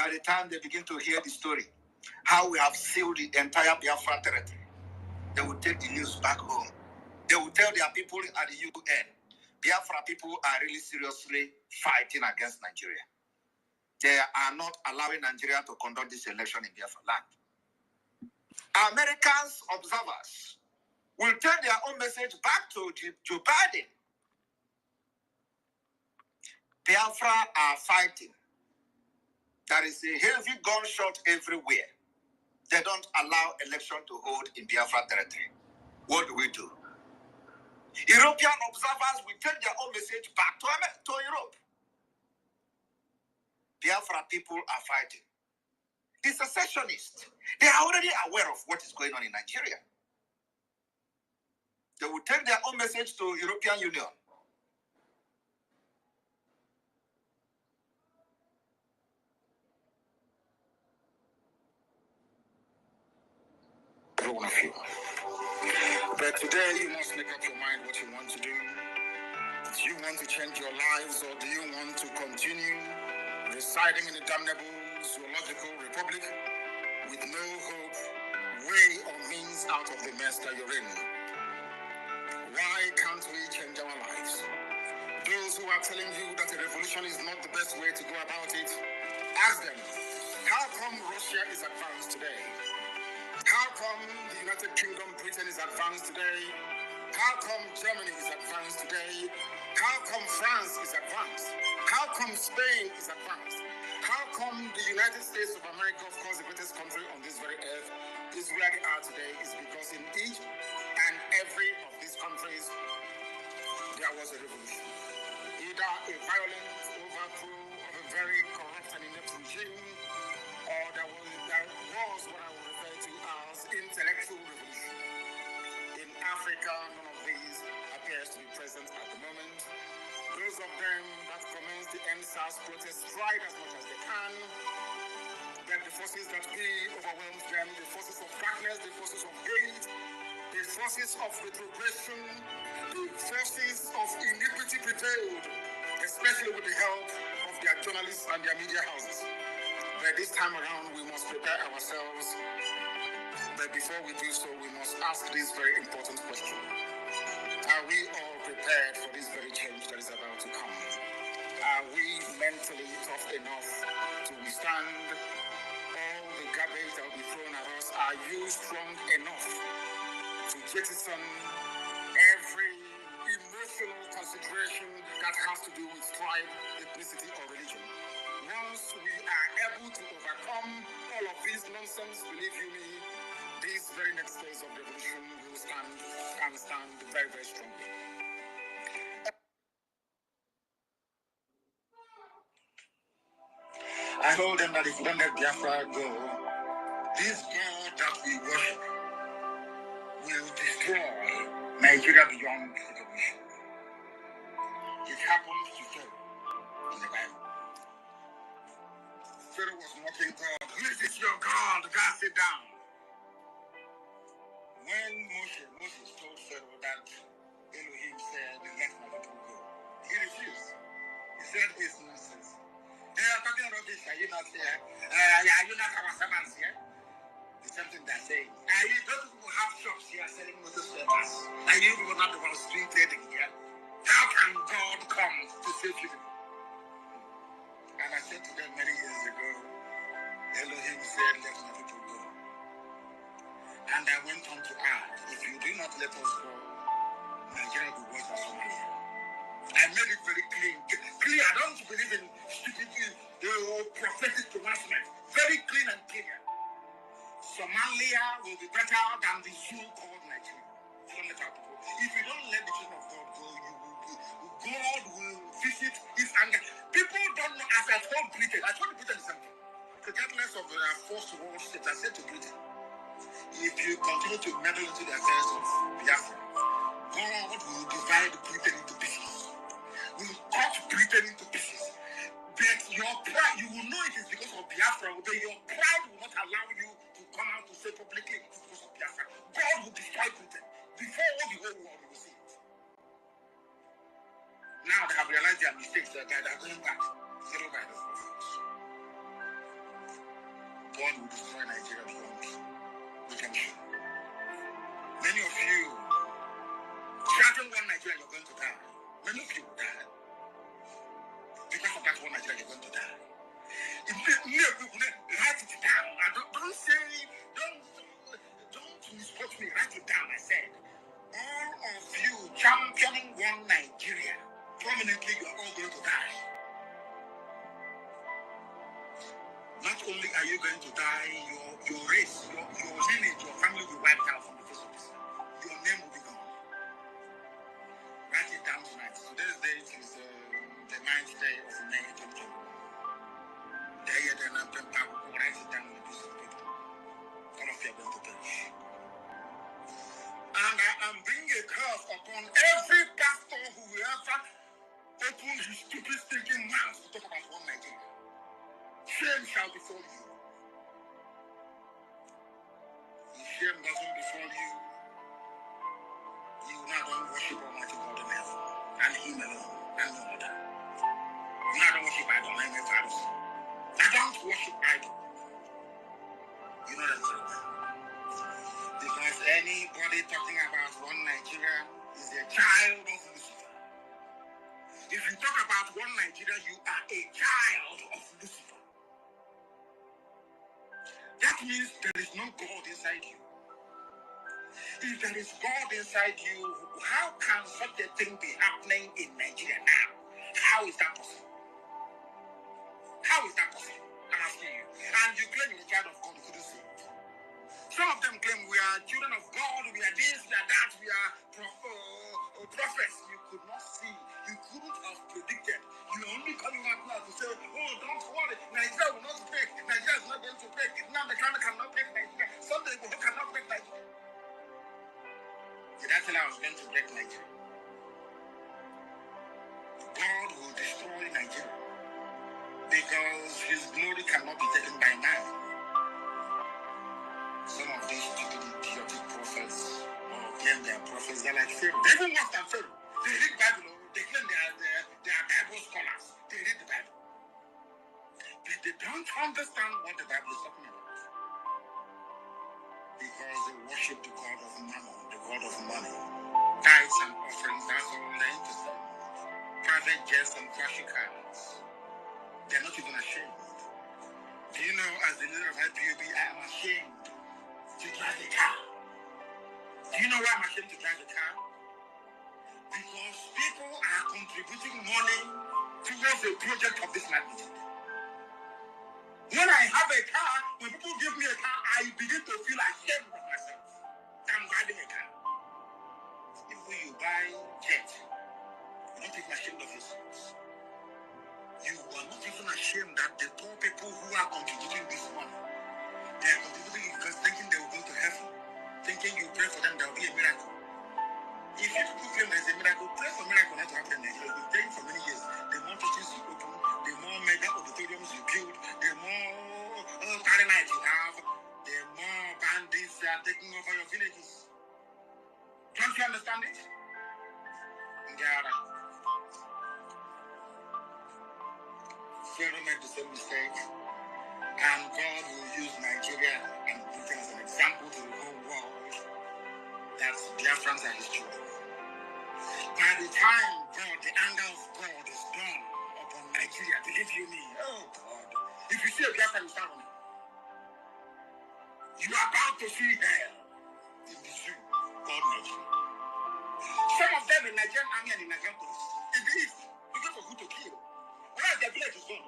by the time they begin to hear the story, how we have sealed the entire Biafra territory, they will take the news back home. They will tell their people at the UN, Biafra people are really seriously fighting against Nigeria. They are not allowing Nigeria to conduct this election in Biafra land. Americans observers will take their own message back to Joe Biden. Biafra are fighting. There is a heavy gunshot everywhere. They don't allow election to hold in Biafra territory. What do we do? European observers will take their own message back to Europe. Biafra people are fighting. The secessionists, they are already aware of what is going on in Nigeria. They will take their own message to European Union. Every one of you. But today you must make up your mind what you want to do. Do you want to change your lives, or do you want to continue residing in a damnable zoological republic with no hope, way, or means out of the mess that you're in? Why can't we change our lives? Those who are telling you that a revolution is not the best way to go about it, ask them, how come Russia is advanced today? How come the United Kingdom, Britain is advanced today? How come Germany is advanced today? How come France is advanced? How come Spain is advanced? How come the United States of America, of course the greatest country on this very earth, is where they are today? Is because in each and every of these countries there was a revolution. Either a violent overthrow of a very corrupt and inept regime, or there was what I would refer to as intellectual revolution. In Africa, none of these appears to be present at the moment. Those of them that commence the NSAS protest tried as much as they can, but the forces that be overwhelms them, the forces of darkness, the forces of hate, the forces of retrogression, the forces of iniquity prevailed, especially with the help of their journalists and their media houses. But this time around, we must prepare ourselves. But before we do so, we must ask this very important question. Are we all prepared for this very change that is about to come? Are we mentally tough enough to withstand all the garbage that will be thrown at us? Are you strong enough to jettison every emotional consideration that has to do with tribe, ethnicity, or religion? Once we are able to overcome all of this nonsense, believe you me, these very next days of revolution will stand very, very strongly. I told them that if we don't let Biafra go, this God that we worship will destroy Nigeria beyond revolution. It happens to Pharaoh in the Bible. Pharaoh was mocking God. Who is this your God? God, sit down. When Moses told Pharaoh that Elohim said, let my people go, he refused. He said, it's nonsense. They are talking about this. Are you not here? Are you not our servants here? It's something they're saying. Are you those people have shops here selling Moses letters? Are you people not the ones street trading here? How can God come to save you? And I said to them many years ago, Elohim said, let my people go. And I went on to add, if you do not let us go, Nigeria will be worse than Somalia. I made it very clear. I don't believe in stupidity, prophetic pronouncement. Very clean and clear. Somalia will be better than the zoo called Nigeria. If you don't let the children of God go, God will visit his anger. People don't know, as I told Britain something. Regardless of the first world state, I said to Britain, if you continue to meddle into the affairs of Biafra, God will divide Britain into pieces. Will cut Britain into pieces. But your pride, you will know it is because of Biafra, but your pride will not allow you to come out to say publicly it is because of Biafra. God will destroy Britain before all the whole world will see it. Now they have realized their mistakes, that they are going back, zero by the force. God will destroy Nigeria beyond redemption. Many of you, starting one Nigeria, you're going to die. Many of you will die. Because of that one Nigeria, you're going to die. If you write it down. Don't say, don't misquote me. Write it down. I said, all of you championing one Nigeria, prominently, you are all going to die. Not only are you going to die, your race, your lineage, your family will be wiped out from the face of this earth. Your name will be gone. Write it down tonight. Today's date is the 9th day of May 2021. Write it down on a piece of paper. All of you are going to perish. And I am bringing a curse upon every pastor who will ever open his stupid stinking mouth to talk about one Nigeria. Shame shall befall you. If shame doesn't befall you, you will not only worship Almighty God in heaven, and Him alone, and no other. You not only worship idol, and your fathers. I don't worship idol. You know that truth. Because anybody talking about one Nigeria is a child of Lucifer. If you talk about one Nigeria, you are a child of Lucifer. That means there is no God inside you. If there is God inside you, how can such a thing be happening in Nigeria now? How is that possible? How is that possible? I'm asking you. And you claim you're a child of God, you couldn't see it. Some of them claim we are children of God, we are this, we are that, we are prophets. You could not see. You couldn't have predicted. You're only coming out now to say, oh, don't worry, Nigeria will not break. Nigeria is not going to break. Now the Ghana cannot break Nigeria. Sunday Igboho cannot break Nigeria. Did I tell you I was going to break Nigeria? God will destroy Nigeria because His glory cannot be taken by man. Some of these stupid, idiotic prophets claim they are prophets. They're like Pharaoh. They even worse than Pharaoh. They read Bible. They claim they are Bible scholars. They read the Bible. But they don't understand what the Bible is talking about. Because they worship the God of mammon, the God of money. Tithes and offerings, that's all they're interested in. Private jets and flashy cars. They're not even ashamed. Do you know, as the leader of IPOB, I am ashamed to drive the car. Do you know why I'm ashamed to drive the car? Because people are contributing money towards a project of this magnitude. When I have a car, when people give me a car, I begin to feel ashamed of myself. I'm driving a car. If you buy jet, you're not even ashamed of yourselves. You are not even ashamed that the poor people who are contributing this money, they are contributing because thinking they will go to heaven, thinking you pray for them, there will be a miracle. If you people claim there's a miracle, pray for miracle not to happen in Nigeria. You've been praying for many years. The more churches you open, the more mega auditoriums you build, the more party nights you have, the more bandits are taking over your villages. Don't you understand it? Pharaoh made the same mistake, and God will use Nigeria and Britain as an example to the whole world that Biafrans are His children. By the time the anger of God is done upon Nigeria, believe you me, oh God, if you see a Biafran, you start running. You are about to see hell in the zoo called Nigeria. Some of them in Nigerian army and in Nigerian police, in the east, looking for who to kill. Whereas their village is gone.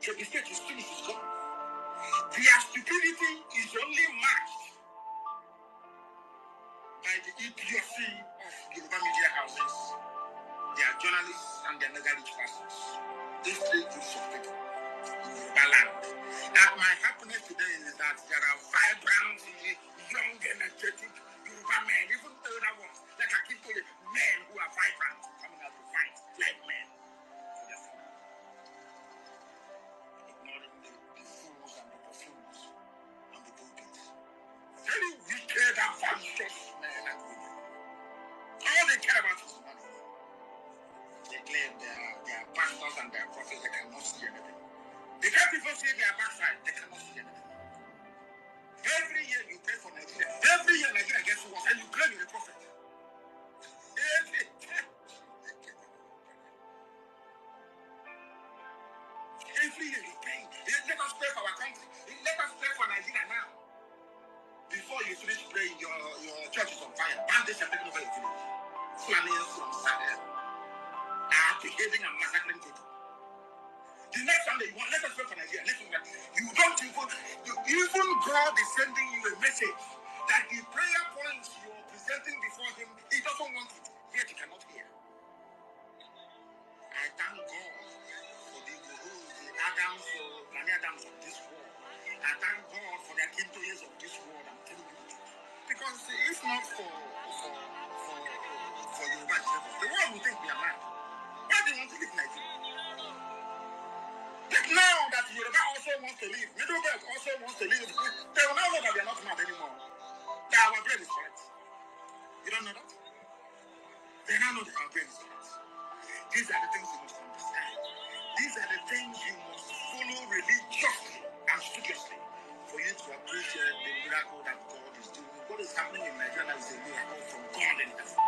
So the state is finished, is gone. Their stupidity is only matched by the idiocy of Yoruba media houses, their journalists, and their mega rich pastors. These three groups of people in Yoruba land. My happiness today is that there are vibrant, young, energetic Yoruba men, even older ones, like Akintoye, men who are vibrant, coming out to fight like men for their family. Ignoring the fools and the buffoons and the pulpits. Very wicked and vicious men and women. All they care about is money. They claim their pastors and their prophets, they cannot see anything. They can't even see their backside, they cannot see anything. pray for Nigeria. Every year Nigeria gets worse, and you claim you're a prophet. Every year you pray. Let us pray for our country. Let us pray for Nigeria now. Before you finish praying, your church is on fire. Bandits are taking over your village. Flames from Sahel are behaving and massacring people. The next Sunday, you want, let us pray for Nigeria. Listen, you don't even God is sending you a message that the prayer points you are presenting before Him, He doesn't want it, yet He cannot hear. I thank God for the Gurus, the Adams, Gani Adams of this world. I thank God for the Akintoyes of this world. I'm telling you the truth. Because if not for Yoruba, the world would think we are mad. Why do you want to live in Nigeria? But now that Yoruba also wants to leave, Middle Belt also wants to leave, they will now know that we are not mad anymore. That our brain is correct. You don't know that? They now know that our brain is correct. These are the things you must understand. These are the things you must follow religiously and studiously for you to appreciate the miracle that God is doing. What is happening in Nigeria is a miracle from God in heaven.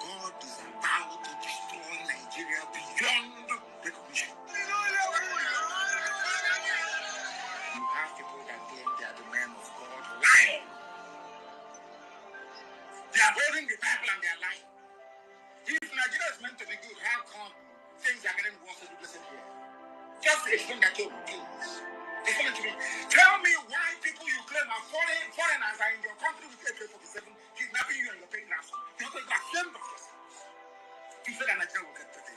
God is about to destroy Nigeria beyond recognition. You have people that claim they are the men of God lying. They are holding the Bible and they are lying. If Nigeria is meant to be good, how come things are getting worse every blessed year? Just explain that to me, please. Explain it to me. Tell me why people you claim are foreigners are in your country with AK-47 kidnapping you and you're paying ransom. You're not ashamed of yourself. You say that Nigeria will get better.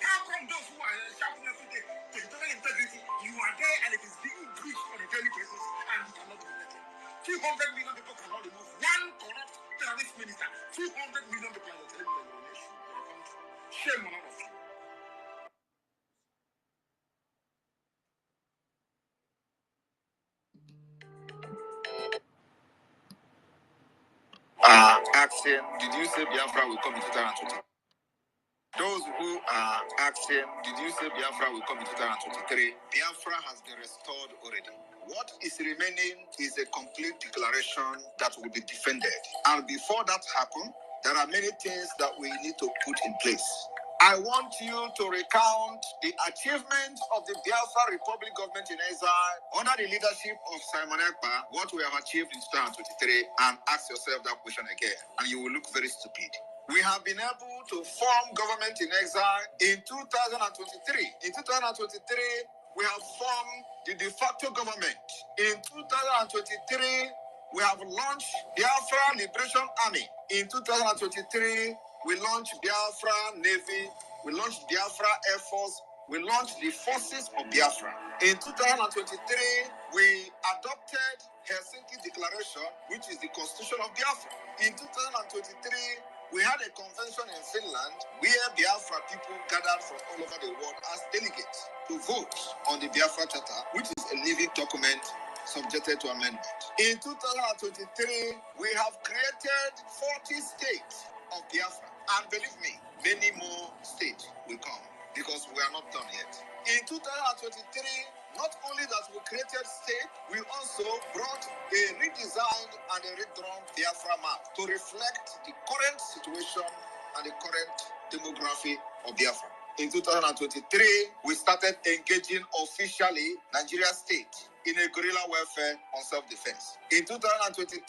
How come those who are shouting every day, territorial integrity, you are there and it is being breached on a daily basis and you cannot do anything? 200 million people cannot remove one corrupt terrorist minister. 200 million people are telling me that you're a nation, you're a country. Shame on all of you. Asking, did you say Biafra will come in 2020? Those who are asking, did you say Biafra will come in 2023? Biafra has been restored already. What is remaining is a complete declaration that will be defended. And before that happens, there are many things that we need to put in place. I want you to recount the achievements of the Biafra Republic government in exile under the leadership of Simon Ekpa, what we have achieved in 2023, and ask yourself that question again, and you will look very stupid. We have been able to form government in exile in 2023. In 2023, we have formed the de facto government. In 2023, we have launched Biafra Liberation Army. In 2023, we launched Biafra Navy. We launched Biafra Air Force. We launched the forces of Biafra. In 2023, we adopted Helsinki Declaration, which is the constitution of Biafra. In 2023, we had a convention in Finland where Biafra people gathered from all over the world as delegates to vote on the Biafra Charter, which is a living document subjected to amendment. In 2023, we have created 40 states of Biafra. And believe me, many more states will come because we are not done yet. In 2023, not only that we created state, we also brought a redesigned and a redrawn Biafra map to reflect the current situation and the current demography of Biafra. In 2023, we started engaging officially Nigeria State in a guerrilla warfare on self-defense. In 2023,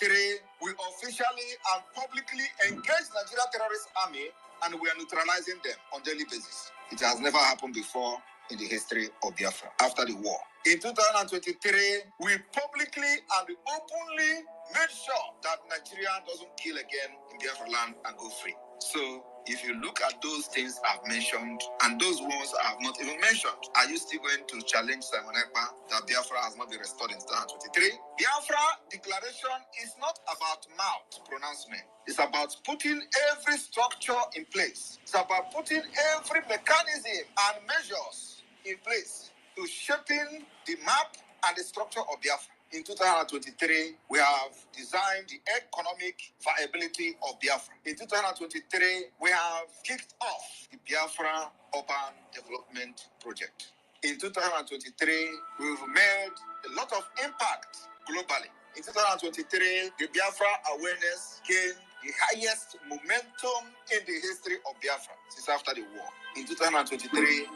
we officially and publicly engaged Nigeria Terrorist Army, and we are neutralizing them on a daily basis. It has never happened before in the history of Biafra after the war. In 2023, we publicly and openly made sure that Nigeria doesn't kill again in Biafra land and go free. So, if you look at those things I've mentioned and those ones I have not even mentioned, are you still going to challenge Simon Ekpa that Biafra has not been restored in 2023? Biafra declaration is not about mouth pronouncement. It's about putting every structure in place. It's about putting every mechanism and measures in place to shaping the map and the structure of Biafra. In 2023, we have designed the economic viability of Biafra. In 2023, we have kicked off the Biafra Urban Development Project. In 2023, we've made a lot of impact globally. In 2023, the Biafra awareness gained the highest momentum in the history of Biafra since after the war. In 2023,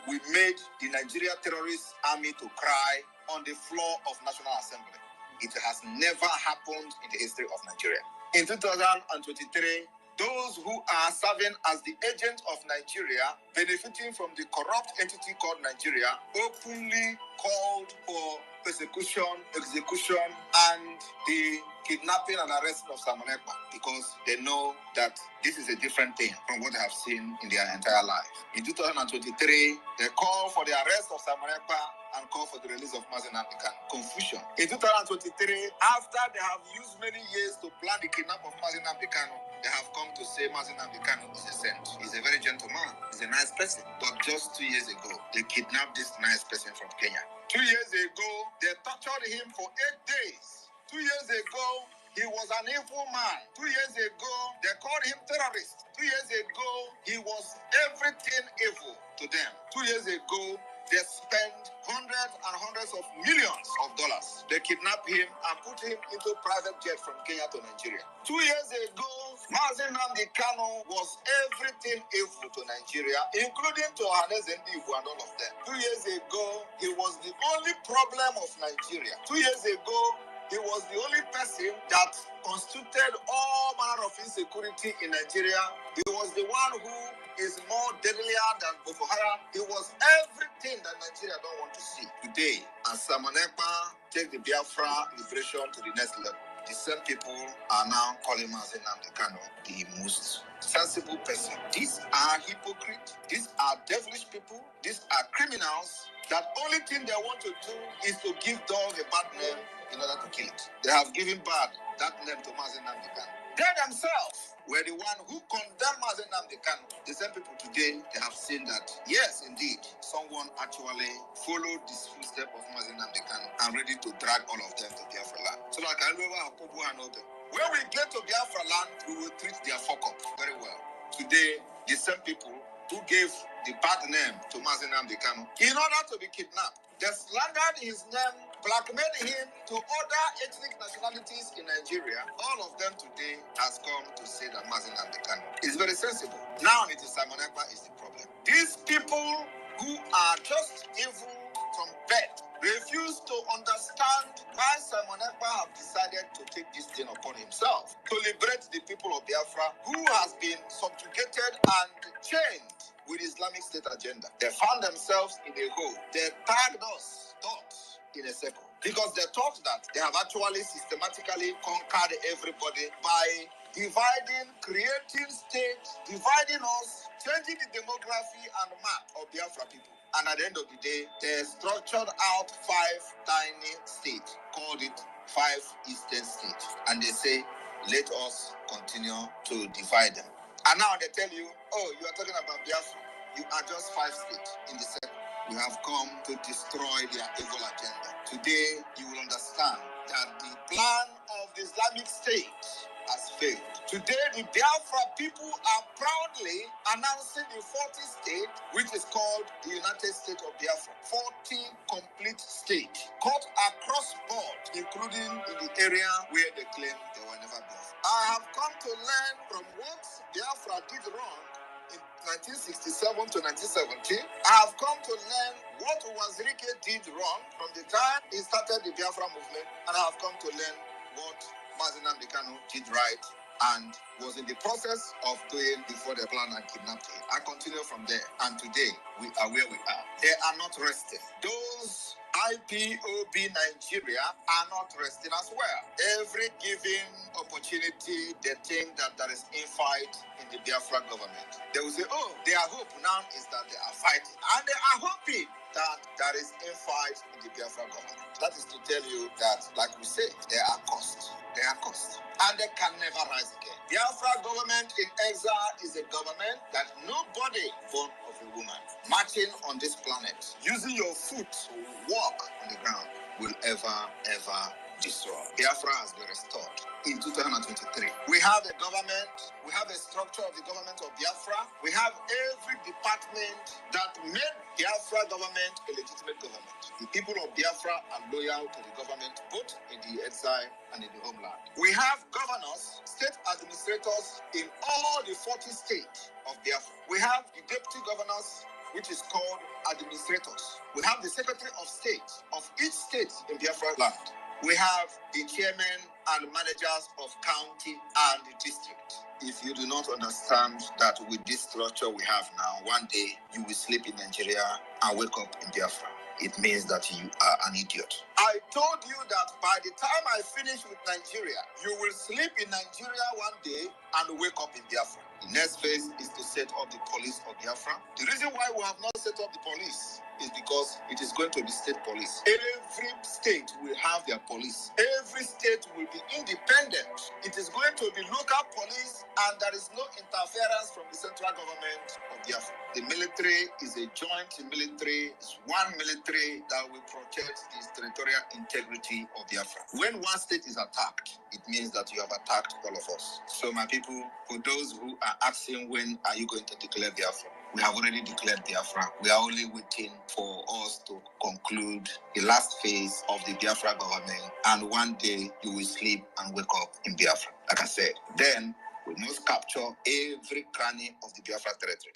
we made the Nigeria terrorist army to cry on the floor of National Assembly. It has never happened in the history of Nigeria. In 2023, those who are serving as the agent of Nigeria, benefiting from the corrupt entity called Nigeria, openly called for persecution, execution, and the kidnapping and arresting of Simon Ekpa because they know that this is a different thing from what they have seen in their entire life. In 2023, they call for the arrest of Simon Ekpa and call for the release of Mazi Nnamdi Kanu. Confusion. In 2023, after they have used many years to plan the kidnap of Mazi Nnamdi Kanu, they have come to say Mazi Nnamdi Kanu is a saint. He's a very gentleman. He's a nice person. But just 2 years ago, they kidnapped this nice person from Kenya. 2 years ago, they tortured him for 8 days. 2 years ago, he was an evil man. 2 years ago, they called him terrorist. 2 years ago, he was everything evil to them. 2 years ago, they spent hundreds of millions of dollars. They kidnapped him and put him into private jet from Kenya to Nigeria. 2 years ago, Mazi Nnamdi Kanu was everything evil to Nigeria, including to Ohanaeze Ndigbo and all of them. 2 years ago, he was the only problem of Nigeria. 2 years ago, he was the only person that constituted all manner of insecurity in Nigeria. He was the one who is more deadlier than Boko Haram. He was everything that Nigeria don't want to see. Today, as Simon Ekpa take the Biafra liberation to the next level, the same people are now calling Mazi Nnamdi Kanu the most sensible person. These are hypocrites. These are devilish people. These are criminals. That only thing they want to do is to give dog a bad name in order to kill it. They have given that name to Mazi Nnamdi Kanu. They themselves were the one who condemned Mazi Nnamdi Kanu. The same people today, they have seen that, yes, indeed, someone actually followed this footstep of Mazi Nnamdi Kanu and ready to drag all of them to Biafra land. So like I remember when we get to Biafra land, we will treat their fuck up very well. Today, the same people who gave the bad name to Mazi Nnamdi Kanu in order to be kidnapped, they slandered his name, blackmailed him to other ethnic nationalities in Nigeria. All of them today has come to say that Mazi Nnamdi Kanu is very sensible. Now it is Simon Ekpa is the problem. These people who are just evil from birth refuse to understand why Simon Ekpa have decided to take this thing upon himself to liberate the people of Biafra who has been subjugated and chained with Islamic State agenda. They found themselves in a hole. They tagged us, thoughts, in a circle. Because they thought that they have actually systematically conquered everybody by dividing, creating states, dividing us, changing the demography and map of Biafra people. And at the end of the day, they structured out 5 tiny states, called it 5 Eastern states. And they say, let us continue to divide them. And now they tell you, oh, you are talking about Biafra. You are just 5 states in the circle. You have come to destroy their evil agenda. Today, you will understand that the plan of the Islamic State has failed. Today, the Biafra people are proudly announcing the 40th state, which is called the United States of Biafra. 40 complete states, cut across board, including in the area where they claim they were never built. I have come to learn from what Biafra did wrong in 1967 to 1970. I have come to learn what Wazirike did wrong from the time he started the Biafra movement, and I have come to learn what Mazi Nnamdi Kanu did right and was in the process of doing before they planned and kidnapped him. I continue from there, and today we are where we are. They are not resting. Those IPOB Nigeria are not resting as well. Every given opportunity, they think that there is infight in the Biafra government. They will say, oh, their hope now is that they are fighting. And they are hoping that there is infight in the Biafra government. That is to tell you that, like we say, they are cursed. They are cursed. And they can never rise again. Biafra government in exile is a government that nobody born of a woman marching on this planet, using your foot to walk on the ground, will ever destroyed. Biafra has been restored in 2023. We have a government, we have a structure of the government of Biafra, we have every department that made Biafra government a legitimate government. The people of Biafra are loyal to the government, both in the exile and in the homeland. We have governors, state administrators in all the 40 states of Biafra. We have the deputy governors, which is called administrators. We have the Secretary of State of each state in Biafra land. We have the chairman and managers of county and the district. If you do not understand that with this structure we have now, one day you will sleep in Nigeria and wake up in Biafra. It means that you are an idiot. I told you that by the time I finish with Nigeria, you will sleep in Nigeria one day and wake up in Biafra. The next phase is to set up the police of Biafra. The reason why we have not set up the police is because it is going to be state police. Every state will have their police. Every state will be independent. It is going to be local police, and there is no interference from the central government of Biafra. The military is a joint military, it's one military that will protect the territorial integrity of Biafra. When one state is attacked, it means that you have attacked all of us. So my people, for those who are asking when are you going to declare Biafra, we have already declared Biafra. We are only waiting for us to conclude the last phase of the Biafra government, and one day you will sleep and wake up in Biafra. Like I said, then we must capture every cranny of the Biafra territory.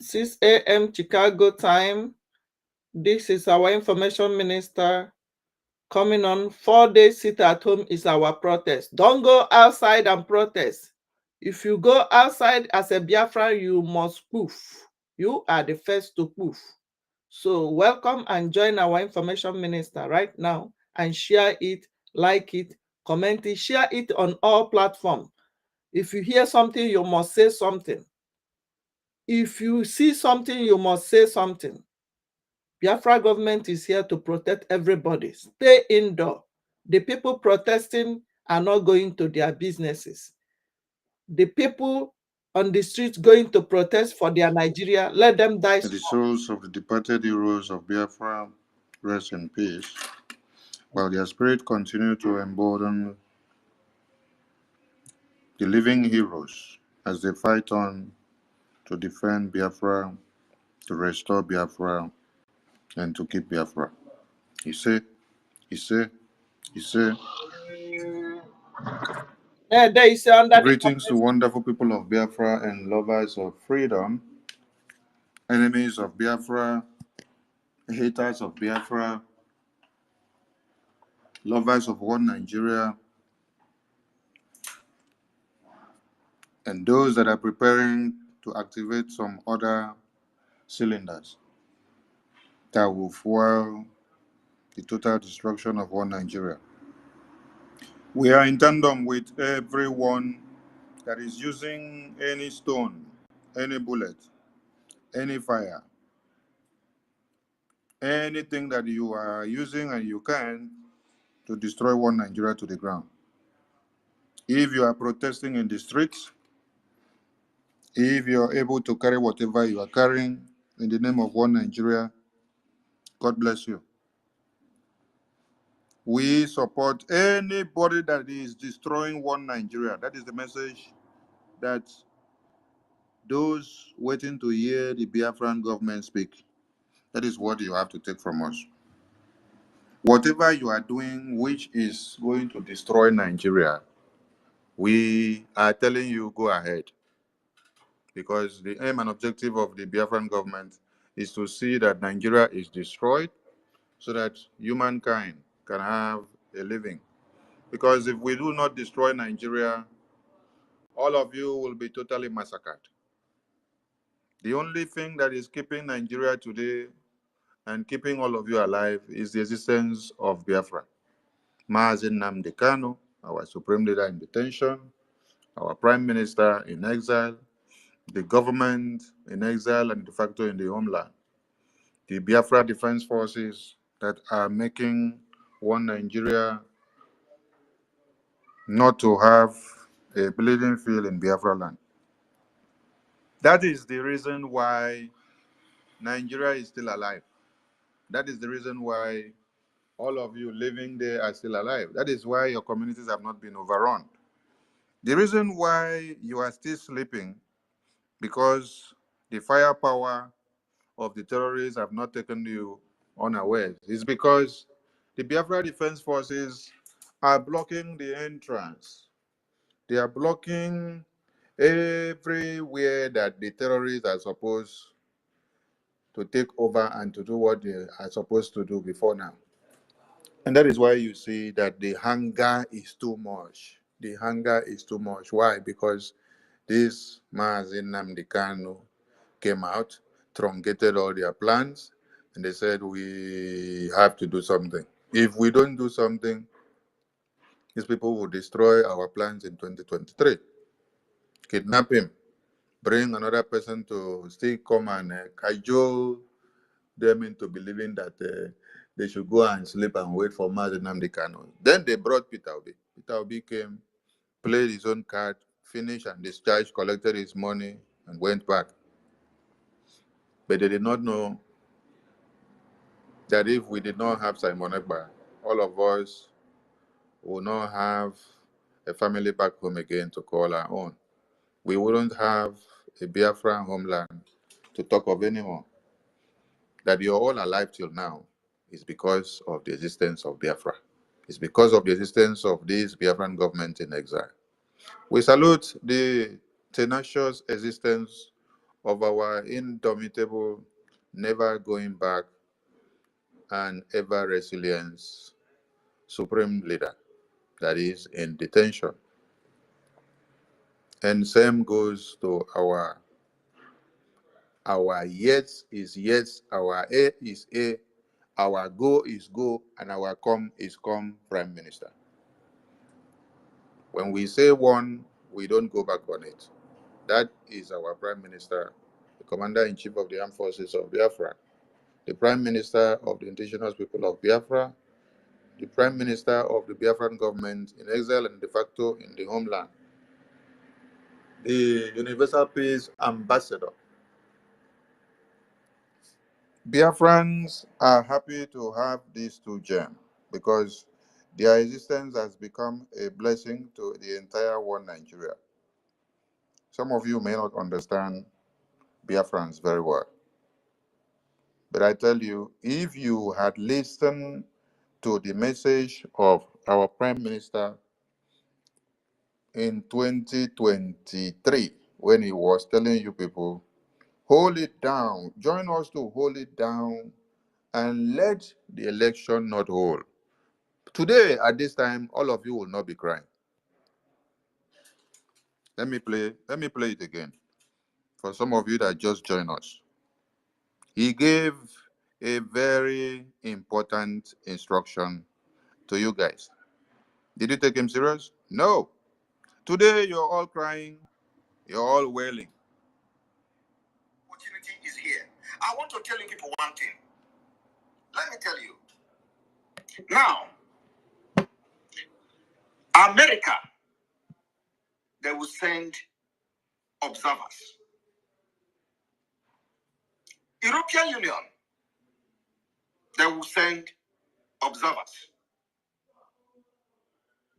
6 a.m. Chicago time. This is our information minister coming on. 4 days sit at home is our protest. Don't go outside and protest. If you go outside as a Biafran, you must poof. You are the first to poof. So welcome and join our information minister right now and share it, like it, comment it, share it on all platforms. If you hear something, you must say something. If you see something, you must say something. Biafra government is here to protect everybody. Stay indoor. The people protesting are not going to their businesses. The people on the streets going to protest for their Nigeria, let them die. The souls of the departed heroes of Biafra rest in peace, while their spirit continue to embolden the living heroes as they fight on to defend Biafra, to restore Biafra, and to keep Biafra. He said, he said, he said, There is under the greetings to wonderful people of Biafra and lovers of freedom, enemies of Biafra, haters of Biafra, lovers of one Nigeria, and those that are preparing to activate some other cylinders that will fuel the total destruction of one Nigeria. We are in tandem with everyone that is using any stone, any bullet, any fire, anything that you are using and you can to destroy one Nigeria to the ground. If you are protesting in the streets, if you are able to carry whatever you are carrying in the name of one Nigeria, God bless you. We support anybody that is destroying one Nigeria. That is the message that those waiting to hear the Biafran government speak. That is what you have to take from us. Whatever you are doing which is going to destroy Nigeria, we are telling you go ahead. Because the aim and objective of the Biafran government is to see that Nigeria is destroyed so that humankind can have a living. Because if we do not destroy Nigeria, all of you will be totally massacred. The only thing that is keeping Nigeria today and keeping all of you alive is the existence of Biafra. Mazi Nnamdi Kanu, our supreme leader in detention, our prime minister in exile, the government in exile and de facto in the homeland, the Biafra Defense Forces that are making one Nigeria not to have a bleeding field in Biafra land. That is the reason why Nigeria is still alive. That is the reason why all of you living there are still alive. That is why your communities have not been overrun. The reason why you are still sleeping, because the firepower of the terrorists have not taken you unawares, is because the Biafra Defense Forces are blocking the entrance. They are blocking everywhere that the terrorists are supposed to take over and to do what they are supposed to do before now. And that is why you see that the hunger is too much. The hunger is too much. Why? Because this Mazi Nnamdi Kanu came out, truncated all their plans, and they said we have to do something. If we don't do something, these people will destroy our plans in 2023. Kidnap him, bring another person to still come and cajole them into believing that they should go and sleep and wait for Mazi Nnamdi Kanu. Then they brought Peter Obi. Peter Obi came, played his own card, finished and discharged, collected his money, and went back. But they did not know that if we did not have Simon Ekpa, all of us would not have a family back home again to call our own. We wouldn't have a Biafran homeland to talk of anymore. That you're all alive till now is because of the existence of Biafra. It's because of the existence of this Biafran government in exile. We salute the tenacious existence of our indomitable, never going back, and ever resilience supreme leader that is in detention. And same goes to our yes is yes, our A is A, our go is go, and our come is come Prime Minister. When we say one, we don't go back on it. That is our Prime Minister, the Commander in Chief of the Armed Forces of Biafra, the Prime Minister of the indigenous people of Biafra, the Prime Minister of the Biafran government in exile and de facto in the homeland, the Universal Peace Ambassador. Biafrans are happy to have these two gems because their existence has become a blessing to the entire one Nigeria. Some of you may not understand Biafrans very well, but I tell you, if you had listened to the message of our Prime Minister in 2023, when he was telling you people, hold it down, join us to hold it down, and let the election not hold. Today, at this time, all of you will not be crying. Let me play it again for some of you that just joined us. He gave a very important instruction to you guys. Did you take him serious? No. Today, you're all crying, you're all wailing. Opportunity is here. I want to tell you people one thing. Let me tell you. Now, America, they will send observers. European Union, they will send observers.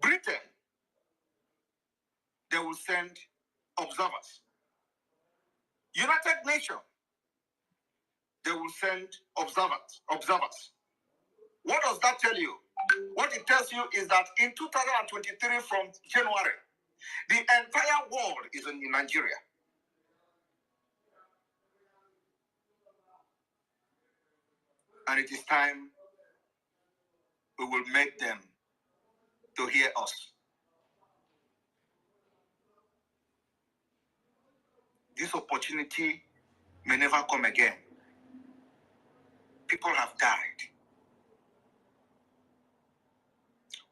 Britain, they will send observers. United Nations, they will send observers. What does that tell you? What it tells you is that in 2023, from January, the entire world is in Nigeria. And it is time we will make them to hear us. This opportunity may never come again. People have died.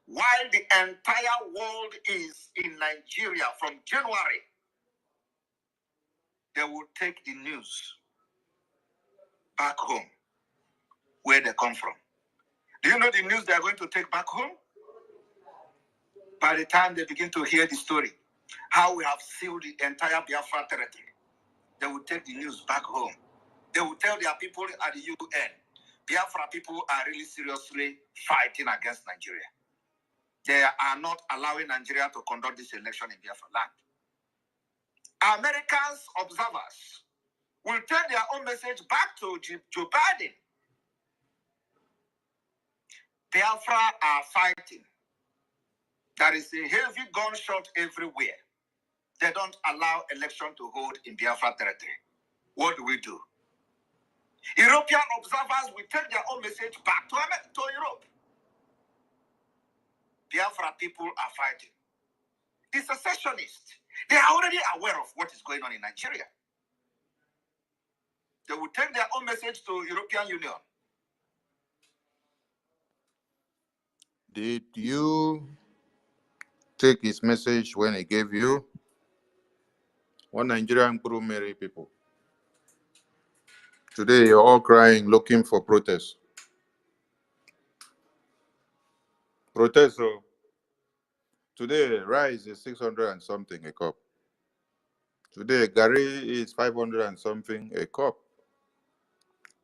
While the entire world is in Nigeria from January, they will take the news back home where they come from. Do you know the news they are going to take back home? By the time they begin to hear the story, how we have sealed the entire Biafra territory, they will take the news back home. They will tell their people at the UN, Biafra people are really seriously fighting against Nigeria. They are not allowing Nigeria to conduct this election in Biafra land. Americans observers will take their own message back to Joe Biden. Biafra are fighting. There is a heavy gunshot everywhere. They don't allow election to hold in Biafra territory. What do we do? European observers will take their own message back to Europe. Biafra people are fighting. The secessionists, they are already aware of what is going on in Nigeria. They will take their own message to European Union. Did you take his message when he gave you? One Nigerian crew marry people. Today you're all crying, looking for protest. Protest, so today rice is 600 and something a cup. Today Gary is 500 and something a cup.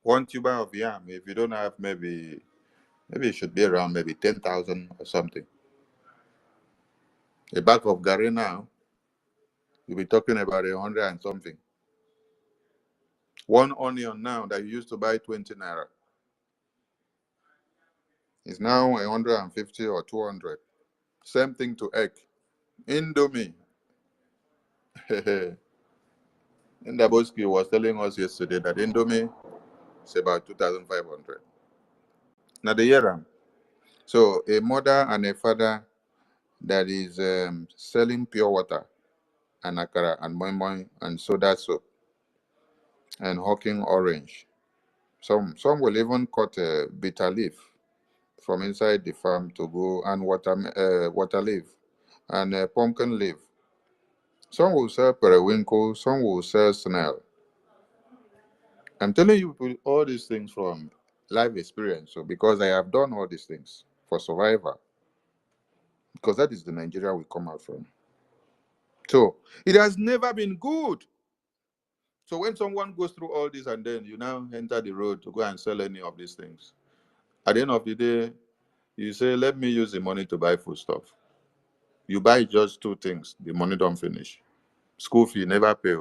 One tuber of yam, if you don't have maybe it should be around maybe 10,000 or something. A bag of Gary now, you'll be talking about 100 and something. One onion now that you used to buy 20 naira is now 150 or 200. Same thing to egg. Indomie. Ndaboski was telling us yesterday that Indomie is about 2,500. Now the year. So a mother and a father that is selling pure water and akara and moi moi and soda soap and hawking orange. Some will even cut a bitter leaf from inside the farm to go and water leaf and pumpkin leaf. Some will sell periwinkle, some will sell snail. I'm telling you all these things from life experience, so because I have done all these things for survival, because that is the Nigeria we come out from. So it has never been good. So when someone goes through all this and then you now enter the road to go and sell any of these things, at the end of the day, you say, let me use the money to buy food stuff. You buy just two things, the money don't finish. School fee, you never pay.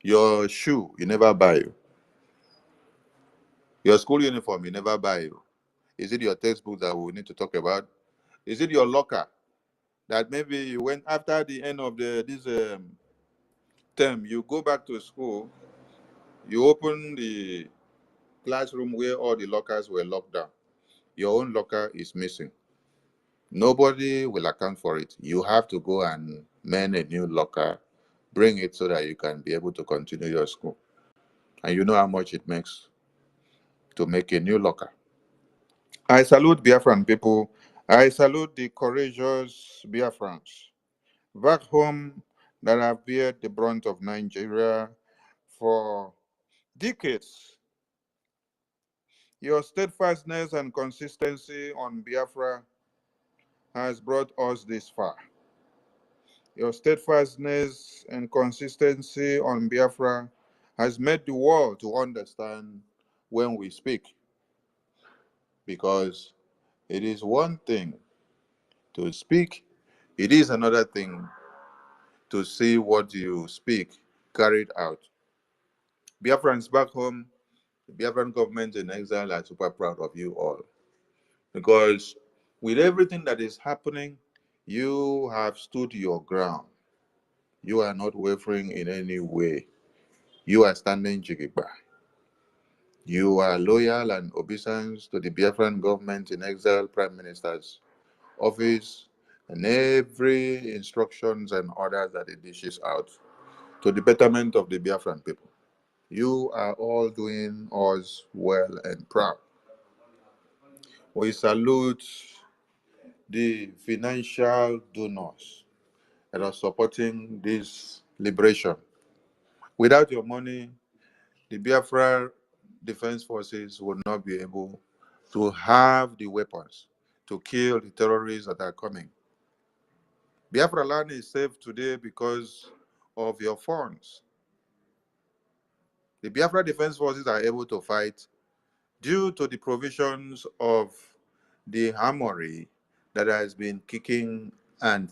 Your shoe, you never buy. Your school uniform, you never buy. Is it your textbook that we need to talk about? Is it your locker that maybe you went after the end of this term, you go back to school, you open the classroom where all the lockers were locked down. Your own locker is missing. Nobody will account for it. You have to go and mend a new locker, bring it so that you can be able to continue your school. And you know how much it makes to make a new locker. I salute Biafran people. I salute the courageous Biafrans back home that have beared the brunt of Nigeria for decades. Your steadfastness and consistency on Biafra has brought us this far. Your steadfastness and consistency on Biafra has made the world to understand when we speak, because it is one thing to speak, it is another thing to see what you speak carried out. Biafrans back home, the Biafran government in exile are super proud of you all, because with everything that is happening, you have stood your ground. You are not wavering in any way. You are standing jigigba. You are loyal and obedient to the Biafran government in exile, Prime Minister's office, and every instructions and orders that it dishes out to the betterment of the Biafran people. You are all doing us well and proud. We salute the financial donors that are supporting this liberation. Without your money, the Biafra Defense Forces will not be able to have the weapons to kill the terrorists that are coming. Biafra land is safe today because of your funds. The Biafra Defense Forces are able to fight due to the provisions of the armory that has been kicking and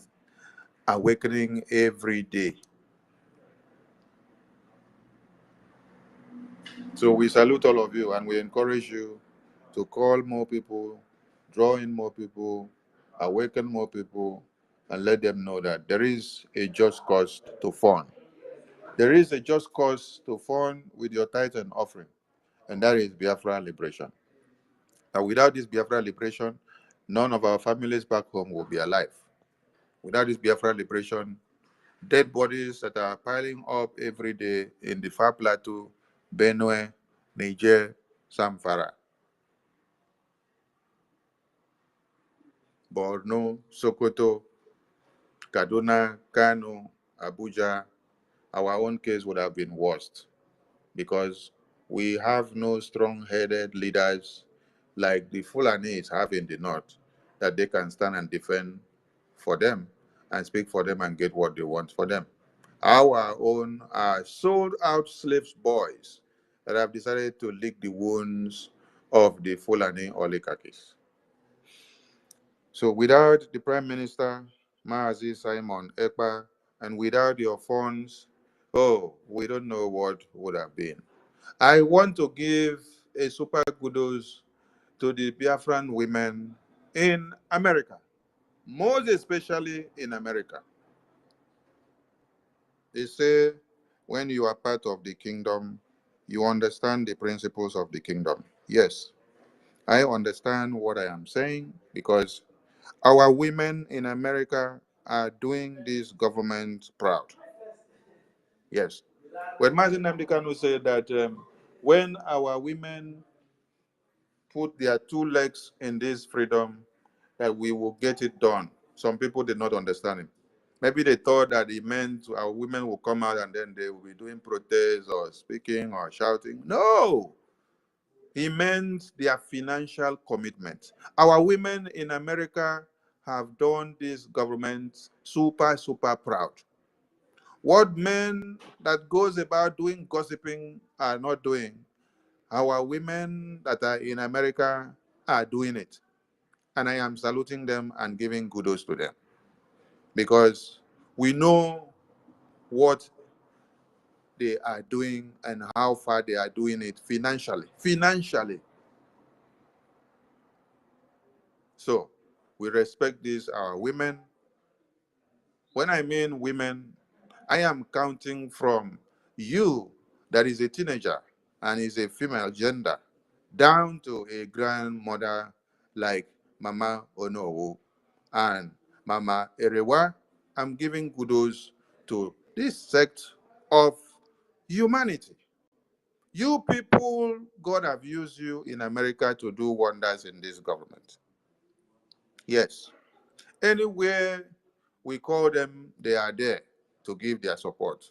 awakening every day. So we salute all of you and we encourage you to call more people, draw in more people, awaken more people, and let them know that there is a just cause to fund. There is a just cause to fund with your tithe and offering, and that is Biafra liberation. And without this Biafra liberation, none of our families back home will be alive. Without this Biafra liberation, dead bodies that are piling up every day in the Far Plateau, Benue, Niger, Zamfara, Borno, Sokoto, Kaduna, Kano, Abuja, our own case would have been worst, because we have no strong-headed leaders like the Fulanis have in the north that they can stand and defend for them and speak for them and get what they want for them. Our own are sold-out slaves boys that have decided to lick the wounds of the Fulani oligarchies. So without the Prime Minister, Maazi Simon Ekpa, and without your funds, oh, we don't know what would have been. I want to give a super kudos to the Biafran women in America, most especially in America. They say when you are part of the kingdom, you understand the principles of the kingdom. Yes, I understand what I am saying because our women in America are doing this government proud. Yes. When Martin Namdekanu said that when our women put their two legs in this freedom, that we will get it done. Some people did not understand him. Maybe they thought that he meant our women will come out and then they will be doing protests or speaking or shouting. No, he meant their financial commitment. Our women in America have done this government super proud. What men that goes about doing gossiping are not doing, our women that are in America are doing it. And I am saluting them and giving kudos to them because we know what they are doing and how far they are doing it financially. Financially. So we respect these our women. When I mean women, I am counting from you that is a teenager and is a female gender down to a grandmother like Mama Onowo and Mama Erewa. I'm giving kudos to this sect of humanity. You people, God have used you in America to do wonders in this government. Yes. Anywhere we call them, they are there to give their support.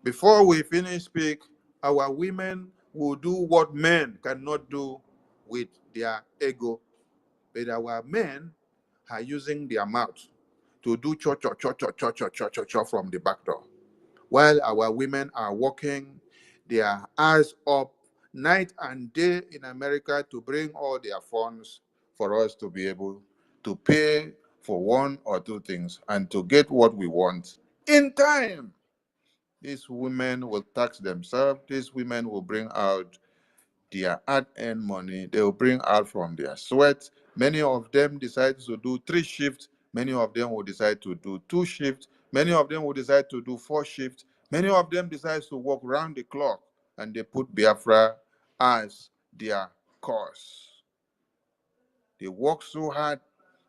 Before we finish speak, our women will do what men cannot do with their ego. But our men are using their mouth to do cho from the back door. While our women are working their eyes up night and day in America to bring all their funds for us to be able to pay for one or two things and to get what we want in time. These women will tax themselves. These women will bring out their hard-earned money. They will bring out from their sweat. Many of them decide to do 3 shifts. Many of them will decide to do 2 shifts. Many of them will decide to do 4 shifts. Many of them decide to work round the clock, and they put Biafra as their cause. They work so hard.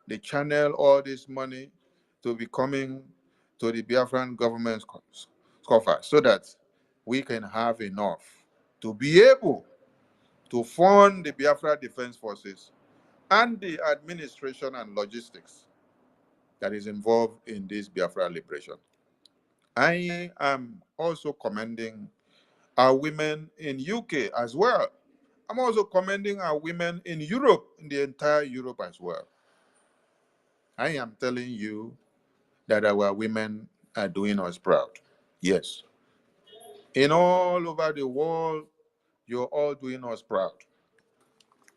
They channel all this money to be coming to the Biafran government's coffers so that we can have enough to be able to fund the Biafra Defense Forces and the administration and logistics that is involved in this Biafra liberation. I am also commending our women in UK as well. I'm also commending our women in Europe, in the entire Europe as well. I am telling you that our women are doing us proud. Yes. In all over the world, you're all doing us proud.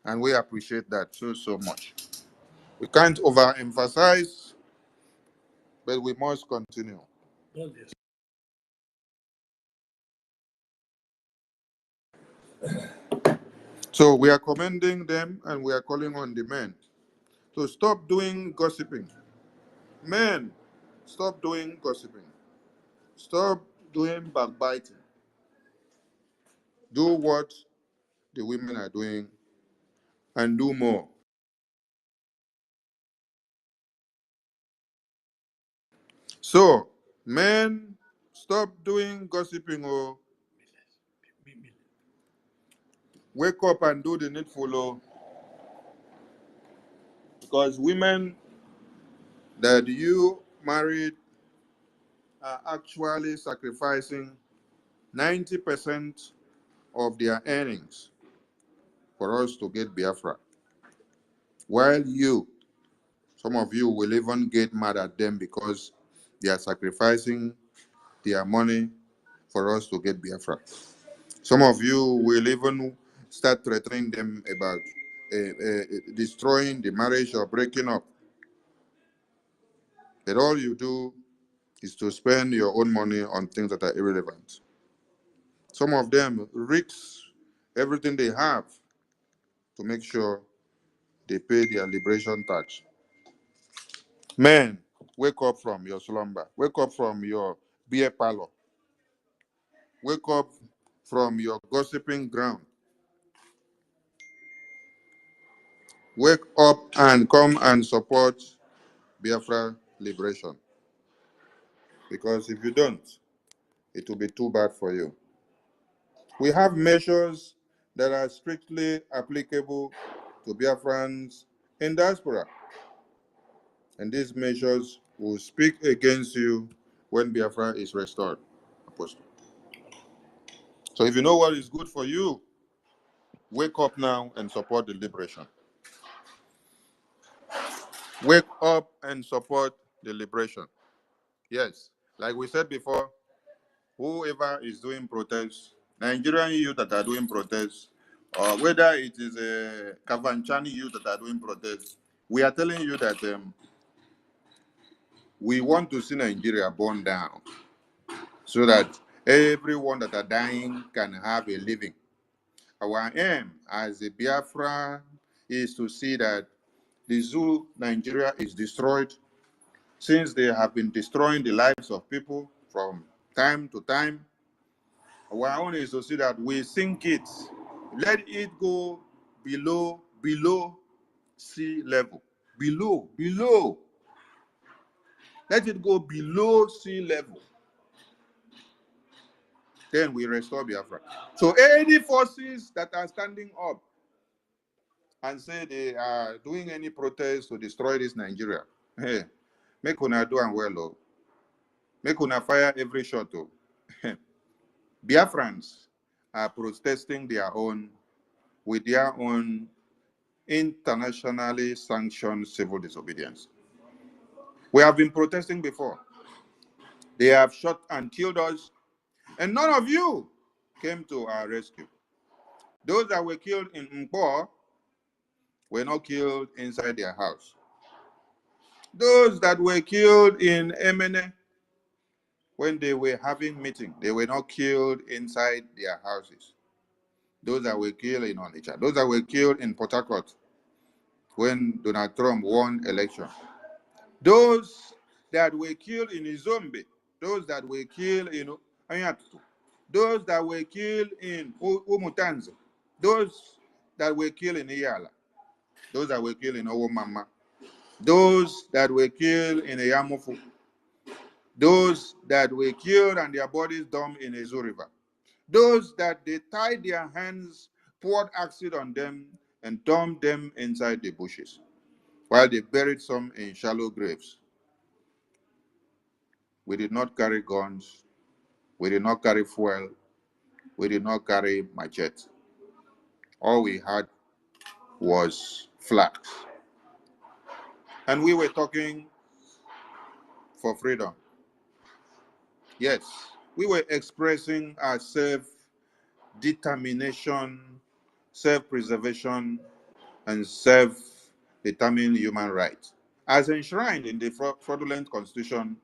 And we appreciate that so much. We can't overemphasize, but we must continue. So we are commending them and we are calling on the men to stop doing gossiping. Men, stop doing gossiping. Stop doing backbiting. Do what the women are doing and do more. So, men, stop doing gossiping or wake up and do the needful. Because women that you married are actually sacrificing 90% of their earnings for us to get Biafra. While you, some of you will even get mad at them because they are sacrificing their money for us to get Biafra. Some of you will even start threatening them about destroying the marriage or breaking up. But all you do is to spend your own money on things that are irrelevant. Some of them risk everything they have to make sure they pay their liberation tax. Men, wake up from your slumber. Wake up from your beer parlor. Wake up from your gossiping ground. Wake up and come and support Biafra liberation. Because if you don't, it will be too bad for you. We have measures that are strictly applicable to Biafrans in diaspora. And these measures will speak against you when Biafra is restored. Apostle. So if you know what is good for you, wake up now and support the liberation. Wake up and support the liberation. Yes, like we said before, whoever is doing protests, Nigerian youth that are doing protests, or whether it is a Kavanchani youth that are doing protests, we are telling you that we want to see Nigeria burn down so that everyone that are dying can have a living. Our aim as a Biafra is to see that the zoo Nigeria is destroyed, since they have been destroying the lives of people from time to time. Our own is to see that we sink it, let it go below sea level, below. Let it go below sea level. Then we restore Biafra. So any forces that are standing up and say they are doing any protest to destroy this Nigeria, hey, make una do and well, oh. Make una fire every shot, oh. Biafrans are protesting their own with their own internationally sanctioned civil disobedience. We have been protesting before. They have shot and killed us, and none of you came to our rescue. Those that were killed in Mpo were not killed inside their house. Those that were killed in Emene, when they were having meeting, they were not killed inside their houses. Those that were killed in Onitsha, those that were killed in Port Harcourt when Donald Trump won election, those that were killed in Izombe, those that were killed in Anyatu, those that were killed in Umutanzi, those that were killed in Iyala, those that were killed in Owomama, those that were killed in Yamufu, those that were killed and their bodies dumped in Ezo River, those that they tied their hands, poured acid on them, and dumped them inside the bushes, while they buried some in shallow graves. We did not carry guns, we did not carry fuel, we did not carry machete. All we had was flags. And we were talking for freedom. Yes, we were expressing our self-determination, self-preservation, and self-determined human rights, as enshrined in the fraudulent constitution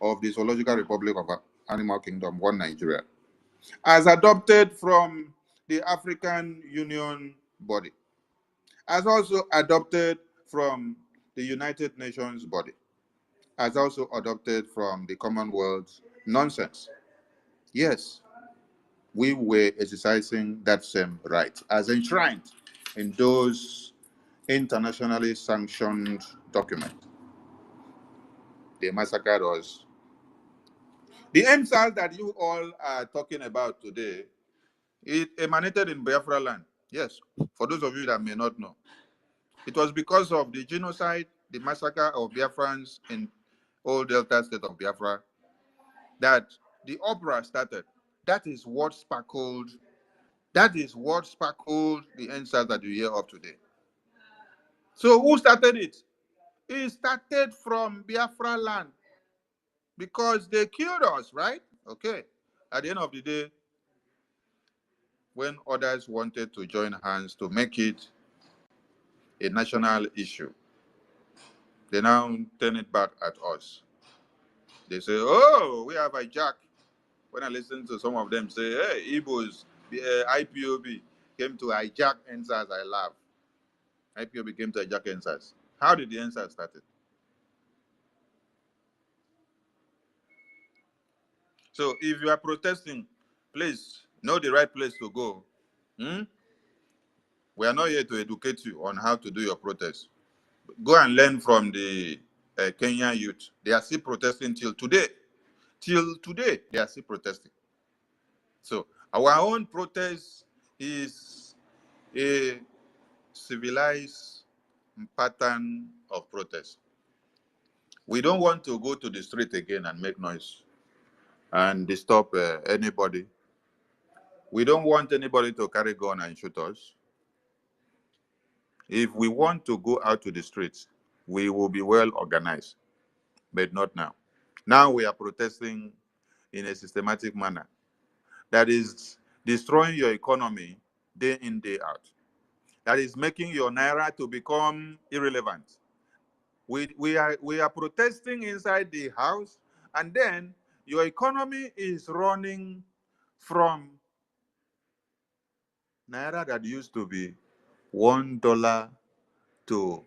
of the Zoological Republic of Animal Kingdom, One Nigeria, as adopted from the African Union body, as also adopted from the United Nations body, as also adopted from the Commonwealth nonsense. Yes, we were exercising that same right as enshrined in those internationally sanctioned documents. They massacred us. The EndSARS that you all are talking about today, it emanated in Biafra land. Yes, for those of you that may not know. It was because of the genocide, the massacre of Biafrans in old Delta state of Biafra, that the opera started. That is what sparkled the EndSARS that you hear of today. So who started it? It started from Biafra land because they killed us, right? Okay. At the end of the day, when others wanted to join hands to make it a national issue, they now turn it back at us. They say, oh, we have hijacked. When I listen to some of them say, hey, Igbos, the IPOB came to hijack EndSARS, I laugh. IPOB came to hijack EndSARS. How did the EndSARS start it? So if you are protesting, please know the right place to go. Hmm? We are not here to educate you on how to do your protest. Go and learn from the Kenyan youth. They are still protesting till today. Till today, they are still protesting. So our own protest is a civilized pattern of protest. We don't want to go to the street again and make noise and disturb anybody. We don't want anybody to carry gun and shoot us. If we want to go out to the streets, we will be well organized, but not now. Now we are protesting in a systematic manner that is destroying your economy day in, day out. That is making your naira to become irrelevant. We are protesting inside the house, and then your economy is running from naira that used to be $1 to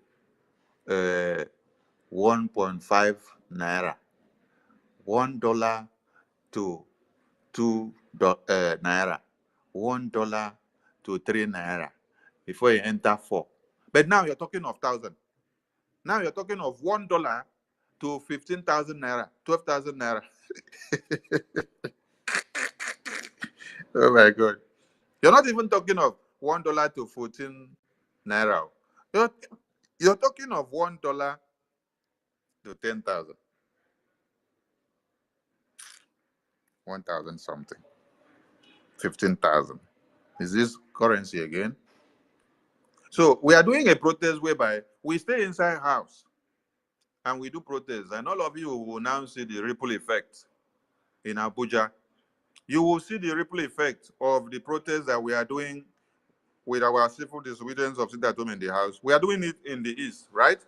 1.5 naira, $1 to 2 naira, $1 to 3 naira before you enter 4. But now you're talking of thousand. Now you're talking of $1 to 15,000 naira, 12,000 naira. Oh my God. You're not even talking of $1 to 14 naira. You're talking of $1 to 10,000. 1,000 something. 15,000. Is this currency again? So we are doing a protest whereby we stay inside house and we do protest, and all of you will now see the ripple effect in Abuja. You will see the ripple effect of the protest that we are doing with our civil disobedience of sit at home in the house. We are doing it in the east, right?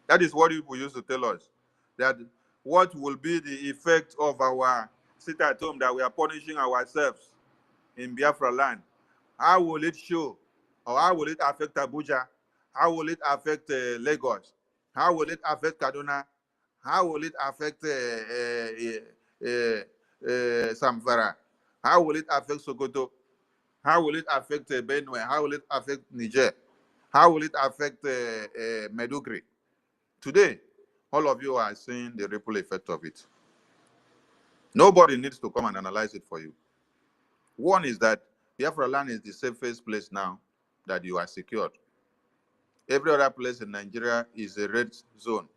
That is what people used to tell us, that what will be the effect of our sit at home, that we are punishing ourselves in Biafra land. How will it show? Or how will it affect Abuja? How will it affect Lagos? How will it affect Kaduna? How will it affect Samfara? How will it affect Sokoto? How will it affect Benue? How will it affect Niger? How will it affect Medugri? Today, all of you are seeing the ripple effect of it. Nobody needs to come and analyze it for you. One is that Biafra land is the safest place now that you are secured. Every other place in Nigeria is a red zone.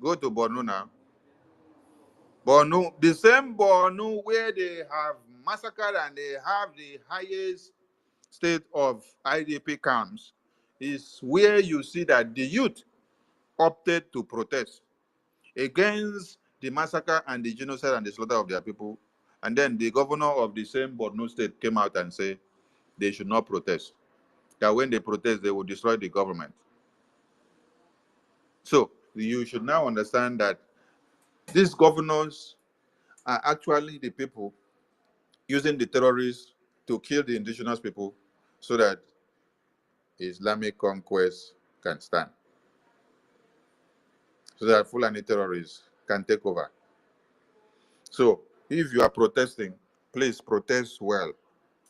Go to Borno now. Borno, the same Borno where they have massacred and they have the highest state of IDP camps, is where you see that the youth opted to protest against the massacre and the genocide and the slaughter of their people. And then the governor of the same Borno state came out and said they should not protest, that when they protest, they will destroy the government. So you should now understand that these governors are actually the people using the terrorists to kill the indigenous people so that Islamic conquest can stand, so that Fulani terrorists can take over. So if you are protesting, please protest well.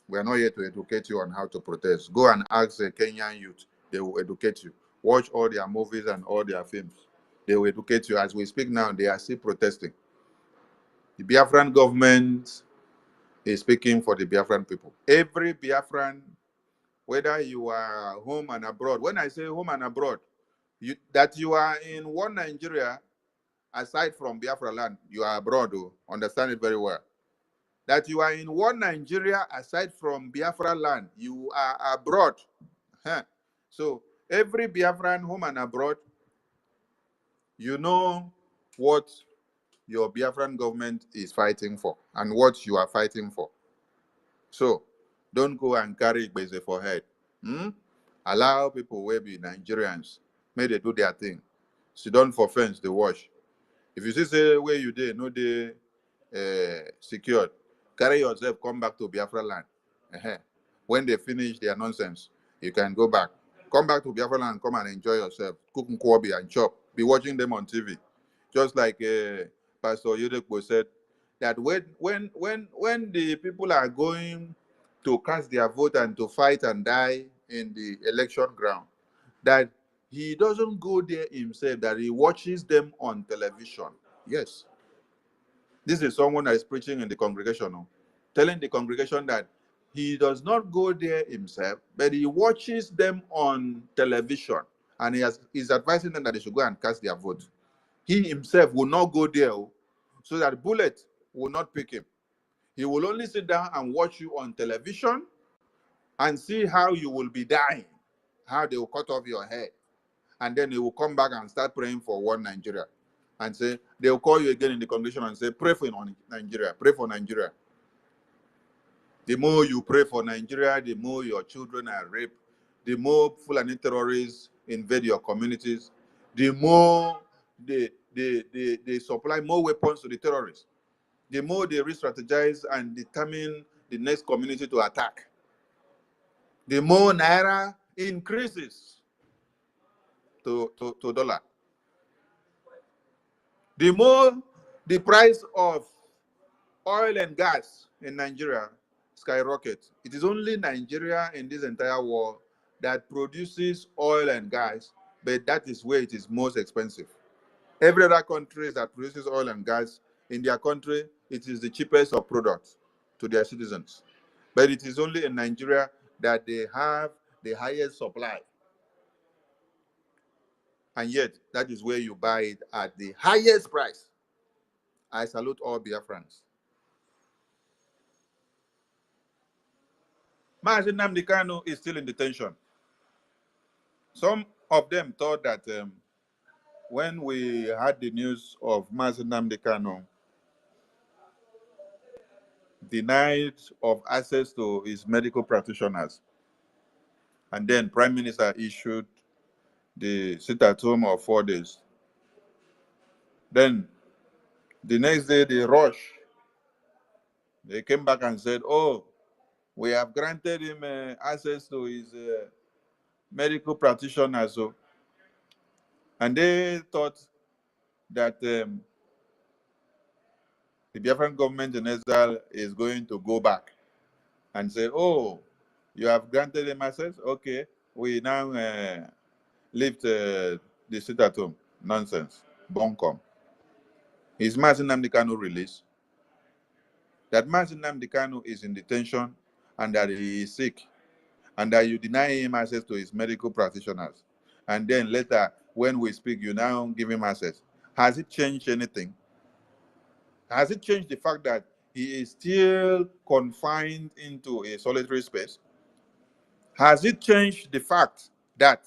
We are not here to educate you on how to protest. Go and ask the Kenyan youth. They will educate you. Watch all their movies and all their films. They will educate you. As we speak now, they are still protesting. The Biafran government is speaking for the Biafran people. Every Biafran, whether you are home and abroad, when I say home and abroad, that you are in one Nigeria, aside from Biafra land, you are abroad, understand it very well. That you are in one Nigeria, aside from Biafra land, you are abroad. So every Biafran home and abroad, you know what your Biafran government is fighting for and what you are fighting for. So don't go and carry Igbeze for head. Allow people who be Nigerians, may they do their thing. Sit down for fence, they wash. If you see say where you dey, no dey secured, carry yourself, come back to Biafra land. When they finish their nonsense, you can go back. Come back to Biafra land, come and enjoy yourself. Cook nkwobi and chop. Be watching them on TV. Just like Pastor Yudekbo said, that when the people are going to cast their vote and to fight and die in the election ground, that he doesn't go there himself, that he watches them on television. Yes. This is someone that is preaching in the congregation, telling the congregation that he does not go there himself, but he watches them on television, and he's advising them that they should go and cast their vote. He himself will not go there, so that bullet will not pick him. He will only sit down and watch you on television and see how you will be dying, how they will cut off your head. And then he will come back and start praying for one Nigeria. And say, they'll call you again in the congregation and say, pray for Nigeria, pray for Nigeria. The more you pray for Nigeria, the more your children are raped, the more Fulani terrorists invade your communities, the more they supply more weapons to the terrorists, the more they re-strategize and determine the next community to attack, the more Naira increases to dollar. The more the price of oil and gas in Nigeria skyrockets. It is only Nigeria in this entire world that produces oil and gas, but that is where it is most expensive. Every other country that produces oil and gas, in their country, it is the cheapest of products to their citizens. But it is only in Nigeria that they have the highest supply. And yet, that is where you buy it at the highest price. I salute all Biafrans. Mazi Nnamdi Kanu is still in detention. Some of them thought that when we had the news of Mazi Nnamdi Kanu denied of access to his medical practitioners, and then Prime Minister issued the sit-at-home of 4 days, then the next day they rushed. They came back and said, oh, we have granted him access to his medical practitioners. So, and they thought that the Biafran government in exile is going to go back and say, oh, you have granted him access? Okay, we now lift the sit-at-home. Nonsense. Bonkom. Is Mazi Nnamdi Kanu released? That Mazi Nnamdi Kanu is in detention and that he is sick, and that you deny him access to his medical practitioners, and then later, when we speak, you now give him access. Has it changed anything? Has it changed the fact that he is still confined into a solitary space? Has it changed the fact that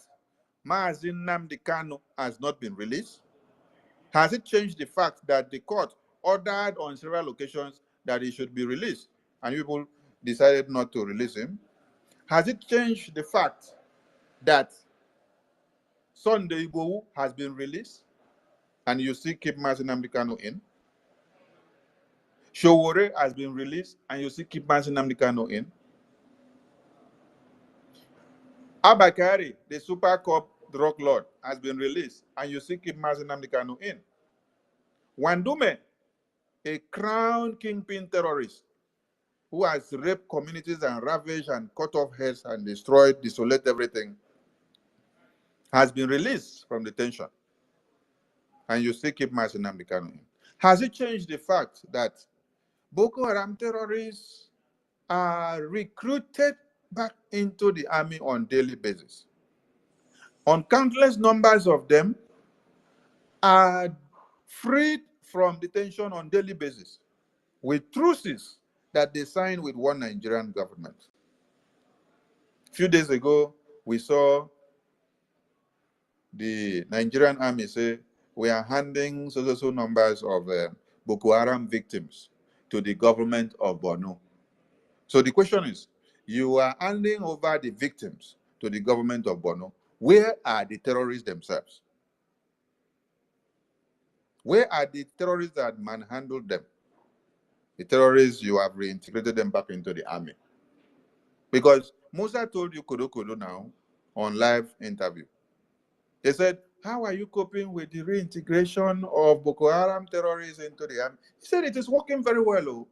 Mazi Nnamdi Kanu has not been released? Has it changed the fact that the court ordered on several occasions that he should be released, and people decided not to release him? Has it changed the fact that Sunday Igbohu has been released, and you still keep Mazi Nnamdi Kanu in? Sowore has been released, and you still keep Mazi Nnamdi Kanu in? Abba Kyari, the Super Cop drug lord, has been released, and you still keep Mazi Nnamdi Kanu in. Wandume, a crown kingpin terrorist who has raped communities and ravaged and cut off heads and destroyed, desolate everything, has been released from detention, and you still keep Mazi Nnamdi Kanu in. Has it changed the fact that Boko Haram terrorists are recruited back into the army on daily basis? On countless numbers of them are freed from detention on daily basis with truces that they signed with one Nigerian government. A few days ago, we saw the Nigerian army say, we are handing so numbers of Boko Haram victims to the government of Borno. So the question is, you are handing over the victims to the government of Borno. Where are the terrorists themselves? Where are the terrorists that manhandled them? The terrorists, you have reintegrated them back into the army. Because Musa told you Kodo now on live interview. He said, how are you coping with the reintegration of Boko Haram terrorists into the army? He said it is working very well, oh,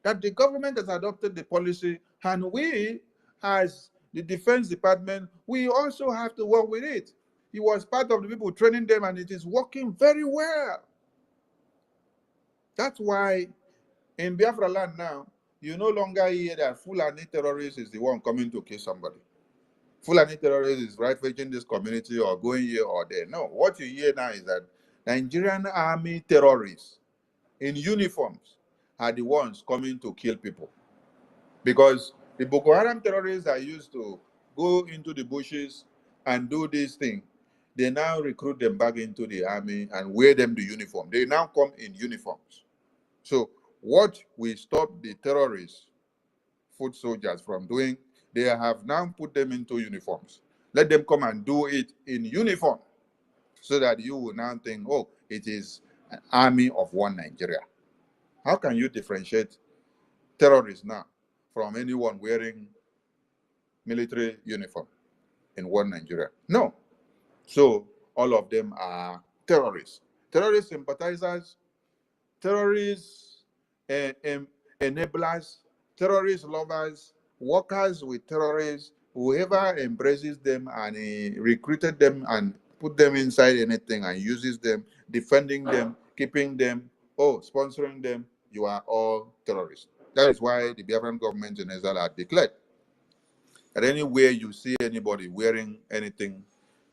that the government has adopted the policy, and we, as the Defense Department, we also have to work with it. He was part of the people training them, and it is working very well. That's why in Biafra land now, you no longer hear that Fulani terrorist is the one coming to kill somebody. Fulani terrorist is ravaging this community or going here or there. No, what you hear now is that Nigerian army terrorists in uniforms are the ones coming to kill people. Because the Boko Haram terrorists are used to go into the bushes and do this thing. They now recruit them back into the army and wear them the uniform. They now come in uniforms. So what we stop the terrorists, foot soldiers from doing, they have now put them into uniforms. Let them come and do it in uniform so that you will now think, oh, it is an army of one Nigeria. How can you differentiate terrorists now from anyone wearing military uniform in one Nigeria? No. So all of them are terrorists. Terrorist sympathizers, terrorists, enablers, terrorist lovers, workers with terrorists, whoever embraces them and recruited them and put them inside anything and uses them, defending them, keeping them, sponsoring them, you are all terrorists. That is why the Biafran government in Israel are declared that anywhere you see anybody wearing anything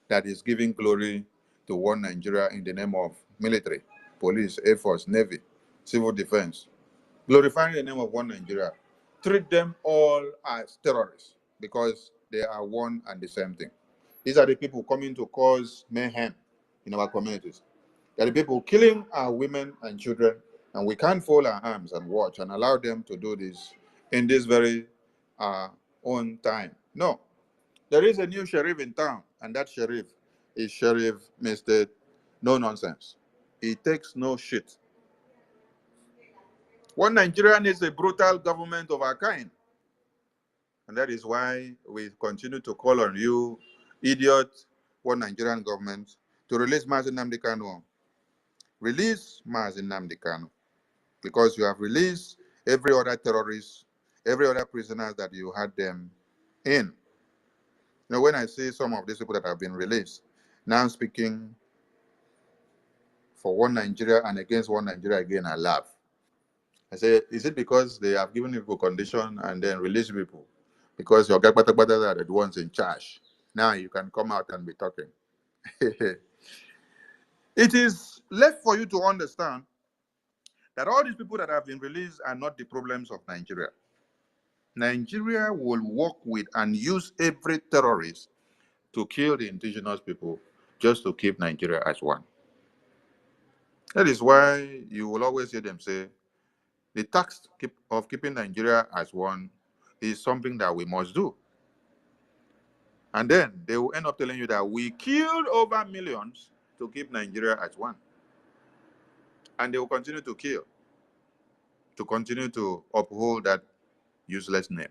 that is giving glory to one Nigeria in the name of military, police, Air Force, Navy, civil defense, glorifying the name of one Nigeria, treat them all as terrorists because they are one and the same thing. These are the people coming to cause mayhem in our communities. They are the people killing our women and children, and we can't fold our arms and watch and allow them to do this in this very own time. No. There is a new sheriff in town, and that sheriff is Sheriff Mr. No Nonsense. He takes no shit. One Nigeria needs a brutal government of our kind. And that is why we continue to call on you, idiot, one Nigerian government, to release Mazi Nnamdi Kanu. Release Mazi Nnamdi Kanu. Because you have released every other terrorist, every other prisoner that you had them in. You know, when I see some of these people that have been released, now I'm speaking for one Nigeria and against one Nigeria again, I laugh. I say, is it because they have given people condition and then release people? Because your Gakbatabata are the ones in charge. Now you can come out and be talking. It is left for you to understand that all these people that have been released are not the problems of Nigeria. Nigeria will work with and use every terrorist to kill the indigenous people just to keep Nigeria as one. That is why you will always hear them say, the task of keeping Nigeria as one is something that we must do. And then they will end up telling you that we killed over millions to keep Nigeria as one. And they will continue to kill, to continue to uphold that useless name.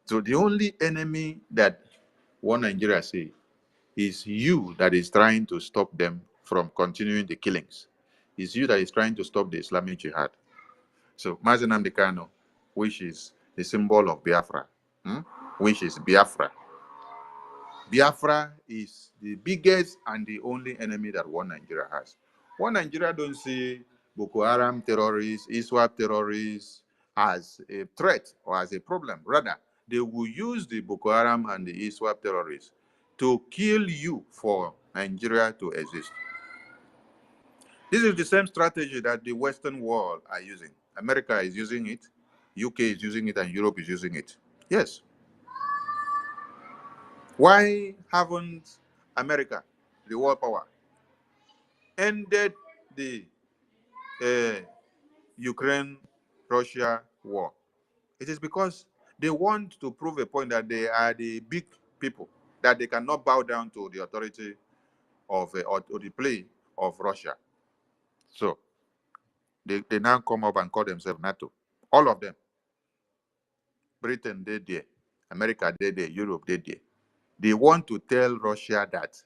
So the only enemy that one Nigeria see is you that is trying to stop them from continuing the killings. It's you that is trying to stop the Islamic Jihad. So Mazi Nnamdi Kanu, which is the symbol of Biafra, which is Biafra. Biafra is the biggest and the only enemy that one Nigeria has. One Nigeria don't see Boko Haram terrorists, ISWAP terrorists as a threat or as a problem. Rather, they will use the Boko Haram and the ISWAP terrorists to kill you for Nigeria to exist. This is the same strategy that the Western world are using. America is using it, UK is using it, and Europe is using it. Yes. Why haven't America, the world power, ended the Ukraine-Russia war? It is because they want to prove a point that they are the big people, that they cannot bow down to the authority of or the play of Russia. So they now come up and call themselves NATO. All of them. Britain, they there. America, they there. Europe, they there. They want to tell Russia that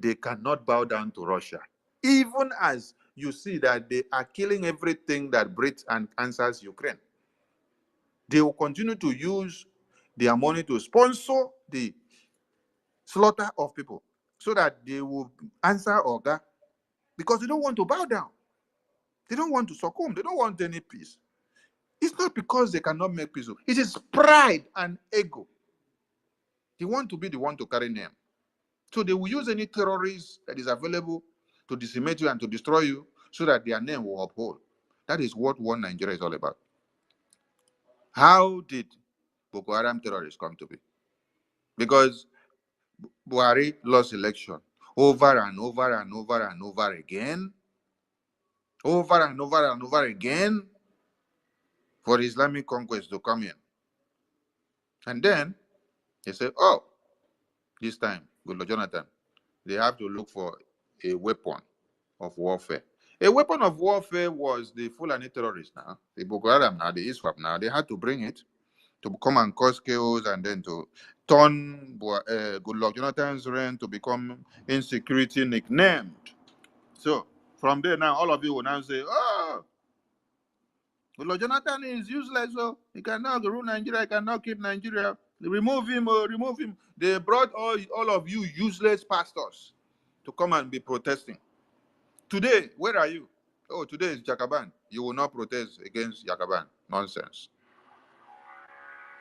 they cannot bow down to Russia. Even as you see that they are killing everything that breathes and answers Ukraine. They will continue to use their money to sponsor the slaughter of people so that they will answer Oga, because they don't want to bow down. They don't want to succumb. They don't want any peace. It's not because they cannot make peace. It is pride and ego. They want to be the one to carry name. So they will use any terrorist that is available to decimate you and to destroy you so that their name will uphold. That is what one Nigeria is all about. How did Boko Haram terrorists come to be? Because Buhari lost election over and over and over and over again, over and over and over again, for Islamic conquest to come in. And then they say, oh, this time, Goodluck Jonathan, they have to look for a weapon of warfare. A weapon of warfare was the Fulani terrorists now, the Boko Haram now, the ISWAP now. They had to bring it to come and cause chaos and then to turn Goodluck Jonathan's reign to become insecurity nicknamed. So from there now, all of you will now say, oh, Goodluck Jonathan is useless, so he cannot rule Nigeria, he cannot keep Nigeria. Remove him, remove him. They brought all of you useless pastors to come and be protesting. Today, where are you? Oh, today is Jakaban. You will not protest against Jakaban. Nonsense.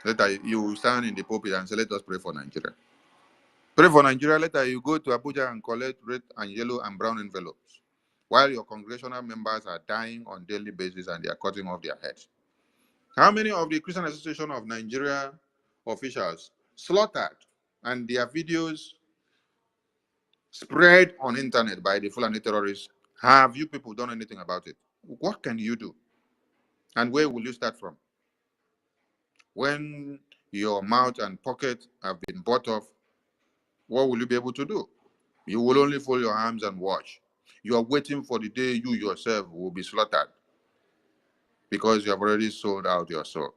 Later, you will stand in the pulpit and say, let us pray for Nigeria. Pray for Nigeria. Later, you go to Abuja and collect red and yellow and brown envelopes, while your congregational members are dying on a daily basis and they are cutting off their heads. How many of the Christian Association of Nigeria officials slaughtered and their videos spread on internet by the Fulani terrorists? Have you people done anything about it? What can you do? And where will you start from? When your mouth and pocket have been bought off, what will you be able to do? You will only fold your arms and watch. You are waiting for the day you yourself will be slaughtered because you have already sold out your soul.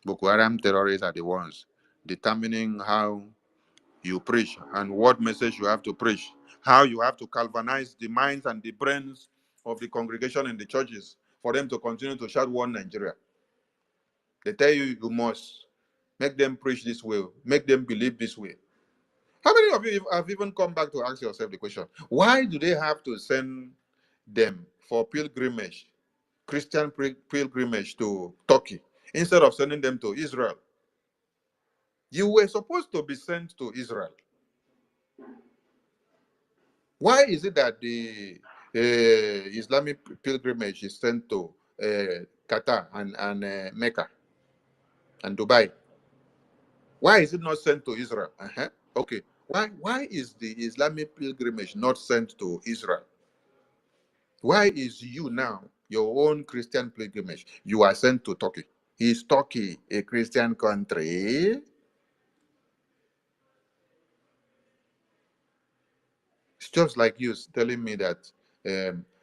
Boko Haram terrorists are the ones determining how you preach and what message you have to preach, how you have to galvanize the minds and the brains of the congregation in the churches for them to continue to shout one Nigeria. They tell you you must make them preach this way, make them believe this way. How many of you have even come back to ask yourself the question, why do they have to send them for pilgrimage, Christian pilgrimage to Turkey, instead of sending them to Israel? You were supposed to be sent to Israel. Why is it that the Islamic pilgrimage is sent to Qatar and Mecca and Dubai? Why is it not sent to Israel? Okay. Why is the Islamic pilgrimage not sent to Israel? Why is you now, your own Christian pilgrimage, you are sent to Turkey? Is Turkey a Christian country? It's just like you telling me that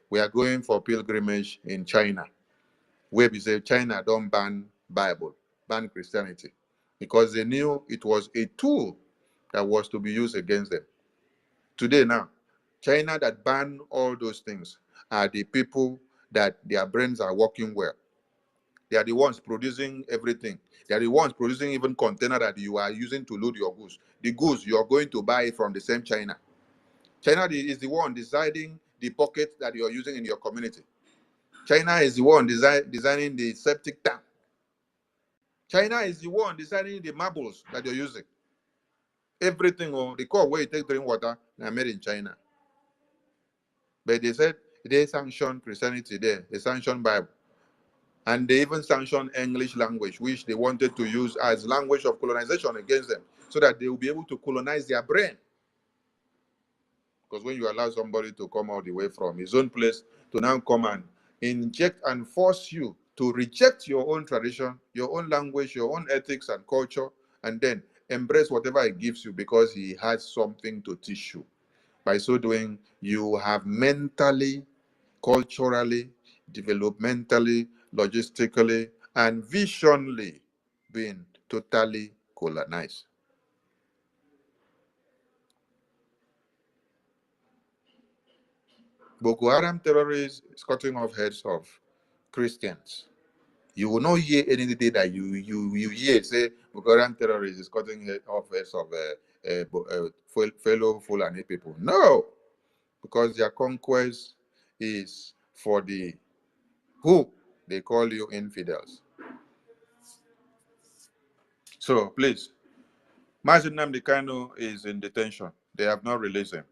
we are going for pilgrimage in China, where we say China don't ban Bible, ban Christianity, because they knew it was a tool that was to be used against them. Today now, China that ban all those things are the people that their brains are working well. They are the ones producing everything. They are the ones producing even container that you are using to load your goods. The goods you are going to buy from the same China. China is the one deciding the pocket that you are using in your community. China is the one designing the septic tank. China is the one deciding the marbles that you're using. Everything, the cup where you take drink water, are made in China. But they said they sanctioned Christianity there, they sanctioned Bible. And they even sanctioned English language, which they wanted to use as language of colonization against them, so that they will be able to colonize their brain. Because when you allow somebody to come all the way from his own place to now come and inject and force you to reject your own tradition, your own language, your own ethics and culture, and then embrace whatever it gives you because he has something to teach you. By so doing, you have mentally, culturally, developmentally, logistically, and visionally been totally colonized. Boko Haram terrorists is cutting off heads of Christians. You will not hear anything that you hear say Boko Haram terrorists is cutting off heads of fellow Fulani people. No, because their conquest is for the who they call you infidels. So please, Mazi Nnamdi Kanu is in detention. They have not released him.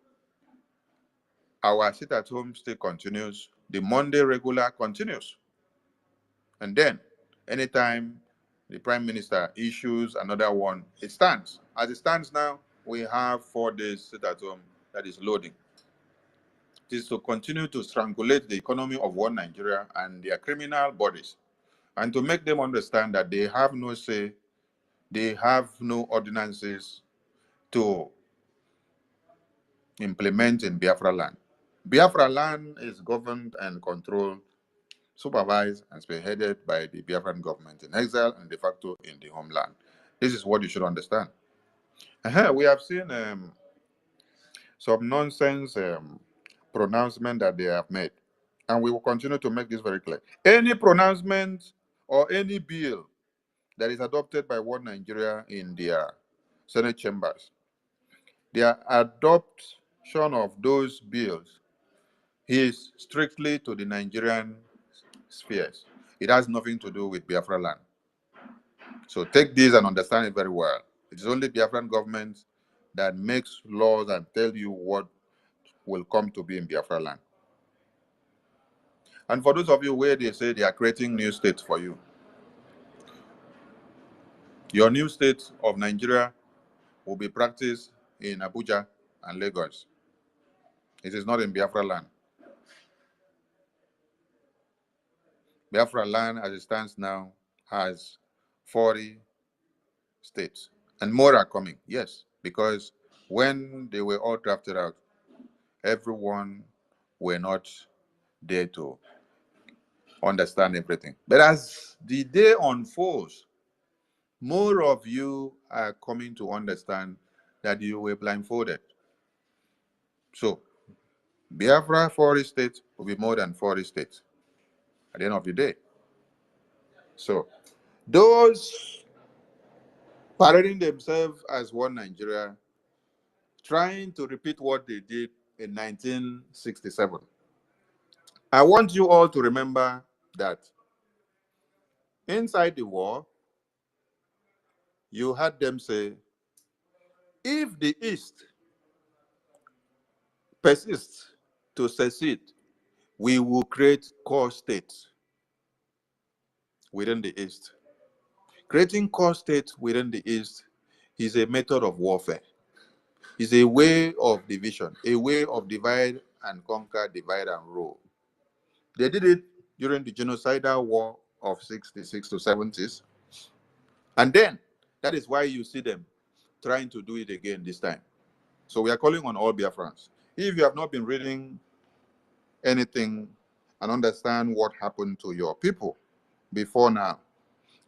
Our sit at home still continues. The Monday regular continues. And then, anytime the Prime Minister issues another one, it stands. As it stands now, we have 4 days sit at home that is loading. It is to continue to strangulate the economy of one Nigeria and their criminal bodies, and to make them understand that they have no say, they have no ordinances to implement in Biafra land. Biafra land is governed and controlled, supervised, and spearheaded by the Biafran government in exile and de facto in the homeland. This is what you should understand. We have seen some nonsense pronouncement that they have made, and we will continue to make this very clear. Any pronouncement or any bill that is adopted by One Nigeria in their Senate chambers, their adoption of those bills is strictly to the Nigerian spheres. It has nothing to do with Biafra land. So take this and understand it very well. It is only Biafran government that makes laws and tell you what will come to be in Biafra land. And for those of you where they say they are creating new states for you, your new state of Nigeria will be practiced in Abuja and Lagos. It is not in Biafra land. Biafra land, as it stands now, has 40 states, and more are coming. Yes, because when they were all drafted out, everyone were not there to understand everything. But as the day unfolds, more of you are coming to understand that you were blindfolded. So, Biafra 40 states will be more than 40 states at the end of the day. So, those parading themselves as one Nigeria, trying to repeat what they did in 1967. I want you all to remember that inside the war, you had them say, if the East persists to secede, we will create core states within the East. Creating core states within the East is a method of warfare. It's a way of division, a way of divide and conquer, divide and rule. They did it during the genocidal war of 66 to 70s. And then, that is why you see them trying to do it again this time. So we are calling on all Biafrans. If you have not been reading anything and understand what happened to your people before now,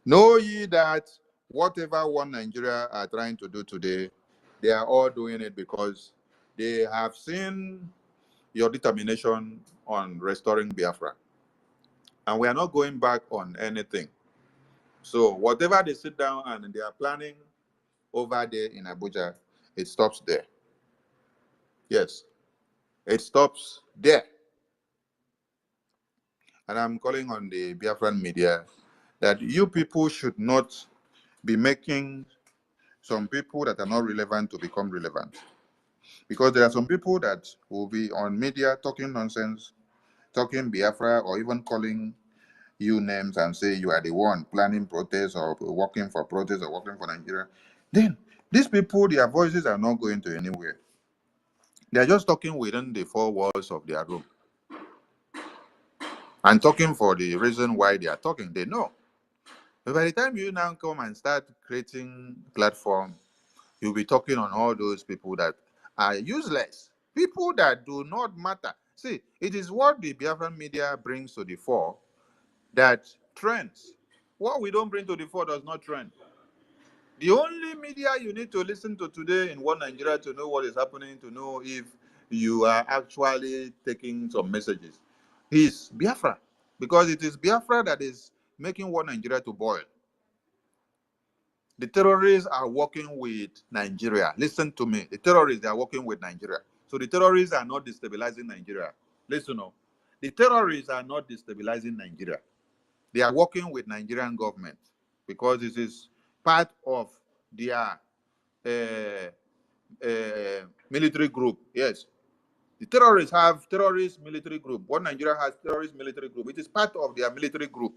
know ye that whatever One Nigeria are trying to do today, they are all doing it because they have seen your determination on restoring Biafra. And we are not going back on anything. So whatever they sit down and they are planning over there in Abuja, it stops there. Yes, it stops there. And I'm calling on the Biafran media that you people should not be making some people that are not relevant to become relevant. Because there are some people that will be on media talking nonsense, talking Biafra, or even calling you names and say you are the one planning protests or working for protests or working for Nigeria. Then these people, their voices are not going to anywhere. They are just talking within the 4 walls of their room and talking for the reason why they are talking. They know. But by the time you now come and start creating platform, you'll be talking on all those people that are useless, people that do not matter. See, it is what the Biafran media brings to the fore that trends. What we don't bring to the fore does not trend. The only media you need to listen to today in One Nigeria to know what is happening, to know if you are actually taking some messages, is Biafra. Because it is Biafra that is making one Nigeria to boil. The terrorists are working with Nigeria. Listen to me. The terrorists, they are working with Nigeria. So the terrorists are not destabilizing Nigeria. Listen up. The terrorists are not destabilizing Nigeria. They are working with Nigerian government because this is part of their military group. Yes. The terrorists have terrorist military group. What Nigeria has terrorist military group. It is part of their military group.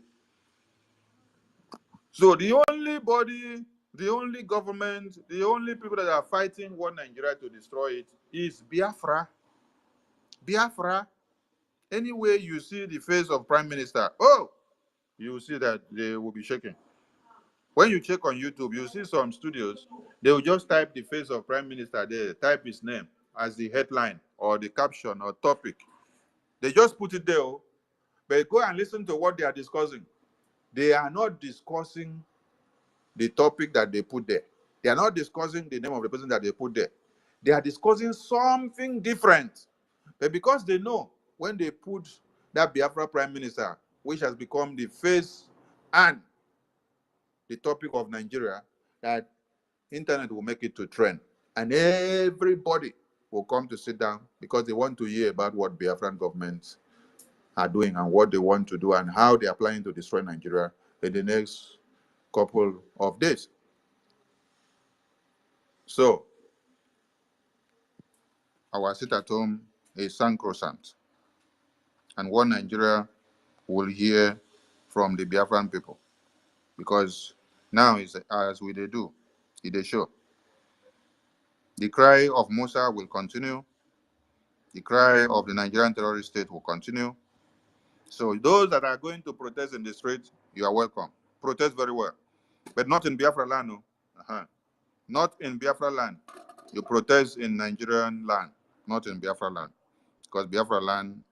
So the only body, the only government, the only people that are fighting one Nigeria to destroy it is Biafra. Biafra. Anywhere you see the face of Prime Minister, oh, you will see that they will be shaking. When you check on YouTube, you see some studios, they will just type the face of Prime Minister there, type his name as the headline or the caption or topic. They just put it there, but go and listen to what they are discussing. They are not discussing the topic that they put there. They are not discussing the name of the person that they put there. They are discussing something different. But because they know when they put that Biafra Prime Minister, which has become the face and the topic of Nigeria, that internet will make it to trend. And everybody will come to sit down because they want to hear about what Biafran governments are doing and what they want to do and how they are planning to destroy Nigeria in the next couple of days. So, our sit at home is sacrosanct. And one Nigeria will hear from the Biafran people. Because now, is as we do, they show. The cry of Musa will continue. The cry of the Nigerian terrorist state will continue. So those that are going to protest in the street, you are welcome. Protest very well. But not in Biafra land. No. Not in Biafra land. You protest in Nigerian land, not in Biafra land. Because Biafra land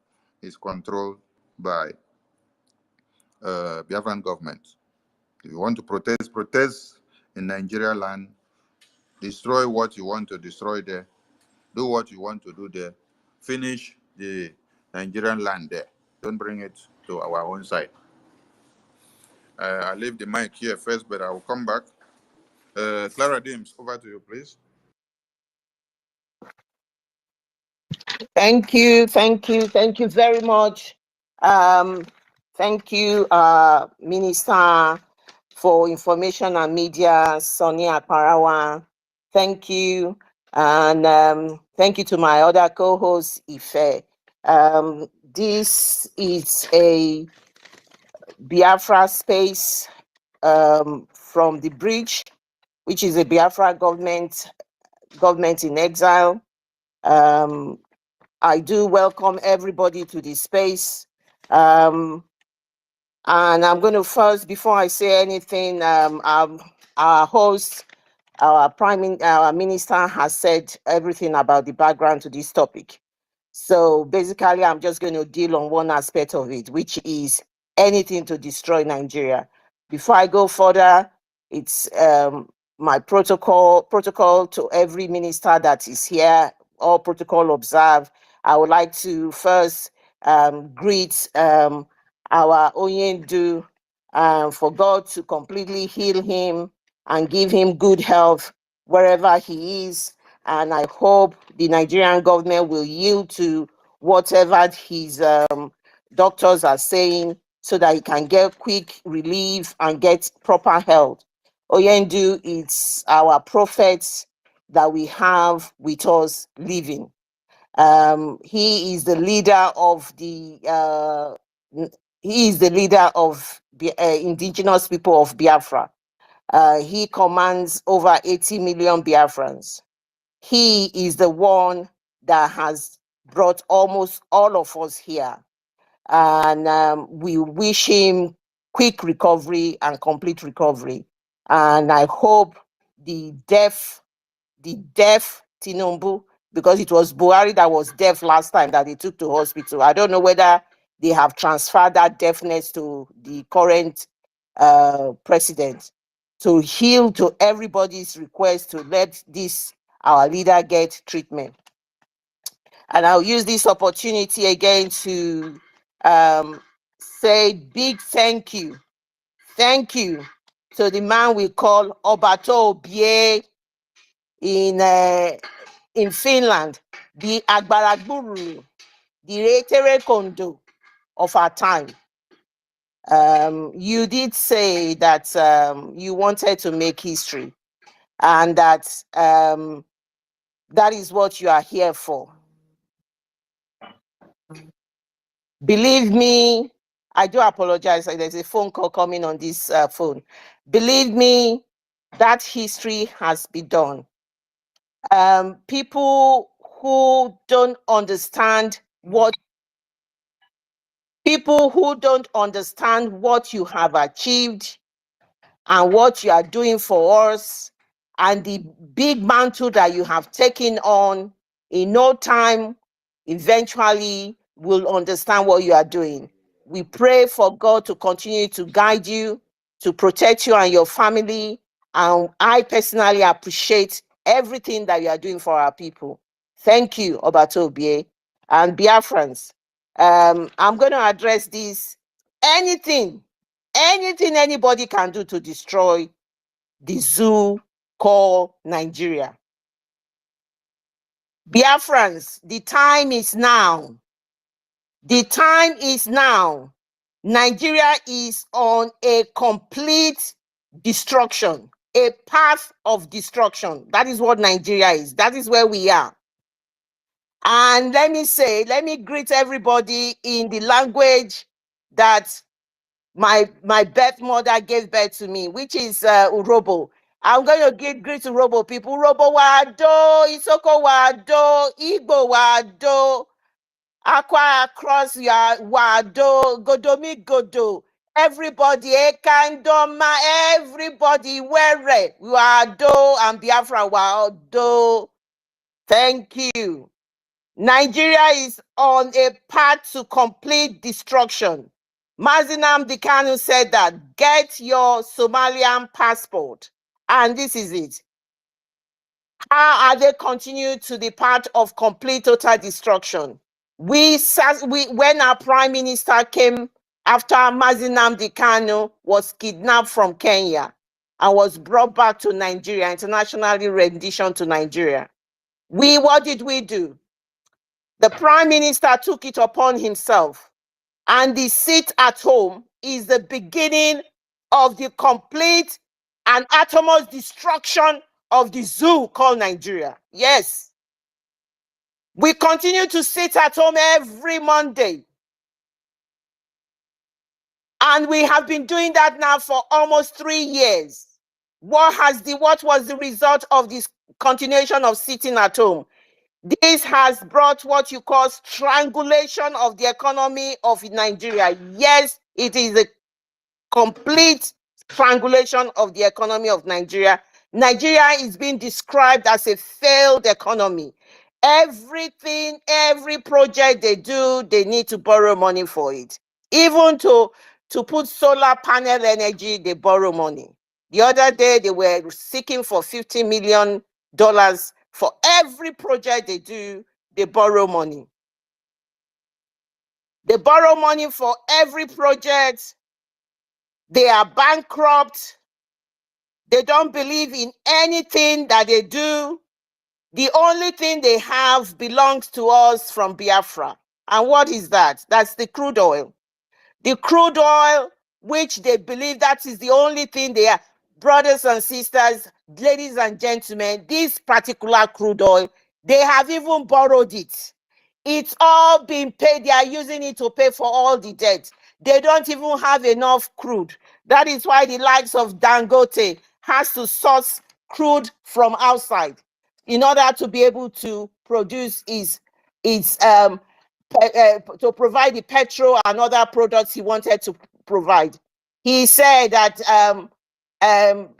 is controlled by Biafran government. If you want to protest, protest in Nigeria land. Destroy what you want to destroy there. Do what you want to do there. Finish the Nigerian land there. Don't bring it to our own side. I'll leave the mic here first, but I will come back. Clara Dims, over to you, please. Thank you very much. Thank you, Minister for Information and Media, Sonny Aparawa. Thank you, and thank you to my other co-host, Ife. This is a Biafra space from the bridge, which is a Biafra government in exile. I do welcome everybody to this space. And I'm going to first, before I say anything, our host, our minister has said everything about the background to this topic. So basically, I'm just going to deal on one aspect of it, which is anything to destroy Nigeria. Before I go further, it's my protocol to every minister that is here, all protocol observed. I would like to first greet our Oyendu, for God to completely heal him and give him good health wherever he is. And I hope the Nigerian government will yield to whatever his doctors are saying so that he can get quick relief and get proper health. Oyendu is our prophet that we have with us living. He is the leader of the indigenous people of Biafra. He commands over 80 million Biafrans. He is the one that has brought almost all of us here. And we wish him quick recovery and complete recovery. And I hope the deaf Tinubu, because it was Buhari that was deaf last time that they took to hospital. I don't know whether they have transferred that deafness to the current president, to heal to everybody's request to let this, our leader, get treatment. And I'll use this opportunity again to say big thank you. Thank you to the man we call Obato Obie in Finland, the Agbaragburu, the Retere Kondo of our time. You did say that you wanted to make history, and that that is what you are here for. Believe me, I do apologize. There's a phone call coming on this phone. Believe me, that history has been done. People who don't understand what you have achieved and what you are doing for us and the big mantle that you have taken on, in no time, eventually will understand what you are doing. We pray for God to continue to guide you, to protect you and your family. And I personally appreciate everything that you are doing for our people. Thank you, Obato Obie. And Biafrans, I'm going to address this. Anything anybody can do to destroy the zoo called Nigeria. Biafrans, the time is now. The time is now. Nigeria is on a complete destruction, a path of destruction. That is what Nigeria is. That is where we are. And let me greet everybody in the language that my birth mother gave birth to me, which is Urobo. I'm going to greet Urobo people. Urobo wado, Isoko wado, Igbo wado, Akwa across ya wado, Godomi godo. Everybody, Ekandoma, everybody, where wado and Biafra wado. Thank you. Nigeria is on a path to complete destruction. Mazi Nnamdi Kanu said that, get your Somalian passport. And this is it. How are they continuing to the path of complete total destruction? When our prime minister came after Mazi Nnamdi Kanu was kidnapped from Kenya and was brought back to Nigeria, internationally rendition to Nigeria, what did we do? The prime minister took it upon himself, and the sit at home is the beginning of the complete and atomos destruction of the zoo called Nigeria. Yes. We continue to sit at home every Monday. And we have been doing that now for almost 3 years. What was the result of this continuation of sitting at home? This has brought what you call strangulation of the economy of Nigeria. Yes, it is a complete strangulation of the economy of Nigeria. Nigeria is being described as a failed economy. Every project they do, they need to borrow money for it. Even to put solar panel energy, they borrow money. The other day, they were seeking for $50 million. For every project they do, they borrow money. They borrow money for every project. They are bankrupt. They don't believe in anything that they do. The only thing they have belongs to us from Biafra. And what is that? That's the crude oil. The crude oil, which they believe that is the only thing they are. Brothers and sisters, ladies and gentlemen, this particular crude oil, they have even borrowed it. It's all been paid. They are using it to pay for all the debt. They don't even have enough crude. That is why the likes of Dangote has to source crude from outside in order to be able to produce to provide the petrol and other products he wanted to provide. He said that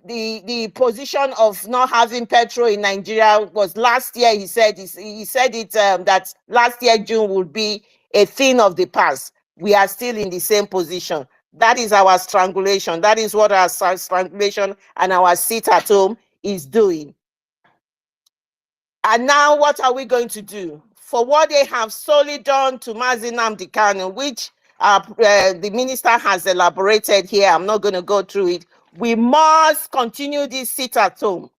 the position of not having petrol in Nigeria was last year. He said it that last year June would be a thing of the past. We are still in the same position. That is our strangulation. That is what our strangulation and our sit at home is doing. And now what are we going to do? for what they have solely done to Mazi Nnamdi Kanu, which the minister has elaborated here. I'm not going to go through it. We must continue this sit at home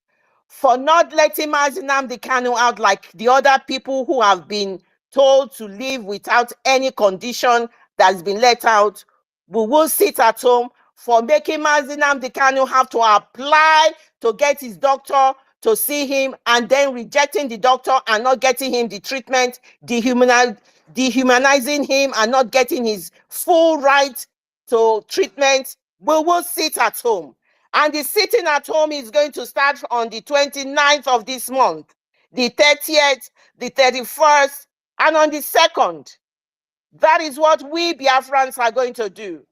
for not letting Mazi Nnamdi Kanu out like the other people who have been told to leave without any condition that's been let out. We will sit at home for making Mazi Nnamdi Kanu have to apply to get his doctor to see him and then rejecting the doctor and not getting him the treatment, dehumanizing him and not getting his full right to treatment. We will sit at home. And the sitting at home is going to start on the 29th of this month, the 30th, the 31st, and on the 2nd. That is what we Biafrans are going to do.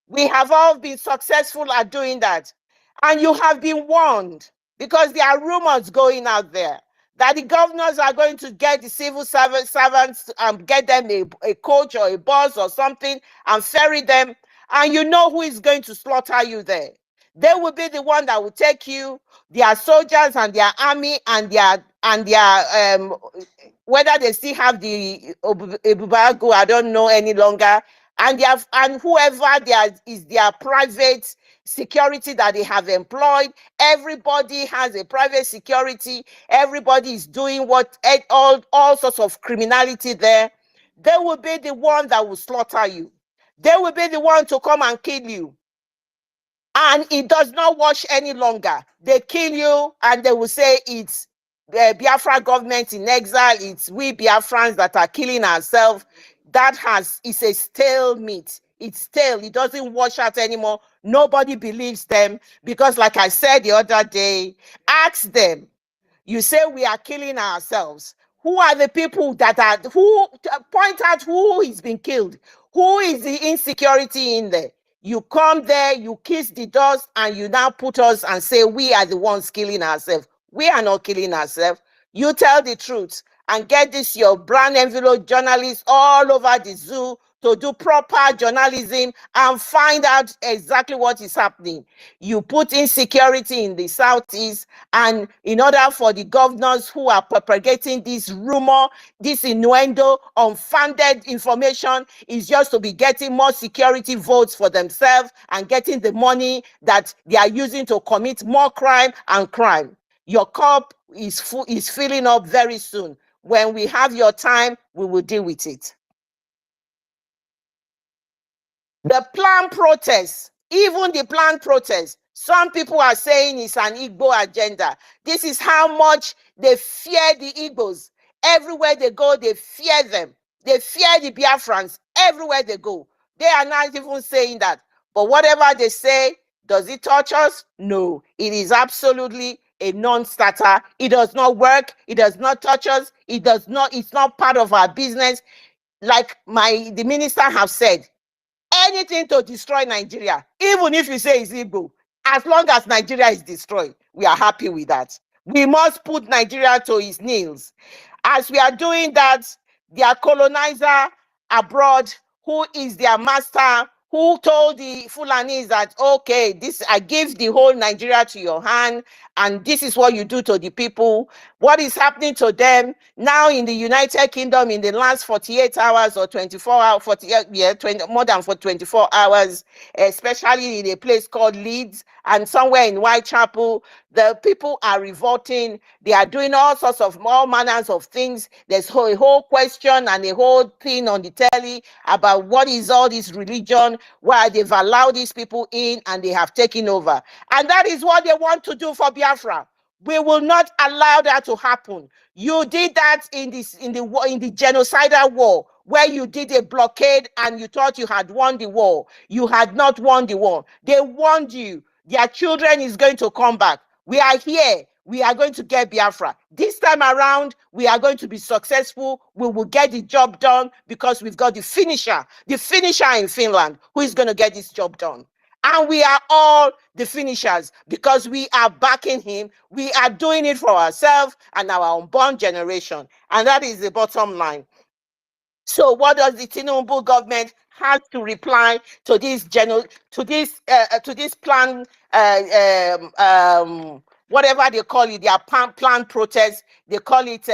We have all been successful at doing that. And you have been warned, because there are rumors going out there that the governors are going to get the civil servants and get them a coach or a bus or something and ferry them. And you know who is going to slaughter you there. They will be the one that will take you, their soldiers and their army and their whether they still have the Ebubago, I don't know any longer, and whoever is their private security that they have employed. Everybody has a private security. Everybody is doing all sorts of criminality there. They will be the one that will slaughter you. They will be the one to come and kill you. And it does not wash any longer. They kill you and they will say it's the Biafra government in exile. It's we Biafrans that are killing ourselves. It's a stalemate. It's stale. It doesn't wash out anymore. Nobody believes them because, like I said the other day, ask them. You say we are killing ourselves. Who are the people point out who is being killed? Who is the insecurity in there? You come there, you kiss the dust, and you now put us and say we are the ones killing ourselves. We are not killing ourselves. You tell the truth and get this your brown envelope journalists all over the zoo to do proper journalism and find out exactly what is happening. You put insecurity in the Southeast, and in order for the governors who are propagating this rumor, this innuendo, unfounded information, is just to be getting more security votes for themselves and getting the money that they are using to commit more crime and crime. Your cup is filling up very soon. When we have your time, we will deal with it. The planned protest, even the planned protest, some people are saying it's an Igbo agenda. This is how much they fear the Igbos. Everywhere they go, they fear them. They fear the Biafrans everywhere they go. They are not even saying that. But whatever they say, does it touch us? No. It is absolutely a non-starter. It does not work. It does not touch us. It's not part of our business. Like the minister have said, anything to destroy Nigeria, even if you say it's Igbo, as long as Nigeria is destroyed, we are happy with that. We must put Nigeria to its knees. As we are doing that, their colonizer abroad, who is their master, who told the Fulanis that, okay, I give the whole Nigeria to your hand, and this is what you do to the people. What is happening to them now in the United Kingdom in the last 48 hours or 24 hours, more than 24 hours, especially in a place called Leeds and somewhere in Whitechapel, the people are revolting. They are doing all manners of things. There's a whole question and a whole thing on the telly about what is all this religion, why they've allowed these people in and they have taken over. And that is what they want to do for Biafra. We will not allow that to happen. You did that in the genocidal war, where you did a blockade and you thought you had won the war. You had not won the war. They warned you. Their children is going to come back. We are here. We are going to get Biafra. This time around, we are going to be successful. We will get the job done because we've got the finisher in Finland who is going to get this job done. And we are all the finishers because we are backing him. We are doing it for ourselves and our unborn generation. And that is the bottom line. So what does the Tinubu government have to reply to this plan whatever they call it, their planned protest, they call it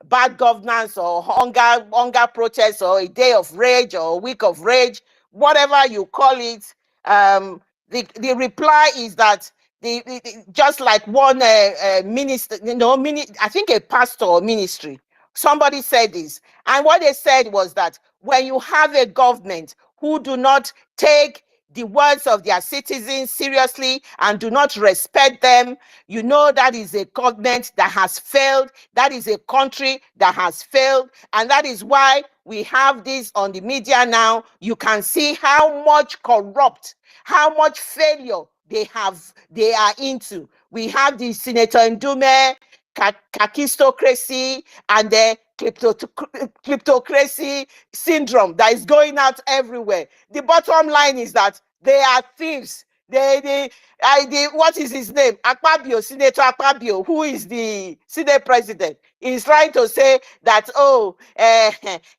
bad governance or hunger protest or a day of rage or a week of rage, whatever you call it. The reply is that just like one minister, I think a pastor or ministry, somebody said this, and what they said was that when you have a government who do not take the words of their citizens seriously and do not respect them, you know that is a government that has failed. That is a country that has failed. And that is why we have this on the media now. You can see how much corrupt, how much failure they are into. We have the Senator Ndume, kakistocracy, and the kleptocracy syndrome that is going out everywhere. The bottom line is that they are thieves. What is his name? Akpabio, Senator Akpabio, who is the Senate president, is trying to say that,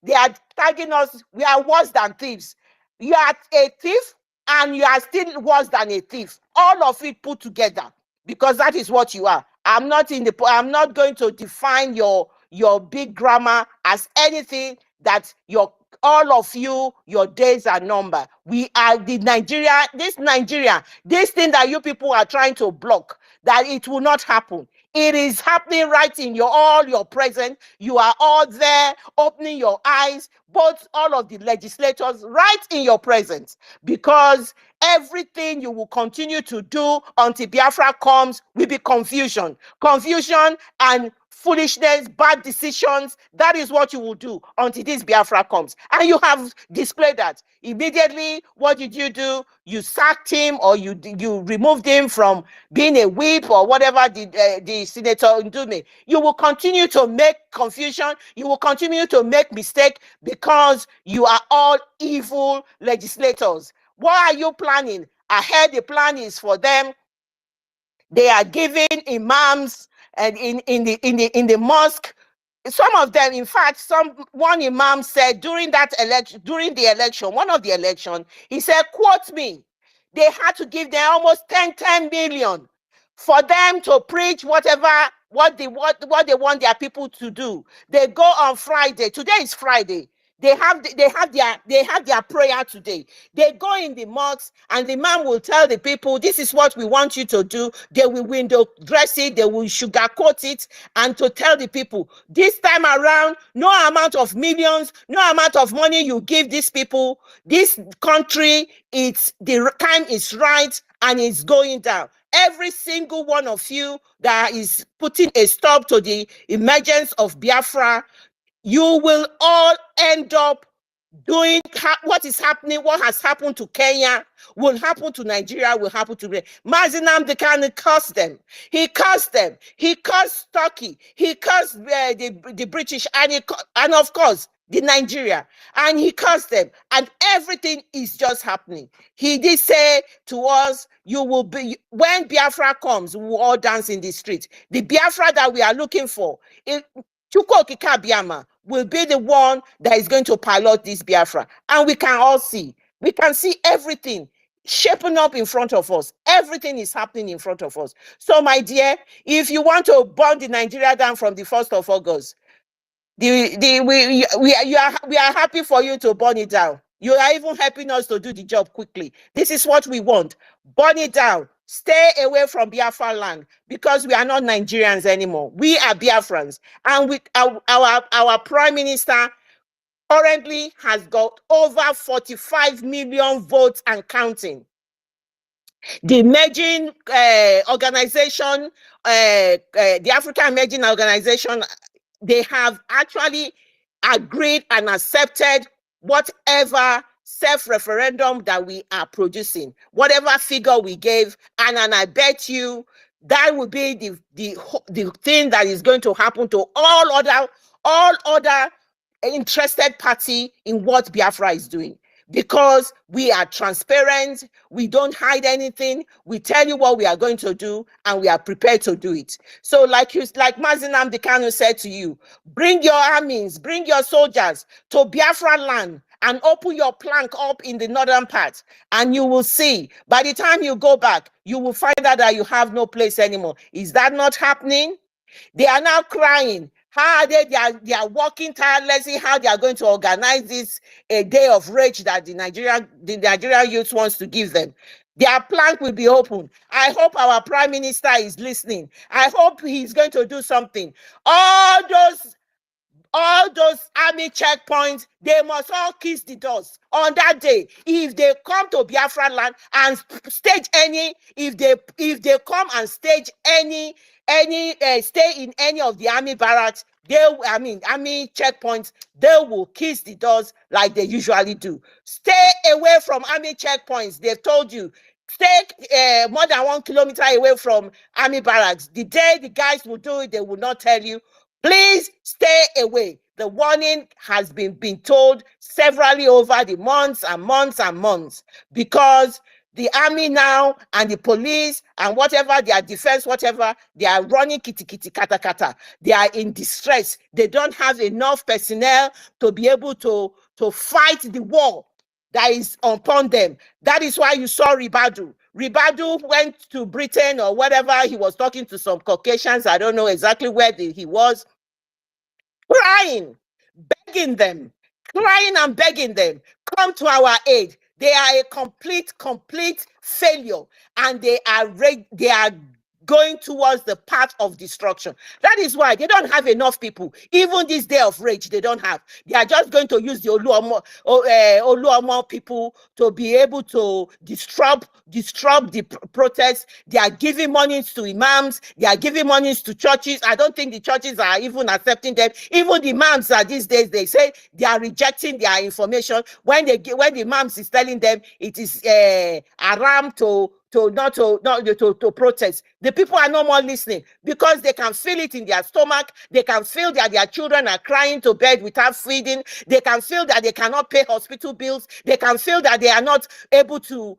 they are tagging us, we are worse than thieves. You are a thief and you are still worse than a thief. All of it put together, because that is what you are. I'm not going to define your big grammar as anything that all of you, your days are numbered. We are this thing that you people are trying to block, that it will not happen. It is happening right in all your present. You are all there opening your eyes, both all of the legislators right in your presence, because everything you will continue to do until Biafra comes will be confusion and foolishness, bad decisions. That is what you will do until this Biafra comes. And you have displayed that. Immediately, what did you do? You sacked him, or you removed him from being a whip or whatever the Senator Ndume. You will continue to make confusion. You will continue to make mistake, because you are all evil legislators. What are you planning? Ahead, the plan is for them. They are giving imams and in the mosque. Some of them, in fact, one imam said during the election, one of the election, he said, quote me, they had to give them almost 10 million for them to preach what they want their people to do. They go on Friday. Today is Friday. They have their prayer today. They go in the mosque, and the man will tell the people, this is what we want you to do. They will window dress it, they will sugarcoat it, and to tell the people, this time around, no amount of millions, no amount of money you give these people, this country, the time is right and it's going down. Every single one of you that is putting a stop to the emergence of Biafra, you will all end up doing what is happening, what has happened to Kenya, will happen to Nigeria, will happen to Mazi Nnamdi Kanu cursed them. He cursed them. He cursed Turkey. He cursed the British, and of course, the Nigeria. And he cursed them. And everything is just happening. He did say to us, you will be, when Biafra comes, we will all dance in the street. The Biafra that we are looking for, Chukwu Okike Abiama will be the one that is going to pilot this Biafra. And we can all see. We can see everything shaping up in front of us. Everything is happening in front of us. So, my dear, if you want to burn the Nigeria down from the 1st of August, we are happy for you to burn it down. You are even helping us to do the job quickly. This is what we want. Burn it down. Stay away from Biafra land, because we are not Nigerians anymore. We are Biafrans. And with our Prime Minister currently has got over 45 million votes and counting. The emerging organization, the African Emerging Organization, they have actually agreed and accepted whatever self-referendum that we are producing, whatever figure we gave, and I bet you that will be the thing that is going to happen to all other interested party in what Biafra is doing. Because we are transparent, we don't hide anything, we tell you what we are going to do, and we are prepared to do it. So like Mazi Nnamdi Kanu said to you, bring your armies, bring your soldiers to Biafra land and open your plank up in the northern part, and you will see, by the time you go back, you will find out that you have no place anymore. Is that not happening? They are now crying. How are they are working tirelessly, how they are going to organize this a day of rage that the Nigerian youth wants to give them. Their plank will be open. I hope our Prime Minister is listening. I hope he's going to do something. All those army checkpoints, they must all kiss the doors on that day. If they come to Biafra land and stage any, if they come and stage any stay in any of the army barracks, army checkpoints, they will kiss the doors like they usually do. Stay away from army checkpoints. They've told you, stay more than 1 kilometer away from army barracks. The day the guys will do it, they will not tell you. Please stay away. The warning has been told severally over the months and months and months, because the army now and the police and whatever their defense, whatever, they are running kitty kata kata. They are in distress. They don't have enough personnel to be able to fight the war that is upon them. That is why you saw Ribadu. Ribadu went to Britain or whatever. He was talking to some Caucasians. I don't know exactly where he was. Crying, begging them, crying and begging them, come to our aid. They are a complete failure, and they are going towards the path of destruction. That is why they don't have enough people. Even this day of rage, they don't have. They are just going to use the Oluomo people to be able to disrupt the protests. They are giving money to imams. They are giving money to churches. I don't think the churches are even accepting them. Even the imams these days, they say they are rejecting their information when the imams is telling them it is haram to protest. The people are no more listening because they can feel it in their stomach. They can feel that their children are crying to bed without feeding. They can feel that they cannot pay hospital bills. They can feel that they are not able to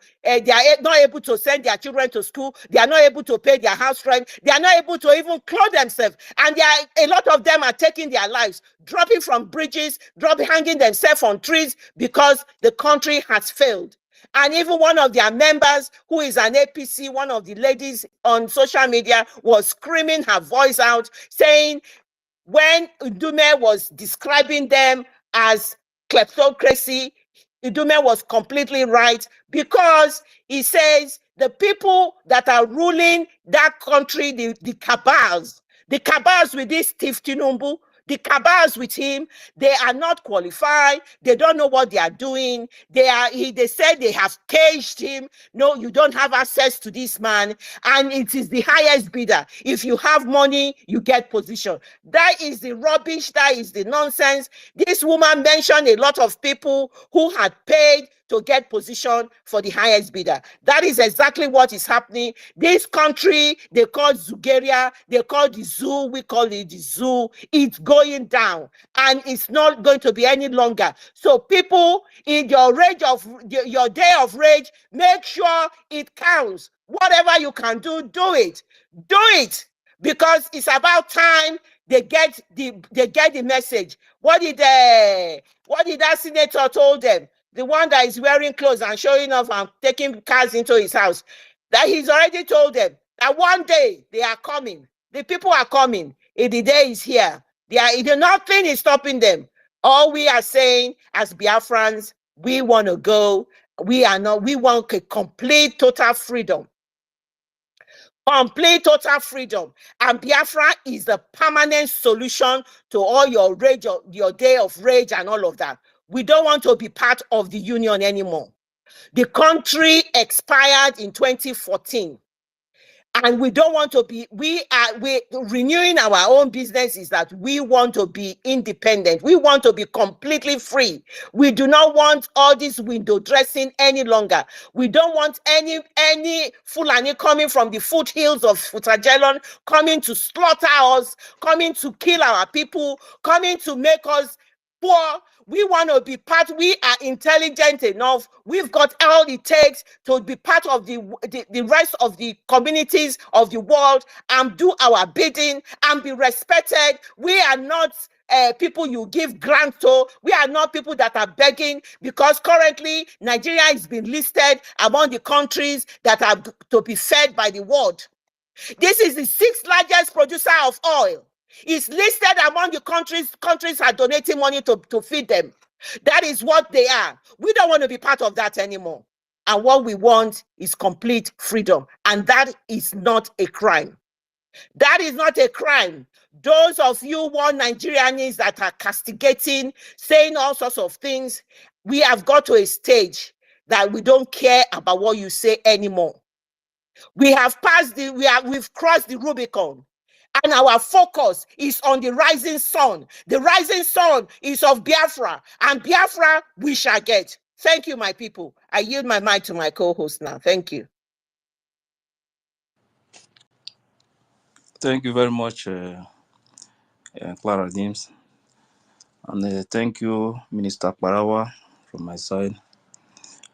send their children to school. They are not able to pay their house rent. They are not able to even clothe themselves. And a lot of them are taking their lives, dropping from bridges, hanging themselves on trees because the country has failed. And even one of their members, who is an APC, one of the ladies on social media, was screaming her voice out, saying when Udume was describing them as kleptocracy, Udume was completely right, because he says the people that are ruling that country, the cabals with this Steve Tinubu, the cabals with him, they are not qualified. They don't know what they are doing. They said they have caged him. No, you don't have access to this man. And it is the highest bidder. If you have money, you get position. That is the rubbish. That is the nonsense. This woman mentioned a lot of people who had paid to get position for the highest bidder. That is exactly what is happening. This country, they call Zugeria, they call the zoo, we call it the zoo. It's going down, and it's not going to be any longer. So people, in your your day of rage, make sure it counts. Whatever you can do, do it. Do it, because it's about time they get the message. What did that senator told them? The one that is wearing clothes and showing off and taking cars into his house, that he's already told them that one day they are coming. The people are coming. The day is here. Nothing is stopping them. All we are saying as Biafrans, we want to go. We want a complete, total freedom. Complete, total freedom. And Biafra is the permanent solution to all your rage, your day of rage and all of that. We don't want to be part of the union anymore. The country expired in 2014. And we don't want to be, we're renewing our own businesses, that we want to be independent. We want to be completely free. We do not want all this window dressing any longer. We don't want any Fulani coming from the foothills of Futajelon, coming to slaughter us, coming to kill our people, coming to make us poor. We want to be part. We are intelligent enough. We've got all it takes to be part of the rest of the communities of the world and do our bidding and be respected. We are not people you give grant to. We are not people that are begging, because currently Nigeria has been listed among the countries that are to be fed by the world. This is the 6th largest producer of oil. It's listed among the countries are donating money to feed them. That is what they are. We don't want to be part of that anymore. And what we want is complete freedom. And that is not a crime. That is not a crime. Those of you one Nigerians that are castigating, saying all sorts of things, we have got to a stage that we don't care about what you say anymore. We have passed we've crossed the Rubicon, and our focus is on the rising sun. The rising sun is of Biafra, and Biafra we shall get. Thank you, my people. I yield my mic to my co-host now. Thank you. Thank you very much, Clara James. And thank you, Minister Parawa, from my side.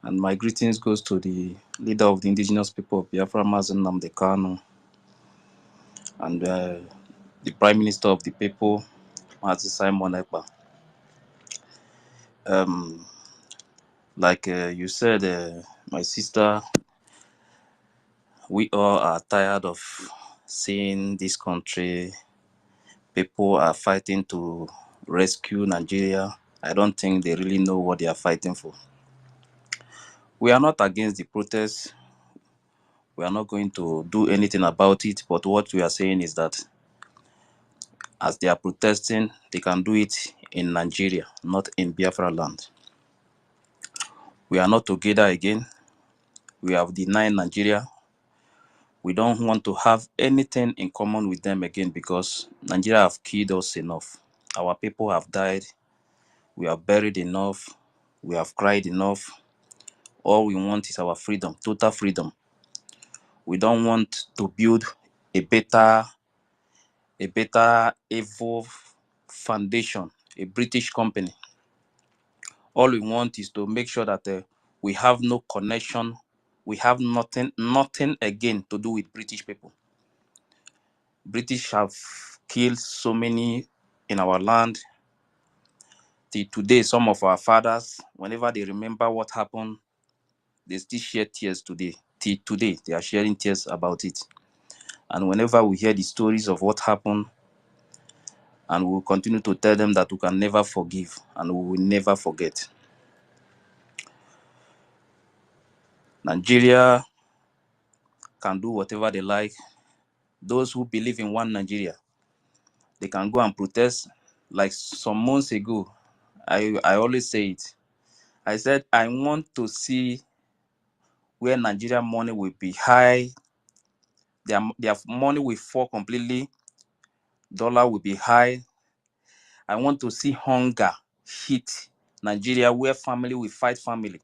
And my greetings goes to the leader of the indigenous people of Biafra, Mazen Nnamdi Kanu, and the Prime Minister of the people, Mazi Simon Ekpa. Like you said, my sister, we all are tired of seeing this country. People are fighting to rescue Nigeria. I don't think they really know what they are fighting for. We are not against the protests. We are not going to do anything about it. But what we are saying is that as they are protesting, they can do it in Nigeria, not in Biafra land. We are not together again. We have denied Nigeria. We don't want to have anything in common with them again, because Nigeria have killed us enough. Our people have died. We have buried enough. We have cried enough. All we want is our freedom, total freedom. We don't want to build a better evil foundation, a British company. All we want is to make sure that we have no connection. We have nothing again to do with British people. British have killed so many in our land. Till today, some of our fathers, whenever they remember what happened, they still shed tears today. Till today, they are sharing tears about it. And whenever we hear the stories of what happened, and we will continue to tell them that we can never forgive and we will never forget. Nigeria can do whatever they like. Those who believe in one Nigeria, they can go and protest. Like some months ago, I always say it. I said, I want to see where Nigeria money will be high. Their money will fall completely. Dollar will be high. I want to see hunger hit Nigeria, where family will fight family,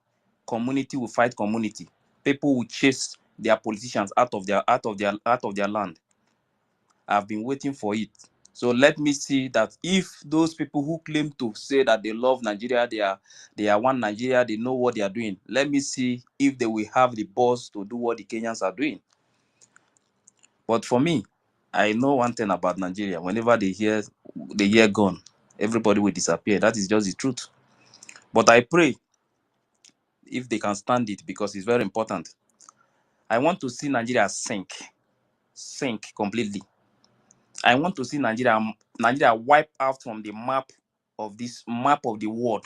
community will fight community. People will chase their politicians out of their land. I've been waiting for it. So let me see that if those people who claim to say that they love Nigeria, they are one Nigeria, they know what they are doing. Let me see if they will have the balls to do what the Kenyans are doing. But for me, I know one thing about Nigeria. Whenever they hear gun, everybody will disappear. That is just the truth. But I pray if they can stand it, because it's very important. I want to see Nigeria sink completely. I want to see Nigeria wipe out from the map of the world.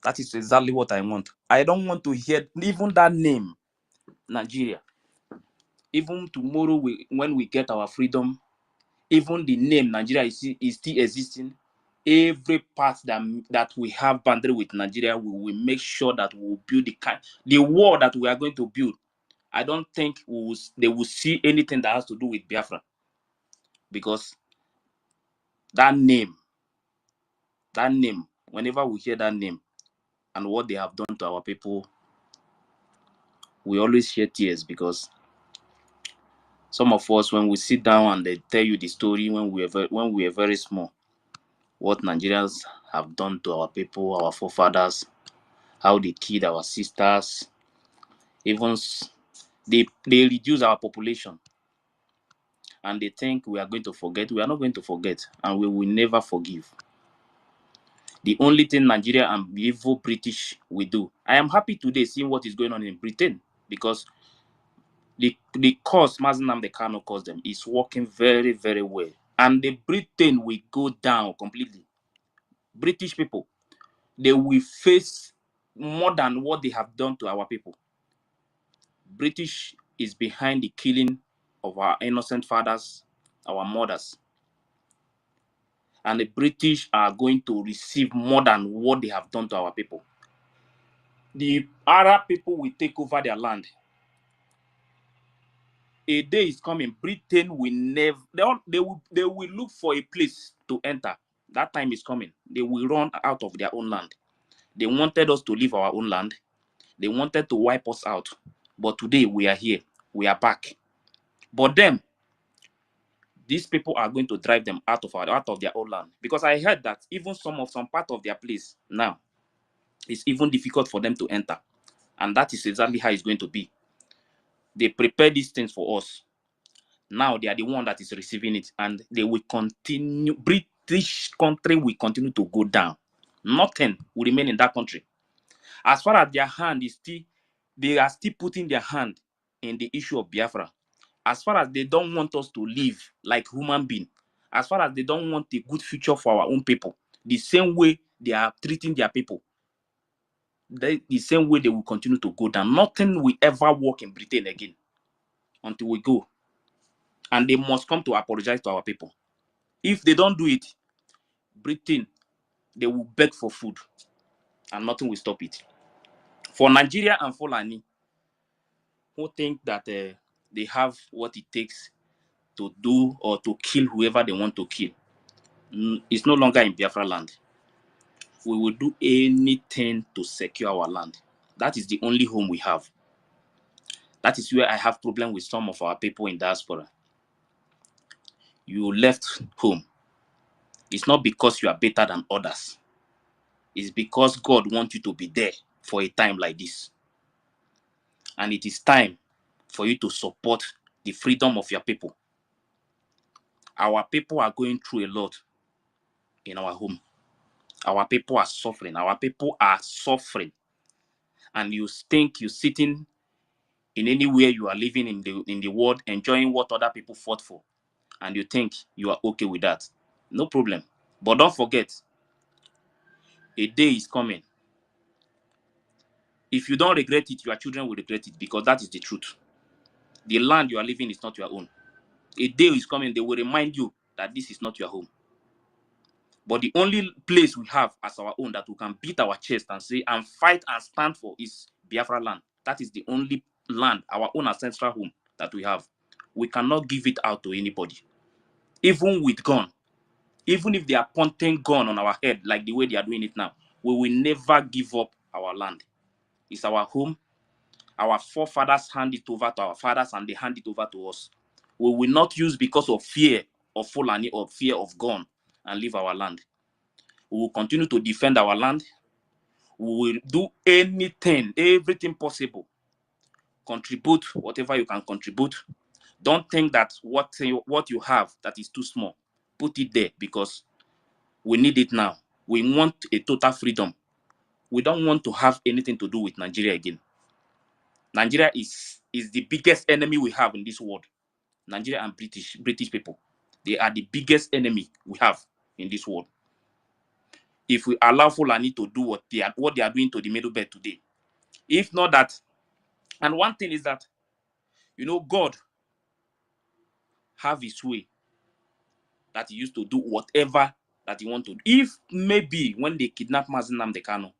That is exactly what I want. I don't want to hear even that name, Nigeria. Even tomorrow, when we get our freedom, even the name Nigeria is still existing. Every part that we have boundary with Nigeria, we will make sure that we will build the wall that we are going to build. I don't think they will see anything that has to do with Biafra, because that name, whenever we hear that name and what they have done to our people, we always shed tears, because some of us, when we sit down and they tell you the story when we were very small, what Nigerians have done to our people, our forefathers, how they killed our sisters, even they reduce our population. and they think we are going to forget. We are not going to forget, and we will never forgive. The only thing Nigeria and evil British will do. I am happy today seeing what is going on in Britain, because the cause Mazi Nnamdi Kanu caused them is working very, very well. And the Britain will go down completely. British people, they will face more than what they have done to our people. British is behind the killing of our innocent fathers, our mothers. And the British are going to receive more than what they have done to our people. The Arab people will take over their land. A day is coming, Britain will never, they will look for a place to enter. That time is coming. They will run out of their own land. They wanted us to leave our own land. They wanted to wipe us out. But today we are here. We are back. But then, these people are going to drive them out of their own land. Because I heard that even some part of their place now, it's even difficult for them to enter. And that is exactly how it's going to be. They prepare these things for us. Now they are the one that is receiving it, and they will continue. British country will continue to go down. Nothing will remain in that country. As far as their hand is still, they are still putting their hand in the issue of Biafra. As far as they don't want us to live like human beings, as far as they don't want a good future for our own people, the same way they are treating their people, the same way they will continue to go down. Nothing will ever work in Britain again until we go. And they must come to apologize to our people. If they don't do it, Britain, they will beg for food, and nothing will stop it. For Nigeria and Fulani, who think that they have what it takes to do or to kill whoever they want to kill, it's no longer in Biafra land. We will do anything to secure our land. That is the only home we have. That is where I have problem with some of our people in diaspora. You left home. It's not because you are better than others. It's because God wants you to be there for a time like this. And it is time for you to support the freedom of your people. Our people are going through a lot in our home. Our people are suffering. Our people are suffering. And you think you're sitting in anywhere you are living in the world, enjoying what other people fought for, and you think you are okay with that. No problem. But don't forget, a day is coming. If you don't regret it, your children will regret it, because that is the truth. The land you are living is not your own. A day is coming, they will remind you that this is not your home. But the only place we have as our own that we can beat our chest and say and fight and stand for is Biafra land. That is the only land, our own ancestral home that we have. We cannot give it out to anybody. Even with gun, even if they are pointing gun on our head like the way they are doing it now, we will never give up our land. It's our home. Our forefathers hand it over to our fathers, and they hand it over to us. We will not use because of fear of Fulani or fear of gun and leave our land. We will continue to defend our land. We will do anything, everything possible. Contribute whatever you can contribute. Don't think that what you have that is too small, put it there, because we need it now. We want a total freedom. We don't want to have anything to do with Nigeria again. Nigeria is the biggest enemy we have in this world. Nigeria and British people, they are the biggest enemy we have in this world. If we allow Fulani to do what they are doing to the Middle Belt today, if not that, and one thing is that, God have his way that he used to do whatever that he want to do. If maybe when they kidnapped Mazi Nnamdi Kanu,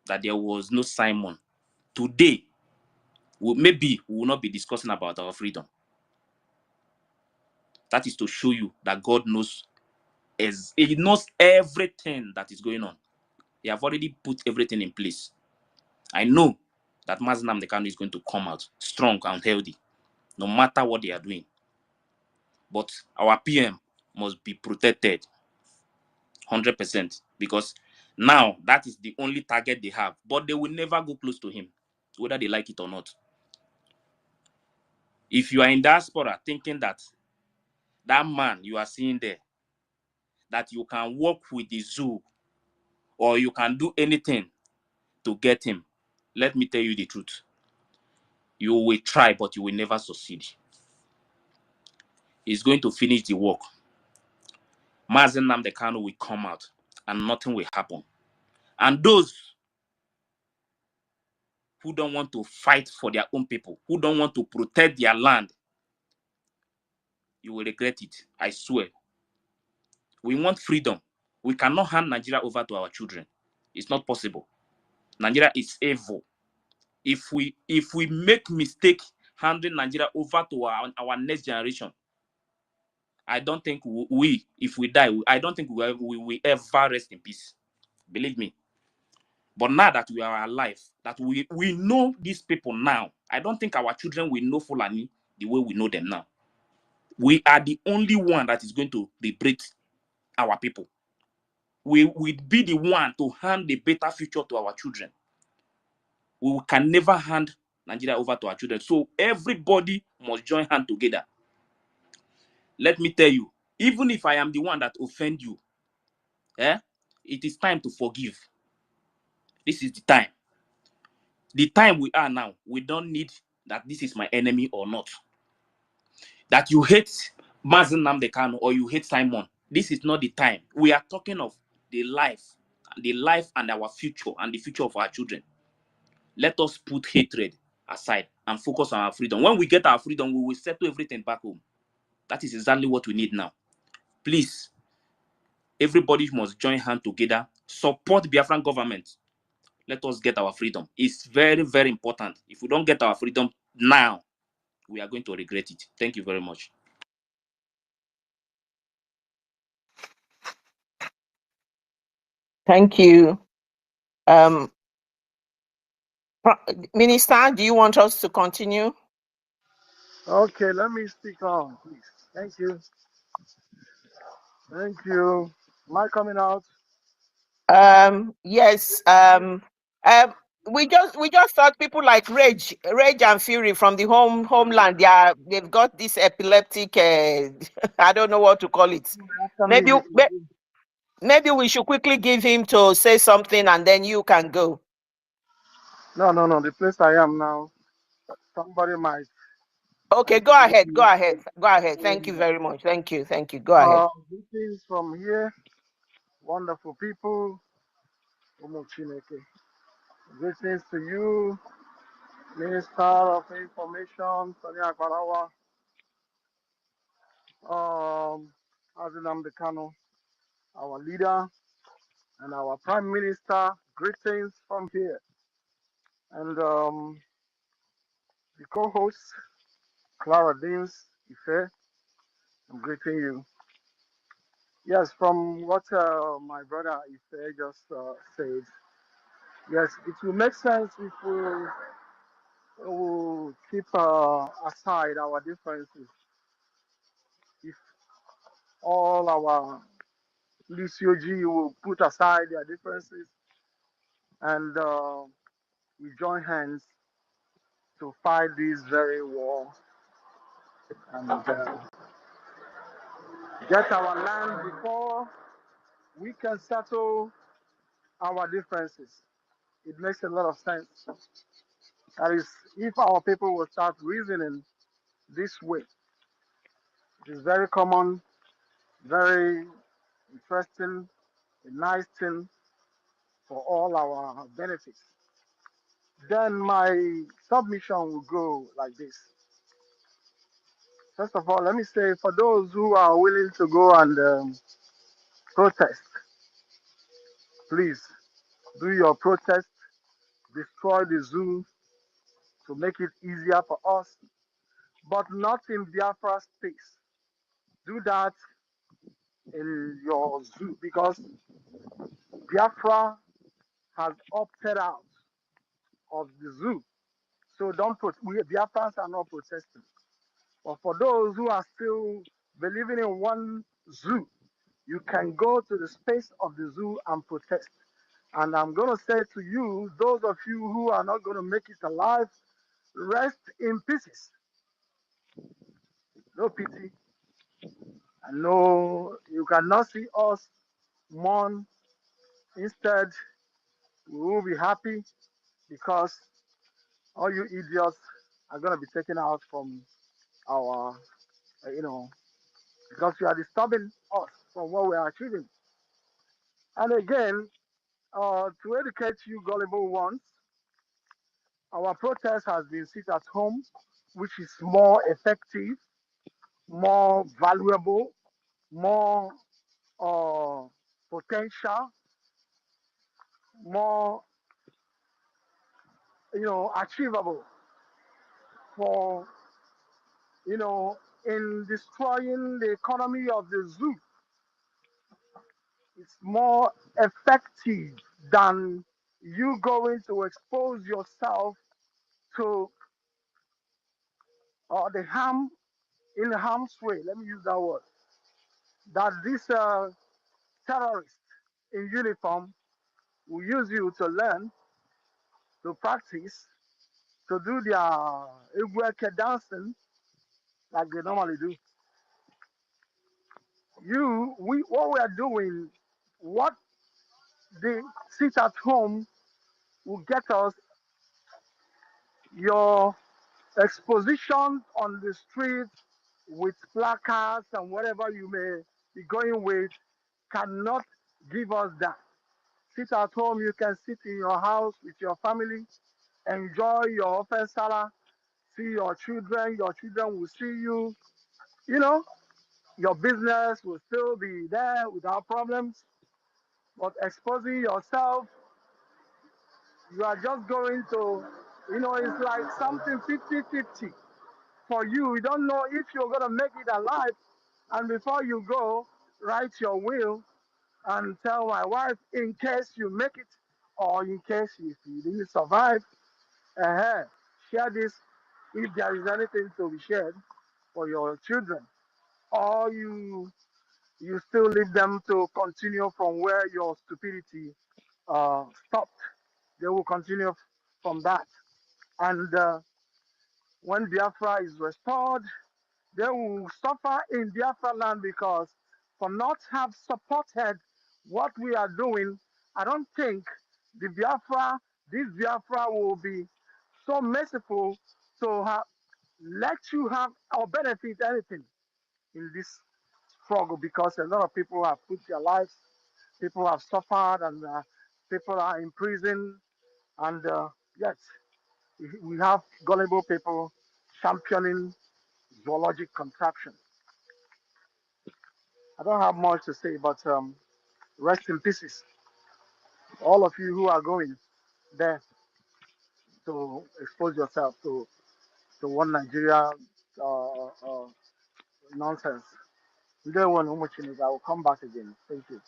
that there was no Simon, today, maybe we will not be discussing about our freedom. That is to show you that God knows, he knows everything that is going on. He have already put everything in place. I know that Mazi Nnamdi Kanu is going to come out strong and healthy, no matter what they are doing. But our PM must be protected 100%, because now that is the only target they have. But they will never go close to him, whether they like it or not. If you are in diaspora thinking that that man you are seeing there, that you can work with the zoo or you can do anything to get him, let me tell you the truth. You will try, but you will never succeed. He's going to finish the work. Mazi Nnamdi Kanu will come out and nothing will happen. And those who don't want to fight for their own people, who don't want to protect their land, you will regret it, I swear. We want freedom. We cannot hand Nigeria over to our children. It's not possible. Nigeria is evil. If we make mistake handing Nigeria over to our next generation, I don't think if we die, I don't think we will ever rest in peace. Believe me. But now that we are alive, that we know these people now, I don't think our children will know Fulani the way we know them now. We are the only one that is going to liberate our people. We will be the one to hand the better future to our children. We can never hand Nigeria over to our children. So everybody must join hands together. Let me tell you, even if I am the one that offend you, it is time to forgive. This is the time. The time we are now, we don't need that this is my enemy or not. That you hate Mazi Nnamdi Kanu or you hate Simon. This is not the time. We are talking of the life and our future and the future of our children. Let us put hatred aside and focus on our freedom. When we get our freedom, we will settle everything back home. That is exactly what we need now. Please, everybody must join hands together, support the Biafran government. Let us get our freedom. It's very, very important. If we don't get our freedom now, we are going to regret it. Thank you very much. Thank you. Minister, do you want us to continue? Okay, let me speak on, please. Thank you. Thank you. Am I coming out? Yes. We just thought people like Rage and Fury from the homeland. They've got this epileptic. I don't know what to call it. Maybe we should quickly give him to say something, and then you can go. No. The place I am now, somebody might. Okay, go ahead. Thank you very much. Thank you. Go ahead. Greetings from here, wonderful people. Greetings to you, Minister of Information, Sonia Kwarawa, Mazi Nnamdi Kanu, our leader, and our Prime Minister. Greetings from here. And the co-host, Clara Deans Ife, I'm greeting you. Yes, from what my brother Ife just said, yes, it will make sense if we will keep aside our differences. If all our LCOG will put aside their differences and we join hands to fight this very war and get our land before we can settle our differences. It makes a lot of sense. That is, if our people will start reasoning this way, it is very common, very interesting, a nice thing for all our benefits. Then my submission will go like this. First of all, let me say for those who are willing to go and protest, please do your protest, destroy the zoo to make it easier for us, but not in Biafra space. Do that in your zoo because Biafra has opted out of the zoo. So don't put, we Biafrans are not protesting. But for those who are still believing in one zoo, you can go to the space of the zoo and protest. And I'm going to say to you, those of you who are not going to make it alive, rest in pieces. No pity. I know you cannot see us mourn. Instead, we will be happy because all you idiots are going to be taken out from our, you know, because you are disturbing us from what we are achieving. And again, to educate you gullible ones, our protest has been sit at home, which is more effective, more valuable, more uh, potential, more achievable for in destroying the economy of the zoo. It's more effective than you going to expose yourself to the harm in harm's way. Let me use that word. That this terrorist in uniform will use you to learn, to practice, to do their Igweke dancing like they normally do. What we are doing, what the sit at home will get us your exposition on the street with placards and whatever you may be going with cannot give us that. Sit at home, you can sit in your house with your family, enjoy your open salad, see your children will see you, you know, your business will still be there without problems. But exposing yourself, you are just going to, it's like something 50-50 for you. You don't know if you're going to make it alive. And before you go, write your will and tell my wife in case you make it or in case if you didn't survive, share this if there is anything to be shared for your children. Or you still leave them to continue from where your stupidity stopped. They will continue from that. And when Biafra is restored, they will suffer in Biafra land because for not have supported what we are doing, I don't think this Biafra will be so merciful to let you have or benefit anything in this struggle because a lot of people have put their lives, people have suffered, and people are in prison. And yes, we have gullible people championing zoologic contraption. I don't have much to say, but rest in pieces. All of you who are going there to expose yourself to one Nigeria nonsense. There one how much I will come back again. Thank you.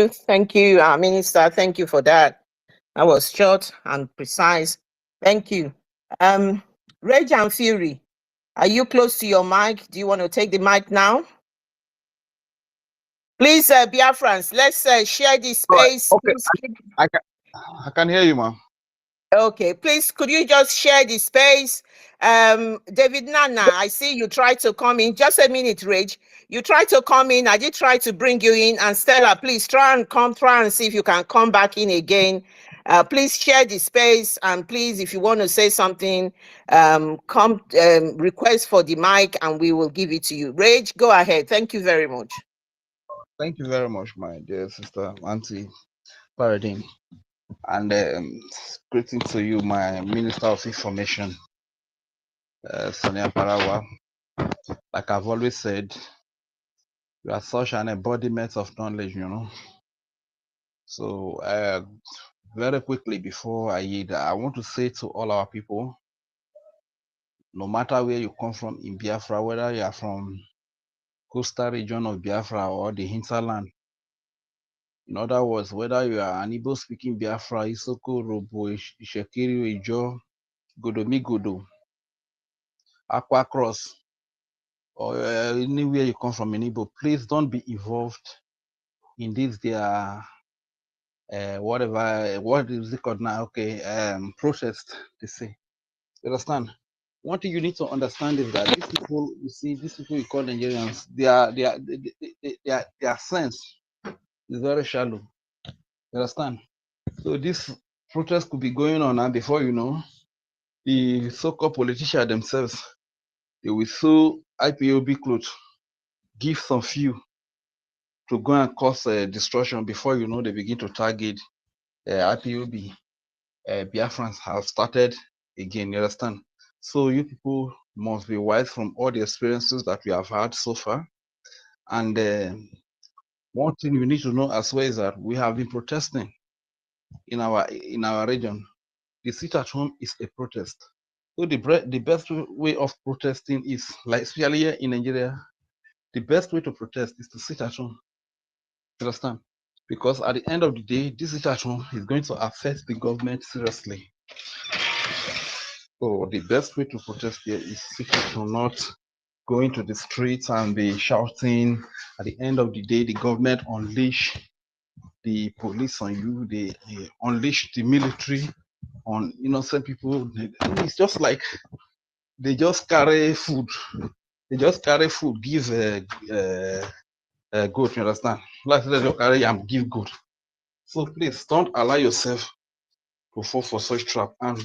Thank you, Minister. Thank you for that. That was short and precise. Thank you. Rage and Fury, are you close to your mic? Do you want to take the mic now? Please, Biafrans, let's share this space. Okay, I can hear you, ma'am. Okay, please, could you just share the space? David Nana, I see you try to come in. Just a minute, Rage. You try to come in. I did try to bring you in. And Stella, please try and see if you can come back in again. Please share the space. And please, if you want to say something, request for the mic and we will give it to you. Rage, go ahead. Thank you very much. Thank you very much, my dear sister, Auntie Paradine. And greeting to you, my Minister of Information, Sonia Parawa. Like I've always said, you are such an embodiment of knowledge, So very quickly before I yield, I want to say to all our people, no matter where you come from in Biafra, whether you are from coastal region of Biafra or the hinterland, in other words, whether you are an Igbo-speaking Biafra, Isoko, Robo, Ishekiri, Ijo, Godomigodo, Aqua Cross, or anywhere you come from in Igbo, please don't be involved in this their whatever, what is it called now? Okay, protest, they say. You understand? One thing you need to understand is that these people, you see, these people you call Nigerians, their sense is very shallow. You understand? So this protest could be going on, and before you know, the so-called politicians themselves, they will sew IPOB clothes, give some few to go and cause destruction. Before you know, they begin to target IPOB. Biafrans have started again. You understand? So you people must be wise from all the experiences that we have had so far. And one thing you need to know as well is that we have been protesting in our region. The sit at home is a protest. So the best way of protesting is, like especially here in Nigeria, the best way to protest is to sit at home. You understand? Because at the end of the day, this sit at home is going to affect the government seriously. So the best way to protest here is sit at home, not going to the streets and be shouting. At the end of the day, the government unleash the police on you, they unleash the military on innocent people. It's just like they just carry food. They just carry food, give a goat, you understand? Like they just carry and give goat. So please don't allow yourself to fall for such trap. And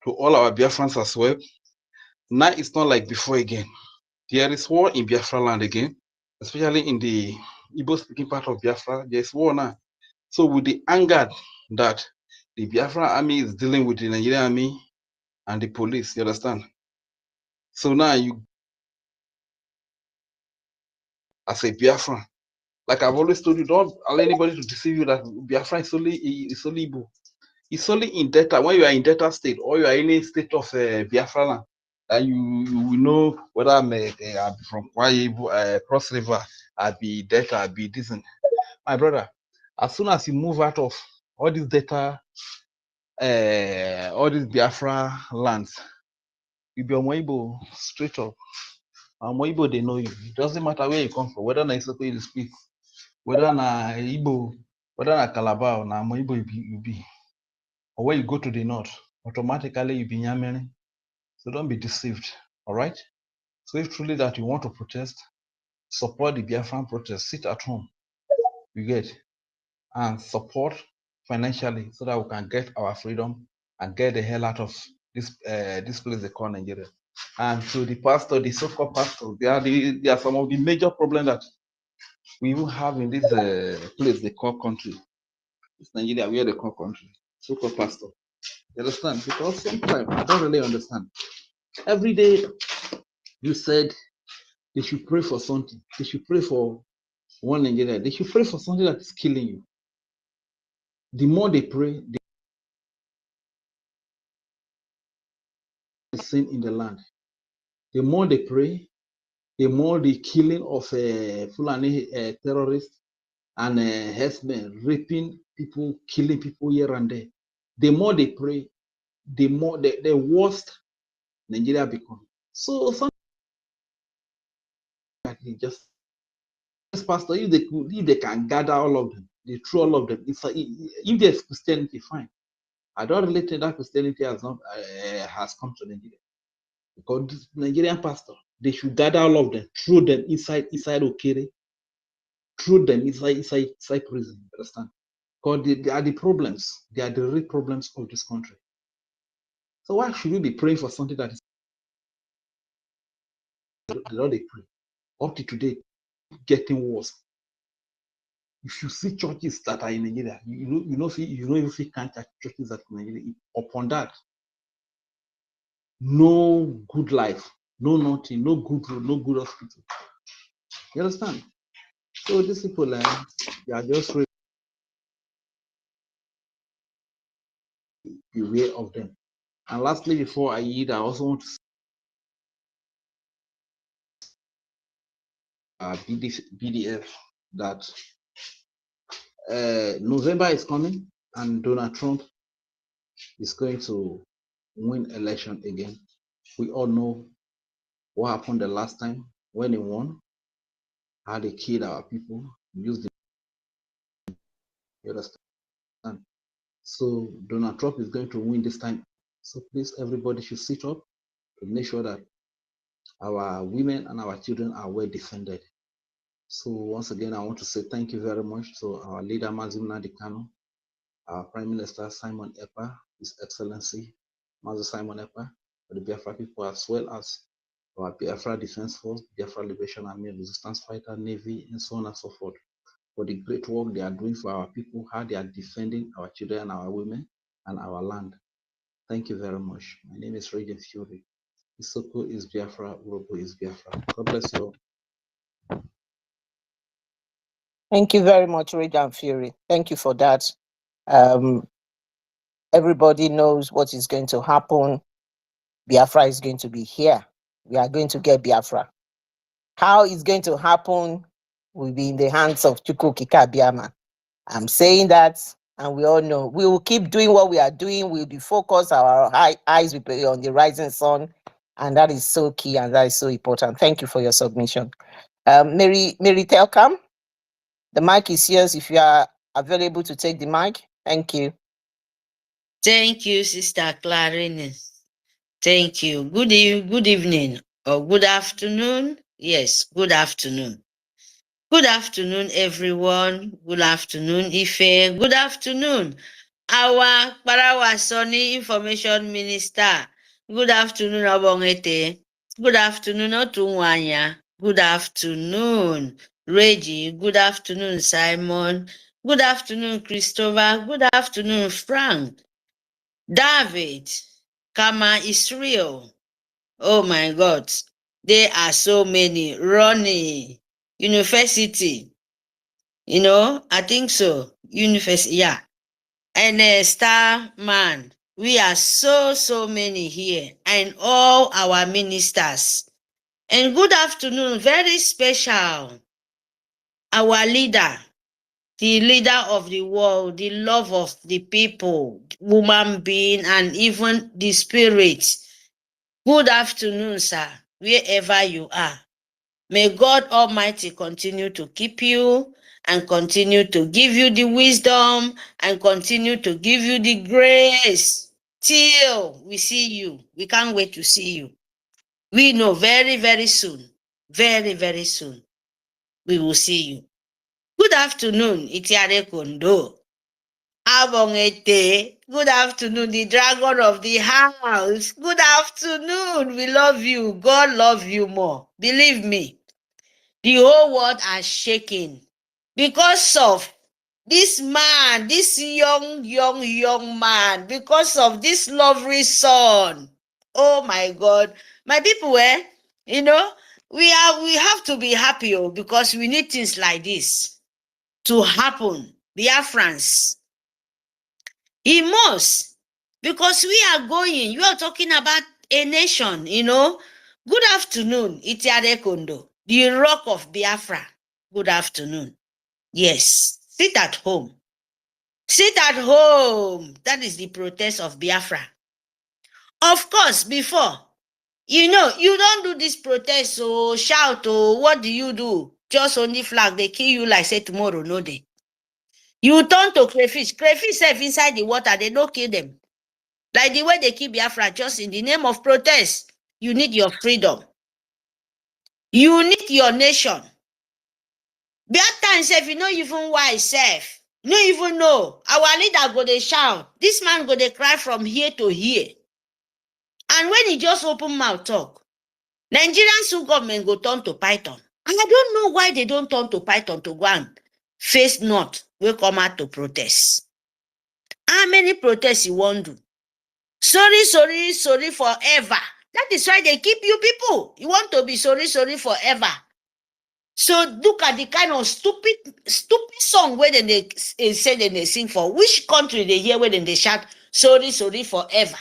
to all our Biafrans as well, now it's not like before again. There is war in Biafra land again, especially in the Igbo speaking part of Biafra. There's war now. So with the anger that the Biafra army is dealing with the Nigerian army and the police, you understand? So now you, as a Biafran, like I've always told you, don't allow anybody to deceive you that Biafra is only Igbo. It's only in Delta, when you are in Delta state or you are in a state of Biafra land, that you will know whether I'm from Cross River, I be Delta, I be this. My brother, as soon as you move out of all these Delta, all these Biafra lands, you be Omoibo straight up. Omoibo, they know you. It doesn't matter where you come from, whether na Isoko you speak, whether na Igbo, whether na Calabar, na Omoibo you be. Or when you go to the north, automatically you be Nyamere. So don't be deceived, all right? So if truly that you want to protest, support the Biafran protest, sit at home, you get, and support financially so that we can get our freedom and get the hell out of this place they call Nigeria. And to the pastor, the so-called pastor, there are some of the major problems that we will have in this place they call country. It's Nigeria, where they call country. So-called pastor. You understand? Because sometimes I don't really understand. Every day you said they should pray for something. They should pray for one Nigeria. They should pray for something that is killing you. The more they pray, the sin in the land. The more they pray, the more the killing of Fulani terrorists and herdsmen, raping people, killing people here and there. The more they pray, the more the worst Nigeria becomes. So something like just pastor, if they can gather all of them, they throw all of them. It's like, if there's Christianity, fine. I don't relate that Christianity has not has come to Nigeria. Because this Nigerian pastor, they should gather all of them, throw them inside Okere, throw them inside prison. Understand? Because they are the problems. They are the real problems of this country. So why should we be praying for something that is the Lord they pray? Up to today, getting worse. If you see churches that are in Nigeria, you know if you can't churches that are in Nigeria, upon that, no good life, no nothing, no good road, no good hospital. You understand? So these people, they are just really beware of them. And lastly, before I eat, I also want to say BDF that November is coming and Donald Trump is going to win election again. We all know what happened the last time when he won, how they killed our people, used the, you understand? understand? So Donald Trump is going to win this time. So please, everybody should sit up to make sure that our women and our children are well defended. So once again, I want to say thank you very much to our leader, Mazim Nnamdi Kanu, our Prime Minister, Simon Ekpa, His Excellency, Master Simon Ekpa, for the Biafra people, as well as our Biafra Defense Force, Biafra Liberation Army, Resistance Fighter, Navy, and so on and so forth, for the great work they are doing for our people, how they are defending our children and our women and our land. Thank you very much. My name is Radiant Fury. Isoko is Biafra, Urobo is Biafra. God bless you all. Thank you very much, Radiant Fury. Thank you for that. Everybody knows what is going to happen. Biafra is going to be here. We are going to get Biafra. How it's going to happen will be in the hands of Chukwuka Abbiama. I'm saying that, and we all know we will keep doing what we are doing. We'll be focused. Our eyes will be on the rising sun, and that is so key and that is so important. Thank you for your submission. Mary Telkam, the mic is yours if you are available to take the mic. Thank you. Thank you, Sister Clarine. Thank you. Good evening or good afternoon. Yes, good afternoon. Good afternoon, everyone. Good afternoon, Ife. Good afternoon, our Parawasoni Information Minister. Good afternoon, Abongete. Good afternoon, Otunwanya. Good afternoon, Reggie. Good afternoon, Simon. Good afternoon, Christopher. Good afternoon, Frank. David. Kama Israel. Oh my God. There are so many. Ronnie. University. You know, I think so. University, yeah. And Star Man. We are so many here. And all our ministers. And good afternoon. Very special. Our leader. The leader of the world. The love of the people. Woman being and even the spirit. Good afternoon, sir. Wherever you are. May God Almighty continue to keep you and continue to give you the wisdom and continue to give you the grace till we see you. We can't wait to see you. We know very soon, very soon, we will see you. Good afternoon, Itiare Kondo. Abongete. Good afternoon, the dragon of the house. Good afternoon. We love you. God love you more. Believe me. The whole world are shaking because of this man, this young man, because of this lovely son. Oh my God. My people, you know, we have to be happy because we need things like this to happen. Biafrans. He must. Because we are going, you are talking about a nation, you know. Good afternoon, Itiare Kondo, the rock of Biafra. Good afternoon. Yes, sit at home. Sit at home. That is the protest of Biafra. Of course, before, you know, you don't do this protest, so shout, oh, what do you do? Just only flag, they kill you like say tomorrow, no day. You turn to crayfish. Crayfish safe inside the water, they don't kill them. Like the way they keep Biafra, just in the name of protest. You need your freedom. You need your nation. Biafra self, you know even why self. You don't even know. Our leader go dey shout. This man go dey cry from here to here. And when he just open mouth talk, Nigerian government go turn to python. And I don't know why they don't turn to python to go and face North. We come out to protest. How many protests you want to do? Sorry forever. That is why they keep you people. You want to be sorry forever. So look at the kind of stupid song where they say they sing for. Which country they hear where they shout sorry forever?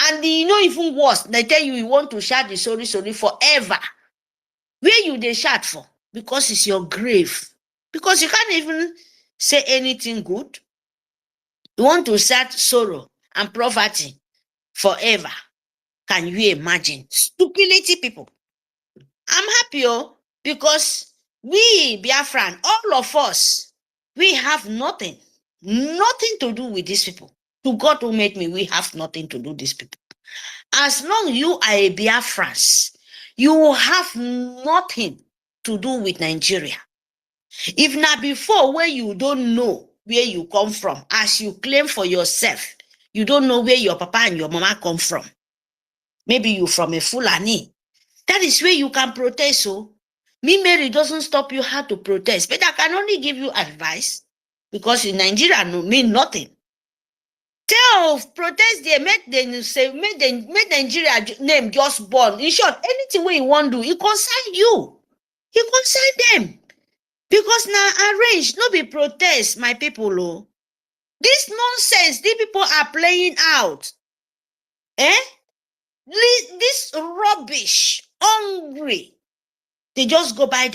And you know even worse, they tell you want to shout the sorry forever. Where you they shout for? Because it's your grave. Because you can't even say anything good. You want to shout sorrow and poverty forever. Can you imagine? Stupidity, people. I'm happy because we, Biafran, all of us, we have nothing. Nothing to do with these people. To God who made me, we have nothing to do with these people. As long you are a Biafrans, you will have nothing to do with Nigeria. If not before, where you don't know where you come from, as you claim for yourself, you don't know where your papa and your mama come from. Maybe you from a Fulani. That is where you can protest. So, me, Mary, doesn't stop you how to protest, but I can only give you advice because in Nigeria, no mean nothing. Tell protest there, make Nigeria name just born. In short, anything we want to do, it concern you. It concern them. Because now arrange, no be protest, my people. Oh. This nonsense, these people are playing out. This rubbish, hungry. They just go buy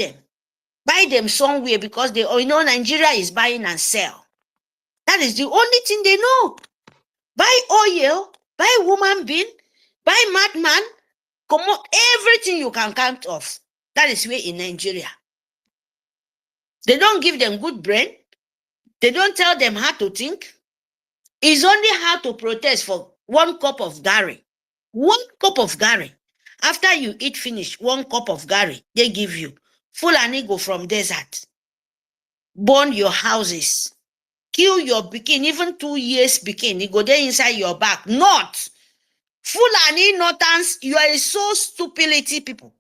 them somewhere because they Nigeria is buying and sell. That is the only thing they know. Buy oil, buy woman bean, buy madman, come on, everything you can count off. That is where in Nigeria. They don't give them good brain. They don't tell them how to think. It's only how to protest for 1 cup of Gary. 1 cup of Gary. After you eat finish, 1 cup of Gary, they give you. Fulani go from desert. Burn your houses. Kill your pikin, even 2 years pikin. You go there inside your back. Not. Fulani Northerners, you are so stupidity people.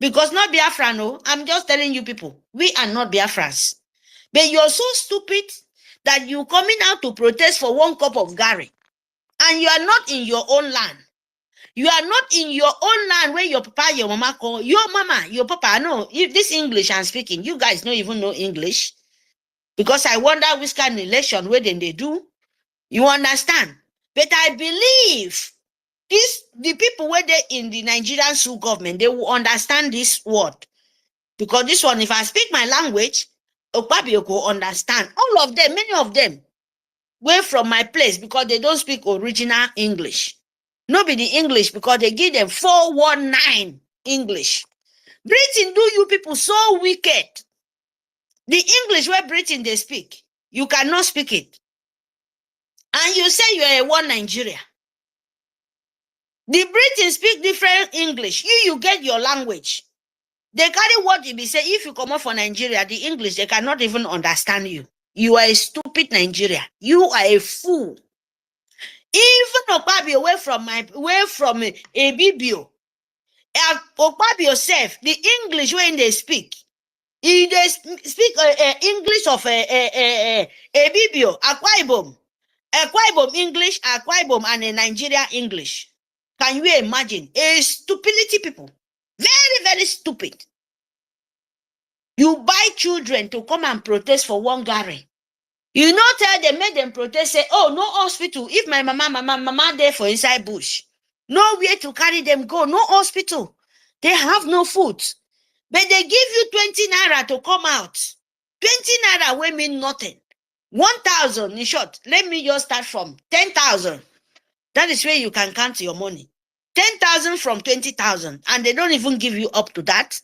Because not Biafran, no. I'm just telling you people, we are not Biafrans. But you're so stupid that you coming out to protest for 1 cup of Gary. And you are not in your own land. You are not in your own land where your papa, your mama call. Your mama, your papa, no. If this English I'm speaking, you guys don't even know English. Because I wonder which kind of election where then they do. You understand? But I believe the people where they in the Nigerian Sioux government, they will understand this word. Because this one, if I speak my language, Okpabio will understand. All of them, many of them, were from my place because they don't speak original English. Nobody English because they give them 419 English. Britain do you people so wicked. The English where Britain they speak, you cannot speak it. And you say you are a one Nigeria. The British speak different English. You get your language. They carry what you be say. If you come out from Nigeria, the English, they cannot even understand you. You are a stupid Nigeria. You are a fool. Even Okpabio away from Ebibio. Okpabio yourself, the English when they speak. If they speak English of Ebibio, Akwa Ibom English, Akwa Ibom and a Nigeria English. Can you imagine? A stupidity people. Very, very stupid. You buy children to come and protest for 1 Gary. You not tell them, make them protest, say, oh, no hospital. If my mama there for inside bush. Nowhere to carry them go, no hospital. They have no food. But they give you 20 naira to come out. 20 naira will mean nothing. 1,000 in short. Let me just start from 10,000. That is where you can count your money. 10,000 from 20,000. And they don't even give you up to that.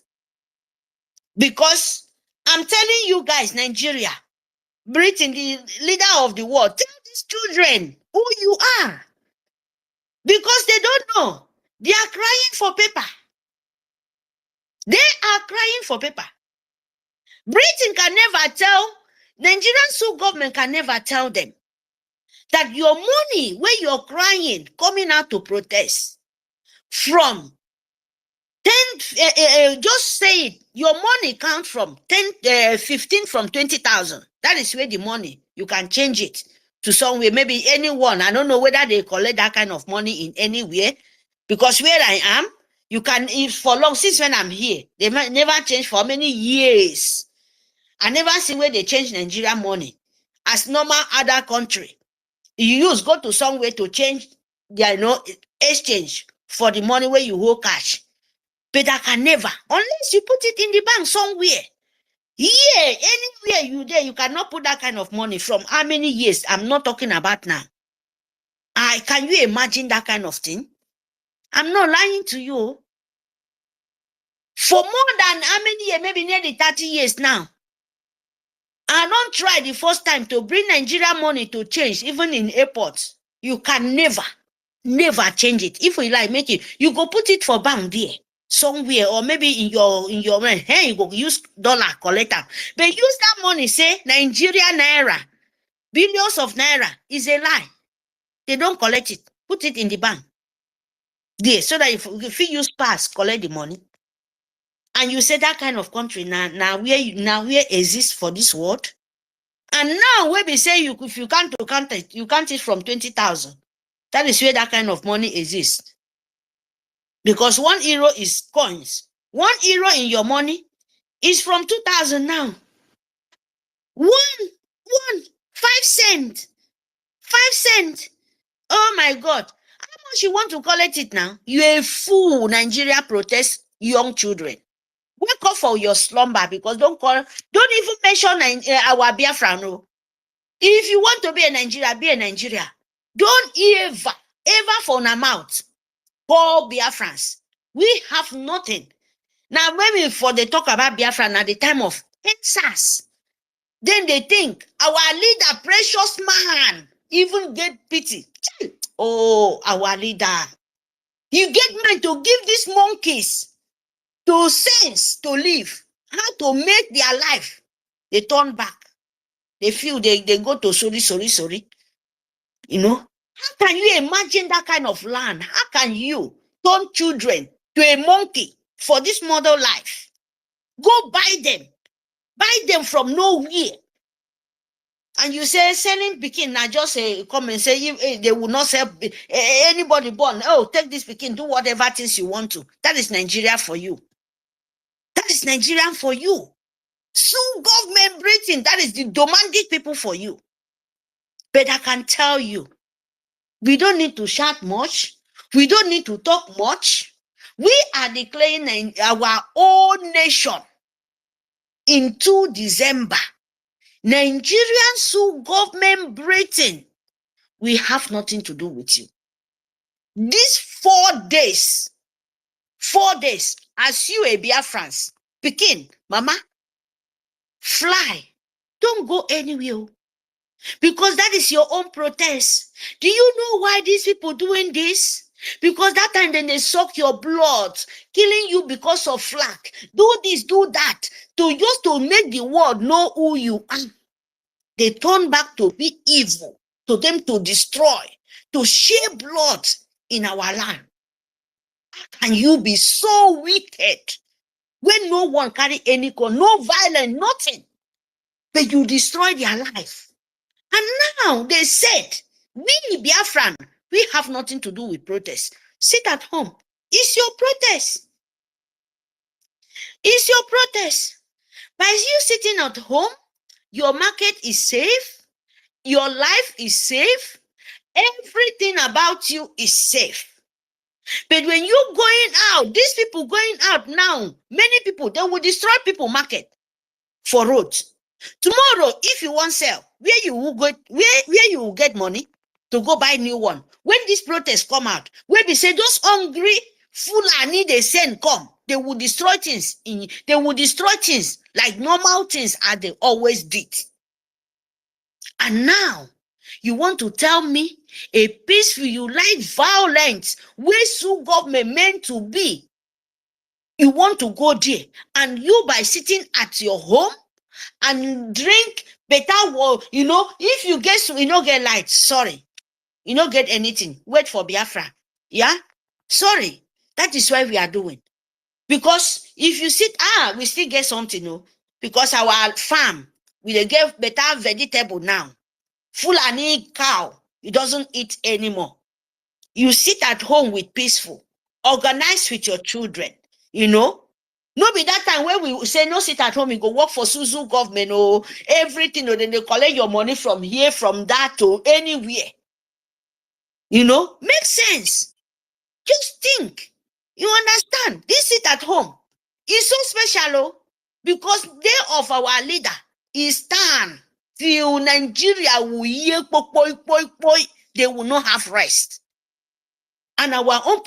Because I'm telling you guys, Nigeria, Britain, the leader of the world, tell these children who you are. Because they don't know. They are crying for paper. They are crying for paper. Britain can never tell, Nigerian Sioux government can never tell them that your money where you're crying, coming out to protest from 10, just say it, your money comes from 15 from 20,000. That is where the money, you can change it to somewhere, maybe anyone. I don't know whether they collect that kind of money in anywhere, because where I am, you can, if for long, since when I'm here, they might never change for many years. I never see where they change Nigerian money as normal other country. You go to somewhere to change their exchange for the money where you hold cash. But I can never, unless you put it in the bank somewhere. Here, anywhere you there, you cannot put that kind of money from how many years? I'm not talking about now. Can you imagine that kind of thing? I'm not lying to you. For more than how many years? Maybe nearly 30 years now. I don't try the first time to bring Nigeria money to change, even in airports. You can never change it. If we like make it, you go put it for bank there somewhere, or maybe in your hey, you go use dollar collector. But use that money, say Nigeria naira, billions of naira is a lie. They don't collect it. Put it in the bank there, so that if you use pass, collect the money. And you say that kind of country now where exists for this world. And now when we say if you can't count it, you count it from 20,000. That is where that kind of money exists. Because 1 euro is coins. 1 euro in your money is from 2,000 now. 5 cents. 5 cents. Oh my God. How much you want to collect it now? You're a fool. Nigeria protest young children. Wake up for your slumber, because don't even mention our Biafra. No. If you want to be a Nigeria, be a Nigeria. Don't ever for an amount call Biafrans. We have nothing. Now, when for they talk about Biafra at the time of Texas, then they think our leader, precious man, even get pity. Oh, our leader. You get men to give these monkeys to sense to live, how to make their life. They turn back. They feel they go to sorry. You know, how can you imagine that kind of land? How can you turn children to a monkey for this model life? Go buy them from nowhere. And you say selling Pekin, now just come and say they will not sell anybody born. Oh, take this Pekin, do whatever things you want to. That is Nigeria for you. That is Nigerian for you. Sue government Britain, that is the demanding people for you. But I can tell you, we don't need to shout much. We don't need to talk much. We are declaring our own nation in 2 December. Nigerian Sue government Britain, we have nothing to do with you. These 4 days, as you a Biafrans, Pekin, Mama, fly. Don't go anywhere. Because that is your own protest. Do you know why these people doing this? Because that time then they suck your blood, killing you because of flag. Do this, do that, just to make the world know who you are. They turn back to be evil, to them to destroy, to shed blood in our land. How can you be so wicked when no one carry any gun, no violence, nothing, but you destroy their life? And now they said, we Biafran, we have nothing to do with protest. Sit at home. It's your protest. It's your protest. By you sitting at home, your market is safe, your life is safe, everything about you is safe. But when you going out, these people going out now, many people, they will destroy people market for roads. Tomorrow, if you want sell, where you will go, where you will get money to go buy new one. When these protests come out, where they say those hungry Fulani they send come, they will destroy things. They will destroy things like normal things as they always did. And now you want to tell me a peaceful, you like violence, where Sue government meant to be. You want to go there, and you by sitting at your home and drink better water, if you get light, sorry, you don't get anything. Wait for Biafra. Yeah? Sorry. That is why we are doing. Because if you sit, we still get something, because our farm, we get better vegetable now. Fulani cow, it doesn't eat anymore. You sit at home with peaceful, organize with your children, No be that time when we say no sit at home, you go work for Suzu government or everything, or then they collect your money from here, from that to anywhere. Makes sense. Just think. You understand? This sit at home is so special, because day of our leader is stand till Nigeria will hear they will not have rest. And our own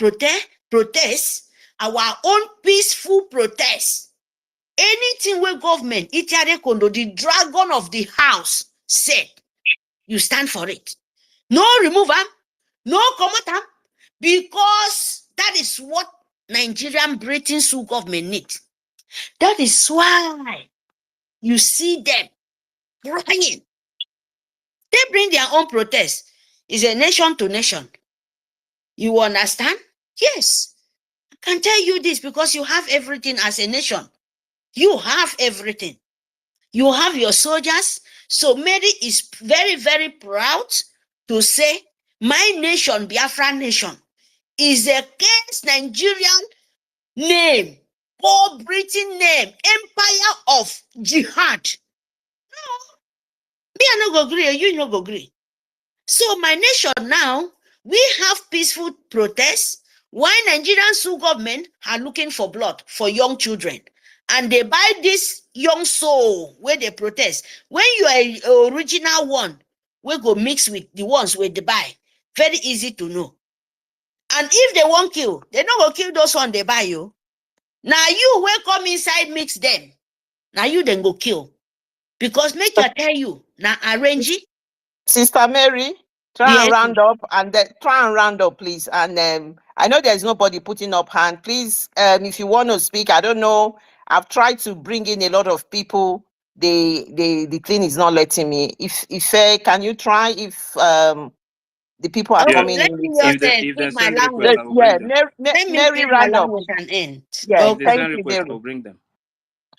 protest, our own peaceful protest anything where government, the dragon of the house said, you stand for it. No remove them, no comment them, because that is what Nigerian Britain Sioux government need. That is why you see them crying. They bring their own protest. It's a nation to nation. You understand? Yes. I can tell you this because you have everything as a nation. You have everything. You have your soldiers. So Mary is very, very proud to say, my nation, Biafra nation, is against Nigerian name, or Britain name, empire of jihad. No, me I no go agree, you no go agree. So my nation now, we have peaceful protests. Why Nigerian Sioux government are looking for blood for young children, and they buy this young soul where they protest. When you are original one, we go mix with the ones where they buy. Very easy to know. And if they won't kill, they don't go kill those ones they buy you. Now you will come inside, mix them. Now you then go kill. Because make I tell you, now arrange it. Sister Mary, try and round up, and try and round up, please. And I know there's nobody putting up hand. Please, if you want to speak, I don't know. I've tried to bring in a lot of people. The thing is not letting me. If can you try if the people are coming let in? me If they send request, I will Yeah, bring them. Mary round up. Yeah, If they thank send you, request, I Mary. will bring them.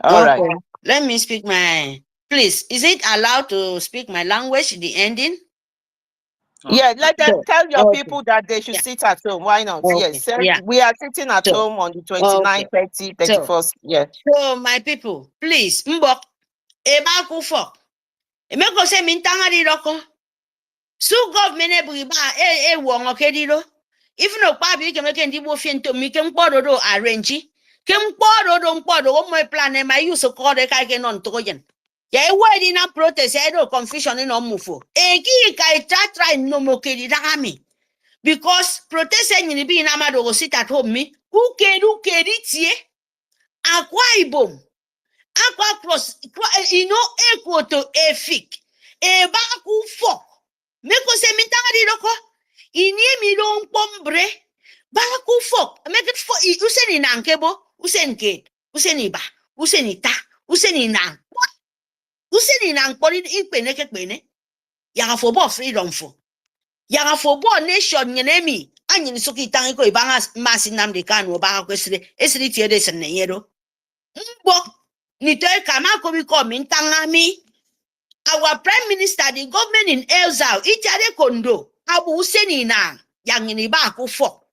All right. Let me speak my. Please, is it allowed to speak my language? The ending. Yeah, let them tell your Okay. people that they should sit at home. Why not? Okay. Yes, Yeah. we are sitting at home on the 29th, 30, 31st. Yeah. So my people, please, mbok, eba kufo. Emeko se mintanga di roko. Su government ebu ba wongo kediro. If no pabi you can make ndi bo fiento mi kem do arrange. Kem do o mo plan e ma use ko de kai ke non to yen. Ya e wadi na protest e do confusion in omufo. E ki kai try no mo kedira ami. Because protest any be in amado go sit at home me. Who kedi tie? Akwa Ibom. Aqua cross, equal to Efik. Eba ku fok. Meko se mintari loko. Inie mi don pombre. Ba ku fok. Make it for useni nankebo. Usen kid. Useni ba. Useni ta. Useni nang. What? Useni nang pori ikpene kekpene. Yaga for bo freedom for. Yaga for bo nation yenemi. Anyi nisuki tangi ko ibanga masi namde kanu ba kwesire. Esiri tiede sene yero. Mbo. Nitoy kama komi tangami. Our prime minister, the government in Elzao, itade kondo, abu useni na, yangini ba kufo.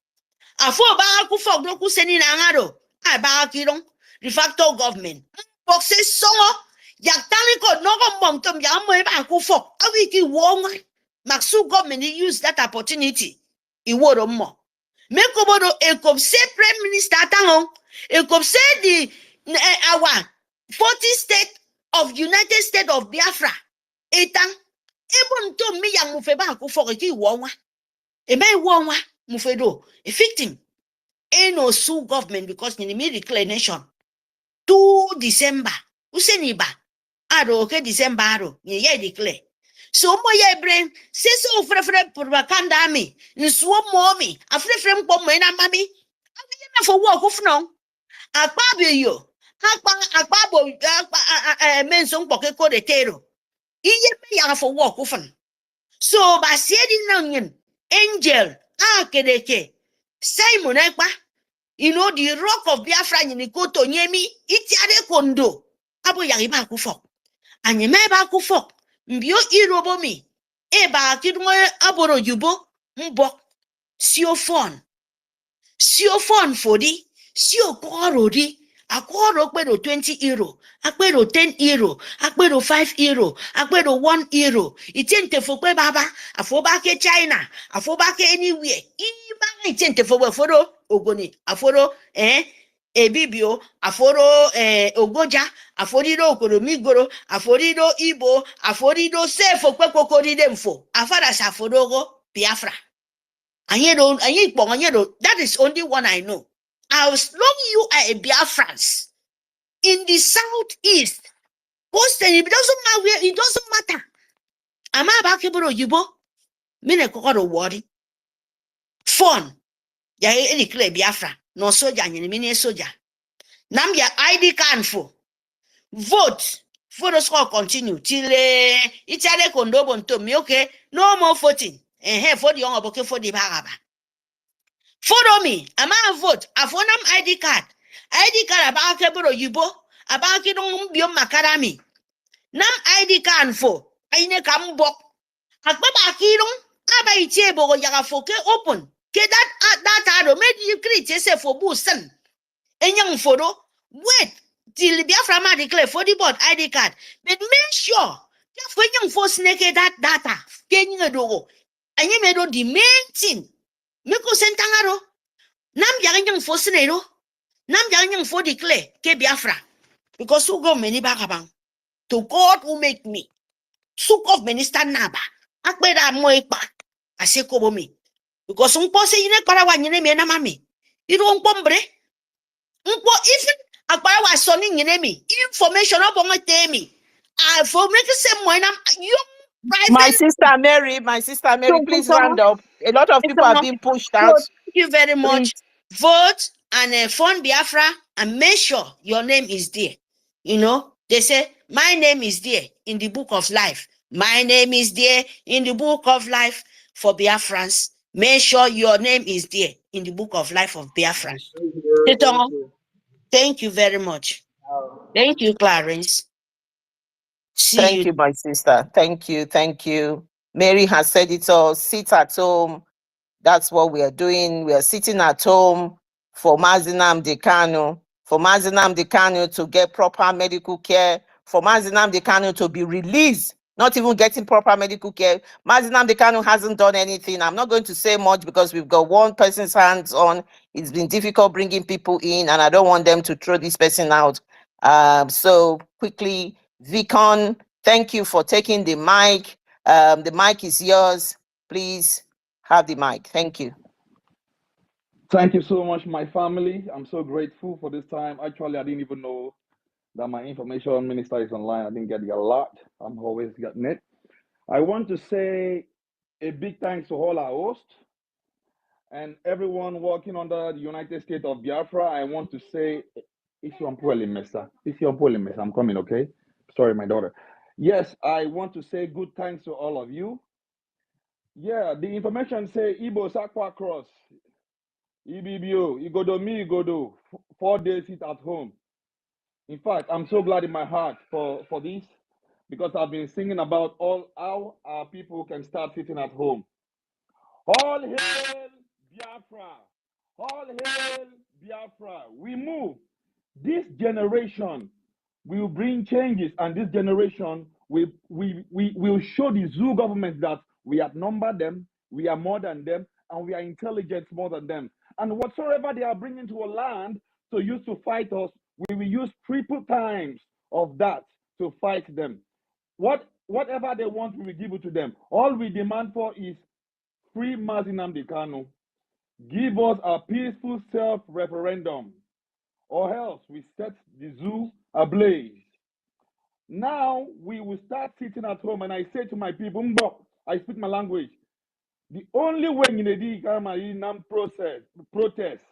Afo ba kufo, no kuseni na ngaro, ba kirong, de facto government. Boxe songo, yaktani ko, no montom, yamoy ba kufo, awiki wonga. Maksu government use that opportunity. Iworo mo. Mekobodo, ekopse prime minister tango, ekopse our 40 states of United States of Biafra. Etang, even to me yang mufeba ku for ki wonwa. E may wonwa mufedo, a victim. No sue government because in the declare nation. 2 December, useniba. Aro okay December aro, ye declare. So mo ye brain, say so frefre propaganda me, nsuo mommy, a frefre mpo na mami. Awi for work of no. Akpabe yo. Akpabo mensong poke ko de tero. Iye me ya for work often. So ba siedi nanyen angel kedeke. Simon ekpa. You know the rock of Biafra ni koto nyemi itiade kondo. Abo ya iba kufok. Anyeme ba kufok. Mbio irobo mi. Eba kidmo aboro yubo mbok. Siofon fodi. Sio korodi. Akworo akpedo 20 euro, akpedo 10 euro, akpedo 5 euro, akpedo 1 euro. Itente fokwe baba, afoba ke China, afoba ke anywhere. Iba itente fokwe foro ogoni, aforo ebibio, aforo ogoja, aforido okoromigoro, aforido Igbo, aforido se fokwe kokoride mfo. Afara sa forogo Biafra. That is only one I know. As long you are a Biafrans, in the southeast. It doesn't matter. Am I back about Yubo? Mine kokoro worry. Phone. Ya declare Biafra. No soldier, any mini soldier. Nam ya ID card for. Vote. For the score continue till it's a condom to me, okay? No more voting. And here for the young aboke for the baraba. Follow me. Am I vote? I phone ID card. ID card about Kebro Yubo. About it on Biom Macarami. Nam ID card for. I ne come book. Akbaba Kilon. Aba itebo yaga foke open. Ke that ado made you create yourself for boosten. And young photo. Wait. Till Biafra ma declare for the board ID card. But make sure when young folks naked that data, can you do? And you may do the main thing. Miko sentangaro. Nam young folks nero. Nam young for declare ke Biafra. Because who go many bagabang. To God who make me. Sook of Minister Naba. Akbeda moipa. I say kobo me. Because un pose yine para wa nyine me na mami. You don't pombre. Even Akbara was sonning in me. Information up on my temi. I for make the same way. My sister Mary, please round up. A lot of people have been pushed out. Thank you very much. Please. Vote and phone Biafra and make sure your name is there. You know, they say, my name is there in the book of life. My name is there in the book of life for Biafrans. Make sure your name is there in the book of life of Biafrans. Thank you very much. Thank you, Clarence. Thank you, my sister. Thank you. Mary has said it all. Sit at home. That's what we are doing. We are sitting at home for Mazi Nnamdi Kanu to get proper medical care, for Mazi Nnamdi Kanu to be released, not even getting proper medical care. Mazi Nnamdi Kanu hasn't done anything. I'm not going to say much because we've got one person's hands on. It's been difficult bringing people in, and I don't want them to throw this person out. So quickly, Vicon, thank you for taking the mic. The mic is yours. Please have the mic. Thank you. Thank you so much, my family. I'm so grateful for this time. Actually, I didn't even know that my information minister is online. I didn't get a lot. I'm always getting it. I want to say a big thanks to all our hosts and everyone working under the United States of Biafra. I want to say, I'm coming, okay? Sorry, my daughter. Yes, I want to say good thanks to all of you. Yeah, the information say Igbo Sakwa Cross. EBBO, Igodo, 4 days sit at home. In fact, I'm so glad in my heart for this because I've been singing about how our people can start sitting at home. All hail Biafra! All hail Biafra! We move. This generation will bring changes, and this generation will show the Zoo government that we outnumber them, we are more than them, and we are intelligent more than them. And whatsoever they are bringing to a land to use to fight us, we will use triple times of that to fight them. Whatever they want, we will give it to them. All we demand for is free Mazi Nnamdi Kanu. Give us a peaceful self-referendum, or else we set the zoo ablaze. Now we will start sitting at home, and I say to my people, I speak my language. The only way you can protest,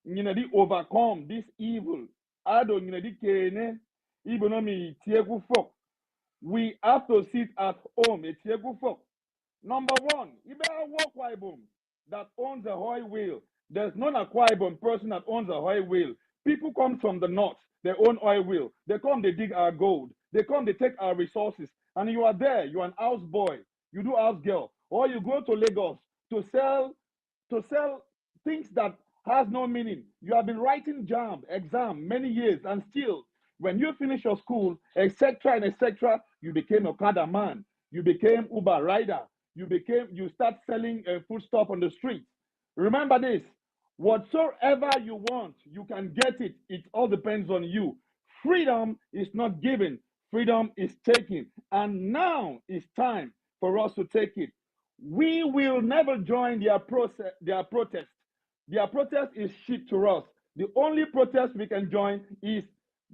you overcome this evil. We have to sit at home. Number one, you better walk Akwa that owns a oil wheel. There's no Akwa Ibom person that owns a oil wheel. People come from the north, they own oil wheel. They come, they dig our gold. They come, they take our resources. And you are there, you're an house boy, you do house girl, or you go to Lagos to sell things that has no meaning. You have been writing exam many years, and still, when you finish your school, etc. and etc., you became a Okada man. You became Uber rider. You start selling food stuff on the street. Remember this, whatsoever you want, you can get it. It all depends on you. Freedom is not given, freedom is taken. And now it's time for us to take it. We will never join their protest. Their protest is shit to us. The only protest we can join is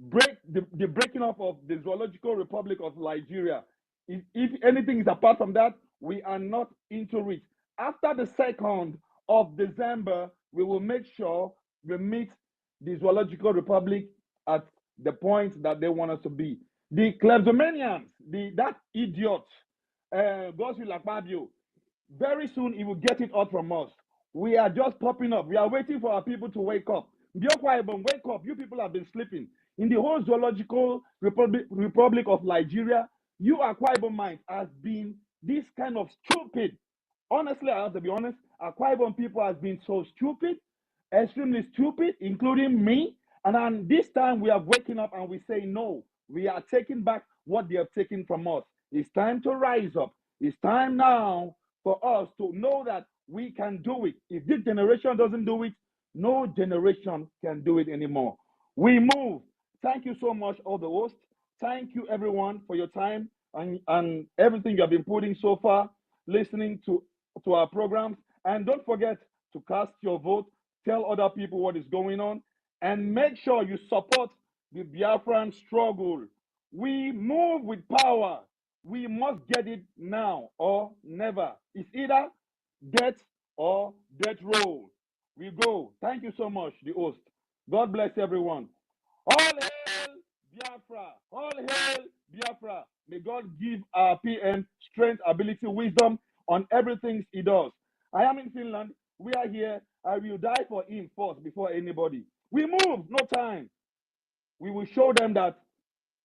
the breaking up of the Zoological Republic of Nigeria. If anything is apart from that, we are not into it. After the 2nd of December, we will make sure we meet the Zoological Republic at the point that they want us to be. The kleptomanians, that idiot, Godswill Akpabio, very soon he will get it out from us. We are just popping up. We are waiting for our people to wake up. Wake up. You people have been sleeping. In the whole Zoological Republic of Nigeria, you Akwa Ibom mind has been this kind of stupid. Honestly, I have to be honest, Akwa Ibom people has been so stupid, extremely stupid, including me. And then this time we are waking up and we say, no, we are taking back what they have taken from us. It's time to rise up. It's time now for us to know that we can do it. If this generation doesn't do it, no generation can do it anymore. We move. Thank you so much, all the hosts. Thank you, everyone, for your time and everything you have been putting so far, listening to our programs. And don't forget to cast your vote, tell other people what is going on, and make sure you support the Biafran struggle. We move with power. We must get it now or never. It's either death or death roll. We go. Thank you so much, the host. God bless everyone. All hail Biafra. All hail Biafra. May God give our PM strength, ability, wisdom on everything he does. I am in Finland. We are here. I will die for him first before anybody. We move. No time. We will show them that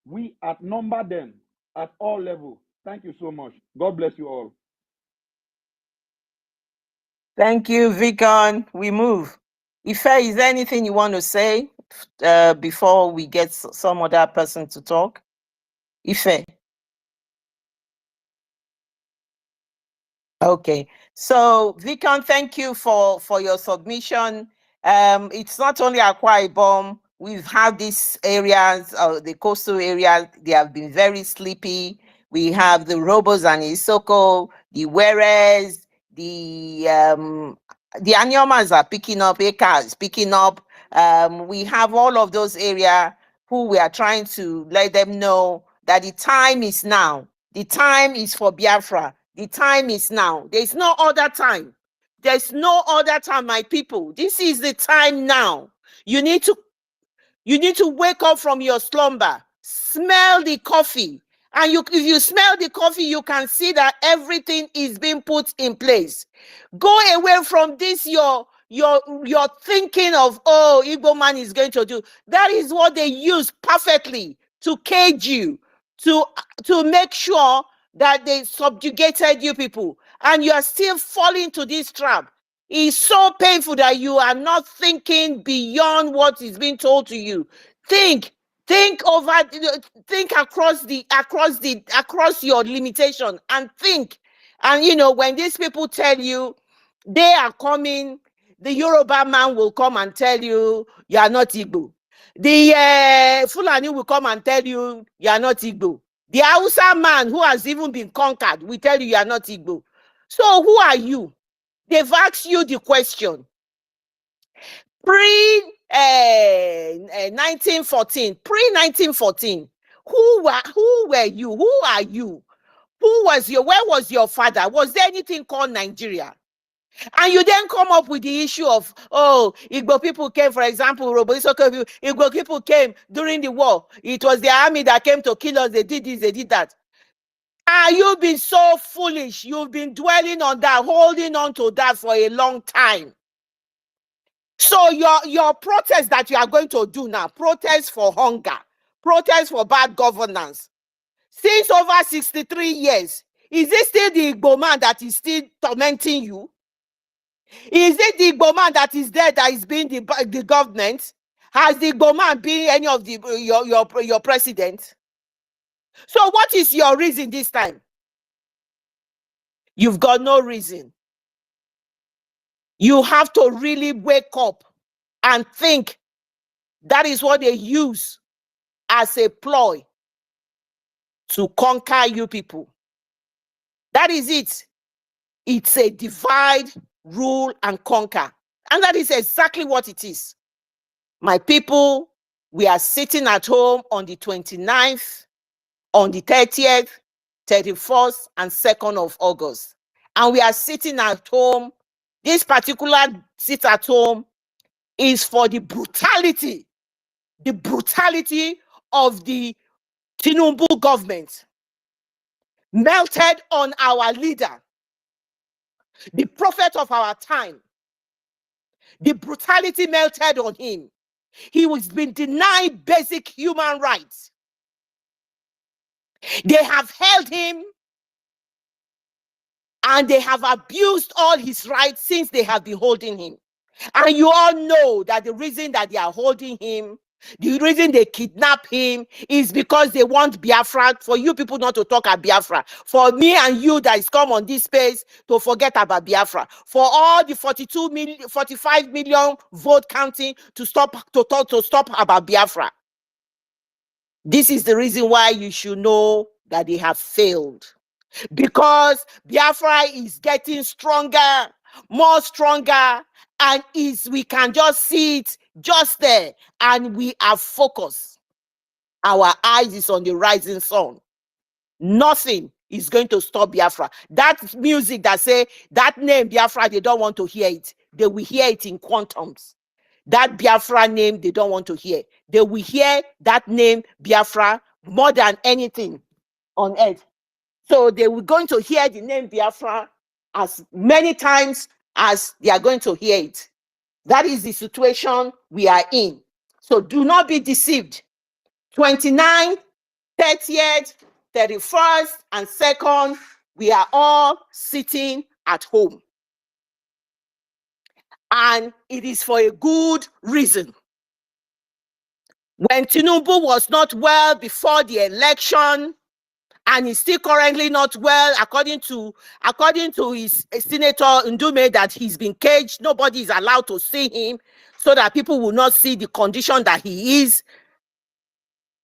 we outnumber them at all levels. Thank you so much. God bless you all. Thank you, Vicon. We move. Ife, is there anything you want to say before we get some other person to talk? Ife. Okay. So, Vicon, thank you for your submission. It's not only Akwa Ibom. We've had these areas, the coastal areas, they have been very sleepy. We have the Robos and Isoko, the Weres, the Anyomas are picking up, Eka is picking up. We have all of those areas who we are trying to let them know that the time is now. The time is for Biafra. The time is now. There's no other time. There's no other time, my people. This is the time now. You need to wake up from your slumber. Smell the coffee. And if you smell the coffee, you can see that everything is being put in place. Go away from this, your thinking of, oh, Igbo man is going to do. That is what they use perfectly to cage you, to make sure that they subjugated you people. And you are still falling to this trap. It's so painful that you are not thinking beyond what is being told to you. Think across your limitation and think. And when these people tell you they are coming, the Yoruba man will come and tell you you are not Igbo. The Fulani will come and tell you you are not Igbo. The Hausa man who has even been conquered will tell you you are not Igbo. So who are you? They've asked you the question. Pre-1914, who were you? Who are you? Where was your father? Was there anything called Nigeria? And you then come up with the issue of, oh, Igbo people came, for example, Igbo people came during the war. It was the army that came to kill us. They did this, they did that. And you've been so foolish. You've been dwelling on that, holding on to that for a long time. So your protest that you are going to do now, protest for hunger, protest for bad governance, since over 63 years, is it still the Igbo man that is still tormenting you? Is it the Igbo man that is there that is being the government? Has the Igbo man been any of your president? So what is your reason this time? You've got no reason. You have to really wake up and think. That is what they use as a ploy to conquer you people. That is it. It's a divide, rule, and conquer. And that is exactly what it is. My people, We are sitting at home on the 29th, on the 30th, 31st, and 2nd of August. And we are sitting at home. This particular sit at home is for the brutality of the Tinubu government melted on our leader, the prophet of our time. The brutality melted on him. He was being denied basic human rights. They have held him and they have abused all his rights since they have been holding him. And you all know that the reason that they are holding him, the reason they kidnap him is because they want Biafra. For you people not to talk about Biafra. For me and you that is come on this space to forget about Biafra. For all the 45 million vote counting to stop about Biafra. This is the reason why you should know that they have failed. Because Biafra is getting stronger, more stronger, and we can just see it just there, and we are focused. Our eyes is on the rising sun. Nothing is going to stop Biafra. That music that say that name Biafra, they don't want to hear it. They will hear it in quantums. That Biafra name they don't want to hear. They will hear that name Biafra more than anything on earth. So they were going to hear the name Biafra as many times as they are going to hear it. That is the situation we are in. So do not be deceived. 29th, 30th, 31st, and 2nd, we are all sitting at home. And it is for a good reason. When Tinubu was not well before the election, and he's still currently not well, according to his Senator Ndume, that he's been caged. Nobody is allowed to see him so that people will not see the condition that he is.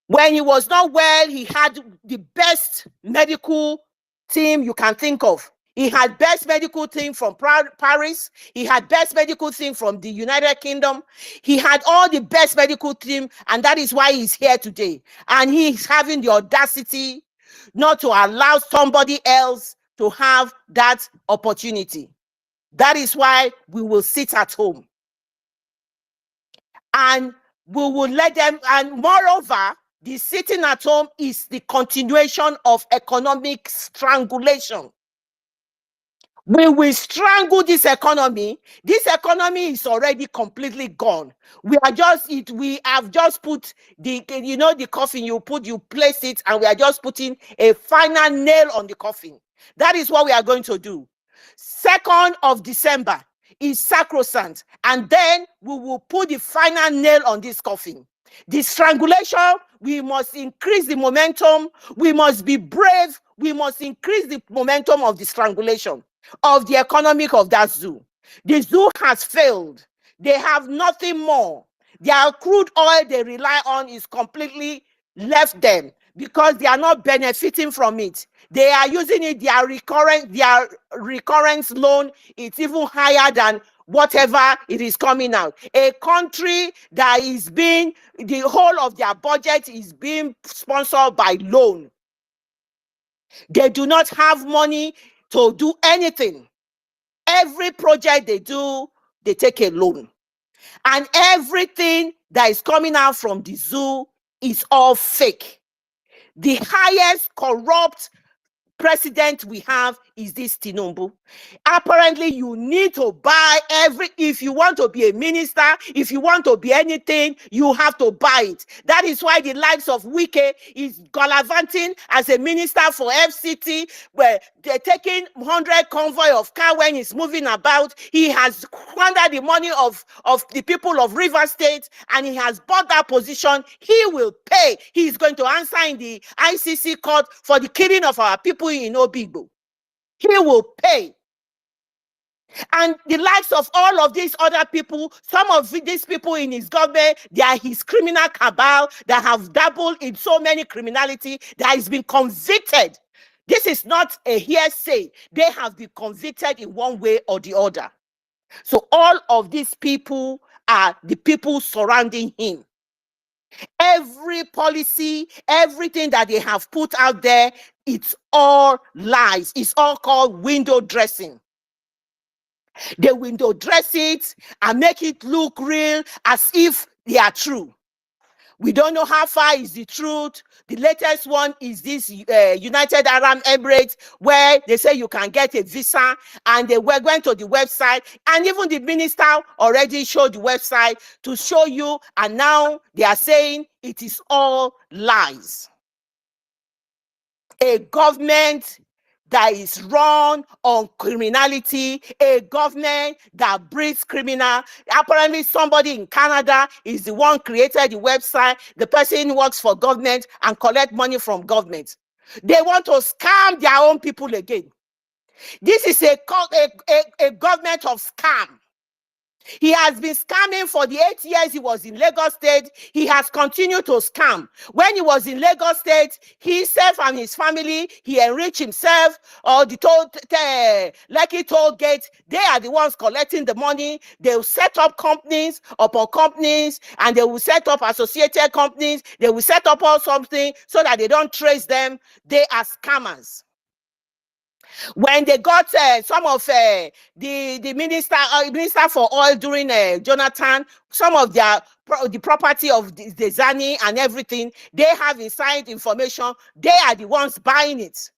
When he was not well, he had the best medical team you can think of. He had best medical team from Paris. He had best medical team from the United Kingdom. He had all the best medical team, and that is why he's here today. And he's having the audacity not to allow somebody else to have that opportunity. That is why we will sit at home. And we will let them, and moreover, the sitting at home is the continuation of economic strangulation. We will strangle this economy. This economy is already completely gone. We have just put the coffin, you place it, and we are just putting a final nail on the coffin. That is what we are going to do. 2nd of December is sacrosanct, and then we will put the final nail on this coffin. The strangulation, we must increase the momentum. We must be brave. We must increase the momentum of the strangulation of the economic of that zoo. The zoo has failed. They have nothing more. Their crude oil they rely on is completely left them because they are not benefiting from it. They are using it, their recurrence loan, it's even higher than whatever it is coming out. A country that is being, the whole of their budget is being sponsored by loan. They do not have money to do anything. Every project they do, they take a loan. And everything that is coming out from the zoo is all fake. The highest corrupt president we have is this Tinubu. Apparently, you need to buy if you want to be a minister, if you want to be anything, you have to buy it. That is why the likes of Wike is gallivanting as a minister for FCT, where they're taking 100 convoy of car when he's moving about. He has squandered the money of the people of River State, and he has bought that position. He will pay. He's going to answer in the ICC court for the killing of our people in Obigbo. He will pay. And the likes of all of these other people, some of these people in his government, they are his criminal cabal that have dabbled in so many criminality that has been convicted. This is not a hearsay. They have been convicted in one way or the other. So all of these people are the people surrounding him. Every policy, everything that they have put out there, it's all lies. It's all called window dressing. They window dress it and make it look real as if they are true. We don't know how far is the truth. The latest one is this United Arab Emirates, where they say you can get a visa, and they were going to the website, and even the minister already showed the website to show you, and now they are saying it is all lies. A government that is run on criminality, a government that breeds criminal. Apparently, somebody in Canada is the one created the website. The person works for government and collect money from government. They want to scam their own people again. This is a government of scam. He has been scamming for the 8 years he was in Lagos State. He has continued to scam. When he was in Lagos State, himself and his family, he enriched himself. Or the Lekki toll gate, they are the ones collecting the money. They will set up companies upon companies, and they will set up associated companies. They will set up all something so that they don't trace them. They are scammers. When they got some of the minister for oil during Jonathan, some of the property of the Zani and everything, they have inside information. They are the ones buying it.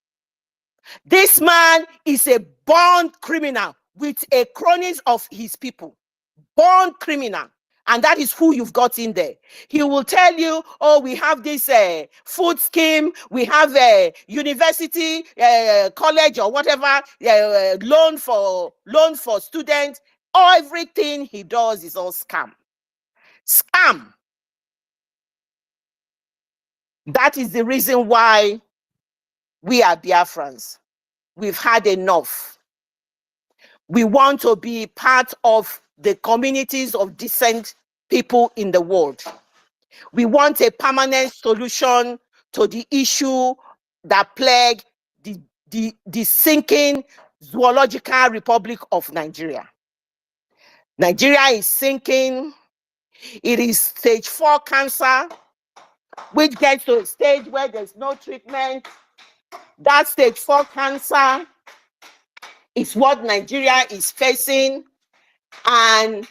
This man is a born criminal with a cronies of his people. Born criminal. And that is who you've got in there. He will tell you, oh, we have this food scheme, we have a university, college or whatever, loan for students. Everything he does is all scam. Scam. That is the reason why we are Biafrans. We've had enough. We want to be part of the communities of decent people in the world. We want a permanent solution to the issue that plague the sinking zoological republic of Nigeria. Nigeria is sinking. It is stage 4 cancer, which gets to a stage where there's no treatment. That stage 4 cancer is what Nigeria is facing, and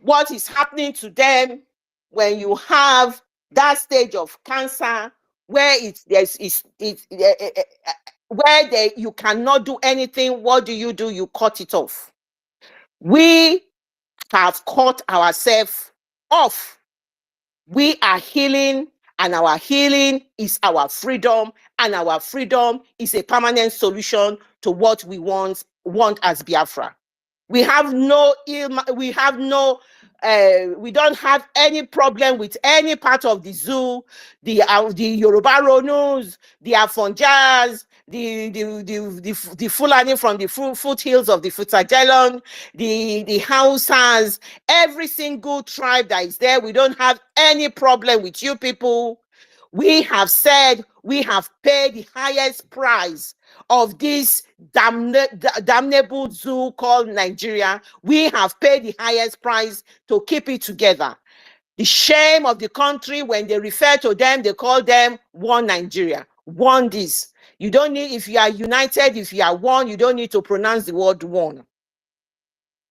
what is happening to them when you have that stage of cancer where you cannot do anything. What do? You cut it off. We have cut ourselves off. We are healing, and our healing is our freedom, and our freedom is a permanent solution to what we want as Biafra. We have we don't have any problem with any part of the zoo, the Yoruba Ronus, the Afonjas, the Fulani from the foothills of the Futajelon, the Hausas, every single tribe that is there. We don't have any problem with you people. We have said we have paid the highest price of this damnable zoo called Nigeria. We have paid the highest price to keep it together. The shame of the country, when they refer to them, they call them one Nigeria, one this. You don't need, if you are united, if you are one, you don't need to pronounce the word one.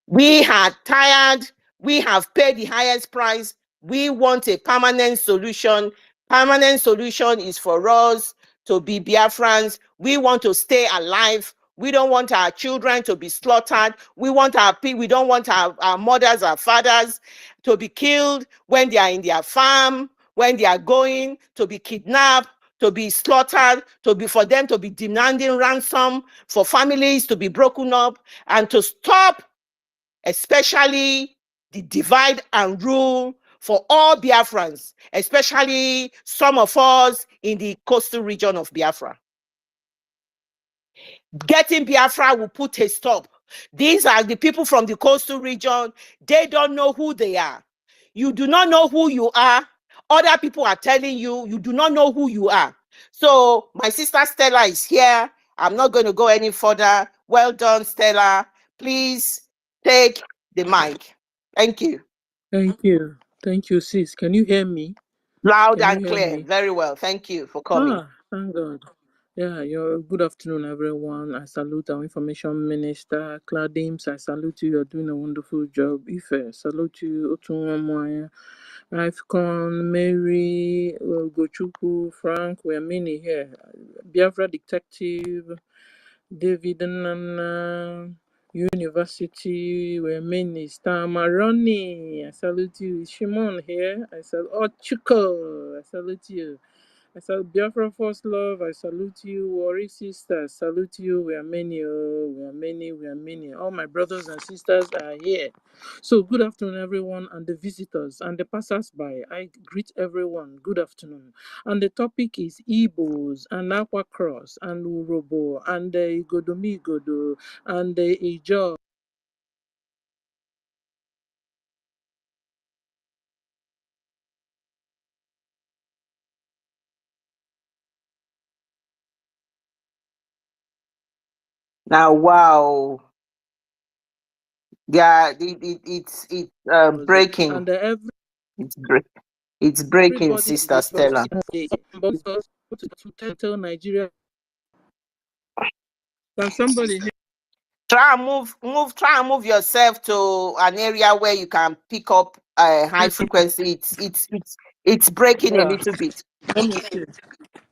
We are tired. We have paid the highest price. We want a permanent solution. Permanent solution is for us to be Biafrans. We want to stay alive. We don't want our children to be slaughtered. We don't want our mothers, our fathers to be killed when they are in their farm, when they are going to be kidnapped, to be slaughtered, for them to be demanding ransom, for families to be broken up, and to stop, especially the divide and rule for all Biafrans, especially some of us in the coastal region of Biafra. Getting Biafra will put a stop. These are the people from the coastal region. They don't know who they are. You do not know who you are. Other people are telling you, you do not know who you are. So my sister Stella is here. I'm not going to go any further. Well done, Stella. Please take the mic. Thank you. Thank you. Thank you, sis. Can you hear me? Loud Can you and hear clear. me? Very well. Thank you for coming. Thank God. Yeah, good afternoon, everyone. I salute our information minister, Claudims. I salute you. You're doing a wonderful job. Ife, salute you. Otunwamwaya, Ifcon, Mary, Gochuku, Frank. We are many here. Biafra Detective, David Nana, University, we're many. Stamaroni, I salute you. Shimon here. I salute. Oh, Chuko, I salute you. I salute Biafra First Love. I salute you. Warri Sister, I salute you. We are many. Oh, we are many. We are many. All my brothers and sisters are here. So, good afternoon, everyone, and the visitors and the passers-by. I greet everyone. Good afternoon. And the topic is Igbos and Aqua Cross and Urobo and the Igodomi Igodo and the Ijaw. Now, wow. Yeah, it's breaking. And every It's breaking, everybody Sister Stella. to tell Nigeria. Can somebody hear? Try and move yourself to an area where you can pick up high frequency. It's breaking a Yeah. little bit. Let me see.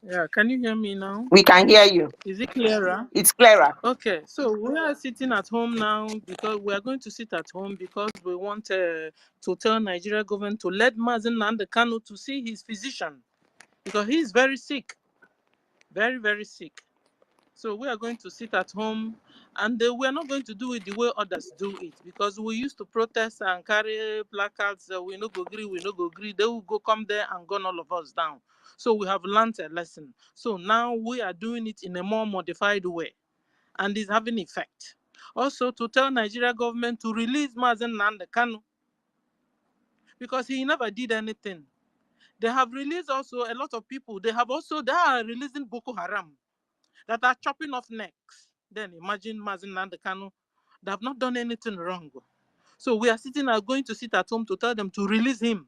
Yeah, can you hear me now? We can hear you. Is it clearer? It's clearer. Okay, so we are sitting at home now because we are going to sit at home because we want to tell Nigeria government to let Mazen Nnamdi Kanu to see his physician because he is very sick, very, very sick. So we are going to sit at home and we are not going to do it the way others do it because we used to protest and carry placards, we no go agree, we no go agree. They will go come there and gun all of us down. So we have learned a lesson. So now we are doing it in a more modified way and it's having effect. Also to tell Nigeria government to release Mazen Nnamdi Kanu because he never did anything. They have released also a lot of people. They are releasing Boko Haram that are chopping off necks. Then imagine Mazen Nnamdi Kanu. They have not done anything wrong. So we are going to sit at home to tell them to release him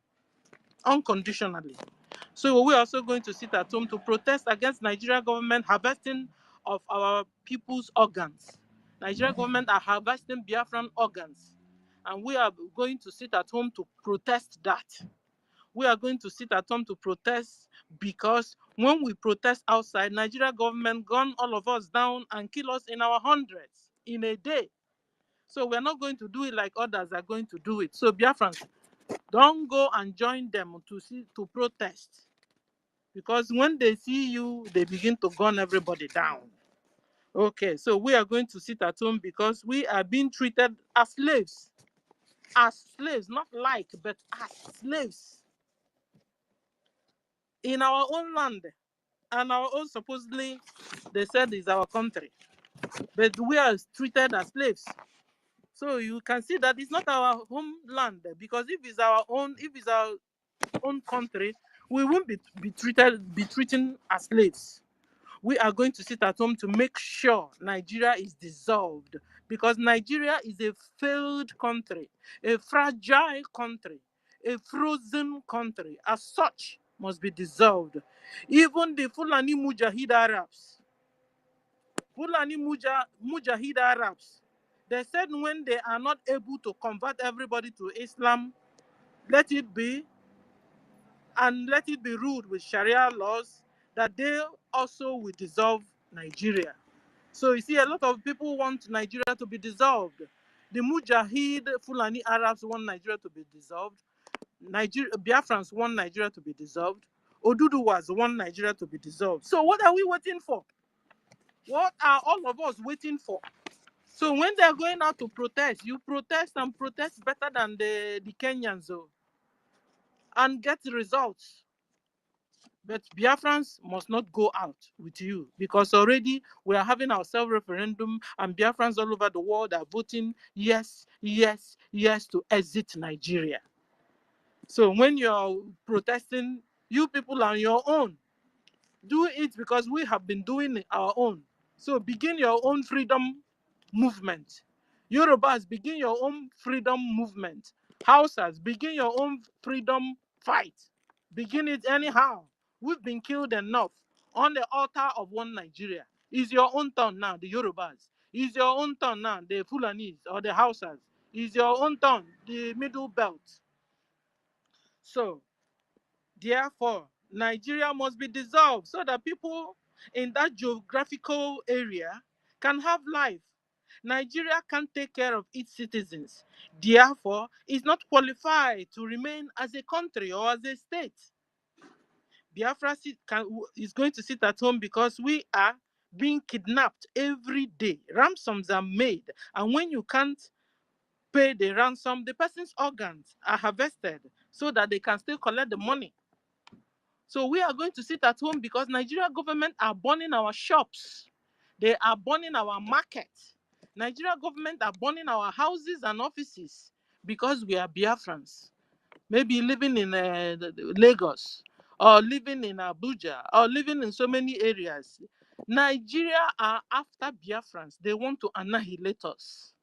unconditionally. So we're also going to sit at home to protest against Nigeria government harvesting of our people's organs. Nigeria government are harvesting Biafran organs. And we are going to sit at home to protest that. We are going to sit at home to protest because when we protest outside, Nigeria government gun all of us down and kill us in our hundreds in a day. So we're not going to do it like others are going to do it. So Biafrans, don't go and join them to protest. Because when they see you, they begin to gun everybody down. Okay, so we are going to sit at home because we are being treated as slaves. As slaves, not like, but as slaves. In our own land. And our own, supposedly, they said is our country. But we are treated as slaves. So you can see that it's not our homeland. Because if it's our own country, we won't be treating as slaves. We are going to sit at home to make sure Nigeria is dissolved because Nigeria is a failed country, a fragile country, a frozen country. As such, must be dissolved. Even the Fulani Mujahid Arabs, Mujahid Arabs, they said when they are not able to convert everybody to Islam, let it be, and let it be ruled with Sharia laws, that they also will dissolve Nigeria. So you see, a lot of people want Nigeria to be dissolved. The Mujahid Fulani Arabs want Nigeria to be dissolved. Biafrans want Nigeria to be dissolved. Oduduwas want Nigeria to be dissolved. So what are we waiting for? What are all of us waiting for? So when they're going out to protest, you protest and protest better than the Kenyans, and get results. But Biafrans must not go out with you because already we are having our self-referendum and Biafrans all over the world are voting yes, yes, yes to exit Nigeria. So when you're protesting, you people are on your own. Do it because we have been doing our own. So begin your own freedom movement. Yorubas, begin your own freedom movement. Hausas, begin your own freedom fight. Begin it anyhow. We've been killed enough on the altar of one Nigeria. It's your own turn now, the Yorubas. It's your own turn now, the Fulanis or the Hausas. It's your own turn, the Middle Belt. So, therefore, Nigeria must be dissolved so that people in that geographical area can have life. Nigeria can't take care of its citizens. Therefore, it's not qualified to remain as a country or as a state. Biafra is going to sit at home because we are being kidnapped every day. Ransoms are made, and when you can't pay the ransom, the person's organs are harvested so that they can still collect the money. So we are going to sit at home because Nigeria government are burning our shops. They are burning our market. Nigeria government are burning our houses and offices because we are Biafrans. Maybe living in Lagos or living in Abuja or living in so many areas. Nigeria are after Biafrans. They want to annihilate us.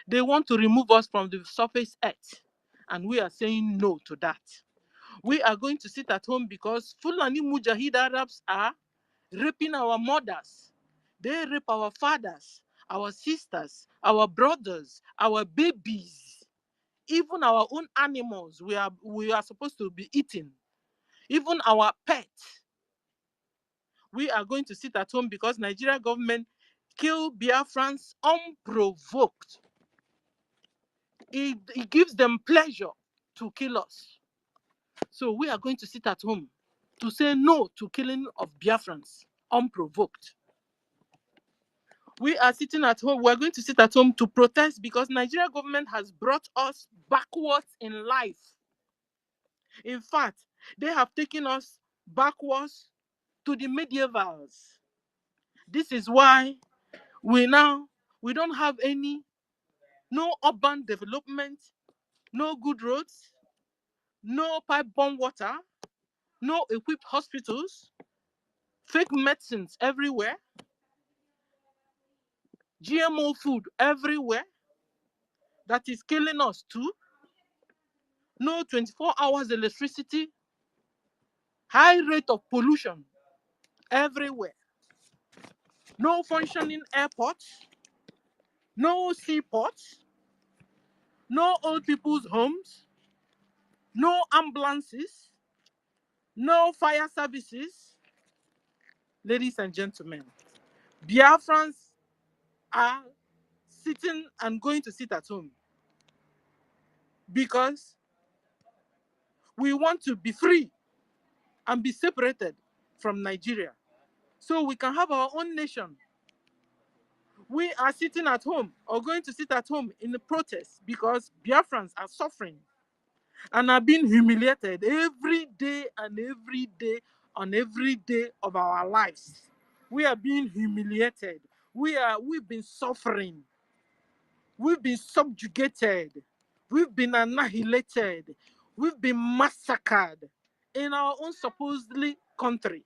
They want to remove us from the surface earth. And we are saying no to that. We are going to sit at home because Fulani Mujahid Arabs are raping our mothers. They rape our fathers, our sisters, our brothers, our babies, even our own animals we are supposed to be eating, even our pets. We are going to sit at home because Nigeria government kill Biafrans unprovoked. It gives them pleasure to kill us. So we are going to sit at home to say no to killing of Biafrans unprovoked. We are sitting at home. We're going to sit at home to protest because Nigeria government has brought us backwards in life. In fact, they have taken us backwards to the medievals. This is why we don't have no urban development, no good roads, no pipe-borne water, no equipped hospitals, fake medicines everywhere, GMO food everywhere that is killing us too, no 24 hours electricity, high rate of pollution everywhere, no functioning airports, no seaports, no old people's homes, no ambulances, no fire services. Ladies and gentlemen, Biafrans are sitting and going to sit at home because we want to be free and be separated from Nigeria so we can have our own nation. We are sitting at home or going to sit at home in the protest because Biafrans are suffering and are being humiliated every day and every day on every day of our lives. We are being humiliated. We've been suffering. We've been subjugated. We've been annihilated. We've been massacred in our own supposedly country.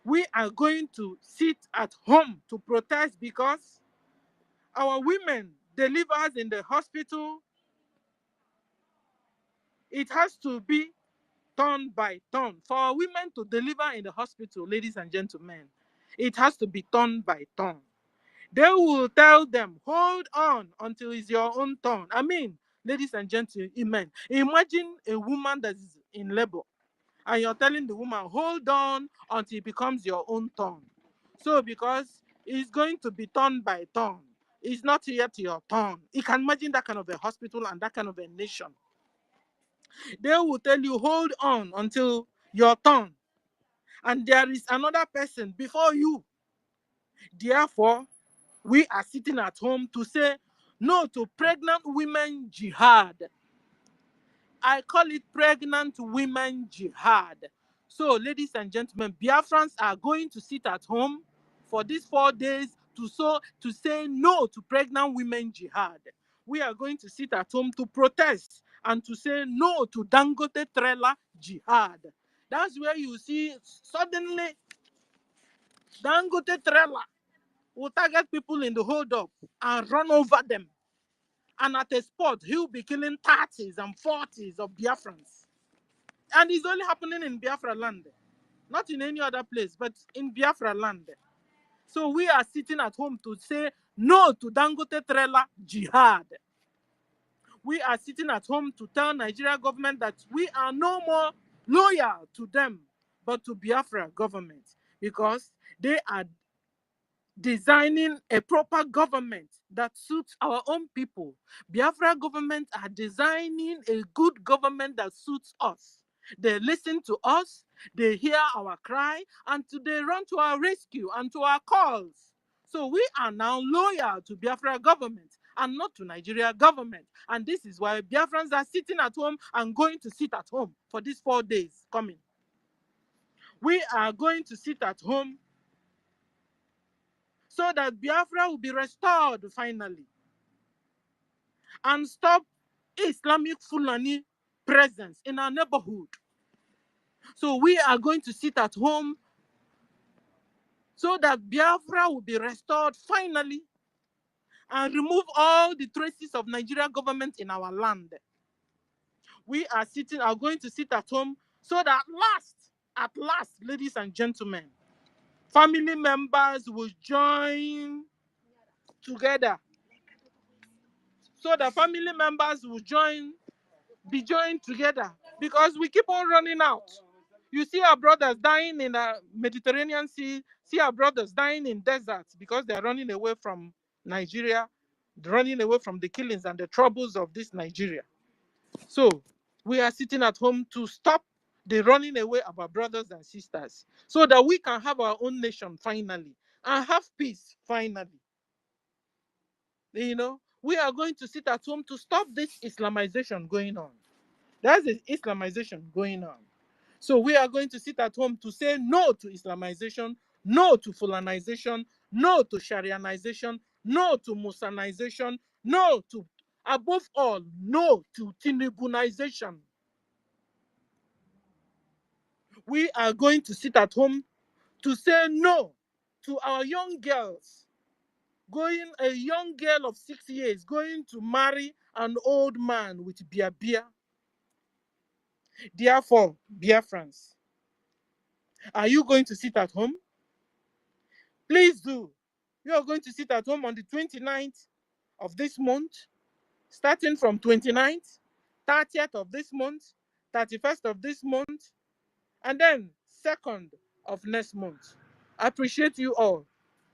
We are going to sit at home to protest because our women delivers in the hospital. It has to be turn by turn. For our women to deliver in the hospital, ladies and gentlemen, it has to be turn by turn. They will tell them, hold on until it's your own turn. I mean, ladies and gentlemen, imagine a woman that is in labor and you're telling the woman, hold on until it becomes your own turn. So because it's going to be turn by turn, it's not yet your turn. You can imagine that kind of a hospital and that kind of a nation. They will tell you, hold on until your turn. And there is another person before you. Therefore, we are sitting at home to say no to pregnant women jihad. I call it pregnant women jihad. So, ladies and gentlemen, Biafrans are going to sit at home for these 4 days to say no to pregnant women jihad. We are going to sit at home to protest and to say no to Dangote trailer jihad. That's where you see suddenly Dangote trailer will target people in the hold up and run over them And at a spot, he'll be killing 30s and 40s of Biafrans. And it's only happening in Biafra land. Not in any other place, but in Biafra land. So we are sitting at home to say no to Dangote trailer jihad. We are sitting at home to tell Nigeria government that we are no more loyal to them, but to Biafra government, because they are designing a proper government that suits our own people. Biafra government are designing a good government that suits us. They listen to us, they hear our cry, and they run to our rescue and to our calls. So we are now loyal to Biafra government and not to Nigeria government. And this is why Biafrans are sitting at home and going to sit at home for these 4 days coming. We are going to sit at home so that Biafra will be restored finally and stop Islamic Fulani presence in our neighborhood. So we are going to sit at home so that Biafra will be restored finally and remove all the traces of Nigeria government in our land. We are going to sit at home so that at last, ladies and gentlemen, family members will join together. So the family members will be joined together, because we keep on running out. You see our brothers dying in the Mediterranean Sea, see our brothers dying in deserts because they're running away from Nigeria, running away from the killings and the troubles of this Nigeria. So we are sitting at home to stop the running away of our brothers and sisters so that we can have our own nation finally and have peace finally. You know, we are going to sit at home to stop this Islamization going on. There's an Islamization going on. So we are going to sit at home to say no to Islamization, no to Fulanization, no to Sharianization, no to Musanization, no to, above all, no to Tinibunization. We are going to sit at home to say no to our young girls, a young girl of 6 years going to marry an old man with Bia. Therefore, Biafrans, are you going to sit at home? Please do. You are going to sit at home on the 29th of this month, starting from 29th, 30th of this month, 31st of this month, and then 2nd of next month. I appreciate you all,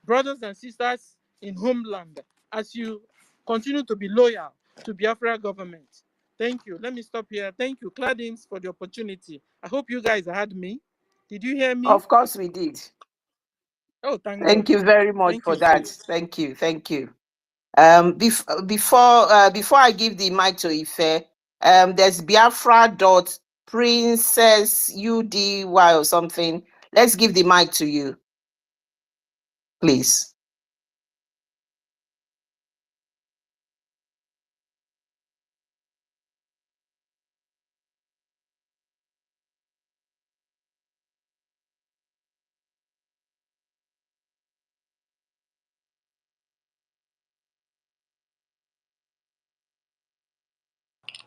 brothers and sisters in homeland, as you continue to be loyal to Biafra government. Thank you. Let me stop here. Thank you, Claudines, for the opportunity. I hope you guys heard me. Did you hear me? Of course we did. Oh, thank God. You very much for that. Thank you. Before I give the mic to Ife, there's Biafra.princessudy or something. Let's give the mic to you, please.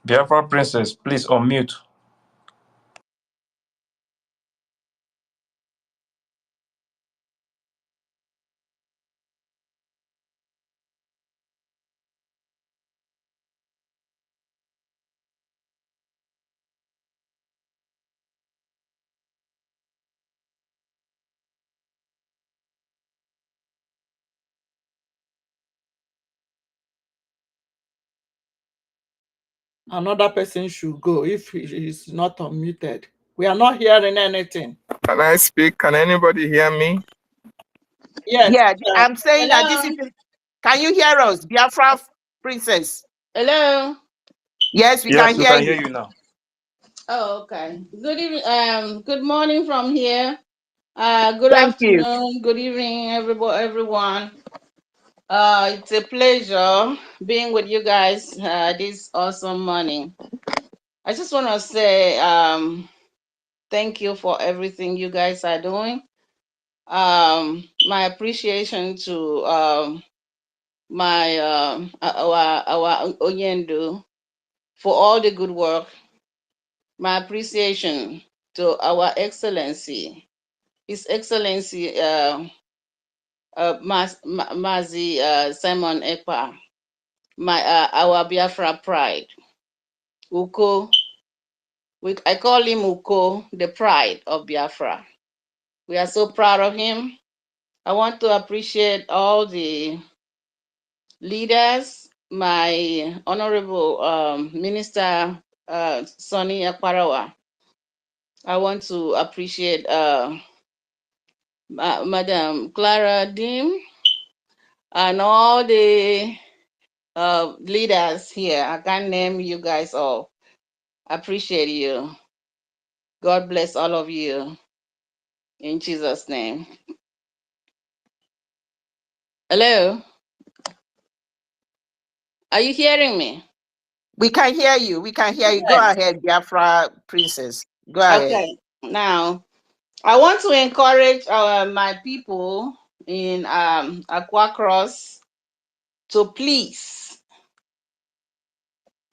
Biafra Princess, please unmute. Another person should go if he is not unmuted. We are not hearing anything. Can I speak? Can anybody hear me? Yes. Yeah, I'm saying that this is. Can you hear us, Biafra Princess? Hello. Yes, we Yes, can we hear can you. hear you now. Oh, okay. Good evening. Good morning from here. Good Thank you. afternoon. Good evening, everyone. It's a pleasure being with you guys this awesome morning. I just want to say thank you for everything you guys are doing. My appreciation to my our Onyendu, for all the good work. My appreciation to our Excellency, His Excellency Mazi Simon Ekpa, our Biafra pride, Uko. I call him Uko, the pride of Biafra. We are so proud of him. I want to appreciate all the leaders, my Honorable Minister Sonny Akparawa. I want to appreciate Madam Clara Dim and all the leaders here. I can't name you guys all. Appreciate you. God bless all of you. In Jesus' name. Hello? Are you hearing me? We can hear you. We can hear you. Go Good. ahead, Biafra princess. Go ahead. Okay. Now, I want to encourage my people in Aqua Cross to please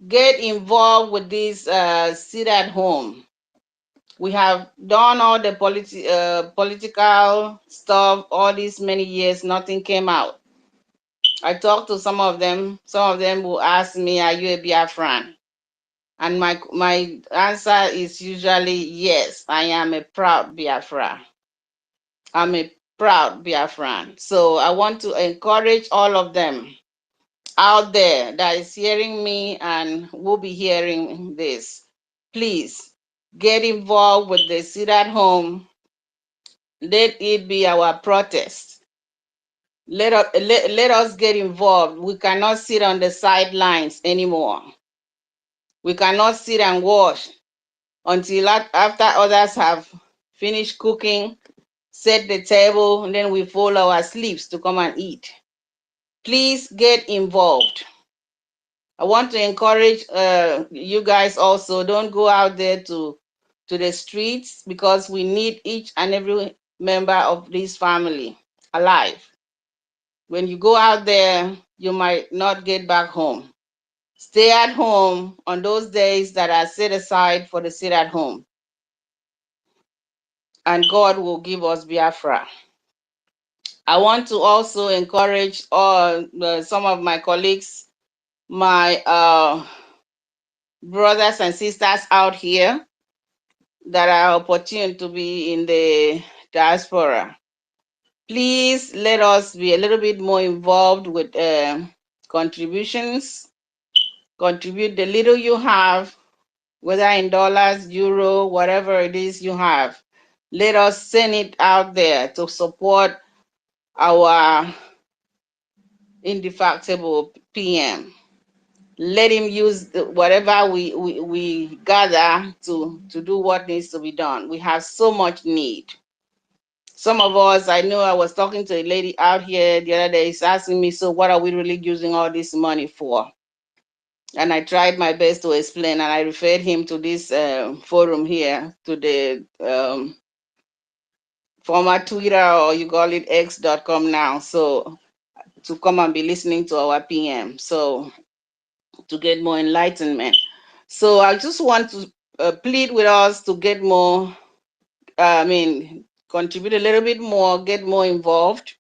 get involved with this sit at home. We have done all the political stuff all these many years, nothing came out. I talked to some of them will ask me, are you a Biafran? And my answer is usually yes, I am a proud Biafra. I'm a proud Biafran. So I want to encourage all of them out there that is hearing me and will be hearing this. Please get involved with the sit at home. Let it be our protest. Let us get involved. We cannot sit on the sidelines anymore. We cannot sit and watch until after others have finished cooking, set the table, and then we fold our sleeves to come and eat. Please get involved. I want to encourage you guys also, don't go out there to the streets, because we need each and every member of this family alive. When you go out there, you might not get back home. Stay at home on those days that are set aside for the sit at home, and God will give us Biafra. I want to also encourage all some of my colleagues, my brothers and sisters out here that are opportune to be in the diaspora. Please let us be a little bit more involved with contributions. Contribute the little you have, whether in dollars, euro, whatever it is you have. Let us send it out there to support our indefatigable PM. Let him use whatever we gather to do what needs to be done. We have so much need. Some of us, I know I was talking to a lady out here the other day, she's asking me, so what are we really using all this money for? And I tried my best to explain, and I referred him to this forum here, to the former Twitter, or you call it x.com now, so to come and be listening to our PM, so to get more enlightenment. So I just want to plead with us to get more, contribute a little bit more, get more involved.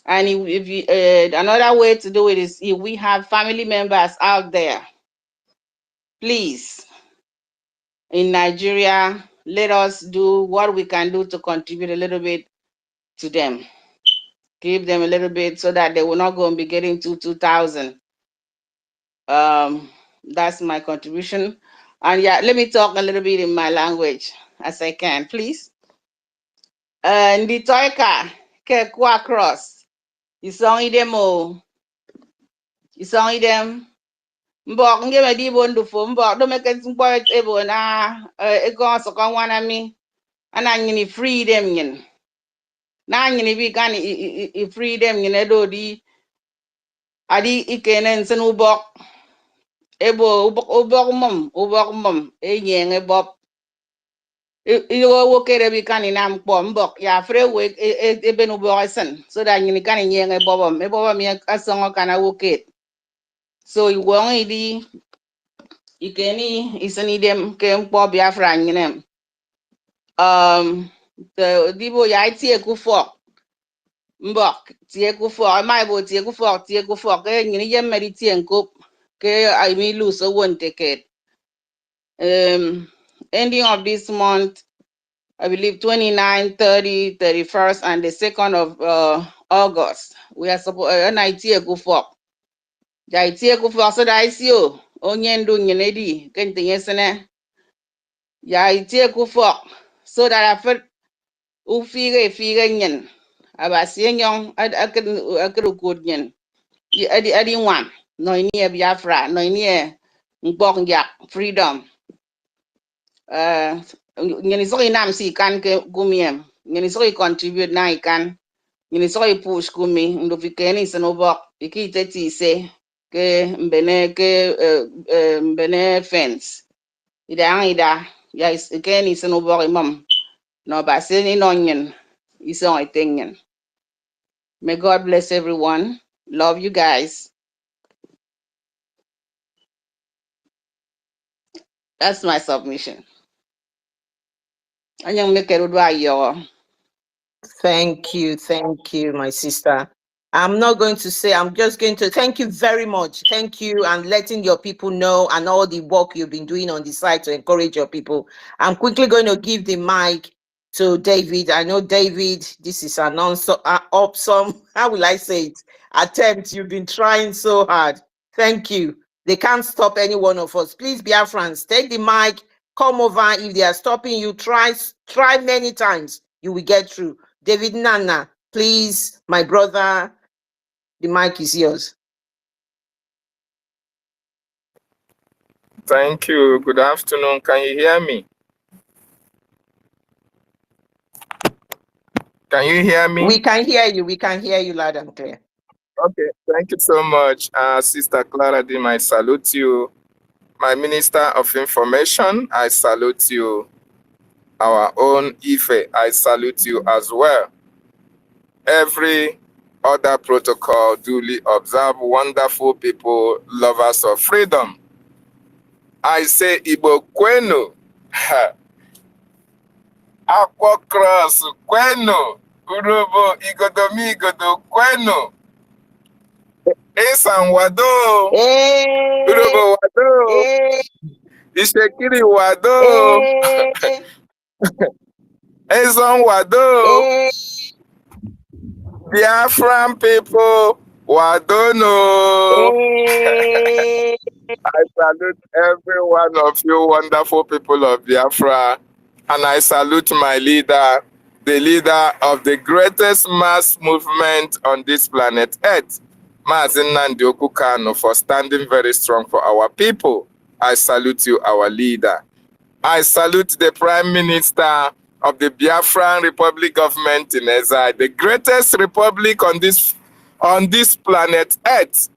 And if you, another way to do it is, if we have family members out there, please, in Nigeria, let us do what we can do to contribute a little bit to them. Give them a little bit so that they will not go and be getting 2,000. That's my contribution. And yeah, let me talk a little bit in my language as I can, please. Ndi toika ke kwa cross. Isong idem o. Isong idem. Mbok nge me di bondu fo mbok do me ke mpo ebo na ego so kan wana mi. Ana nyini freedom nyin. Na nyini bi kan I freedom nyin edo di adi ikenen sen ubok. Ebo ubok mum e nyenge bob. Iwo wokere bi kan inam kpo mbok ya fre we ebe no boysen so that you kan nyenge bobo me bobo mi asongo kana woket so you won idi ikeni isani dem ke mpo Biafra nyinem the dibo ya tie ku fo mbok tie ku fo mai bo tie ku fo ke nyini yem meri tie nkop ke I mi lose so won take ending of this month I believe 29, 30, 31st, and the 2nd of August. We are supposed an idea go for. The idea go for so that I see you. Onyen do nyenedi. Kenti yesene. Ya idea go for so that I felt figure nyen. Aba siyenyong akadu good nyen. Adi one. No ini Biafra. No ini mbok ya freedom. Nyeni so inam si kan ke gumiem. Nyeni so contribute na ikan. Nyini so push kumi ndo fikeni senobok iki teti se ke mbene fence ida ya ikeni senobok imam no ba seni nonyen iso itenyen. May God bless everyone. Love you guys. That's my submission. Anyang mekerudwa yo. Thank you, my sister. I'm not going to say, I'm just going to thank you very much. Thank you and letting your people know and all the work you've been doing on the side to encourage your people. I'm quickly going to give the mic to David. I know, David, this is an awesome, how will I say it, attempt. You've been trying so hard. Thank you. They can't stop any one of us. Please, Biafrans, take the mic, come over. If they are stopping you, try many times. You will get through. David Nana, please, my brother, the mic is yours. Thank you. Good afternoon. Can you hear me? Can you hear me? We can hear you. We can hear you loud and clear. Okay. Thank you so much, Sister Clara Dim. I salute you. My Minister of Information, I salute you. Our own Ife, I salute you as well. Every other protocol duly observed, wonderful people, lovers of freedom. I say Igbo kwenu, Akwa cross kwenu, Urobo igodomi igodo kwenu, Esan wado, Urobo wado, Ishekiri wado, Esan wado, Biafran people wadono. I salute every one of you wonderful people of Biafra, and I salute my leader, the leader of the greatest mass movement on this planet Earth, Mazi Nnamdi Kanu, for standing very strong for our people. I salute you, our leader. I salute the Prime Minister of the Biafran Republic government in exile, the greatest republic on this planet Earth.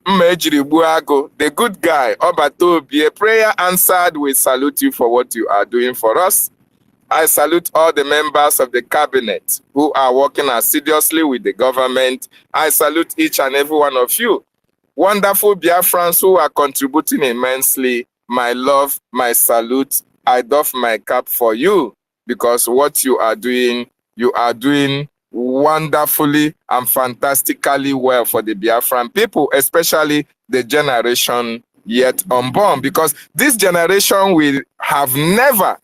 Mmejiri Buago, the good guy, Obatobi, a prayer answered. We salute you for what you are doing for us. I salute all the members of the cabinet who are working assiduously with the government. I salute each and every one of you. Wonderful Biafrans who are contributing immensely. My love, my salute. I doff my cap for you, because what you are doing wonderfully and fantastically well for the Biafran people, especially the generation yet unborn, because this generation will have never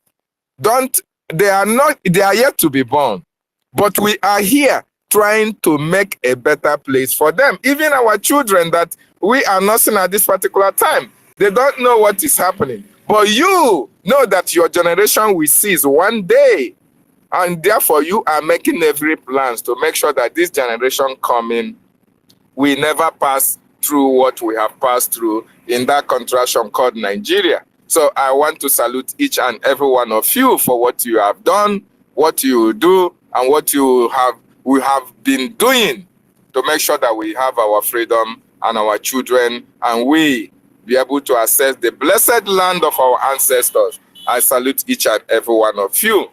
they are yet to be born, but we are here trying to make a better place for them. Even our children that we are nursing at this particular time, they don't know what is happening, but you know that your generation will cease one day. And therefore, you are making every plans to make sure that this generation coming will never pass through what we have passed through in that contraction called Nigeria. So I want to salute each and every one of you for what you have done, what you do, and what we have been doing to make sure that we have our freedom and our children, and we be able to access the blessed land of our ancestors. I salute each and every one of you.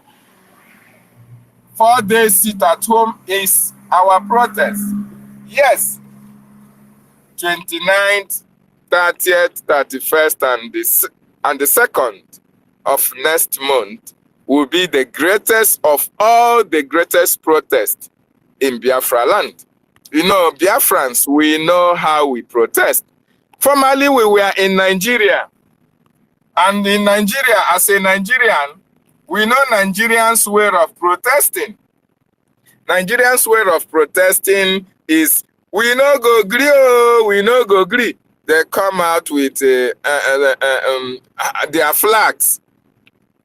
4 days sit at home is our protest. Yes, 29th, 30th, 31st, and the 2nd of next month will be the greatest of all the greatest protests in Biafra land. You know, Biafrans, we know how we protest. Formerly, we were in Nigeria. And in Nigeria, as a Nigerian, we know Nigerians' way of protesting. Nigerians' way of protesting is, we no go gree, oh, we no go gree. They come out with their flags.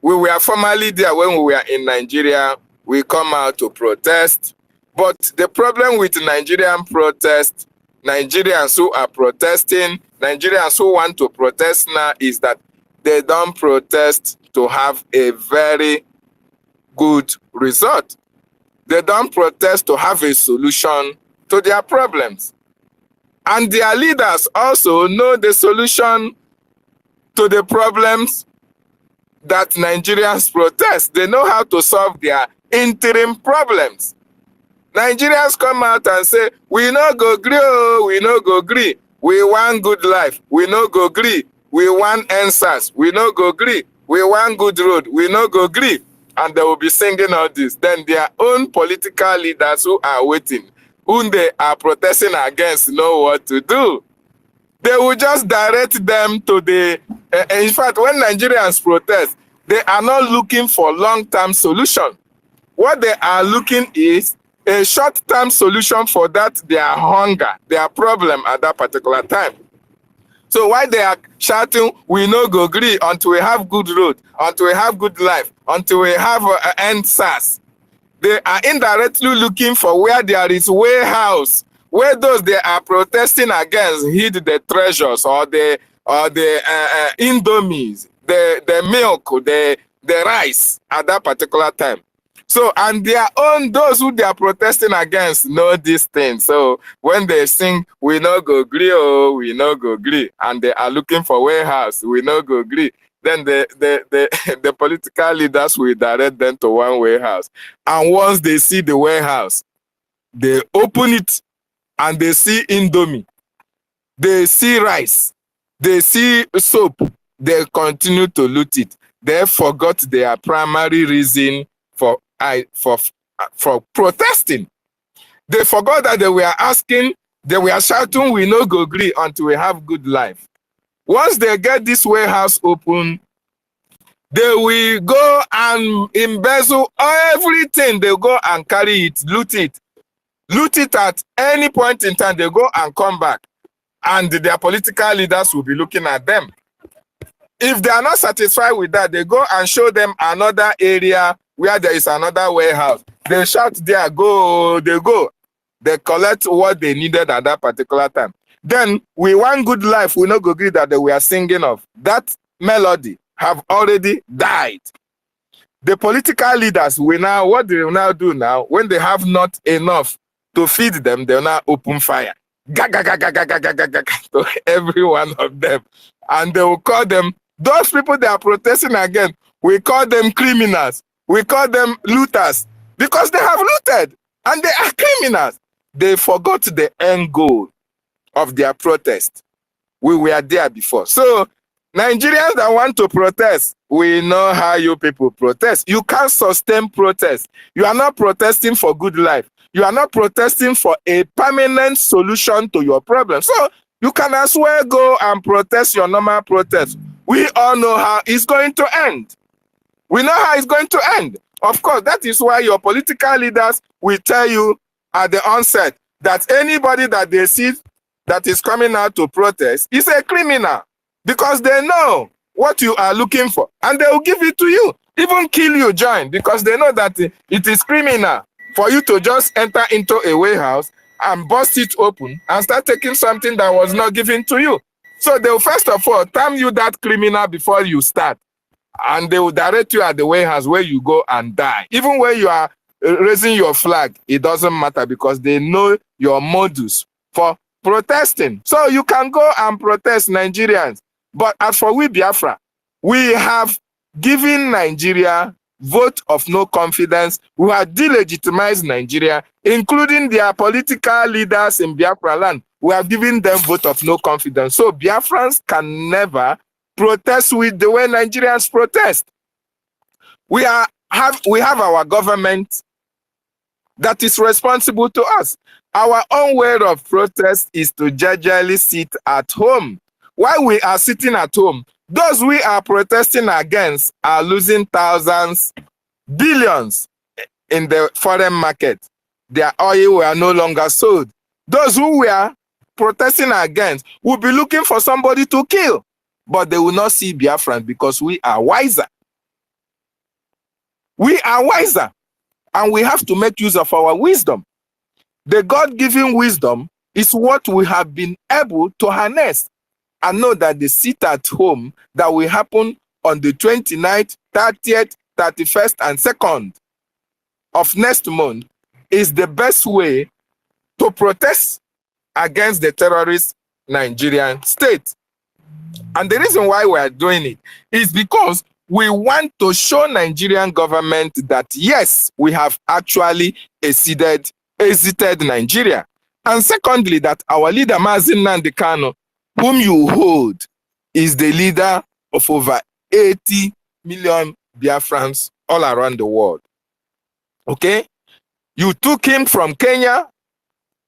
We were formerly there when we were in Nigeria. We come out to protest. But the problem with Nigerian protest, Nigerians who are protesting, Nigerians who want to protest now, is that they don't protest to have a very good result. They don't protest to have a solution to their problems. And their leaders also know the solution to the problems that Nigerians protest. They know how to solve their interim problems. Nigerians come out and say, we no go gree, oh, we no go gree. We want good life. We no go gree. We want answers. We no go gree. We want good road. We no go gree. And they will be singing all this. Then their own political leaders who are waiting, whom they are protesting against, know what to do. They will just direct them to the... in fact, when Nigerians protest, they are not looking for long-term solution. What they are looking is a short-term solution for that, their hunger, their problem at that particular time. So why they are shouting, we no go gree until we have good road, until we have good life, until we have answers. They are indirectly looking for where there is warehouse, where those they are protesting against hid the treasures or the indomies, the milk, the rice at that particular time. So, and their own, those who they are protesting against know this thing. So when they sing, we no go gree, oh, we no go gree, and they are looking for warehouse, we no go gree, then the political leaders will direct them to one warehouse. And once they see the warehouse, they open it and they see indomie, they see rice, they see soap, they continue to loot it. They forgot their primary reason for protesting. They forgot that they were asking, they were shouting, we no go gree until we have good life. Once they get this warehouse open, they will go and embezzle everything. They go and carry it, loot it at any point in time. They go and come back, and their political leaders will be looking at them. If they are not satisfied with that, they go and show them another area where there is another warehouse. They shout there, go, they go. They collect what they needed at that particular time. Then, we want good life, we no go agree that they were singing of. That melody have already died. The political leaders will now, what they will now do now, when they have not enough to feed them, they will now open fire. To every one of them. And they will call them, those people they are protesting against, we call them criminals. We call them looters because they have looted and they are criminals. They forgot the end goal of their protest. We were there before. So Nigerians that want to protest, we know how you people protest. You can't sustain protest. You are not protesting for good life. You are not protesting for a permanent solution to your problem. So you can as well go and protest your normal protest. We all know how it's going to end. We know how it's going to end. Of course, that is why your political leaders will tell you at the onset that anybody that they see that is coming out to protest is a criminal because they know what you are looking for and they will give it to you, even kill you, join, because they know that it is criminal for you to just enter into a warehouse and bust it open and start taking something that was not given to you. So they will first of all term you that criminal before you start. And they will direct you at the warehouse where you go and die. Even when you are raising your flag, it doesn't matter because they know your modus for protesting. So you can go and protest, Nigerians. But as for we Biafra, we have given Nigeria vote of no confidence, who have delegitimized Nigeria, including their political leaders in Biafra land, who have given them vote of no confidence. So Biafrans can never protest with the way Nigerians protest. We have our government that is responsible to us. Our own way of protest is to gingerly sit at home. While we are sitting at home, those we are protesting against are losing thousands, billions in the foreign market. Their oil were no longer sold. Those who were protesting against will be looking for somebody to kill, but they will not see Biafran because we are wiser. We are wiser, and we have to make use of our wisdom. The God-given wisdom is what we have been able to harness and know that the sit at home that will happen on the 29th, 30th, 31st, and 2nd of next month is the best way to protest against the terrorist Nigerian state. And the reason why we are doing it is because we want to show Nigerian government that yes, we have actually exited Nigeria. And secondly, that our leader Mazi Nnamdi Kanu, whom you hold, is the leader of over 80 million Biafrans all around the world. Okay? You took him from Kenya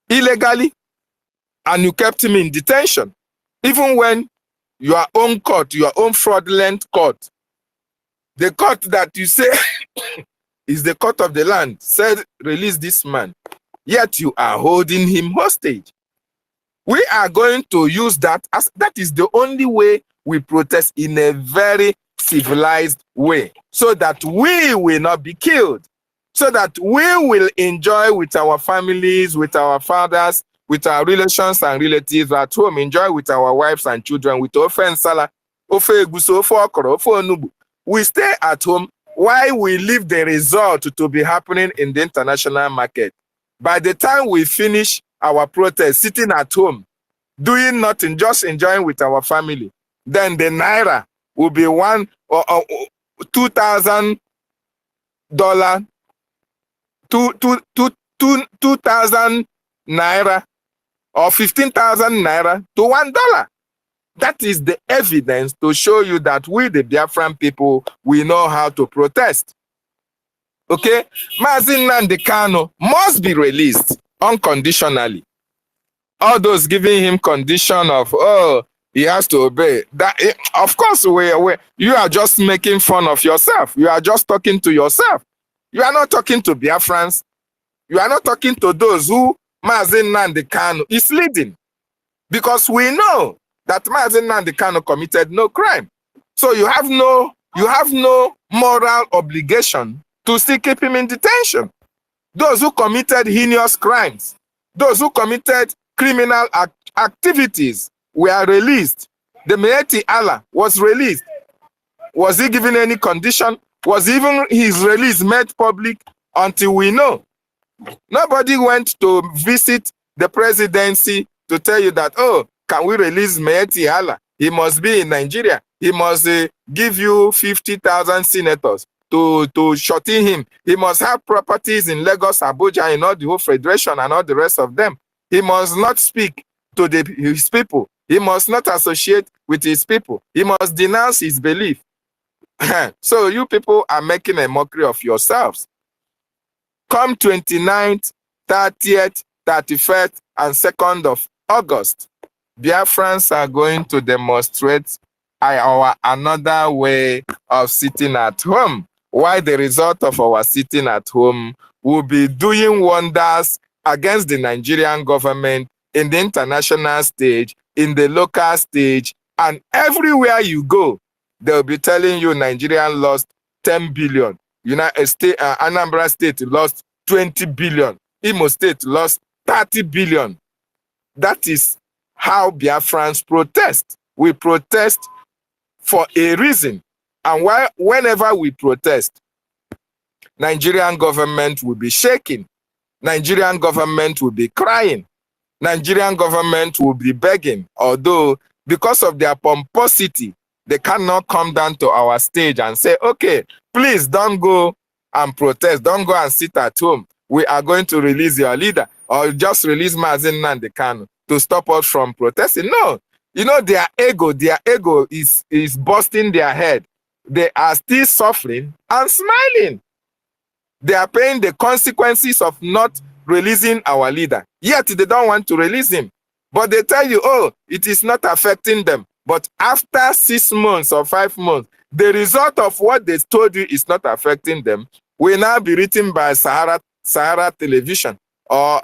illegally and you kept him in detention. Even when your own court, your own fraudulent court, the court that you say is the court of the land, said release this man, yet you are holding him hostage. We are going to use that as that is the only way we protest in a very civilized way, so that we will not be killed, so that we will enjoy with our families, with our fathers, with our relations and relatives at home, enjoy with our wives and children, with ofe nsala, ofe egusi, ofe okoro, ofe onugbu. We stay at home while we leave the result to be happening in the international market. By the time we finish our protest, sitting at home, doing nothing, just enjoying with our family, then the naira will be $2,000, $2,000 naira, or 15,000 naira to $1. That is the evidence to show you that we, the Biafran people, we know how to protest. Okay? Mazi Nnamdi Kanu must be released unconditionally. All those giving him condition of, oh, he has to obey. That, of course, you are just making fun of yourself. You are just talking to yourself. You are not talking to Biafrans. You are not talking to those who Mazi Nnamdi Kanu is leading. Because we know that Mazi Nnamdi Kanu committed no crime. So you have no moral obligation to still keep him in detention. Those who committed heinous crimes, those who committed criminal activities were released. The Miyetti Allah was released. Was he given any condition? Was even his release made public? Until we know. Nobody went to visit the presidency to tell you that, oh, can we release Miyetti Allah? He must be in Nigeria. He must give you 50,000 senators to shorten him. He must have properties in Lagos, Abuja, and all the whole federation and all the rest of them. He must not speak to his people. He must not associate with his people. He must denounce his belief. So you people are making a mockery of yourselves. Come 29th, 30th, 31st, and 2nd of August, Biafrans are going to demonstrate our another way of sitting at home. Why the result of our sitting at home will be doing wonders against the Nigerian government in the international stage, in the local stage, and everywhere you go, they'll be telling you Nigeria lost 10 billion. United States, Anambra State lost 20 billion. Imo State lost 30 billion. That is how Biafrans protest. We protest for a reason. And whenever we protest, Nigerian government will be shaking. Nigerian government will be crying. Nigerian government will be begging. Although, because of their pomposity, They cannot come down to our stage and say, okay, please don't go and protest. Don't go and sit at home. We are going to release your leader, or just release Mazen Nnamdi Kanu to stop us from protesting. No. You know, their ego is busting their head. They are still suffering and smiling. They are paying the consequences of not releasing our leader. Yet they don't want to release him. But they tell you, oh, it is not affecting them. But after 6 months or 5 months, the result of what they told you is not affecting them will now be written by Sahara Television or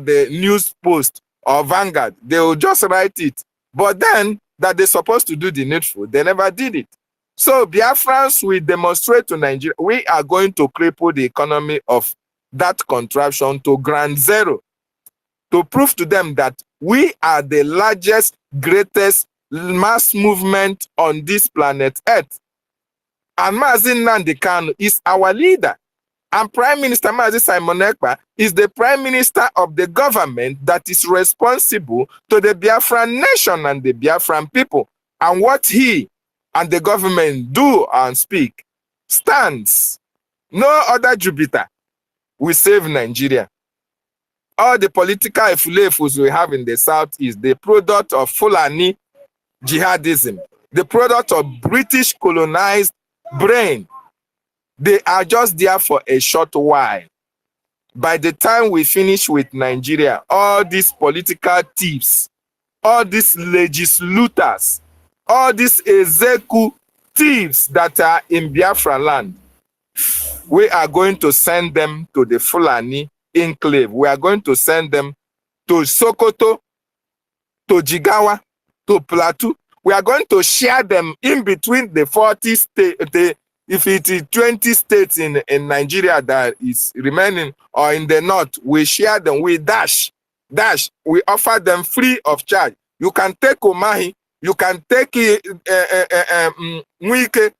the News Post or Vanguard. They will just write it. But then that they're supposed to do the needful, they never did it. So Biafrans will demonstrate to Nigeria, we are going to cripple the economy of that contraption to ground zero, to prove to them that we are the largest, greatest mass movement on this planet Earth. And Mazen Nnamdi Kanu is our leader. And Prime Minister Mazi Simon Ekpa is the Prime Minister of the government that is responsible to the Biafran nation and the Biafran people. And what he and the government do and speak stands. No other Jupiter will save Nigeria. All the political effulefus we have in the south is the product of Fulani jihadism, the product of British colonized brain. They are just there for a short while. By the time we finish with Nigeria, all these political thieves, all these legislators, all these executives that are in Biafra land, we are going to send them to the Fulani enclave. We are going to send them to Sokoto, to Jigawa, to Plateau. We are going to share them in between the 40 states, if it is 20 states in Nigeria that is remaining, or in the north, we share them. We dash. We offer them free of charge. You can take Omahi, you can take Mwike,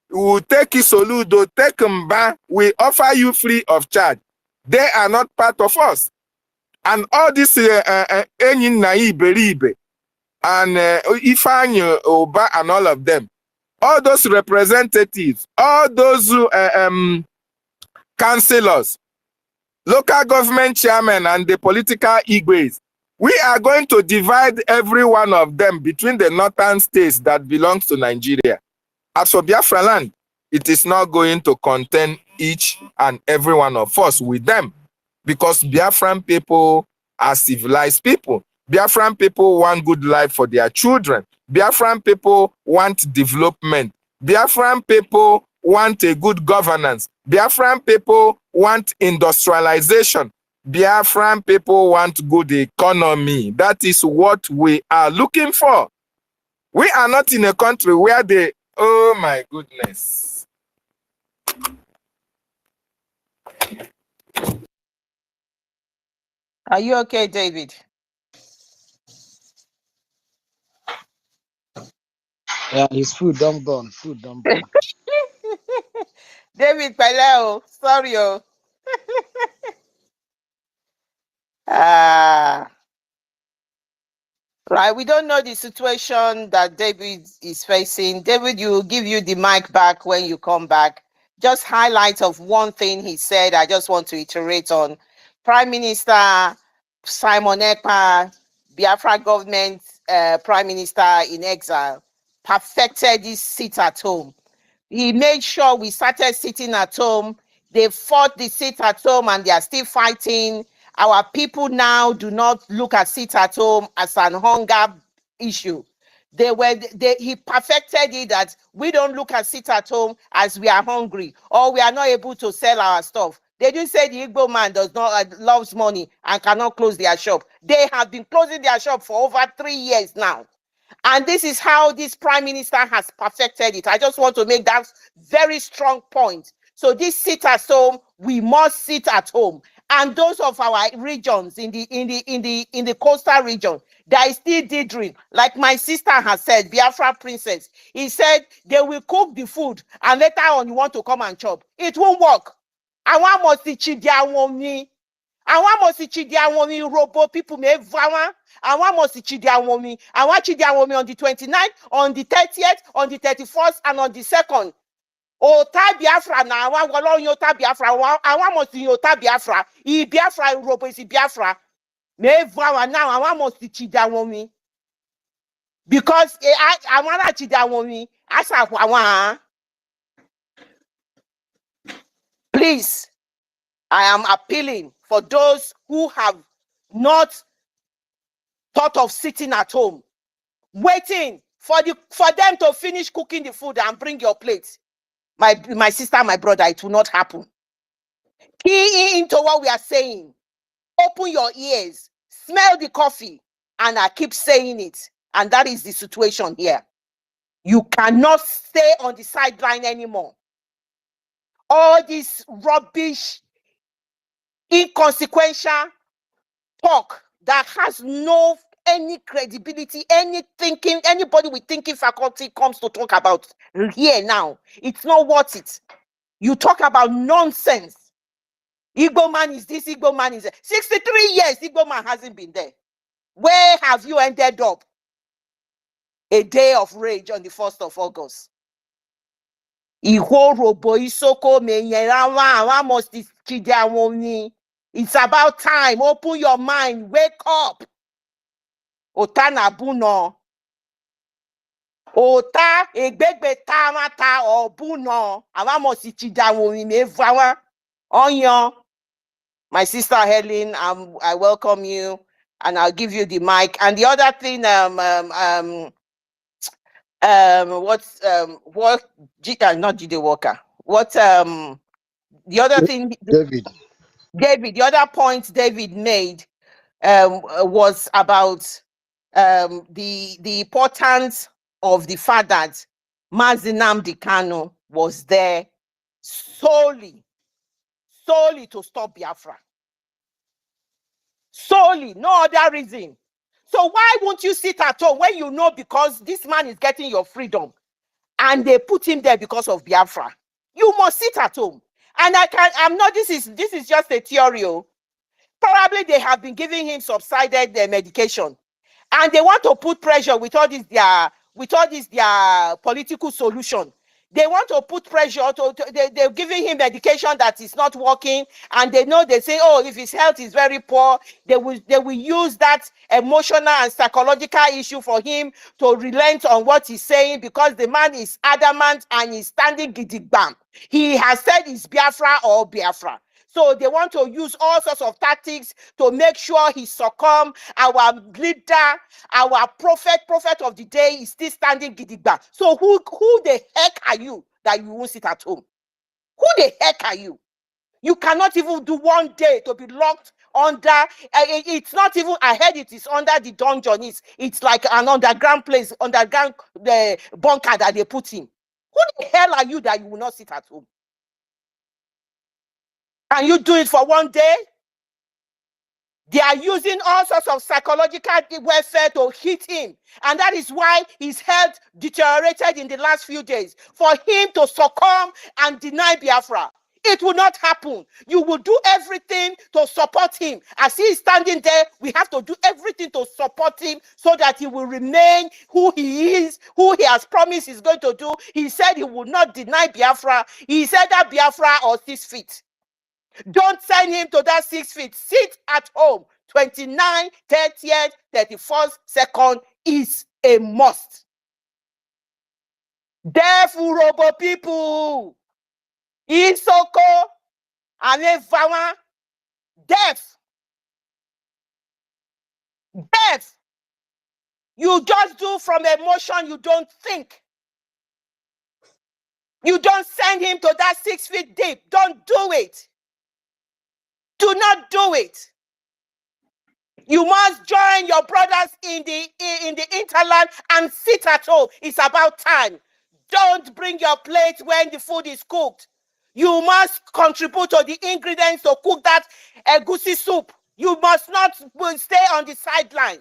we take Soludo, take Mba. We offer you free of charge. They are not part of us. And all this Enyin Nai Beribe and Ifeanyi Oba and all of them, all those representatives, all those councillors, local government chairmen, and the political igwes, we are going to divide every one of them between the northern states that belongs to Nigeria. As for Biafra land, it is not going to contain each and every one of us with them, because Biafran people are civilized people. Biafran people want good life for their children. Biafran people want development. Biafran people want a good governance. Biafran people want industrialization. Biafran people want good economy. That is what we are looking for. We are not in a country where they, oh my goodness. Are you okay, David? Yeah, his food don't burn. David Peleo, sorry. Right, we don't know the situation that David is facing. David, will give you the mic back when you come back. Just highlight of one thing he said, I just want to iterate on. Prime Minister Simon Ekpa, Biafra government, Prime Minister in exile, perfected this sit at home. He made sure we started sitting at home. They fought the sit at home and they are still fighting. Our people now do not look at sit at home as an hunger issue. He perfected it that we don't look at sit at home as we are hungry or we are not able to sell our stuff. They didn't say the Igbo man does not loves money and cannot close their shop. They have been closing their shop for over 3 years now. And this is how this prime minister has perfected it. I just want to make that very strong point. So this sit at home, we must sit at home. And those of our regions in the coastal region, there is still dithering. Like my sister has said, Biafra Princess, he said they will cook the food and later on you want to come and chop. It won't work. I want I want to see the robo people may vow. I want to see the woman. I want to see the woman on the 29th, on the 30th, on the 31st, and on the 2nd. Ota Biafra na I want Yota Biafra. I want to see Yota Biafra. I Biafra robo is Biafra. May vow now. I want to see the woman. Because I want to see the woman. I want. Please, I am appealing for those who have not thought of sitting at home, waiting for them to finish cooking the food and bring your plate. My sister, my brother, it will not happen. Key into what we are saying. Open your ears, smell the coffee, and I keep saying it. And that is the situation here. You cannot stay on the sideline anymore. All this rubbish, inconsequential talk that has no any credibility, any thinking, anybody with thinking faculty comes to talk about here now. It's not worth it. You talk about nonsense. Igbo man is this, Igbo man is that. 63 years, Igbo man hasn't been there. Where have you ended up? A day of rage on the 1st of August. It's about time. Open your mind. Wake up. Otana buno. Ota egbegbe tamata obuno. Awamosi chidawomi mevawa. Onyo. My sister Helen, I welcome you, and I'll give you the mic. And the other thing, not Jide Walker. The other thing, David. the other point David made was about the importance of the fact that Mazi Nnamdi Kanu was there solely to stop Biafra. Solely, no other reason. So why won't you sit at home when you know because this man is getting your freedom and they put him there because of Biafra? You must sit at home. And this is just a theory. Probably they have been giving him subsided medication. And they want to put pressure with all this their political solution. They want to put pressure they're giving him medication that is not working, and they say, oh, if his health is very poor, they will use that emotional and psychological issue for him to relent on what he's saying, because the man is adamant and he's standing gidigbam. He has said it's Biafra or Biafra. So they want to use all sorts of tactics to make sure he succumb. Our leader, our prophet of the day is still standing gidigba. So who the heck are you that you won't sit at home? Who the heck are you? You cannot even do one day to be locked under. It's not even, I heard it is under the dungeon. It's like an underground place, underground bunker that they put him. Who the hell are you that you will not sit at home? Can you do it for one day? They are using all sorts of psychological warfare to hit him. And that is why his health deteriorated in the last few days. For him to succumb and deny Biafra. It will not happen. You will do everything to support him. As he is standing there, we have to do everything to support him so that he will remain who he is, who he has promised he's going to do. He said he will not deny Biafra. He said that Biafra or 6 feet. Don't send him to that 6 feet. Sit at home. 29, 30th, 31st, 2nd is a must. Deaf Urobo people. Isoko. Anevawa. Deaf. Deaf. You just do from emotion. You don't think. You don't send him to that 6 feet deep. Don't do it. Do not do it. You must join your brothers in the interland and sit at home. It's about time. Don't bring your plate when the food is cooked. You must contribute to the ingredients to cook that egusi soup. You must not stay on the sideline.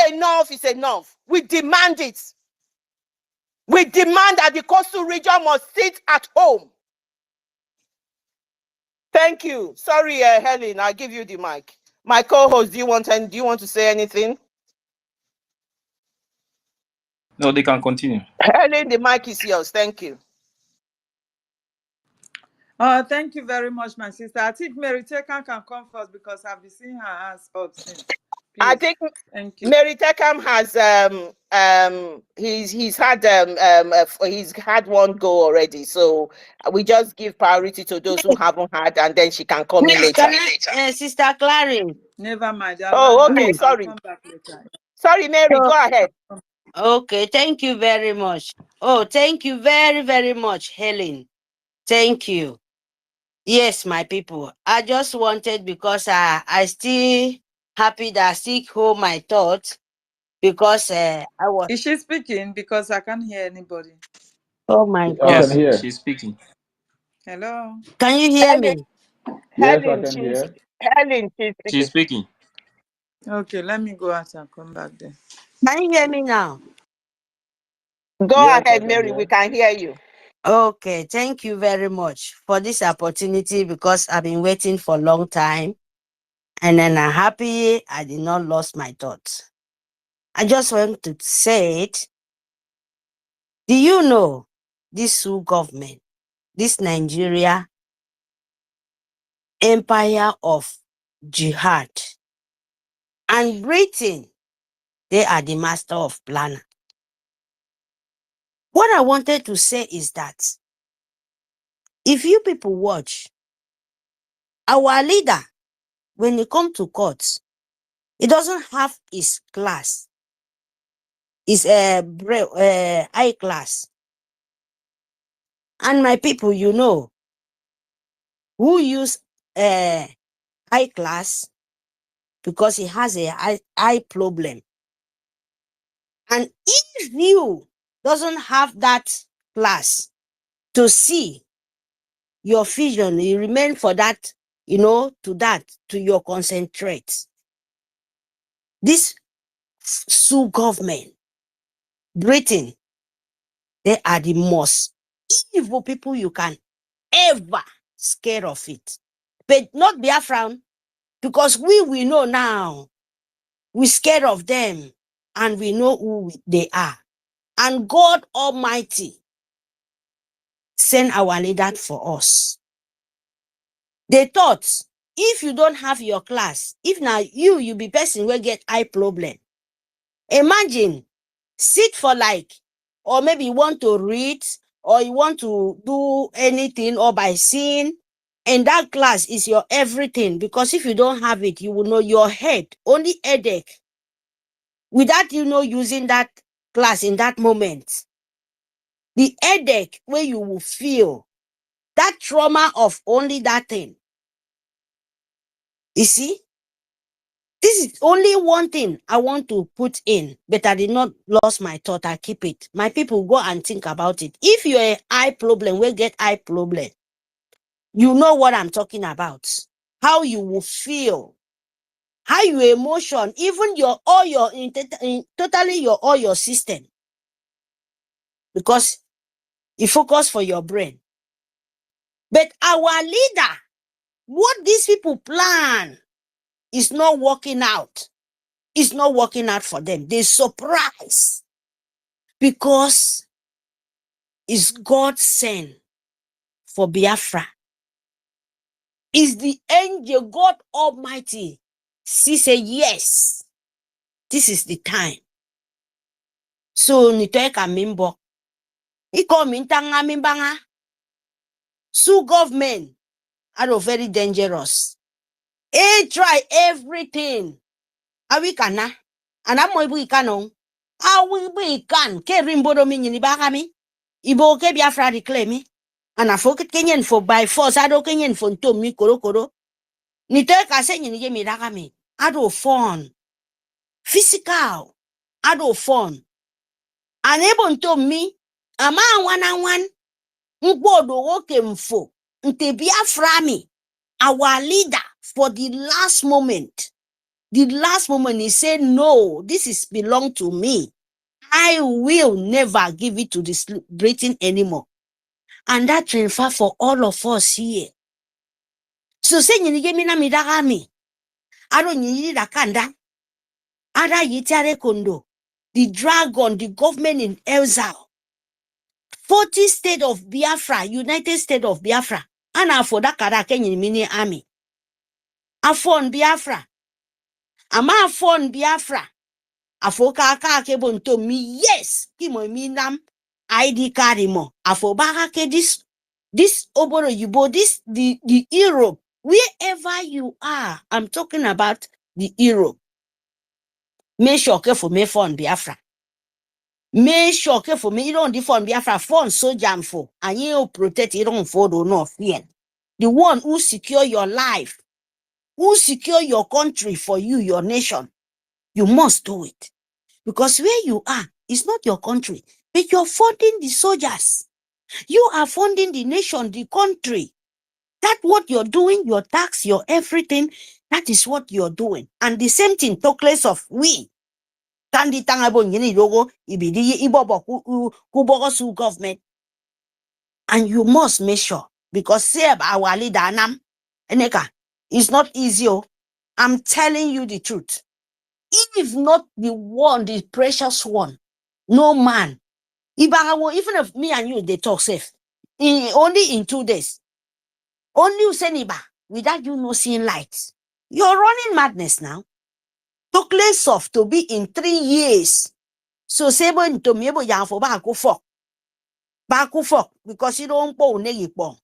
Enough is enough. We demand it. We demand that the coastal region must sit at home. Thank you. Sorry, Helen, I'll give you the mic. My co-host, do you want to say anything? No, they can continue. Helen, the mic is yours. Thank you. Thank you very much, my sister. I think Mary Tekan can come first because I've been seeing her hands up since. Please. I think thank you. Mary Tekam has he's had one go already, so we just give priority to those who haven't had, and then she can come in later. Sister Clarin. Never mind. Okay, sorry. I'll come back later. Sorry, Mary, go ahead. Okay, thank you very much. Oh, thank you very, very much, Helen. Thank you. Yes, my people. I just wanted, because I still happy that I still hold my thoughts, because I was. Is she speaking? Because I can't hear anybody. Oh my God. Yes, I can hear. She's speaking. Hello. Can you hear me? Yes, Helen, I can hear. Helen, She's speaking. Okay, let me go out and come back then. Can you hear me now? Go Yes, I ahead, can Mary. hear. We can hear you. Okay, thank you very much for this opportunity, because I've been waiting for a long time, and then I'm happy I did not lose my thoughts. I just want to say it. Do you know this Sioux government, this Nigeria empire of jihad, and Britain, they are the master of plan. What I wanted to say is that if you people watch, our leader, when it comes to courts, he doesn't have his class. It's a high class. And my people, you know, who use high class because he has a eye problem. And if you doesn't have that class to see your vision, you remain for that, to your concentrate. This Sioux government, Britain, they are the most evil people you can ever scare of it. But not Biafran, because we know now. We're scared of them, and we know who they are. And God Almighty sent our leader for us. They thought, if you don't have your class, if now you be person will get eye problem. Imagine, sit for or maybe you want to read, or you want to do anything, or by seeing, and that class is your everything. Because if you don't have it, you will know your head, only headache. Without using that class in that moment, the headache where you will feel, that trauma of only that thing. You see, this is only one thing I want to put in, but I did not lose my thought. I keep it. My people, go and think about it. If you're an eye problem, we get eye problem. You know what I'm talking about. How you will feel, how your emotion, even totally all your system, because you focus for your brain. But our leader, what these people plan is not working out. It's not working out for them. They're surprised because it's God sent for Biafra. Is the angel, God Almighty. She say, yes, this is the time. So nitoeka mimbo. Iko mintanga mimbanga. Sioux government are very dangerous. They try everything. Awikana. Anamo ibu ikano. Awibu ikan. Ke rimbodo minyi ni bakami. Ibo ke Biafra reclaim. And I forget Kenyan for by force. I don't Kenyan for to me koro. Ni te ka se nyini je mi dakami. I do fun. Physical. I do fun. Unable to me. Ama one. Mbodo woke mfo. Nte Biafra mi. Our leader for the last moment. The last moment he said, no, this is belong to me. I will never give it to this Britain anymore. And that transfer for all of us here. So say nyini gemi na midagami. Aro nyini da kanda. Ada yitare kondo. The dragon, the government in exile. 40 state of Biafra, United States of Biafra. Ana for that kara kenyi mini army. Afon Biafra. Ama afon Biafra. Afoka aka kebo nto mi yes. Kimo minam ID card mo. Afobaka ke this oboro yubo, this the Europe. Wherever you are, I'm talking about the Europe. Make sure for me phone Biafra. Make sure for me you don't defend Biafra phone so jam for and you protect it on for do not fear. The one who secure your life, who secure your country for you, your nation, you must do it. Because where you are, it's not your country, but you're funding the soldiers. You are funding the nation, the country. That's what you're doing, your tax, your everything. That is what you're doing. And the same thing took place of we. Kandi tangabo nyini logo ibidi ibobo kubogosu government. And you must make sure because Seb our leader Anam Eneka it's not easy. I'm telling you the truth. If not the one, the precious one, no man. Even if me and you they talk safe, only in 2 days. Only you say Iba without you no seeing lights. You're running madness now. Talk less of to be in 3 years. So sebo into me bo yang for baku fuck. Baku fuck because you don't po negi po.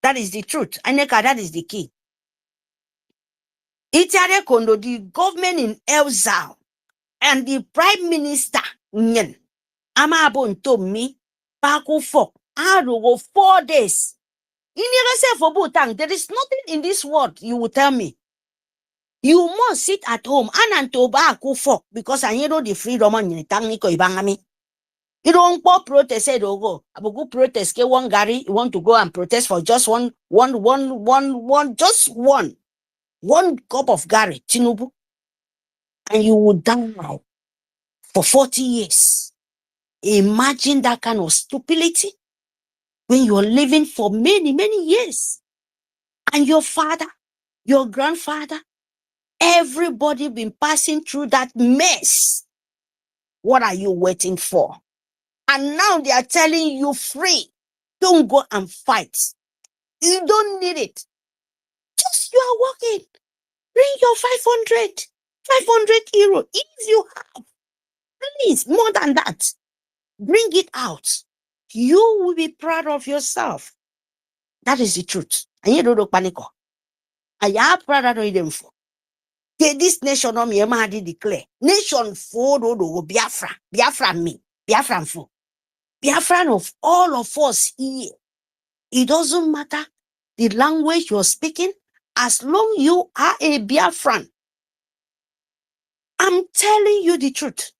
That is the truth. Aneka, that is the key. Itiare kondo the government in exile and the prime minister nyen. Ama abon to me baku fuck. I will go 4 days. In yourself for Butang, there is nothing in this world you will tell me. You must sit at home and to baku fuck because I know the freedom on you taniko ibangami. You don't go protest said go. I will go protest ke one Gary. You want to go and protest for just one cup of Gary, Tinubu, and you will die for 40 years. Imagine that kind of stupidity when you're living for many, many years. And your father, your grandfather, everybody been passing through that mess. What are you waiting for? And now they are telling you free. Don't go and fight. You don't need it. Just you are working. Bring your 500 euro. If you have, please, more than that, bring it out. You will be proud of yourself. That is the truth. And you don't panic. I am proud of them for. This nation on me, I declare. Nation for Biafra. Biafra me. Biafra for. Biafra of all of us here. It doesn't matter the language you're speaking, as long you are a Biafran. I'm telling you the truth.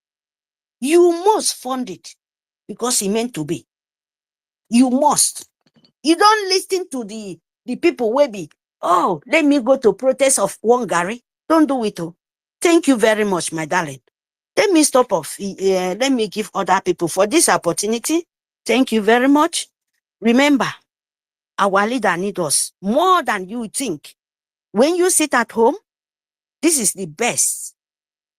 You must fund it because it meant to be. You must. You don't listen to the people who be, oh, let me go to protest of Wangari. Don't do it. Oh. Thank you very much, my darling. Let me stop off. Let me give other people for this opportunity. Thank you very much. Remember, our leader needs us more than you think. When you sit at home, this is the best.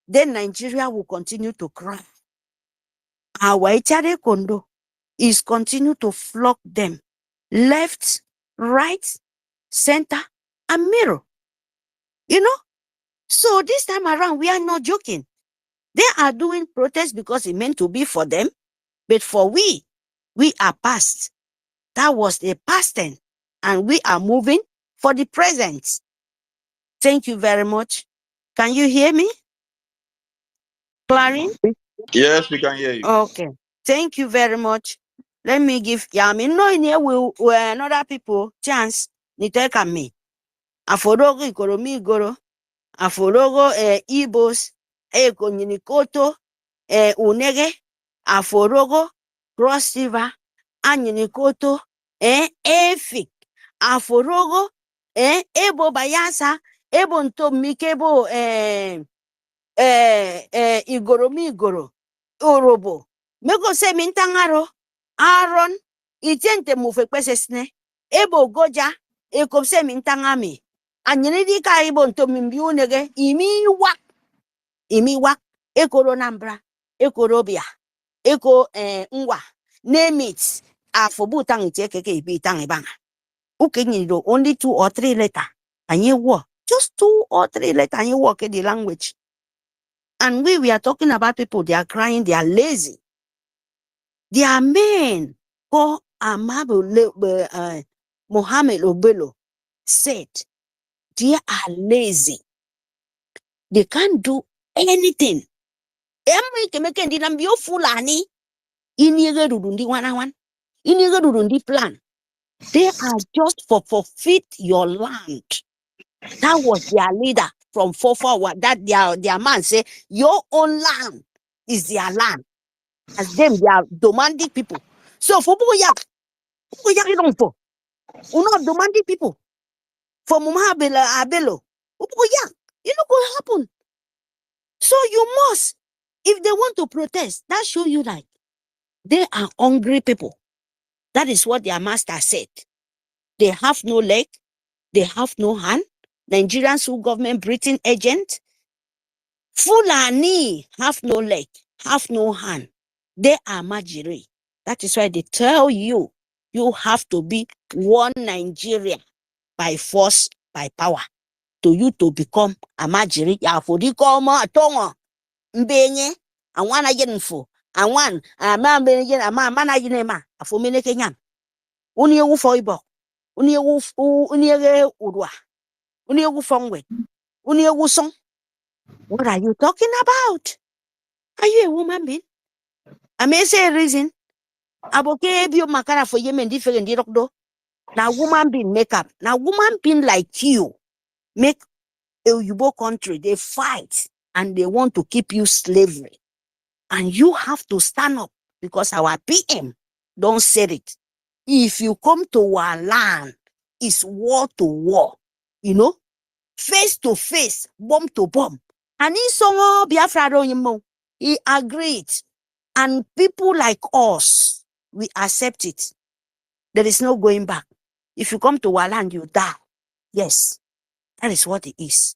Then Nigeria will continue to cry. Our Itiare Kondo is continue to flock them. Left, right, center, and middle. You know? So this time around, we are not joking. They are doing protests because it meant to be for them. But for we are past. That was the past tense. And we are moving for the present. Thank you very much. Can you hear me? Clarine? Yes, we can hear you. Okay. Thank you very much. Let me give Yami. No, in here will another people chance. Niteka me. Aforogo ikoromi goro. Aforogo Igbos. Konyinikooto. Unege. Aforogo. Cross River. Anyinikoto. Efik. Aforogo. Ebo Bayasa. Ebo Ntomikebo. Igoro. Orobo. Mego se mintangaro. Aaron. Itente mufekwesesne. Ebo Goja. ekopse mintangami anyene di ka ibon to mimbiu nege imi wak ekoro nambra ekorobia eko ngwa name it afobu tang keke ibi tang banga ukenyido only 2 or 3 letter and you work just 2 or 3 letter and you work in the language. And we are talking about people, they are crying, they are lazy. They are men. Go Mohammed Obelo said, they are lazy. They can't do anything. Fulani. Plan. They are just for forfeit your land. That was their leader from forward. That their man say, your own land is their land. As them, they are demanding people. So for Boyak, we're not demanding people. For Muhabela Abelo, you know what happen. So you must, if they want to protest, that show you like they are hungry people. That is what their master said. They have no leg, they have no hand. Nigerians who government Britain agent, Fulani have no leg, have no hand. They are Majiri. That is why they tell you, you have to be one Nigeria by force, by power. To you to become a Majiri. Ya for the koma tonga mbenye awana yenfo awan ama mbenye ama mana yinema afo meneke nyam. Uni ewu fo ibo. Uni ewu udwa. Uni ewu fongwe. Uni ewu song. What are you talking about? Are you a woman being? I may say a reason. Aboke bio makara for Yemen different dirokdo. Now woman being make up. Now woman being like you make a Yubo country. They fight and they want to keep you slavery. And you have to stand up because our PM don't say it. If you come to our land, it's war to war. You know? Face to face, bomb to bomb. And he agreed. And people like us, we accept it. There is no going back. If you come to our land, you die. Yes, that is what it is.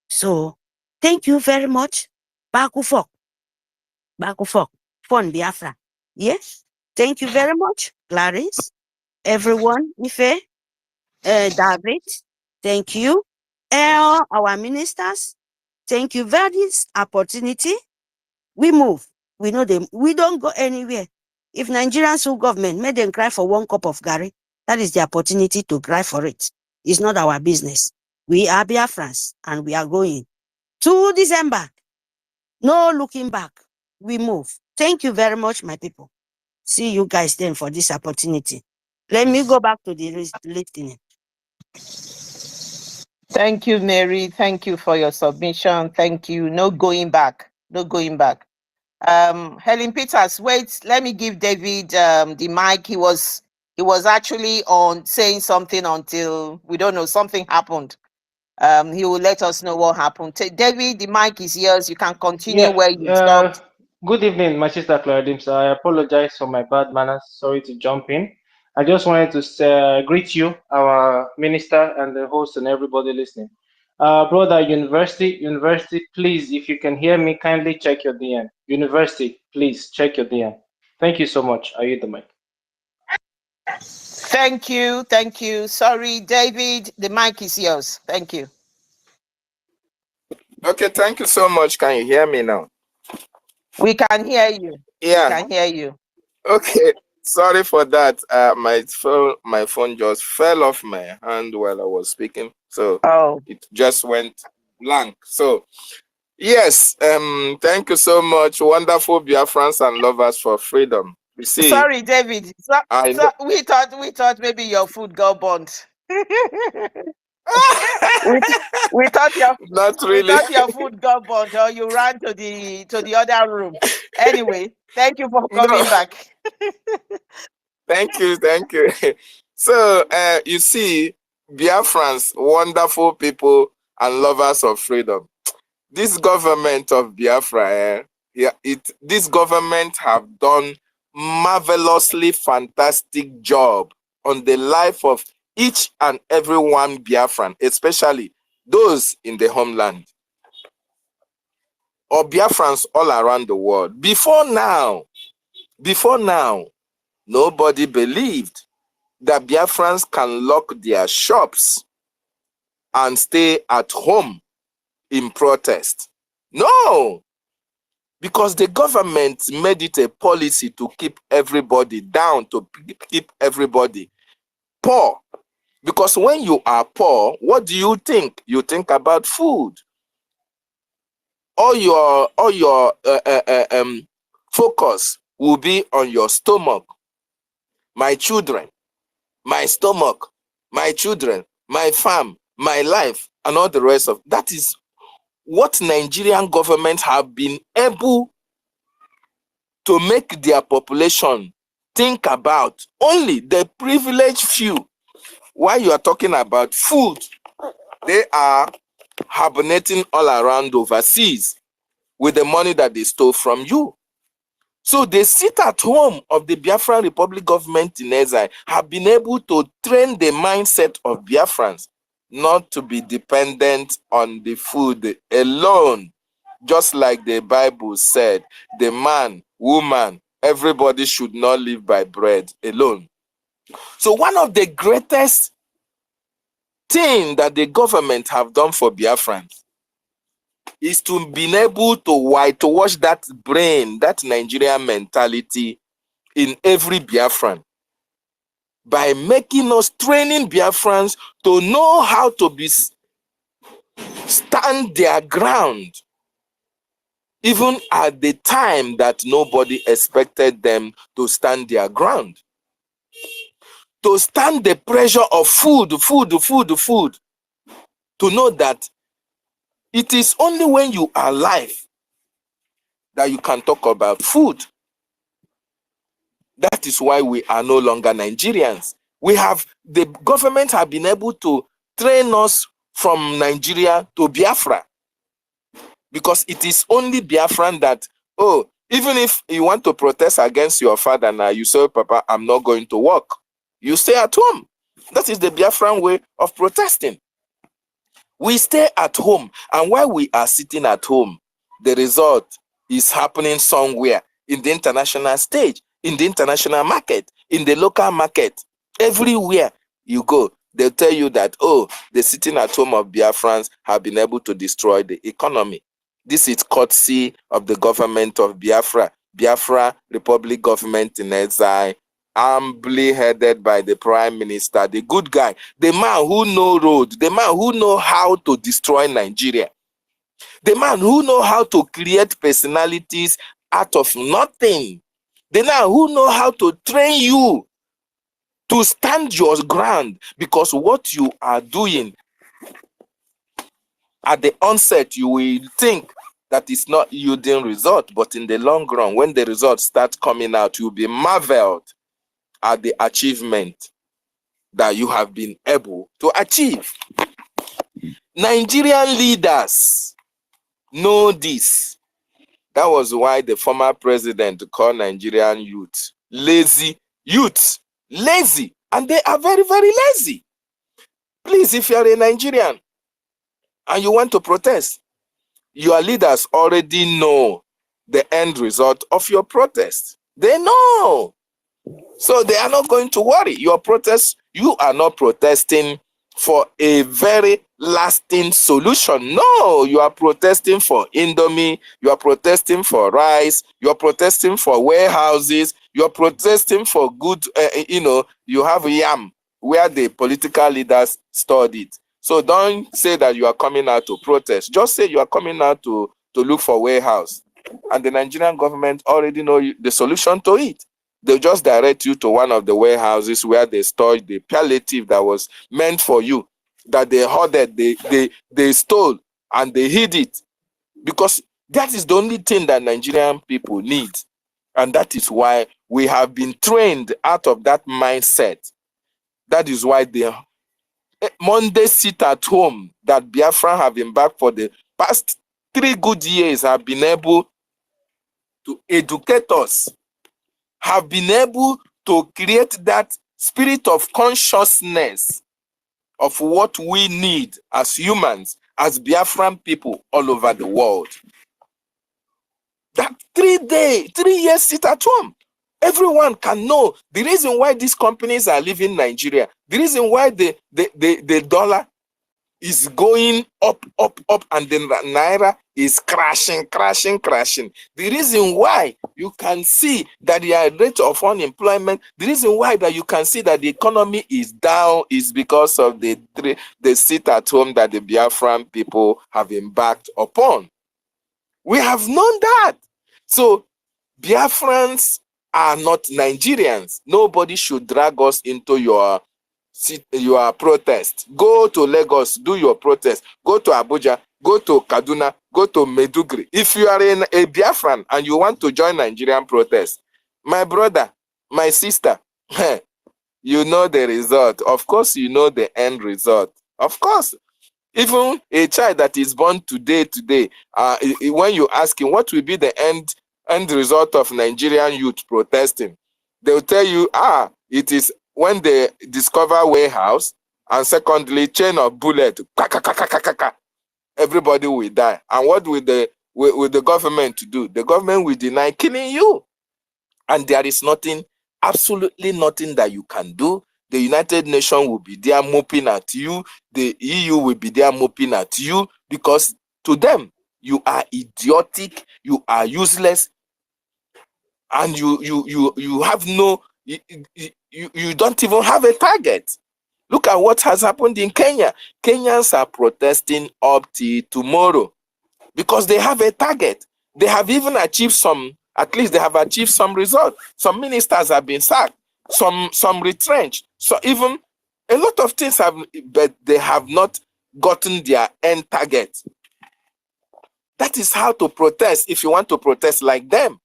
So, thank you very much. Bakufok. Fon Biafra. Yes, thank you very much, Clarice. Everyone, Ife, David, thank you. Our ministers, thank you for this opportunity. We move. We know them. We don't go anywhere. If Nigerians who government made them cry for 1 cup of Gary, that is the opportunity to cry for it. It's not our business. We are Biafrans and we are going to December. No looking back. We move. Thank you very much, my people. See you guys then for this opportunity. Let me go back to the listening. Thank you, Mary. Thank you for your submission. Thank you. No going back. No going back. Helen Peters, wait, let me give David the mic. He was actually on saying something until we don't know, something happened. He will let us know what happened. David, the mic is yours. You can continue where you stopped. Good evening, my sister Claudia. I apologize for my bad manners. Sorry to jump in. I just wanted to greet you, our minister, and the host, and everybody listening. Brother, University, please, if you can hear me, kindly check your DM. University, please check your DM. Thank you so much. I yield the mic. Thank you. Thank you. Sorry, David, the mic is yours. Thank you. Okay, thank you so much. Can you hear me now? We can hear you. Yeah. We can hear you. Okay. Sorry for that. My phone just fell off my hand while I was speaking. So it just went blank. So yes, thank you so much. Wonderful Biafrans and lovers for freedom. You see, sorry, David. We thought maybe your food got burnt. we thought your food got burnt, or you ran to the other room. Anyway, thank you for coming back. Thank you. So you see, Biafrans, wonderful people and lovers of freedom. This government of Biafra, this government have done marvelously fantastic job on the life of each and every one Biafran, especially those in the homeland or Biafrans all around the world. Before now, nobody believed that Biafrans can lock their shops and stay at home in protest. No, because the government made it a policy to keep everybody down, to keep everybody poor. Because when you are poor, what do you think? You think about food. All your focus will be on your stomach. My children, my stomach, my children, my farm, my life, and all the rest of that is what Nigerian government have been able to make their population think about. Only the privileged few. While you are talking about food, they are hibernating all around overseas with the money that they stole from you. So they sit at home of the Biafran Republic government in exile, have been able to train the mindset of Biafrans not to be dependent on the food alone. Just like the Bible said, the man, woman, everybody should not live by bread alone. So one of the greatest things that the government have done for Biafrans is to be able to whitewash that brain, that Nigerian mentality in every Biafran by making us, training Biafrans to know how to stand their ground, even at the time that nobody expected them to stand their ground. To stand the pressure of food, to know that it is only when you are alive that you can talk about food. That is why we are no longer Nigerians. The government have been able to train us from Nigeria to Biafra. Because it is only Biafran that, oh, even if you want to protest against your father now, you say, Papa, I'm not going to work. You stay at home. That is the Biafran way of protesting. We stay at home, and while we are sitting at home, the result is happening somewhere in the international stage, in the international market, in the local market. Everywhere you go, they'll tell you that, oh, the sitting at home of Biafrans have been able to destroy the economy. This is courtesy of the government of Biafra, Biafra Republic government in exile, humbly headed by the Prime Minister, the good guy, the man who know road, the man who know how to destroy Nigeria, the man who know how to create personalities out of nothing, the man who know how to train you to stand your ground, because what you are doing at the onset, you will think that it's not yielding result, but in the long run, when the results start coming out, you'll be marveled at the achievement that you have been able to achieve. Nigerian leaders know this. That was why the former president called Nigerian youth lazy youths. Lazy. And they are very, very lazy. Please, if you are a Nigerian and you want to protest, your leaders already know the end result of your protest. They know. So they are not going to worry. Your protest, you are not protesting for a very lasting solution. No, you are protesting for Indomie, you are protesting for rice, you are protesting for warehouses, you are protesting for good, you have yam where the political leaders stored it. So don't say that you are coming out to protest. Just say you are coming out to look for warehouse. And the Nigerian government already know the solution to it. They'll just direct you to one of the warehouses where they stored the palliative that was meant for you, that they hoarded, they stole, and they hid it. Because that is the only thing that Nigerian people need. And that is why we have been trained out of that mindset. That is why the Monday sit at home that Biafra have embarked for the past 3 good years have been able to educate us, have been able to create that spirit of consciousness of what we need as humans, as Biafran people all over the world. That 3 years sit at home. Everyone can know the reason why these companies are leaving Nigeria, the reason why the dollar is going up, and the naira is crashing. The reason why you can see that the rate of unemployment, the reason why that you can see that the economy is down is because of the sit at home that the Biafran people have embarked upon. We have known that. So Biafrans are not Nigerians. Nobody should drag us into your protest. Go to Lagos, do your protest. Go to Abuja, go to Kaduna, go to Maiduguri. If you are in a Biafran and you want to join Nigerian protest, my brother, my sister, you know the result. Of course, you know the end result. Of course. Even a child that is born today, when you ask him what will be the end result of Nigerian youth protesting, they'll tell you, it is when they discover warehouse, and secondly, chain of bullet, everybody will die. And what will the government do? The government will deny killing you. And there is nothing, absolutely nothing that you can do. The United Nations will be there moping at you. The EU will be there moping at you, because to them, you are idiotic, you are useless, and you have no, you don't even have a target. Look at what has happened in Kenya. Kenyans are protesting up till tomorrow because they have a target. They have even achieved at least they have achieved some result. Some ministers have been sacked, some retrenched. So even a lot of things but they have not gotten their end target. That is how to protest if you want to protest like them.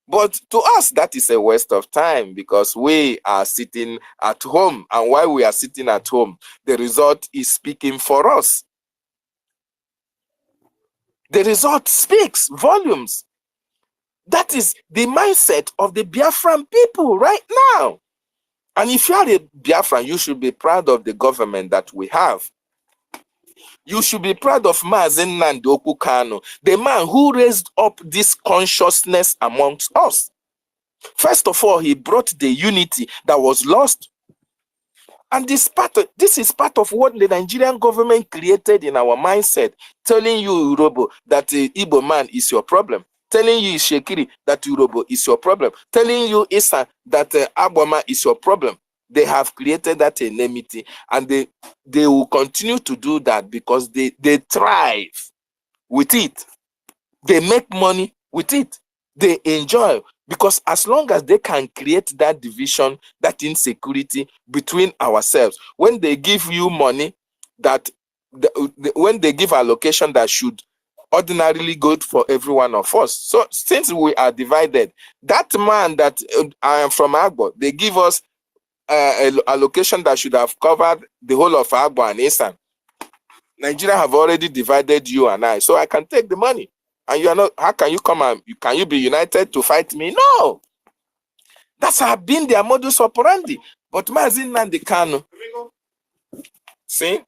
But to us, that is a waste of time, because we are sitting at home. And while we are sitting at home, the result is speaking for us. The result speaks volumes. That is the mindset of the Biafran people right now. And if you are a Biafran, you should be proud of the government that we have. You should be proud of Mazen Nnamdi Kanu, the man who raised up this consciousness amongst us. First of all, he brought the unity that was lost. And this is part of what the Nigerian government created in our mindset, telling you, Urobo, that Igbo man is your problem. Telling you, Shekiri, that Urobo is your problem. Telling you, Isa, that Agboma is your problem. They have created that enmity, and they will continue to do that because they thrive with it. They make money with it. They enjoy, because as long as they can create that division, that insecurity between ourselves, when they give you money, when they give allocation that should ordinarily go for every one of us. So since we are divided, that man that I am from Agbo, they give us a location that should have covered the whole of Agbo and Esan. Nigeria have already divided you and I, so I can take the money. And you are not, how can you come and can you be united to fight me? No. That's have been their modus operandi. But Mazen Nnamdi Kanu, see?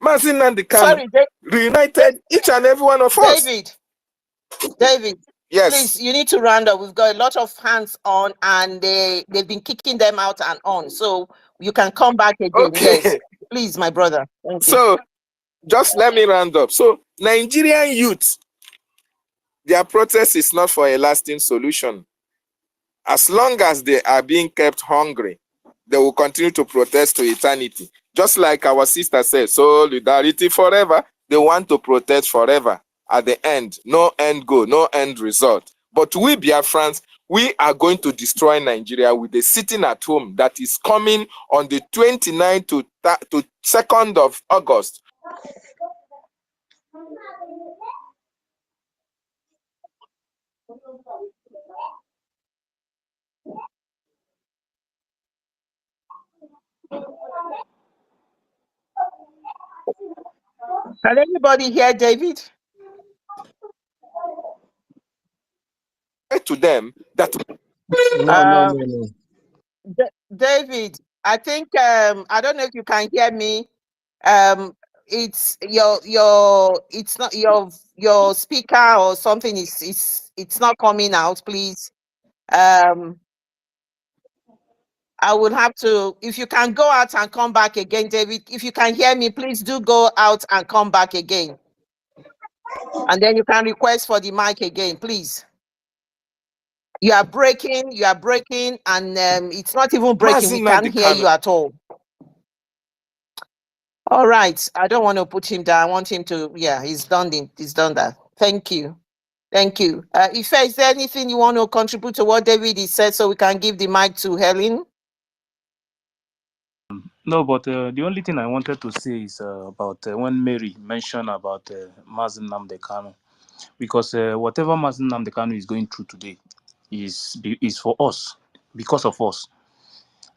Mazen Nnamdi Kanu reunited each and every one of us. David, yes. Please, you need to round up. We've got a lot of hands on, and they've been kicking them out and on. So you can come back again. Okay. Yes, please, my brother. Thank so you. just let me round up. So Nigerian youth, their protest is not for a lasting solution. As long as they are being kept hungry, they will continue to protest to eternity. Just like our sister said, solidarity forever. They want to protest forever. At the end, no end goal, no end result. But we Biafrans, we are going to destroy Nigeria with the sitting at home that is coming on the 29th to 2nd of August. Can anybody hear David? To them that no. David, I think I don't know if you can hear me. It's it's not your speaker or something is it's not coming out, please. I would have to, if you can go out and come back again, David. If you can hear me, please do go out and come back again. And then you can request for the mic again, please. You are breaking, and it's not even breaking. We can't hear you at all. All right. I don't want to put him down. I want him to, yeah, he's done that. Thank you. Thank you. If is there anything you want to contribute to what David is said so we can give the mic to Helen? No, but the only thing I wanted to say is about when Mary mentioned about Mazen Nnamdi Kanu, because whatever Mazen Nnamdi Kanu is going through today is for us, because of us.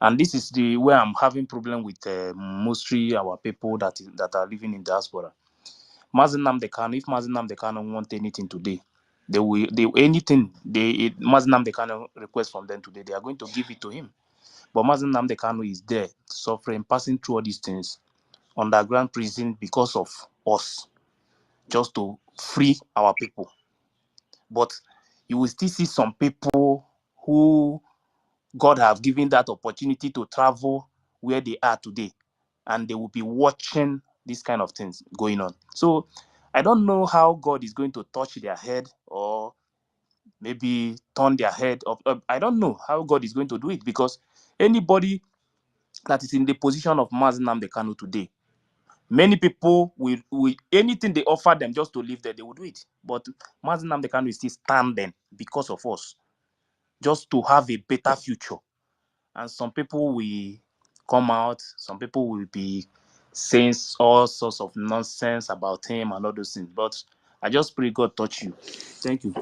And this is the where I'm having problem with mostly our people that are living in diaspora. Mazen Nnamdi Kanu, if Mazen Nnamdi Kanu want anything today, Mazen Nnamdi Kanu request from them today, they are going to give it to him. But Mazen Nnamdi Kanu is there, suffering, passing through all these things, underground prison because of us, just to free our people. But you will still see some people who God have given that opportunity to travel where they are today, and they will be watching these kind of things going on. So I don't know how God is going to touch their head or maybe turn their head up. I don't know how God is going to do it, because anybody that is in the position of Mazen Nnamdi Kanu today, many people will anything they offer them just to live there, they will do it. But Mazen Nnamdi Kanu is still standing because of us, just to have a better future. And some people will come out, some people will be saying all sorts of nonsense about him and all those things. But I just pray God touch you. Thank you.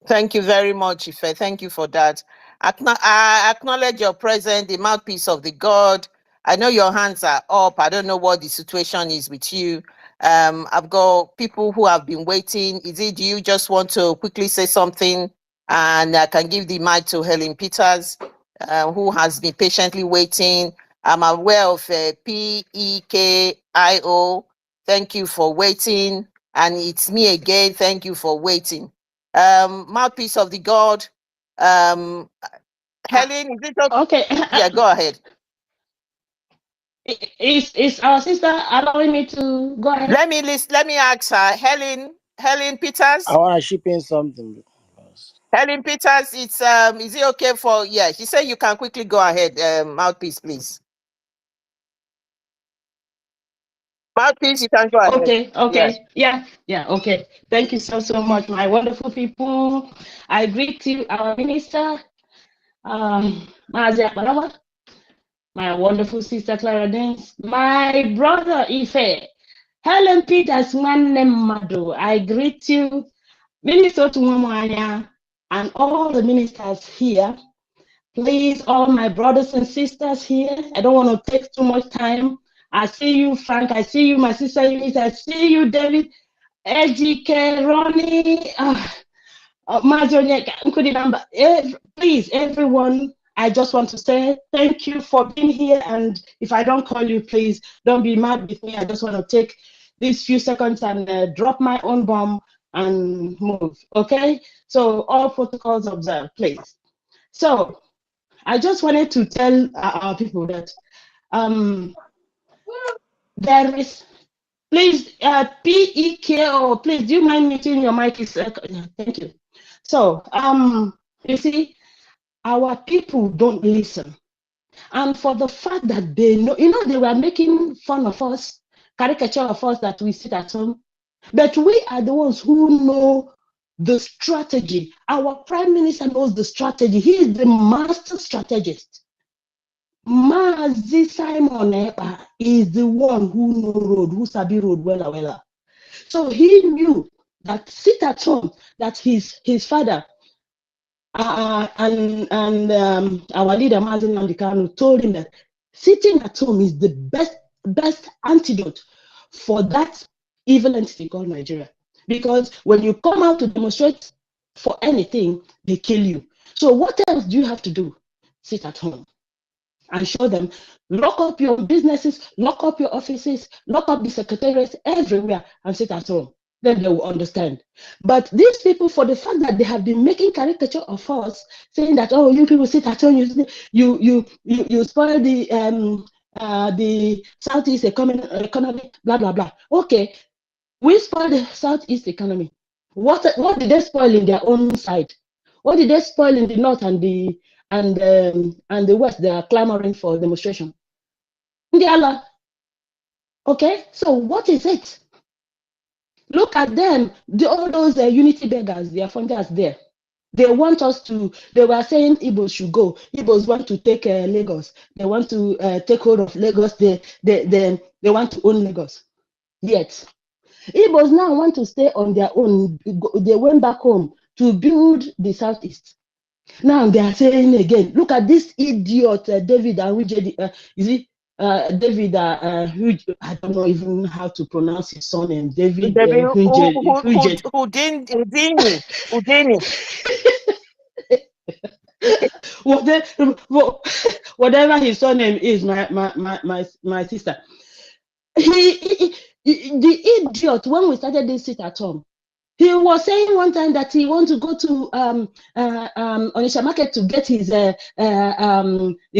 Thank you very much, Ife. Thank you for that. I acknowledge your presence, the mouthpiece of the God. I know your hands are up. I don't know what the situation is with you. I've got people who have been waiting. Do you just want to quickly say something? And I can give the mic to Helen Peters, who has been patiently waiting. I'm aware of PEKIO. Thank you for waiting. And it's me again. Thank you for waiting. Mouthpiece of the God. Helen, is it okay? Yeah, go ahead. Is our sister allowing me to go ahead? Let me ask her. Helen Peters. I want to ship in something. Helen Peters, it's is it okay for, yeah, she said you can quickly go ahead. Mouthpiece, please. Mouthpiece, you can go ahead. Okay. Yeah, okay. Thank you so much, my wonderful people. I greet you, our minister, Mazia Barawa, my wonderful sister Clara Dance, my brother Ife, Helen Peters, Madu. I greet you, Minister Tumwanya, and all the ministers here. Please, all my brothers and sisters here, I don't want to take too much time. I see you, Frank. I see you, my sister Eunice. I see you, David, LGK, Ronnie, please, everyone, I just want to say thank you for being here. And if I don't call you, please don't be mad with me. I just want to take these few seconds and drop my own bomb and move. Okay? So all protocols observed, please. So I just wanted to tell our people that there is, please, PEKO, please, do you mind muting your mic? Thank you. So, you see, our people don't listen. And for the fact that they know, they were making fun of us, caricature of us that we sit at home, but we are the ones who know the strategy. Our prime minister knows the strategy. He is the master strategist. Mazi Simon Ekpa is the one who know road, who sabi road well. So he knew that sit at home, that his father and our leader Mazen Nnamdi Kanu told him that sitting at home is the best antidote for that evil entity called Nigeria. Because when you come out to demonstrate for anything, they kill you. So what else do you have to do? Sit at home and show them, lock up your businesses, lock up your offices, lock up the secretariats everywhere and sit at home. Then they will understand. But these people, for the fact that they have been making caricature of us, saying that, oh, you people sit at home, you spoil the Southeast economy, blah, blah, blah. Okay, we spoil the Southeast economy. What did they spoil in their own side? What did they spoil in the north and the west? They are clamoring for demonstration. Okay, so what is it? Look at them, all those unity beggars, they are funders there. They want us to, they were saying Igbos should go. Igbos want to take Lagos. They want to take hold of Lagos. They want to own Lagos. Yet, Igbos now want to stay on their own. They went back home to build the Southeast. Now they are saying again, look at this idiot David is it David I don't know even how to pronounce his surname. David Houdini. Whatever his surname is, my sister. The idiot, when we started this sit at home, he was saying one time that he wants to go to Onisha Market to get his the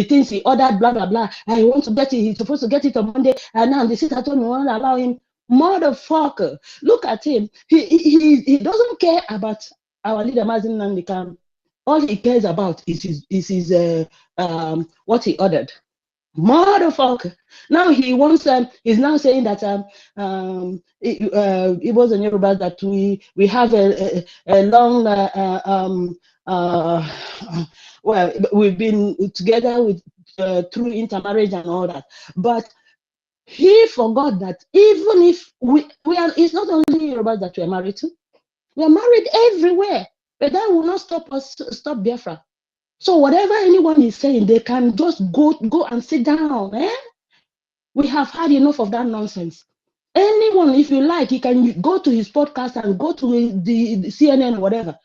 things he ordered, blah blah blah. And he wants to get it. He's supposed to get it on Monday, and now the sit at home won't allow him. Motherfucker! Look at him. He doesn't care about our leader Mazen Nnamdi Kanu. All he cares about is his what he ordered. Motherfucker! Now he wants. He's now saying that it was in Yoruba that we have a long well, we've been together with through intermarriage and all that, but he forgot that even if we are, it's not only Yoruba that we are married to, we are married everywhere, but that will not stop Biafra. So whatever anyone is saying, they can just go and sit down. We have had enough of that nonsense. Anyone, if you like, you can go to his podcast and go to the CNN, whatever.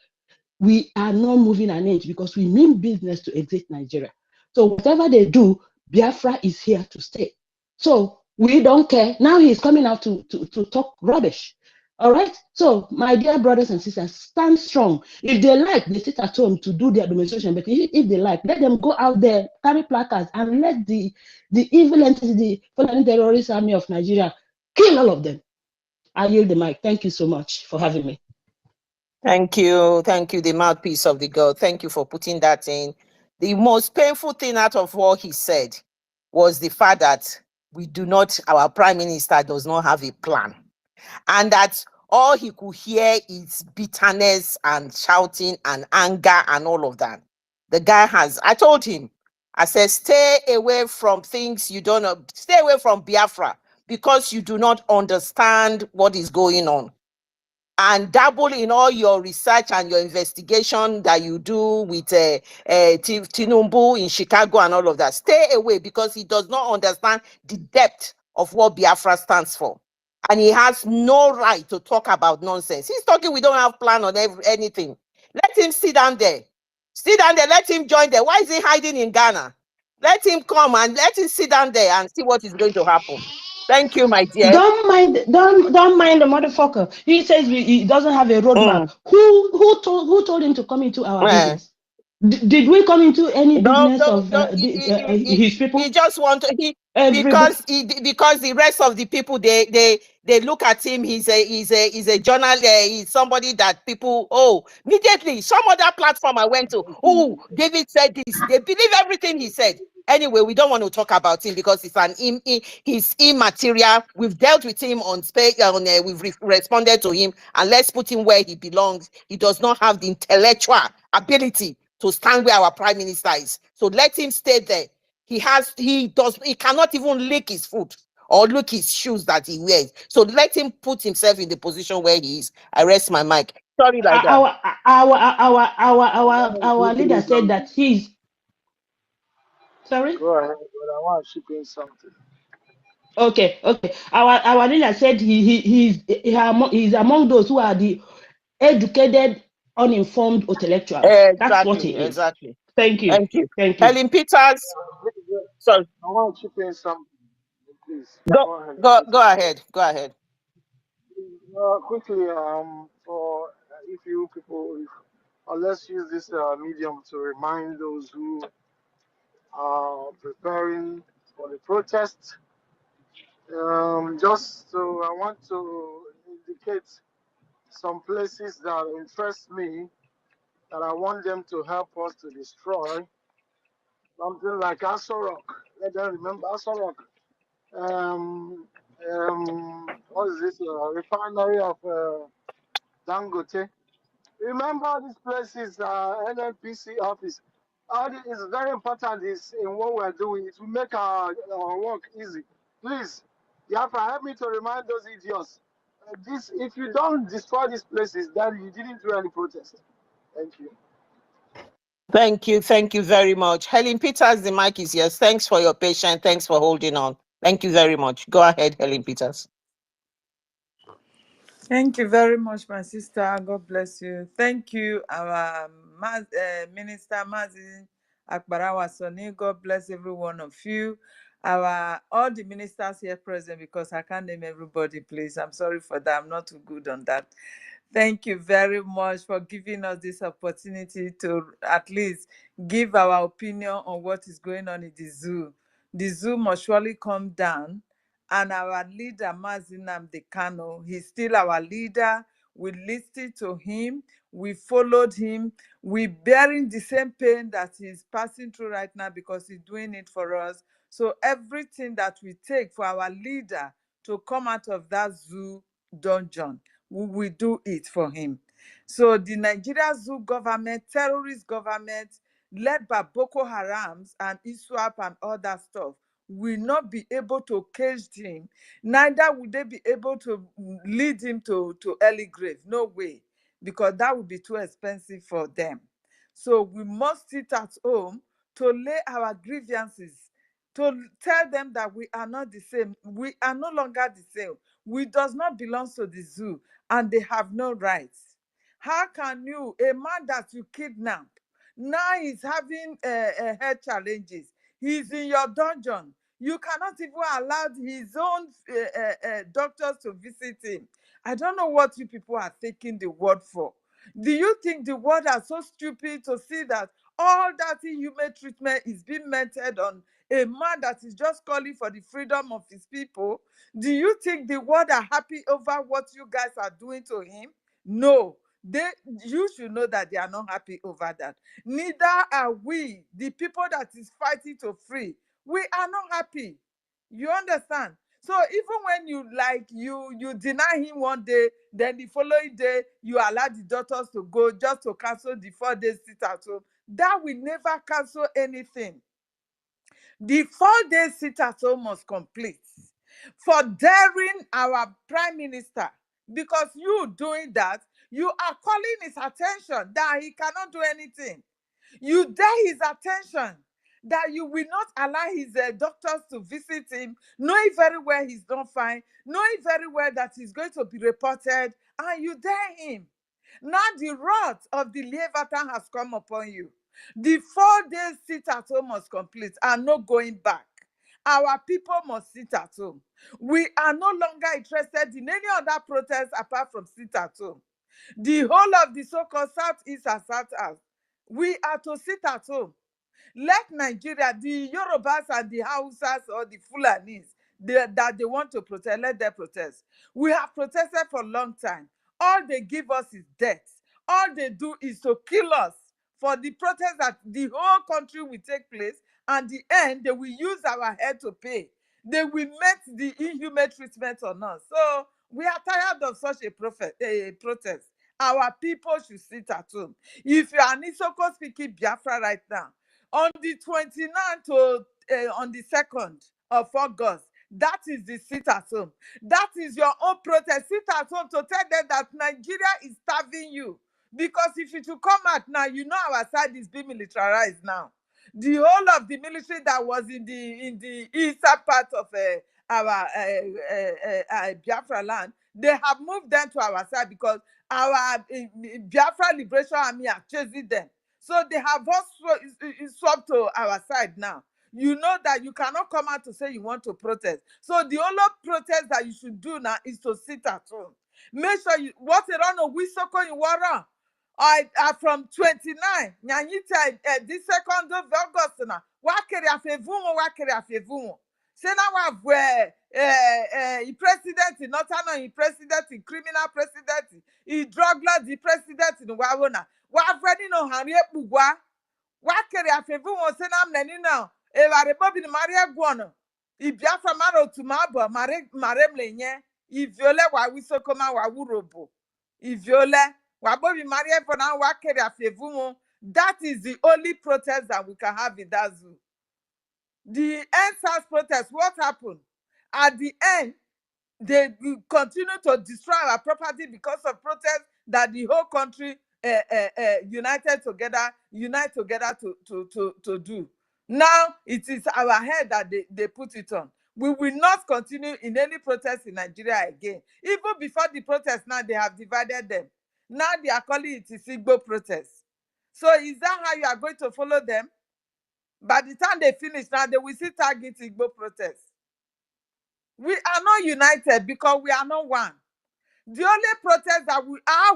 We are not moving an inch because we mean business to exit Nigeria. So whatever they do, Biafra is here to stay. So we don't care. Now he's coming out to talk rubbish. All right. So, my dear brothers and sisters, stand strong. If they like, they sit at home to do their demonstration. But if they like, let them go out there, carry placards, and let the evil entity, the terrorist army of Nigeria, kill all of them. I yield the mic. Thank you so much for having me. Thank you, the mouthpiece of the God. Thank you for putting that in. The most painful thing out of what he said was the fact that our prime minister does not have a plan. And that all he could hear is bitterness and shouting and anger and all of that. The guy I told him, I said, stay away from things you don't know. Stay away from Biafra because you do not understand what is going on. And dabble in all your research and your investigation that you do with Tinubu in Chicago and all of that. Stay away because he does not understand the depth of what Biafra stands for. And he has no right to talk about nonsense. He's talking, we don't have plan on anything. Let him sit down there. Sit down there, let him join there. Why is he hiding in Ghana? Let him come and let him sit down there and see what is going to happen. Thank you, my dear. Don't mind the motherfucker. He says he doesn't have a roadmap. Who told him to come into our business? Did we come into any business of his people? He just because the rest of the people they look at him. He's a journalist. He's somebody that people immediately some other platform I went to. David said this. They believe everything he said. Anyway, we don't want to talk about him because he's immaterial. We've dealt with him on space. We've responded to him, and let's put him where he belongs. He does not have the intellectual ability to stand where our prime minister is. So let him stay there. He cannot even lick his foot or look his shoes that he wears. So let him put himself in the position where he is. I rest my mic. Sorry like that. Our leader said that he's sorry? Go ahead, but I want to chip in something. Okay. Our leader said he's among those who are the educated uninformed intellectuals. That's what Exactly, he is. exactly. Thank you. Thank you. Thank you. Helen Peters. Sorry. I want to chip in something, please. Go, Go ahead. go ahead. Go ahead. Quickly, for if you people, let's use this medium to remind those who are preparing for the protest. Just so I want to indicate some places that interest me that I want them to help us to destroy. Something like Aso Rock. Let them remember Aso Rock. What is this? Refinery of Dangote. Remember this place is NNPC office. It's very important is in what we're doing. It will make our work easy. Please, Yafra, help me to remind those idiots. This, if you don't destroy these places, then you didn't do any protest. Thank you. Thank you. Thank you very much. Helen Peters, the mic is yours. Thanks for your patience. Thanks for holding on. Thank you very much. Go ahead, Helen Peters. Thank you very much, my sister. God bless you. Thank you, our Minister Mazin Akbarawa Soni. God bless every one of you. All the ministers here present, because I can't name everybody, please. I'm sorry for that. I'm not too good on that. Thank you very much for giving us this opportunity to at least give our opinion on what is going on in the zoo. The zoo must surely come down, and our leader, Mazi Nnamdi Kanu, he's still our leader. We listened to him, we followed him, we bearing the same pain that he's passing through right now because he's doing it for us. So everything that we take for our leader to come out of that zoo dungeon, we will do it for him. So the Nigeria zoo government, terrorist government, led by Boko Harams and ISWAP and all that stuff, will not be able to cage him. Neither will they be able to lead him to early grave. No way, because that would be too expensive for them. So we must sit at home to lay our grievances, to tell them that we are not the same. We are no longer the same. We does not belong to the zoo, and they have no rights. How can you, a man that you kidnap, now he's having health challenges, he's in your dungeon, you cannot even allow his own doctors to visit him. I don't know what you people are taking the word for. Do you think the world are so stupid to see that all that inhumane treatment is being meted on a man that is just calling for the freedom of his people? Do you think the world are happy over what you guys are doing to him? No. You should know that they are not happy over that. Neither are we, the people that is fighting to free. We are not happy. You understand? So even when you deny him one day, then the following day you allow the doctors to go just to cancel the 4 days sit at home, that will never cancel anything. The 4 days sit at home must complete for daring our prime minister, because you doing that, you are calling his attention that he cannot do anything. You dare his attention that you will not allow his doctors to visit him, knowing very well he's not fine, knowing very well that he's going to be reported, and you dare him. Now the wrath of the Leviathan has come upon you. The 4 days sit at home must complete and no going back. Our people must sit at home. We are no longer interested in any other protest apart from sit at home. The whole of the so-called Southeast and South, we are to sit at home. Let Nigeria, the Yorubas and the Hausas or the Fulanis that they want to protest, let them protest. We have protested for a long time. All they give us is death. All they do is to kill us for the protest that the whole country will take place, and the end, they will use our head to pay. They will make the inhumane treatment on us. So we are tired of such a protest. Our people should sit at home. If you are Nisoko speaking Biafra right now, on the 29th to on the 2nd of August, that is the sit at home. That is your own protest. Sit at home to tell them that Nigeria is starving you. Because if it will come out now, you know our side is being militarized now. The whole of the military that was in the eastern part of our Biafra land, they have moved them to our side because our Biafra Liberation Army are chasing them. So they have also swapped to our side now. You know that you cannot come out to say you want to protest. So the only protest that you should do now is to sit at home. Make sure you what a run of Wisoko in Wara. I from 29. Nyanyita this 2nd of August now. Wakere afevumo, wakere afevumo. Say now where president in Northern, president in criminal president, drug lord, the president in Wawona. Wafredi no Harriet Bugwa. Wakere afevumo say na mneni now. Eva Bobi Maria Guano. Ibiafra maro tumabo maremlenye. Iviole wa wisokoma wa wurobo. Iviole wa Bobi Maria for now wakere afevumo. That is the only protest that we can have in that zoo. The NSAS protest, what happened? At the end, they will continue to destroy our property because of protests that the whole country unite together to do. Now it is our head that they put it on. We will not continue in any protest in Nigeria again. Even before the protest, now they have divided them. Now they are calling it Igbo protest. So is that how you are going to follow them? By the time they finish now, they will still target Igbo protest. We are not united because we are not one. The only protest that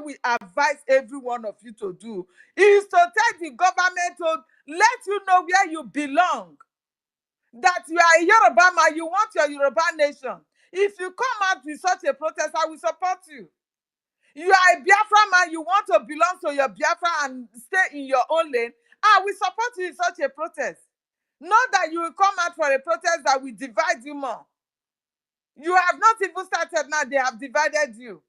we advise every one of you to do is to tell the government to let you know where you belong. That you are a Yoruba man, you want your Yoruba nation. If you come out with such a protest, I will support you. You are a Biafra man, you want to belong to your Biafra and stay in your own lane, I will support you in such a protest. Not that you will come out for a protest that will divide you more. You have not even started now, they have divided you.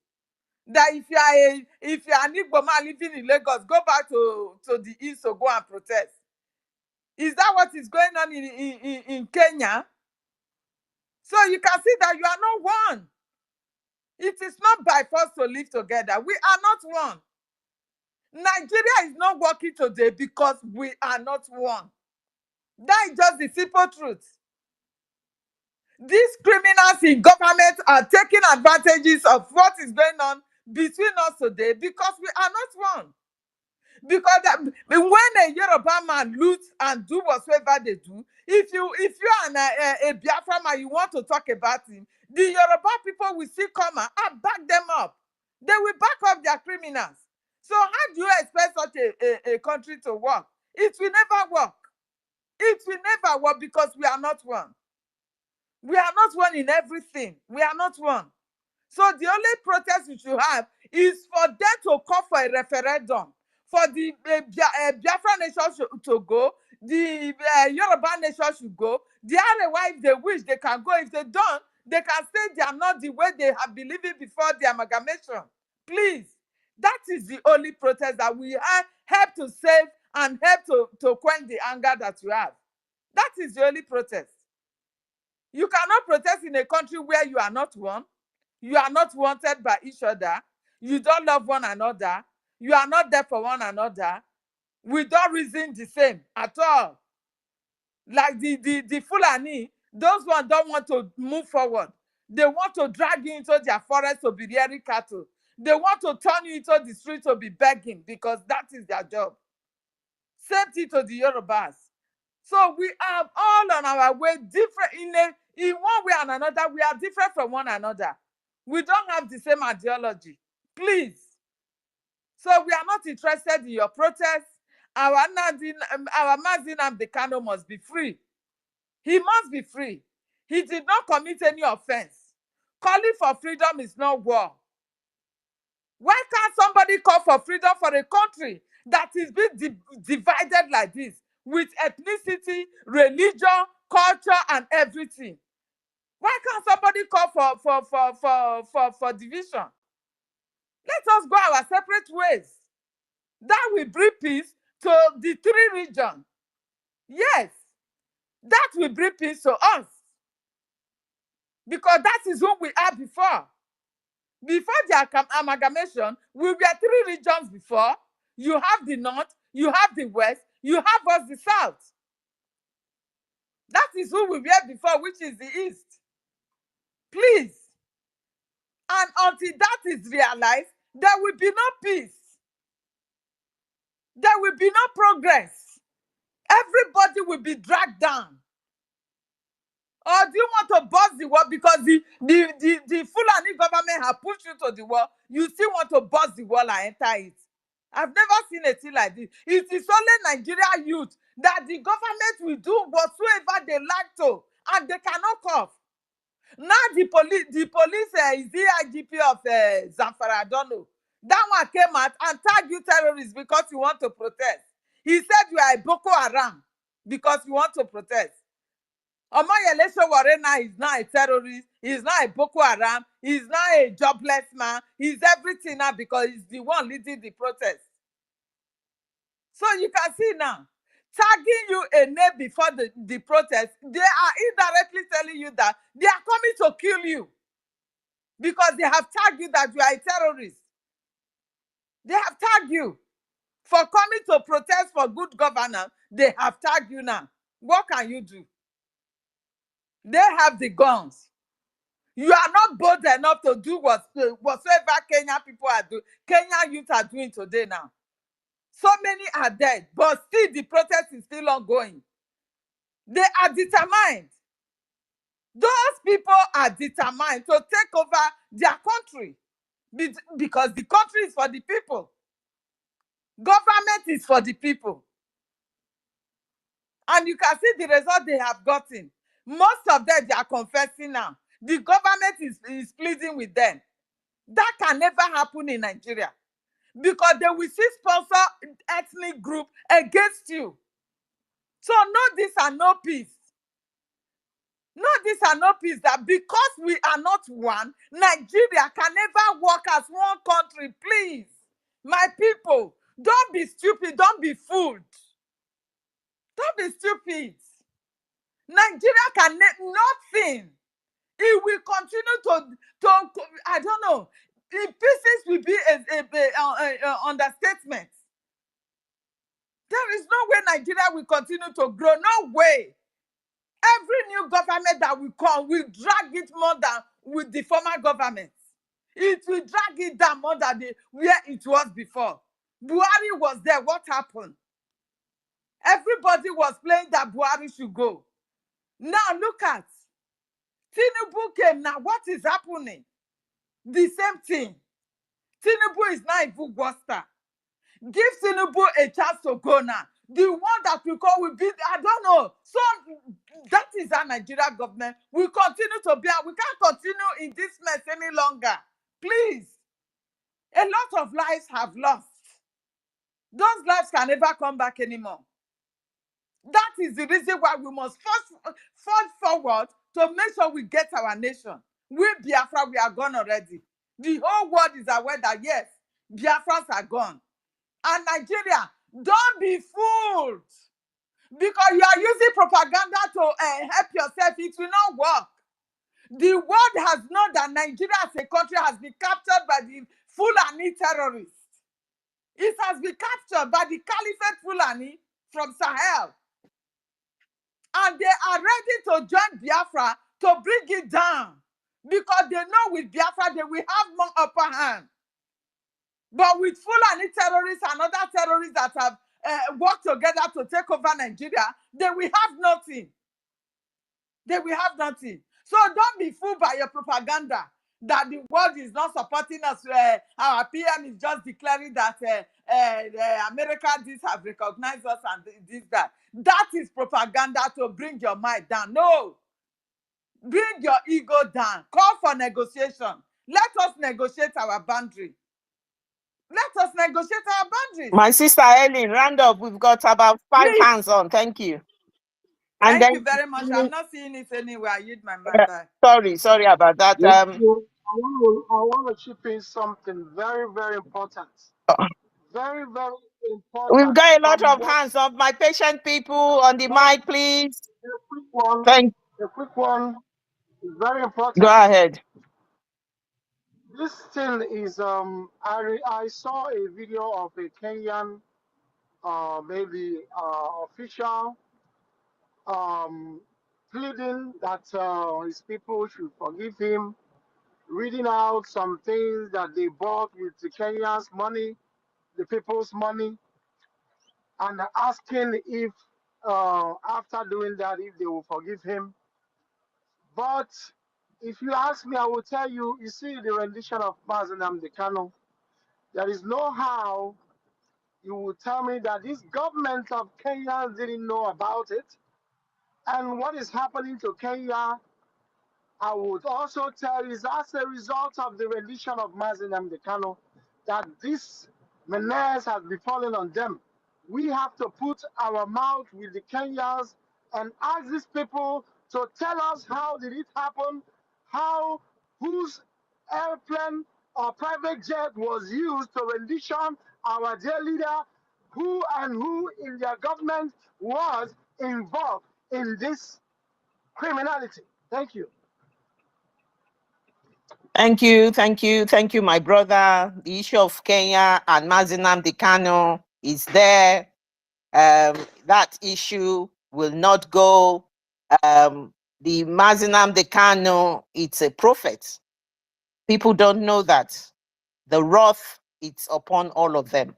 That if you are an Igbo man living in Lagos, go back to the east to go and protest. Is that what is going on in Kenya? So you can see that you are not one. It is not by force to live together. We are not one. Nigeria is not working today because we are not one. That is just the simple truth. These criminals in government are taking advantages of what is going on between us today because we are not one. Because when a Yoruba man loots and do whatsoever they do, if you are a Biafra man, you want to talk about him, the Yoruba people will still come and back them up. They will back up their criminals. So how do you expect such a country to work? It will never work. It will never work because we are not one. We are not one in everything. We are not one. So the only protest we should have is for them to call for a referendum, for the Biafra nation to go, the Yoruba nation should go. The other if they wish, they can go. If they don't, they can say they are not the way they have been living before the amalgamation. Please, that is the only protest that we help to save and help to quench the anger that you have. That is the only protest. You cannot protest in a country where you are not one. You are not wanted by each other. You don't love one another. You are not there for one another. We don't reason the same at all. Like the Fulani, those ones don't want to move forward. They want to drag you into their forest to be rearing cattle. They want to turn you into the street to be begging because that is their job. Same thing to the Yorubas. So we are all on our way different in one way and another. We are different from one another. We don't have the same ideology. Please. So we are not interested in your protest. Our Mazi Nnamdi Kanu must be free. He must be free. He did not commit any offense. Calling for freedom is not war. Why can't somebody call for freedom for a country that is being divided like this with ethnicity, religion, culture, and everything? Why can't somebody call for division? Let us go our separate ways. That will bring peace to the three regions. Yes, that will bring peace to us. Because that is who we are before. Before the amalgamation, we were three regions before. You have the north, you have the west, you have us the south. That is who we were before, which is the east. Please. And until that is realized, there will be no peace. There will be no progress. Everybody will be dragged down. Or do you want to bust the wall because the Fulani government have pushed you to the wall? You still want to bust the wall and enter it? I've never seen a thing like this. It is only Nigeria youth that the government will do whatsoever they like to, and they cannot cough. Now the police is the IGP of Zamfara, I don't know. That one came out and tagged you terrorists because you want to protest. He said you are a Boko Haram because you want to protest. Omoyele Sowore is now a terrorist. He's now a Boko Haram. He's now a jobless man. He's everything now because he's the one leading the protest. So you can see now, tagging you a name before the protest, they are indirectly telling you that they are coming to kill you because they have tagged you that you are a terrorist. They have tagged you for coming to protest for good governance. They have tagged you now. What can you do? They have the guns. You are not bold enough to do whatsoever Kenyan people are doing. Kenyan youth are doing today now. So many are dead, but still the protest is still ongoing. They are determined. Those people are determined to take over their country because the country is for the people. Government is for the people. And you can see the result they have gotten. Most of them, they are confessing now. The government is pleading with them. That can never happen in Nigeria because they will see sponsor ethnic group against you. So no this and no peace. No this and no peace, that because we are not one, Nigeria can never work as one country. Please, my people, don't be stupid, don't be fooled. Don't be stupid. Nigeria can nothing. It will continue to I don't know. In pieces will be a understatement. There is no way Nigeria will continue to grow. No way. Every new government that will come will drag it more than with the former government. It will drag it down more than where it was before. Buhari was there. What happened? Everybody was playing that Buhari should go. Now look at Tinubu came. Now what is happening? The same thing. Tinubu is now a Vugosta. Give Tinubu a chance to go now. The one that we call will be, I don't know. So that is our Nigeria government. We continue to be, we can't continue in this mess any longer. Please. A lot of lives have lost. Those lives can never come back anymore. That is the reason why we must forge forward to make sure we get our nation. We Biafra, we are gone already. The whole world is aware that yes, Biafrans are gone. And Nigeria, don't be fooled. Because you are using propaganda to help yourself. It will not work. The world has known that Nigeria as a country has been captured by the Fulani terrorists. It has been captured by the Caliphate Fulani from Sahel. And they are ready to join Biafra to bring it down. Because they know with Biafra they will have more upper hand. But with Fulani terrorists and other terrorists that have worked together to take over Nigeria, they will have nothing. They will have nothing. So don't be fooled by your propaganda that the world is not supporting us. Our PM is just declaring that America, this have recognized us and this, that. That is propaganda to bring your mind down. No. Bring your ego down. Call for negotiation. Let us negotiate our boundary. Let us negotiate our boundaries. My sister Ellen, round up. We've got about 5 hands on. Thank you. And Thank you very much. I'm not seeing it anywhere. I use my mic back. Sorry about that. I want to chip in something very, very important. Very, very important. We've got a lot of hands up. My patient people on the mic, please. A quick one is very important. Go ahead. This thing is I saw a video of a Kenyan maybe official pleading that his people should forgive him, reading out some things that they bought with the Kenya's money, the people's money, and asking if, after doing that, if they will forgive him. But if you ask me, I will tell you, you see the rendition of Mazi Nnamdi Kanu, there is no how you will tell me that this government of Kenya didn't know about it. And what is happening to Kenya, I would also tell you, is as a result of the rendition of Mazi Nnamdi Kanu that this menace has befallen on them. We have to put our mouth with the Kenyans and ask these people to tell us how did it happen, how, whose airplane or private jet was used to rendition our dear leader, who and who in their government was involved in this criminality. Thank you. Thank you, my brother. The issue of Kenya and Mazi Nnamdi Kanu is there. That issue will not go. The Mazi Nnamdi Kanu, it's a prophet. People don't know that. The wrath, it's upon all of them.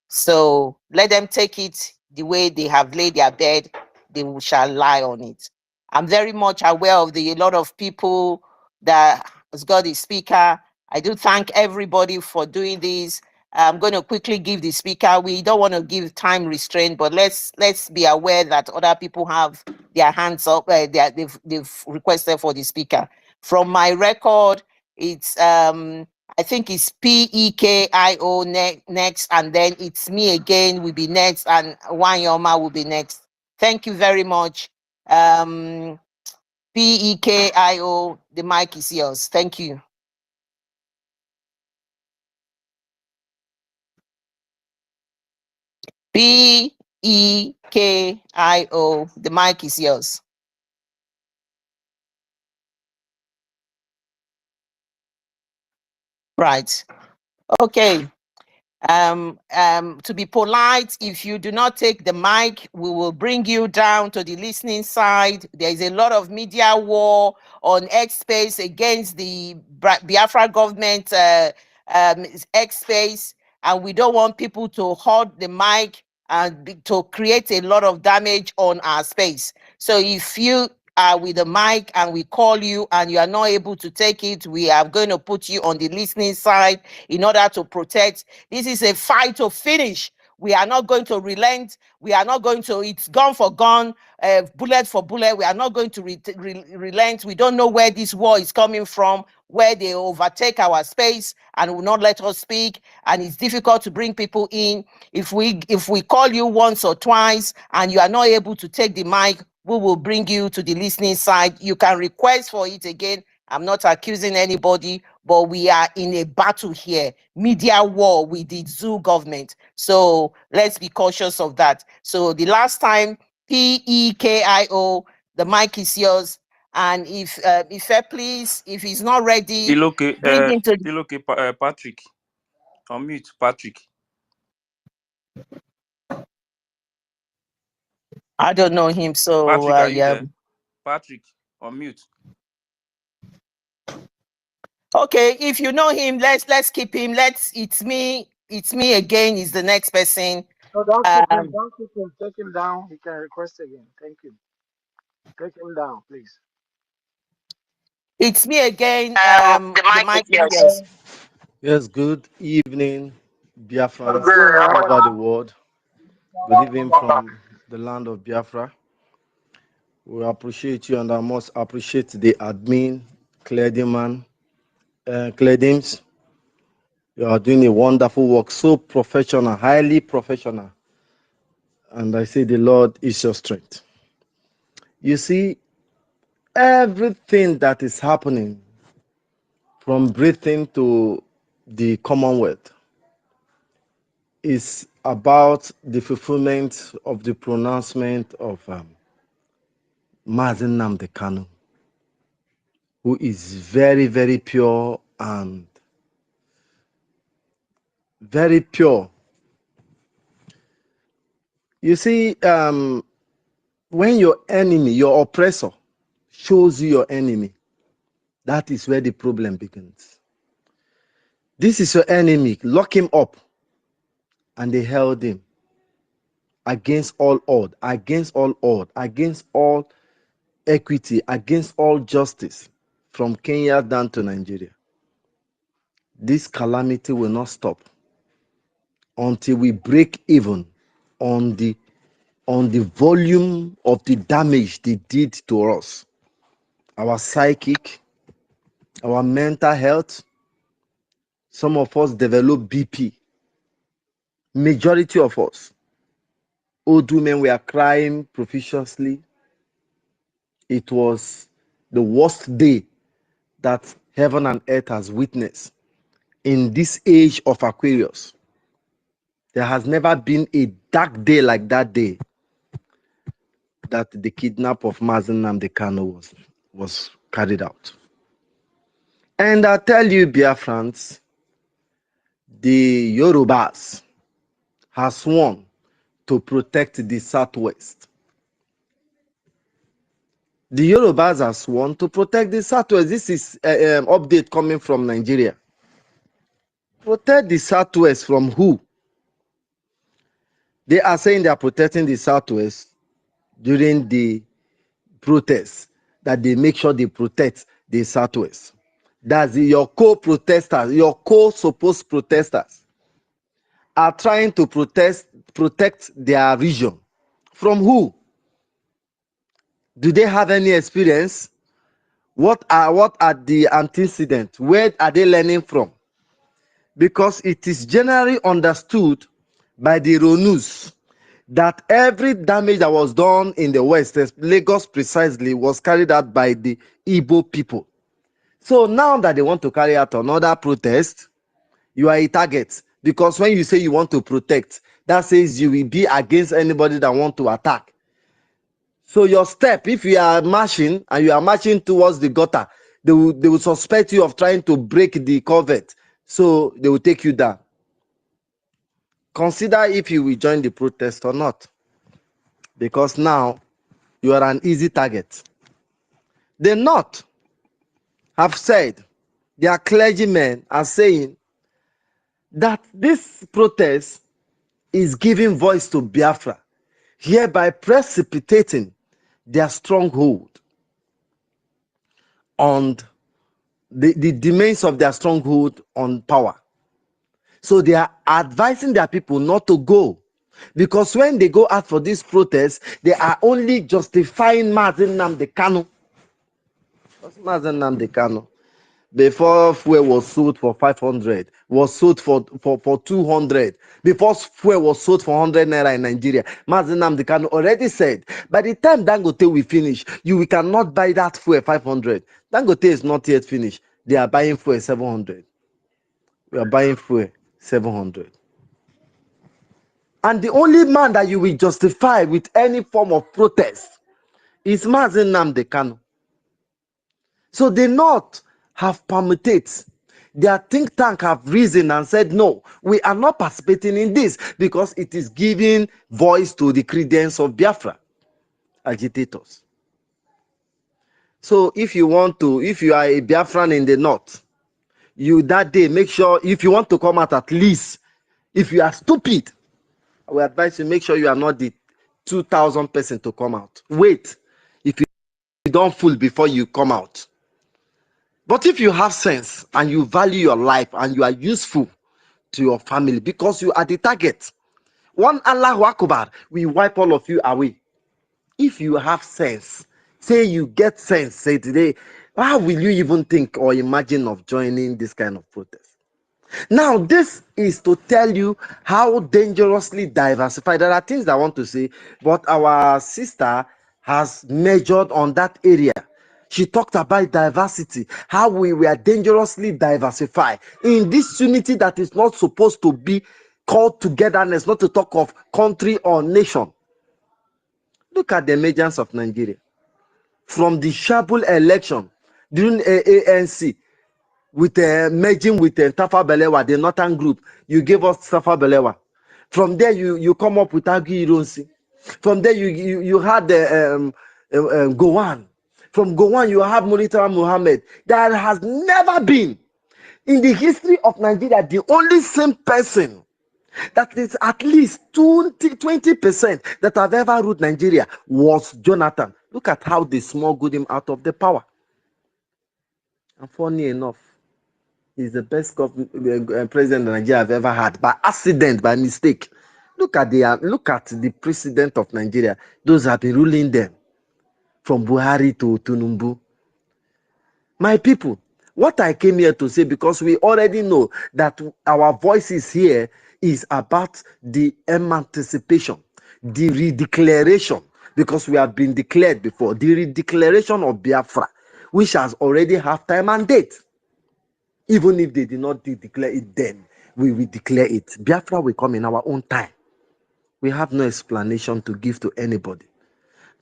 So let them take it the way they have laid their bed, they shall lie on it. I'm very much aware of a lot of people that has got the speaker. I do thank everybody for doing this. I'm going to quickly give the speaker. We don't want to give time restraint, but let's be aware that other people have their hands up. They've requested for the speaker. From my record, it's I think it's PEKIO next, and then it's me again will be next, and Wanyoma will be next. Thank you very much. PEKIO, the mic is yours. Thank you. PEKIO, the mic is yours. Right. Okay. To be polite, if you do not take the mic, we will bring you down to the listening side. There is a lot of media war on X Space against the Biafra government X Space, and we don't want people to hold the mic and to create a lot of damage on our space. So if you are with the mic and we call you and you are not able to take it, we are going to put you on the listening side in order to protect. This is a fight to finish. We are not going to relent. We are not going to, it's gun for gun, bullet for bullet. We are not going to relent. We don't know where this war is coming from, where they overtake our space and will not let us speak. And it's difficult to bring people in. If we call you once or twice and you are not able to take the mic, we will bring you to the listening side. You can request for it again. I'm not accusing anybody, but we are in a battle here, media war with the zoo government. So let's be cautious of that. So the last time, PEKIO, the mic is yours. And if please, if he's not ready, Still okay, bring him to. still okay, Patrick. Unmute, Patrick. I don't know him, so Patrick, are you yeah. there? Patrick, unmute. Okay, if you know him, let's keep him. It's me again is the next person. No, don't keep him. Don't keep him. Take him down. He can request again. Thank you. Take him down, please. It's me again. The mic is yours. Yes, good evening, Biafrans all over the world. Good evening from the land of Biafra. We appreciate you, and I must appreciate the admin, Clediman, Cledims. You are doing a wonderful work, so professional, highly professional. And I say the Lord is your strength. You see, everything that is happening from Britain to the Commonwealth is about the fulfillment of the pronouncement of Mazi Nnamdi Kanu, who is very, very pure and very pure. You see, when your enemy, your oppressor, shows you your enemy, that is where the problem begins. This is your enemy. Lock him up. And they held him against all odds, against all equity, against all justice, from Kenya down to Nigeria. This calamity will not stop until we break even on the volume of the damage they did to us. Our psychic, our mental health. Some of us develop BP. Majority of us. Old women were crying profusely. It was the worst day that heaven and earth has witnessed in this age of Aquarius. There has never been a dark day like that day that the kidnap of Mazi Nnamdi Kanu was carried out. And I tell you, Biafrans, the Yorubas has sworn to protect the Southwest. The Yorubas have sworn to protect the Southwest. This is an update coming from Nigeria. Protect the Southwest from who? They are saying they are protecting the Southwest during the protests, that they make sure they protect the Southwest. That's your co-protesters, your co-supposed protesters are trying to protect their region. From who? Do they have any experience? What are the antecedents? Where are they learning from? Because it is generally understood by the Ronus that every damage that was done in the West, Lagos precisely, was carried out by the Igbo people. So now that they want to carry out another protest, you are a target. Because when you say you want to protect, that says you will be against anybody that want to attack. So your step, if you are marching and you are marching towards the gutter, they will suspect you of trying to break the covert. So they will take you down. Consider if you will join the protest or not. Because now you are an easy target. The North have said, their clergymen are saying that this protest is giving voice to Biafra, hereby precipitating their stronghold on the domains of their stronghold on power. So they are advising their people not to go. Because when they go out for this protest, they are only justifying Mazi Nnamdi Kanu. Mazi Nnamdi Kanu, before fuel was sold for 500, was sold for 200. Before fuel was sold for 100 naira in Nigeria, Mazi Nnamdi Kanu already said, by the time Dangote will finish, we cannot buy that fuel 500. Dangote is not yet finished. They are buying fuel 700. We are buying fuel 700. And the only man that you will justify with any form of protest is Mazi Nnamdi Kanu. So the North have permitted. Their think tank have risen and said, no, we are not participating in this because it is giving voice to the credence of Biafra agitators. So if you are a Biafran in the North, you that day, make sure, if you want to come out, at least, if you are stupid, I will advise you, make sure you are not the 2,000 person to come out. Wait, if you don't fool before you come out. But if you have sense and you value your life and you are useful to your family because you are the target, one Allahu Akbar will wipe all of you away. If you have sense, say you get sense, say today, how will you even think or imagine of joining this kind of protest? Now, this is to tell you how dangerously diversified. There are things that I want to say, but our sister has measured on that area. She talked about diversity, how we were dangerously diversified in this unity that is not supposed to be called togetherness, not to talk of country or nation. Look at the emergence of Nigeria. From the Shabul election during ANC, with merging with Tafa Balewa, the Northern group, you gave us Tafa Balewa. From there, you come up with Agi Ironsi. From there, you had Gowan. From Gowon, you have Muritara Muhammad. There has never been in the history of Nigeria the only same person that is at least 20% that have ever ruled Nigeria was Jonathan. Look at how they smuggled him out of the power. And funny enough, he's the best president Nigeria have ever had by accident, by mistake. Look at the president of Nigeria. Those have been ruling them from Buhari to Tinubu. My people, what I came here to say, because we already know that our voices here is about the emancipation, the redeclaration, because we have been declared before, the redeclaration of Biafra, which has already have time and date. Even if they did not declare it then, we will declare it. Biafra will come in our own time. We have no explanation to give to anybody.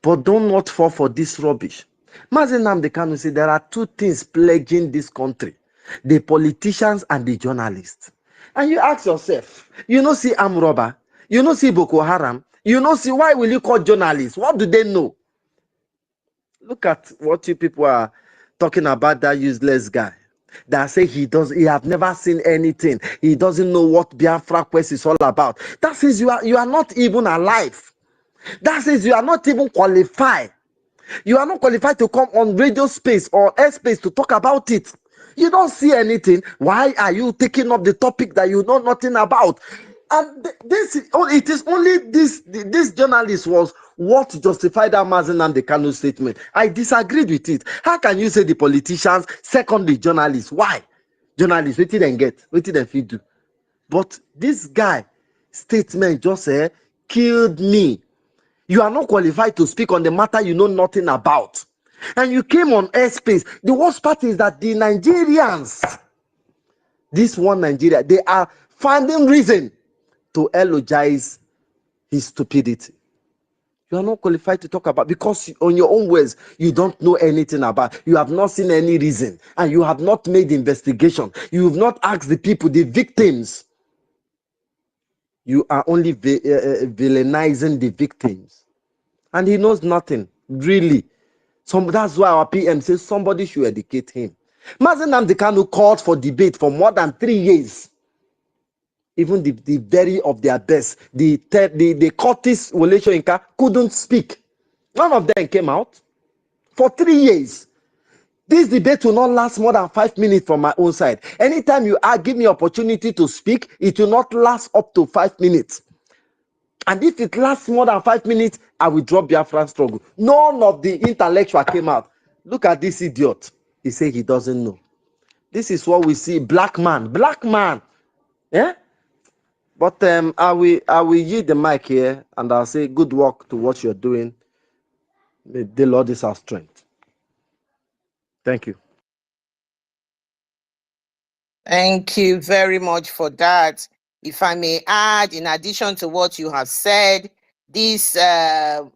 But do not fall for this rubbish. Mazi Nnamdi Kanu said there are two things plaguing this country: the politicians and the journalists. And you ask yourself, you know, see armed robber, you know, see Boko Haram, you know, see, why will you call journalists? What do they know? Look at what you people are talking about, that useless guy that say he have never seen anything. He doesn't know what Biafra Quest is all about. That says you are not even alive. That says you are not even qualified. You are not qualified to come on radio space or airspace to talk about it. You don't see anything. Why are you taking up the topic that you know nothing about? And it is only this journalist was what justified that Mazi Nnamdi Kanu statement. I disagreed with it. How can you say the politicians, secondly journalists? Why? Journalists, what did they get? What did they do? But this guy statement just killed me. You are not qualified to speak on the matter you know nothing about. And you came on airspace. The worst part is that the Nigerians, this one Nigeria, they are finding reason to eulogize his stupidity. You are not qualified to talk about, because on your own words, you don't know anything about. You have not seen any reason, and you have not made investigation. You have not asked the people, the victims. You are only villainizing the victims. And he knows nothing, really. That's why our PM says somebody should educate him. Mazi Nnamdi Kanu called for debate for more than 3 years. Even the very of their best, the Curtis Wole Soyinka couldn't speak. None of them came out for 3 years. This debate will not last more than 5 minutes from my own side. Anytime you give me opportunity to speak, it will not last up to 5 minutes. And if it lasts more than 5 minutes, I will drop Biafran struggle. None of the intellectual came out. Look at this idiot. He said he doesn't know. This is what we see. Black man. Yeah? But I will yield the mic here, and I'll say good work to what you're doing. May the Lord is our strength. Thank you. Thank you very much for that. If I may add, in addition to what you have said, this Hudin,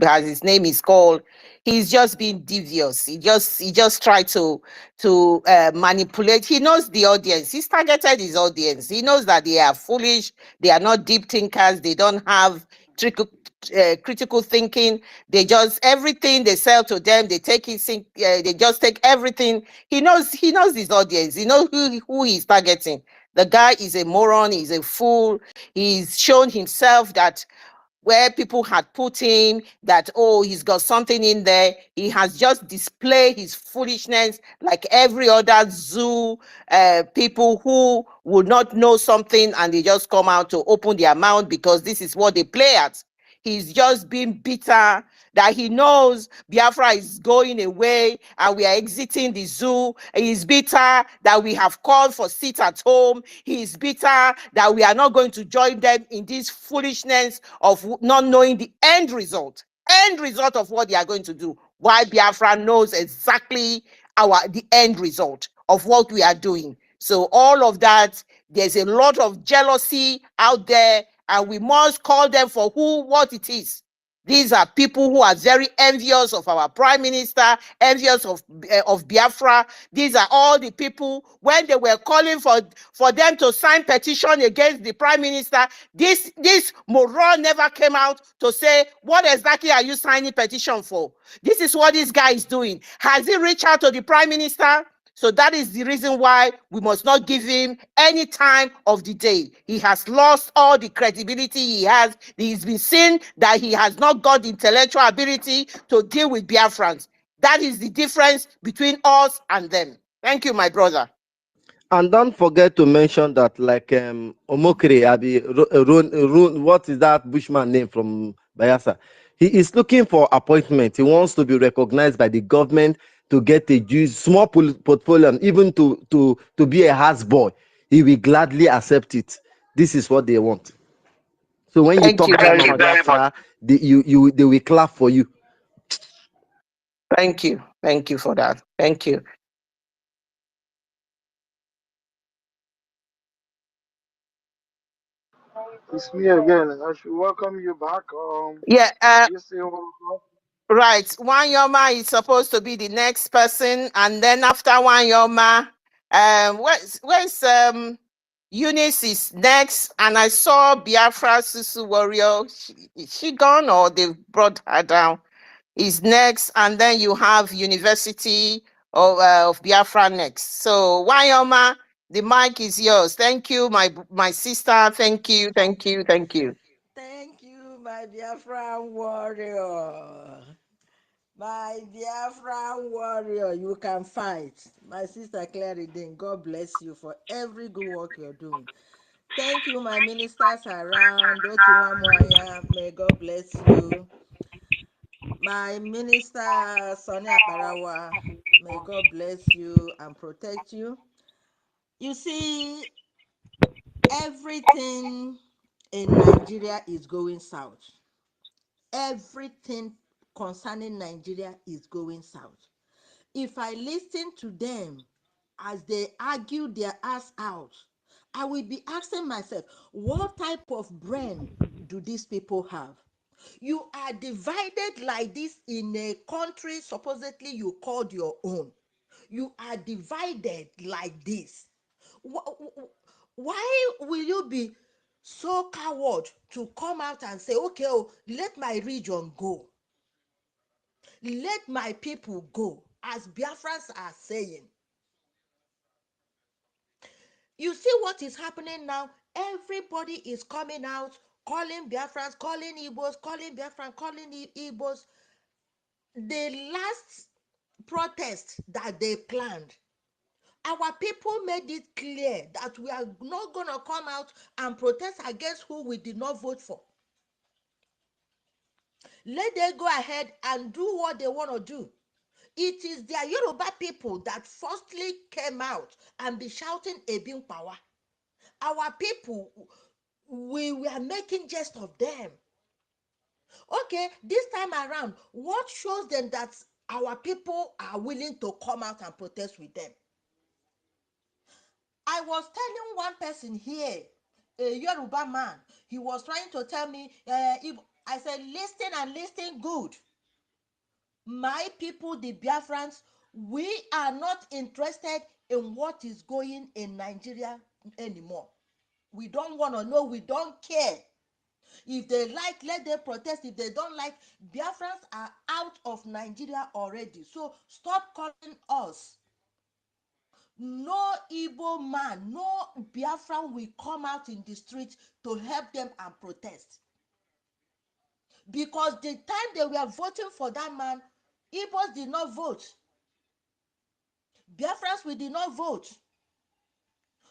as his name is called, he's just being devious. He just tried to manipulate. He knows the audience. He's targeted his audience. He knows that they are foolish. They are not deep thinkers. They don't have critical thinking. They just, everything they sell to them, they take his they just take everything. He knows his audience. He knows who he's targeting. The guy is a moron. He's a fool. He's shown himself that where people had put him, that, oh, he's got something in there. He has just displayed his foolishness like every other zoo people who would not know something, and they just come out to open their mouth because this is what they play at. He's just being bitter that he knows Biafra is going away and we are exiting the zoo. He's bitter that we have called for sit at home. He's bitter that we are not going to join them in this foolishness of not knowing the end result of what they are going to do. Why Biafra knows exactly the end result of what we are doing. So all of that, there's a lot of jealousy out there, and we must call them for what it is. These are people who are very envious of our prime minister, envious of Biafra. These are all the people, when they were calling for them to sign petition against the prime minister, this moron never came out to say, what exactly are you signing petition for? This is what this guy is doing. Has he reached out to the prime minister? So that is the reason why we must not give him any time of the day. He has lost all the credibility he has. He's been seen that he has not got the intellectual ability to deal with Biafrans. That is the difference between us and them. Thank you, my brother. And don't forget to mention that, like Omokri, what is that Bushman name from Bayelsa? He is looking for appointment. He wants to be recognized by the government to get a small portfolio, and even to be a house boy. He will gladly accept it. This is what they want. So when you talk them about Biafra, they will clap for you. Thank you. Thank you for that. Thank you. It's me again. I should welcome you back. Yeah. You say welcome. Right. Wanyoma is supposed to be the next person, and then after Wanyoma, where's Eunice is next, and I saw Biafra Susu Warrior. Is she gone or they've brought her down? Is next, and then you have University of Biafra next. So Wanyoma, the mic is yours. Thank you, my sister. Thank you, thank you, thank you. Thank you, my Biafra warrior. My Biafra warrior, you can fight. My sister Clary-Dane, God bless you for every good work you're doing. Thank you, my ministers around. Otunwamwanya, may God bless you. My minister, Sonia Parawa, may God bless you and protect you. You see, everything in Nigeria is going south. Everything concerning Nigeria is going south. If I listen to them as they argue their ass out, I will be asking myself, what type of brain do these people have? You are divided like this in a country supposedly you called your own. You are divided like this. Why will you be so coward to come out and say, okay, oh, let my region go? Let my people go, as Biafrans are saying. You see what is happening now? Everybody is coming out, calling Biafrans, calling Igbos, calling Biafrans, calling Igbos. The last protest that they planned, our people made it clear that we are not going to come out and protest against who we did not vote for. Let them go ahead and do what they want to do. It is their Yoruba people that firstly came out and be shouting Ebin power. Our people, we were making jest of them. Okay, this time around, what shows them that our people are willing to come out and protest with them? I was telling one person here, a Yoruba man, he was trying to tell me, I said, listen and listen good. My people, the Biafrans, we are not interested in what is going in Nigeria anymore. We don't want to know, we don't care. If they like, let them protest. If they don't like, Biafrans are out of Nigeria already. So stop calling us. No Igbo man, no Biafran will come out in the street to help them and protest. Because the time they were voting for that man, Igbos did not vote. Biafrans, we did not vote.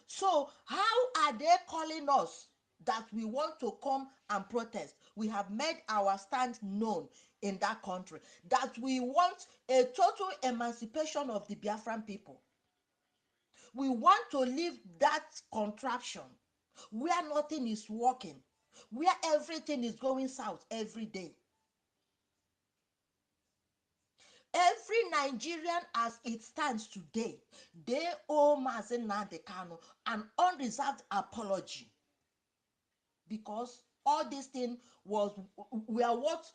So how are they calling us that we want to come and protest? We have made our stand known in that country that we want a total emancipation of the Biafran people. We want to leave that contraption where nothing is working, where everything is going south every day. Every Nigerian as it stands today, they owe Mazi Nnamdi Kanu an unreserved apology, because all this thing were what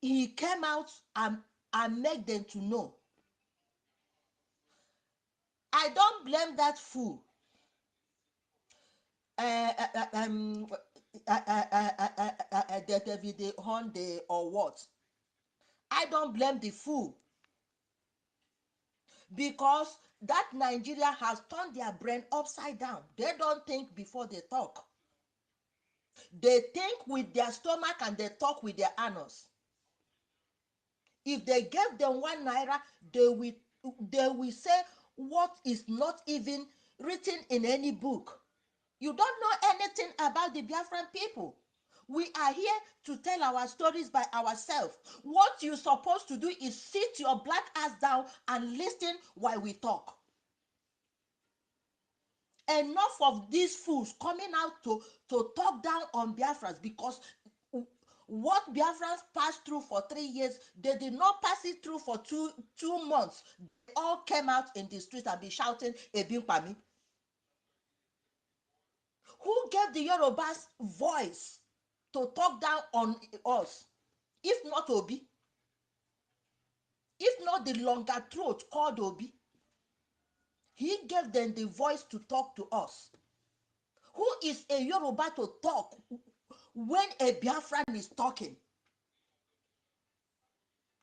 he came out and made them to know. I don't blame that fool. David Honde or what? I don't blame the fool, because that Nigeria has turned their brain upside down. They don't think before they talk. They think with their stomach and they talk with their anus. If they gave them 1 naira, they will say what is not even written in any book. You don't know anything about the Biafran people. We are here to tell our stories by ourselves. What you're supposed to do is sit your black ass down and listen while we talk. Enough of these fools coming out to talk down on Biafrans, because what Biafrans passed through for 3 years, they did not pass it through for two months. They all came out in the streets and be shouting Ebimpami. Who gave the Yorubas voice to talk down on us? If not Obi, if not the longer throat called Obi, he gave them the voice to talk to us. Who is a Yoruba to talk when a Biafran is talking?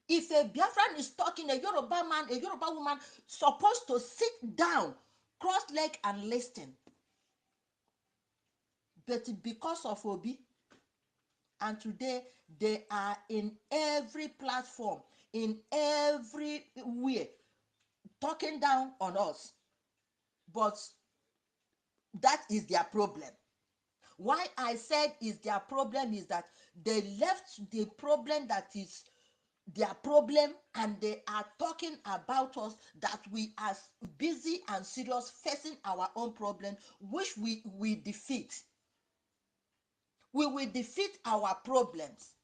If a Biafran is talking, a Yoruba man, a Yoruba woman supposed to sit down, cross leg and listen. But because of Obi, and today they are in every platform, in every way, talking down on us. But that is their problem. Why I said is their problem is that they left the problem that is their problem, and they are talking about us, that we are busy and serious facing our own problem, which we defeat. We will defeat our problems.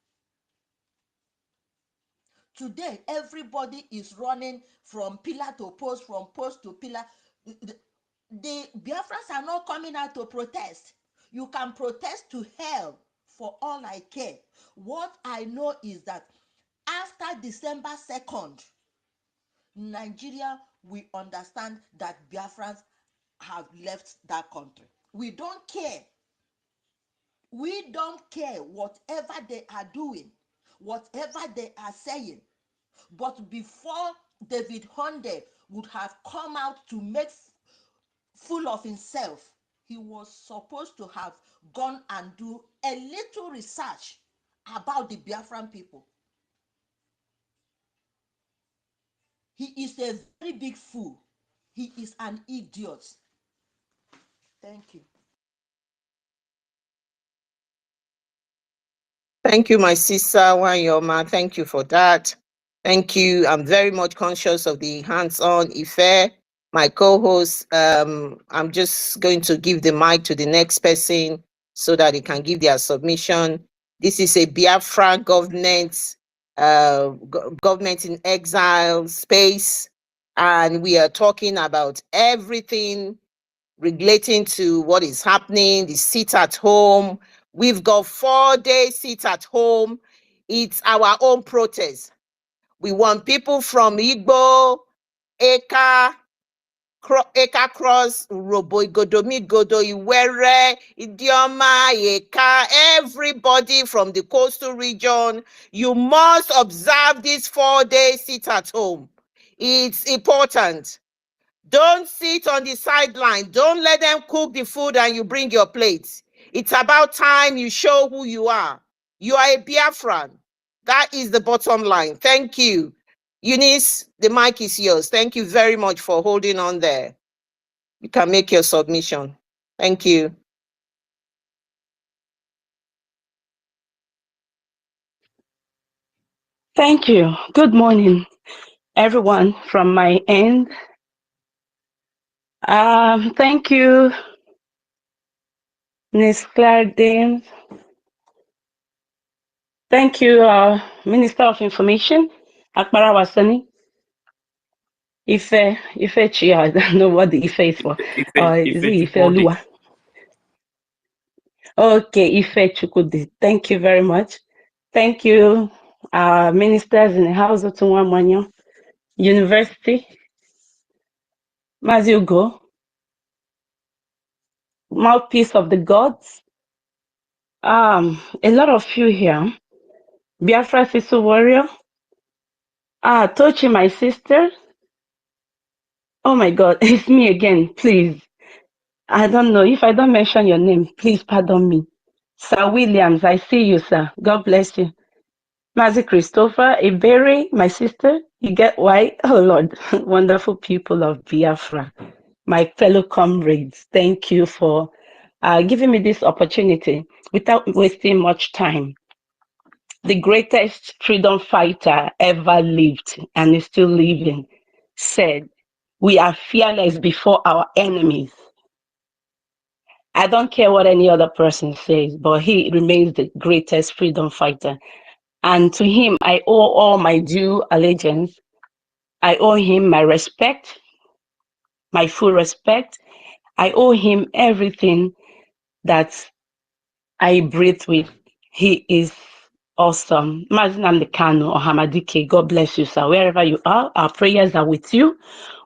Today, everybody is running from pillar to post, from post to pillar. The Biafrans are not coming out to protest. You can protest to hell for all I care. What I know is that after December 2nd, Nigeria will understand that Biafrans have left that country. We don't care. We don't care whatever they are doing, whatever they are saying. But before David Honde would have come out to make full of himself, he was supposed to have gone and do a little research about the Biafran people. He is a very big fool. He is an idiot. Thank you. Thank you, my sister Wanyoma. Thank you for that. Thank you. I'm very much conscious of the hands-on Ife. My co-host, I'm just going to give the mic to the next person so that they can give their submission. This is a Biafra government, government in exile space, and we are talking about everything relating to what is happening, the sit at home. We've got 4-day sit at home. It's our own protest. We want people from Igbo, Eka Cross, Robo, Igodomi, Godo, Iwere, Idioma, Eka, everybody from the coastal region. You must observe this 4-day sit at home. It's important. Don't sit on the sideline. Don't let them cook the food and you bring your plates. It's about time you show who you are. You are a Biafran. That is the bottom line. Thank you. Eunice, the mic is yours. Thank you very much for holding on there. You can make your submission. Thank you. Thank you. Good morning, everyone from my end. Thank you, Ms. Claire Danes. Thank you, Minister of Information, Akbara Wasani. Ifechi, I don't know what the Ife is for. Is it Ife Olua? Okay, Ife Chukudi. Thank you very much. Thank you, our ministers in the house of Tunwamanyo University, Mazi Ugo, mouthpiece of the gods. A lot of you here. Biafra Sisu Warrior. Tochi, my sister. Oh my God, it's me again, please. I don't know. If I don't mention your name, please pardon me. Sir Williams, I see you, sir. God bless you. Mazi Christopher, Iberi, my sister. You get why? Oh Lord, wonderful people of Biafra. My fellow comrades, thank you for giving me this opportunity without wasting much time. The greatest freedom fighter ever lived and is still living said, "We are fearless before our enemies." I don't care what any other person says, but he remains the greatest freedom fighter. And to him, I owe all my due allegiance. I owe him my respect, my full respect. I owe him everything that I breathe with. He is awesome. Mazinam Kanu or Hamadike, God bless you, sir. Wherever you are, our prayers are with you.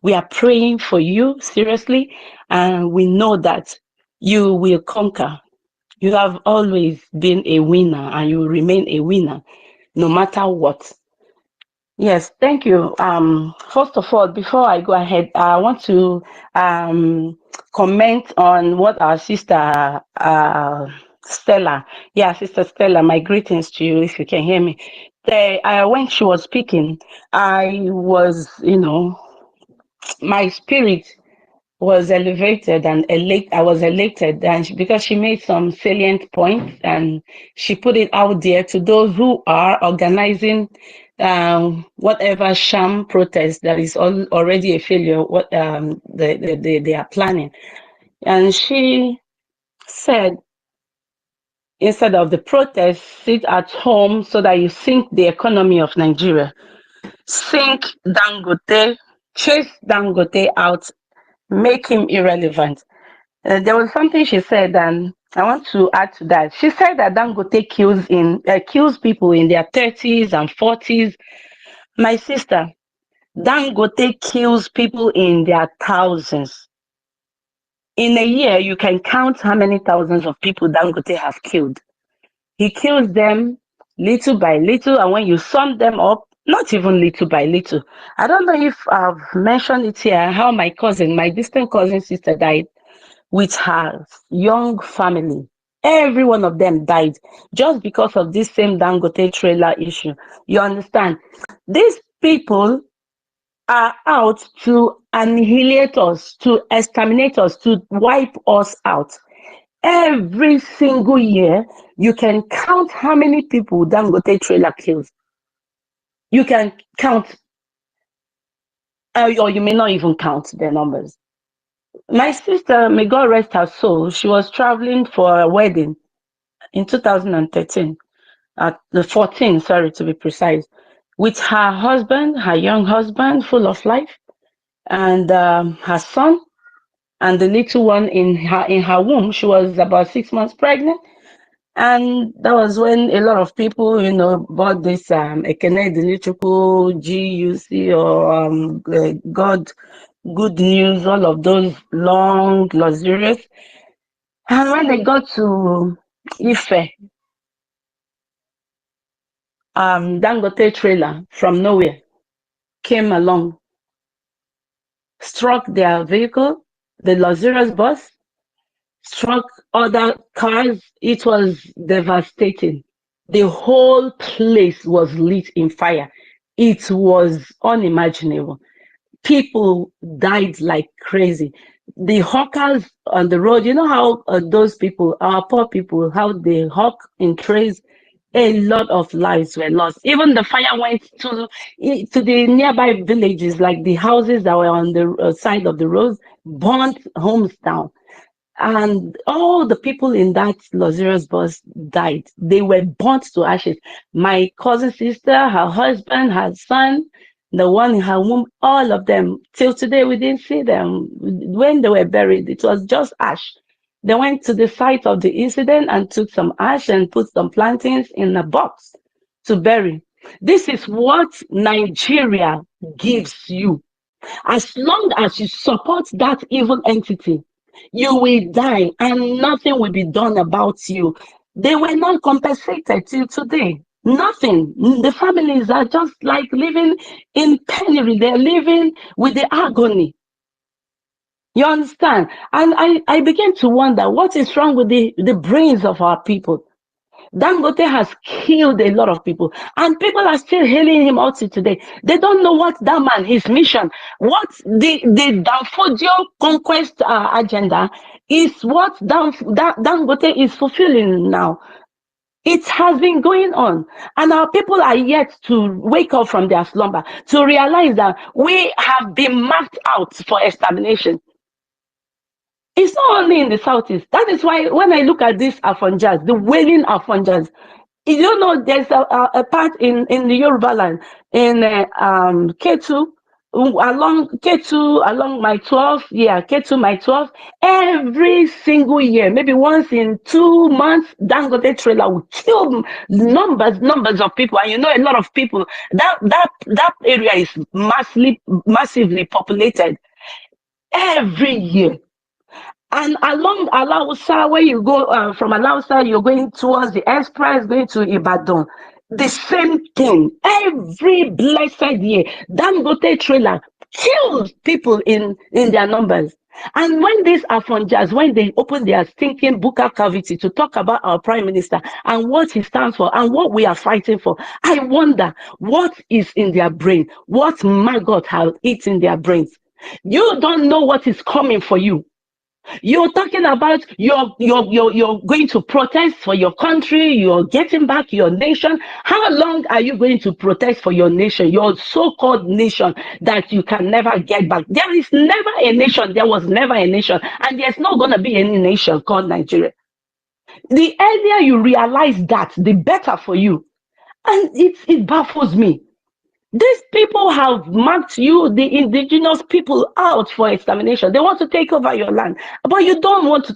We are praying for you, seriously, and we know that you will conquer. You have always been a winner and you will remain a winner no matter what. Yes, thank you. First of all, before I go ahead, I want to comment on what our sister Stella, Sister Stella, my greetings to you if you can hear me. When she was speaking, I was, my spirit was elevated and I was elated, and because she made some salient points and she put it out there to those who are organizing whatever sham protest that is already a failure, what they are planning. And she said, instead of the protest, sit at home so that you sink the economy of Nigeria. Sink Dangote, chase Dangote out, make him irrelevant. There was something she said, and I want to add to that. She said that Dangote kills people in their 30s and 40s. My sister, Dangote kills people in their thousands. In a year, you can count how many thousands of people Dangote has killed. He kills them little by little, and when you sum them up, not even little by little. I don't know if I've mentioned it here, how my distant cousin sister died with her young family. Every one of them died just because of this same Dangote trailer issue. You understand? These people are out to annihilate us, to exterminate us, to wipe us out. Every single year, you can count how many people Dangote trailer kills. You can count, or you may not even count the numbers. My sister, may God rest her soul, she was traveling for a wedding in 2013, the 14, sorry to be precise, with her husband, her young husband, full of life, and her son, and the little one in her womb. She was about 6 months pregnant. And that was when a lot of people, bought this Ekene Dilichukwu, GUC, or God, Good News, all of those long, luxurious. And when they got to Ife, Dangote trailer from nowhere came along, struck their vehicle, the luxurious bus, struck other cars. It was devastating. The whole place was lit in fire. It was unimaginable. People died like crazy. The hawkers on the road, you know how those people, our poor people, how they hawk in trays, a lot of lives were lost. Even the fire went to the nearby villages, like the houses that were on the side of the roads, burnt homes down. And all the people in that luxurious bus died. They were burnt to ashes. My cousin sister, her husband, her son, the one in her womb, all of them. Till today, we didn't see them. When they were buried, it was just ash. They went to the site of the incident and took some ash and put some plantains in a box to bury. This is what Nigeria gives you. As long as you support that evil entity, you will die and nothing will be done about you. They were not compensated till today. Nothing. The families are just like living in penury. They're living with the agony. You understand? And I began to wonder what is wrong with the brains of our people. Dangote has killed a lot of people, and people are still hailing him out to today. They don't know what that man, his mission, what the Danfodio conquest agenda is, what Dangote is fulfilling now. It has been going on, and our people are yet to wake up from their slumber to realize that we have been marked out for extermination. It's not only in the southeast. That is why when I look at these Afonjas, the wailing Afonjas, you know, there's a part in the Yoruba land, in Ketu, along my 12, Ketu, my 12, every single year, maybe once in 2 months, Dangote trailer will kill numbers of people. And you know, a lot of people, that area is massively populated every year. And along Alausa, where you go from Alausa, you're going towards the express, going to Ibadan. The same thing. Every blessed year, Dangote trailer kills people in their numbers. And when these Afonjas, when they open their stinking buccal cavity to talk about our prime minister and what he stands for and what we are fighting for, I wonder what is in their brain, what maggot has eaten their brains. You don't know what is coming for you. You're talking about you're going to protest for your country, you're getting back your nation. How long are you going to protest for your nation, your so-called nation that you can never get back? There is never a nation, there was never a nation, and there's not going to be any nation called Nigeria. The earlier you realize that, the better for you. And it baffles me. These people have marked you, the indigenous people, out for extermination. They want to take over your land, but you don't want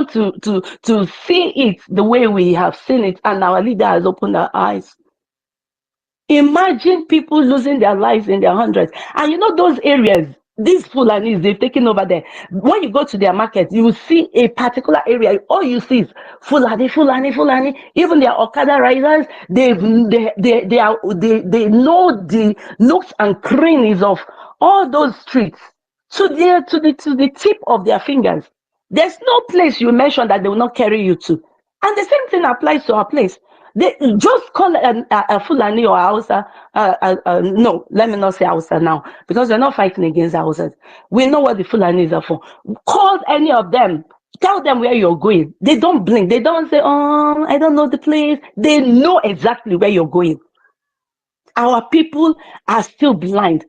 to see it the way we have seen it, and our leader has opened our eyes. Imagine people losing their lives in their hundreds, and you know those areas. These Fulanis, they've taken over there. When you go to their market, you will see a particular area. All you see is Fulani. Even their Okada riders, they know the nooks and crannies of all those streets to the tip of their fingers. There's no place you mention that they will not carry you to. And the same thing applies to our place. They just call a Fulani or Hausa. No, let me not say Hausa now, because we're not fighting against Hausas. We know what the Fulanis are for. Call any of them. Tell them where you're going. They don't blink. They don't say, oh, I don't know the place. They know exactly where you're going. Our people are still blind.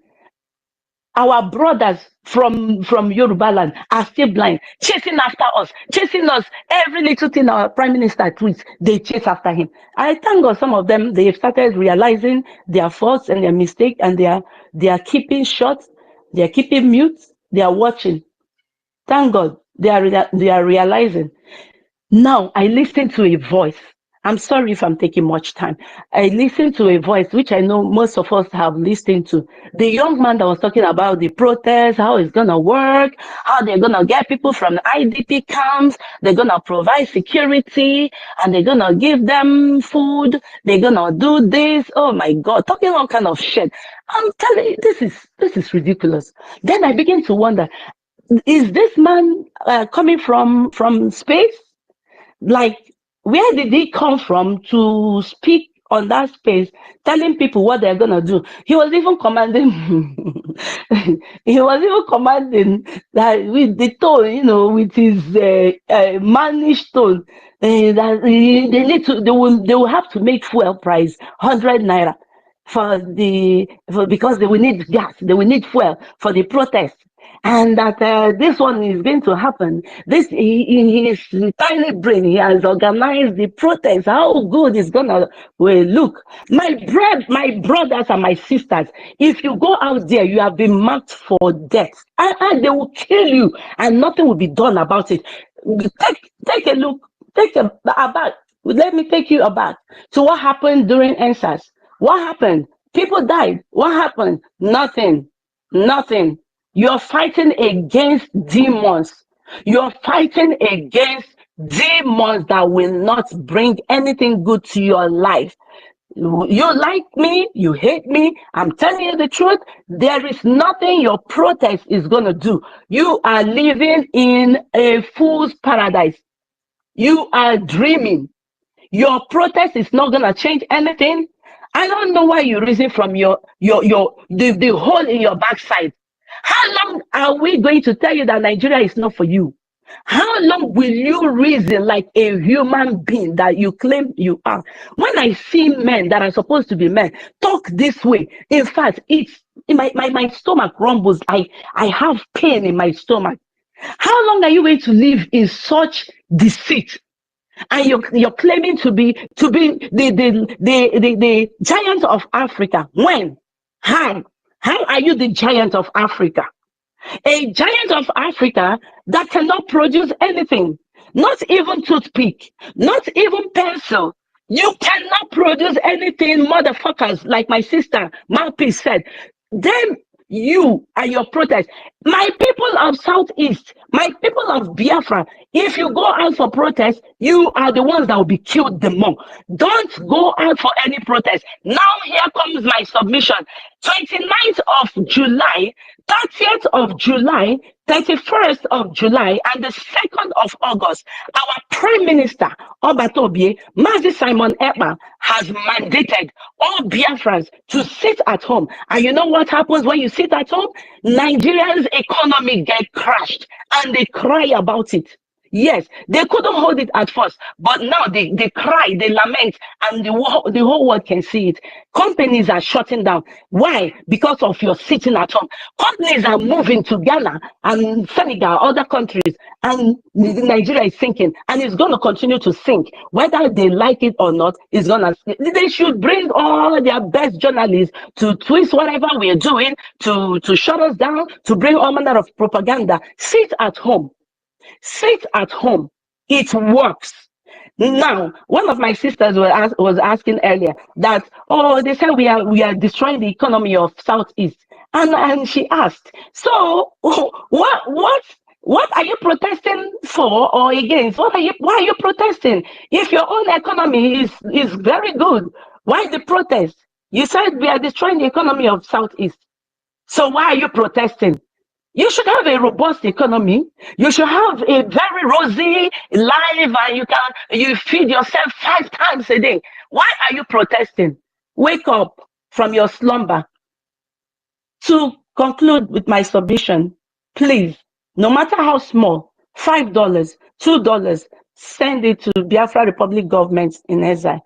Our brothers from Yoruba land are still blind, chasing after us, chasing us. Every little thing our prime minister tweets, they chase after him. I thank God some of them, they've started realizing their faults and their mistakes, and they are keeping short, they are keeping mute, they are watching. Thank God they are realizing. Now I listen to a voice. I'm sorry if I'm taking much time. I listened to a voice which I know most of us have listened to. The young man that was talking about the protest, how it's going to work, how they're going to get people from the IDP camps, they're going to provide security, and they're going to give them food, they're going to do this. Oh my God, talking all kind of shit. I'm telling you, this is ridiculous. Then I begin to wonder, is this man coming from space? Like, where did he come from to speak on that space, telling people what they're gonna do? He was even commanding. He was even commanding that with the tone, you know, with his mannish tone. That they will have to make fuel price 100 naira because they will need gas, they will need fuel for the protest. And that this one is going to happen. This in his tiny brain, he has organized the protest. How good it's gonna look, my brothers and my sisters. If you go out there, you have been marked for death, and they will kill you, and nothing will be done about it. Take a look. Take about Let me take you aback to what happened during NSAS. What happened? People died. What happened? Nothing. Nothing. You're fighting against demons. You're fighting against demons that will not bring anything good to your life. You like me, you hate me. I'm telling you the truth. There is nothing your protest is going to do. You are living in a fool's paradise. You are dreaming. Your protest is not going to change anything. I don't know why you reason from the hole in your backside. How long are we going to tell you that Nigeria is not for you? How long will you reason like a human being that you claim you are? When I see men that are supposed to be men talk this way, in fact, it's my stomach rumbles. I have pain in my stomach. How long are you going to live in such deceit? And you're claiming to be the giant of Africa. When? How are you the giant of Africa? A giant of Africa that cannot produce anything, not even toothpick, not even pencil. You cannot produce anything, motherfuckers, like my sister Mouthpiece said. Then you and your protest. My people of Southeast, my people of Biafra, if you go out for protest, you are the ones that will be killed the more. Don't go out for any protest. Now here comes my submission. 29th of July, 30th of July, 31st of July, and the 2nd of August, our Prime Minister, Obatobie, Mazi Simon Ekpa, has mandated all Biafrans to sit at home. And you know what happens when you sit at home? Nigerians' economy get crashed, and they cry about it. Yes, they couldn't hold it at first, but now they cry, they lament, and the whole world can see it. Companies are shutting down. Why? Because of your sitting at home. Companies are moving to Ghana and Senegal, other countries, and Nigeria is sinking, and it's going to continue to sink. Whether they like it or not, it's going to. They should bring all their best journalists to twist whatever we're doing, to shut us down, to bring all manner of propaganda. Sit at home. Sit at home. It works. Now, one of my sisters was asking earlier that, oh, they said we are destroying the economy of Southeast, and she asked, so what are you protesting for or against? Why are you protesting? If your own economy is very good, why the protest? You said we are destroying the economy of Southeast. So why are you protesting? You should have a robust economy. You should have a very rosy life, and you feed yourself 5 times a day. Why are you protesting? Wake up from your slumber. To conclude with my submission, please, no matter how small, $5, $2, send it to Biafra Republic government in exile.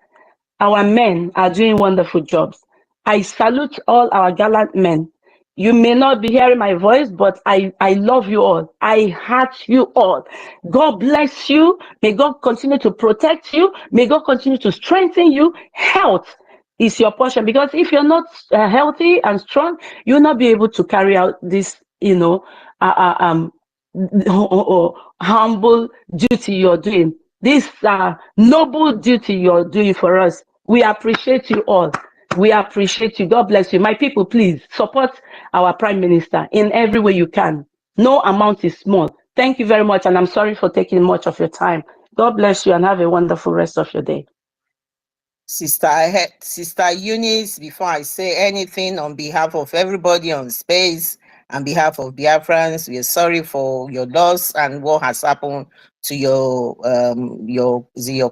Our men are doing wonderful jobs. I salute all our gallant men. You may not be hearing my voice, but I love you all. I heart you all. God bless you. May God continue to protect you. May God continue to strengthen you. Health is your portion, because if you're not healthy and strong, you'll not be able to carry out this, humble duty you're doing. This noble duty you're doing for us. We appreciate you all. We appreciate you. God bless you. My people, please support our Prime Minister in every way you can. No amount is small. Thank you very much, and I'm sorry for taking much of your time. God bless you and have a wonderful rest of your day. Sister Eunice, before I say anything, on behalf of everybody on space, on behalf of Biafrans, we are sorry for your loss and what has happened to your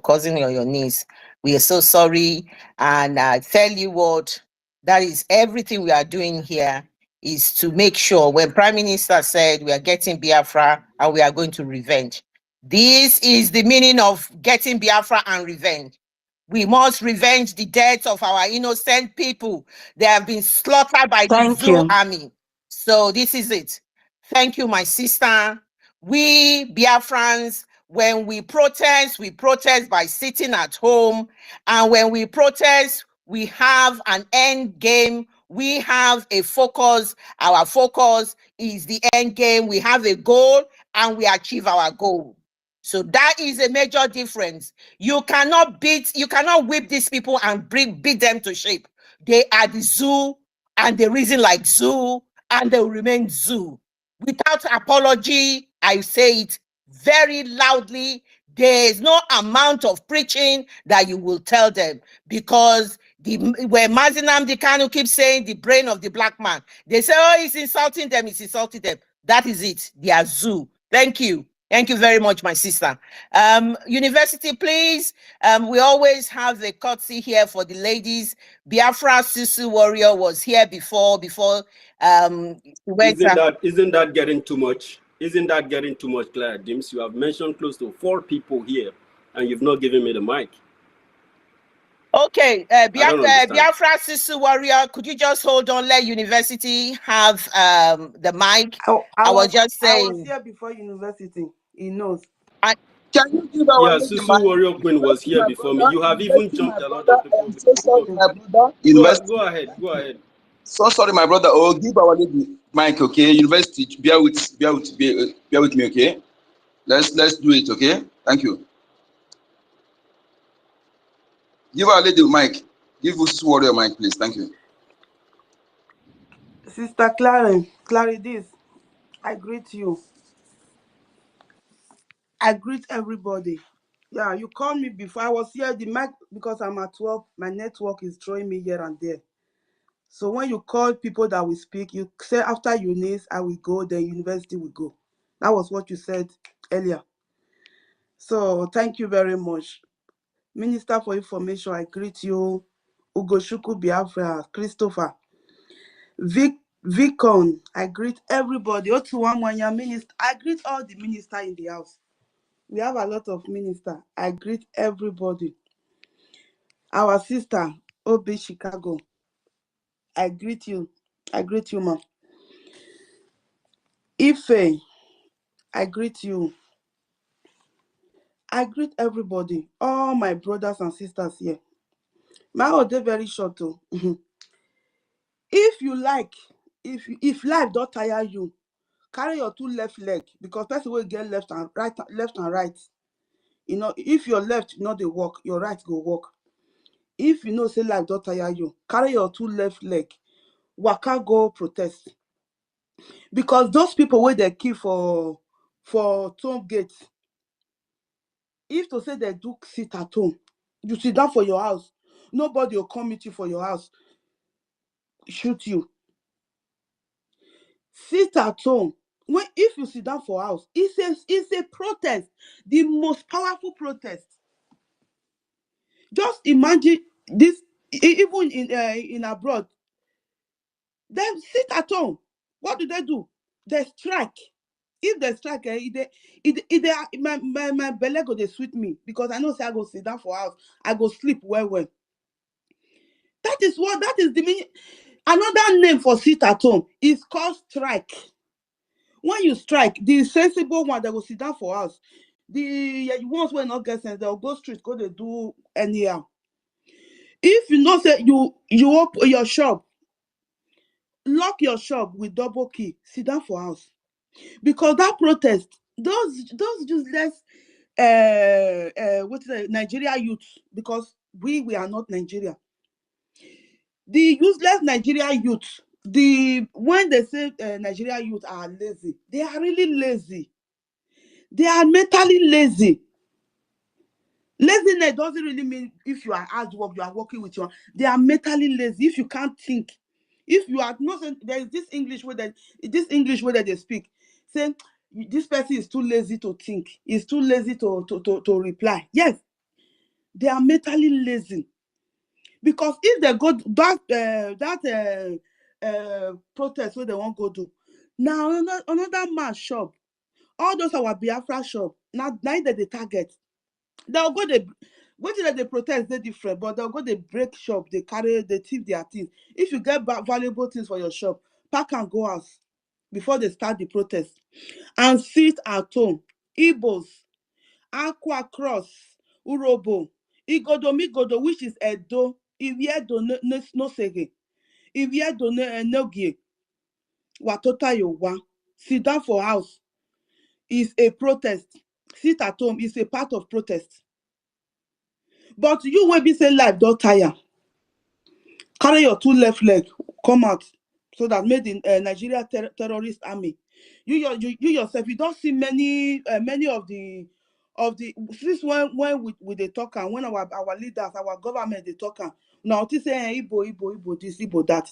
cousin or your niece. We are so sorry, and I tell you what, that is everything we are doing here is to make sure when Prime Minister said we are getting Biafra and we are going to revenge. This is the meaning of getting Biafra and revenge. We must revenge the deaths of our innocent people. They have been slaughtered by the Zoo army. So this is it. Thank you, my sister. We Biafrans, when we protest by sitting at home. And when we protest, we have an end game. We have a focus. Our focus is the end game. We have a goal and we achieve our goal. So that is a major difference. You cannot whip these people and beat them to shape. They are the zoo, and they reason like zoo, and they will remain zoo. Without apology, I say it very loudly. There is no amount of preaching that you will tell them, because where Mazi Nnamdi Kanu keeps saying the brain of the black man, they say, oh, he's insulting them, he's insulting them. That is it. They are zoo. Thank you. Thank you very much, my sister. University, please. We always have a courtesy here for the ladies. Biafra Susu Warrior was here before. Isn't that getting too much? Isn't that getting too much, Claire Dims? You have mentioned close to 4 people here, and you've not given me the mic. Okay, Biafra Susu Warrior, could you just hold on? Let University have the mic. I was just saying. I was here before University. He knows. Can you give our Susu Warrior Queen was here before me. You have even jumped a lot of people. So sorry, my brother. Go ahead. So sorry, my brother. Oh, give our lady mic, okay? University, bear with me, okay? Let's do it, okay? Thank you. Give our lady mic. Give Susu Warrior mic, please. Thank you. Sister Claridis, I greet you. I greet everybody. Yeah, you called me before. I was here, the mic, because I'm at work, my network is throwing me here and there. So when you call people that will speak, you say after Eunice, I will go, then University will go. That was what you said earlier. So thank you very much. Minister for Information, I greet you. Ugochukwu Biafra, Christopher. Vicon, I greet everybody. Otuwamwanya minister, I greet all the ministers in the house. We have a lot of ministers. I greet everybody. Our sister, Obi Chicago, I greet you. I greet you, ma. Ife, I greet you. I greet everybody, all my brothers and sisters here. My order very short too. If you like, if life don't tire you, carry your 2 left leg, because person will get left and right. You know, if your left not the walk, your right go walk. If you know say life don't tire you, carry your 2 left leg, waka go protest. Because those people where they kill for toll gates, if to say they do sit at home, you sit down for your house, nobody will come meet you for your house, shoot you. Sit at home. If you sit down for house, it's a protest, the most powerful protest. Just imagine this, even in abroad, they sit at home. What do? They strike. If they strike, my belly go dey sweet me, because I know say I go sit down for house, I go sleep well. That is the meaning. Another name for sit at home is called strike. When you strike, the sensible one that will sit down for house, the ones who not get sense, they'll go street, go they do anyhow. If you know say you open your shop, lock your shop with double key, sit down for house. Because that protest, those useless Nigeria youth, because we are not Nigeria. The useless Nigeria youth, when they say Nigeria youth are lazy, they are really lazy. They are mentally lazy. Laziness doesn't really mean if you are hard work, you are working with your. They are mentally lazy. If you can't think, if you are not, there is this English way that they speak, saying this person is too lazy to think, is too lazy to reply. Yes, they are mentally lazy. Because if they go that protest where they won't go to, now another man shop, all those our Biafra shop, now that they target, they'll go they protest, they're different, but they'll go they break shop, they thief their things. If you get valuable things for your shop, pack and go out before they start the protest, and sit at home. Igbos, Aqua Cross, Urobo, Igodo, which is Edo, Iviedo no sege, Iviedo nogie, Watota Yowa, sit down for house is a protest. sit at home is a part of protest. But you will be saying life don't tire. Carry your two left leg, come out, so that made in Nigeria terrorist army. You yourself, you don't see many of the since when we they talk, and when our leaders, our government they talk, now to say Igbo this, Igbo that.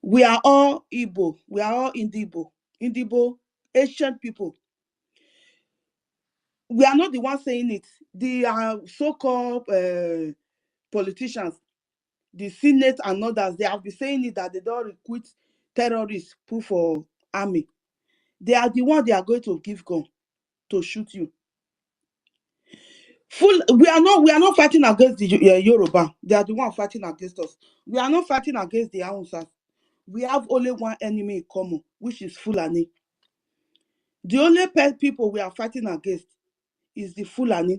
We are all Igbo, we are all Indibo, ancient people. We are not the ones saying it. The so-called politicians, the Senate and others, they have been saying it that they don't recruit terrorists put for army. They are the ones they are going to give gun to shoot you. We are not fighting against the Yoruba. They are the ones fighting against us. We are not fighting against the Hausas. We have only one enemy in common, which is Fulani. The only people we are fighting against is the Fulani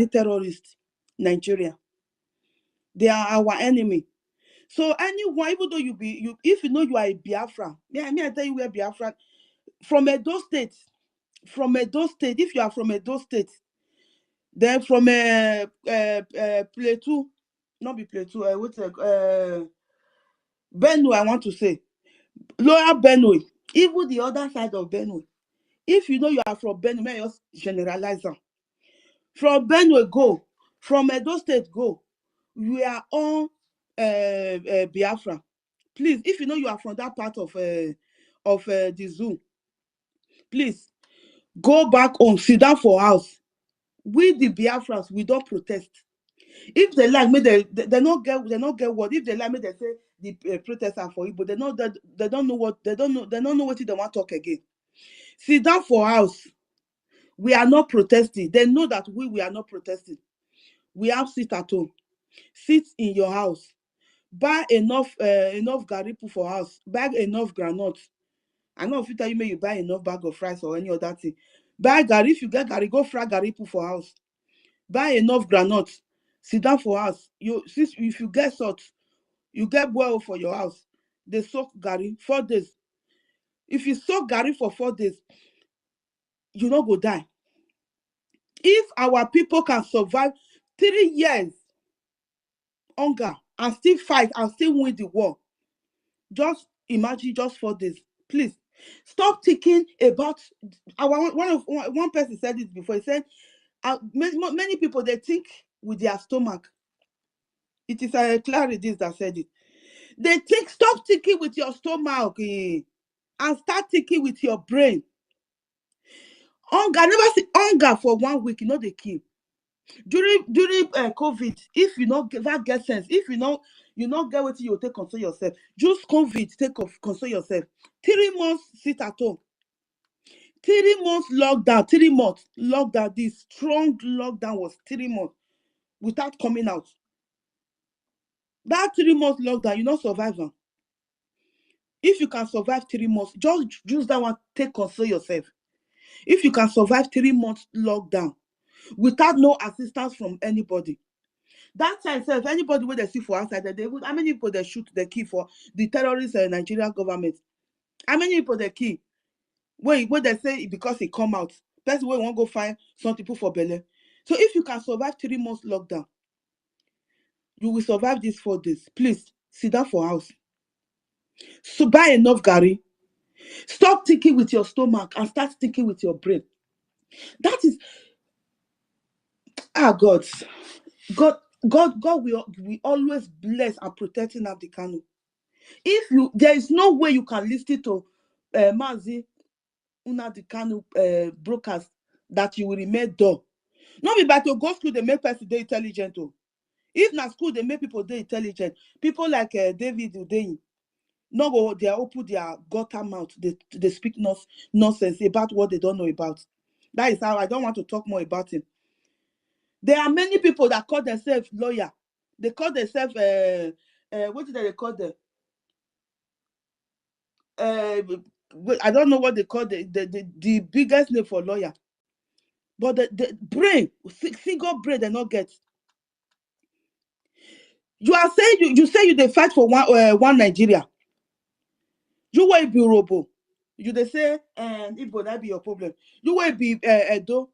terrorists, Nigeria. They are our enemy. So anyone, even though if you know you are a Biafra, I tell you where Biafra, from Edo State, if you are from Edo State, then from Plateau, not be Plateau, what's Benue, I want to say, Lower Benue, even the other side of Benue. If you know you are from Benue, may I just generalize them. From Benue, go. From Edo State, go. We are all Biafra. Please, if you know you are from that part of the zoo, please go back home, sit down for house. We the Biafrans, we don't protest. If they like me, they not get what. If they like me, they say the protests are for Igbo. They don't know what they don't know what they want to talk again. Sit down for house. We are not protesting. They know that we are not protesting. We have sit at home. Sit in your house. Buy enough garipu for house. Buy enough groundnuts. I know if you tell you may you buy enough bag of rice or any other thing. Buy gari. If you get gari, go fry garipu for house. Buy enough groundnuts. Sit down for house. If you get salt, you get boil for your house. They soak gari 4 days. If you soak gari for 4 days, you not go die. If our people can survive 3 years hunger and still fight and still win the war, just imagine just 4 days. Please stop thinking about one person said it before. He said many people, they think with their stomach. It is Clarice that said it. They think, stop thinking with your stomach and start thinking with your brain. Hunger, never see hunger for 1 week, you know they kill. During COVID, if you not get sense, if you not get what you take console yourself, just COVID console yourself. 3 months sit at home. 3 months lockdown. 3 months lockdown. This strong lockdown was 3 months without coming out. That 3 months lockdown, you not survive now. If you can survive 3 months, just use that one, take console yourself. If you can survive 3 months lockdown without no assistance from anybody, that time itself, anybody where they see for outside, how many people they shoot, they kill for the terrorist Nigerian government? How many people they kill? When they say because it come out, person where won't go find some people for Bele. So if you can survive 3 months lockdown, you will survive these 4 days. Please sit down for house. So buy enough gari. Stop thinking with your stomach and start thinking with your brain. That is God will always bless and protect Nnamdi Kanu. There is no way you can listen to Mazi Nnamdi Kanu broadcast that you will remain dull. Not be bad to go school, they make person they intelligent. If na school, they make people they intelligent. People like David Udeyin, no go, they open their gutter mouth, they speak nonsense about what they don't know about. That is how I don't want to talk more about him. There are many people that call themselves lawyer. They call themselves what did they call them? I don't know what they call the biggest name for lawyer. But the brain, single brain, they not get. You are saying you say you they fight for one Nigeria. You will be robo. You they say, and Igbo not be your problem. You will be Edo.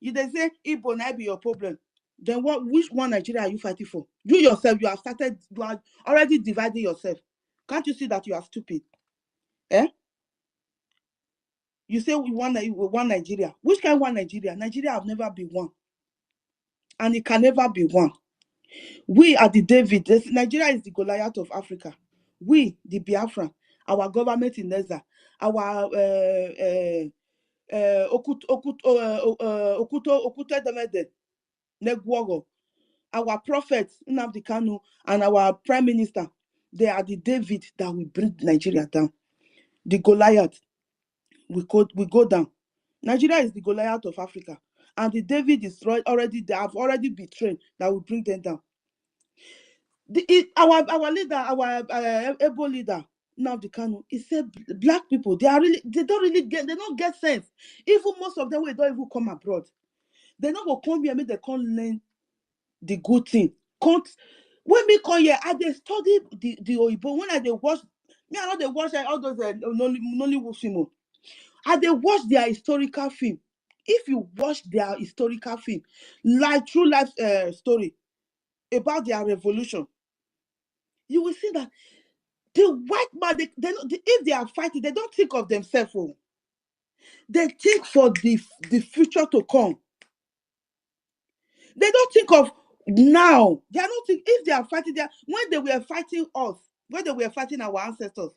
You they say Igbo not be your problem. Then what? Which one Nigeria are you fighting for? You yourself, you have started. You are already dividing yourself. Can't you see that you are stupid? Eh? You say we want Nigeria. Which kind of one Nigeria? Nigeria have never been one, and it can never be one. We are the David. Nigeria is the Goliath of Africa. We, the Biafran, our government in Neza, our Okuto Demede, Negwogo, our prophet Nnamdi Kanu, and our prime minister, they are the David that will bring Nigeria down. The Goliath, we go down. Nigeria is the Goliath of Africa, and the David is already, they have already been trained that will bring them down. Our leader, our able leader, Nnamdi Kanu, he said black people, they don't get sense. Even most of them, they don't even come abroad. They not go come here, they can't learn the good thing. When me come here, I they study the Oyibo. When I they watch, me I know they watch all those Nollywood film. I they watch their historical film. If you watch their historical film, like true life story about their revolution, you will see that the white man, if they are fighting, they don't think of themselves. Oh. They think for the future to come. They don't think of now. They are not think, if they are fighting, when they were fighting us, when they were fighting our ancestors,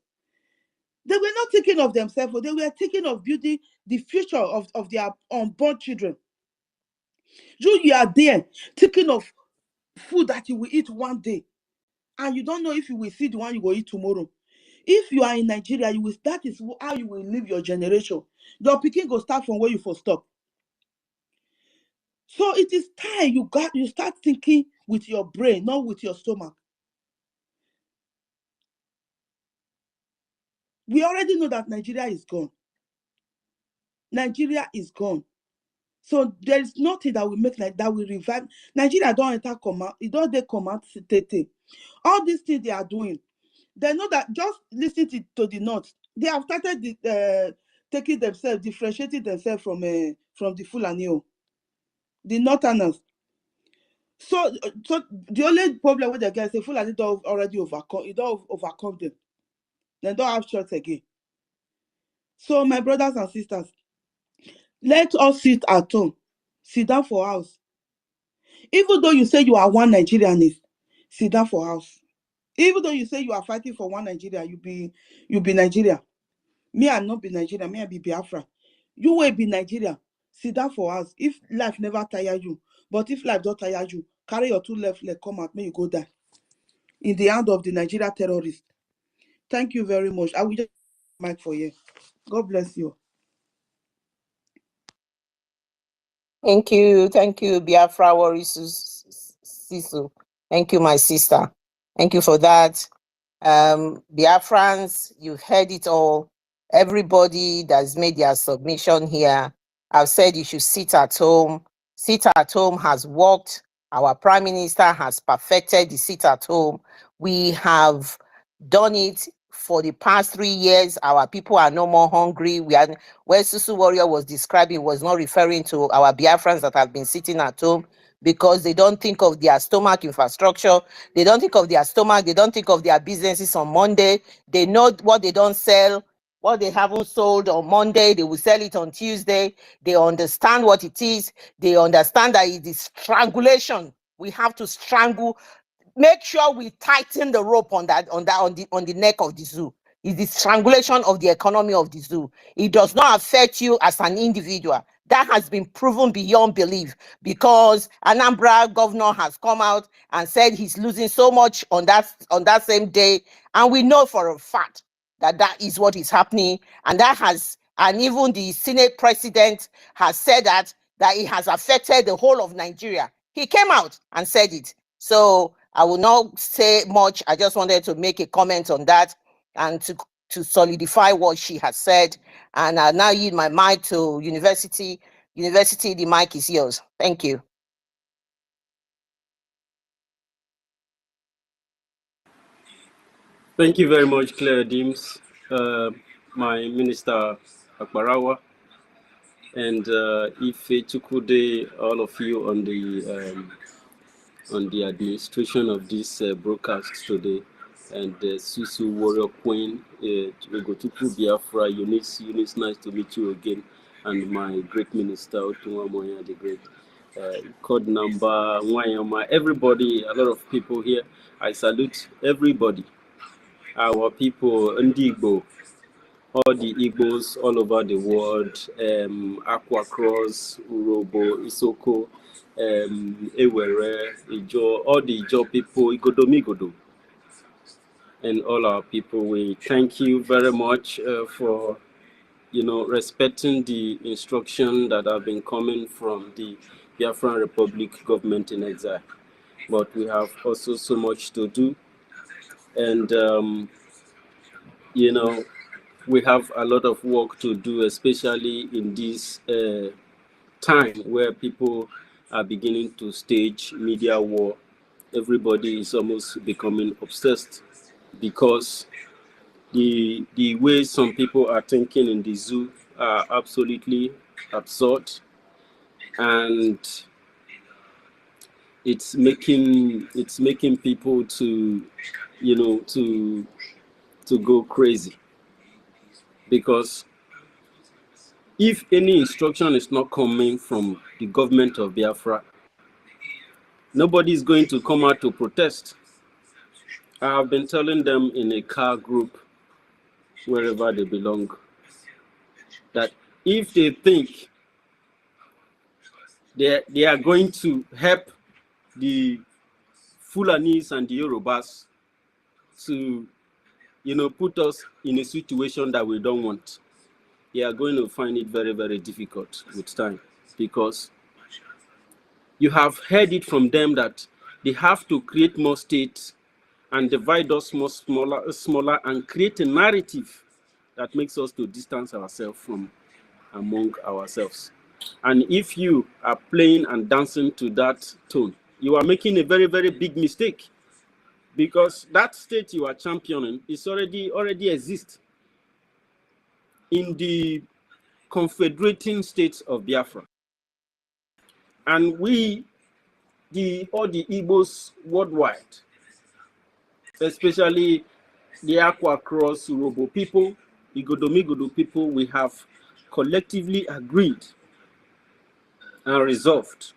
they were not thinking of themselves. They were thinking of building the future of their unborn children. You are there thinking of food that you will eat one day, and you don't know if you will see the one you will eat tomorrow. If you are in Nigeria, that is how you will live your generation. Your picking will start from where you first stop. So it is time you start thinking with your brain, not with your stomach. We already know that Nigeria is gone. Nigeria is gone. So there is nothing that will make that will revive. Nigeria don't enter command. It don't they command state. All these things they are doing. They know that just listen to the North. They have started taking themselves, differentiating themselves from the Fulani, the Northerners. So the only problem with the guys, the Fulani don't already overcome. It don't overcome them. They don't have shots again. So my brothers and sisters, let us sit at home, sit down for house. Even though you say you are one Nigerianist, sit down for house. Even though you say you are fighting for one Nigeria, you be Nigeria. Me, I not be Nigeria. Me, I be Biafra. You will be Nigeria. Sit down for us. If life never tire you, but if life don't tire you, carry your two left leg, come out, may you go die. In the hand of the Nigeria terrorists. Thank you very much. I will just mic for you. God bless you. Thank you, Biafra Warriors Sisu. Thank you, my sister. Thank you for that. Biafrans, you've heard it all. Everybody that's made their submission here, I've said you should sit at home. Sit at home has worked. Our Prime Minister has perfected the sit at home. We have done it for the past 3 years. Our people are no more hungry. Where Susu Warrior was describing was not referring to our Biafrans that have been sitting at home because they don't think of their stomach infrastructure. They don't think of their stomach. They don't think of their businesses on Monday. They know what they don't sell, what they haven't sold on Monday. They will sell it on Tuesday. They understand what it is. They understand that it is strangulation. We have to strangle. Make sure we tighten the rope on the neck of the zoo. It's the strangulation of the economy of the zoo. It does not affect you as an individual. That has been proven beyond belief because Anambra governor has come out and said he's losing so much on that same day, and we know for a fact that that is what is happening, and even the Senate president has said that it has affected the whole of Nigeria. He came out and said it. So I will not say much. I just wanted to make a comment on that and to solidify what she has said. And I now yield my mic to University. University, the mic is yours. Thank you. Thank you very much, Claire Dims. my Minister Akbarawa, and Ife Chukwude, all of you on the administration of this broadcast today, and Susu Warrior Queen, Ugochukwu Biafra, Eunice, nice to meet you again, and my great minister, Otunwa Moya the Great, code number, Wanyama, everybody, a lot of people here. I salute everybody, our people, Ndigbo, all the Igbos all over the world, Aqua Cross, Urobo, Isoko, Ewere, Ijo, all the Ijo people, Igodomigodo, and all our people. We thank you very much for, respecting the instruction that have been coming from the Biafran Republic government in exile. But we have also so much to do, and we have a lot of work to do, especially in this time where people are beginning to stage media war. Everybody is almost becoming obsessed because the way some people are thinking in the zoo are absolutely absurd, and it's making people to to go crazy. Because if any instruction is not coming from the government of Biafra, nobody is going to come out to protest. I have been telling them in a car group, wherever they belong, that if they think they are going to help the Fulanis and the Yorubas to put us in a situation that we don't want, they are going to find it very, very difficult with time, because you have heard it from them that they have to create more states and divide us more smaller and create a narrative that makes us to distance ourselves from among ourselves. And if you are playing and dancing to that tone, you are making a very, very big mistake, because that state you are championing is already exists in the confederating states of Biafra. And we, all the Igbos worldwide, especially the Aqua Cross Urobo people, Igodomigodo people, we have collectively agreed and resolved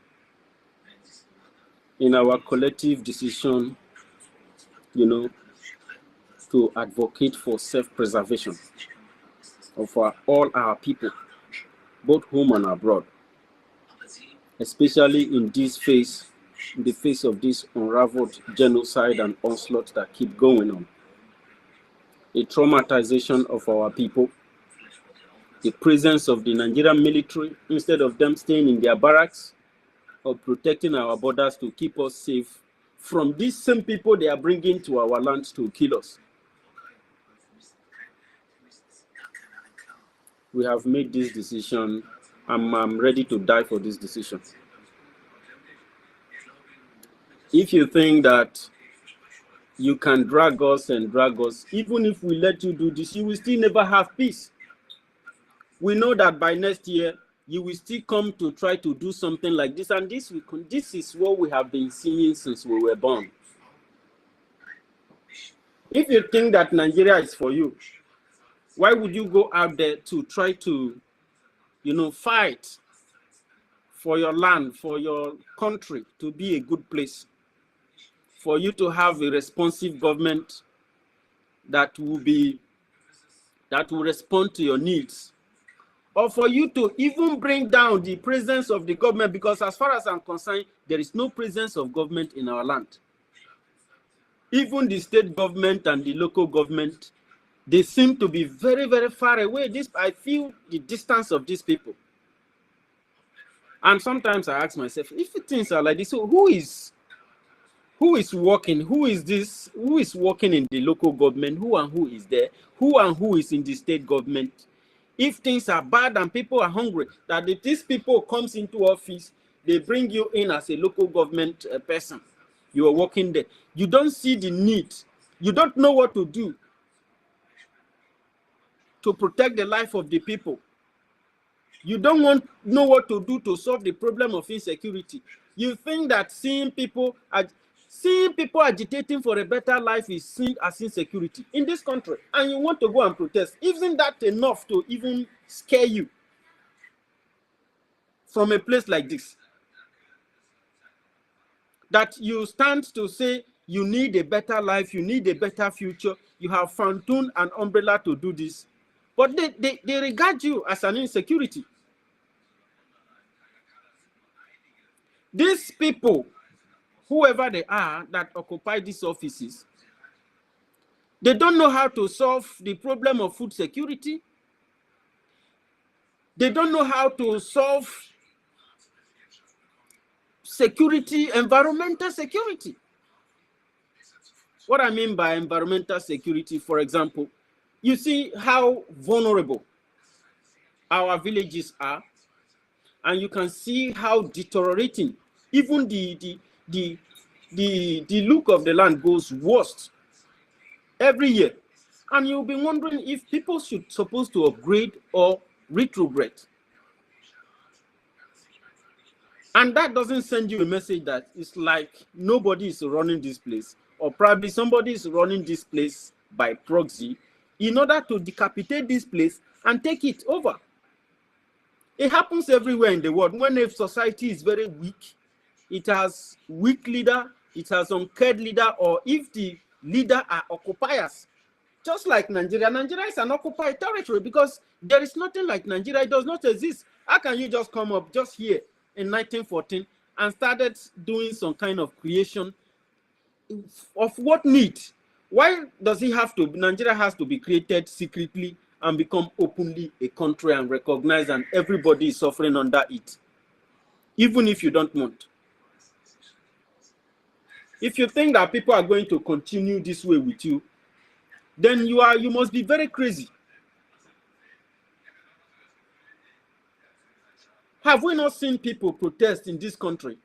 in our collective decision, to advocate for self-preservation of all our people, both home and abroad, especially in this phase, in the face of this unraveled genocide and onslaught that keep going on. A traumatization of our people, the presence of the Nigerian military, instead of them staying in their barracks or protecting our borders to keep us safe from these same people they are bringing to our land to kill us. We have made this decision. I'm ready to die for this decision. If you think that you can drag us, even if we let you do this, you will still never have peace. We know that by next year, you will still come to try to do something like this, and this is what we have been seeing since we were born. If you think that Nigeria is for you, why would you go out there to try to, fight for your land, for your country to be a good place, for you to have a responsive government that will respond to your needs, or for you to even bring down the presence of the government, because as far as I'm concerned, there is no presence of government in our land. Even the state government and the local government, they seem to be very, very far away. I feel the distance of these people. And sometimes I ask myself, if things are like this, so who is working? Who is this? Who is working in the local government? Who is there? Who is in the state government? If things are bad and people are hungry, that if these people comes into office, they bring you in as a local government person. You are working there. You don't see the need. You don't know what to do to protect the life of the people. You don't know what to do to solve the problem of insecurity. You think that seeing people agitating for a better life is seen as insecurity in this country, and you want to go and protest. Isn't that enough to even scare you from a place like this? That you stand to say you need a better life, you need a better future, you have found an umbrella to do this, but they regard you as an insecurity. These people, whoever they are that occupy these offices, they don't know how to solve the problem of food security. They don't know how to solve security, environmental security. What I mean by environmental security, for example, you see how vulnerable our villages are, and you can see how deteriorating even the look of the land goes worst every year. And you'll be wondering if people supposed to upgrade or retrograde. And that doesn't send you a message that it's like nobody is running this place, or probably somebody is running this place by proxy in order to decapitate this place and take it over. It happens everywhere in the world. When a society is very weak, it has weak leader, it has uncared leader, or if the leader are occupiers. Just like Nigeria. Nigeria is an occupied territory because there is nothing like Nigeria. It does not exist. How can you just come up just here in 1914 and started doing some kind of creation of what need? Why does it have to, Nigeria has to be created secretly and become openly a country and recognized, and everybody is suffering under it, even if you don't want? If you think that people are going to continue this way with you, then you must be very crazy. Have we not seen people protest in this country?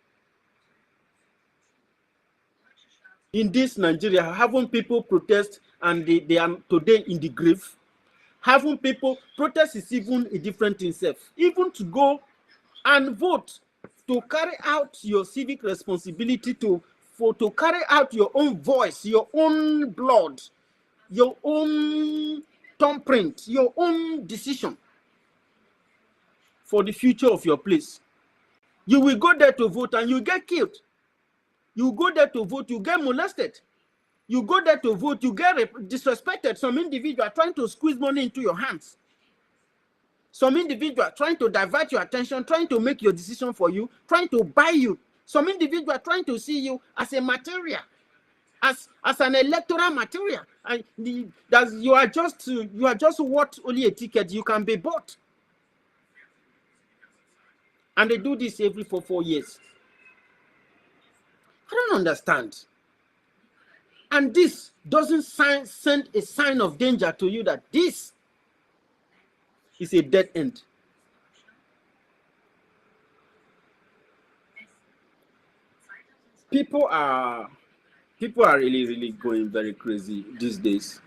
In this Nigeria, haven't people protest and they are today in the grave? Haven't people protest is even a different thing itself. Even to go and vote, to carry out your civic responsibility, to carry out your own voice, your own blood, your own thumbprint, your own decision for the future of your place. You will go there to vote and you get killed. You go there to vote, you get molested. You go there to vote, you get disrespected. Some individual are trying to squeeze money into your hands. Some individual are trying to divert your attention, trying to make your decision for you, trying to buy you. Some individual are trying to see you as a material, as an electoral material. And you are just what only a ticket you can be bought. And they do this every 4 years. I don't understand. And this doesn't send a sign of danger to you that this is a dead end. People are really, really going very crazy these days.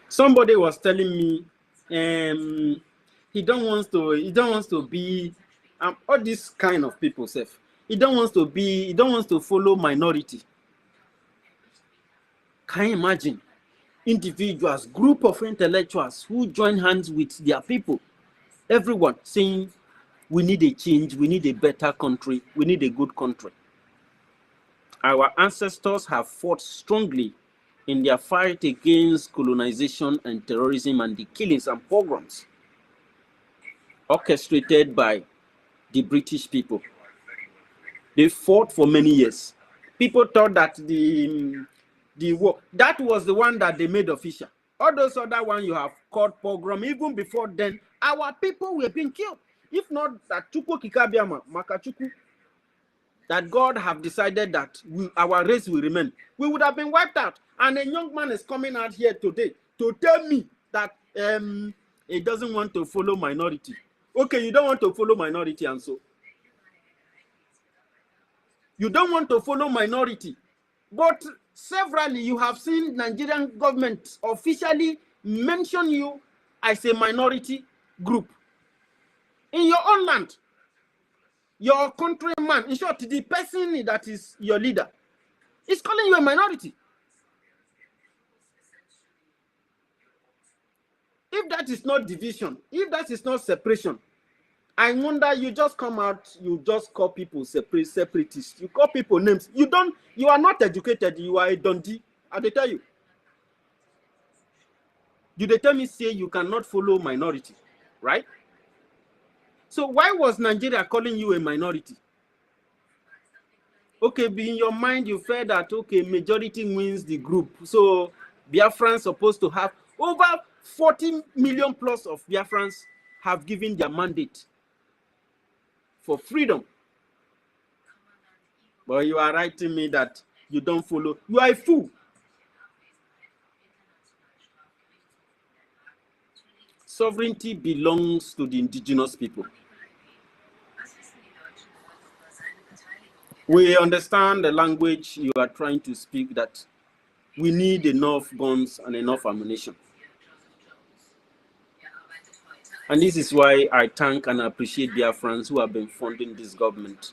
Somebody was telling me he don't wants to be all these kind of people self. He don't want to follow minority. Can you imagine individuals, group of intellectuals who join hands with their people, everyone saying we need a change, we need a better country, we need a good country. Our ancestors have fought strongly in their fight against colonization and terrorism and the killings and pogroms orchestrated by the British people. They fought for many years. People thought that the war, that was the one that they made official. All those other ones you have called pogrom, even before then, our people were being killed. If not that Chukwu Kikabiama, Makachuku, that God have decided that our race will remain, we would have been wiped out. And a young man is coming out here today to tell me that he doesn't want to follow minority. Okay, you don't want to follow minority, and so you don't want to follow minority, but severally you have seen Nigerian government officially mention you as a minority group in your own land. Your countryman, in short, the person that is your leader, is calling you a minority. If that is not division, if that is not separation, I wonder, you just come out, you just call people separatists. You call people names. You are not educated, you are a dundee. I dey tell you. You dey tell me say you cannot follow minority, right? So why was Nigeria calling you a minority? Okay, be in your mind, you felt that, okay, majority wins the group. So Biafrans supposed to have over 40 million plus of Biafrans have given their mandate for freedom. But you are writing me that you don't follow. You are a fool. Sovereignty belongs to the indigenous people. We understand the language you are trying to speak, that we need enough guns and enough ammunition. And this is why I thank and appreciate Biafrans who have been funding this government.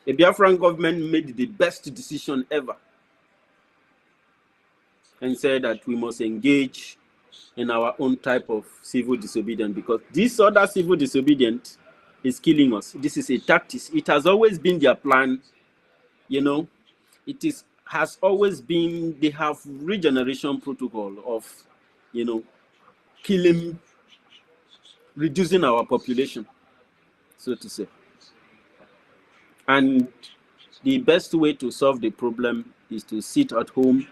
The Biafran government made the best decision ever and said that we must engage in our own type of civil disobedience, because this other civil disobedience is killing us. This is a tactic. It has always been their plan, you know. Has always been, they have regeneration protocol of, you know, killing, reducing our population, so to say. And the best way to solve the problem is to sit at home,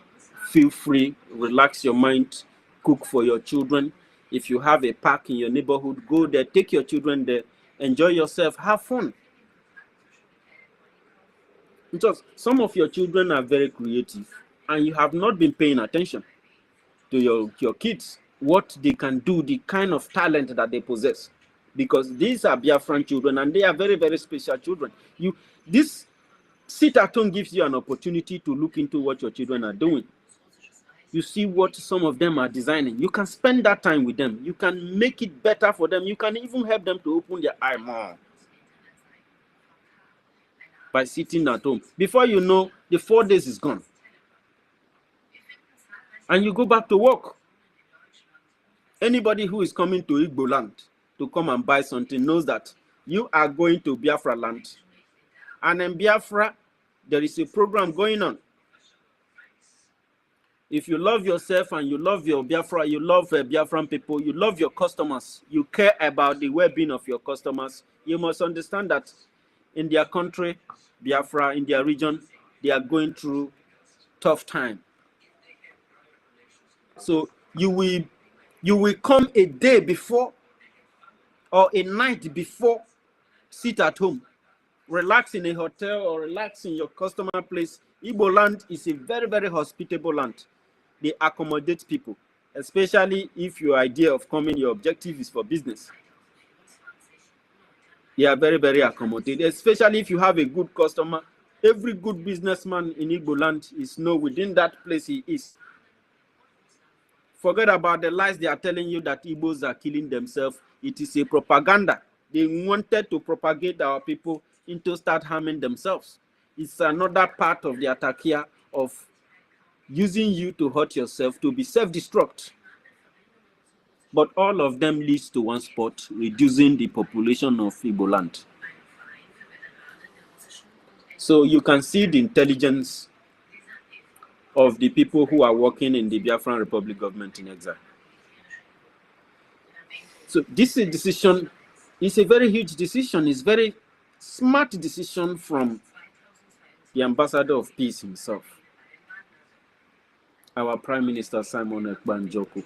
feel free, relax your mind, cook for your children. If you have a park in your neighborhood, go there, take your children there, enjoy yourself, have fun. Because some of your children are very creative and you have not been paying attention to your kids, what they can do, the kind of talent that they possess. Because these are Biafran children and they are very, very special children. This sit at home gives you an opportunity to look into what your children are doing. You see what some of them are designing. You can spend that time with them. You can make it better for them. You can even help them to open their eye more by sitting at home. Before you know, the 4 days is gone. And you go back to work. Anybody who is coming to Igbo land to come and buy something knows that you are going to Biafra land. And in Biafra, there is a program going on. If you love yourself and you love your Biafra, you love Biafran people, you love your customers, you care about the well-being of your customers, you must understand that in their country, Biafra, in their region, they are going through tough time. So you will come a day before or a night before, sit at home, relax in a hotel or relax in your customer place. Igbo land is a very, very hospitable land. They accommodate people, especially if your idea of coming, your objective is for business. They are very, very accommodated, especially if you have a good customer. Every good businessman in Igbo land is known within that place he is. Forget about the lies they are telling you that Igbos are killing themselves. It is a propaganda. They wanted to propagate our people into start harming themselves. It's another part of the attack here of using you to hurt yourself, to be self-destruct. But all of them leads to one spot, reducing the population of Igbo land. So you can see the intelligence of the people who are working in the Biafran Republic government in exile. So this decision is a very huge decision. It's a very smart decision from the ambassador of peace himself, our Prime Minister Simon Ekpa Njoku.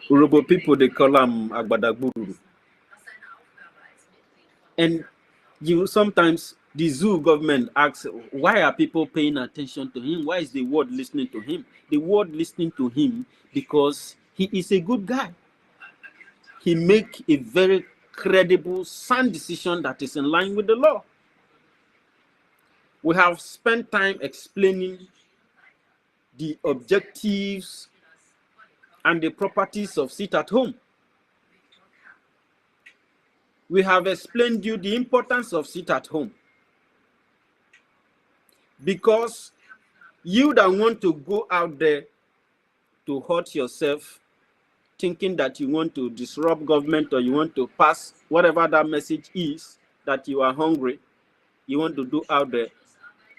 Urobo people, they call him Agbadagburu. And sometimes the zoo government asks, why are people paying attention to him? Why is the world listening to him? The world listening to him because he is a good guy. He makes a very credible, sound decision that is in line with the law. We have spent time explaining the objectives and the properties of sit at home. We have explained you the importance of sit at home, because you that want to go out there to hurt yourself, thinking that you want to disrupt government or you want to pass whatever that message is, that you are hungry, you want to do out there,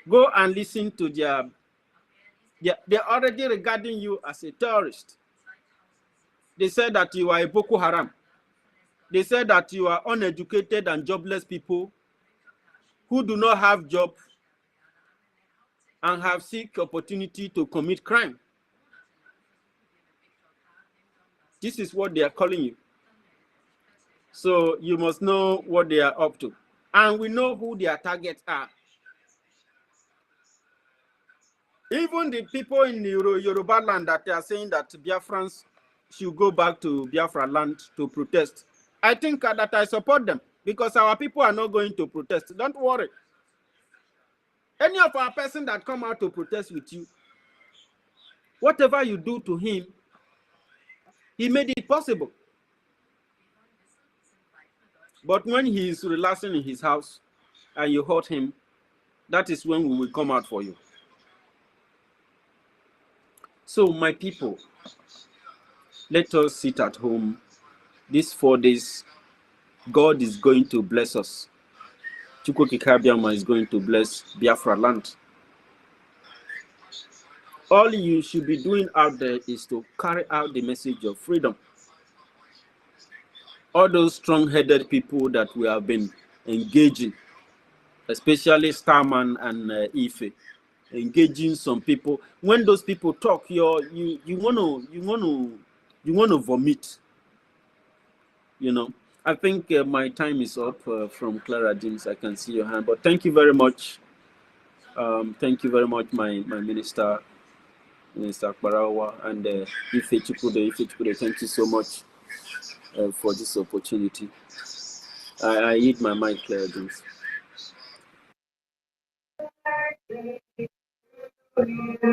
go and listen to they're already regarding you as a terrorist. They said that you are a Boko Haram. They said that you are uneducated and jobless people who do not have job and have seek opportunity to commit crime. This is what they are calling you. So you must know what they are up to. And we know who their targets are. Even the people in Yoruba land that are saying that Biafrans should go back to Biafra land to protest, I think that I support them, because our people are not going to protest. Don't worry. Any of our person that come out to protest with you, whatever you do to him, he made it possible. But when he is relaxing in his house and you hurt him, that is when we will come out for you. So my people, let us sit at home. These 4 days, God is going to bless us. Chukwu Kikabiama is going to bless Biafra land. All you should be doing out there is to carry out the message of freedom. All those strong-headed people that we have been engaging, especially Starman and Ife, engaging some people. When those people talk, you want to vomit. You know. I think my time is up from Clara James. I can see your hand, but thank you very much. Thank you very much, my minister, Minister Akbarawa, and Ife Chukwude. Thank you so much for this opportunity. I yield my mic, Clara James.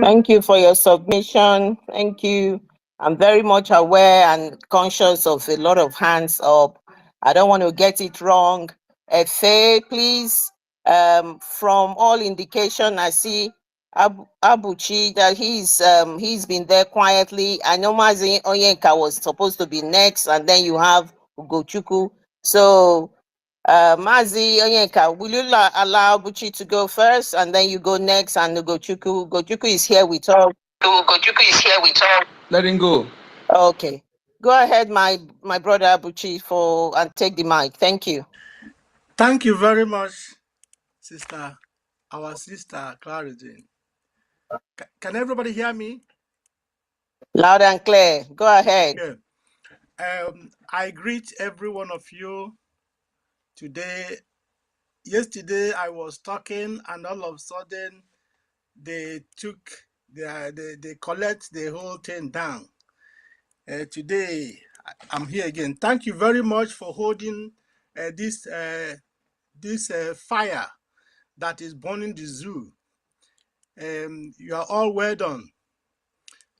Thank you for your submission. Thank you. I'm very much aware and conscious of a lot of hands up. I don't want to get it wrong. Efe, please. From all indication, I see Abuchi that he's been there quietly. I know Mazi Onyenka was supposed to be next, and then you have Ugochukwu. So Mazi Onyenka, will you allow Abuchi to go first, and then you go next, and Ugochukwu? Ugochukwu is here with us. Let him go. Okay. Go ahead, my brother Abuchi, and take the mic. Thank you. Thank you very much, our sister Clara Jane. Can everybody hear me? Loud and clear. Go ahead. Yeah. I greet every one of you today. Yesterday I was talking, and all of a sudden they collect the whole thing down. Today I'm here again. Thank you very much for holding this fire that is burning the zoo. You are all well done.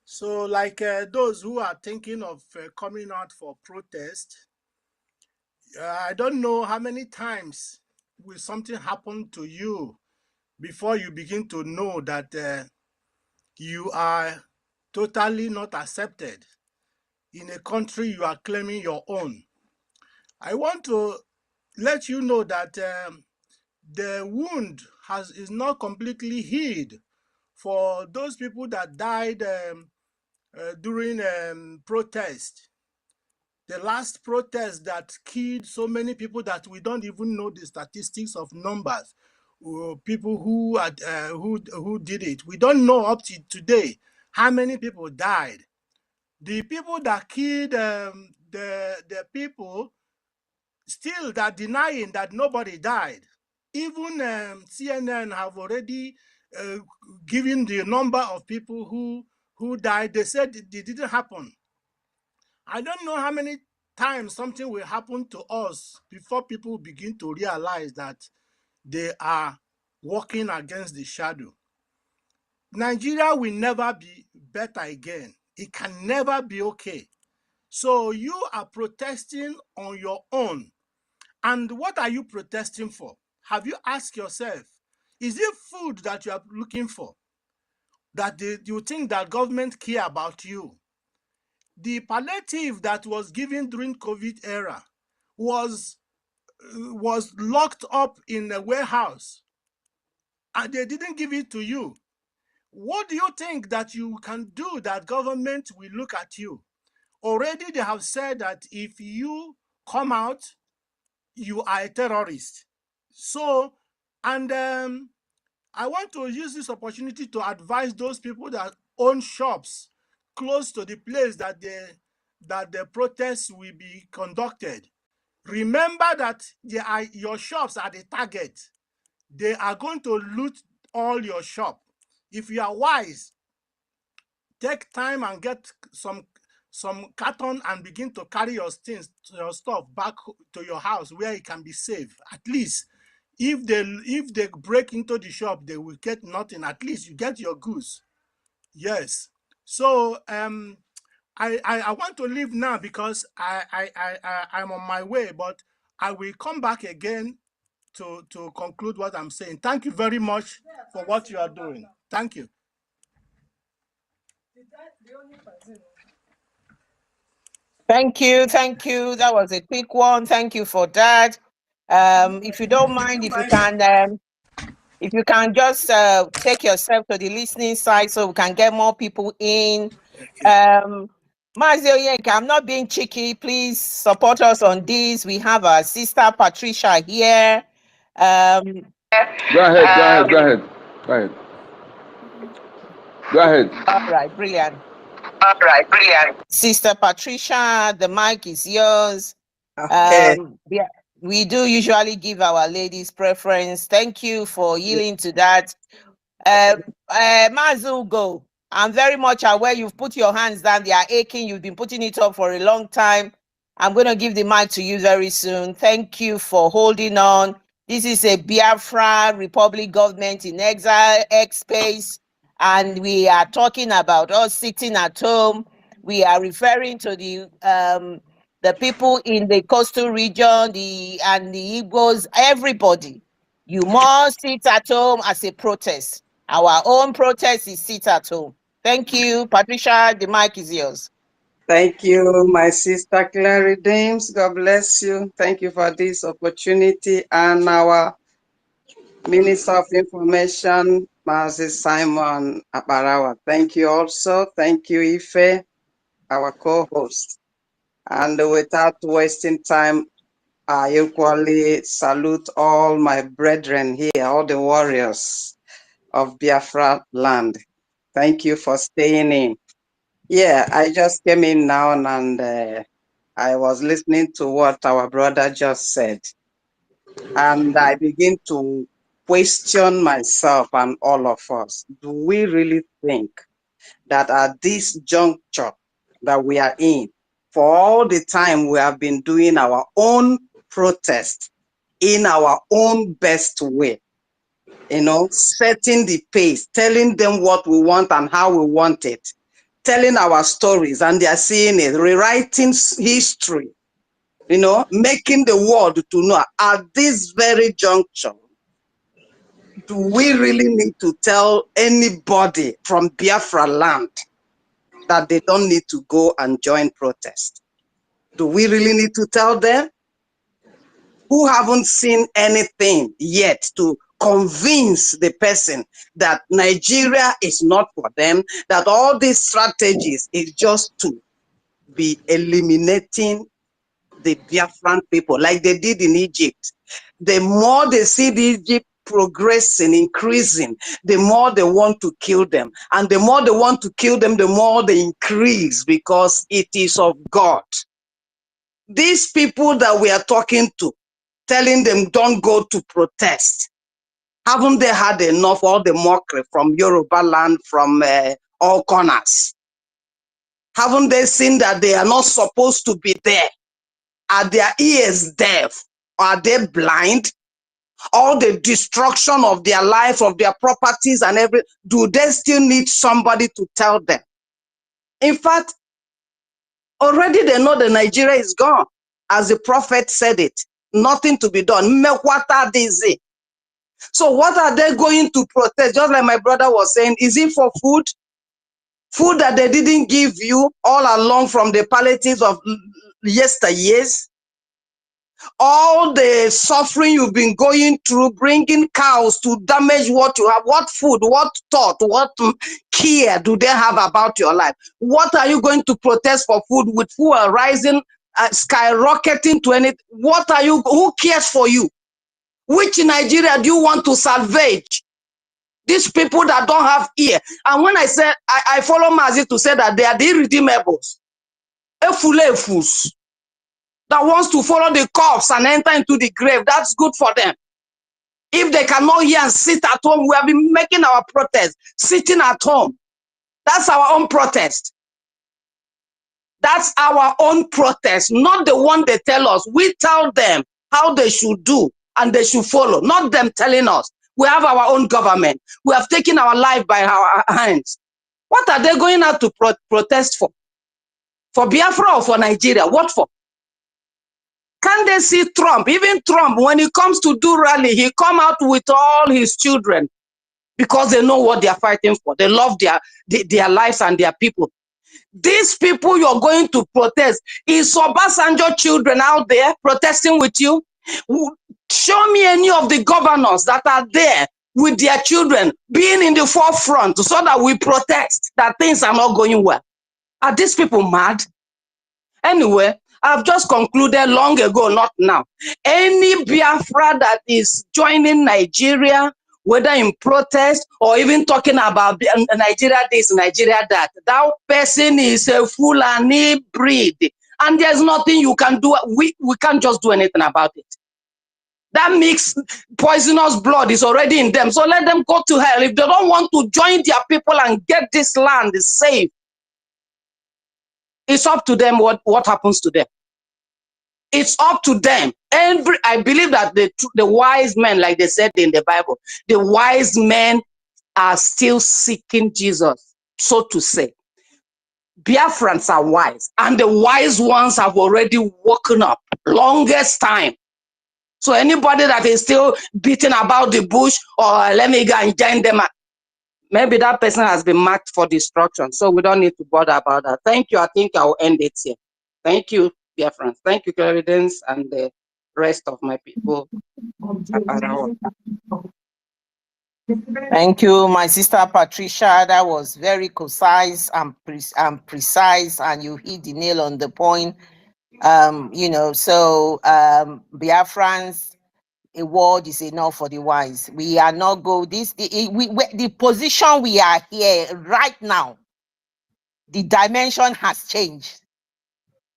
So, like those who are thinking of coming out for protest, I don't know how many times will something happen to you before you begin to know that you are totally not accepted in a country you are claiming your own. I want to let you know that the wound is not completely healed for those people that died during protest. The last protest that killed so many people that we don't even know the statistics of numbers, people who did it. We don't know up to today how many people died. The people that killed the people still are denying that nobody died. Even CNN have already given the number of people who died. They said it didn't happen. I don't know how many times something will happen to us before people begin to realize that they are walking against the shadow. Nigeria will never be better again. It can never be okay. So you are protesting on your own. And what are you protesting for? Have you asked yourself, is it food that you are looking for? That you think that government care about you? The palliative that was given during COVID era was locked up in a warehouse, and they didn't give it to you. What do you think that you can do that government will look at you? Already they have said that if you come out, you are a terrorist. So, and I want to use this opportunity to advise those people that own shops close to the place that the protests will be conducted. Remember that your shops are the target. They are going to loot all your shop. If you are wise, take time and get some carton and begin to carry your things, your stuff back to your house where it can be safe. At least if they break into the shop, they will get nothing. At least you get your goods. Yes. So I want to leave now because I'm on my way, but I will come back again to conclude what I'm saying. Thank you very much for what you are doing. Thank you. Thank you. That was a quick one. Thank you for that. If you don't mind, if you can just take yourself to the listening side so we can get more people in. Mazi Oyenka, I'm not being cheeky. Please support us on this. We have our sister Patricia here. Go ahead. All right, brilliant. Sister Patricia, the mic is yours. Okay. Yeah, we do usually give our ladies preference. Thank you for yielding to that. Mazugo, I'm very much aware you've put your hands down. They are aching. You've been putting it up for a long time. I'm going to give the mic to you very soon. Thank you for holding on. This is a Biafra Republic government in exile, X-Space, and we are talking about us sitting at home. We are referring to the people in the coastal region, and the Igbos, everybody. You must sit at home as a protest. Our own protest is sit at home. Thank you. Patricia, the mic is yours. Thank you, my sister Clary Dames. God bless you. Thank you for this opportunity. And our Minister of Information, Moses Simon Aparawa. Thank you also. Thank you, Ife, our co-host. And without wasting time, I equally salute all my brethren here, all the warriors of Biafra land. Thank you for staying in. Yeah, I just came in now and I was listening to what our brother just said. And I begin to question myself and all of us. Do we really think that at this juncture that we are in, for all the time we have been doing our own protest in our own best way, setting the pace, telling them what we want and how we want it, telling our stories, and they are seeing it, rewriting history, making the world to know at this very juncture, do we really need to tell anybody from Biafra land that they don't need to go and join protest? Do we really need to tell them who haven't seen anything yet to convince the person that Nigeria is not for them, that all these strategies is just to be eliminating the Biafran people like they did in Egypt? The more they see the Egypt progressing, increasing, the more they want to kill them. And the more they want to kill them, the more they increase, because it is of God. These people that we are talking to, telling them don't go to protest, haven't they had enough all the mockery from Yoruba land, from all corners? Haven't they seen that they are not supposed to be there? Are their ears deaf? Are they blind? all the destruction of their life, of their properties and everything, do they still need somebody to tell them? In fact, already they know that Nigeria is gone. As the prophet said it, nothing to be done. Mekwata dizi. So what are they going to protest? Just like my brother was saying, is it for food? Food that they didn't give you all along from the palliatives of yesteryears? All the suffering you've been going through, bringing cows to damage what you have, what food, what thought, what care do they have about your life? What are you going to protest for food with fuel rising, skyrocketing to anything? What are you, who cares for you? Which Nigeria do you want to salvage? These people that don't have ear. And when I said, I follow Mazi to say that they are the irredeemables. Efulefus. That wants to follow the corpse and enter into the grave. That's good for them. If they cannot hear and sit at home, we have been making our protest, sitting at home. That's our own protest. That's our own protest, not the one they tell us. We tell them how they should do and they should follow, not them telling us. We have our own government. We have taken our life by our hands. What are they going out to protest for? For Biafra or for Nigeria? What for? Can they see Trump? Even Trump, when he comes to do rally, he come out with all his children because they know what they are fighting for. They love their lives and their people. These people you're going to protest, is Obasanjo children out there protesting with you? Show me any of the governors that are there with their children being in the forefront so that we protest that things are not going well. Are these people mad? Anyway, I've just concluded long ago, not now. Any Biafra that is joining Nigeria, whether in protest or even talking about Nigeria this, Nigeria that, that person is a Fulani breed. And there's nothing you can do. We can't just do anything about it. That mixed poisonous blood is already in them. So let them go to hell. If they don't want to join their people and get this land safe, it's up to them what happens to them. It's up to them. I believe that the wise men, like they said in the Bible, the wise men are still seeking Jesus, so to say. Biafrans are wise, and the wise ones have already woken up longest time. So anybody that is still beating about the bush or let me go and join them, maybe that person has been marked for destruction. So we don't need to bother about that. Thank you. I think I'll end it here. Thank you, dear friends. Thank you, Clarence, and the rest of my people. Thank you, my sister Patricia. That was very concise and precise, and you hit the nail on the point. Biafrans, a word is enough for the wise. We are not the position we are here right now. The dimension has changed,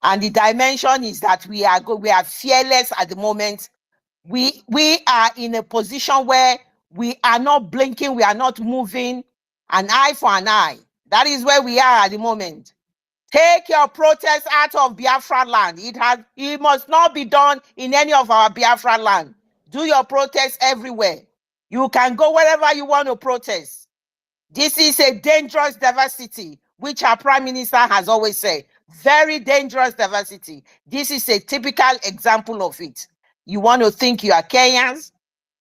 and the dimension is that we are fearless at the moment. We are in a position where we are not blinking, we are not moving, an eye for an eye. That is where we are at the moment. Take your protest out of Biafra land. It must not be done in any of our Biafra land. Do your protest everywhere. You can go wherever you want to protest. This is a dangerous diversity, which our Prime Minister has always said. Very dangerous diversity. This is a typical example of it. You want to think you are Kenyans?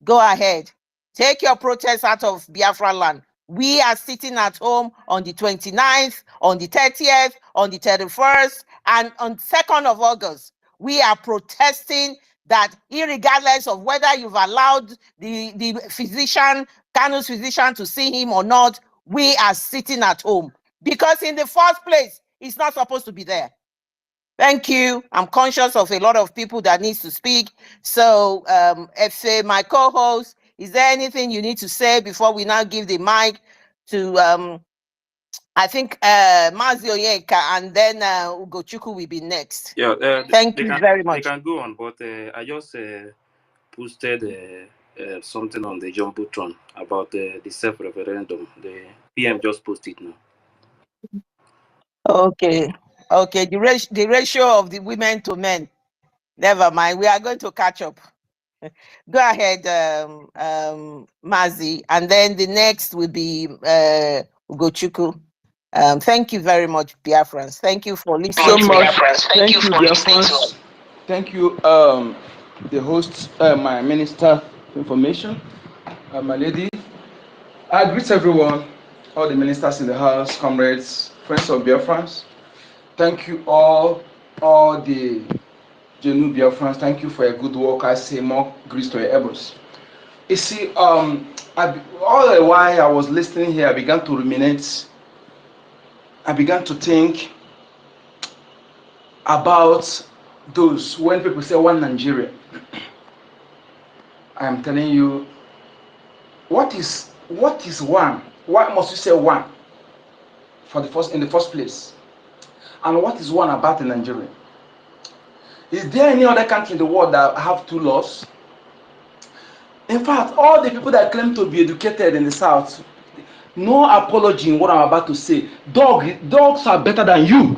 Go ahead. Take your protest out of Biafra land. We are sitting at home on the 29th, on the 30th, on the 31st, and on 2nd of August. We are protesting that irregardless of whether you've allowed the physician, Kanu's physician, to see him or not, we are sitting at home. Because in the first place, it's not supposed to be there. Thank you. I'm conscious of a lot of people that needs to speak. So, Efe, my co-host, is there anything you need to say before we now give the mic to, I think, Mazi Onyeka, and then Ugochukwu will be next. Yeah, thank you very much. They can go on, but I just posted something on the Jumbotron about the self-referendum. The PM just posted now. Okay. The ratio of the women to men. Never mind. We are going to catch up. Go ahead, Mazi, and then the next will be Ugochukwu. Thank you very much, Biafrans. Thank you for listening. So much. Thank you, Biafrans. Thank you, the host, my Minister of Information, my lady. I greet everyone, all the ministers in the house, comrades, friends of Biafrans. Thank you all the Genu Biafrans. Thank you for your good work. I say more grace to your elbows. You see, all the while I was listening here, I began to ruminate. I began to think about those, when people say one Nigeria. I am telling you, what is one? Why must you say one in the first place? And what is one about in Nigeria? Is there any other country in the world that have two laws? In fact, all the people that claim to be educated in the South, no apology in what I'm about to say. Dogs are better than you.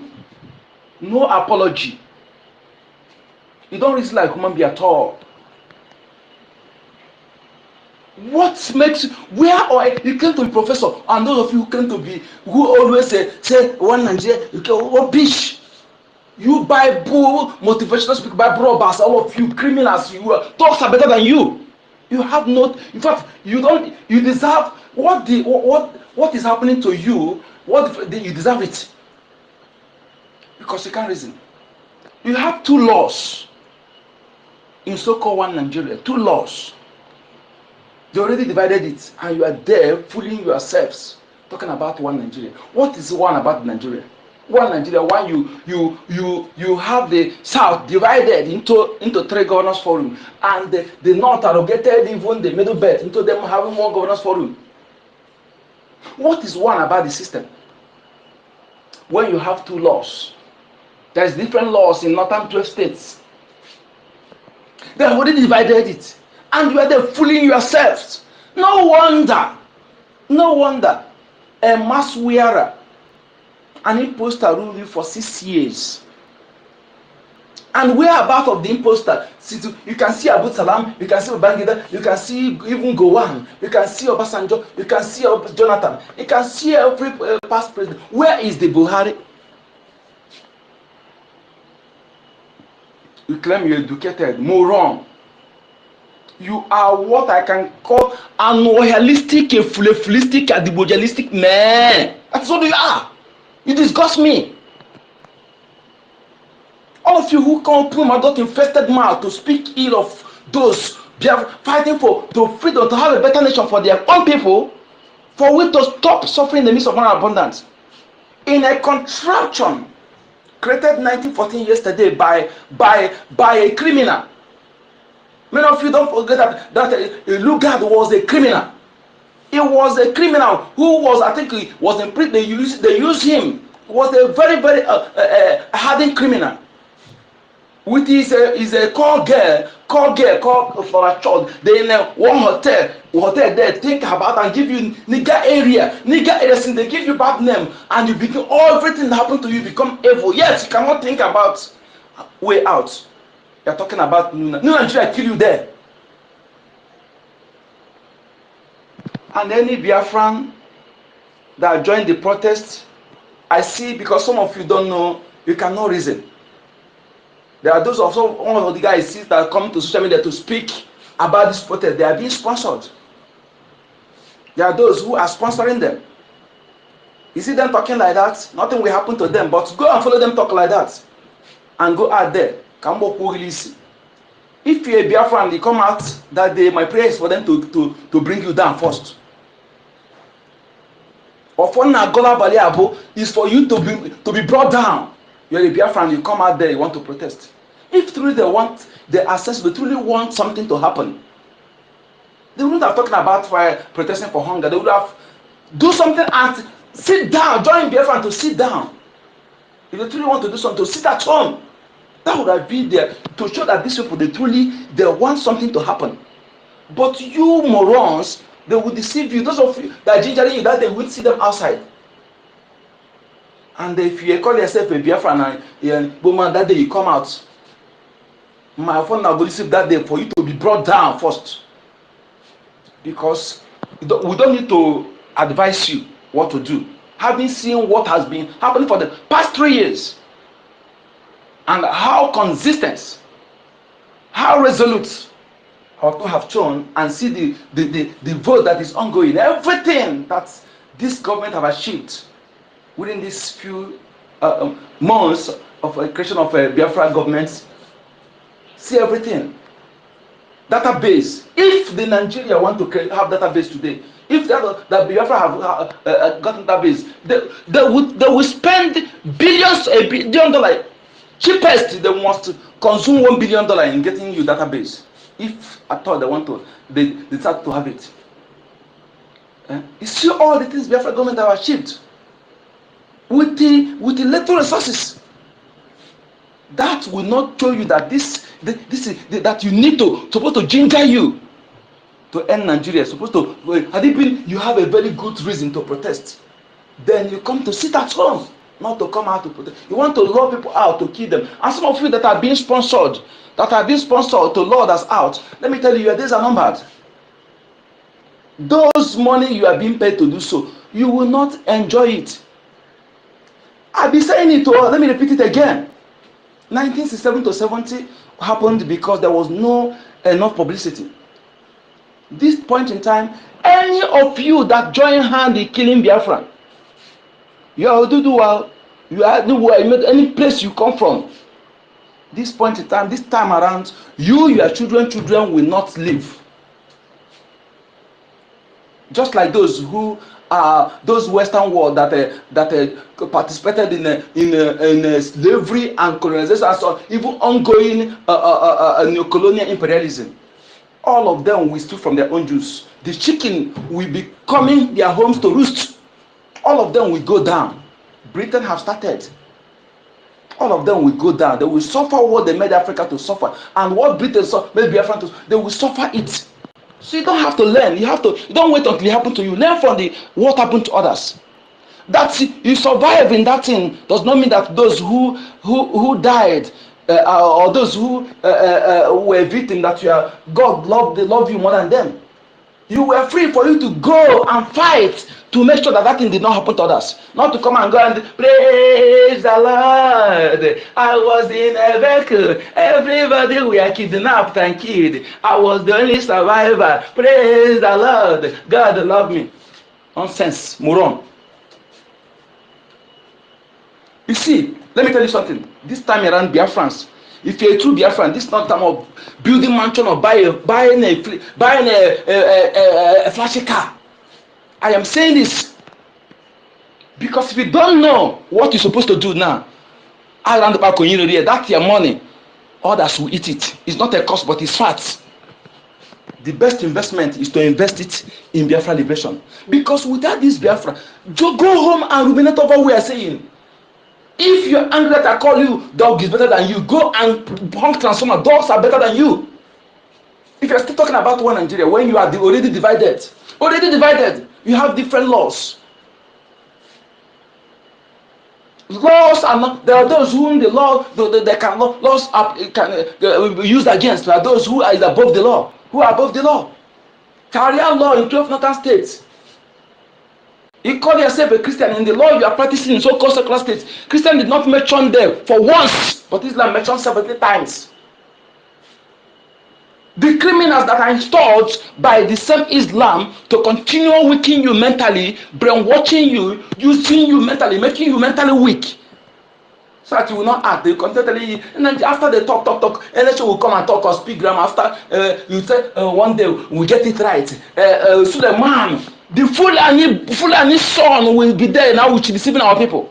No apology. You don't reason like human being at all. What makes you, you claim to be professor, and those of you who claim to be, who always say one Nigeria, rubbish. You Bible motivational speak, Bible robbers, all of you criminals, dogs are better than you. You have not, in fact, you deserve what is happening to you, you deserve it. Because you can't reason. You have two laws in so-called one Nigeria, two laws. They already divided it, and you are there fooling yourselves, talking about one Nigeria. What is one about Nigeria? One Nigeria, why you have the South divided into three governors forum, and the North allocated even the middle belt into them having one governors forum. What is one about the system? When you have two laws, there's different laws in northern 12 states. They have already divided it, and you are there fooling yourselves. No wonder a mass wearer, an imposter ruled you for 6 years. And whereabouts of the imposter, you can see Abu Salam, you can see Babangida, you can see even Gowon, you can see Obasanjo, you can see Jonathan, you can see every past president. Where is the Buhari? You claim you're educated, moron. You are what I can call an loyalistic, a fullistic, a debojalistic man. That's what you are. You disgust me. All of you who come through my infested mouth to speak ill of those they are fighting for freedom, to have a better nation for their own people, for we to stop suffering in the midst of our abundance. In a contraption created 1914 yesterday by a criminal. Many of you don't forget that Lugard was a criminal. He was a criminal who was, I think he was in prison. They used him. He was a very, very hardened criminal. With his call girl for a child. They in one hotel there think about and give you nigger areas, and they give you bad name, and you become everything that happened to you become evil. Yes, you cannot think about way out. You're talking about New Nigeria kill you there. And any Biafran that joined the protest, I see, because some of you don't know, you cannot reason. There are those of one of the guys that come to social media to speak about this protest. They are being sponsored. There are those who are sponsoring them. You see them talking like that, nothing will happen to them, but go and follow them talk like that. And go out there. If you're a Biafran, they come out that day, my prayer is for them to bring you down first. Or for Nagola Baliabo is for you to be brought down. You're a Biafran, you come out there, you want to protest. If truly they want the access, they truly want something to happen, they wouldn't have talking about protesting for hunger. They would have do something and sit down, join Biafran to sit down. If they truly want to do something, to sit at home. That would have been there to show that these people, they want something to happen. But you morons, they will deceive you. Those of you that are gingering you, that they will see them outside. And if you call yourself a Biafran and Boma, that day you come out. My phone now will receive that day for you to be brought down first, because we don't need to advise you what to do, having seen what has been happening for the past 3 years and how consistent, how resolute our people have shown, and see the vote that is ongoing, everything that this government have achieved within these few months of creation of a Biafra government. See everything. Database. If the Nigeria want to have database today, if the Biafra have gotten database, they will spend billions, $1 billion. Cheapest, they must consume $1 billion in getting you database. If at all they want to, they start to have it. You see all the things Biafra government have achieved with the little resources. That will not show you that this is that you need to supposed to ginger you to end Nigeria. Supposed to, had it been you have a very good reason to protest, then you come to sit at home, not to come out to protest. You want to lure people out to kill them. And some of you that are being sponsored, to lure us out, let me tell you, your days are numbered. Those money you are being paid to do so, you will not enjoy it. I've been saying it, let me repeat it again. 1967 to 70 happened because there was no enough publicity. This point in time, any of you that join hand in killing Biafra, you are Oduduwa, you are any place you come from, this point in time, this time around, your children will not live. Just like those who are those Western world that participated in slavery and colonization, so even ongoing neo-colonial imperialism. All of them will steal from their own juice. The chicken will be coming their homes to roost. All of them will go down. Britain have started. All of them will go down. They will suffer what they made Africa to suffer, and what Britain made Biafra to. They will suffer it. So you don't have to learn. You don't wait until it happens to you. Learn from what happened to others. That you survive in that thing does not mean that those who died or those who were victims, that God love you more than them. You were free for you to go and fight to make sure that thing did not happen to others. Not to come and go and praise the Lord. I was in a vehicle. Everybody were kidnapped and killed. I was the only survivor. Praise the Lord. God love me. Nonsense, moron. You see, let me tell you something. This time around, Biafrans, if you're a true Biafran, this is not time of building mansion or buying a flashy car. I am saying this because if you don't know what you're supposed to do now, around the back, that's your money. Others will eat it. It's not a cost, but it's fat. The best investment is to invest it in Biafra liberation. Because without this Biafra, go home and ruminate over what we are saying. If you're angry that I call you dog is better than you, go and punk transformer. Dogs are better than you. If you're still talking about one Nigeria when you are already divided, you have different laws. Laws are not. There are those whom the law laws can be used against. There are those who are above the law. Who are above the law? Sharia law in 12 northern states. You call yourself a Christian, in the law you are practicing in so-called secular states. Christian did not mention them for once, but Islam mentioned 70 times. The criminals that are installed by the same Islam to continue weakening you mentally, brainwashing you, using you mentally, making you mentally weak, so that you will not act. They continue, and then after they talk, NHO will come and talk or speak grammar. After you say one day we get it right. So the man, the Fulani son will be there now, which is deceiving our people.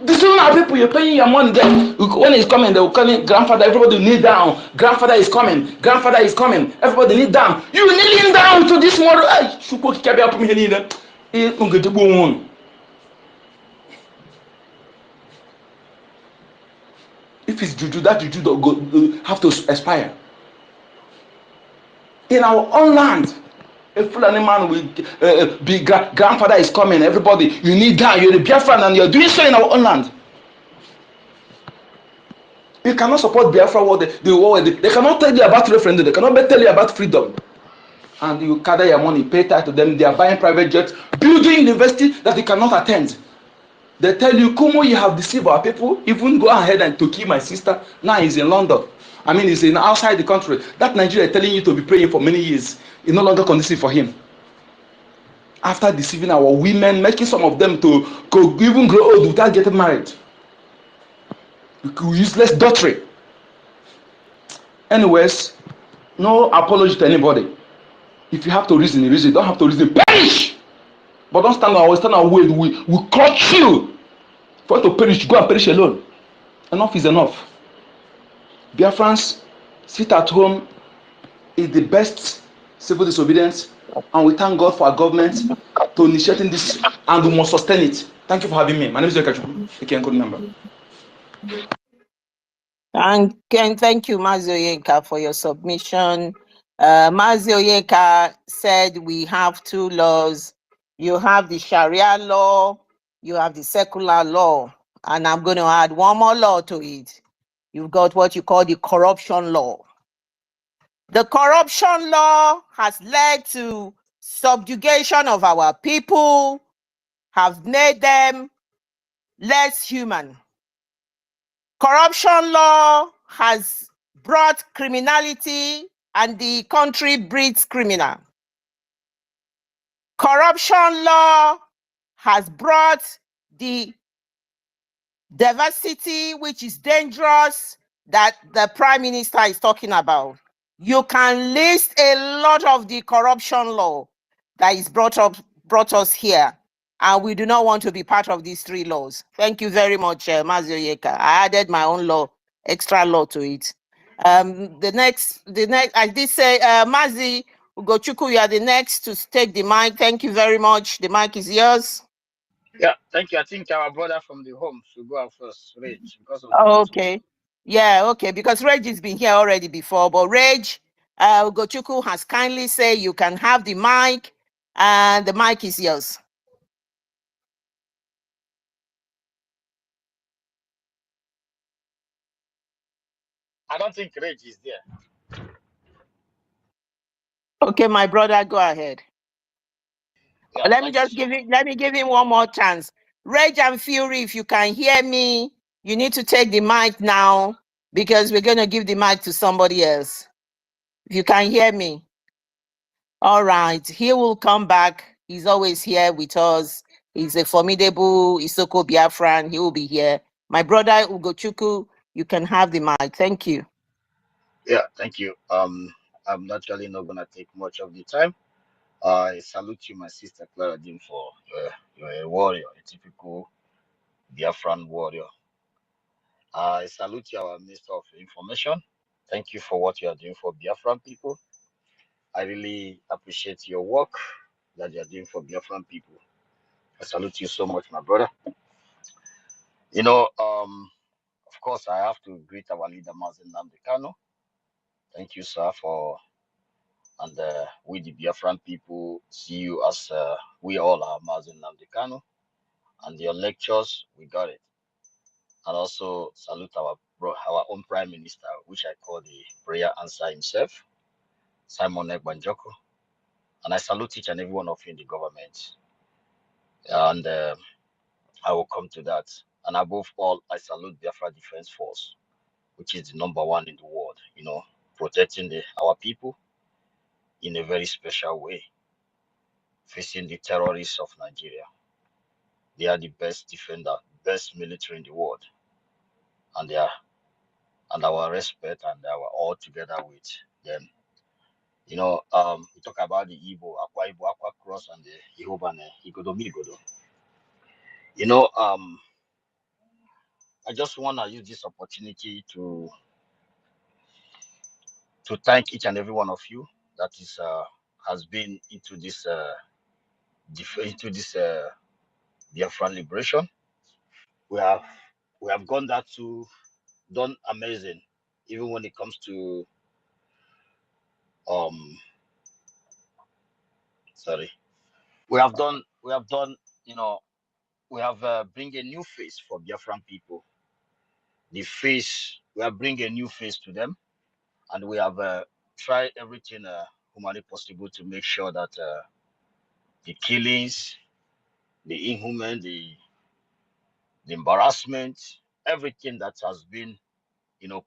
Deceiving our people, you're paying your money there. When it's coming, they will call it grandfather. Everybody kneel down. Grandfather is coming. Grandfather is coming. Everybody kneel down. You kneeling down to this model. If it's juju, that juju don't go, have to expire. In our own land, a Fulani man will be grandfather is coming. Everybody, you need down. You're the Biafran and you're doing so in our own land. You cannot support Biafra war. They cannot tell you about referendum. They cannot tell you about freedom. And you gather your money, pay tax to them. They are buying private jets, building university that you cannot attend. They tell you, Kumo, you have deceived our people. Even go ahead and to kill my sister. Now he's in London. I mean, he's in outside the country. That Nigeria is telling you to be praying for many years. It's no longer conducive for him. After deceiving our women, making some of them to even grow old without getting married. Useless daughtry. Anyways, no apology to anybody. If you have to reason, reason. You don't have to reason. Perish! But don't stand on our way. We crush you. For you to perish, go and perish alone. Enough is enough. Biafrans, sit at home is the best civil disobedience, and we thank God for our government to initiating this, and we must sustain it. Thank you for having me. My name is Yekachu. You can code number. And thank you, Mazio Yenka, for your submission. Mazio Yenka said we have two laws. You have the Sharia law, you have the secular law, and I'm going to add one more law to it. You've got what you call the corruption law. The corruption law has led to subjugation of our people, have made them less human. Corruption law has brought criminality, and the country breeds criminal. Corruption law has brought the diversity, which is dangerous, that the Prime Minister is talking about. You can list a lot of the corruption law that is brought us here, and we do not want to be part of these three laws. Thank you very much, Mazio Yeka. I added my own law, extra law to it. The next, I did say, Mazi Ugochukwu, you are the next to take the mic. Thank you very much. The mic is yours. Yeah, thank you. I think our brother from the home should go out first, Rage, because of the Okay. Yeah, okay, because Reg has been here already before, but Reg, Ugochukwu has kindly said you can have the mic, and the mic is yours. I don't think Rage is there. Okay, my brother, go ahead. Yeah, let me give him one more chance. Reg and Fury, if you can hear me, you need to take the mic now, because we're going to give the mic to somebody else. If you can hear me. All right, he will come back. He's always here with us. He's a formidable Isoko Biafran. He will be here. My brother Ugochukwu, you can have the mic. Thank you. Yeah, thank you. I'm naturally not gonna take much of the time. I salute you, my sister Clara Dean, for you're a warrior, a typical Biafran warrior. I salute you, our Minister of Information. Thank you for what you are doing for Biafran people. I really appreciate your work that you are doing for Biafran people. I salute you so much, my brother. You know, of course, I have to greet our leader, Mazen Nnamdi Kanu. Thank you, sir, for, and we, the Biafran people, see you as we all are Mazen Nnamdi Kanu. And your lectures, we got it. And also salute our own Prime Minister, which I call the prayer answer himself, Simon Ekbanjoko. And I salute each and every one of you in the government. And I will come to that. And above all, I salute Biafra Defense Force, which is the #1 in the world, you know, protecting our people in a very special way, facing the terrorists of Nigeria. They are the best defender, best military in the world. And they are, and our respect and our all together with them. You know, we talk about the Igbo, Aqua Cross, and the Ihoban, Igodo. You know, I just want to use this opportunity to thank each and every one of you that is has been into this Biafran liberation. We have gone that to done amazing, even when it comes to sorry, we have done, you know, we have bring a new face for Biafran people. the face. We are bringing a new face to them, and we have tried everything humanly possible to make sure that the killings, the inhuman, the embarrassment, everything that has been,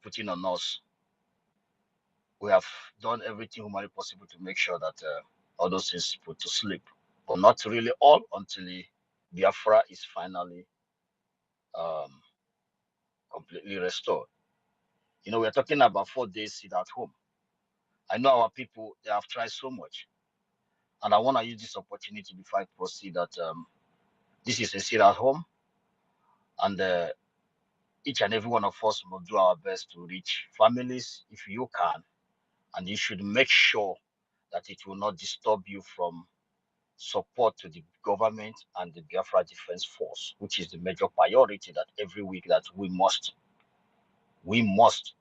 putting on us, we have done everything humanly possible to make sure that all those things put to sleep, but not really all until the Biafra is finally completely restored. We're talking about 4 days sit at home. I know our people, they have tried so much. And I want to use this opportunity before I proceed that this is a sit at home. And each and every one of us will do our best to reach families if you can. And you should make sure that it will not disturb you from support to the government and the Biafra Defense Force, which is the major priority that every week that we must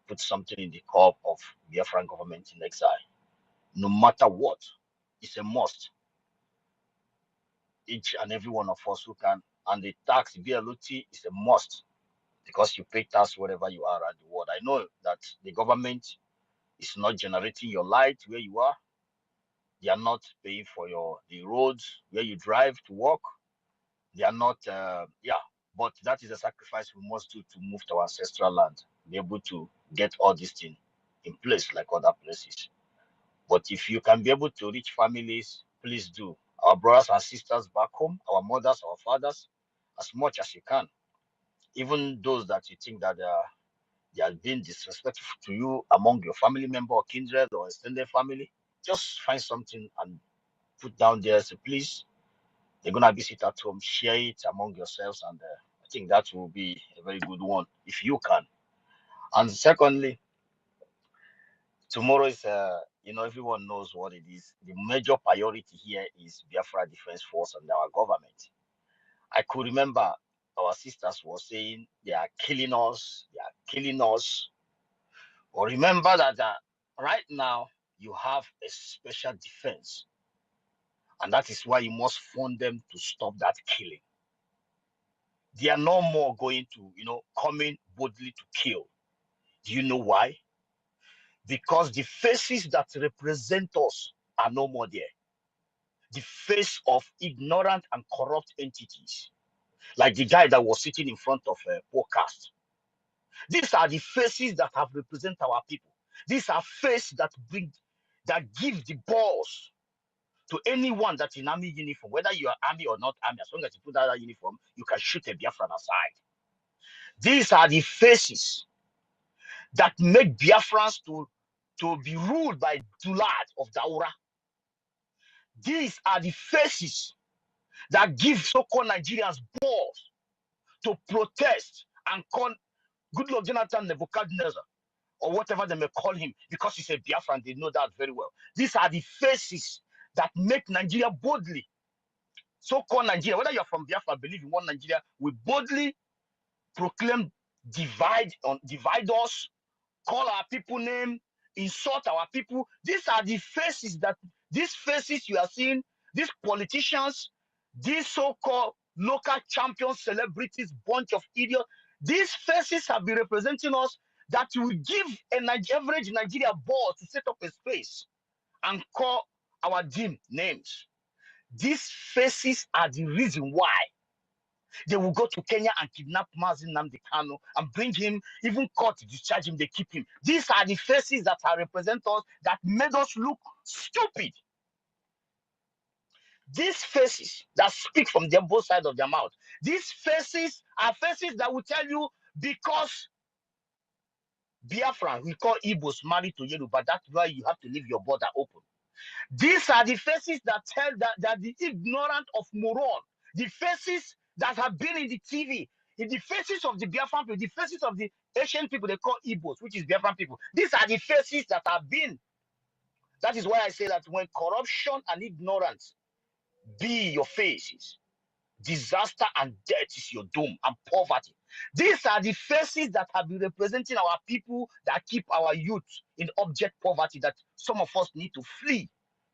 put something in the cup of Biafran government in exile. No matter what, it's a must. Each and every one of us who can, and the tax BLOT is a must because you pay tax wherever you are around the world. I know that the government is not generating your light where you are. They are not paying for the roads where you drive to work. They are not, but that is a sacrifice we must do to move to our ancestral land, be able to get all these things in place like other places. But if you can be able to reach families, please do. Our brothers and sisters back home, our mothers, our fathers, as much as you can. Even those that you think that they are being disrespectful to you among your family member or kindred or extended family, just find something and put down there. So please, they're gonna visit at home, share it among yourselves, and I think that will be a very good one if you can. And secondly, tomorrow is everyone knows what it is. The major priority here is Biafra Defense Force and our government. I could remember our sisters were saying they are killing us, But remember that right now you have a special defense, and that is why you must fund them to stop that killing. They are no more going to, coming boldly to kill. Do you know why? Because the faces that represent us are no more there. The face of ignorant and corrupt entities, like the guy that was sitting in front of a podcast. These are the faces that have represented our people. These are faces that give the balls to anyone that's in army uniform, whether you are army or not army. As long as you put that uniform, you can shoot a Biafran aside. These are the faces that make Biafrans to be ruled by Dulad of Daura. These are the faces that give so-called Nigerians balls to protest and call Goodluck Jonathan Nebuchadnezzar, or whatever they may call him, because he's a Biafran. They know that very well. These are the faces that make Nigeria boldly, so-called Nigeria, whether you're from Biafra, believe in one Nigeria, we boldly proclaim divide us, call our people name, insult our people. These are the faces you are seeing, these politicians, these so-called local champions, celebrities, bunch of idiots. These faces have been representing us that will give an average Nigeria board to set up a space and call our dim names. These faces are the reason why they will go to Kenya and kidnap Mazi Nnamdi Kanu and bring him, even court to discharge him, they keep him. These are the faces that are represent us, that made us look stupid. These faces that speak from both sides of their mouth. These faces are faces that will tell you, because Biafra, we call Igbos married to Yoruba, that's why you have to leave your border open. These are the faces that tell that the ignorant of moron, the faces that have been in the TV, in the faces of the Biafran people, the faces of the Asian people they call Igbos, which is Biafran people. These are the faces that have been. That is why I say that when corruption and ignorance be your faces, disaster and death is your doom, and poverty. These are the faces that have been representing our people, that keep our youth in object poverty, that some of us need to flee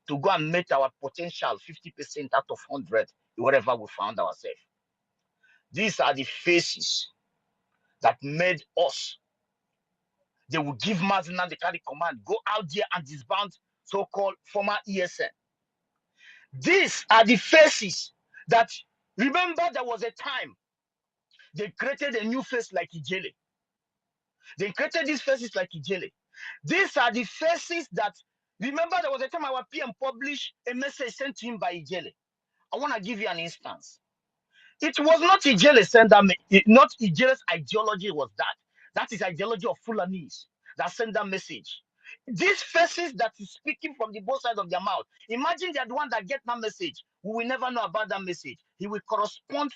to go and make our potential 50% out of 100, wherever we found ourselves. These are the faces that made us. They will give Mazina the carry command, go out there and disband so-called former ESN. These are the faces that, remember, there was a time they created a new face like Ijele. They created these faces like Ijele. These are the faces that, remember, there was a time our PM published a message sent to him by Ijele. I want to give you an instance. It was not Ijele sent that, not Ijele's ideology was that. That is ideology of Fulanese that sent that message. These faces that is speaking from the both sides of their mouth. Imagine they are the one that get that message. We will never know about that message. He will correspond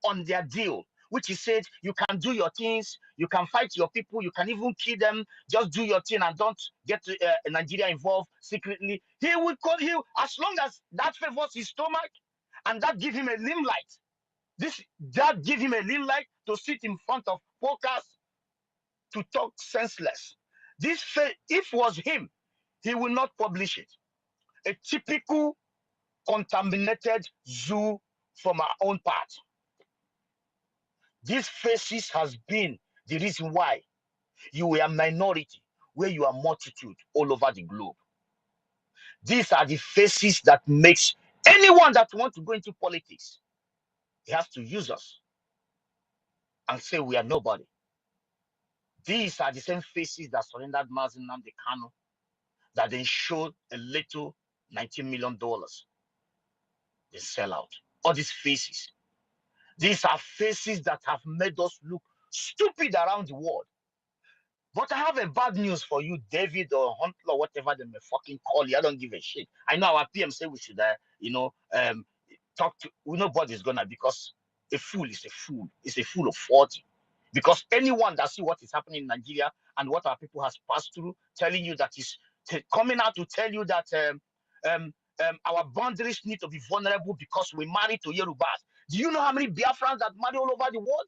on their deal, which he said, you can do your things, you can fight your people, you can even kill them, just do your thing and don't get Nigeria involved secretly. He will call you, as long as that favors his stomach and that give him a limelight. That give him a limelight to sit in front of podcasts to talk senseless. If it was him, he will not publish it. A typical contaminated zoo from our own part. These faces has been the reason why you were a minority, where you are multitude all over the globe. These are the faces that makes anyone that wants to go into politics, he has to use us and say we are nobody. These are the same faces that surrendered Mazi Nnamdi Kanu, that then showed a little $19 million. They sell out. All these faces. These are faces that have made us look stupid around the world. But I have a bad news for you, David or Hunter, or whatever they may fucking call you. I don't give a shit. I know our PM say we should, talk to. Nobody's gonna, because a fool is a fool. It's a fool of 40. Because anyone that see what is happening in Nigeria and what our people has passed through, telling you that is coming out to tell you that our boundaries need to be vulnerable because we married to Yorubas. Do you know how many Biafrans that marry all over the world?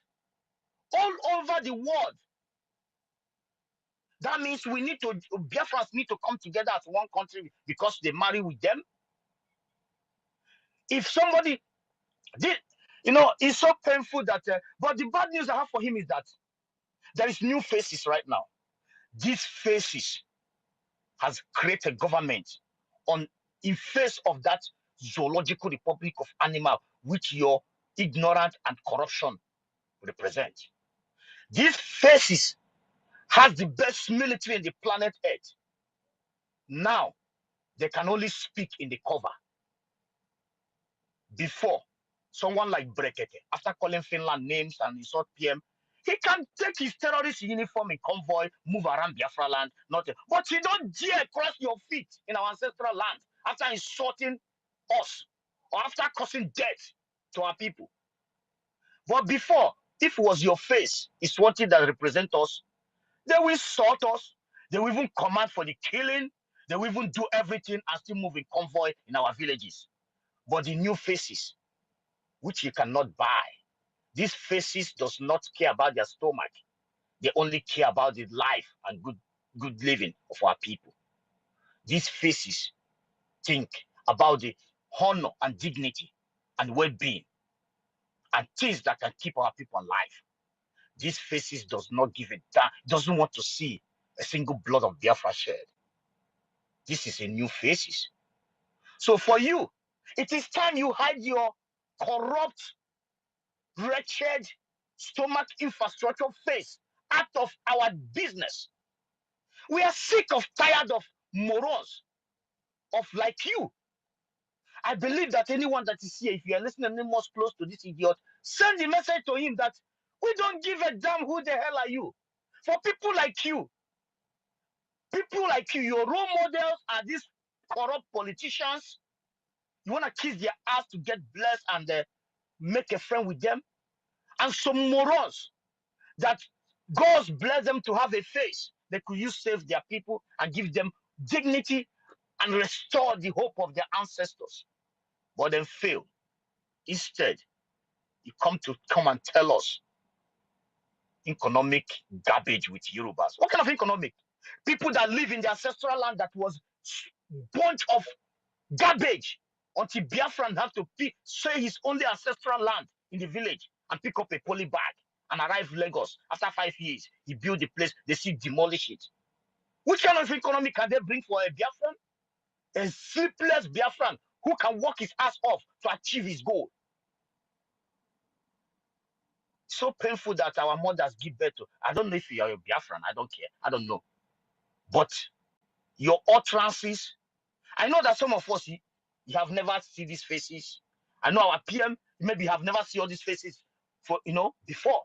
All over the world. That means Biafrans need to come together as one country because they marry with them. If somebody did, it's so painful that, but the bad news I have for him is that there is new faces right now. These faces has created government in face of that zoological republic of animal which your ignorance and corruption represent. These faces has the best military in the planet Earth. Now, they can only speak in the cover. Before, someone like Brekete, after calling Finland names and insult PM, he can take his terrorist uniform in convoy, move around Biafra land, nothing. But he don't dare cross your feet in our ancestral land after insulting us or after causing death to our people. But before, if it was your face, it's one thing that represents us, they will insult us, they will even command for the killing, they will even do everything and still move in convoy in our villages. But the new faces, which you cannot buy, these faces does not care about their stomach. They only care about the life and good living of our people. These faces think about the honor and dignity and well-being and things that can keep our people alive. These faces does not give a damn, doesn't want to see a single blood of Biafra shed. This is a new faces. So for you, it is time you hide your corrupt, wretched, stomach infrastructure face out of our business. We are sick of, tired of morons of like you. I believe that anyone that is here, if you are listening most close to this idiot, send the message to him that we don't give a damn who the hell are you. For people like you, your role models are these corrupt politicians. You want to kiss their ass to get blessed and make a friend with them. And some morons that God's bless them to have a face they could use to save their people and give them dignity and restore the hope of their ancestors. But then fail. Instead, you come and tell us economic garbage with Yorubas. What kind of economic? People that live in the ancestral land that was bunch of garbage until Biafran have to say his only ancestral land in the village and pick up a poly bag and arrive Lagos. After 5 years, he built the place, they still demolish it. Which kind of economy can they bring for a Biafran? A sleepless Biafran who can work his ass off to achieve his goal. So painful that our mothers give birth to. I don't know if you are a Biafran, I don't care. I don't know. But your utterances, I know that some of us, you have never seen these faces. I know our PM, maybe have never seen all these faces for, before.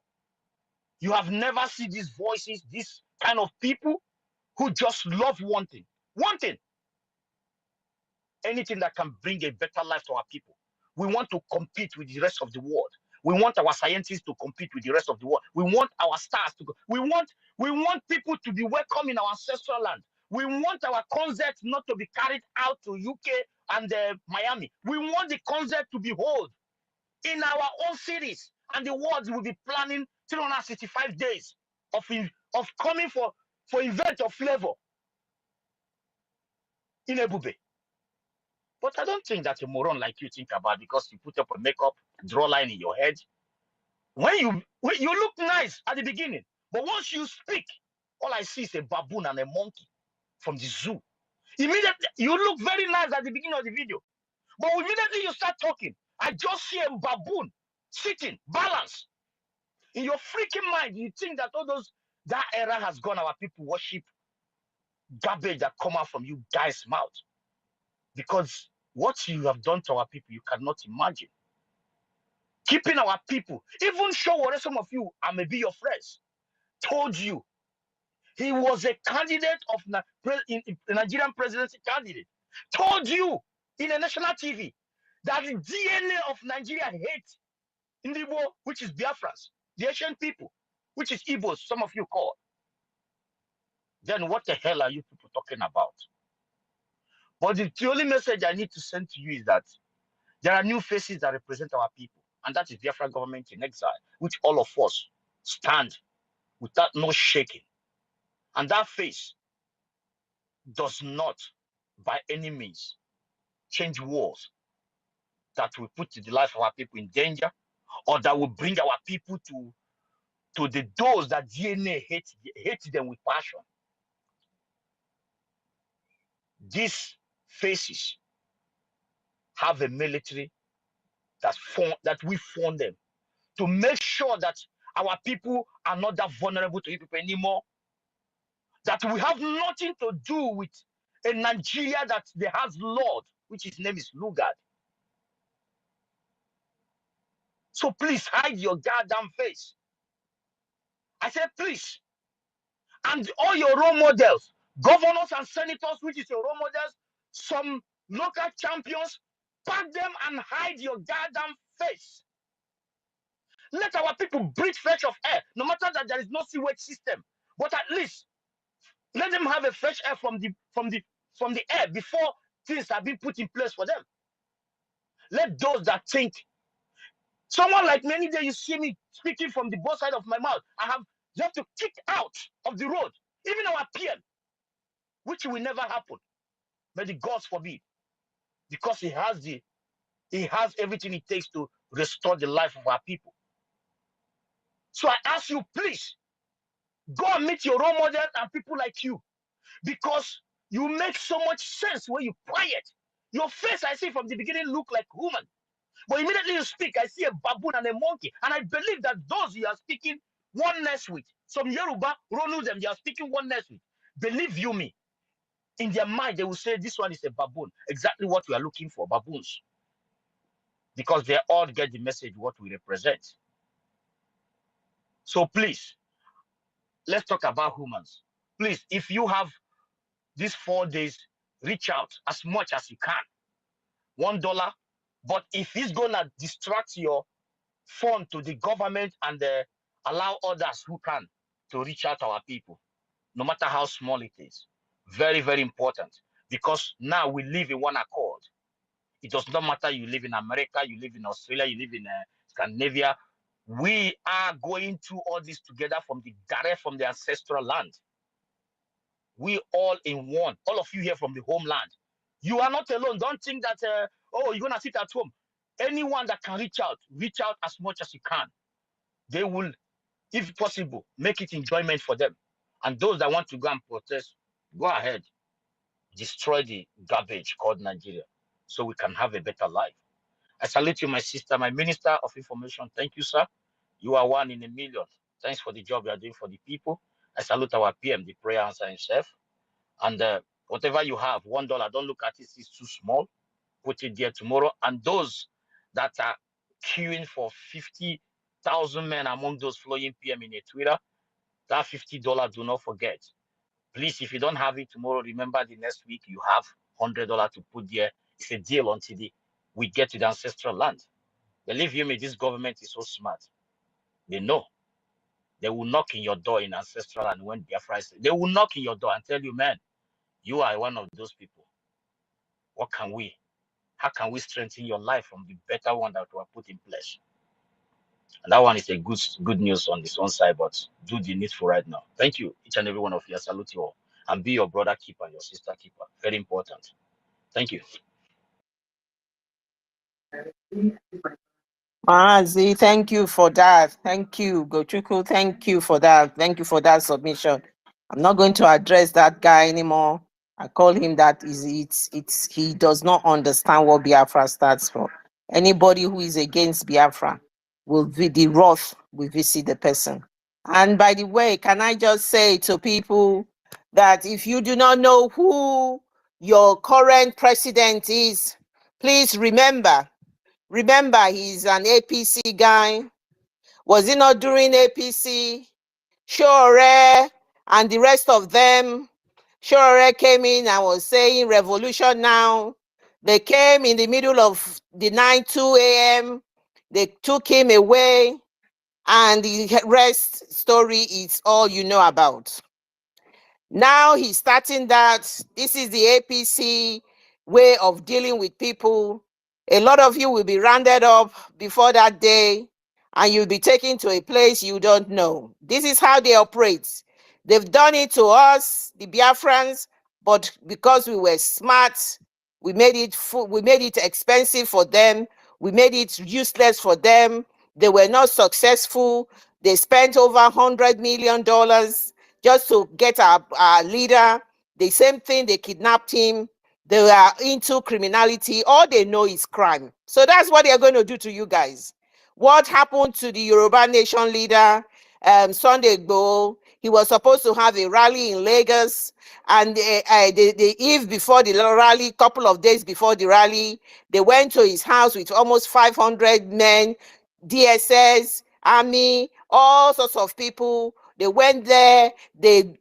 You have never seen these voices, this kind of people who just love one thing. One thing. Anything that can bring a better life to our people. We want to compete with the rest of the world. We want our scientists to compete with the rest of the world. We want our stars to go. We want people to be welcome in our ancestral land. We want our concerts not to be carried out to UK and Miami. We want the concert to be held in our own cities. And the world will be planning 365 days of coming for event of flavor in Ebube. But I don't think that a moron like you think about because you put up a makeup, draw line in your head. When you look nice at the beginning, but once you speak, all I see is a baboon and a monkey from the zoo. Immediately, you look very nice at the beginning of the video. But immediately you start talking, I just see a baboon sitting, balanced. In your freaking mind, you think that that era has gone, our people worship garbage that come out from you guys' mouth. Because what you have done to our people, you cannot imagine. Keeping our people, even Showore, some of you, I may be your friends, told you he was a candidate of Nigerian presidency candidate. Told you in a national TV that the DNA of Nigeria hates Indigo, which is Biafrans, the Asian people, which is Igbos, some of you call. Then what the hell are you people talking about? But the only message I need to send to you is that there are new faces that represent our people, and that is Biafra government in exile, which all of us stand without no shaking. And that face does not, by any means, change wars that will put the life of our people in danger, or that will bring our people to the doors that DNA hate them with passion. These faces have a military that we form them to make sure that our people are not that vulnerable to you people anymore. That we have nothing to do with a Nigeria that they has Lord, which his name is Lugard. So please hide your goddamn face. I said please. And all your role models, governors and senators, which is your role models, some local champions, pack them and hide your goddamn face. Let our people breathe fresh of air, no matter that there is no sewage system. But at least let them have a fresh air from the air before things have been put in place for them. Let those that think, someone like me, any day you see me speaking from the both side of my mouth, you have to kick out of the road, even our PM, which will never happen. May the gods forbid, because he has everything it takes to restore the life of our people. So I ask you, please, go and meet your role models and people like you, because you make so much sense when you quiet. Your face, I see from the beginning, look like human. But immediately you speak, I see a baboon and a monkey. And I believe that those you are speaking oneness with, some Yoruba, Ronu them, they are speaking oneness with. Believe you me, in their mind, they will say, this one is a baboon. Exactly what we are looking for, baboons. Because they all get the message, what we represent. So please, let's talk about humans. Please, if you have these 4 days, reach out as much as you can. $1. But if it's gonna distract your phone to the government and allow others who can to reach out to our people, no matter how small it is, very, very important. Because now we live in one accord. It does not matter you live in America, you live in Australia, you live in Scandinavia. We are going through all this together from the ancestral land. We all in one. All of you here from the homeland. You are not alone. Don't think that, you're going to sit at home. Anyone that can reach out as much as you can. They will If possible, make it enjoyment for them. And those that want to go and protest, go ahead, destroy the garbage called Nigeria so we can have a better life. I salute you, my sister, my Minister of Information. Thank you, sir. You are one in a million. Thanks for the job you are doing for the people. I salute our PM, the prayer answer himself. And whatever you have, $1, don't look at it, it's too small. Put it there tomorrow. And those that are queuing for 50,000 men among those flowing PM in a Twitter, that $50, do not forget. Please, if you don't have it tomorrow, remember the next week you have $100 to put there. It's a deal until we get to the ancestral land. Believe you me, this government is so smart. They know. They will knock in your door in ancestral land when Biafra is. They will knock in your door and tell you, man, you are one of those people. What can we? How can we strengthen your life from the better one that we have put in place? And that one is a good news on this one side, but do the needful right now. Thank you, each and every one of you. I salute you all. And be your brother keeper, your sister keeper. Very important. Thank you. Mazi, thank you for that. Thank you, Gochuku. Thank you for that. Thank you for that submission. I'm not going to address that guy anymore. I call him that. He does not understand what Biafra stands for. Anybody who is against Biafra will be the wrath will visit the person. And by the way, can I just say to people that if you do not know who your current president is, please remember he's an APC guy. Was he not during APC? Sure, and the rest of them. Sure came in and was saying revolution now. They came in the middle of the night, 2 a.m. They took him away, and the rest story is all you know about. Now he's starting that. This is the APC way of dealing with people. A lot of you will be rounded up before that day, and you'll be taken to a place you don't know. This is how they operate. They've done it to us, the Biafrans, but because we were smart, we made it expensive for them. We made it useless for them. They were not successful. They spent over $100 million just to get our leader. The same thing, they kidnapped him. They are into criminality. All they know is crime. So that's what they're going to do to you guys. What happened to the Yoruba Nation leader, Sunday Igboho? He was supposed to have a rally in Lagos, and the eve before the rally, couple of days before the rally, they went to his house with almost 500 men, DSS, army, all sorts of people. They went there, they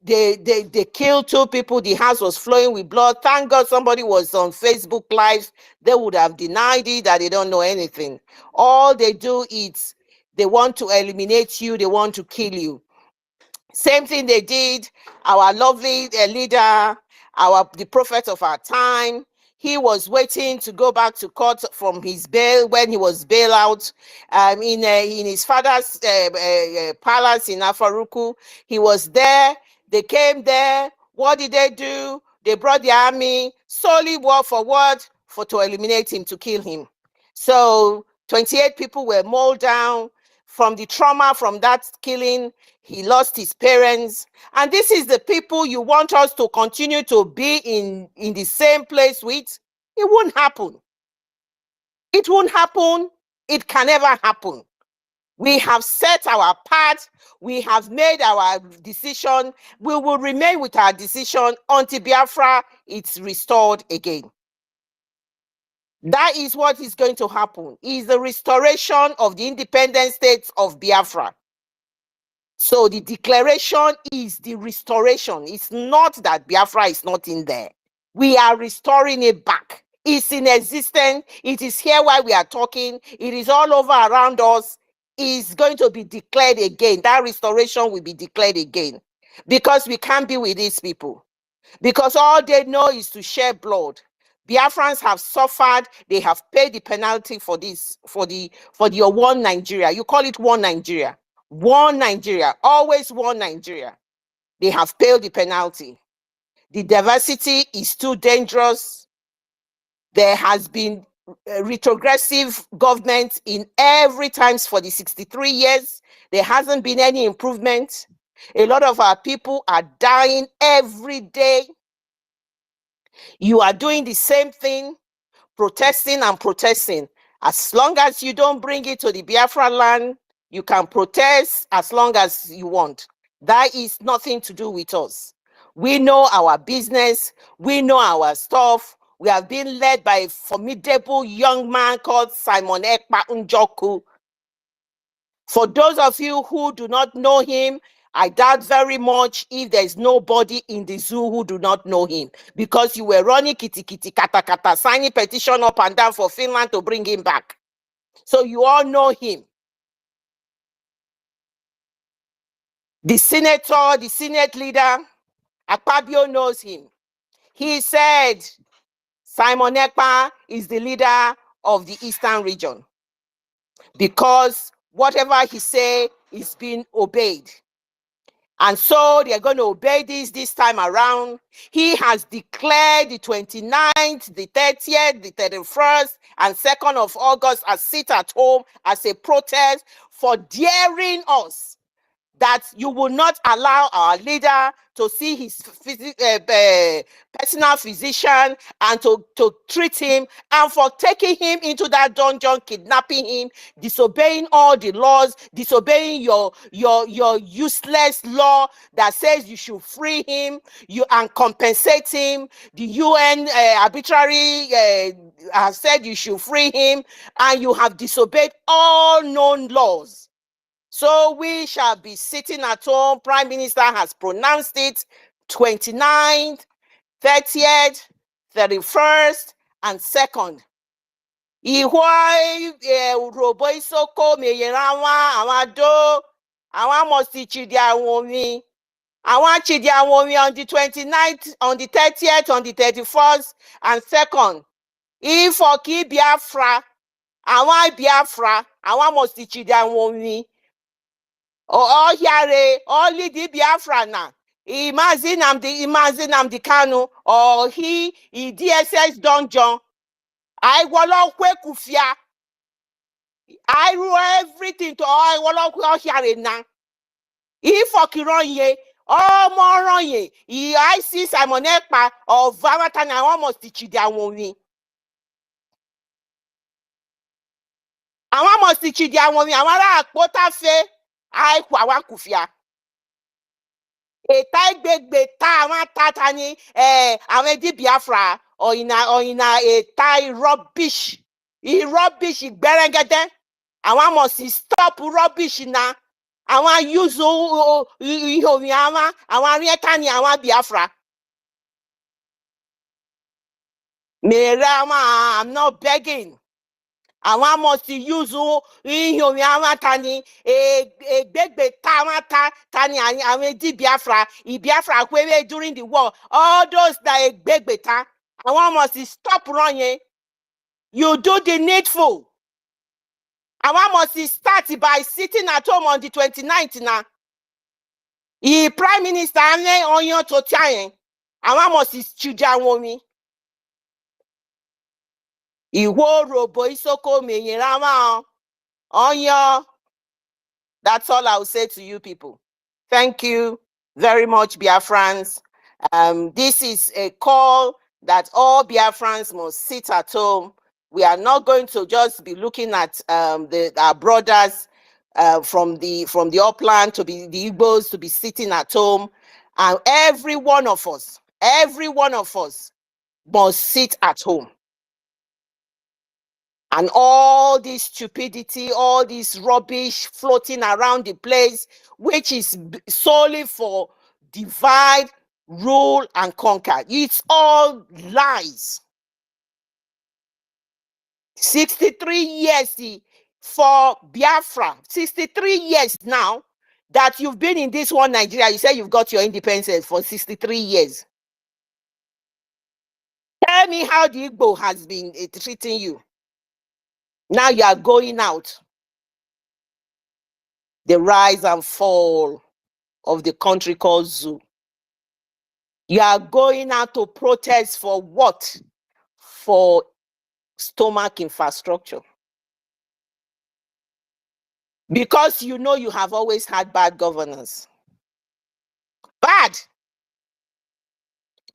killed 2 people. The house was flowing with blood. Thank God somebody was on Facebook Live. They would have denied it, that they don't know anything. All they do is they want to eliminate you. They want to kill you. Same thing they did. Our lovely leader, the prophet of our time, he was waiting to go back to court from his bail when he was bailed out in his father's palace in Afaruku. He was there. They came there. What did they do? They brought the army solely word for word to eliminate him, to kill him. So 28 people were mauled down from the trauma from that killing. He lost his parents. And this is the people you want us to continue to be in the same place with? It won't happen. It won't happen. It can never happen. We have set our path. We have made our decision. We will remain with our decision until Biafra is restored again. That is what is going to happen. Is the restoration of the independent states of Biafra. So the declaration is the restoration. It's not that Biafra is not in there. We are restoring it back. It's in existence. It is here while we are talking. It is all over around us. It's going to be declared again. That restoration will be declared again. Because we can't be with these people. Because all they know is to share blood. Biafrans have suffered. They have paid the penalty for this, for the one Nigeria. You call it one Nigeria. One Nigeria, always one Nigeria. They have paid the penalty. The diversity is too dangerous. There has been retrogressive government in every times for the 63 years. There hasn't been any improvement. A lot of our people are dying every day. You are doing the same thing, protesting and protesting. As long as you don't bring it to the Biafra land, you can protest as long as you want. That is nothing to do with us. We know our business. We know our stuff. We have been led by a formidable young man called Simon Ekpa Njoku. For those of you who do not know him, I doubt very much if there's nobody in the zoo who do not know him, because you were running kitty kitty kata kata, signing petition up and down for Finland to bring him back. So you all know him. The senator, the Senate leader, Akpabio knows him. He said Simon Ekpa is the leader of the Eastern region because whatever he say is being obeyed. And so they're going to obey this time around. He has declared the 29th, the 30th, the 31st, and 2nd of August as sit at home as a protest for daring us that you will not allow our leader to see his personal physician and to treat him, and for taking him into that dungeon, kidnapping him, disobeying all the laws, disobeying your useless law that says you should free him and compensate him. The UN arbitrary has said you should free him, and you have disobeyed all known laws. So we shall be sitting at home. Prime Minister has pronounced it 29th, 30th, 31st, and 2nd. Ihwai robo isoko meyerawa awado awa must chidiawomi. Awa chidiawomi on the 29th, on the 30th, on the 31st, and 2nd. Ifoki Biafra, awa Biafra, awa must chidiawomi. Oh, here, only the Biafra now. Imagine the Kanu, or he DSS dungeon. I will kwe kufia. I do everything to all I will here now. If Okironye, oh Moronye, I see Simon Ekpa or Vamatana almost teach their woman. I want to teach their woman. I want to put a fe. I kwa kufia. A type big ta tatani amedi Biafra or in a Thai rubbish. He rubbish berengete. I want to stop rubbish now. I want use I want retani I want Biafra. Merama, I'm not begging. I want must use tani a big tani I di Biafra Biafra during the war. All those that a big beta. I want must stop running. You do the needful. I want must start by sitting at home on the 29th now. Prime Minister on your to trying. I want must children woman. Iwo robo isoko menyerama onyo. That's all I will say to you people. Thank you very much, Biafrans. This is a call that all Biafrans must sit at home. We are not going to just be looking at our brothers from the upland to be the Igbos to be sitting at home, and every one of us must sit at home. And all this stupidity, all this rubbish floating around the place, which is solely for divide, rule, and conquer. It's all lies. 63 years for Biafra, 63 years now that you've been in this one Nigeria. You say you've got your independence for 63 years. Tell me how the Igbo has been treating you. Now you are going out. The rise and fall of the country called Zoo. You are going out to protest for what? For stomach infrastructure. Because you know you have always had bad governance. Bad.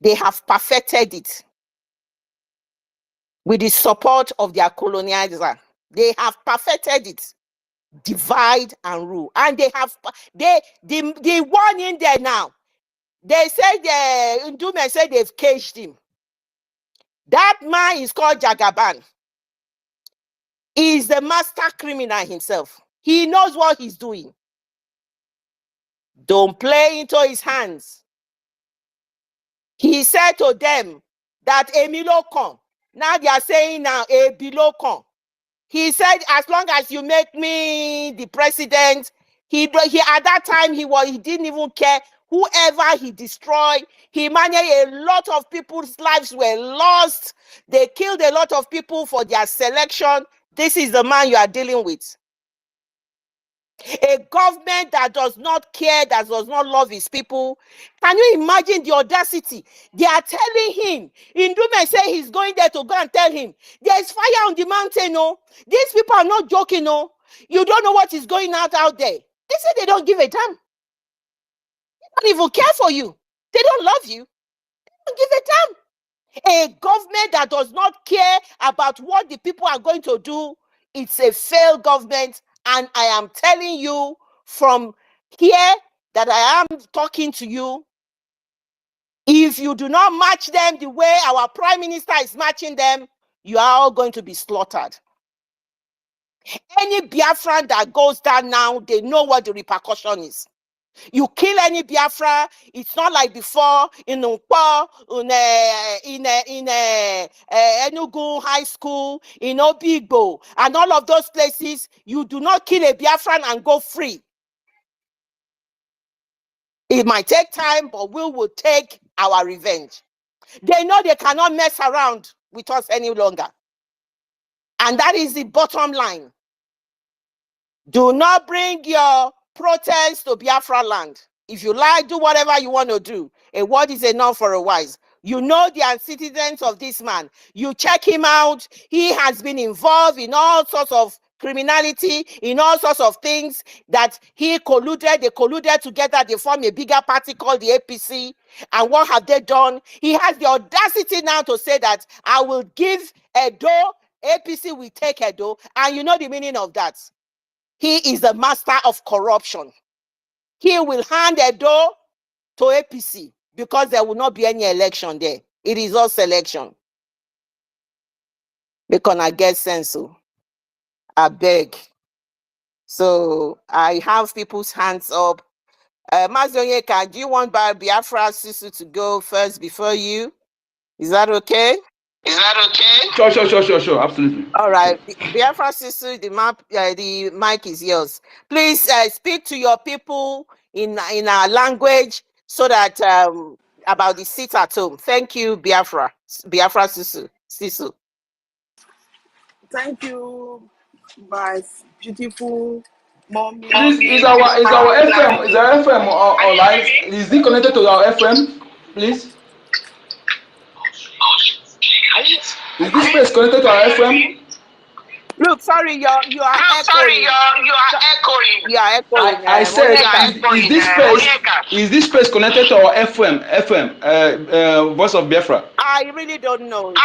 They have perfected it with the support of their colonizer. They have perfected it. Divide and rule. And they have, the one in there now, they said, Ndume said they've caged him. That man is called Jagaban. He is the master criminal himself. He knows what he's doing. Don't play into his hands. He said to them that Emilo come. Now they are saying now a below come. He said, as long as you make me the president, he at that time he didn't even care. Whoever he destroyed, he managed. A lot of people's lives were lost. They killed a lot of people for their selection. This is the man you are dealing with. A government that does not care, that does not love his people. Can you imagine the audacity? They are telling him, Ndume say he's going there to go and tell him, there is fire on the mountain, no? These people are not joking, no? You don't know what is going on out there. They say they don't give a damn. They don't even care for you. They don't love you. They don't give a damn. A government that does not care about what the people are going to do, it's a failed government. And I am telling you from here that I am talking to you, if you do not match them the way our prime minister is matching them, you are all going to be slaughtered. Any Biafran that goes down now, they know what the repercussion is. You kill any Biafra, it's not like before in Nkwo, in Enugu High School, in Obigbo, and all of those places. You do not kill a Biafran and go free. It might take time, but we will take our revenge. They know they cannot mess around with us any longer. And that is the bottom line. Do not bring your protest to Biafra land. If you like, do whatever you want to do. A word is enough for a wise. You know the antecedents of this man. You check him out. He has been involved in all sorts of criminality, in all sorts of things that he colluded. They colluded together. They formed a bigger party called the APC. And what have they done? He has the audacity now to say that I will give Edo, APC will take Edo. And you know the meaning of that. He is the master of corruption. He will hand Edo to APC because there will not be any election there. It is all selection. Because I get sense, so I beg. So I have people's hands up. Mazonyeka, do you want Biafra Susu to go first before you? Is that okay? Is that okay? Sure, absolutely. All right, Biafra Susu, the mic is yours. Please speak to your people in our language so that about the seat at home. Thank you, Biafra Susu. Thank you, my beautiful mommy. Please, is our FM or live? Is it connected to our FM? Please. Is this place connected to our FM? Look, sorry, you are echoing. You are echoing. I said, is this place connected to our FM, Voice of Biafra? I really don't know.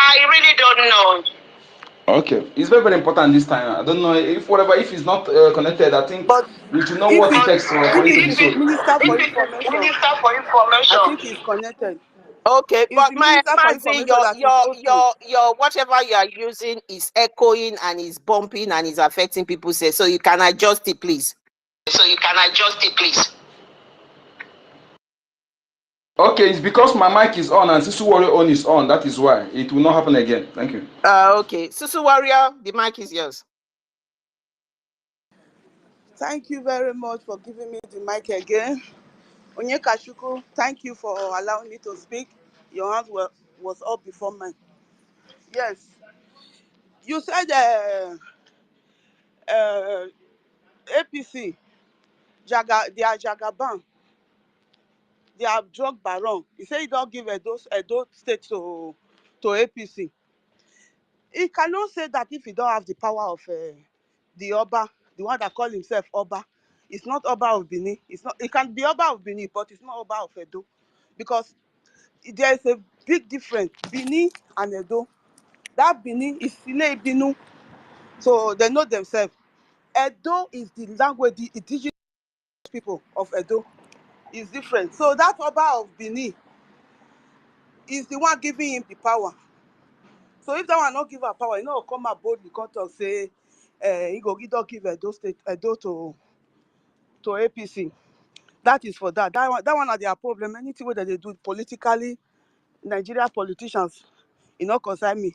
Okay, it's very, very important this time. I don't know if it's not connected. I think we should know what it takes for it to be so. Minister for information. I think it's connected. Okay, It's but my Mazi, your whatever you are using is echoing and is bumping and is affecting people's say. So you can adjust it, please. Okay, it's because my mic is on and Susu Warrior on is on. That is why it will not happen again. Thank you. Okay, Susu Warrior, the mic is yours. Thank you very much for giving me the mic again. Onyeka Shuku, thank you for allowing me to speak. Your hand was up before mine. Yes. You said APC, they are Jagaban. They are drug baron. You say you don't give Edo State to APC. He cannot say that if he don't have the power of the Oba, the one that call himself Oba. It's not Oba of Benin. It's not. It can be Oba of Benin, but it's not Oba of Edo, because there is a big difference. Benin and Edo. That Benin is Sile Binu, so they know themselves. Edo is the language, the indigenous people of Edo is different. So that Oba of Benin is the one giving him the power. So if that one not give her power, you know, come out boldly, come talk say, he don't give Edo to APC. That is for that. That one are their problem. Anything that they do politically, Nigeria politicians, it not concern me.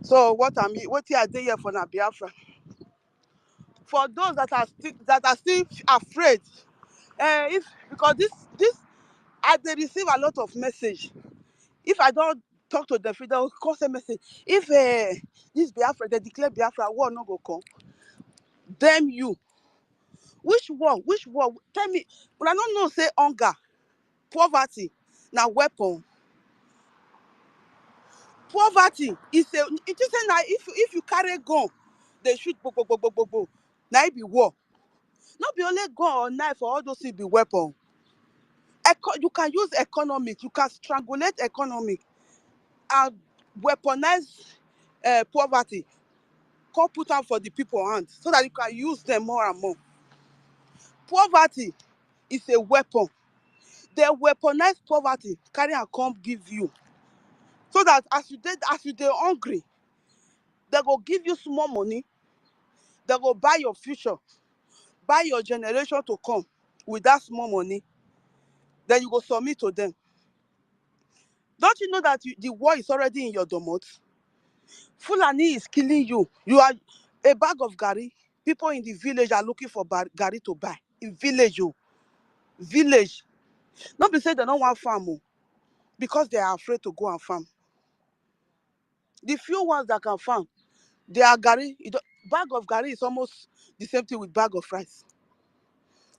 So what I did here for Biafra, for those that are still afraid, because this I they receive a lot of message. If I don't talk to them, they will cause a message. If this Biafra, they declare Biafra, war no go come. Damn you. Which war? Which war? Tell me. But I don't know, say hunger, poverty, now weapon. Poverty is a, it is now if you carry gun, they shoot bo. Now it be war. Not be only gun or knife or all those things be weapon. You can use economic, you can strangulate economic and weaponize poverty. Come put them for the people hand so that you can use them more and more. Poverty is a weapon. They weaponize poverty, carry and come give you. So that as you dey hungry, they go give you small money, they go buy your future, buy your generation to come with that small money. Then you go submit to them. Don't you know that the war is already in your domot? Fulani is killing you. You are a bag of gari. People in the village are looking for gari to buy. In village, village. Not be say they don't want farm, because they are afraid to go and farm. The few ones that can farm, they are gari. Bag of gari is almost the same thing with bag of rice.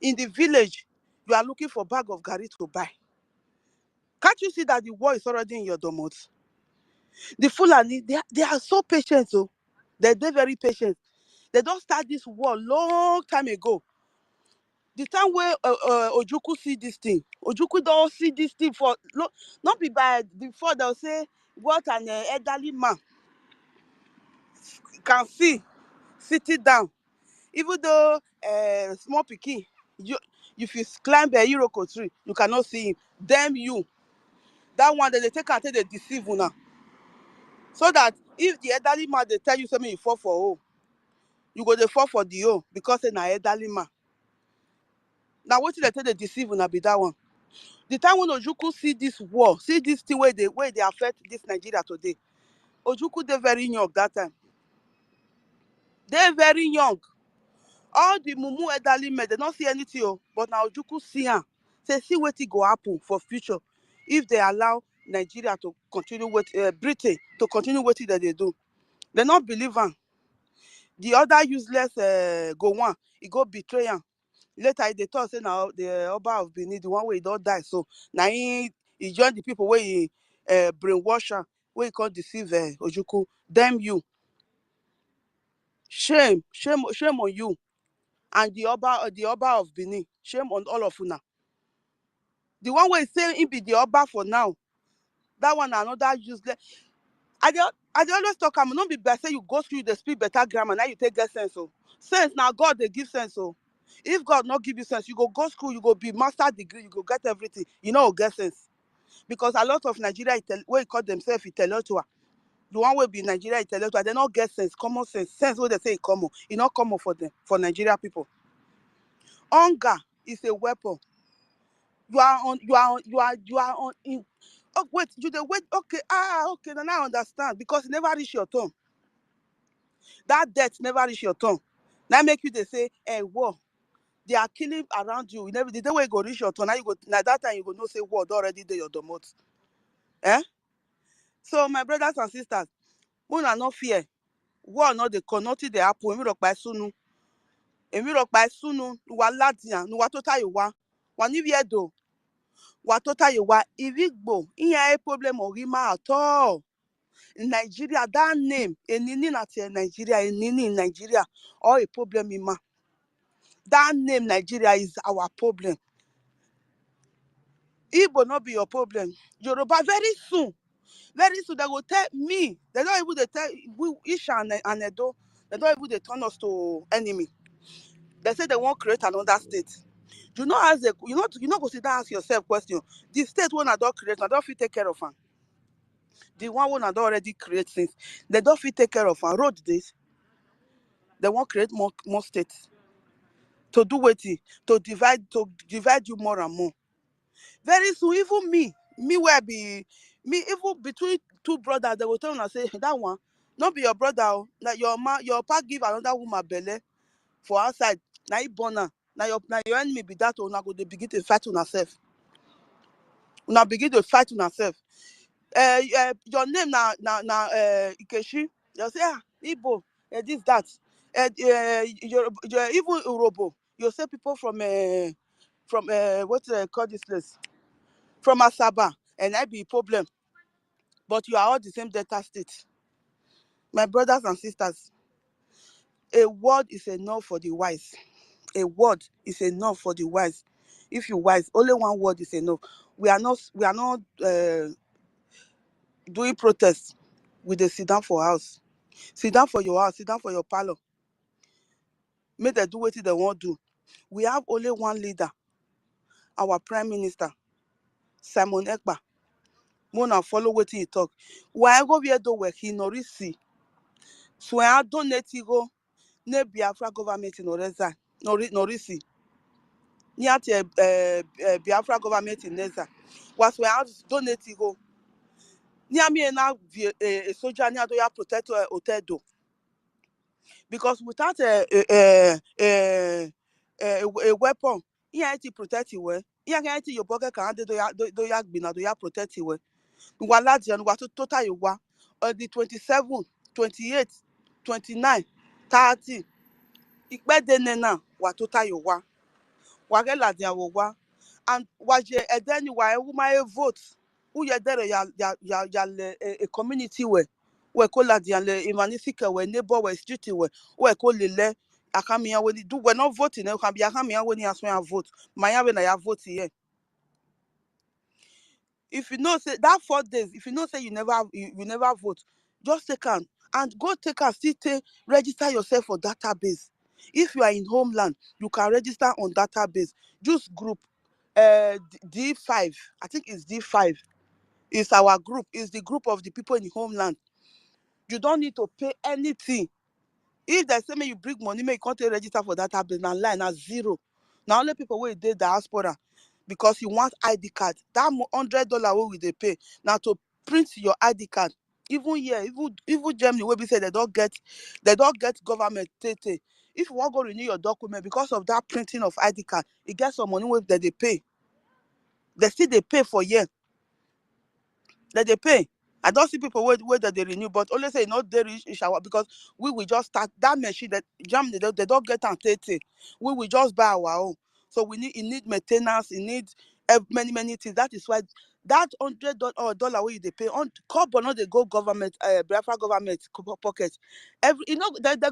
In the village, you are looking for bag of gari to buy. Can't you see that the war is already in your domot? The Fulani, they are so patient, so they're very patient. They don't start this war long time ago. The time where Ojukwu see this thing, Ojukwu don't see this thing for not be bad. Before they'll say what an elderly man can see sitting down, even though small pikin, if you climb a Iroko tree, you cannot see him. Damn you, that one that they take and they deceive you now. So that if the elderly man they tell you something, you fall for hole, you go to fall for the hole because they're an elderly man. Now what they tell they deceive you now be that one. The time when Ojukwu see this war, see this thing where they affect this Nigeria today, Ojukwu they're very young that time. They're very young. All the mumu elderly men, they don't see anything, but now Ojukwu see her. Say, see what it go happen for future if they allow Nigeria to continue with Britain to continue what that they do. They not believe her. The other useless go one, he go betray him. Later they thought say now the Oba of Benin, the one where he don't die. So now he joined the people where he brainwash her, where he can't deceive Ojukwu. Damn you. Shame on you. And the Oba of Benin. Shame on all of you now. The one where he say he be the Oba for now. That one another useless. I always talk, I'm not be bad say you go school, they speak better grammar, now you take get sense. So sense now God they give sense. So if God not give you sense, you go school, you go be master degree, you go get everything, you know, get sense. Because a lot of Nigeria where call themselves intellectual, the one will be Nigeria intellectual, they not get sense, common sense what they say common, it not common for them, for Nigeria people. Hunger is a weapon. You are on in. Oh wait, you the wait. Okay, okay, then I understand because it never reach your tongue. That death never reach your tongue. Now make you they say, war. They are killing around you. Never the day way you go reach your tongue. Now you go now that time you go no say war already there your domot. So my brothers and sisters, we are not fear. War not the nothing they happen. We rock by sunu. We rock by sunu. Wa ladian. Wa tota yuwa. Wa ni viedo. Wa tota yuwa. If it go, in a problem or rima at all. in Nigeria, that name, Enini not Nigeria, Enini in Nigeria, or a problem in ma. That name Nigeria is our problem. Igbo not be your problem. Yoruba very soon they will tell me. They don't even they tell we Isha and Edo. They don't even they turn us to enemy. They say they won't create another state. You know as they you know go sit down ask yourself question. The state one I don't create, I don't fit take care of them. The one I don't already create since they don't fit take care of them. Road this. They won't create more states. To do what to divide you more and more. Very soon, even me where be me even between two brothers, they will tell me say that one not be your brother, that your pa give another woman belle for outside. Now you born her. Now your enemy be that one. Now go they begin to fight on herself. Now begin to fight on herself. Your name now Ikeshi. You say Igbo, this that. Your even Urobo. You say people from what call this place from Asaba, and I be problem. But you are all the same Delta state. My brothers and sisters, a word is enough for the wise. A word is enough for the wise. If you wise, only one word is enough. We are not doing protests with the sit down for house. Sit down for your house, sit down for your parlor. Make them do what they want to do. We have only one leader, our Prime Minister, Simon Ekpa. Mona follow what he talk. Why go where do work he no see. So I donate go ne Biafra government in Oreza. No see. Niate Biafra government in Neza. Was we have donate go. Nia me na a soldier nia do ya protect Otedo. Because without a weapon, you have to protect you well. You have to your pocket can do ya bina do ya protect you well. Wala jan wa to total you wa on the 27, 28, 29, 30. Ikpe dene na wa total you wa. Wa ge la dia wo wa. And wa je edeni wa e ma vote. Who ye there ya a community we ko la dia le imanisika we neighbor we street we ko le akamia we do we not voting e kan bi akamia we ni aso vote. Maya we na ya vote here. If you know say that 4 days, if you know say you never vote, just take and go take still register yourself for database. If you are in homeland, you can register on database. Just group D5. I think it's D5. It's our group. It's the group of the people in the homeland. You don't need to pay anything. If they say you bring money, you can't register for database. Now line at zero. Now only people will do diaspora because you want ID card. That $100 will they pay now to print your ID card. Even here, even Germany, where we say they don't get government tete. If you want to go renew your document because of that printing of ID card, it gets some money that they pay. They pay for year. That they pay. I don't see people where that they renew, but only say not there is shower because we will just start that machine that Germany they don't get and tete. We will just buy our own. So it need maintenance, it needs many things. That is why that $100 where they pay on carbon not they go government Biafra government pocket. They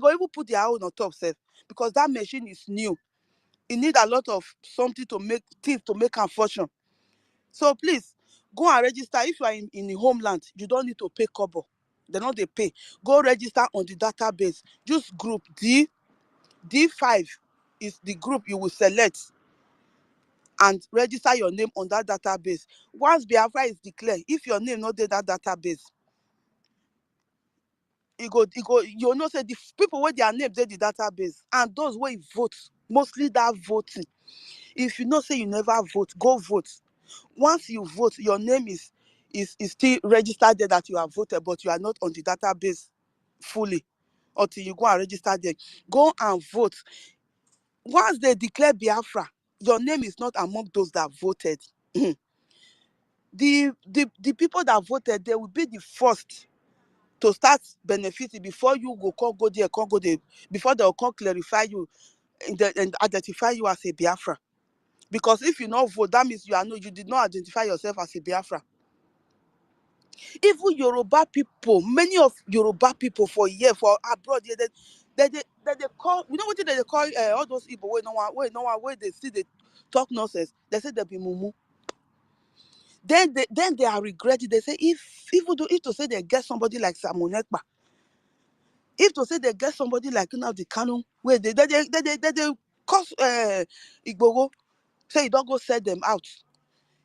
go even put their own on top self because that machine is new. It need a lot of something to make things to make a fortune. So please go and register. If you are in the homeland, you don't need to pay kobo. They know they pay. Go register on the database. Just group D5 is the group you will select and register your name on that database. Once Biafra is declared, if your name not in that database, you know say the people where their name in the database and those where vote, mostly that voting. If you know say you never vote, go vote. Once you vote, your name is still registered there that you have voted, but you are not on the database fully until you go and register there. Go and vote. Once they declare Biafra, your name is not among those that voted. The people that voted, they will be the first to start benefiting before you go there, before they will come clarify you and identify you as a Biafra. Because if you not vote, that means you did not identify yourself as a Biafra. Even Yoruba people, many of Yoruba people for here, for abroad, yeah, they call, you know what they call all those people where they see they talk nonsense. They say they be mumu. Then they are regretting. They say if to say they get somebody like Samonekba, if to say they get somebody like the Kanu, where they cause Igbogo, say you don't go set them out.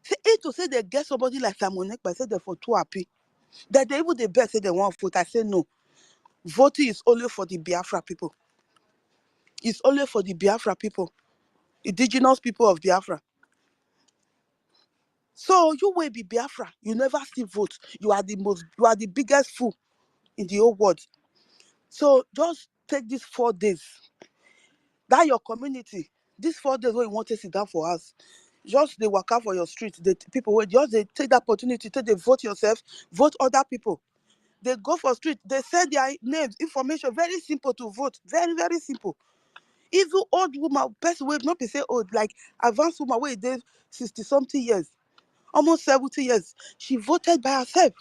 Say if to say they get somebody like Samonekba, say they for too happy. That they even the best say they want vote. I say no. Voting is only for the Biafra people. It's only for the Biafra people, indigenous people of Biafra. So you will be Biafra. You never still vote. You are the biggest fool in the whole world. So just take these 4 days. That your community, these 4 days where you want to sit down for us. Just they work out for your street. The people will just they take the opportunity, they vote yourself, vote other people. They go for street, they say their names, information, very simple to vote. Very, very simple. Even old woman, person will not be say old, like advanced woman where they 60-something years, almost 70 years. She voted by herself.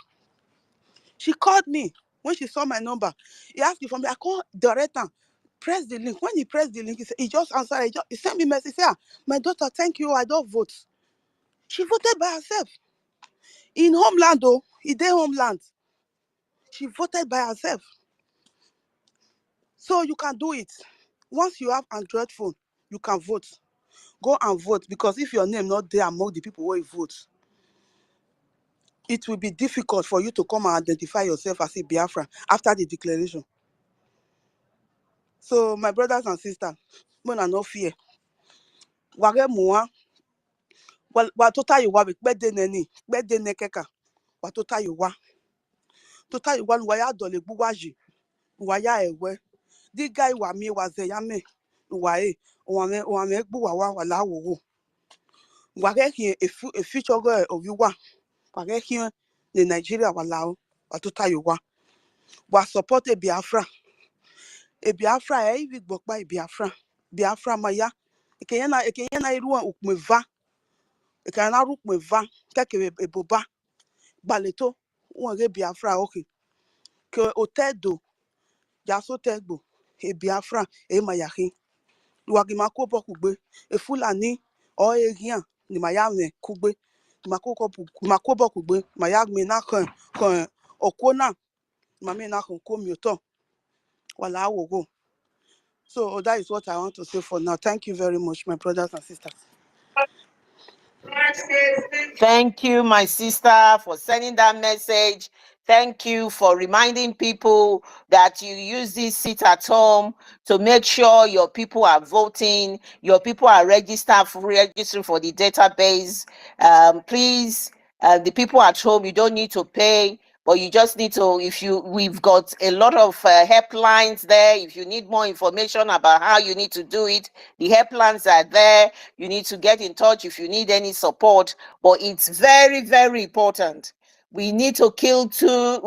She called me when she saw my number. He asked me for me. I called direct her. Press the link. When he pressed the link, he just answered. He sent me a message. Say, my daughter, thank you. I don't vote. She voted by herself. In homeland though, in their homeland. She voted by herself. So you can do it. Once you have Android phone, you can vote. Go and vote, because if your name not there among the people who vote, it will be difficult for you to come and identify yourself as a Biafra after the declaration. So my brothers and sisters, when no fear. Wage mua, watota yuwa bede neni, bede nekeka, watota yuwa waya dole buwaji, waya ewe. The guy wa mi waze yame, wae, wame buwa wala wo. Wage here a future girl of yuwa, wage here the Nigeria walao, watota yuwa. Wa support a Biafra even bokba a Biafra maya. Ekeyena iruwa ukmeva. Ekana rukmeva, keke eboba. Baleto, wage Biafra okay. Ke otedo, jaso tegbo, e Biafra, e mayahi. Wagimako kugbe, e Fulani, o e rien, ni mayame kugbe. Makobo kugbe, mayagme na kon okona, mame na kon komyoto. Wala wogo. So that is what I want to say for now. Thank you very much, my brothers and sisters. Thank you, my sister, for sending that message. Thank you for reminding people that you use this seat at home to make sure your people are voting, your people are registering for the database. Please, the people at home, you don't need to pay, but you just need to, we've got a lot of helplines there. If you need more information about how you need to do it, the helplines are there. You need to get in touch if you need any support, but it's very, very important. We need to kill two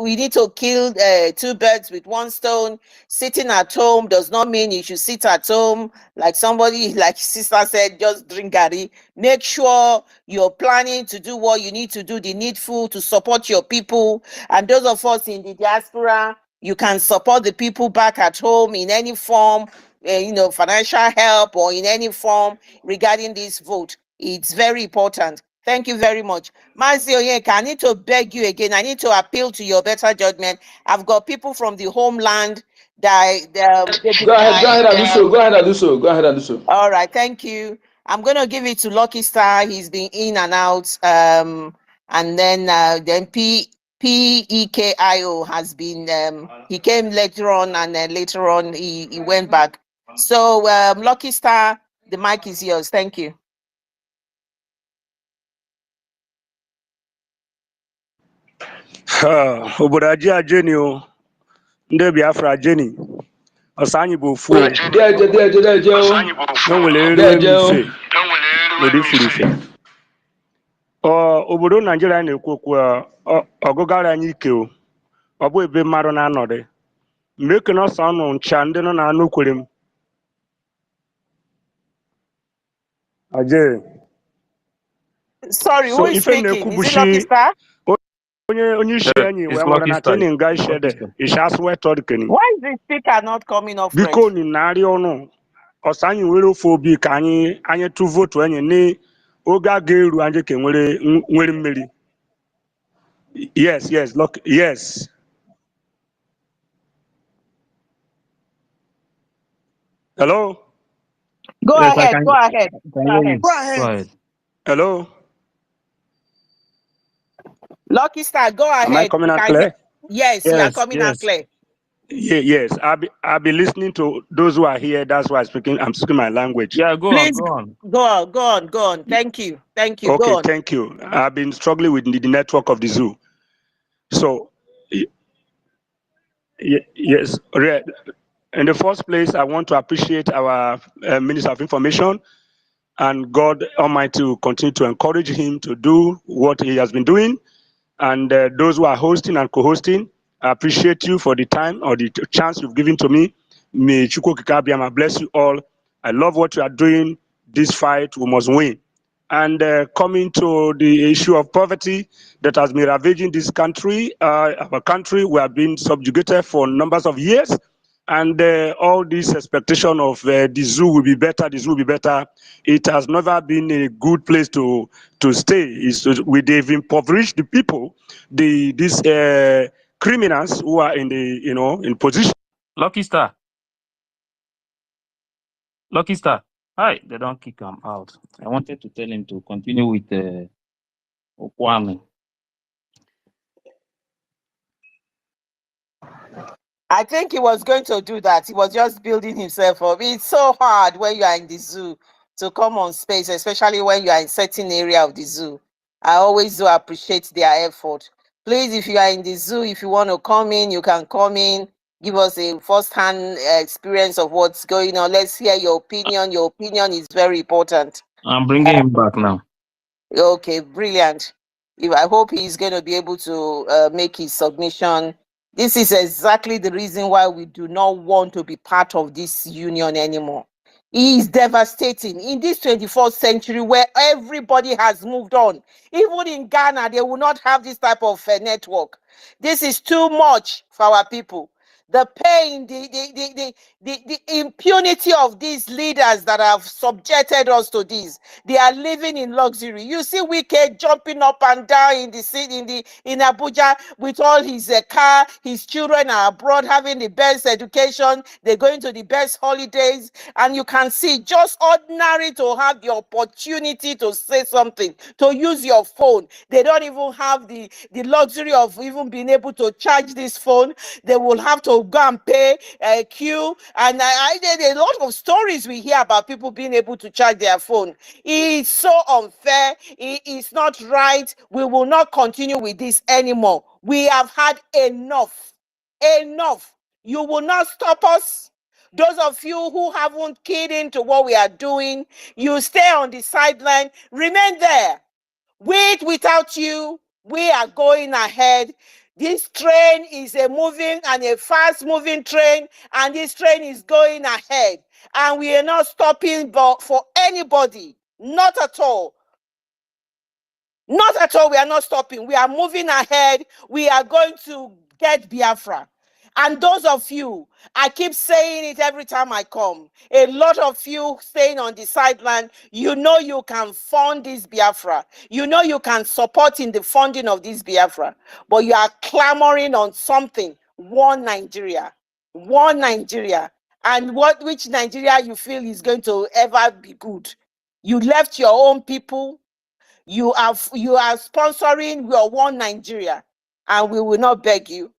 birds with one stone. Sitting at home does not mean you should sit at home like somebody, like sister said, just drink gari. Make sure you're planning to do what you need to do, the needful to support your people. And those of us in the diaspora, you can support the people back at home in any form, financial help or in any form regarding this vote. It's very important. Thank you very much. Mazi Onyeka, I need to beg you again. I need to appeal to your better judgment. I've got people from the homeland that Go ahead and do so. All right, thank you. I'm going to give it to Lucky Star. He's been in and out. And then PEKIO has been, he came later on, and then later on he went back. So Lucky Star, the mic is yours. Thank you. Obodo ajeni o, ndị Biafra ajeni, ọsọ anyị bụ ofu o, n'onwere elu ife, n'ụdị furu ife. Obodo Nigeria na-ekwu okwu ọgụgara anyị ike o, ọ bụ ebe mmadụ na-anọdụ. Mgbe ekene ọsọ ọnụ ncha ndị nọ na anụ kwere m. Sorry, who is speaking? Is it Lucky Star? It's Lucky Star. Why is the speaker not coming off red? Biko ni narị ọnụ ọsọ anyị nwere ofe obi ka anyị tụ votu anyị ni oge a ga-eru anyị ka nwere mmeri. Yes, look, yes. Hello? Go Yes, I ahead, can. go ahead. Go ahead. Go ahead. Go ahead. Hello? Lucky Star, go ahead. Am I coming out clear? Yes, you are coming out clear. Yes. I'll be listening to those who are here. That's why I'm speaking my language. Yeah, go Please, on. Go on. Thank you. Okay, go on. thank you. I've been struggling with the network of the zoo. So, yes. In the first place, I want to appreciate our Minister of Information, and God Almighty will continue to encourage him to do what he has been doing. And those who are hosting and co-hosting, I appreciate you for the time or the chance you've given to me. May Chukwu Okike Abiama bless you all. I love what you are doing. This fight, we must win. And coming to the issue of poverty that has been ravaging this country, our country, we have been subjugated for numbers of years. And all this expectation of the zoo will be better, it has never been a good place to stay. They've impoverished the people, these criminals who are in position. Lucky Star. Hi, they don't kick him out. I wanted to tell him to continue with Okwame. I think he was going to do that. He was just building himself up. It's so hard when you are in the zoo to come on space, especially when you are in certain area of the zoo. I always do appreciate their effort. Please, if you are in the zoo, if you want to come in, you can come in. Give us a first-hand experience of what's going on. Let's hear your opinion. Your opinion is very important. I'm bringing him back now. Okay, brilliant. I hope he's going to be able to make his submission. This is exactly the reason why we do not want to be part of this union anymore. It is devastating in this 21st century where everybody has moved on. Even in Ghana, they will not have this type of network. This is too much for our people. The pain, the impunity of these leaders that have subjected us to this. They are living in luxury. You see Wike jumping up and down in the city, in Abuja with all his car, his children are abroad having the best education. They're going to the best holidays, and you can see just ordinary to have the opportunity to say something, to use your phone. They don't even have the luxury of even being able to charge this phone. They will have to go and pay a queue, and I did a lot of stories we hear about people being able to charge their phone. It's so unfair. It is not right. We will not continue with this anymore. We have had enough. You will not stop us. Those of you who haven't keyed into what we are doing, you stay on the sideline, remain there. Without you, we are going ahead. This train is a moving and a fast moving train, and this train is going ahead. And we are not stopping for anybody. Not at all. Not at all. We are not stopping. We are moving ahead. We are going to get Biafra. And those of you, I keep saying it every time I come, a lot of you staying on the sideline, you know you can fund this Biafra. You know you can support in the funding of this Biafra. But you are clamoring on something. One Nigeria. And which Nigeria you feel is going to ever be good? You left your own people. You are sponsoring your one Nigeria. And we will not beg you.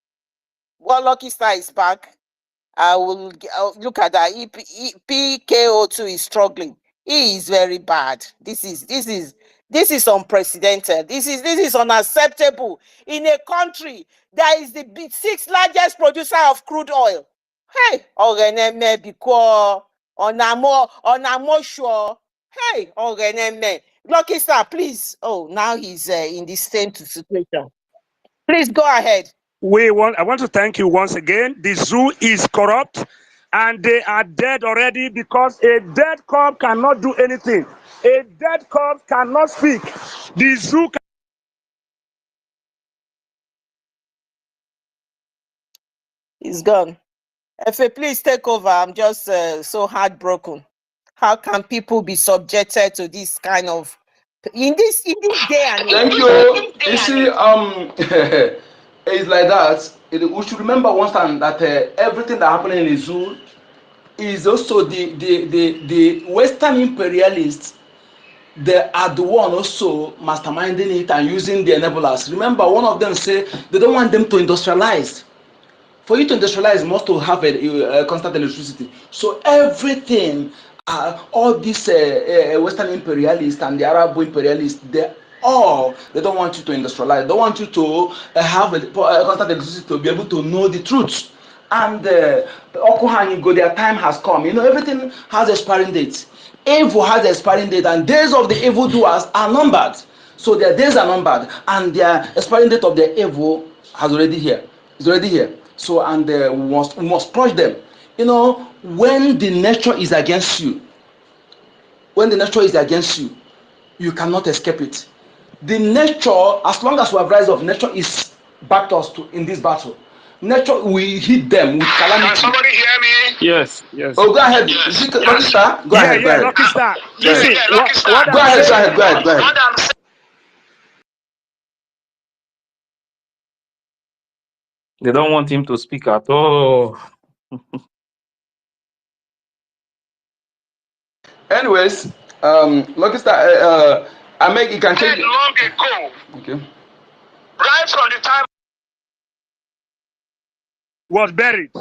Well, Lucky Star is back. I'll look at that. PKO2 is struggling. He is very bad. This is unprecedented. This is unacceptable in a country that is the sixth largest producer of crude oil. Hey, sure. Hey, Lucky Star, please. Oh, now he's in the same situation. Please go ahead. I want to thank you once again. The zoo is corrupt and they are dead already because a dead corpse cannot do anything. A dead corpse cannot speak. The zoo He's gone. Efe, please take over. I'm just so heartbroken. How can people be subjected to this kind of in this day and age? Thank you. You see, it's like that. We should remember one time that everything that happened in the zoo is also the Western imperialists. They are the one also masterminding it and using the enablers. Remember, one of them say they don't want them to industrialize. For you to industrialize, you must to have a constant electricity. So everything, all these Western imperialists and the Arab imperialists, they don't want you to industrialize. They don't want you to have a constant electricity to be able to know the truth. And their time has come. You know, everything has expiring dates. Evil has expiring date, and days of the evildoers are numbered. So their days are numbered, and their expiring date of their evil has already here. It's already here. So, and we must purge them. You know, when the nature is against you, you cannot escape it. The nature, as long as we have rise of nature, is backed us to in this battle. Nature, we hit them with calamity. Can somebody hear me? Yes, yes. Oh, go ahead. Yes. Is it Lucky Star? Go ahead. Go ahead. Lucky Star. Listen, Go ahead. They don't want him to speak at all. Anyways, Lucky Star, I make you can change. Long ago. Okay. Right from the time was buried,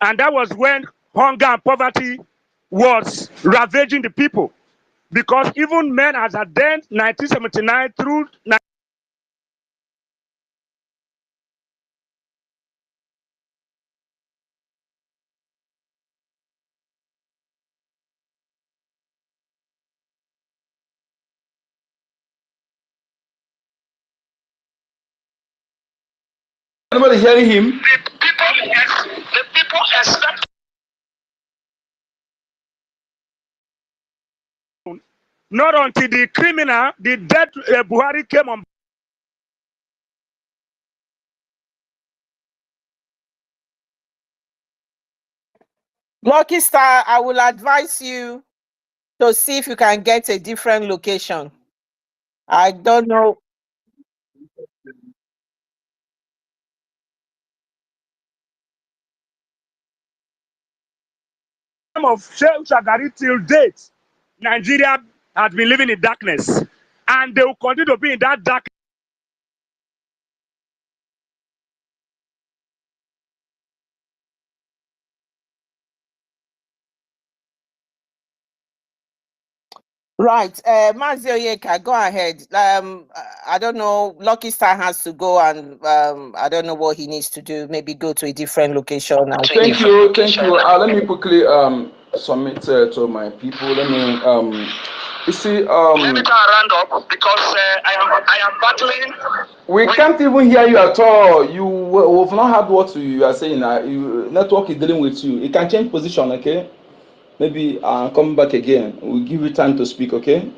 and that was when hunger and poverty was ravaging the people, because even men as at then 1979 through Anybody hearing him? The people accept. Not until the criminal, the dead Buhari came on. Lucky Star, I will advise you to see if you can get a different location. I don't know. Of Sheikh Shagari till date, Nigeria has been living in darkness, and they will continue to be in that darkness. Right, Mazi Oyeka, go ahead. I don't know. Lucky Star has to go, and I don't know what he needs to do. Maybe go to a different location. Thank you. Let me quickly submit to my people. Let me you see let me round up because I am battling. We can't even hear you at all. We've not heard what you are saying. Network is dealing with you. It can change position, okay? Maybe come back again. We'll give you time to speak, okay?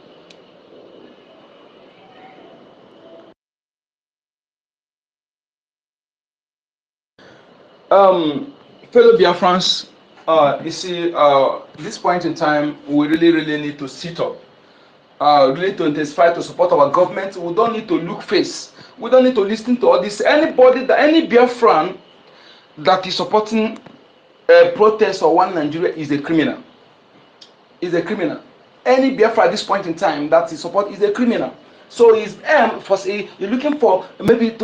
Fellow Biafrans, you see, this point in time, we really need to sit up. Really to intensify to support our government. We don't need to look face. We don't need to listen to all this. Any Biafran that is supporting a protest or one Nigeria is a criminal. Any Biafra at this point in time that is support is a criminal. So you're looking for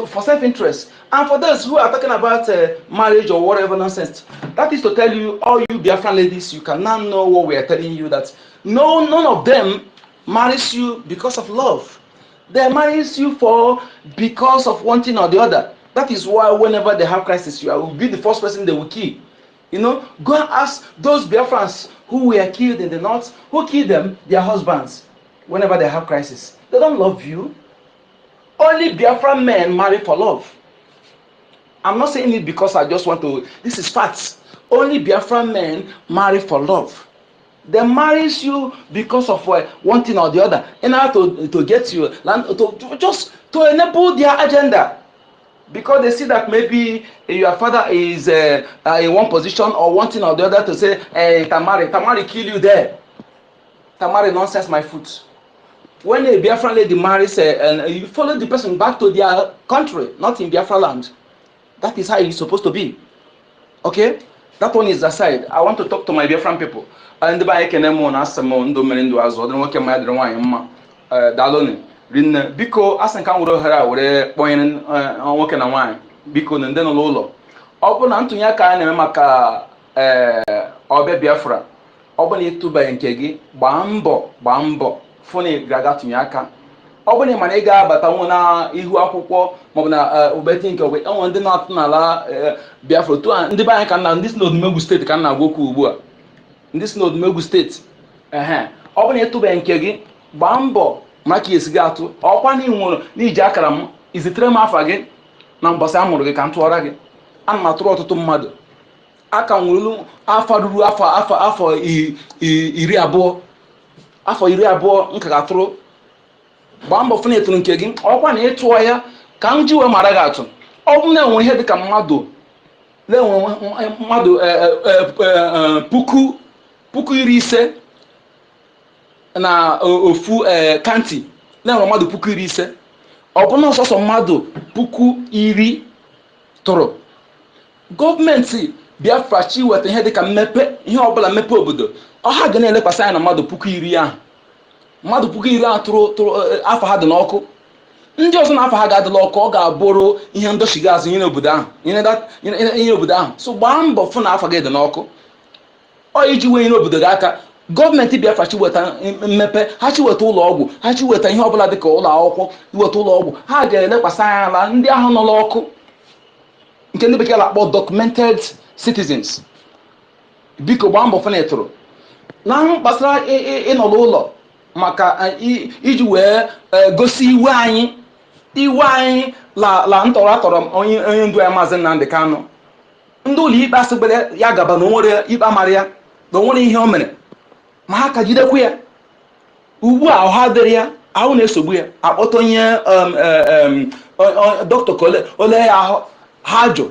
for self-interest. And for those who are talking about marriage or whatever nonsense, that is to tell you, all you Biafran ladies, you can now know what we are telling you, that none of them marries you because of love. They marries you because of one thing or the other. That is why whenever they have crisis, you will be the first person they will kill. You know, go and ask those Biafrans who were killed in the north, who killed them, their husbands, whenever they have crisis. They don't love you. Only Biafran men marry for love. I'm not saying it because I just want to, this is facts. Only Biafran men marry for love. They marries you because of one thing or the other, in order to get you, just to enable their agenda. because they see that maybe your father is in one position or one thing or the other to say, hey, Tamari kill you there. Tamari nonsense my foot. When a Biafran lady marries, and you follow the person back to their country, not in Biafra land. That is how it's supposed to be. Okay? That one is aside. I want to talk to my Biafran people. And the by Kenemo and Asamo, Ndo Merindo Azo, the Woke Madron, Daloni, Rin, Biko, Asan Kamuro Hera, where Boyan on Woken and Wine, Biko, and then Lolo. Open Antonia and Maka Obe Biafra. Open it to by Nkegi, Bambo. Funny Gagatu Yaka. Obony Manega, but I wanna Ihu Apopo, Mona Ubetin, I want the not Nala Biafra to and the bank and this node Mogu State can now go Kubua. This node Mogu State. Obony to Bankegi, Bambo, Maki is Gato, or one in Ni Jakaram is the Tremaf again, Nambasamo can't again. And my throat to mother. I can will Alpha Iriabo. Afọ iri abụọ nka ga-atụrụ gbaa mbọ fụna eturu nke gị ọkwa na ịtụọ ya ka m ji wee mara gị atụ ọ bụ na-enwe ihe dịka mmadụ puku iri ise na ofu kanti na-enwe mmadụ puku iri ise ọ bụ na ọsọsọ mmadụ puku iri tụrụ gọọmenti Biafra chi weta ihe dịka mmepe ihe ọbụla mmepe obodo ọha ga na-elekwasị anya na mmadụ puku iri ahụ mmadụ puku iri ahụ tụrụ afọ ha dị n'ọkụ ndị ọzọ na afọ ha ga-adịla ọkụ ọ ga-abụrụ ihe ndochiga azụ nye obodo ahụ so gbaa mbọ fụ na afọ gị dị n'ọkụ ọ iji wee nye obodo gị aka gọọmenti Biafra chi weta mmepe ha chi weta ụlọ ọgwụ ha chi weta ihe ọbụla dịka ụlọ akwụkwọ iweta ụlọ ọgwụ ha ga-elekwasị anya na ndị ahụ nọ n'ọkụ nke ndị bekee na-akpọ documented citizens. Biko gbaa mbọ fụna ịtụrụ na gbasara ịnọ n'ụlọ maka iji wee gosi iwe anyị la ntọrọ atọrọ onye ndu ya Maazị Nnamdi Kanu. Ndị ụlọ ikpe asịgbere ya gaba na onwere ikpe amara ya na onwere ihe o mere ma ha ka jidekwu ya ugbu a ọha dịrị ya ahụ na-esogbu ya akpọta onye dọkịta ka ole ya ahụ ha jụ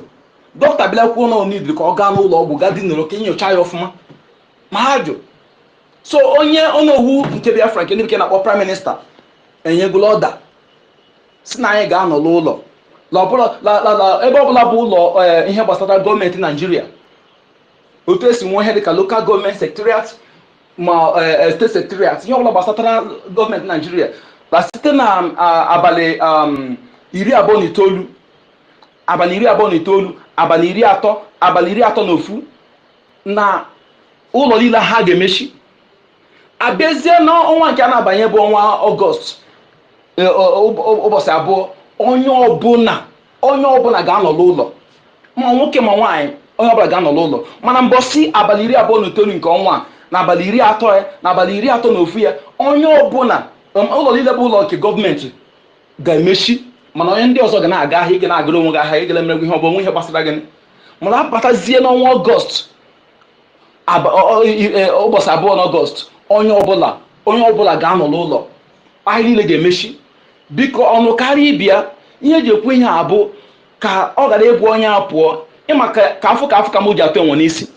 dọkịta bịakwuo na onidiri ka ọ gaa n'ụlọ ọgwụ gaa dinoro ka nyocha ya ọfụma ma ha jụ so onye owu nke Biafra nke ndị bekee na-akpọ prime minista enyegula ọda si na anyị ga-anọ n'ụlọ ebe ọbụla bụ ụlọ ihe gbasara gọọmenti Naijiria otu esi nwe ihe dịka local gọọmenti secretariat ma steeti secretariat ihe ọbụla gbasatara gọọmenti Naijiria la site na abalị iri abụọ na itoolu abalị iri atọ na ofu na ụlọ niile ha ga-emechi abịazie n'ọnwa nke a na-abanye bụ ọnwa Ọgọst ụbọchị abụọ onye ọbụla ga-anọ n'ụlọ ma nwoke ma nwaanyị onye ọbụla ga-anọ n'ụlọ mana mbọsị abalị iri abụọ na itoolu nke ọnwa na abalị iri atọ ya na abalị iri atọ na ofu ya onye ọbụla ụlọ niile bụ ụlọ nke gọọmenti ga-emechi mana onye ndị ọzọ ga na-aga ahịa ị ga na-agara onwe gị ahịa ị ga na-emegwu ihe ọ bụ onwe ihe gbasara gị mana abatazie n'ọnwa Ọgọst ụbọchị abụọ n'Ọgọst onye ọbụla ga-anọ n'ụlọ ahịa niile ga-emechi biko ọnụ karịa ịbịa ihe eji ekwu ihe a bụ ka ọ gara egwu onye a pụọ ịma ka afụ ka m ji atụ enwe n'isi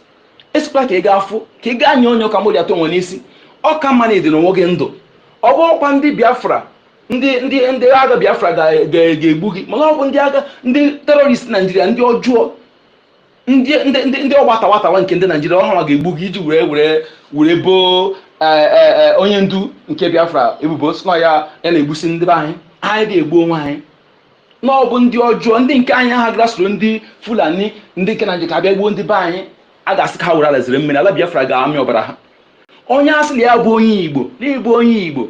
esikwa ka ị ga-afụ ka ị gaa nye onye ka m ji atụ enwe n'isi ọ ka mma na ịdị n'onwe gị ndụ ọ bụ ọkwa ndị Biafra ndị agha Biafra ga-egbu gị mana ọ bụ ndị agha ndị terọrist Naijiria ndị ọjọọ ndị ọgbatawa nke ndị Naijiria ọhụrụ ga-egbu gị iji were boo onye ndu nke Biafra ebubo si na ya na-egbusi ndị be anyị ga-egbu onwe anyị na ọ bụ ndị ọjọọ ndị nke anyị ha gara soro ndị Fulani ndị nke Naijiria ka bịa gbuo ndị be anyị a ga-asị ka ha were ala zere mmiri ala Biafra ga-amị ọbara ha onye asịrị ya bụ onye Igbo n'ịbụ onye Igbo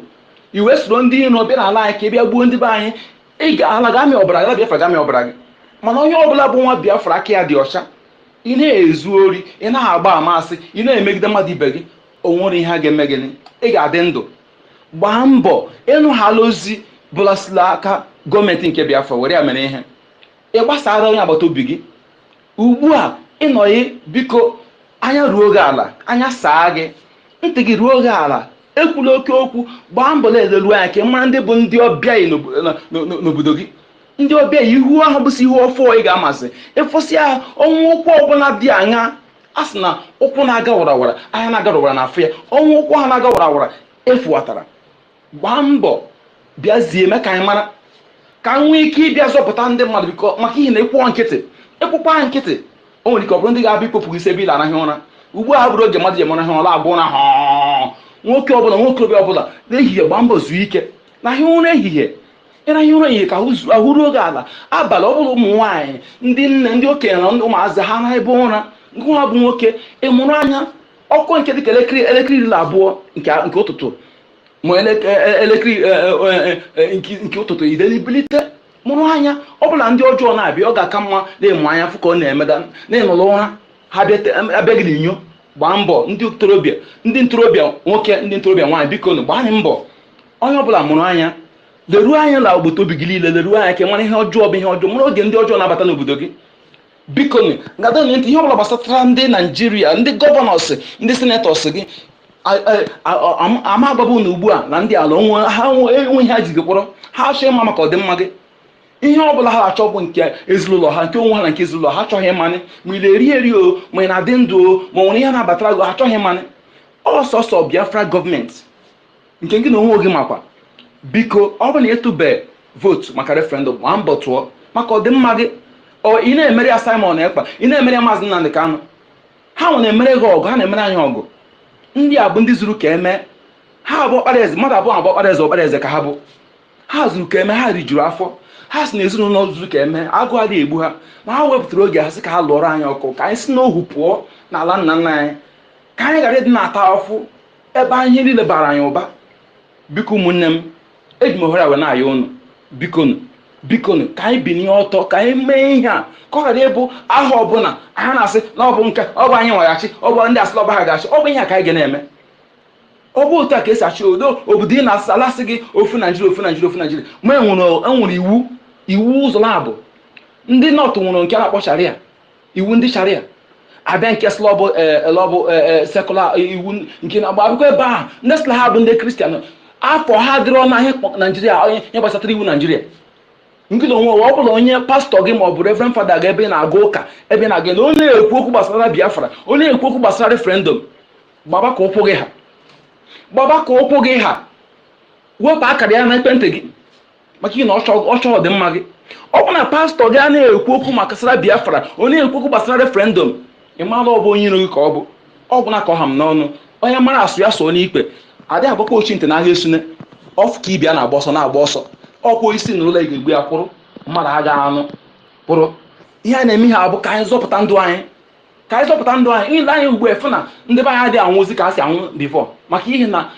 iwe soro ndị iro bịa n'ala anyị ka ị bịa gbuo ndị be anyị ala ga-amị ọbara ala Biafra ga-amị ọbara gị mana onye ọbụla bụ nwa Biafra aka ya dị ọcha ị na-ezu ori ị na-agba amasị ị na-emegide mmadụ ibe gị o nwere ihe a ga-eme gị ị ga-adị ndụ gbaa mbọ ịnụghala ozi bụlasila aka gọọmenti nke Biafra were ya mere ihe ị gbasara onye agbata obi gị ugbu a ịnọghị biko anya ruo gị ala anya saa gị ntị gị ruo gị ala ekwula oke okwu gbaa mbọ na-elelu anya ka mara ndị bụ ndị ọbịa n'obodo gị ndị ọbịa ihu ahụ bụsi ihu ọfọ ị ga-amasị ịfụsị ya ọnwụ ụkwụ ọbụla dị aṅa a sị na ụkwụ na-aga warawara anya na-aga warawara na afọ ya ọnwụ ụkwụ ha na-aga warawara efuwatara gbaa mbọ bịazie mee ka anyị mara ka m nwee ike ịbịa zọpụta ndị mmadụ biko maka ihe na ịkwụọ nkịtị ịkwụkwa nkịtị o nwere ike ọ bụrụ ndị ga-abịa ikpopụ isi ebe ị anaghị ụra ugbu a bụrụ oge mmadụ ji emara ụra abụ na nwoke ọbụla nwokorobịa ọbụla n'ehihie gbaa mbọ zuo ike na ahịa ụra ehihie ịraghị ụra ehihie ka ahụ ruo oge ala abalị ọ bụrụ ụmụ nwaanyị ndị nne ndị okenye na ụmụazị ha na ebe ụra nke ha bụ nwoke ịmụrụ anya ọkụ nke dịka elekere iri na abụọ nke ụtụtụ ma elekere nke ụtụtụ idelibilite mụrụ anya ọbụla ndị ọjọọ na-abịa ọ ga-aka mma na-emu anya fụ ka ọ na-emeda na-enụlụ ụra ha abịaghị n'inyo gbaa mbọ ndị ntorobịa nwoke ndị ntorobịa nwaanyị biko nụ gbaa mbọ onye ọbụla mụrụ anya leruo anya na agbata obi gị niile leruo anya ka mara ihe ọjọọ bụ ihe ọjọọ mara oge ndị ọjọọ na-abata n'obodo gị biko nụ ngada ntị ihe ọbụla gbasatara ndị Naijiria ndị gọvanọs ndị senetọs gị ama agbabu na ugbu a na ndị ala enwe ihe ha ji gị kpọrọ ha achọ ịma maka ọdịmma gị ihe ọbụla ha achọ bụ nke ezinụlọ ha nke onwe ha na nke ezinụlọ ha achọghị ịmanị ma ị na-eri eri o ma ị na-adị ndụ o ma nwere ihe na-abatara gị ha achọghị ịmanị ọsọsọ Biafra gọọmenti nke gị na onwe gị makwa biko ọ bụ na ịtụbe vootu maka referendum gbaa mbọ tụọ maka ọdịmma gị ị na-emere ya Simon Ekpa ị na-emere ya Maazị Nnamdi Kanu ha nwe na-emere gị ọgụ ha na-emere anyị ọgụ ndị a bụ ndị zuru ka eme ha abụ ọkpara eze mmadụ abụọ abụ ọkpara eze ka ha bụ ha zuru ka eme ha rijuru afọ ha si na ezinụlọ zuru ka eme agụ adịghị egbu ha ma ha wepụtara oge ha sị ka ha lụọrọ anyị ọkụ ka anyị si n'ohu pụọ n'ala nna nna anyị ka anyị ghara ịdị na-ata afụ ebe anyị niile bara anyị ụba biko ụmụnne m eji m ohere a wee na-aya ụnụ bikonu ka anyị binye ọtọ ka anyị mee ihe a ka ọ ghara ịbụ aha ọbụla anyị na-asị na ọ bụ nke ọ bụ anyị nwaghachi ọ bụ ndị asịla ọba ha ga-achị ọ bụ ihe a ka anyị ga na-eme ọ bụ otu a ka esi achị obodo ị na-asị alasị gị ofu Naijiria ma enwere iwu ụzọ na-abụ ndị nọtụ nwụrụ nke a na-akpọ sharia iwu ndị sharia abịa nke slọbụ sekụla iwu nke na-agba akwụkwọ ebe ahụ ndị sịla ha bụ ndị kristian afọ ha dịrọ na ihe Naijiria onye gbasatara iwu Naijiria nke na onwe ọ bụla onye pastọ gị ma ọ bụ reverend fada ga ebe ị na-aga ụka ebe ị na-aga na onye ekwu okwu gbasara Biafra onye ekwu okwu gbasara referendum gbaba ka ụkwụ gị ha wepụ akara ya na ekwentị gị maka ihe na ọchọ ọdịmma gị ọ bụ na pastọ gị a na-ekwu okwu gbasara Biafra onye ekwu okwu gbasara referendum ị mara ọ bụ onye iro gị ka ọ bụ na ka ọ ha m n'ọnụ onye mara asụ ya so n'ikpe adịghị agbakọ ochi ntị n'ahịa esune ọfụ ka ibia na-agba ọsọ ọkwụ isi na ụlọ ga-egbu ya kwụrụ mmadụ aga anụ pụrụ ihe a na-eme ihe abụ ka anyị zọpụta ndụ anyị ile anyị ugbu efu na ndị be anyị adịghị anwụzi ka a si anwụ bifọ maka ihe na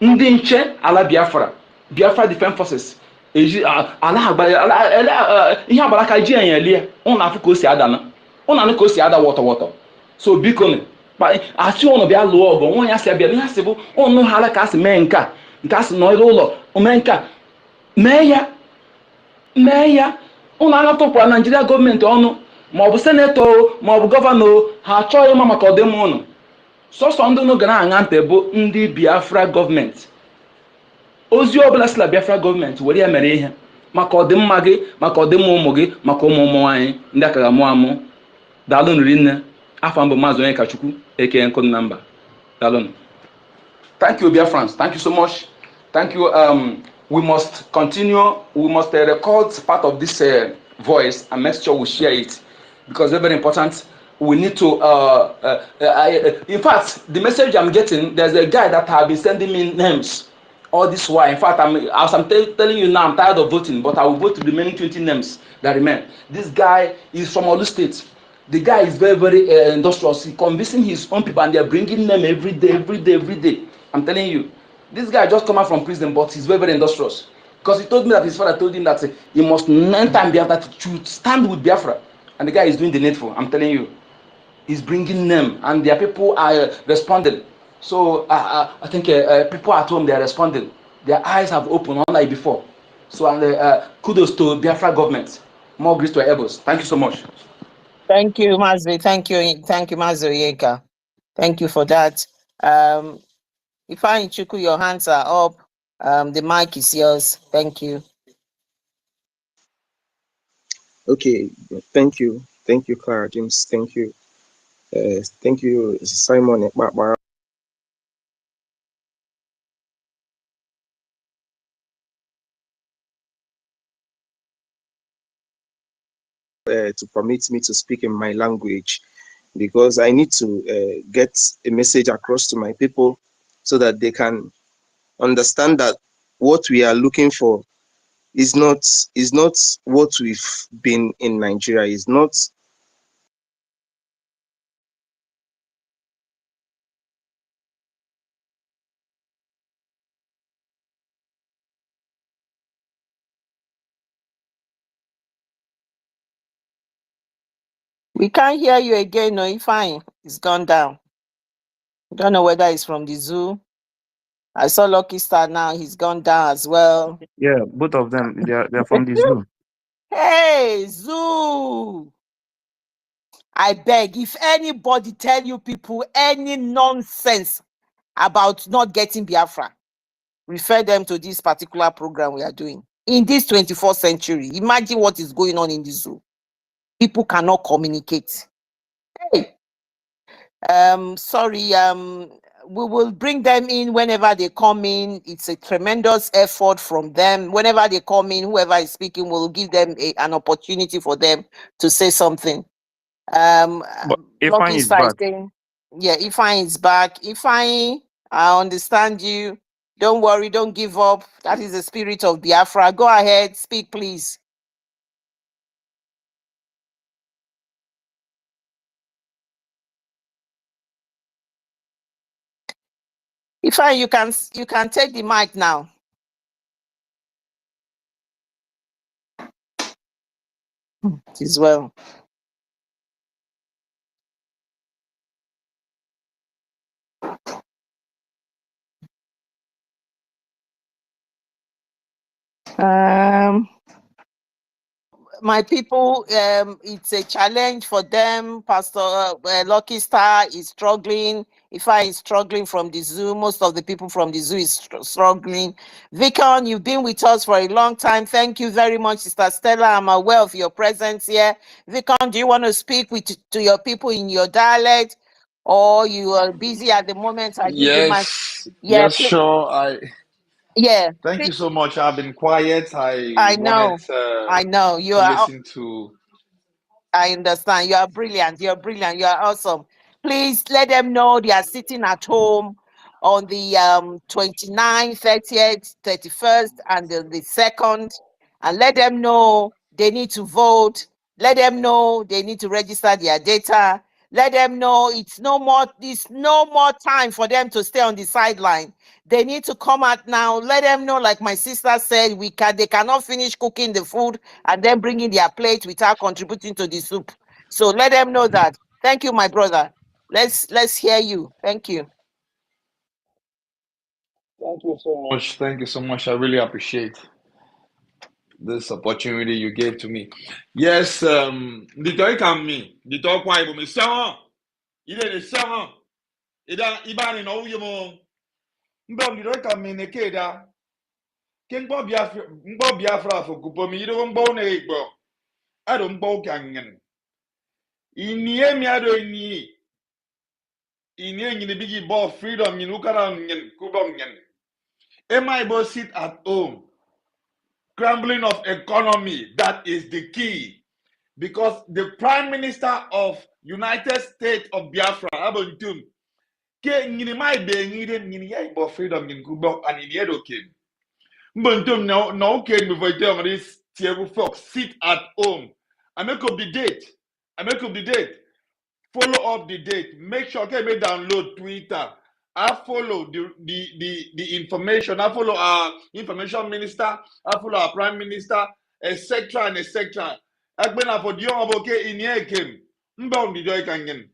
ndị nche ala Biafra Defense Forces eji ihe agbara aka ji anyị elie ụnụ afụ ka o si adana ụnụ anụ ka o si ada wọtọwọtọ so biko achị ụnụ bịa lụọ ọgụ nwa ya si abịa ihe asị bụ ụnụ ghara ka a si mee nke a sị nọrọ ụlọ mee nke a mee ya ụnụ anatụkwara Naijiria gọọmenti ọnụ maọbụ senetọ maọbụ gọvanọ ha achọghị ịma maka ọdịmma ụnụ sọsọ ndị ụnụ gara aṅa ntị bụ ndị Biafra gọọmenti ozi ọbụla sila Biafra gọọmenti were ya mere ihe maka ọdịmma gị maka ọdịmma ụmụ gị maka ụmụ nwaanyị ndị aka ga-amụ amụ daalụnụ rinne afọ mbụ Maazị Onyekachukwu eke nkụ na mba daalụnụ. Thank you Biafrans, thank you so much. Thank you. We must continue. We must record part of this voice and make sure we share it because it's very important. We need to. In fact, the message I'm getting, there's a guy that have been sending me names all this while. In fact, as I'm telling you now, I'm tired of voting, but I will vote to the remaining 20 names that remain. This guy is from Olu State. The guy is very, very industrious. He's convincing his own people, and they're bringing them every day. I'm telling you. This guy just come out from prison, but he's very, very industrious. Because he told me that his father told him that he must none time Biafra to stand with Biafra. And the guy is doing the needful. I'm telling you. He's bringing them, and their people are responding. So I think people at home, they are responding. Their eyes have opened unlike before. So kudos to Biafra government. More grace to our elbows. Thank you so much. Thank you, Mazi. Thank you, Mazi Oyeka. Thank you for that. Ifeanyi Chukwu, your hands are up. The mic is yours. Thank you. Okay, thank you, Clara James. Thank you, Simon Ekpakpa, to permit me to speak in my language, because I need to get a message across to my people so that they can understand that what we are looking for is not what we've been in Nigeria. Is not. We can't hear you again. No, fine. It's gone down. Don't know whether it's from the zoo. I saw Lucky Star now. He's gone down as well. Yeah, both of them. They're from the zoo. Hey, zoo! I beg, if anybody tell you people any nonsense about not getting Biafra, refer them to this particular program we are doing. In this 24th century, imagine what is going on in the zoo. People cannot communicate. Hey, sorry, we will bring them in whenever they come in. It's a tremendous effort from them. Whenever they come in, whoever is speaking will give them an opportunity for them to say something. But Ifeanyi Lucky is Star is back. saying, yeah, Ifeanyi is back. Ifeanyi, I understand you. Don't worry, don't give up. That is the spirit of Biafra. Go ahead, speak, please. Ifeanyi, you can take the mic now. As well. My people, it's a challenge for them. Pastor Lucky Star is struggling. Ifeanyi is struggling from the zoo. Most of the people from the zoo is struggling. Vikon, you've been with us for a long time. Thank you very much, Sister Stella. I'm aware of your presence here. Vikon, do you want to speak to your people in your dialect, or you are busy at the moment? I give you my Yes, sure. Thank please. you so much. I've been quiet. I wanted I know you to are. listen to. I understand. You are brilliant. You're brilliant. You are awesome. Please let them know they are sitting at home on the 29th, 30th, 31st, and the 2nd. And let them know they need to vote. Let them know they need to register their data. Let them know it's no more time for them to stay on the sideline. They need to come out now. Let them know, like my sister said, they cannot finish cooking the food and then bringing their plate without contributing to the soup. So let them know that. Thank you, my brother. Let's hear you. Thank you. Thank you so much. Thank you so much. I really appreciate this opportunity you gave to me. Yes, the talk on me. The talk why me song. Ide the song. Ida ibani no uyemo. Mbo the talk on me nekeda. Ken Mbo Biafra for kupo mi ido mbo na igbo. Ado mbo kangen. Inie mi ado ini. Inie ngini bigi bo freedom ngin ukara ngin kubom ngin. Am I able to sit at home? Crumbling of economy, that is the key. Because the Prime Minister of United States of Biafra, Abontum, ke ngini mai be ngide ngini ya ibo freedom ngin kubo and in yedo came. Mbontum no came before them this Tiago Fox sit at home. I make up the date. Follow up the date. Make sure okay, may download Twitter. I follow the information. I follow our information minister. I follow our prime minister, etc. and etc. Agbena for the young okay in here came. Mbound the joy kangen.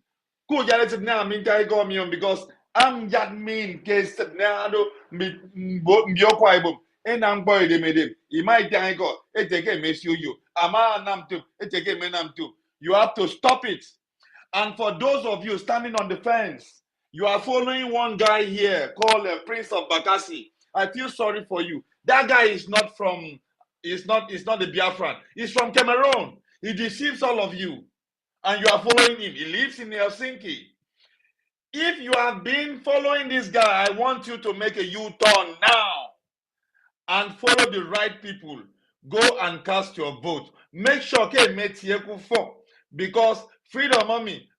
Ko jare sit na min kai go mi because I'm that mean case na do mi kwa ibom. And I'm boy de medem. I might thank God. It take me you. Ama nam too. It take me nam too. You have to stop it. And for those of you standing on the fence, you are following one guy here called Prince of Bakassi. I feel sorry for you. That guy is not the Biafran. He's from Cameroon. He deceives all of you, and you are following him. He lives in Helsinki. If you have been following this guy, I want you to make a U-turn now and follow the right people. Go and cast your vote. Make sure because freedom mommy,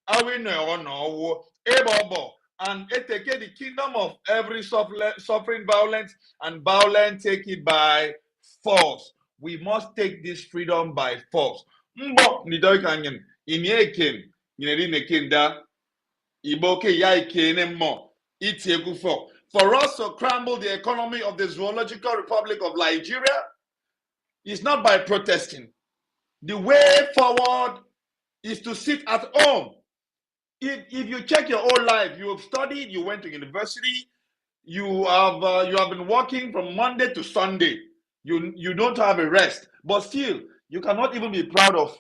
and take the kingdom of every suffering violence, and violence take it by force. We must take this freedom by force. For us to crumble the economy of the Zoological Republic of Nigeria is not by protesting. The way forward is to sit at home. If you check your whole life, you have studied, you went to university, you have been working from Monday to Sunday. You don't have a rest, but still you cannot even be proud of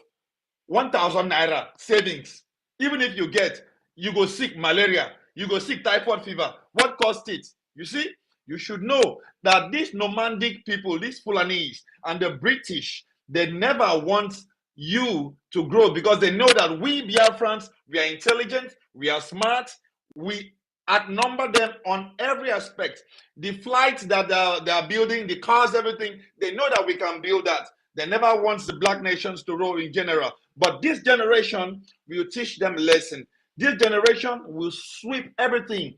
1,000 naira savings. Even if you get, you go sick malaria, you go sick typhoid fever. What caused it? You see, you should know that these nomadic people, these Fulanese and the British, they never want you to grow because they know that we Biafrans, we are intelligent, we are smart, we outnumber them on every aspect. The flights that they are building, the cars, everything, they know that we can build that. They never want the black nations to rule in general. But this generation will teach them a lesson. This generation will sweep everything.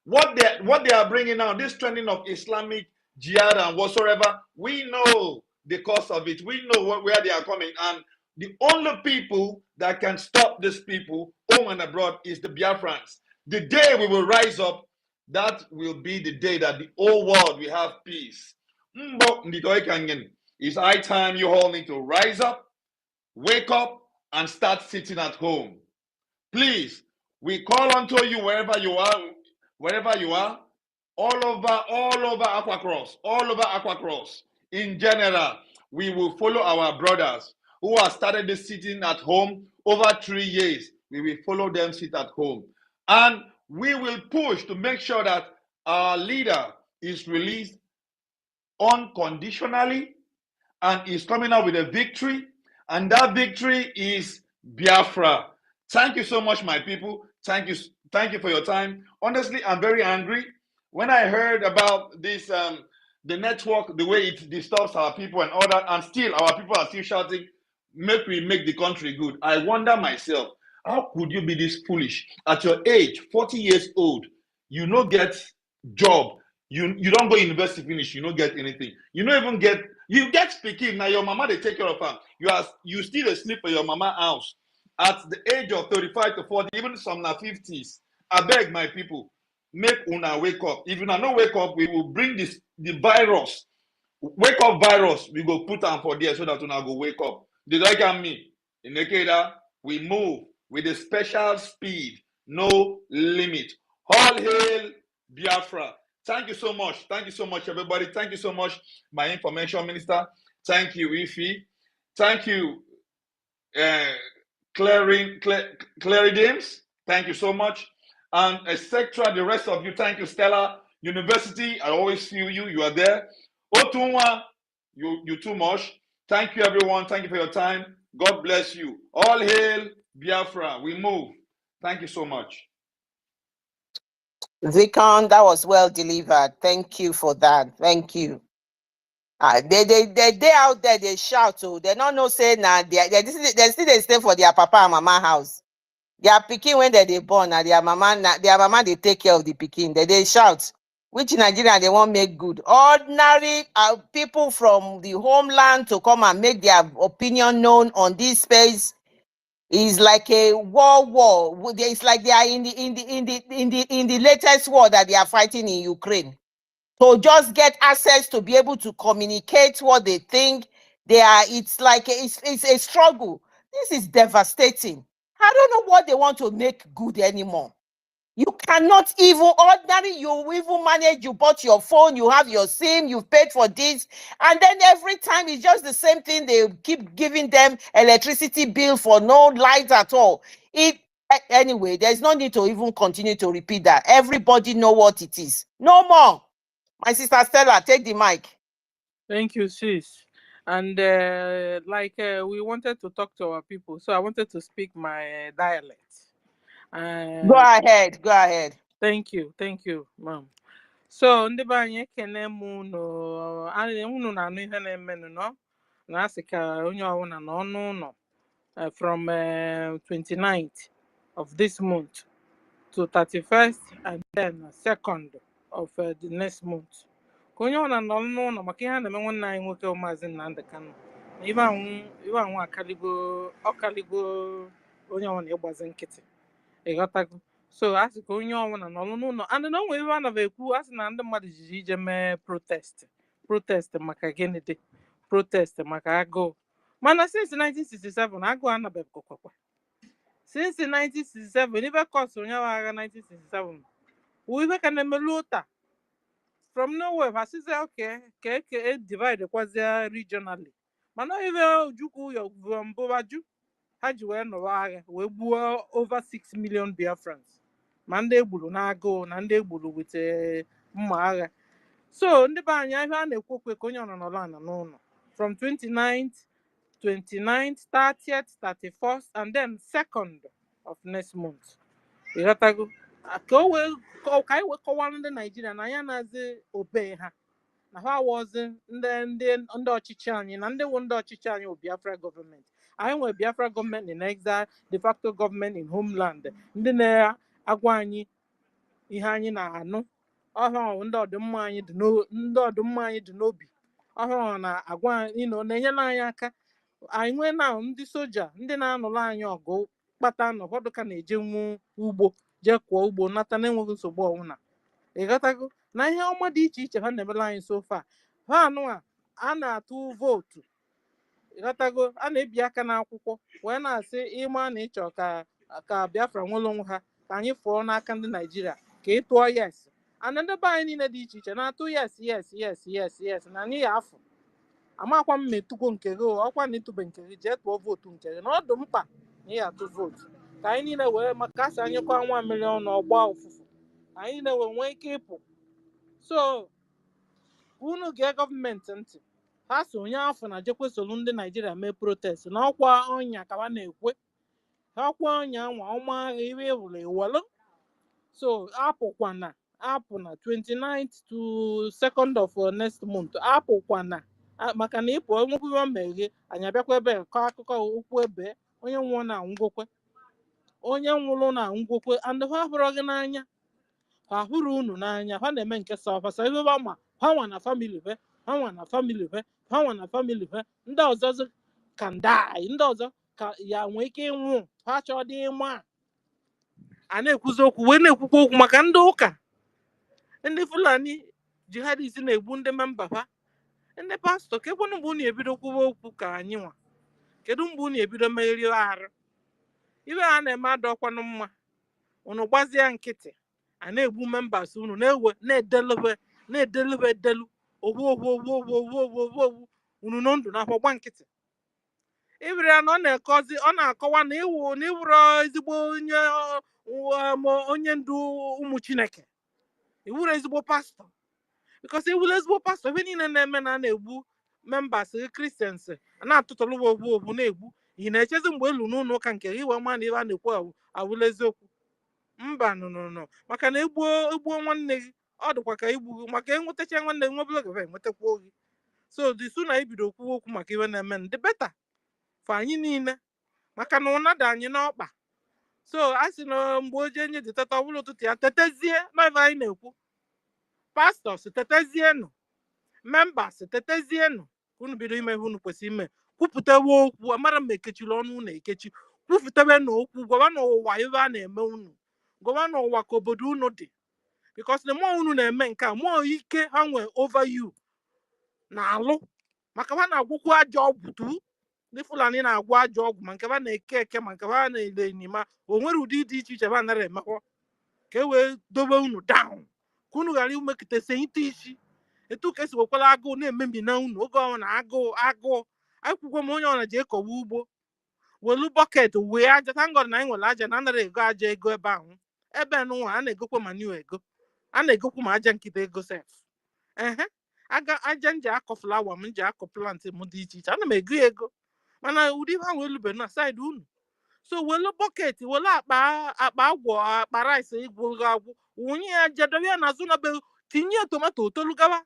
What they are bringing now, this trending of Islamic jihad and whatsoever, we know the cause of it. We know where they are coming. And the only people that can stop these people, home and abroad, is the Biafrans. The day we will rise up, that will be the day that the whole world will have peace. It's high time you all need to rise up, wake up, and start sitting at home. Please, we call unto you wherever you are, all over Aquacross. In general, we will follow our brothers who have started this sitting at home over 3 years. We will follow them sit at home. And we will push to make sure that our leader is released unconditionally and is coming out with a victory. And that victory is Biafra. Thank you so much, my people. Thank you for your time. Honestly, I'm very angry. When I heard about this, the network, the way it disturbs our people and all that, and still our people are still shouting, make the country good. I wonder myself, how could you be this foolish? At your age, 40 years old, you don't get job. You don't go university finish, you don't get anything. You don't even get, you get speaking. Now your mama, they take care of her. You still asleep at your mama house. At the age of 35 to 40, even some na 50s. I beg my people, make una wake up. If una no wake up, we will bring the virus. Wake up virus, we go put on for there so that una go wake up. Did I get me? In Nekeda, we move with a special speed, no limit. All hail Biafra. Thank you so much. Thank you so much, everybody. Thank you so much, my information minister. Thank you, Ifi. Thank you, Claridims. Thank you so much. And etc. The rest of you, thank you, Stella University. I always feel you. You are there. Otunwa, you too much. Thank you, everyone. Thank you for your time. God bless you. All hail Biafra. We move. Thank you so much. Zikon, that was well delivered. Thank you for that. Thank you. They out there, they shout. So they don't know say now they still they stay for their papa and mama house. Their pikin when they born, now their mama they take care of the pikin. They shout. Which Nigeria they won't make good. Ordinary people from the homeland to come and make their opinion known on this space is like a war. It's like they are in the latest war that they are fighting in Ukraine. So just get access to be able to communicate what they think they are. It's like it's a struggle. This is devastating. I don't know what they want to make good anymore. You cannot even ordinary, you even manage, you bought your phone, you have your SIM, you've paid for this, and then every time it's just the same thing. They keep giving them electricity bill for no light at all. Anyway, there's no need to even continue to repeat that. Everybody know what it is. No more. My sister Stella, take the mic. Thank you, sis. And we wanted to talk to our people, so I wanted to speak my dialect. Go ahead, go ahead. Thank you, ma'am. So ndị be anyị ekene m unu na-anụ ihe na-emenụ nọ na asị ka onye ọbụla n'ọnụ ụlọ from 29th of this month to 31st and then 2nd of the next month. Ka onye ọbụla nọ n'ụlọ maka ihe a na-eme nwanne anyị nwoke Maazị Nnamdi Kanu. Ibe anwụ ọkaligo onye ọbụla ịgbazi nkịtị. Ịghọtago? So asị ka onye ọbụla nọrọ n'ụlọ and na onwe ebe a na-ekwu asị na ndị mmadụ jiji ije mee protest maka gịnị dị protest maka agụụ mana since 1967 agụụ anabeghịkwa since 1967 ibe kọsụ onyewa agha 1967 wụ ibe ka na-emelu ụta from nowhere ha sizie oke ka eke divide kwazie regionally mana ibe Ojukwu mbụbaju ha ji wee nọrọ agha wee gbuo over 6 million Biafrans ma ndị egburu n'agụụ na ndị egburu wete mma agha. So ndị be anyị ihe a na-ekwu okwe ka onye ọnọnọrọ ana n'ụlọ from 29th 30th 31st and then 2nd of next month. Ịghọtago? Ka anyị wee kọwara ndị Naijiria na ya na-azị obey ha na ha wọzi ndị ọchịchị anyị na ndị ndị ọchịchị anyị bụ Biafra gọọmenti. Anyị nwere Biafra gọọmenti in exile, de facto gọọmenti in homeland, ndị na-agwa anyị ihe anyị na-anụ ọhụrụ ndị ọdụmma anyị dị n'obi ọhụrụ na-agwa anyị na-enyere anyị aka. Anyị nwee na ndị soja ndị na-anụrụ anyị ọgụ kpata na ụfọdụ ka na-eje nwu ugbo jee kụọ ugbo nata na-enweghị nsogbu ọbụla. Ịghọtago na ihe ọma dị iche iche ha na-emere anyị sofa ha anụwa a na-atụ vootu. Ịghọtago a na-ebi aka n'akwụkwọ wee na-asị ịma na ịchọ ka Biafra nwere onwe ha ka anyị fụọ n'aka ndị Naijiria ka ị tụọ yes ana ndị be anyị niile dị iche iche na-atụ yes na anyị ya afọ amakwa m metụgo nke gị ọkwa na ịtụbe nke gị jee tụọ vootu nke gị na ọ dị mkpa na ya atụ vootu ka anyị niile wee maka asị anyị kwa nwa mmiri ọnụ ọgba ụfụfụ anyị niile wee nwee ike ịpụ. So unu gee gọọmenti ntị ha so onye afọ na jekwe solu ndị Naijiria mee protest na ọkwa ọnya ka ha na-ekwe ha ọkwa ọnya nwa ọma agha iwe ewuru ewelu. So apụkwana apụ na 29th to 2nd of next month apụkwana maka na ịpụ enwekwuo meghe anyị abịakwa ebe kọọ akụkọ okwu ebe onye nwụrụ na-anwụgokwe and ha hụrụ gị n'anya ha hụrụ unu n'anya ha na-eme nke sọfasa ebe ma ha nwa na famili be ha nwa na famili be ndị ọzọ ka ndị ọzọ ka ya nwee ike ịnwụ ha chọọ dị ịma a na-ekwuzi okwu wee na-ekwukwa okwu maka ndị ụka ndị Fulani jihadist na-egbu ndị memba ha ndị pastọ kekwanụ mgbe unu ebido kwuwa okwu ka anyị nwa kedu mgbe unu ebido megheri arụ ibe ha na-eme adọkwanụ mma unu gbazie nkịtị a na-egbu membas unu na-edelube edelu owu unu nọ ndụ n'afọ gba nkịtị ibiri ya na ọ na-akọwa na iwuru ezigbo onye ndu ụmụ Chineke iwuru ezigbo pastọ because iwuru ezigbo pastọ ebe niile na-eme na na-egbu membas Christians na-atụtụrụ owu na-egbu ị na-echezi mgbe elu n'ụlọ ụka nke iwe ma na ibe a na-ekwu awụla eziokwu mba nụnụnụ maka na egbuo nwanne gị ọ dịkwa ka igbu gị maka enwetacha nwanne gị nwebụla gava enwetakwa ohi. So the sooner ibido kwuo okwu maka iwe na-eme ndị beta fa anyị niile maka na ụna dị anyị n'ọkpa. So a sị na mgbe oje nye dị teta ọbụla ụtụtụ ya tetezie naive anyị na-ekwu pastọs tetezienụ membas tetezienụ unu bido ime ihe unu kwesịrị ime kwupụtawa okwu amara m ekechiri ọnụ unu ekechi kwupụtawa na okwu gwawa n'ụwa ibe a na-eme unu gwawa n'ụwa ka obodo unu dị because na mmụọ unu na-eme nke a mmụọ ike ha nwee over you na-alụ maka ha na-agwụkwu ajọ ọgwụ tu ndị Fulani na-agwụ ajọ ọgwụ ma nke ha na-eke eke ma nke ha na-ele enyima o nwere ụdị dị iche iche ha nara emekwa ka e wee dobe unu down ka unu ghara imekịtase ite isi etu ka esi wekwala agụụ na-emebi na unu oge ọnwụ na agụụ akwụkwọ m onye ọna ji ekọwa ugbo welu bọket wee aja tangod na anyị nwere aja na anara ego aja ego ebe ahụ ebe nụnwa a na-egokwa manure ego a na-egokwa ma aja nkịta ego sef aja nji akọ flawa m nji akọ plant m dị iche iche ana m ego mana ụdị ha nwee lube na side unu so welu bucket welu akpa agwọ akpa rice igwụrụ agwụ wunye ya jedobe ya n'azụ na be tinye tomato otolugawa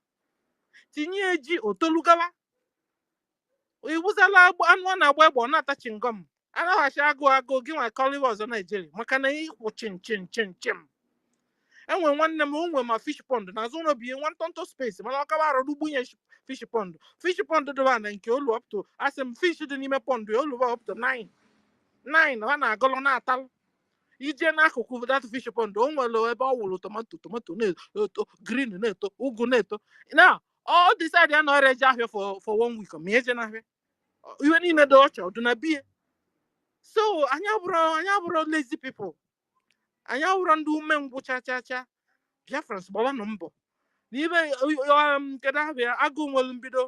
tinye ji otolugawa iwuzala anụ a na-agba egbe ọ na-atachi ngọm anaghachi agụ gị nwa kọliwa ọzọ Naijiria maka na ịkwụ chin enwe nwanne m onwe ma fish pond n'azụ ụlọ bi nwa ntọntọ space mana ọkawa arụ gbunye fish pond dịba na nke olu up to asị m fish dị n'ime pond ya olu up to 9 ha na-agọlọ na-atalụ ije n'akụkụ that fish pond o nwere ebe ọ wụrụ tomato na-eto green na-eto ugu na-eto na ọ decide ya na ọrịa eje ahịa for 1 week ma eje n'ahịa iwe niile dị ọcha ọdụ na biya so anyị abụrụ lazy people anyị awụrụ ndị umengwụ chachacha Biafrans gbawanụ mbọ n'ibe kedu abịa agụ nwere mbido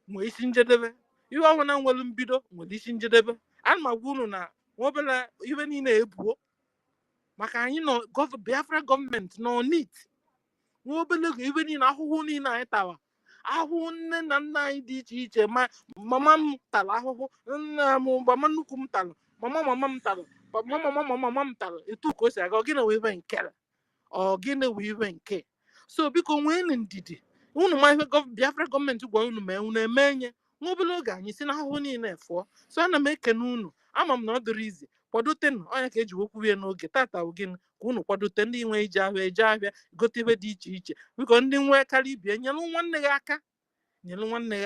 nwee isi njedebe ihe ọbụla nwere mbido nwere isi njedebe ana m agwa unu na obere ibe niile ebuo maka anyị nọ Biafra gọọmenti nọ nit nwa obere ibe niile ahụhụ niile anyị tawa ahụhụ nne na nna anyị dị iche iche ma mama m tara ahụhụ nna m mama nnukwu m tara mama m tara mama m tara etu ka o si aga gịnị wee ibe nke gịnị wee ibe nke so biko nwee ndidi unu ma ihe Biafra gọọmenti gwa unu mee unu eme nye nwa obere oge anyị si na ahụhụ niile fụọ so ana m ekene unu ama m na ọ dịrị izi kwadotenụ ọnya ka eji wekwuwe n'oge tata gịnị ka unu kwadote ndị nwe eje ahịa gote ibe dị iche iche biko ndị nwe karịa ibie nyelụ nwanne gị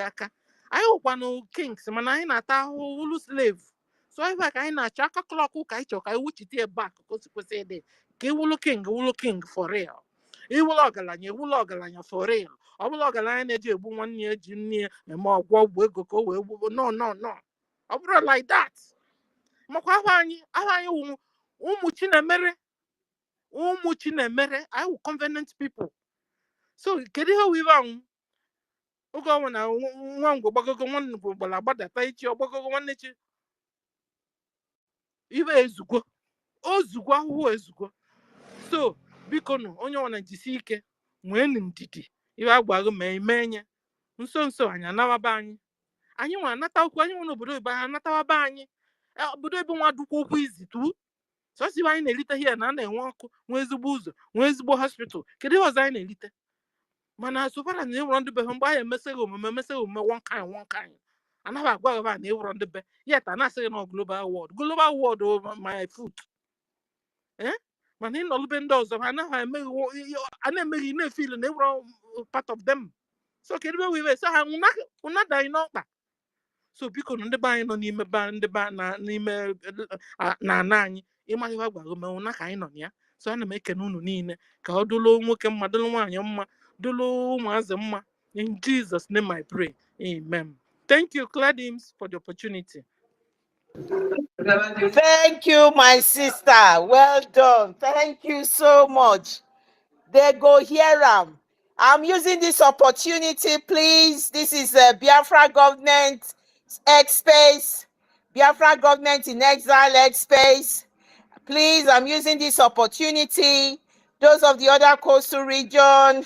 aka anyị hụkwanụ kings mana anyị na-ata ahụhụ ulu slave so ife ka anyị na-achọ aka klọk ka anyị chọrọ ka anyị wuchite bak ka o si kwesị ịdị ka iwulu king for real iwulu ọgaranya for real ọ bụla ọgaranya na-eji egbu nwanne ya eji nne ya eme ọgwụ ego ka o wee gbuo no ọ bụrụ like that makwa ahụ anyị wụ ụmụ Chinemere anyị wụ convenient people so kedu ihe wive anwụ oge ọnwụ na nwa ngwo gbagogo nwanne bụ gbara agbadata ichi ọgbagogo nwanne chi ibe ezugwo ahụhụ ezugwo so biko nụ onye ọna jisi ike nwee ndidi ibe agwaghị ma eme nye nso anyị anawaba anyị nwa anata okwu anyị nwe n'obodo ibe anyị anatawaba anyị obodo ebe nwa dụkwa okwu izi tu sosi anyị na-elite ihe na a na-enwe ọkụ nwee ezigbo ụzọ nwee ezigbo hospital kedu ihe ọzọ anyị na-elite mana sofara na ịwụrọ ndị be ha mgbe anyị emeseghị omume one kind anaghị agwa gị na ịwụrọ ndị be yet a na-asịghị na global world my foot mana ịnọlube ndị ọzọ ha a na-emeghị na-efil na ịwụrọ part of them so kedu ebe wiwe so ha ụnadaghị n'ọkpa so biko ndị be anyị nọ n'ime n'ime na ana anyị ịmaghị ihe gwara omenwụ na ka anyị nọ na ya so ana m ekene unu niile ka ọ dụlụ nwoke mma dụlụ nwaanyị mma dụlụ ụmụazị mma in Jesus name I pray amen. Thank you Cladims for the opportunity. Thank you, my sister. Well done. Thank you so much. They go here. I'm using this opportunity, please. This is a Biafra government X-Space, Biafra government in exile X-Space. Please, I'm using this opportunity. Those of the other coastal region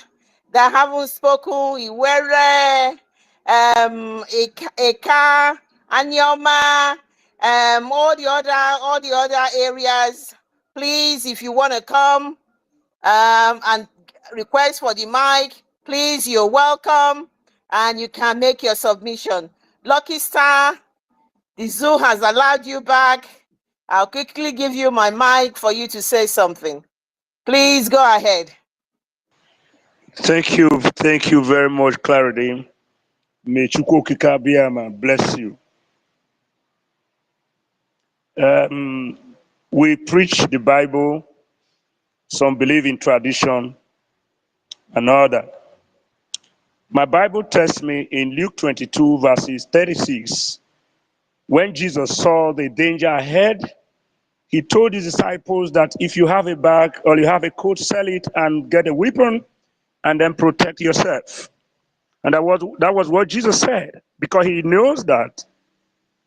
that haven't spoken, Iwere, Eka, Anyoma, all the other areas. Please, if you want to come and request for the mic, please, you're welcome, and you can make your submission. Lucky Star, the zoo has allowed you back. I'll quickly give you my mic for you to say something. Please go ahead. Thank you very much, Clarity. May Chukwu Okike Abiyama bless you. We preach the Bible, some believe in tradition, and all that. My Bible tells me in Luke 22, verses 36, when Jesus saw the danger ahead, he told his disciples that if you have a bag or you have a coat, sell it and get a weapon and then protect yourself. And that was what Jesus said, because he knows that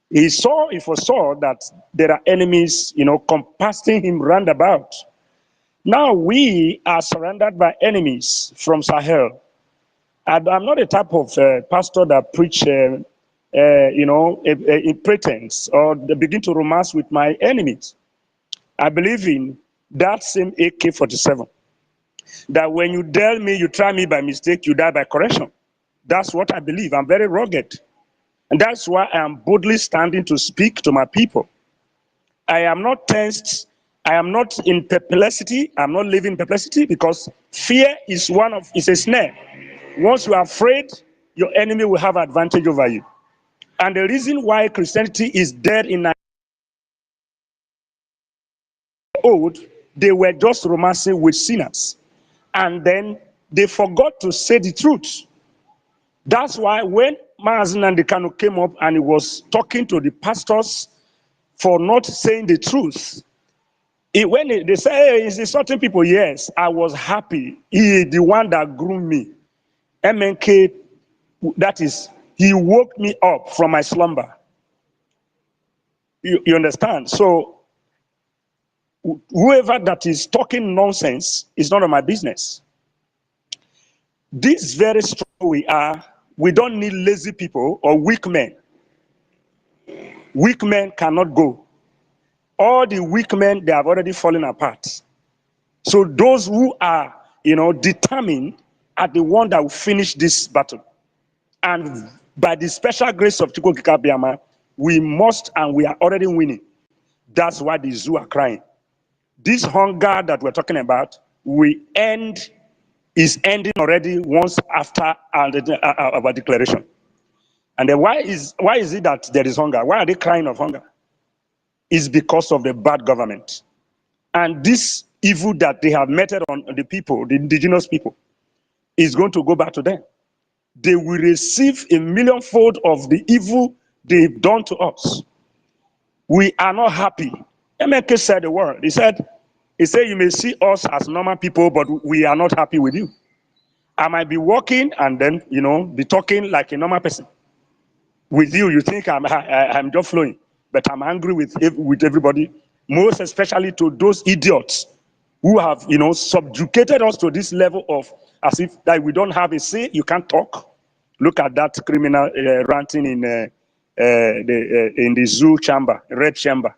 he foresaw that there are enemies, compassing him round about. Now we are surrounded by enemies from Sahel. I'm not a type of pastor that preach, in pretense or they begin to romance with my enemies. I believe in that same AK-47. That when you tell me, you try me by mistake, you die by correction. That's what I believe. I'm very rugged. And that's why I am boldly standing to speak to my people. I am not tensed. I am not in perplexity. I'm not living in perplexity because fear is a snare. Once you are afraid, your enemy will have advantage over you. And the reason why Christianity is dead in old, they were just romancing with sinners. And then they forgot to say the truth. That's why when Mazen Nandekano came up and he was talking to the pastors for not saying the truth, they say, hey, he's insulting people, yes, I was happy. He, the one that groomed me, MNK, that is, he woke me up from my slumber. You understand? So whoever that is talking nonsense is none of my business. This very strong we don't need lazy people or weak men. Weak men cannot go. All the weak men, they have already fallen apart. So those who are, determined are the one that will finish this battle. And by the special grace of Chukwu Okike Abiama, we must and we are already winning. That's why the zoo are crying. This hunger that we're talking about, is ending already once after our declaration. And then why is it that there is hunger? Why are they crying of hunger? It's because of the bad government. And this evil that they have meted on the people, the indigenous people, is going to go back to them. They will receive a millionfold of the evil they've done to us. We are not happy. MK said the word. He said, you may see us as normal people, but we are not happy with you. I might be walking and then, be talking like a normal person. With you, you think I'm just flowing, but I'm angry with everybody, most especially to those idiots who have, subjugated us to this level of as if that we don't have a say, you can't talk. Look at that criminal ranting in the zoo chamber, red chamber.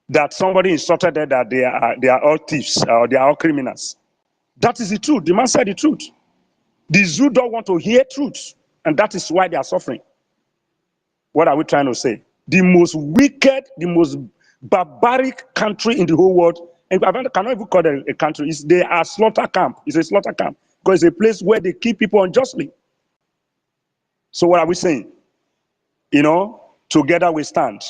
That somebody instructed that they are all thieves or they are all criminals. That is the truth. The man said the truth. The zoo don't want to hear truth, and that is why they are suffering. What are we trying to say? The most wicked, the most barbaric country in the whole world, and I cannot even call it a country, they are slaughter camp. It's a slaughter camp because it's a place where they kill people unjustly. So what are we saying? Together we stand.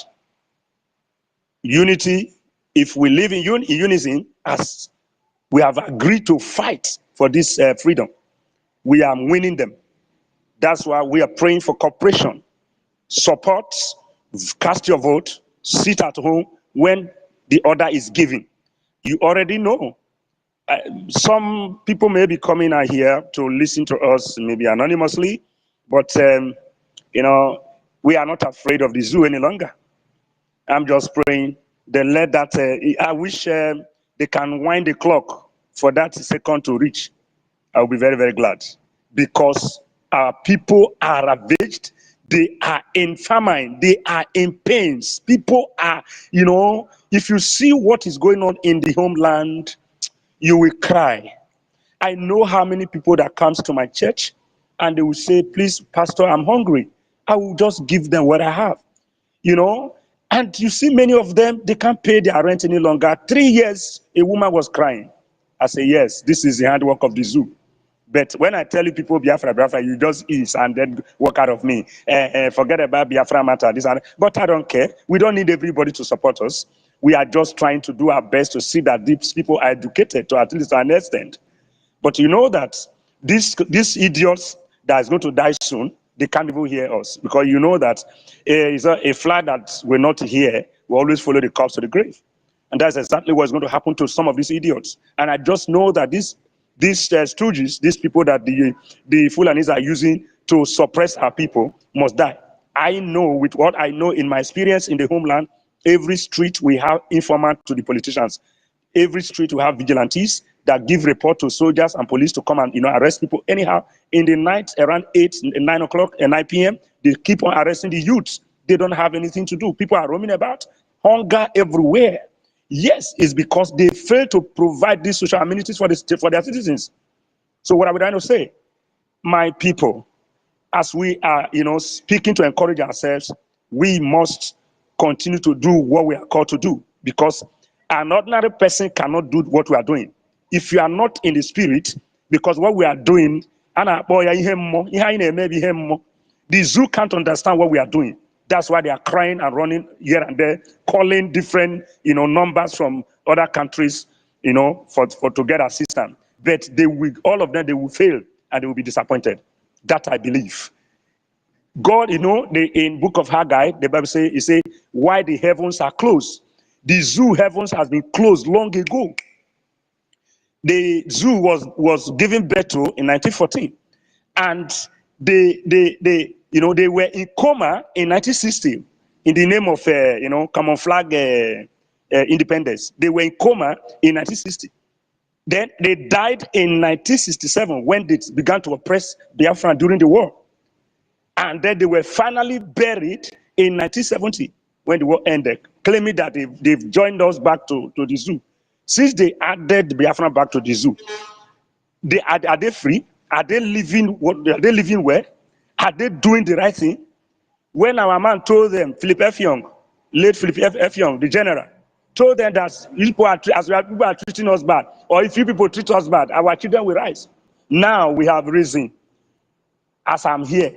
Unity, if we live in unison, as we have agreed to fight for this freedom, we are winning them. That's why we are praying for cooperation, support, cast your vote, sit at home when the order is given. You already know. Some people may be coming out here to listen to us, maybe anonymously, but we are not afraid of the zoo any longer. I'm just praying they let that. I wish they can wind the clock for that second to reach. I'll be very, very glad, because our people are ravaged. They are in famine. They are in pains. People are, if you see what is going on in the homeland, you will cry. I know how many people that comes to my church and they will say, please, Pastor, I'm hungry. I will just give them what I have, And you see many of them, they can't pay their rent any longer. 3 years, a woman was crying. I say, yes, this is the handwork of the zoo. But when I tell you people, Biafra, you just ease and then walk out of me. Forget about Biafra matter. But I don't care. We don't need everybody to support us. We are just trying to do our best to see that these people are educated to at least an extent. But you know that these idiots that is going to die soon, they can't even hear us. Because you know that a flag that will not hear will always follow the corpse to the grave. And that's exactly what's going to happen to some of these idiots. And I just know that these stooges, these people that the Fulanis are using to suppress our people must die. I know with what I know in my experience in the homeland, every street we have informant to the politicians. Every street we have vigilantes. that give report to soldiers and police to come and arrest people anyhow. In the night around 8, 9 o'clock and 9 p.m., they keep on arresting the youths. They don't have anything to do. People are roaming about, hunger everywhere. Yes, it's because they fail to provide these social amenities for their citizens. So what are we trying to say? My people, as we are, speaking to encourage ourselves, we must continue to do what we are called to do, because an ordinary person cannot do what we are doing if you are not in the spirit. Because what we are doing, the zoo can't understand what we are doing. That's why they are crying and running here and there, calling different numbers from other countries for to get assistance. But all of them will fail and they will be disappointed. That I believe. God, in book of Haggai, the Bible says, why the heavens are closed. The zoo heavens has been closed long ago. The zoo was given birth to in 1914, and they were in coma in 1960 in the name of camouflage independence. They were in coma in 1960. Then they died in 1967 when they began to oppress Biafra during the war. And then they were finally buried in 1970 when the war ended, claiming that they've joined us back to the zoo. Since they added Biafra back to the zoo, are they free? Are they living well? Are they doing the right thing? When our man told them, Philip F. Young, late Philip F. Young, the general, told them that people are treating us bad, or if you people treat us bad, our children will rise. Now we have risen. As I'm here,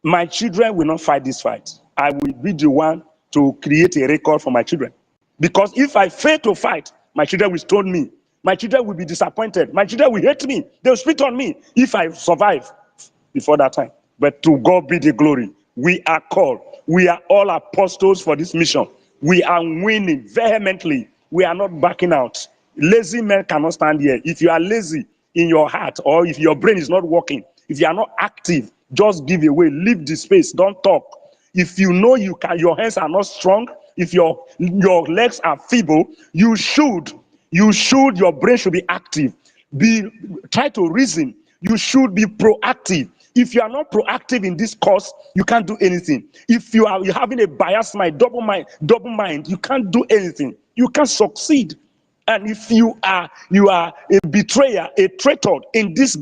my children will not fight this fight. I will be the one to create a record for my children. Because if I fail to fight, my children will stone me. My children will be disappointed. My children will hate me. They will spit on me if I survive before that time. But to God be the glory. We are called. We are all apostles for this mission. We are winning vehemently. We are not backing out. Lazy men cannot stand here. If you are lazy in your heart, or if your brain is not working, if you are not active, just give away. Leave the space. Don't talk. If you know you can, your hands are not strong, if your legs are feeble, your brain should be active. Try to reason. You should be proactive. If you are not proactive in this course, you can't do anything. If you're having a biased mind, double mind, you can't do anything. You can't succeed. And if you are a betrayer, a traitor in this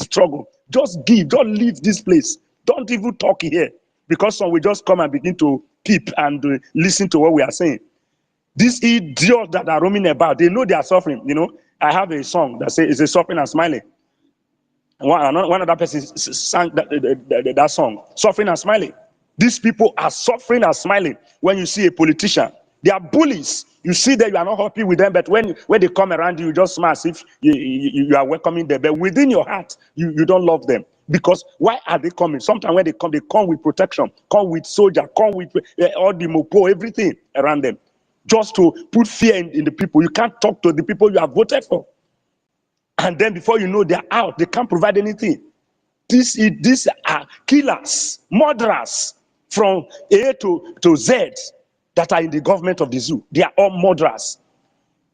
struggle, just leave this place. Don't even talk here, because some will just come and begin to peep and listen to what we are saying. These idiots that are roaming about, they know they are suffering. I have a song that says it's a suffering and smiling. One other person sang that song, suffering and smiling. These people are suffering and smiling when you see a politician. They are bullies. You see that you are not happy with them, but when they come around you, you just smile as if you are welcoming them. But within your heart, you don't love them. Because why are they coming? Sometimes when they come with protection, come with soldier, come with all the mopo, everything around them, just to put fear in the people. You can't talk to the people you have voted for. And then before you know, they're out. They can't provide anything. These are killers, murderers from A to Z that are in the government of the zoo. They are all murderers.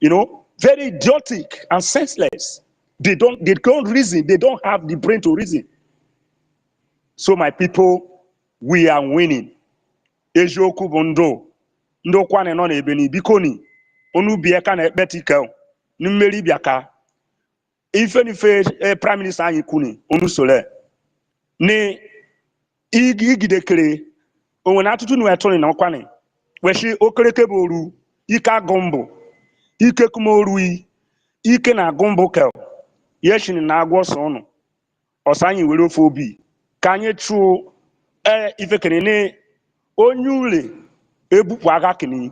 Very idiotic and senseless. They can't reason. They don't have the brain to reason. So my people, we are winning. Ejoku bondo. Ndo kwane no na ebeni bikoni. Onu bieka na ekpetika. Nummeri biaka. Ife prime minister anyị kwuni onu sole ni igidekere onwe na atutu nu etoni na kwani weshi okereke boru ike agombo ike kumorui ike na agombo kel yeshin na agwoso onu osanyi were ofe obi ka anyị chu ife kene ne onye ule ebupu aga kini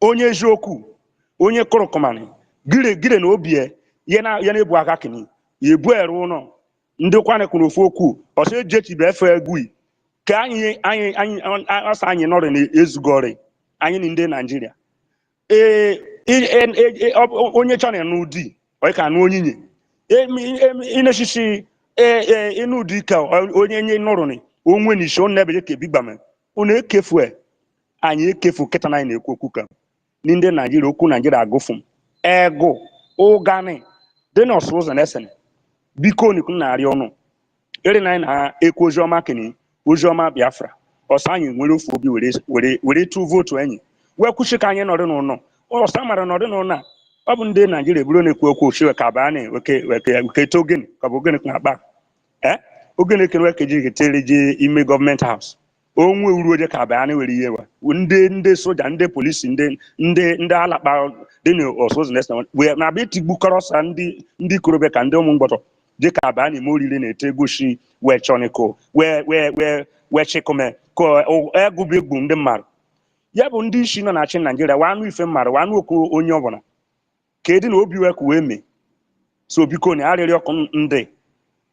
onye eziokwu onye korokomani gire na obie yana ebu aka kini yebu eru no ndị kwane kwuru ofu okwu ọsọ ejechi be efe egui ka anyị asa anyị nọrọ na ezugori anyị ni ndị Nigeria onye chana n'udi o ka na onyinye ineshishi inudi ka onye nye nọrọ ni onwe ni sho nebe ke bigbame ona ekefu anyị ekefu keta na ekwu okwu ka ndị Nigeria okwu Nigeria agụfum ego Ogane, then or so an essence. Biko ni kunari ono. Eri na ekwo joma kini, ujoma Biafra. Osanyi nwere fobi were 2 vote enyi. We kushika anye no no. O samara no no na. Ọ bụ ndị Nigeria buru na-ekwu okwu ochiwe ka bani weke togen ka bụ gịnị na-akpa. Ogene kenwe keji getere je ime government house. Onwe uru oje ka bani were ihe wa. Ndị soja, ndị polisi, ndị alakpa dị n'osozi na na be tigbukọrọ sa ndị korobe ka ndị ụmụ mgbọtọ dị ka bani ma orire na-ete goshi we choniko we chikome ko egubegbu ndị mmadụ. Ya bụ ndị isi nọ na-achị Nigeria wa anụ ife mmadụ wa anụ okwu onye ọbụla. Kedi na obi weku weme so biko ni arịrị ọkụ ndị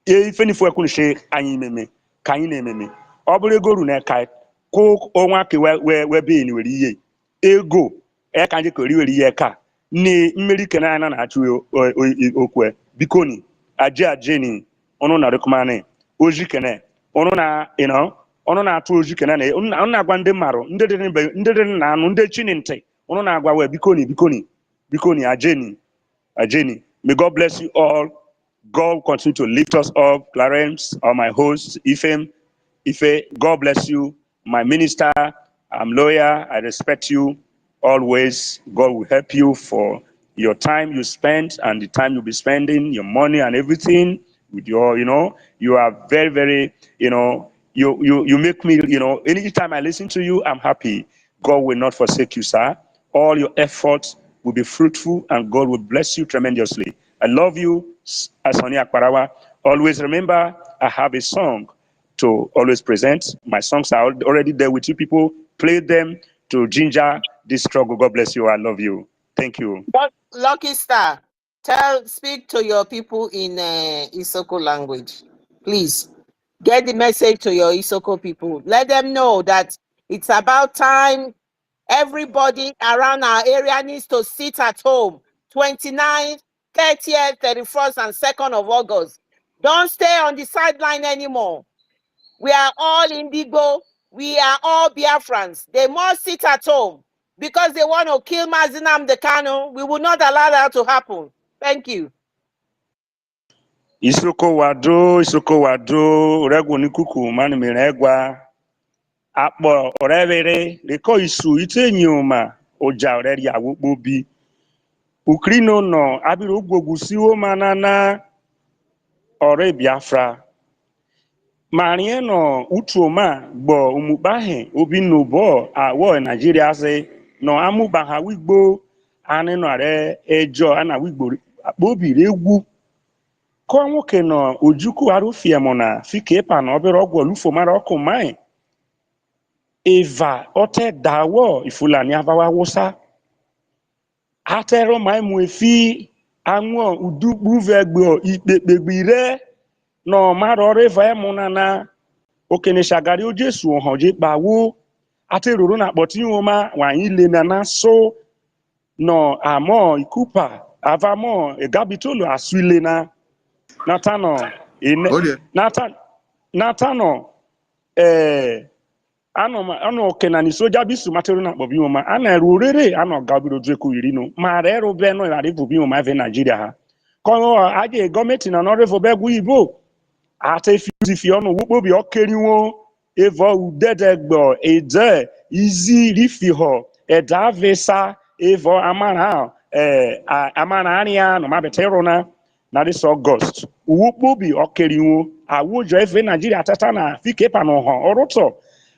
ife nifu ekwu nche anyị meme ka anyị na-ememe ọ bụrụ ego ru na ka kwụ ọnwa ke webe ni were ihe ego ka anyị kori were ihe ka ni mmeri kene anya na-achụ okwe biko ni aje ni ọnụ na rekomane oji kene ọnụ na ọnụ na-atụ oji kene na ọnụ na-agwa ndị mmarụ ndị dị na anụ ndị chininte ọnụ na-agwa we Bikoni, Ajeni. May God bless you all. God continue to lift us up. Clarence, or my host, Ife, God bless you. My minister, I'm lawyer. I respect you always. God will help you for your time you spend and the time you'll be spending, your money and everything with your, you are very, very, you make me, anytime I listen to you, I'm happy. God will not forsake you, sir. All your efforts will be fruitful and God will bless you tremendously. I love you, Asoni Akparawa. Always remember, I have a song to always present. My songs are already there with you people. Play them to ginger this struggle. God bless you. I love you. Thank you. Lucky Star, speak to your people in Isoko language. Please get the message to your Isoko people. Let them know that it's about time. Everybody around our area needs to sit at home. 29th, 30th, 31st, and 2nd of August. Don't stay on the sideline anymore. We are all Indigo. We are all Biafrans. They must sit at home because they want to kill Mazinam Dekano. We will not allow that to happen. Thank you. Isoko wado, regu nikuku mani miregwa. Akpo orevere leko isu ite nyoma oja oreri awukpo bi ukrino no abiru gbogusiwo manana ore Biafra marieno utuoma gbo umubahe obinubo awo Nigeria se no amubaha wigbo anino are ejo ana wigbo akpobi regwu ko nwoke no ojuku arufiemona fike pa na obere ogwo olufo mara oku mai Eva ote dawo ifulani abawa wosa atero mai muefi anwo udugbu vegbo ikpegbire no maro reva emunana okene shagari ojesu ohoje pawo ateroro na kpoti woma wanyi le na so no amo ikupa avamo egabitolo aswile na natano natano ano kenani soja bisu materu na kpobi woma ana erurere ano gabiro dreku irino ma rero be no yari bubi woma ve Nigeria ha ko aje government na no revo be gu ibo ate fi ono wupo bi okeriwo evo udedegbo ede izi rifiho edavesa evo amara amara ania no mabetero na this August wupo bi okeriwo awojo efe Nigeria tata na fikepa no ho oroto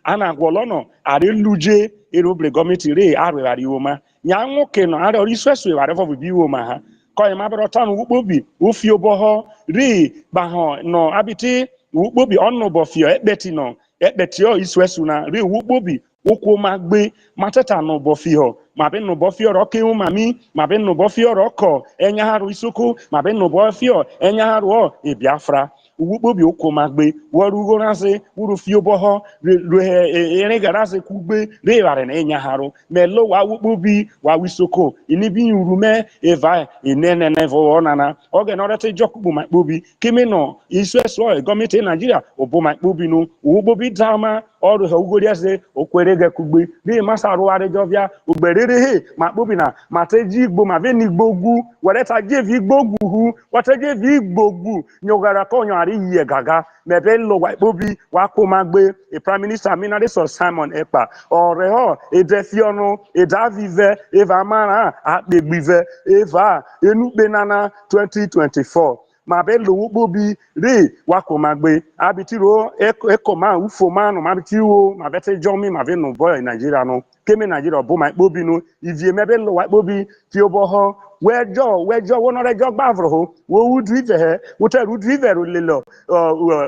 ana gwolono are luje erobre gọọmenti re arịrị woma nya nwoke no are orisesu ware fo bi woma ha ko e mabro tan wukpobi ofi oboho re ba ho no abiti wukpobi onu bofio ekpeti o isuesu na re wukpobi okwo magbe matata no bofio mabe no bofio ro ke mami mabe no bofio ro ko enya haru isoko mabe no bofio enya haru o Biafra Uwukpobi okwo magbe warugo nase wuru fio boho ere garase kugbe re ware na enya haru melo wa wukpobi wa wisoko inibi urume eva inene nevo onana oge no rete jokugbu makpobi kimi no isu eso government Nigeria obo makpobi no Uwukpobi drama ọrụ ha ugodi ese okwere ge kugbe bi masa ruare jovia ugberere he ma kpobina ma teji igbo ma veni igbo gu were ta jevi igbo gu hu wata jevi igbo gu nyogara ko nyari yiye gaga mebe lo wa kpobi wa ko magbe e prime minister minade so Simon Ekpa ore ho edefiono edavive eva mara akpegbive eva enukpe nana 2024 ma be lo kpobi re wa ko magbe abitiro ekoma ufoma no ma bitiwo ma bete jomi ma be no boy Nigeria no keme Nigeria bo ma kpobi no ivie mebe lo wa kpobi ti oboho wejo wono rejo gbavro ho wo udrive he wo te udrive ro lelo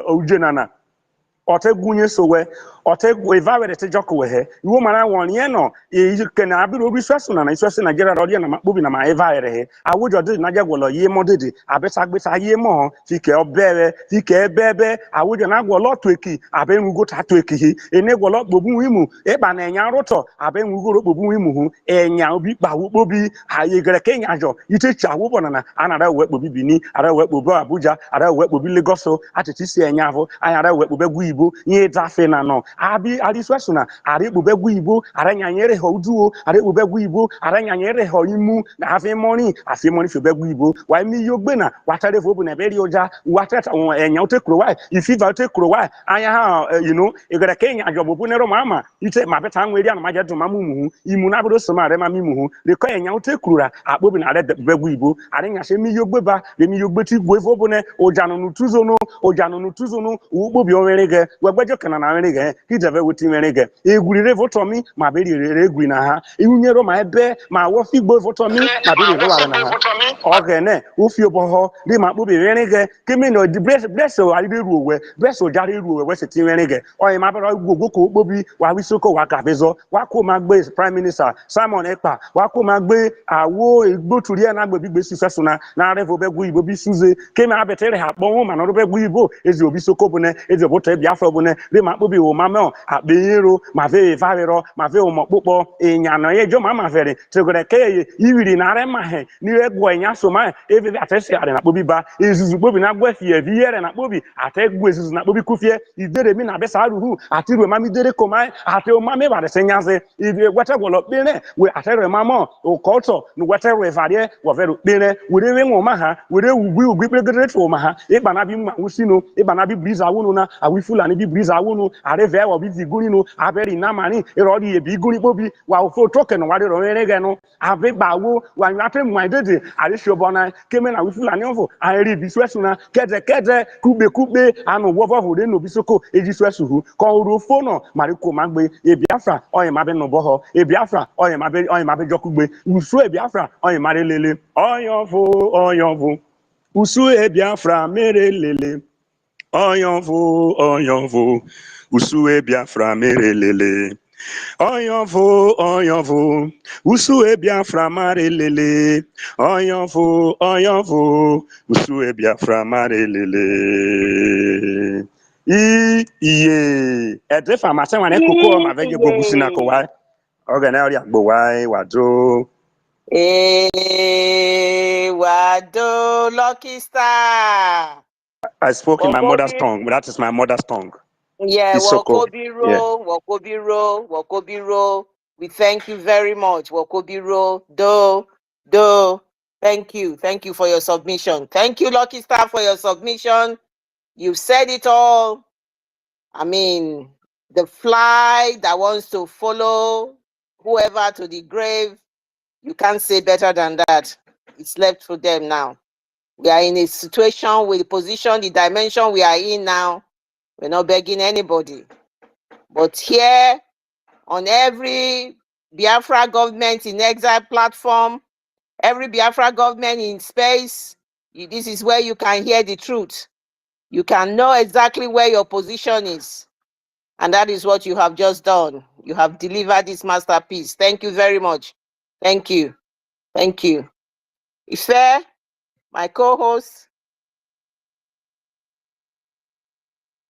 ujenana otegunye sowe otegwu evawere te joko he iwo mara won ye no e kena abiru obi swesu na iswesu Nigeria ro na makpobi na ma evawere he awujo de na jegwolo ye modede abetagbeta ye mo fike obere fike ebebe awujo na gwolo tweki abenwugo ta tweki hi ene gwolo gbobun imu eba na enya ruto abenwugo ro gbobun imu hu enya obi pawo kpobi ayegere kenya jo ite chawo bonana anara we kpobi bini ara we kpobi Abuja ara we kpobi Lagos atiti si enya avo ayara we kpobi Igbo nye dafe na no abi ali swesuna ari bubegu Igbo aranyanyere ho uduo ari bubegu Igbo aranyanyere ho imu na afi money fe begu Igbo wa mi yogbe na watare fo bu na beri oja watata enya otekuro wa ifiva otekuro wa anya ha igere kenya ajobo ne mama ite mabeta nweri anu maje duma mumu imu na bodo soma re ma mimu le ko enya otekurura akpobi na re begu Igbo aranya se mi yogbe ba le mi yogbe ti gbo fo bu ne ojanu nutuzo no ukpobi onwere wegbejo kana na nri ge kijeve wuti nri ge egwurire votomi ma beri rere egwi na ha ihunyero ma ebe ma wo figbo votomi ma beri ro ware na ha ogene ufi oboho ri ma kpobi nri ge kemi no di bless o ari ru owe bless o jari ru owe se ti nri ge oyin ma bero gbogbo ko kpobi wa wisoko wa kabezo wa ko ma gbe prime minister Simon Ekpa wa ko ma gbe awo egboturi na gbe bigbe sifesuna na revo begwu Igbo bi suze kemi abetere ha kpon ma no ro begwu Igbo ezi obi soko bu ne ezi oboto Biafra bu ne re ma kpobi o mama akpeyero ma ve varero ma ve o mokpopo enyano ye jo mama vere tegore ke iwiri na re ma he ni egwo enya so ma evi atesi are na kpobi ba ezuzu kpobi na gwafi e viere na kpobi ategwu ezuzu na kpobi kufie idere mi na besa ruhu atiru ma mi dere komai ate o mama ba de senyaze ibi gwete gwolo pere we atere mama o culture no gwete we varie wo vero pere we re nwo ma ha we re ugbi pere to ma ha e ba na bi ma usino e ba na bi briza wonu na awi Fulani bi briza wonu are ve wo bi viguni no aberi na mani e ro di e bi guni bobi wa ofo token wa ro re ge no ave bawo wa nyate mu idede are shobona keme na wi Fulani ofo are bi swesu na kede kube anu wo fo de no bisoko eji swesu hu ko ro fo no mari ko magbe e Biafra oyin ma be no boho e Biafra oyin ma be jokugbe usu e Biafra oyin mari lele oyin fo usu e Biafra mere lele Oyonvo, Usue Biafra mere lele. Oyonvo, Usue Biafra mare lele. Oyonvo, Usue Biafra mare lele. Iye. Edrefa masa wane koko ma veje gobusina ko wa. Ogana ori agbo wa wado. Wado Lucky Star. I spoke in my mother's tongue, but that is my mother's tongue. Yeah, Wakobiro. We thank you very much, Wakobiro. Do. Thank you for your submission. Thank you, Lucky Star, for your submission. You've said it all. I mean, the fly that wants to follow whoever to the grave, you can't say better than that. It's left for them now. We are in a situation with the position, the dimension we are in now. We're not begging anybody. But here, on every Biafra government in exile platform, every Biafra government in space, this is where you can hear the truth. You can know exactly where your position is. And that is what you have just done. You have delivered this masterpiece. Thank you very much. Thank you. Ife, my co-host,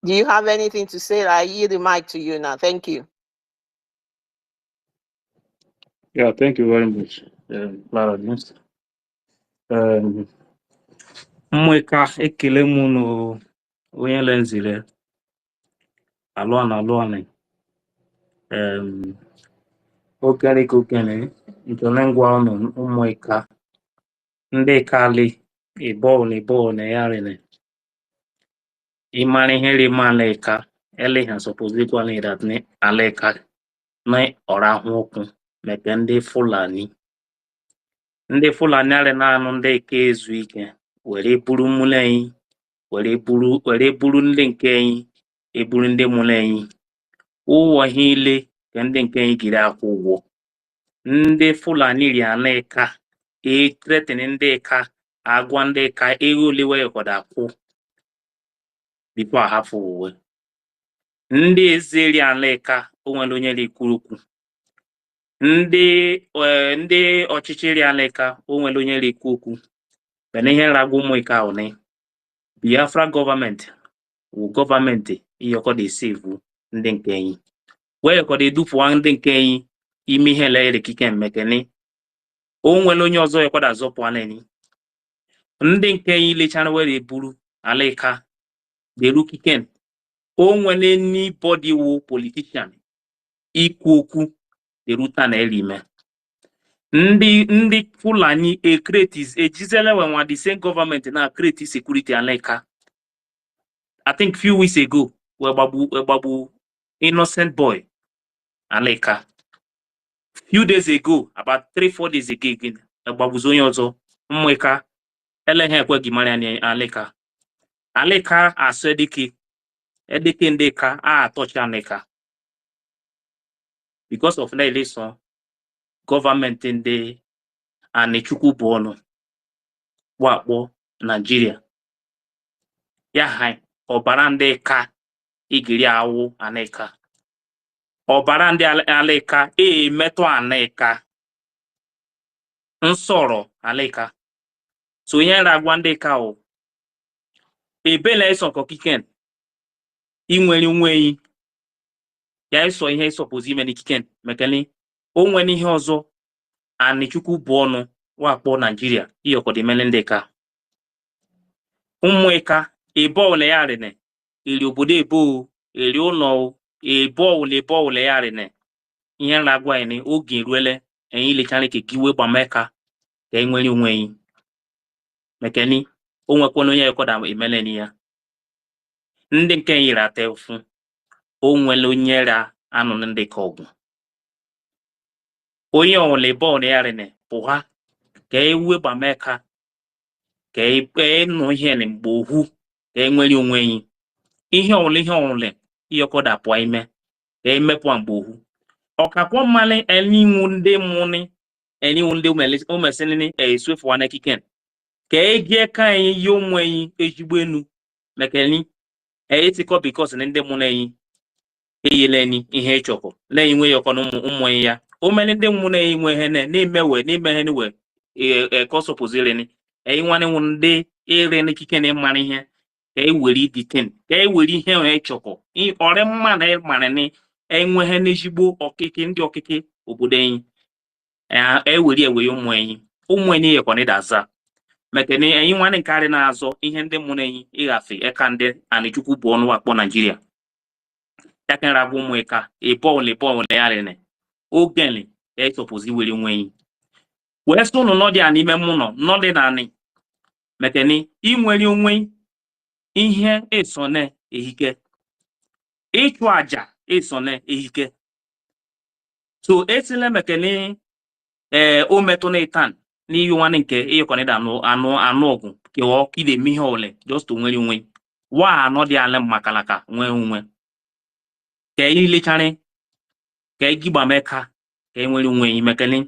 do you have anything to say? I yield the mic to you now. Thank you. Yeah, thank you very much, Clara. Mweka ekele mụ onye lenzire alụọ na okere kokene ntonengwa ono umoika ndị kali ibo na yarine imani heri maleka ele ha suppose kwani that ni aleka na ora hukun meke ndị Fulani are na anụ ndị ke ezu ike were buru mụlụ anyị were buru ndị nke anyị eburu ndị mụlụ anyị ụwọ ihe ile ka ndị nke anyị giri akwụ ụgwọ ndị Fulani ri aneka threaten ndị ka agwa ndị ka ego ole wee kwada akwụ bifo ahafụ uwe ndị eze ri aneka onwere onye na-ekwuru okwu ndị ọchịchị ri aneka onwere onye na-ekwu okwu bena ihe nragbu ụmụ ike ahụ ni Biafra gọọmenti wụ gọọmenti iyọkọda esevu ndị nke anyị wee yọkọda edupụwa ndị nke anyị ime ihe lere kike mmekeni o nwere onye ọzọ yọkọda azọpụ aneni ndị nke anyị lechara were eburu aleka deru kiken o nwere anybody wụ politician ikwu okwu deruta na elime ndị Fulani ejizele wenwa the same government na create security aleka I think few weeks ago we babu innocent boy aleka few days ago about 3-4 days ago again babu zonye ọzọ mmeka elehe ekwe gimari ani aleka aso edeke ndeka atocha aleka because of na election government ndị Anechukwu bụ ọnụ wakpo Nigeria ya hai ọbara ndị ka igiri awụ aneka ọbara ndị aleka metụ aneka nsọrọ aleka so ihe nragwa ndị ka o ebele eso kokiken inwere nweyi ya eso ihe isopozi ime n'ikiken mekani o nwere ihe ọzọ Anechukwu bụ ọnụ wakpo Nigeria iyọkọdị mele ndị ka ụmụeka ebo ole ya rene eri obodo ebo eri ụlọ ebo ole ya rene ihe nragwa anyị oge ruele anyị lechara ke giwe gbameka ka enwere onwe anyị mekani o nwekwana onye yọkọda emele ni ya ndị nke anyị rata efu o nwere onye ra anụ ndị ka ọgwụ onye ole ebo ya rene pụha ka ewe gbameka ka nụ ihe na mgbe ohu ka enwere onwe anyị ihe ọwụle iyọkọda pụọ ime ka emepụ mgbe ohu ọkakwọ mmalị eniwu ndị mụni eniwu ndị omesịnị eswefu na kiken ka egie ka anyị yi onwe anyị ezigbo enu mekeni etikọ bikos na ndị mụna anyị eyele anyị ihe ịchọkọ na enwe yọkọ na ụmụ ya o mere ndị mụna anyị nwe ihe n'ime ihe niwe ekọsọpụzireni nwanne nwụ ndị ire n'ikike na ịmara ihe ka ewere iditen ka ewere ihe onye chọkọ ọrị mma na ịmara na enweghị n'ezigbo ọkịkị ndị ọkịkị obodo anyị ewere ụmụ anyị yekwana daza maka na anyị nwanne nke arị na-azọ ihe ndị mụrụ anyị ịghafe eka ndị Anechukwu bụ ọnụ wakpo Nigeria ya ka nra bụ ụmụ eka ebọọlụ ya rene ogene esọpụzi were nwe anyị wee sị ụnụ nọdị a n'ime mụ nọdị na anị maka na inwere onwe ihe esone ehike ịchụ aja esone ehike so esile maka na o metụ na itan n'ihi nwanne nke ịyọkọnịda anụ ọgwụ kewa ide eme ihe ole just nwere onwe wa anọ dị ala makalaka nwee onwe ka ilechara ka gigbameka ka enwere onwe yi mekani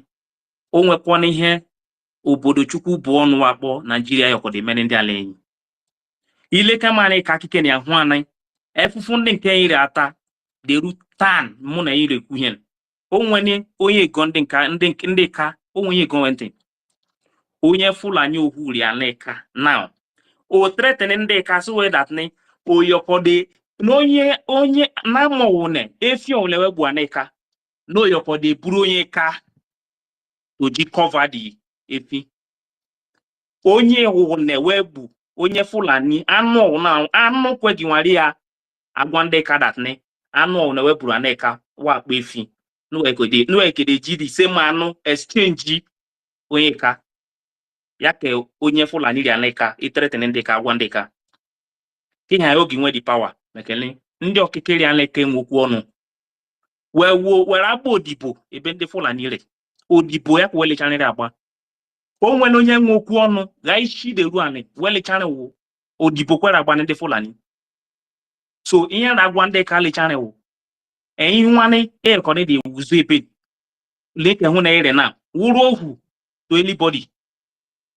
o nwekwana ihe obodo Chukwu bụ ọnụ wakpo Nigeria yọkọdị mere ndị ala enyi ileka mara ka akike na ahụ anị efufu ndị nke ire ata deru tan mụ na ire kwuhie o nwere onye ego ndị ka onye ego ntị onye Fulani ohuri aleka now o threaten ndị ka so that ni oyokode no onye na mowune efi olewe bu aneka no yokode buru onye ka oji cover the efi onye wune webu onye Fulani anu kwegi nwari ya agwa ndị ka that ni anu na weburu aneka wa befi no ekede ji the same anu exchange onye ka ya ke onye Fulani ri aneka itretene ndị ka agwa ndị ka ha ogi nwe di power mekele ndị okikere aneka enwokwu ọnụ were agba odibo ebe ndị Fulani re odibo ya kwele chanere agba o nwere onye nwe okwu ọnụ ga isi de ruani wele chane wo odibo kwere agba ndị Fulani so ihe na agwa ndị ka le chane wo eyin nwane e ko de wuzu ebe leke hu na ire na wuru ohu to anybody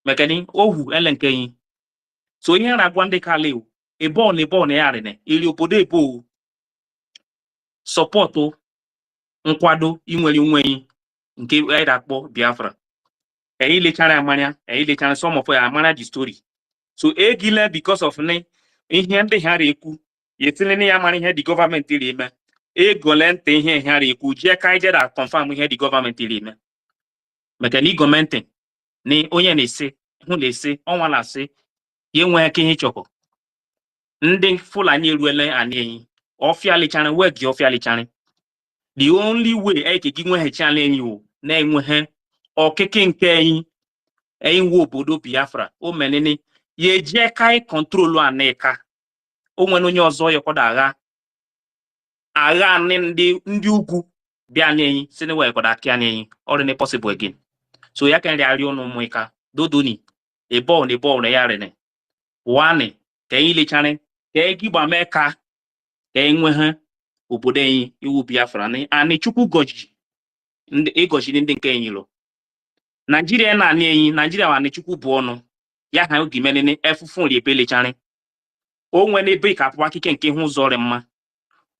mekani ohu ele nke yin so ihe na agwa ndị ka le wo ebo na ya rene iri obodo ebo support nkwado inwere onwe nke e dakpo Biafra eyi lechara amanya eyi lechara some of amanya the story so egile because of ne ihe ndị ha rekwu yetile ne ya mara ihe the government ri eme egole nte ihe ha rekwu je ka ije da confirm ihe the government ri eme maka ni gọọmenti ni onye na-ese hụ na-ese ọnwa na-ase ye nwe aka ihe chọkọ ndị Fulani eruele ani ọfịa lechara wegi ọfịa lechara the only way e ke gi nwe he chan enyi o na enwe he okike nke enyi wo obodo Biafra o menene ye je kai control aneka o nwere onye ọzọ yekoda agha ndị ugwu bịa n'enyi si na wekoda akia n'enyi or ne possible again so ya kan ri onu muika dodoni e ball na ya rene one ka enyi lechane ka egi gba meka ka enwe ha obodo enyi iwu Biafra ni ani chukwu goji ndị egoji ndị nke enyi lo Nigeria na ani enyi Nigeria wa ni chukwu bụ ọnụ ya ha ogi menene efufu ri ebe lechane o nwere ebe ka apụ akike nke hụ zọrọ mma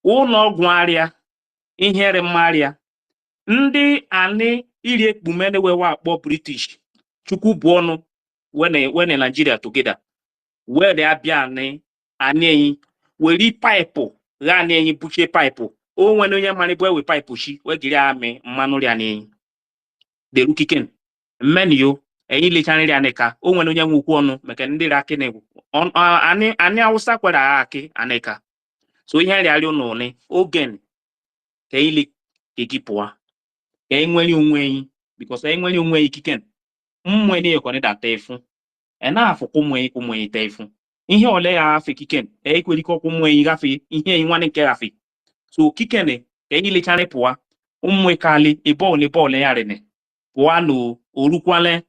ụlọ ọgwụ arịa ihere mmarịa ndị ani iri ekpumene wewa akpọ British chukwu bụ ọnụ when Nigeria together were abịa ani enyi weri pipe ga ani enyi buche pipe o nwere onye mara bụ ewe pipe shi wegiri amị mmanụ ri ani enyi de rukiken mmenyo enyi lechane ri aneka o nwere onye nwukwu ọnụ maka ndị raki na ani Hausa kwara aki aneka so ihe rịarị ụnụ ni ogen ka ile egipụa ka enwere onwe enyi because enwere onwe ikiken mmwe ni ekone data efu na afụkwu mwe tefu ihe ole ya afi kiken ekweri ko mwe gafe ihe nwane nke gafe so kiken ka ile chane pụa mmwe kali ebe ya rene pụa no orukwale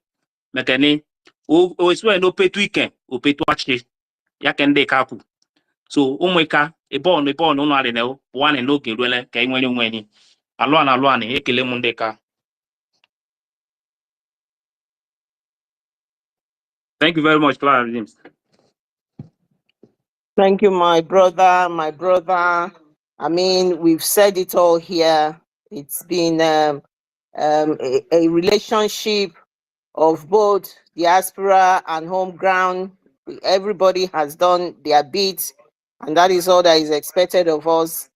mekane o eswe no petu ike o petu achi ya ke ndị ka kwu so ụmụka ebe ọnụ arị na pụa na n'oge ruele ka enwere onwe enyi alụ anị ekele m ndị ka. Thank you very much, Clara James. Thank you, my brother. I mean, we've said it all here. It's been a relationship of both diaspora and home ground. Everybody has done their bit, and that is all that is expected of us.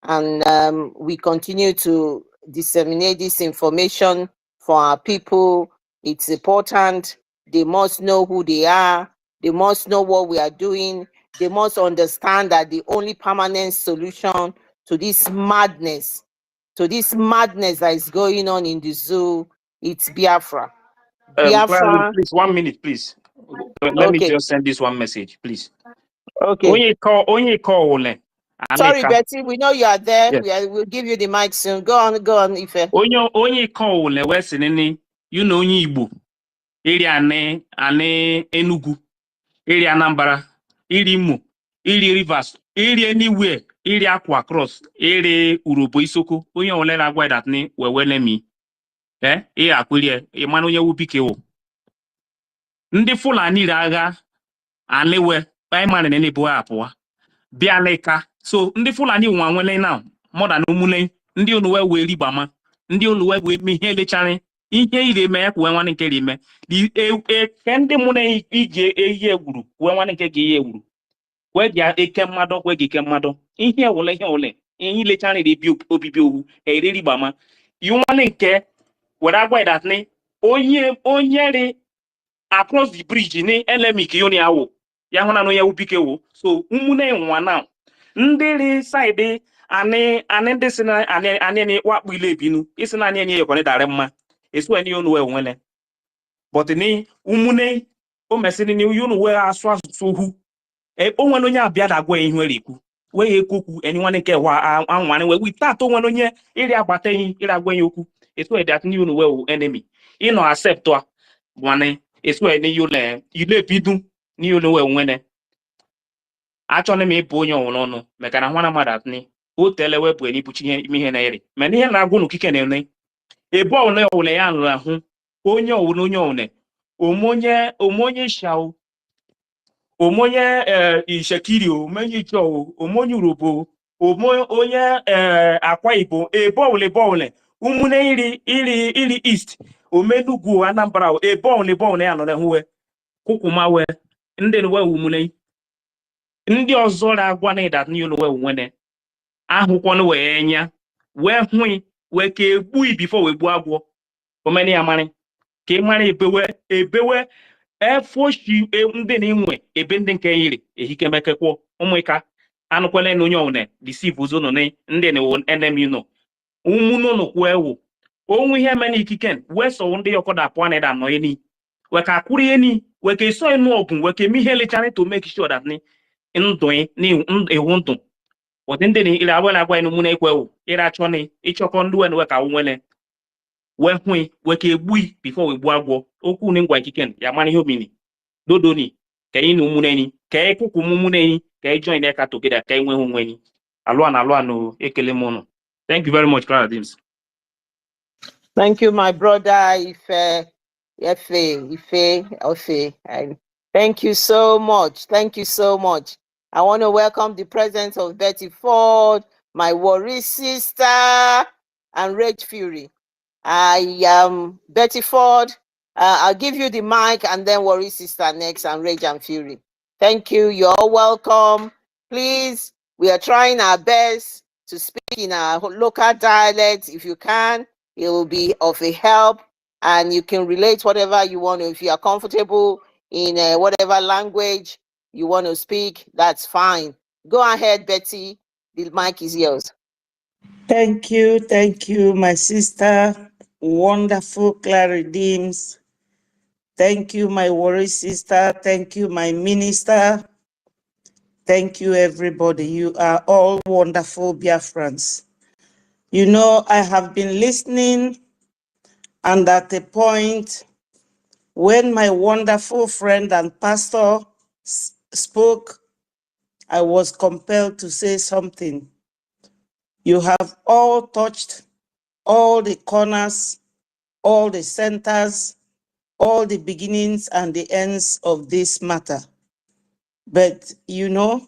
And we continue to disseminate this information for our people. It's important. They must know who they are. They must know what we are doing. They must understand that the only permanent solution to this madness that is going on in the zoo, it's Biafra. Biafra. Please, 1 minute, please. Let me just send this one message, please. Okay. Onye call. Sorry, Betty, we know you are there. Yes. We'll give you the mic soon. Go on, Ife. Onye call wesinini, you know onye Igbo. Iri ane Enugu, iri Anambra, iri Imo, iri Rivers, iri anywhere, iri Akwa Cross, iri Urobo Isoko. Onye ole na agwa that ni wewele mi. Akwilie, manu onye wupike wo. Ndị Fulani agha alewe, mane nene bo apwa. Bia leka. So ndị Fulani nwanwele now, more than umule, ndị onuwe we libama, ndị onuwe we mihele chane, ihe ire me kwa nwane nke rime. Di kende mune ije eye guru, kwa nwane nke ge eye guru. We dia eke mmado, we ge eke mmado. Ihe ole. Ihe le chane de bi obibi owu, ere libama. You nwane nke where agwa that ni onye re across the bridge ni elemi ki awo. Ya hona no ya ubike wo. So umune nwa now. Ndere side ani ndị si na ani wakpu ile binu isi na ani yekone dare mma esu ani onu we nwene but ni umune o mesini ni yunu we asu hu o nwere onye abịa da agwa ihu eriku we ekokwu anyone nke wa anwane we without o nwere onye iri agbata ihu iri agwa okwu esu that ni yunu we enemy ino accept wa bwane esu ni yule ile bidu ni yunu we nwene achọrọ m ịbụ onye ọnwụrụ ọnụ maka na nwana mmadụ atị o tele wepụ n'ibuchi ihe na-eri mana ihe na-agwụ n'okike na-ene ebe ọwụle ya nụrụ ahụ onye ọwụle omonye shao omonye ishekiri omonye icho omonye urobo onye akwa ibo ebe ọwụle ụmụnne iri east omenugwu Anambra ebe ọwụle ya nọ na hụwe kwụkwụmawe ndị nwe ụmụnne ndị ọzọ na-agwa na ịdat n'ụlọ we nwene ahụkwọnụ wee nya wee hụ wee ka egbu bifo wee gbuo agwọ omeni ya mara ka ị mara ebewe efoshi ndị na-enwe ebe ndị nke yiri ehikemekekwo ụmụịka anụkwele na onye ọwụne disiv ụzọ nọ ndị na enemi nọ ụmụnụnụ kwuo ewu onwe ihe mena ikiken wee sọ ndị ọkọda pụọ na ịda nọ eni wee ka akwụrụ eni wee ka eso enu ọgwụ wee ka eme ihe lechara to make sure that ndụ iwu ndụ ụdị ndị na-ire agwa na-agwa enu mụ na-ekwe ewu ire achọ na ịchọkọ ndị wee ka nwele wee hụ wee ka egbu bifo wee gbuo agwọ okwu na ngwa ikiken ya mara ihe omini dodoni ka ị na ụmụnenyi ka ị kwụkwụ ụmụnenyi ka ị join eka togeda ka ị nwe hụ nwenyi alụa ekele m ụnụ. Thank you very much, Clara Dims. Thank you, my brother Ife. Thank you so much. Thank you so much. I want to welcome the presence of Betty Ford, my worry sister, and Rage Fury. I am Betty Ford. I'll give you the mic and then worry sister next and Rage and Fury. Thank you. You're all welcome. Please, we are trying our best to speak in our local dialect. If you can, it will be of a help and you can relate whatever you want to. If you are comfortable in whatever language you want to speak, that's fine. Go ahead, Betty. The mic is yours. Thank you, my sister. Wonderful Clara Dims. Thank you, my worry sister. Thank you, my minister. Thank you, everybody. You are all wonderful Biafrans. You know, I have been listening, and at a point, when my wonderful friend and pastor spoke, I was compelled to say something. You have all touched all the corners, all the centers, all the beginnings and the ends of this matter. But you know,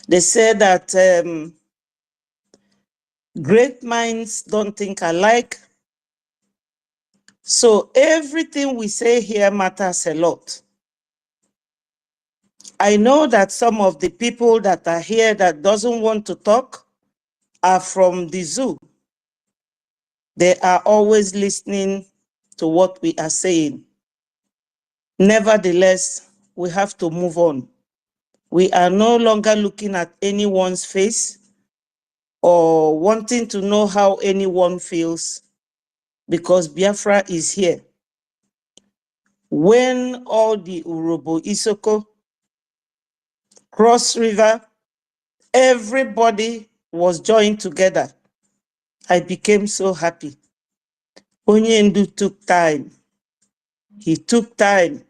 they say that great minds don't think alike. So everything we say here matters a lot. I know that some of the people that are here that doesn't want to talk are from the zoo. They are always listening to what we are saying. Nevertheless, we have to move on. We are no longer looking at anyone's face or wanting to know how anyone feels, because Biafra is here. When all the Urobo Isoko, Cross River, everybody was joined together, I became so happy. Onyendu took time. He took time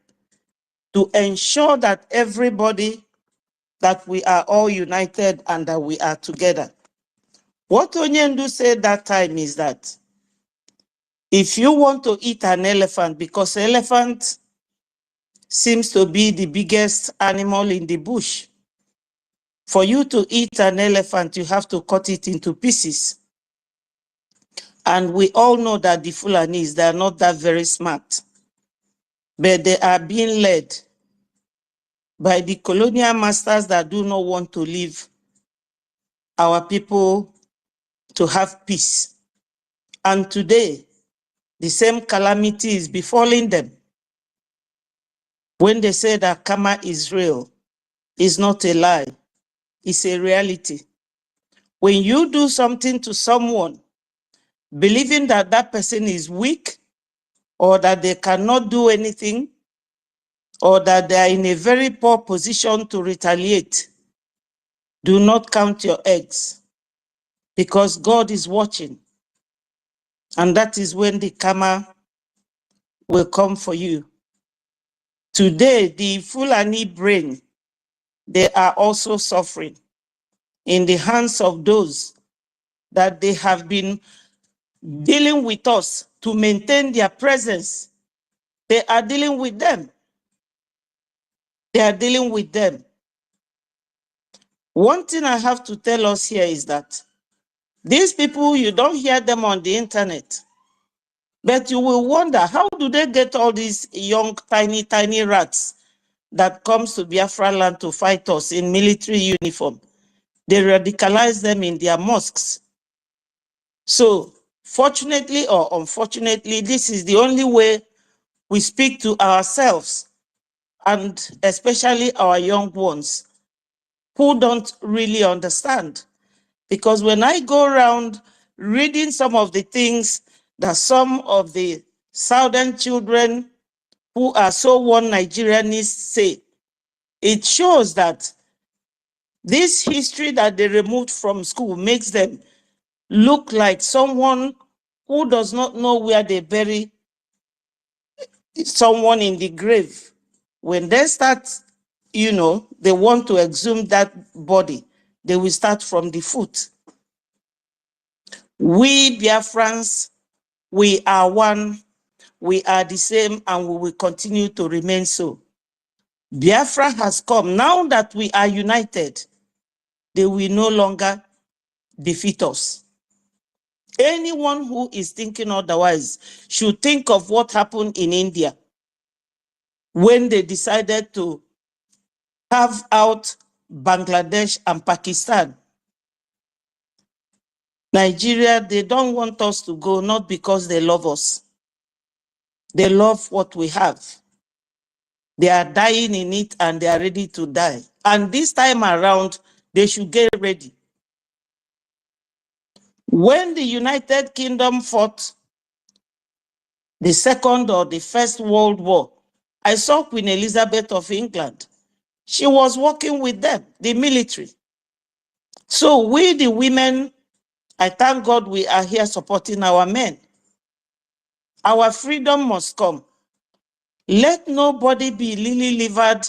to ensure that everybody, that we are all united and that we are together. What Onyendu said that time is that if you want to eat an elephant, because elephant seems to be the biggest animal in the bush, for you to eat an elephant, you have to cut it into pieces. And we all know that the Fulanis, they are not that very smart, but they are being led by the colonial masters that do not want to leave our people to have peace. And today, the same calamity is befalling them. When they say that karma is real, it's not a lie, it's a reality. When you do something to someone, believing that that person is weak or that they cannot do anything or that they are in a very poor position to retaliate, do not count your eggs, because God is watching. And that is when the karma will come for you. Today, the Fulani brain, they are also suffering in the hands of those that they have been dealing with us to maintain their presence. They are dealing with them. They are dealing with them. One thing I have to tell us here is that these people, you don't hear them on the internet, but you will wonder, how do they get all these young, tiny rats that comes to Biafra land to fight us in military uniform? They radicalize them in their mosques. So, fortunately or unfortunately, this is the only way we speak to ourselves, and especially our young ones who don't really understand. Because when I go around reading some of the things that some of the southern children who are so one Nigerianists say, it shows that this history that they removed from school makes them look like someone who does not know where they bury someone in the grave. When they start, they want to exhume that body, they will start from the foot. We Biafrans, we are one, we are the same, and we will continue to remain so. Biafra has come. Now that we are united, they will no longer defeat us. Anyone who is thinking otherwise should think of what happened in India when they decided to carve out Bangladesh and Pakistan. Nigeria, they don't want us to go, not because they love us. They love what we have. They are dying in it and they are ready to die. And this time around, they should get ready. When the United Kingdom fought the Second or the First World War, I saw Queen Elizabeth of England. She was working with them, the military. So we, the women, I thank God we are here supporting our men. Our freedom must come. Let nobody be lily-livered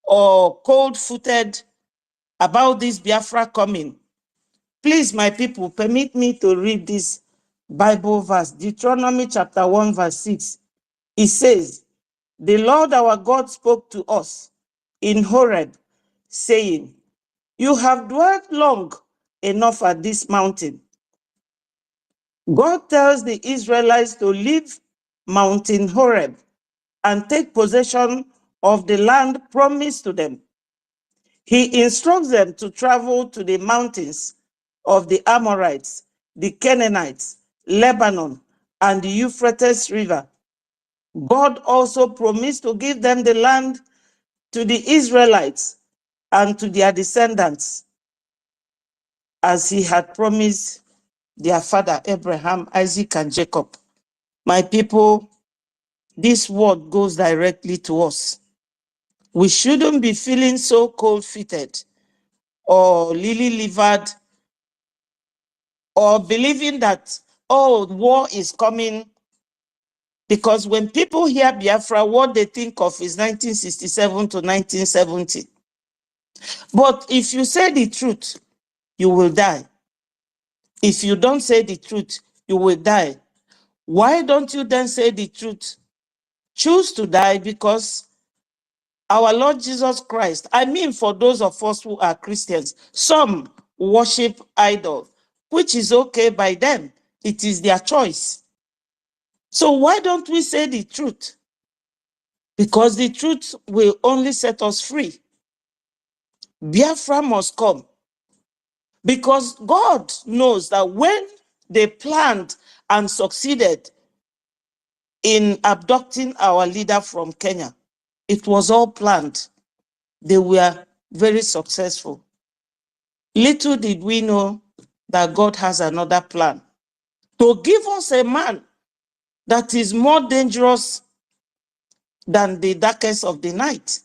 or cold-footed about this Biafra coming. Please, my people, permit me to read this Bible verse, Deuteronomy chapter 1, verse 6. It says, "The Lord our God spoke to us in Horeb, saying, you have dwelt long enough at this mountain." God tells the Israelites to leave Mountain Horeb and take possession of the land promised to them. He instructs them to travel to the mountains of the Amorites, the Canaanites, Lebanon, and the Euphrates River. God also promised to give them the land to the Israelites and to their descendants, as he had promised their father Abraham, Isaac, and Jacob. My people, this word goes directly to us. We shouldn't be feeling so cold-feeted or lily-livered or believing that, oh, war is coming. Because when people hear Biafra, what they think of is 1967 to 1970. But if you say the truth, you will die. If you don't say the truth, you will die. Why don't you then say the truth? Choose to die because our Lord Jesus Christ, I mean for those of us who are Christians, some worship idols, which is okay by them. It is their choice. So why don't we say the truth? Because the truth will only set us free. Biafra must come. Because God knows that when they planned and succeeded in abducting our leader from Kenya, it was all planned. They were very successful. Little did we know that God has another plan to give us a man that is more dangerous than the darkest of the night.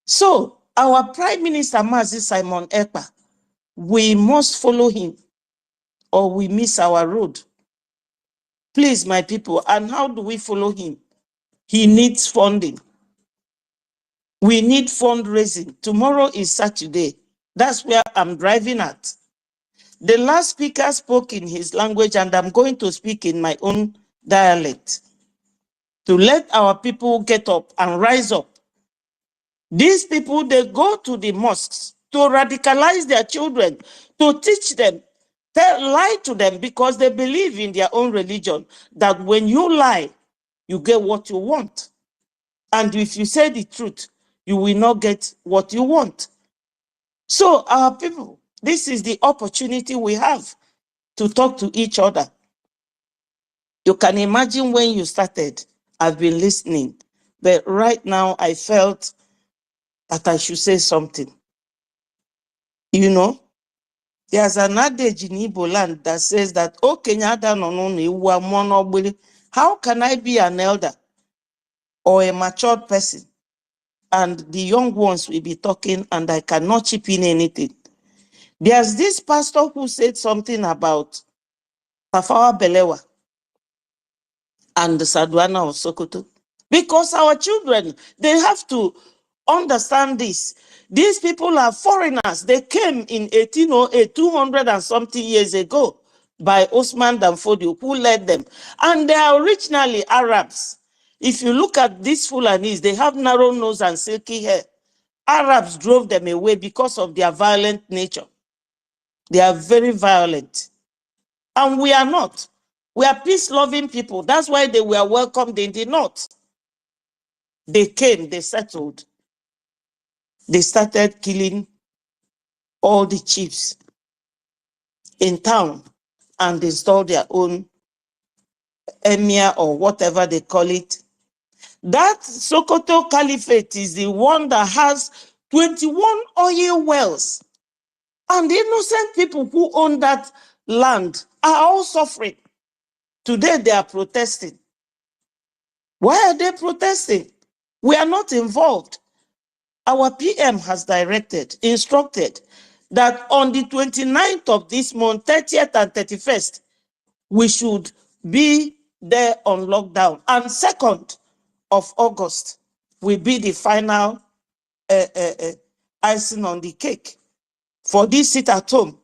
So our Prime Minister, Mazi Simon Ekpa, we must follow him or we miss our road. Please, my people, and how do we follow him? He needs funding. We need fundraising. Tomorrow is Saturday. That's where I'm driving at. The last speaker spoke in his language, and I'm going to speak in my own dialect to let our people get up and rise up. These people, they go to the mosques to radicalize their children, to teach them, lie to them because they believe in their own religion, that when you lie, you get what you want. And if you say the truth, you will not get what you want. So our people, this is the opportunity we have to talk to each other. You can imagine when you started, I've been listening, but right now I felt that I should say something. You know, there's an adage in Igbo land that says that, "Oh, how can I be an elder or a matured person and the young ones will be talking and I cannot chip in anything?" There's this pastor who said something about Tafawa Balewa and the Sadwana of Sokoto. Because our children, they have to understand this. These people are foreigners. They came in 1808, 200 and something years ago by Osman Danfodio, who led them. And they are originally Arabs. If you look at these Fulanis, they have narrow nose and silky hair. Arabs drove them away because of their violent nature. They are very violent. And we are not. We are peace-loving people. That's why they were welcomed in the north. They came, they settled. They started killing all the chiefs in town and installed their own emir or whatever they call it. That Sokoto Caliphate is the one that has 21 oil wells. And the innocent people who own that land are all suffering. Today they are protesting. Why are they protesting? We are not involved. Our PM has directed, instructed that on the 29th of this month, 30th and 31st, we should be there on lockdown. And 2nd of August will be the final icing on the cake for this sit at home.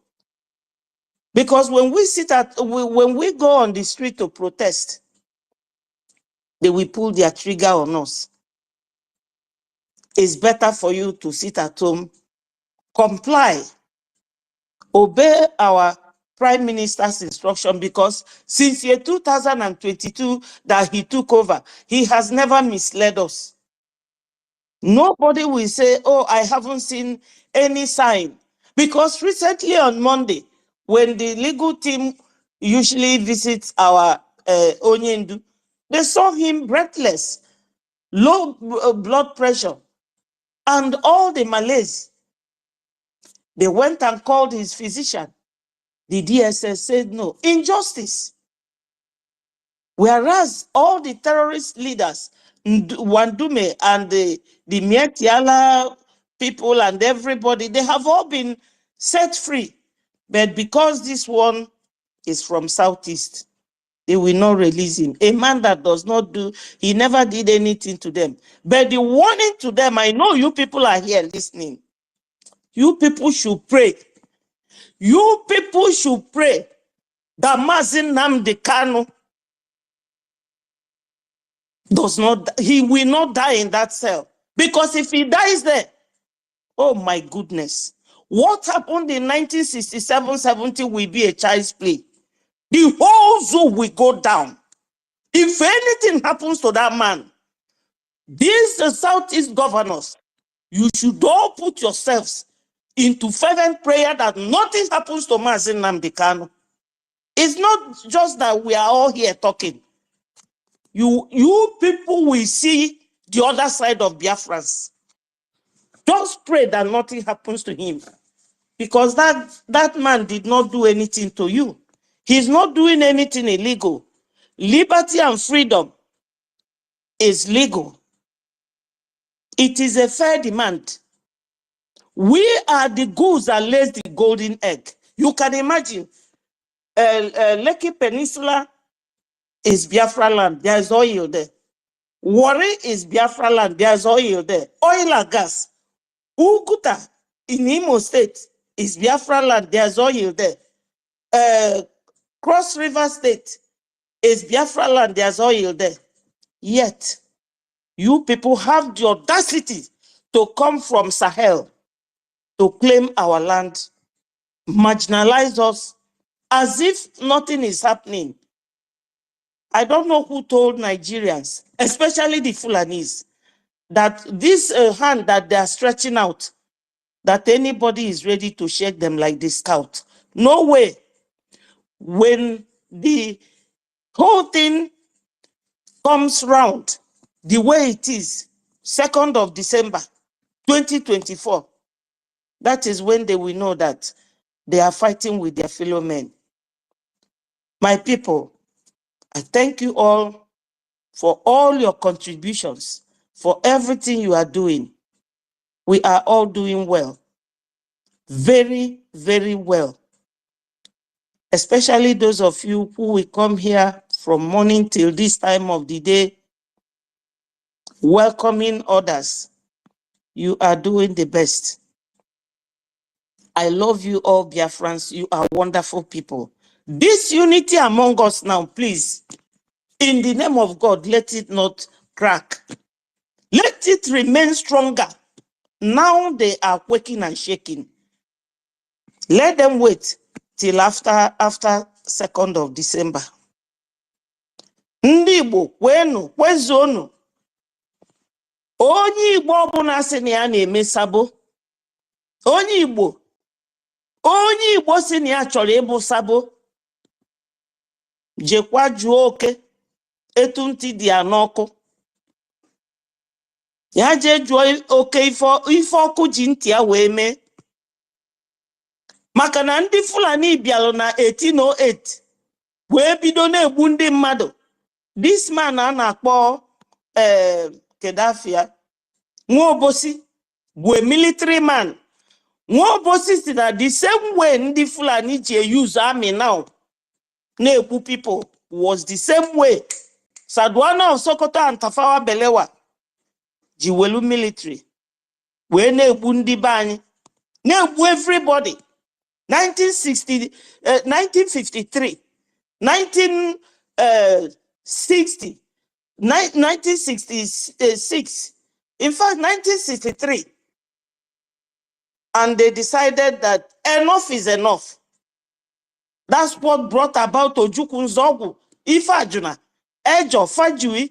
Because when we go on the street to protest, they will pull their trigger on us. It's better for you to sit at home, comply, obey our Prime Minister's instruction, because since year 2022 that he took over, he has never misled us. Nobody will say, "Oh, I haven't seen any sign." Because recently on Monday, when the legal team usually visits our Onyendu, they saw him breathless, low blood pressure, and all the malaise. They went and called his physician. The DSS said no. Injustice. Whereas all the terrorist leaders, Wandume and the Mietiala people and everybody, they have all been set free. But because this one is from Southeast, they will not release him. A man that does not do, he never did anything to them. But the warning to them, I know you people are here listening. You people should pray. You people should pray that Mazi Nnamdi Kanu he will not die in that cell. Because if he dies there, oh my goodness, what happened in 1967-70 will be a child's play. The whole zoo will go down. If anything happens to that man, these Southeast governors, you should all put yourselves into fervent prayer that nothing happens to Mazi Nnamdi Kanu. It's not just that we are all here talking. You people will see the other side of Biafrans. Just pray that nothing happens to him. because that man did not do anything to you. He's not doing anything illegal. Liberty and freedom is legal. It is a fair demand. We are the goose that lays the golden egg. You can imagine, Lekki Peninsula is Biafra land. There is oil there. Warri is Biafra land. There is oil there. Oil and gas. Uguta in Imo State is Biafra land. There is oil there. Cross River State is Biafra land. There is oil there. Yet, you people have the audacity to come from Sahel to claim our land, marginalize us as if nothing is happening. I don't know who told Nigerians, especially the Fulanis, that this hand that they are stretching out, that anybody is ready to shake them like the scout. No way. When the whole thing comes round the way it is, 2nd of December, 2024, that is when they will know that they are fighting with their fellow men. My people, I thank you all for all your contributions, for everything you are doing. We are all doing well. Very, very well. Especially those of you who will come here from morning till this time of the day, welcoming others. You are doing the best. I love you all, Biafrans. You are wonderful people. This unity among us now, please, in the name of God, let it not crack. Let it remain stronger. Now they are quaking and shaking. Let them wait till after 2nd of December. Ndị Igbo, kwenu, kwezonu. Onye Igbo ọbụla sị na ya na-eme sabo. Onye Igbo sị na ya chọrọ ịbụ sabo. Jekwa jụọ oke, etu ntị dị ya n'ọkụ. Ya jee jụọ oke ife ọkụ ji ntị ya wee mee. Maka na ndị Fulani bịalụ na 1808 wee bido na-egbu ndị mmadụ. This man a na-akpọ Kedafia, Nwobosi, bụ a military man. Nwobosi si na the same way ndị Fulani ji use army now na-egbu people was the same way Sadwana of Sokoto and Tafawa Balewa ji welu military wee na-egbu ndị be anyị, na-egbu everybody. 1953, 1960, 1966, in fact 1963, and they decided that enough is enough. That's what brought about Ojukwu Nzogwu, Ife Ajuna, Ejo, Fajui,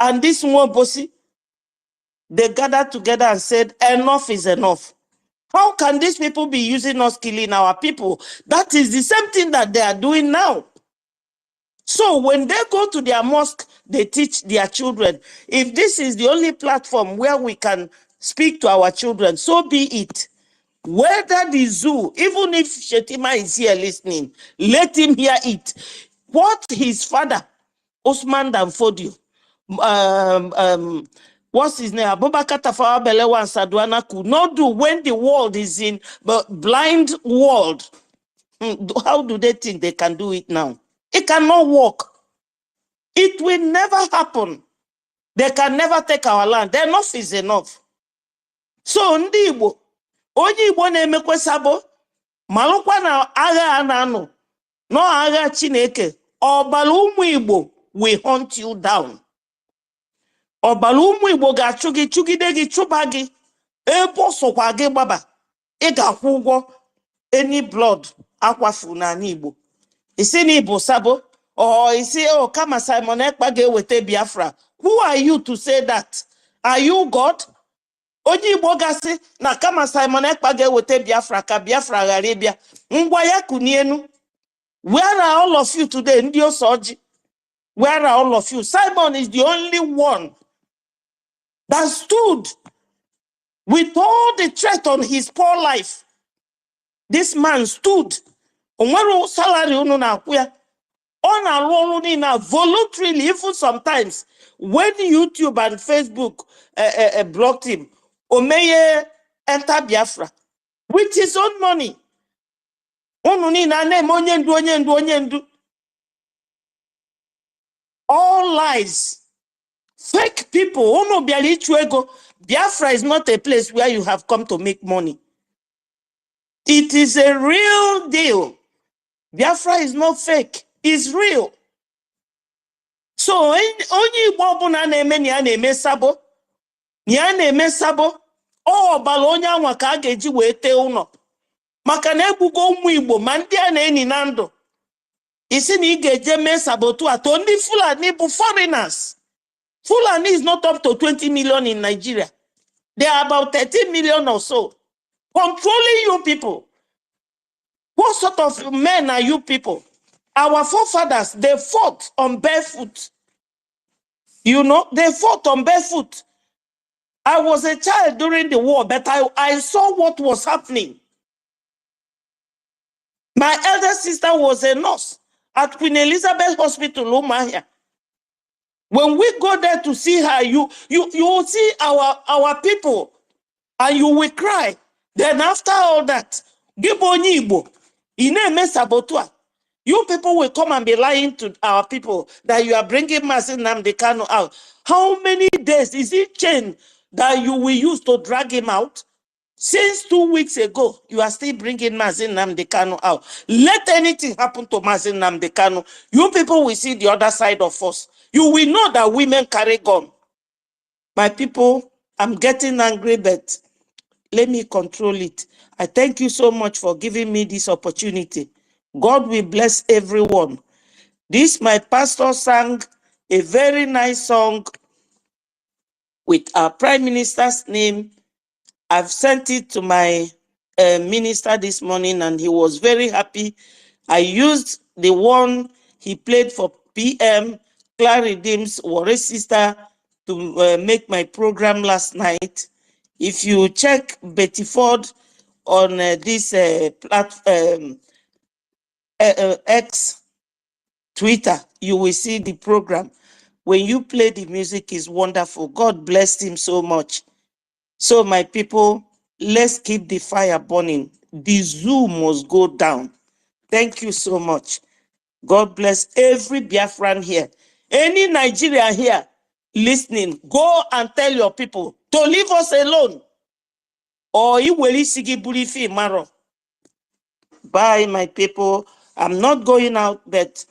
and this Nwobosi. They gathered together and said, enough is enough. How can these people be using us killing our people? That is the same thing that they are doing now. So when they go to their mosque, they teach their children. If this is the only platform where we can speak to our children, so be it. Whether the zoo, even if Shetima is here listening, let him hear it. What his father, Osman Danfodio, what's his name? Abubakar Tafawa Balewa and Sadwana could not do when the world is in the blind world. How do they think they can do it now? It cannot work. It will never happen. They can never take our land. Enough is enough. So ndị Igbo, onye Igbo na-emekwe sabo, malụkwa na agha anano, no agha Chineke, ọbara ụmụ Igbo will hunt you down. Ọbara ụmụ Igbo ga-achụ gị, chụgide gị, chụba gị, ebo sokwa gị gbaba. Ị ga-akwụ ụgwọ any blood akwafu na Igbo. Isi na Igbo sabo, or isi kama Simon Ekpa ga-eweta Biafra. Who are you to say that? Are you God? Onye Igbo gasị na kama Simon Ekpa ga-eweta Biafra ka Biafra ghara ịbịa. Ngwa ya kunienu. Where are all of you today? Ndị Osoji. Where are all of you? Simon is the only one that stood with all the threat on his poor life This man stood. Onwero salary unu na akwụ ya. Ọ na-arụ ọrụ niile voluntarily, even sometimes when YouTube and Facebook blocked him, Omeye enter Biafra with his own money. Unu niile na-eme onye ndu. All lies. Fake people. Unu bịara ịchụ ego. Biafra is not a place where you have come to make money. It is a real deal. Biafra is not fake. It's real. So, onye Igbo ọbụla na-eme na ya na-eme sabo. Ya na-eme sabo. Ọ ọbara onye anwa ka a ga-eji wee tee ụlọ. Maka na egbugo ụmụ Igbo ma ndị a na-eni na ndụ. Isi na ị ga-eje mee sabotu atọ ndị Fulani bụ foreigners. Fulani is not up to 20 million in Nigeria. They are about 13 million or so. Controlling you people. What sort of men are you people? Our forefathers, they fought on barefoot. You know, they fought on barefoot. I was a child during the war, but I saw what was happening. My elder sister was a nurse at Queen Elizabeth Hospital, Umahia. When we go there to see her, you will see our people, and you will cry. Then after all that, you people will come and be lying to our people that you are bringing Mazi Nnamdi Kanu out. How many days is it chain that you will use to drag him out? Since 2 weeks ago, you are still bringing Mazi Nnamdi Kanu out. Let anything happen to Mazi Nnamdi Kanu, you people will see the other side of us. You will know that women carry gun. My people, I'm getting angry, but let me control it. I thank you so much for giving me this opportunity. God will bless everyone. This, my pastor sang a very nice song with our Prime Minister's name. I've sent it to my minister this morning, and he was very happy. I used the one he played for PM, Clary Dims, Warri Sister, to make my program last night. If you check Betty Ford on this platform, X, Twitter, you will see the program. When you play the music, is wonderful. God bless him so much. So my people, let's keep the fire burning. The zoo must go down. Thank you so much. God bless every Biafran here. Any Nigerian here listening, go and tell your people to leave us alone. Or you will sigi burifi maro. Bye, my people. I'm not going out, but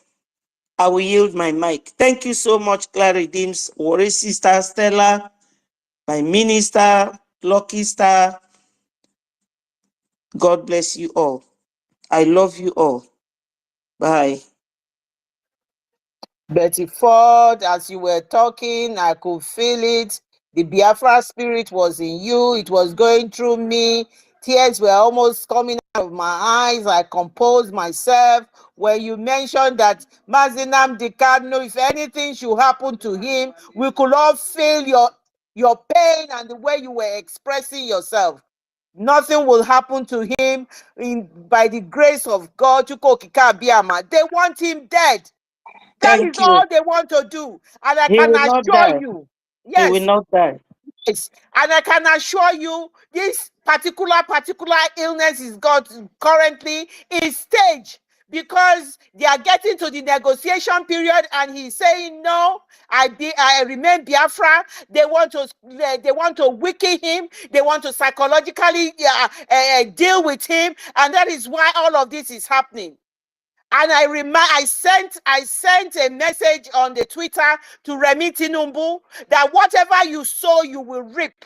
I will yield my mic. Thank you so much, Clary Dims, Warri Sister Stella, my minister, Lucky Star. God bless you all. I love you all. Bye. Betty Ford, as you were talking, I could feel it. The Biafra spirit was in you. It was going through me. Tears were almost coming out of my eyes. I composed myself. When you mentioned that Mazi Nnamdi Kanu, if anything should happen to him, we could all feel your pain and the way you were expressing yourself. Nothing will happen to him by the grace of God. They want him dead. That is all they want to do. And I can assure you, yes, he will not die. Yes, and I can assure you, this particular illness is got currently is staged because they are getting to the negotiation period, and he's saying no. I remain Biafra. They want to weaken him. They want to psychologically deal with him, and that is why all of this is happening. And I sent a message on the Twitter to Remi Tinubu that whatever you sow, you will reap.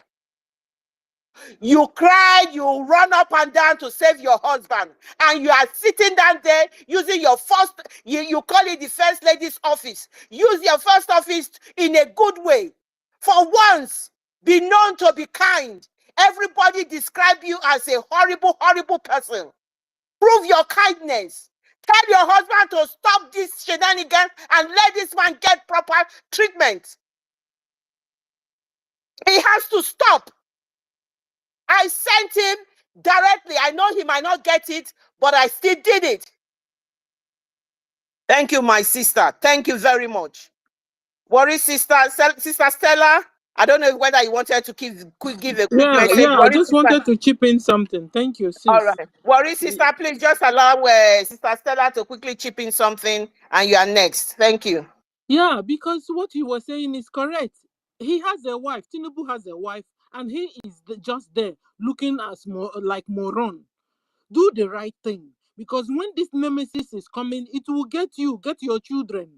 You cried, you run up and down to save your husband, and you are sitting down there using your first, you call it the first lady's office. Use your first office in a good way. For once, be known to be kind. Everybody describe you as a horrible, horrible person. Prove your kindness. Tell your husband to stop this shenanigans and let this man get proper treatment. He has to stop. I sent him directly. I know he might not get it, but I still did it. Thank you, my sister. Thank you very much. Worry, sister Stella. I don't know whether you wanted to give a quick message. Yeah, I Worry, just sister. wanted to chip in something. Thank you, sis. All right. Worry, sister, please just allow Sister Stella to quickly chip in something, and you are next. Thank you. Yeah, because what you were saying is correct. He has a wife. Tinubu has a wife, and he is just there looking as like moron. Do the right thing, because when this nemesis is coming, it will get your children,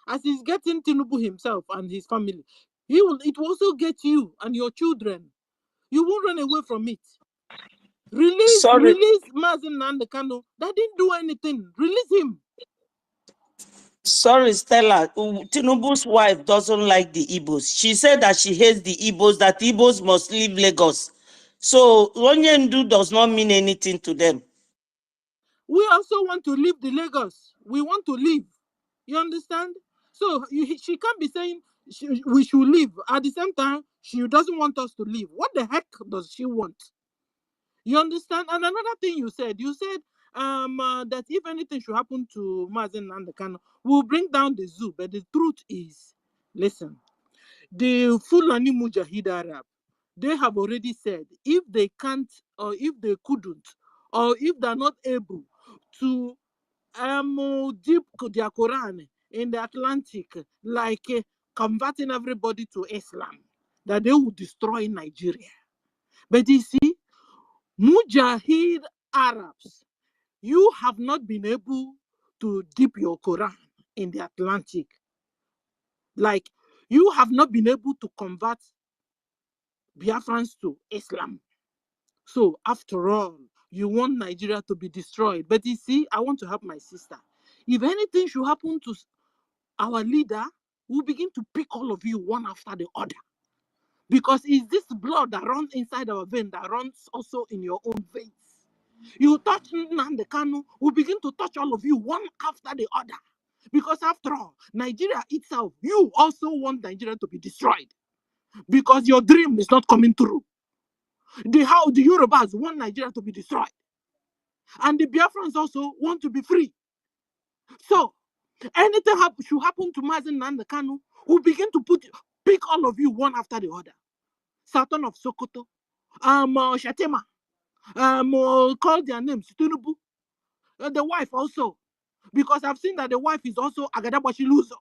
as he's getting Tinubu himself and his family. It will also get you and your children. You won't run away from it. Release Mazen Nnamdi Kanu. That didn't do anything. Release him. Sorry, Stella. Tinubu's wife doesn't like the Igbos. She said that she hates the Igbos, that Igbos must leave Lagos. So Onyendu does not mean anything to them. We also want to leave the Lagos. We want to leave. You understand? So she can't be saying we should leave. At the same time, she doesn't want us to leave. What the heck does she want? You understand? And another thing you said that if anything should happen to Mazen Nnamdi Kanu, we'll bring down the zoo. But the truth is, listen, the Fulani Mujahid Arab, they have already said if they can't, or if they couldn't, or if they're not able to dip their Quran in the Atlantic, like converting everybody to Islam, that they will destroy Nigeria. But you see, Mujahid Arabs, you have not been able to dip your Quran in the Atlantic. Like, you have not been able to convert Biafrans to Islam. So, after all, you want Nigeria to be destroyed. But you see, I want to help my sister. If anything should happen to our leader, we'll begin to pick all of you one after the other. Because it's this blood that runs inside our vein that runs also in your own veins. You touch Nnamdi Kanu, we'll begin to touch all of you one after the other. Because after all, Nigeria itself, you also want Nigeria to be destroyed. Because your dream is not coming true. The Yorubas want Nigeria to be destroyed. And the Biafrans also want to be free. So, anything should happen to Mazen Nnamdi Kanu, we'll begin to pick all of you one after the other. Sultan of Sokoto, Shatema, call their names, Tinubu, the wife also. Because I've seen that the wife is also Agadabashi loser.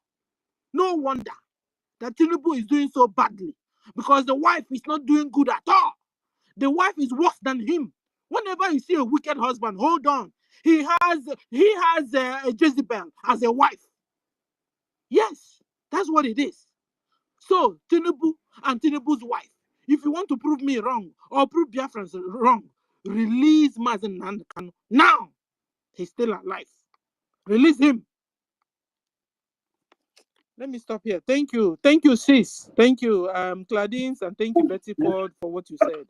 No wonder that Tinubu is doing so badly. Because the wife is not doing good at all. The wife is worse than him. Whenever you see a wicked husband, hold on. He has a Jezebel as a wife. Yes, that's what it is. So, Tinubu and Tinubu's wife, if you want to prove me wrong or prove Biafrans wrong, release Mazen Nnamdi Kanu now. He's still alive. Release him. Let me stop here. Thank you. Thank you, sis. Thank you, Claudines, and thank you, Betty Ford, for what you said.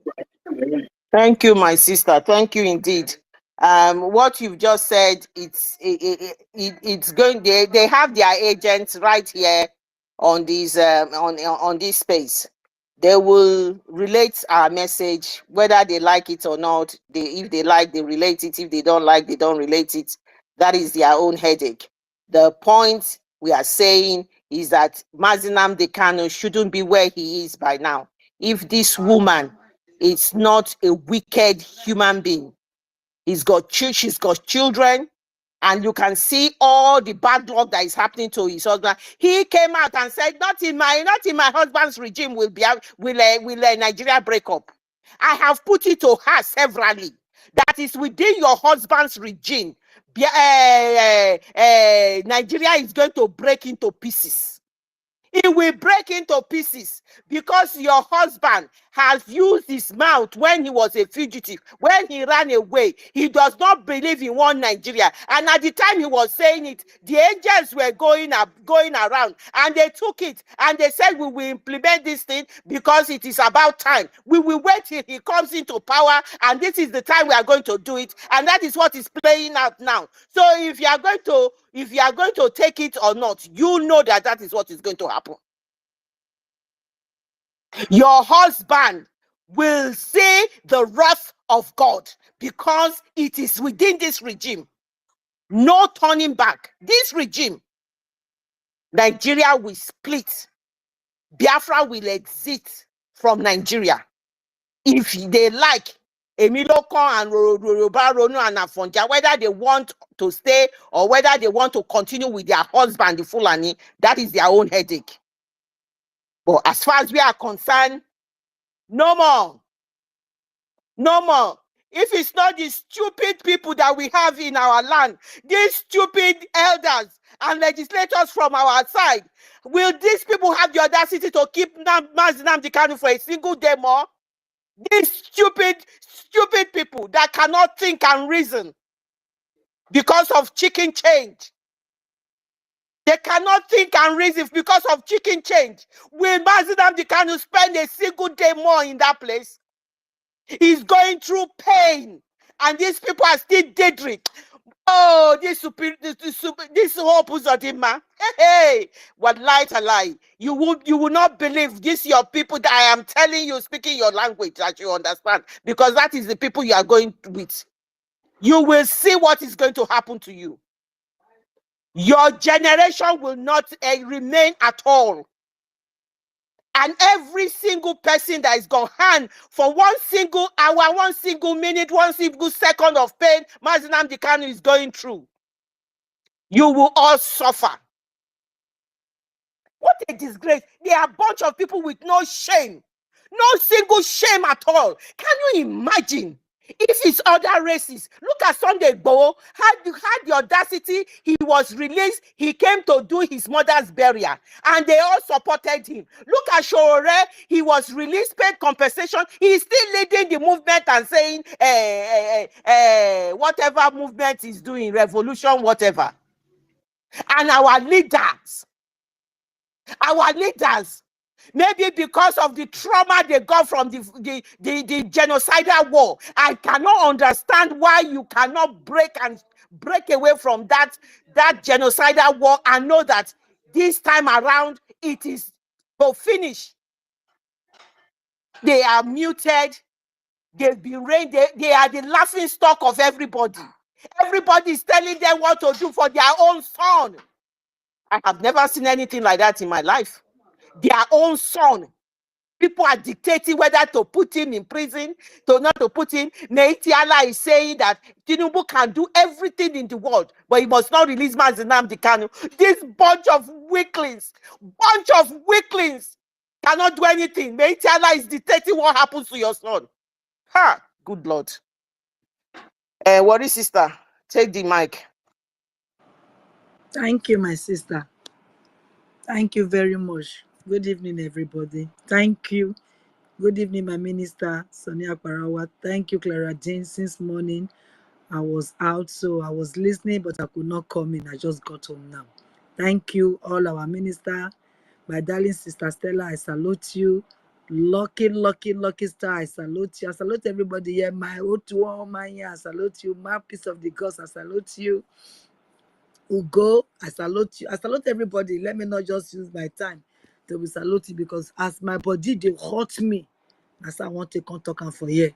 Thank you, my sister. Thank you indeed. What you've just said, it's going. They have their agents right here on this on this space. They will relate our message, whether they like it or not. If they like, they relate it. If they don't like, they don't relate it. That is their own headache. The point we are saying is that Mazen Nnamdi Kanu shouldn't be where he is by now. If this woman is not a wicked human being, she's got children, and you can see all the bad luck that is happening to his husband. He came out and said, "Not in my husband's regime will Nigeria break up." I have put it to her severally. That is within your husband's regime. Nigeria is going to break into pieces. It will break into pieces because your husband has used his mouth when he was a fugitive, when he ran away. He does not believe in one Nigeria. And at the time he was saying it, the angels were going around, and they took it and they said, "We will implement this thing because it is about time. We will wait till he comes into power, and this is the time we are going to do it." And that is what is playing out now. So if you are going to take it or not, you know that is what is going to happen. Your husband will see the wrath of God, because it is within this regime. No turning back. This regime, Nigeria will split. Biafra will exit from Nigeria. If they like, Emiloko and Yoruba Ronu and Afonja, whether they want to stay or whether they want to continue with their husband, the Fulani, that is their own headache. But as far as we are concerned, no more. No more. If it's not the stupid people that we have in our land, these stupid elders and legislators from our side, will these people have the audacity to keep Mazi Nnamdi Kanu for a single day more? These stupid people that cannot think and reason because of chicken change. They cannot think and reason because of chicken change. Will Mazi Nnamdi Kanu spend a single day more in that place? He's going through pain, and these people are still daydreaming. Oh, this hope is on him, man. Hey, what light a lie. You will not believe this. Your people that I am telling you, speaking your language that you understand, because that is the people you are going with. You will see what is going to happen to you. Your generation will not remain at all. And every single person that is gone hand for 1 single hour, 1 single minute, 1 single second of pain Mazi Nnamdi Kanu is going through, you will all suffer. What a disgrace. They are a bunch of people with no shame. No single shame at all. Can you imagine? If it's other races, look at Sunday Igboho, had the audacity, he was released, he came to do his mother's burial, and they all supported him. Look at Showore, he was released, paid compensation, he's still leading the movement and saying, whatever movement he's doing, revolution, whatever. And our leaders, maybe because of the trauma they got from the genocidal war, I cannot understand why you cannot break away from that genocidal war and know that this time around it is to finish. They are muted. They've been raised. They are the laughing stock of everybody. Everybody is telling them what to do for their own son. I have never seen anything like that in my life. Their own son. People are dictating whether to put him in prison, to not to put him. Neiti Allah is saying that Tinubu can do everything in the world, but he must not release Mazi Nnamdi Kanu. This bunch of weaklings cannot do anything. Neiti Allah is dictating what happens to your son. Ha! Good Lord. Worry sister, take the mic. Thank you, my sister. Thank you very much. Good evening, everybody. Thank you. Good evening, my minister, Sonia Parawa. Thank you, Clara Jane. Since morning, I was out, so I was listening, but I could not come in. I just got home now. Thank you, all our minister. My darling sister Stella, I salute you. Lucky star, I salute you. I salute everybody here. My O2, I salute you. My peace of the gods, I salute you. Ugo, I salute you. I salute everybody. Let me not just use my time to be saluting, because as my body, they hurt me. That's why I want to come talk for here.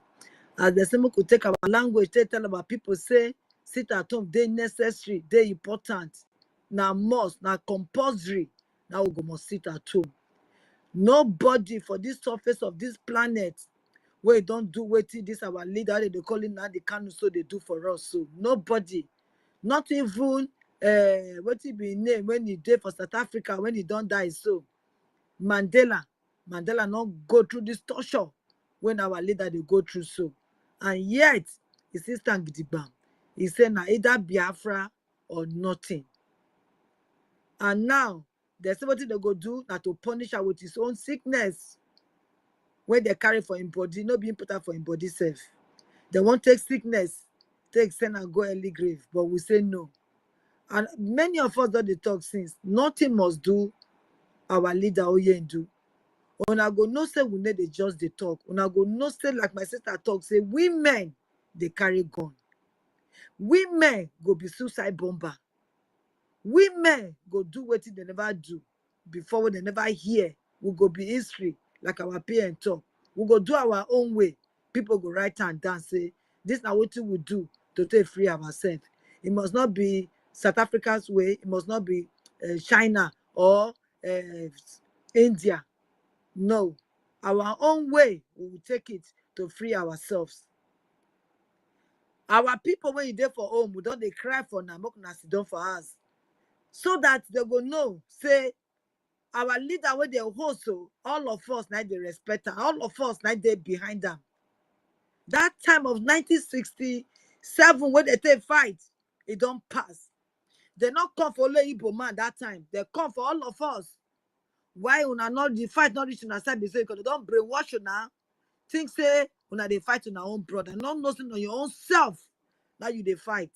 As the same could take our language, they tell about people say, sit at home, they necessary, they important. Now must, now compulsory. Now we must sit at home. Nobody for this surface of this planet where don't do what this our leader, they call it now the Kanu, so they do for us. So nobody, not even what he be named when he did for South Africa when he don't die. So Mandela not go through this torture when our leader they go through so, and yet he still stand gidigba. He said na either Biafra or nothing. And now there's something they go do that to punish her with his own sickness when they carry for him body, not being put out for him body self. They won't take sickness, take send and go early grave, but we say no. And many of us that they talk since, nothing must do our leader Oyendu. Una go no say we need they just they talk. Una go no say like my sister talk, say women they carry gun. Women go be suicide bomber. Women go do what they never do before, when they never hear. We go be history like our parents talk. We go do our own way. people go write and down say this now what we do to take free ourselves. It must not be South Africa's way. It must not be China or India. No, our own way we will take it to free ourselves. Our people when you there for home, we don't they cry for now, make una sit down for us, so that they go know say our leader when they host, so all of us now they respect her, all of us now they behind them. That time of 1967 when they take fight, it don't pass. They not come for only Igbo man that time. They come for all of us. Why una not the fight not reach una side because they don't brainwash you now. Think say una they fight on our own brother. Not nothing on your own self. Now you they fight.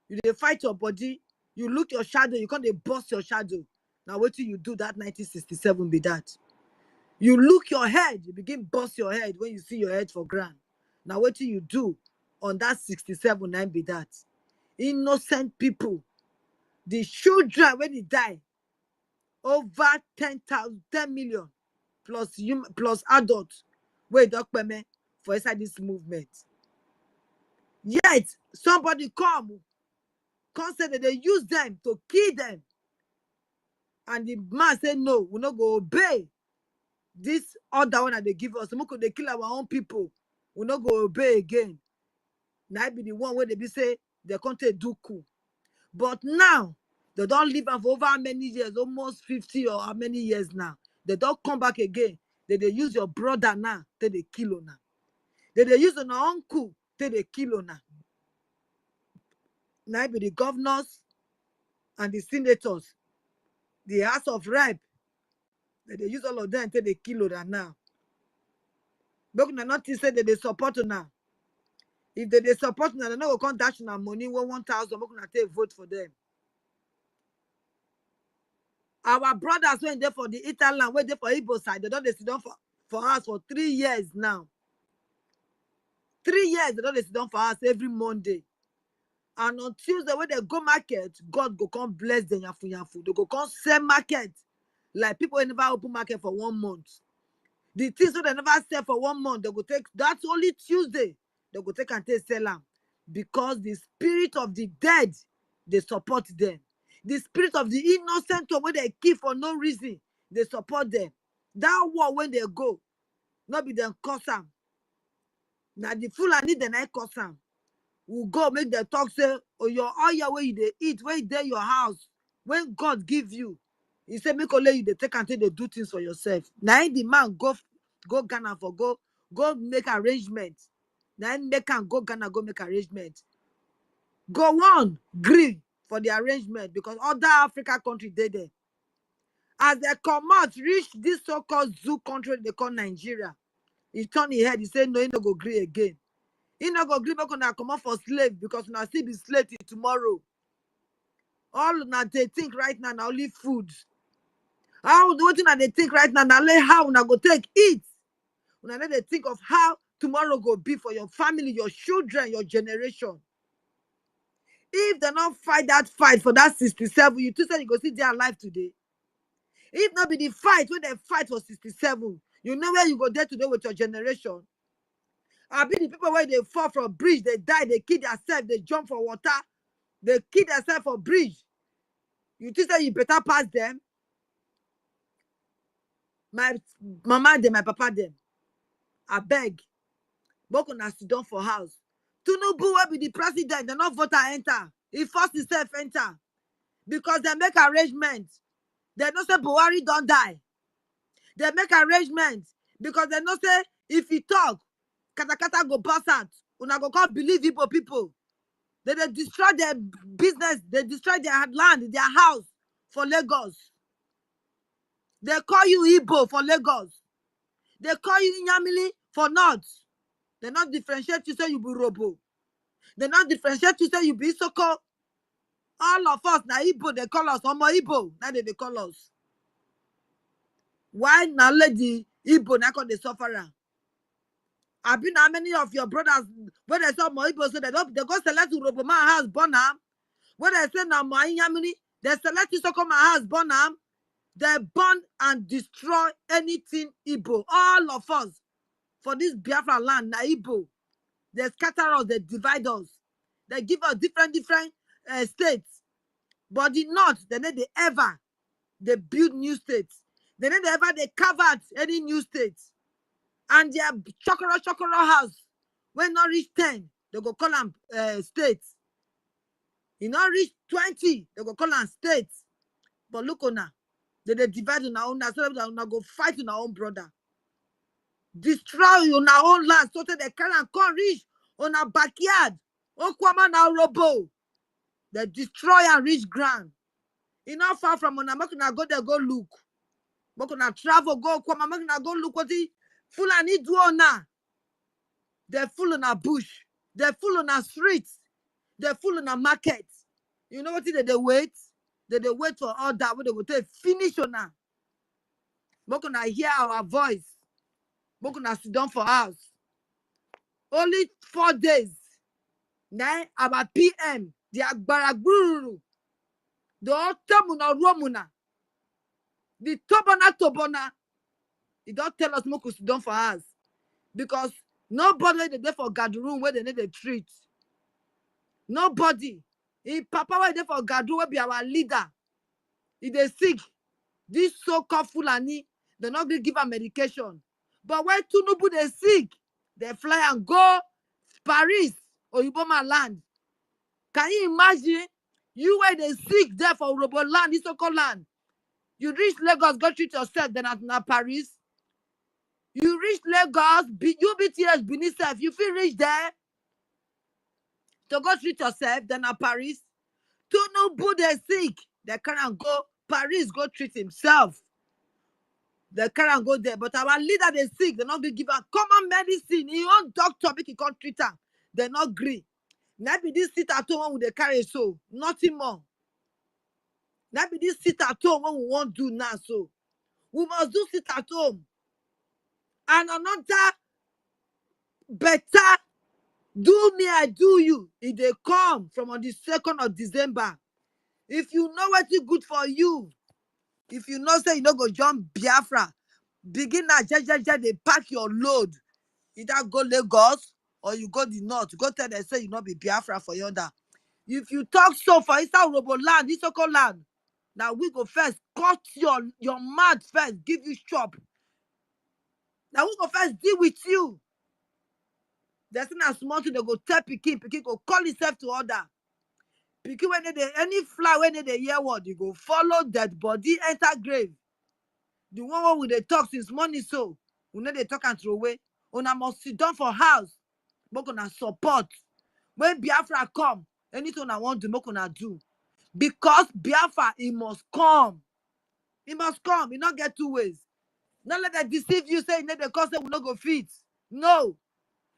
You they fight your body. You look your shadow. You can't they bust your shadow. Now what do you do that 1967 be that? You look your head. You begin bust your head when you see your head for ground. Now what do you do on that 67 9 be that? Innocent people. The children when they die. Over 10 million plus adults wey don kpeme for inside this movement. Yet somebody come say that they use them to kill them, and the man say no, we not go obey this other one that they give us. We could they kill our own people, we not go obey again. Now be the one where they be say the country do cool, but now they don't live for over how many years, almost 50 or how many years now. They don't come back again. They use your brother now, till they kill you now. They use your uncle, till they kill you now. Now be the governors and the senators, the House of Rep, they use all of them till they kill you now. But not say that they support you now. If they support you now, they not going to dash now money 1,000. We're going to take vote for them. Our brothers went there for the Italian, went there for Igbo side. They don't sit down for us for 3 years now. 3 years they don't sit down for us every Monday. And on Tuesday when they go market, God go come bless them yafu. They go come sell market. Like people who never open market for 1 month. The things that they never sell for 1 month, they go take, that's only Tuesday. They go take and take sell them. Because the spirit of the dead, they support them. The spirit of the innocent one, when they kill for no reason, they support them. That war when they go, not be them cause them. Now the Fulani the night cause them. Will go make them talk say, oh your oil where you they eat, where you there your house, when God give you. He said, make only you they take until they do things for yourself. Now the man go Ghana for go make arrangements. Now make can go Ghana go make arrangement. Go on, green for the arrangement because other African countries they there. As they come out, reach this so-called zoo country they call Nigeria. He turned his head, he said, no, he no go agree again. He no go agree because now come out for slave because now still be slave till tomorrow. All now they think right now only food. How the thing that they think right now how now go take eat. Now they think of how tomorrow go be for your family, your children, your generation. If they not fight that fight for that 67, you two said you go see their life today. If not be the fight when they fight for 67, you know where you go there today with your generation. I be the people where they fall from bridge, they die, they kill themselves, they jump for water, they kill themselves for bridge. You think that you better pass them? My mama them, my papa them. I beg. Boko na sit down for house. Tinubu will be the president, they not voter enter. He forced himself enter. Because they make arrangements. They don't say Buhari don't die. They make arrangements. Because they don't say if he talk, katakata go pass out. Una go come believe Igbo people. They destroy their business. They destroy their land, their house for Lagos. They call you Igbo for Lagos. They call you Inyamili for North. They not differentiate you say you be Robo. They not differentiate you say you be Isoko. All of us na Igbo, they call us Omo Igbo. Now they call us. Why now lady Igbo na call the sufferer? I've been how many of your brothers when they saw Omo Igbo so they go select to Robo man house born am. When they say now my Inyamili, they select Isoko my house born am. They burn and destroy anything Igbo. All of us for this Biafra land, Naibo. They scatter us, they divide us. They give us different states. But the North, they build new states. They carve out any new states. And their chokoro house, when not reach 10, they go call them states. You not reach 20, they go call them states. But look on now, they divide on our own, so they go fight on our own brother. Destroy on our own land, so that they can't reach on our backyard. Okwama na robo. They destroy and reach ground. It's not far from when I'm go there, go look. I'm going to travel, go Okwama, I'm going to go look what the Fulani do now. They're full on our bush. They're full on our streets. They're full on our markets. You know what they wait? They wait for all that. What they will take finish on now. We're gonna hear our voice. We're gonna sit down for us. Only 4 days. Now about PM. The Agbaraguru. The Otamuna Romuna. The Tobana. It don't tell us Moku sit down for us. Because nobody they there for guard room where they need a treat. Nobody. If Papa were there for guard room, will be our leader. If they sick, this so-called Fulani, they're not going to give her medication. But when Tunubu they sick, they fly and go Paris or Iboma land. Can you imagine? You were they sick there for Robo land, this so-called land. You reach Lagos, go treat yourself, then at Paris. You reach Lagos, you BTS beneath self. You feel reach there to go treat yourself, then at Paris. Tunubu they sick, they can't go Paris, go treat himself. They can't go there. But our leader they sick, they're not going to give her common medicine. Your own doctor make it can't treat her. They're not agree. Maybe this sit at home when they carry so. Nothing more. Maybe this sit at home when we won't do now so. We must do sit at home. And another better do me, I do you. If they come from on the 2nd of December. If you know what is good for you, if you know say you don't go jump Biafra, begin at they pack your load. Either go Lagos or you go the north. Go tell them say you not be Biafra for yonder. If you talk so for inside Robo land, this so-called land, now we go first cut your mouth first, give you chop. Now we go first deal with you. There's not small thing they go tell Pikin go call himself to order. Pikin when they any fly when they hear what you go follow that body enter grave. The one with the talk since morning so we know they talk and throw away. Una must sit down for house. Make una support. When Biafra come, anything I want to make una do. Because Biafra, it must come. It must come. It not get two ways. Not let them deceive you, say the cost will not go fit. No.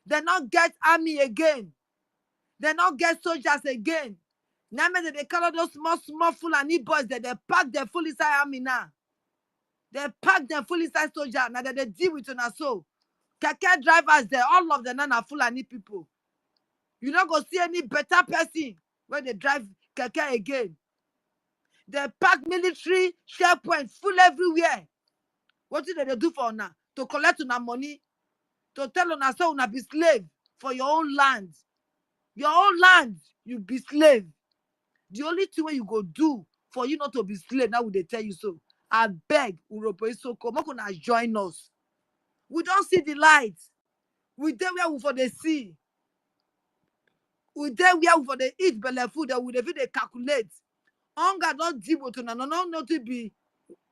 They not get army again. They not get soldiers again. Now they call all those small Fulani boys that they pack their full inside army now. They pack their full inside soldier. Now that they deal with una so. Keke drivers there, all of them are Fulani people. You don't go see any better person when they drive Keke again. They pack military SharePoint full everywhere. What did they do for now? To collect una money, to tell una so una be slave for your own land. Your own land, you be slave. The only thing you go do for you not to be slave, now would they tell you so? I beg, Urobo Isoko, make una join us. We don't see the light. We there where we for the see. We there where we for the eat belly food that we they calculate. Hunger don't deal with una, no not to be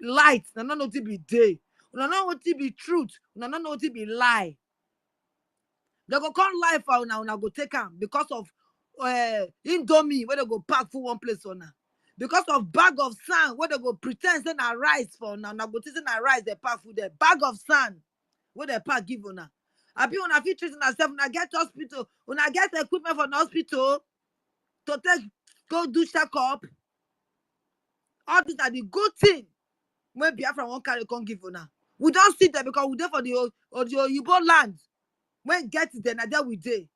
light, no not to be day, no not to be truth, no not to be lie. They go come lie for una go take them because of Indomie where they go pack for one place on because of bag of sand where they go pretend say na rice for una go take na rice they pack food there bag of sand where they pack give una. I be una fit treat una self una get hospital una get equipment for the hospital to take go do check up. All these are the good thing when Biafra won't carry come give una. We don't sit there because we there for the Oyibo land. When get it there, now there we dey.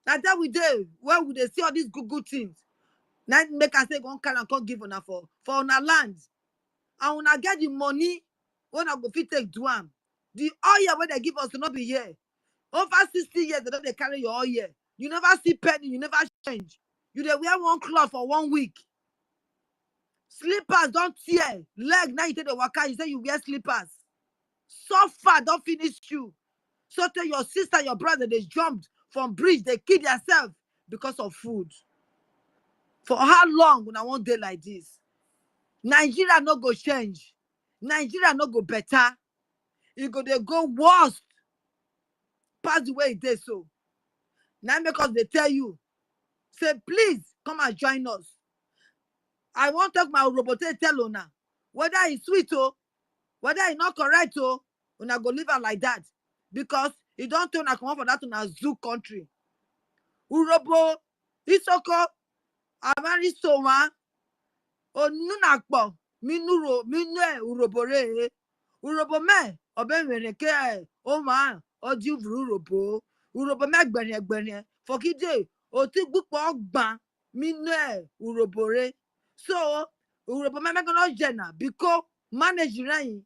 Now there we dey. Where would they see all these good things? Now make us say go carry and come give una for una land. And una get the money when I go fit take do am. The oil when they give us to not be here. Over 60 years, they don't carry your oil. You never see penny, you never change. You dey wear one cloth for 1 week. Slippers don't tear. Leg, now you take the waka, you say you wear slippers. Suffer, don't finish you. So tell your sister, your brother, they jumped from bridge, they killed themselves because of food. For how long when I want day like this? Nigeria no go change. Nigeria no go better. It go they go worse. Pass the way it is so. Now because they tell you, say please come and join us. I want to talk my robot tell now. Whether it's sweet or whether it's not correct or when I go live out like that. Because it don't turn I come up for that in a zoo country. Urobo, Isoko, Amari Soma, Onunakpo, Minuro, Minue, Urobore, Urobome, Obeneke, Oma, Odi Urobo, Urobome Gbene, Fokide, Otigbupo Ogban, Minue, Urobore. So, Urobome Megono Jena, because manage rain.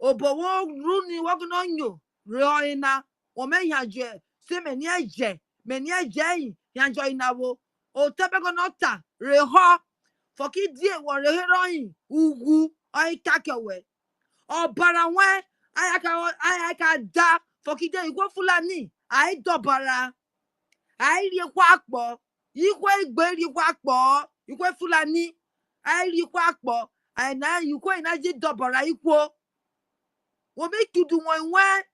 Obowo runi wagono nyo roina o me yaje se me ni eje yin yanjo inawo o tebe gono ta reho foki die wo reheroyin ugu oi kakewe obara wen ayaka da foki de igwo fulani ai dobara ai ri kwa po igwe igbe ri kwa po igwe fulani ai ri kwa po ai na igwe inaji dobara ikwo wo make you do one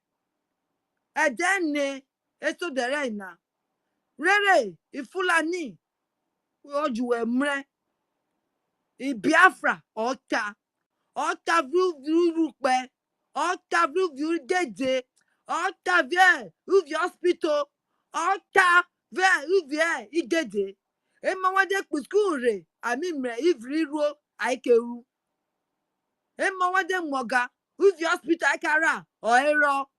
and then eso dere na rere ifulani oju emre ibiafra ota rupe ota vru dede ota vie uvi hospital ota vie uvi igede e ma wade kuskure ami mre ivri ruo aikeru e ma wade moga uvi hospital akara o ero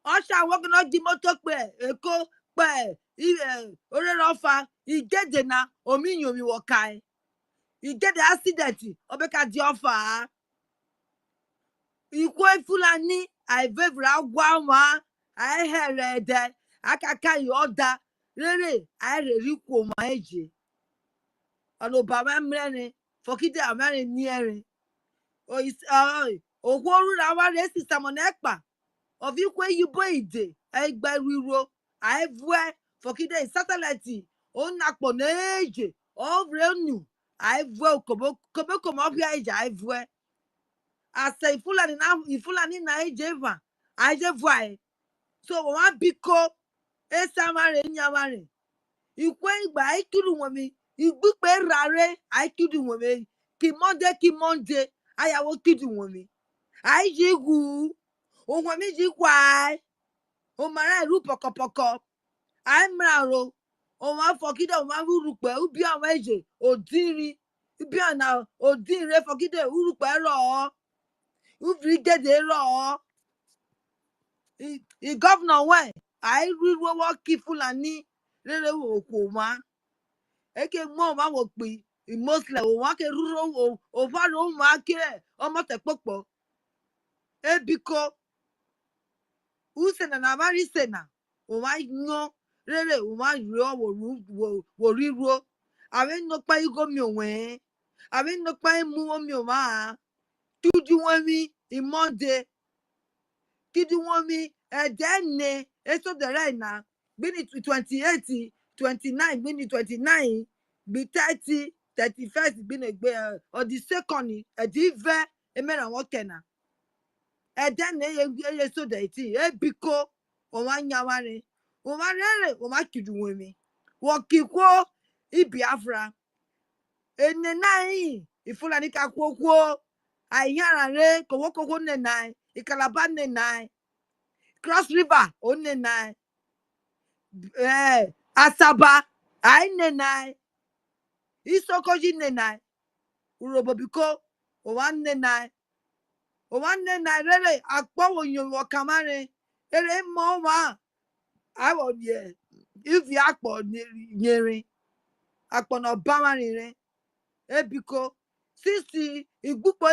Osha wogno di moto pe eko pe orero fa igede na ominyomi wokai igede accident obeka di ofa ikwe fulani ai vevra gwa ma ai herede akaka yoda rere ai reri kwo ma eje ono baba mrene fokide amare niere o is ogworu ra wa re system na ekpa of ikwe yibo ide egbe riro aivwe fokide satellite o nakpo na eje ovrenu aivwe kobo bia eje aivwe ase ifulani na eje va aje vwa so wan biko esamare nyamare ikwe igba aikiru wonmi igbupe rare aikiru wonmi ki monde ayawo kidu wonmi aiji gu ohun mi ji kwai o mara iru pokopoko ai mraro o ma fokide o ma rurupe ubi awon eje odiri ubi ana odire fokide urupe ro uvri gede ro I governor we ai riru wo ki fulani rere wo ko ma eke mo ma wo pe mostly o wa ke ruro o fa ro ma ke o mo te popo ebiko usena na mari sena o wa yan rere o wa ro wo riru awe no pa igo mi owen awe no pa mu omi o ma tuju won mi imonde kidi won mi edene eso dere na bini 28 29 bini 29 bi 30 31st bini gbe o di second e di ve emera won kena edene ye so de ti ebiko o wa nyaware o ma rere o ma kidi won mi wo kiko ibiafra ene nai ifulani ka kwokwo ayara re kowokoko ne nai ikalaba ne nai Cross River one nine Asaba I ne nine Isokoji ne nine Urobobiko o one ne nine rere akpo yon wakamare ere mo wa I would yeah if you akpo nyere akpo no bamare re ebiko 60 igbupo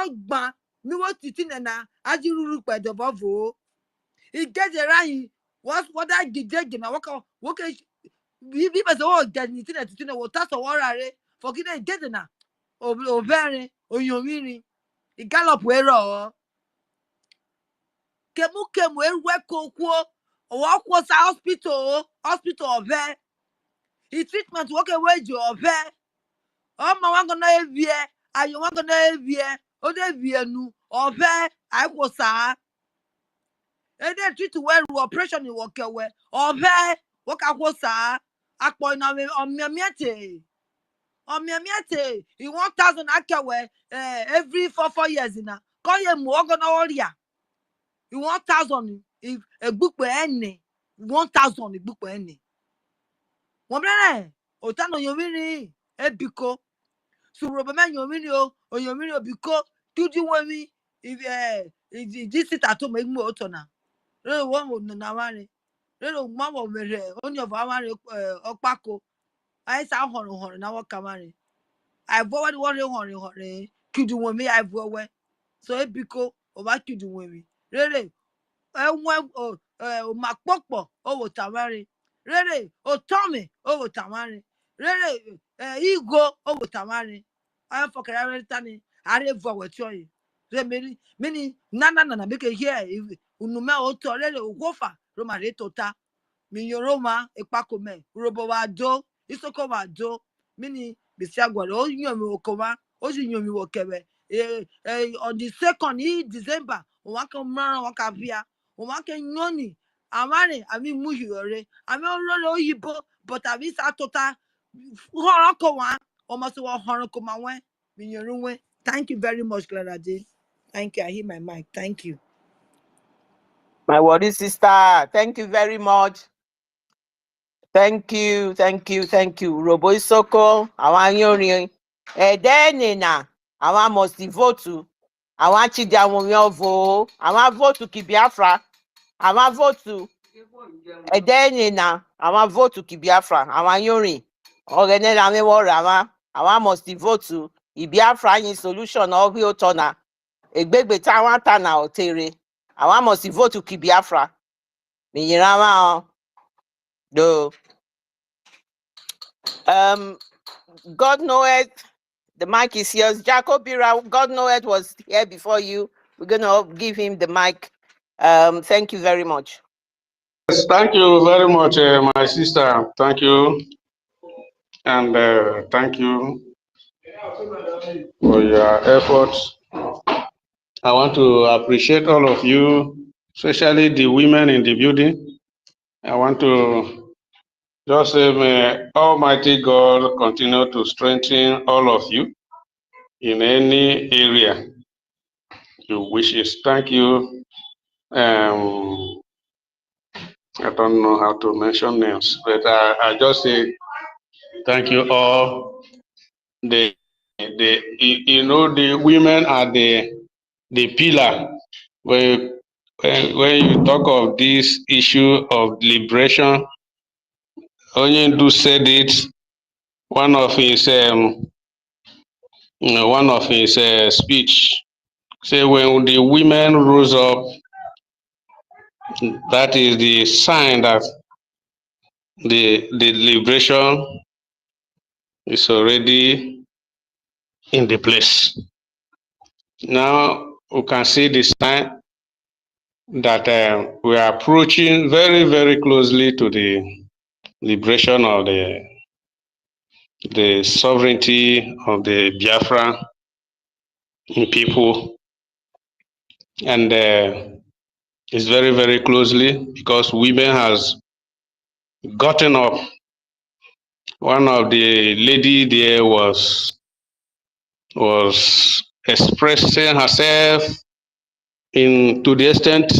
ogban mi wo titi na ajiruru pedo bovo I get the right what I did na waka we be so get ni tina titi na wota so warare forget get na obere oyomiri I gallop wero kemu ewe kokwo o kwa sa hospital obe I treatment work away jo obe o ma wan go na evie ayo wan go na evie o de vie nu obe ai kwa sa e dey treat well operation ni work away obe work kwa sa akpo na me omiamiate I 1000 akawe every 4 years na ko ye mu ogo na oria 1000 if a book per any 1000 book per any won bere o ta no yomiri e biko suro be man yomiri o yomiri o biko tuju wemi if this it at home mu oto na re won mo na ware re o ma wo mere only of aware opako ai sa horun na wo kamare I forward one hore kudu wemi I forward so e biko o ba kudu wemi rere enwe o makpopo o wo tamare rere o tome o wo tamare rere igo o wo tamare I for kare tani are forward to you re mini na make here unume o to rere o gofa ro ma re tota mi yoroma ipako me robo wa do isoko wa do mini bisi agwara o yan mi okoma o si yan mi wo kebe on the 2nd December o wa kan mara wa ka bia o wa kan yoni amare ami mu yore ami o lo yibo but abi sa tota horan ko wa o mo so horan ko ma wen mi yorun. Thank you very much, Clara J. Thank you. I hear my mic. Thank you. My worry sister, thank you very much. Thank you. Robo Isoko, àwọn yorin. Then na, àwọn must vote to. Àwọn chidi àwọn yon vote. Àwọn vote to Kibiafra. Àwọn vote to. Then na, àwọn vote to Kibiafra. Àwọn yorin. Ogene la me wo rawa. Àwọn must vote to. Ibiafra yin solution obi otona. Egbegbe ta wan ta na otere. Àwọn must vote to Kibiafra. Mi yirawa do. God knoweth, the mic is yours. Jacob Bira, God knoweth was here before you. We're gonna give him the mic. Thank you very much. Yes, thank you very much, my sister. Thank you. And thank you for your efforts. I want to appreciate all of you, especially the women in the building. I want to just say, may Almighty God continue to strengthen all of you in any area you wishes. Thank you. I don't know how to mention names, but I just say thank you all. The women are the pillar. When you talk of this issue of liberation, Onyendu said it. One of his speech. Say when the women rose up, that is the sign that the liberation is already in the place. Now we can see the sign that we are approaching very, very closely to the liberation of the sovereignty of the Biafra people. And it's very, very closely because women has gotten up. One of the lady there was expressing herself to the extent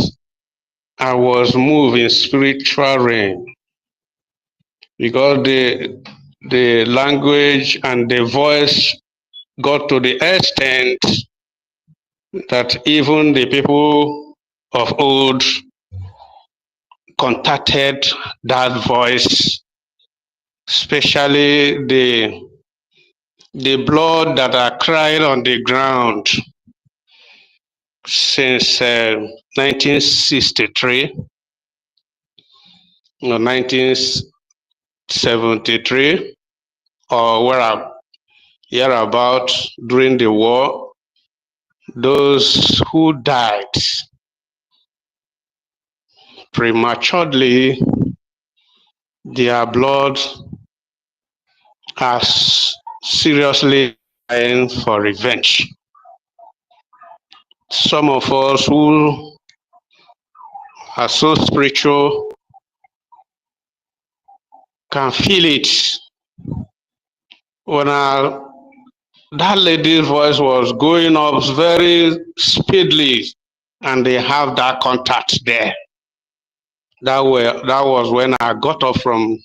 I was moved in spiritual realm because the language and the voice got to the extent that even the people of old contacted that voice, especially the blood that are cried on the ground since 1963 or 1973 or hereabout during the war. Those who died prematurely, their blood has seriously dying for revenge. Some of us who are so spiritual can feel it. When that lady's voice was going up very speedily, and they have that contact there. That was when I got up from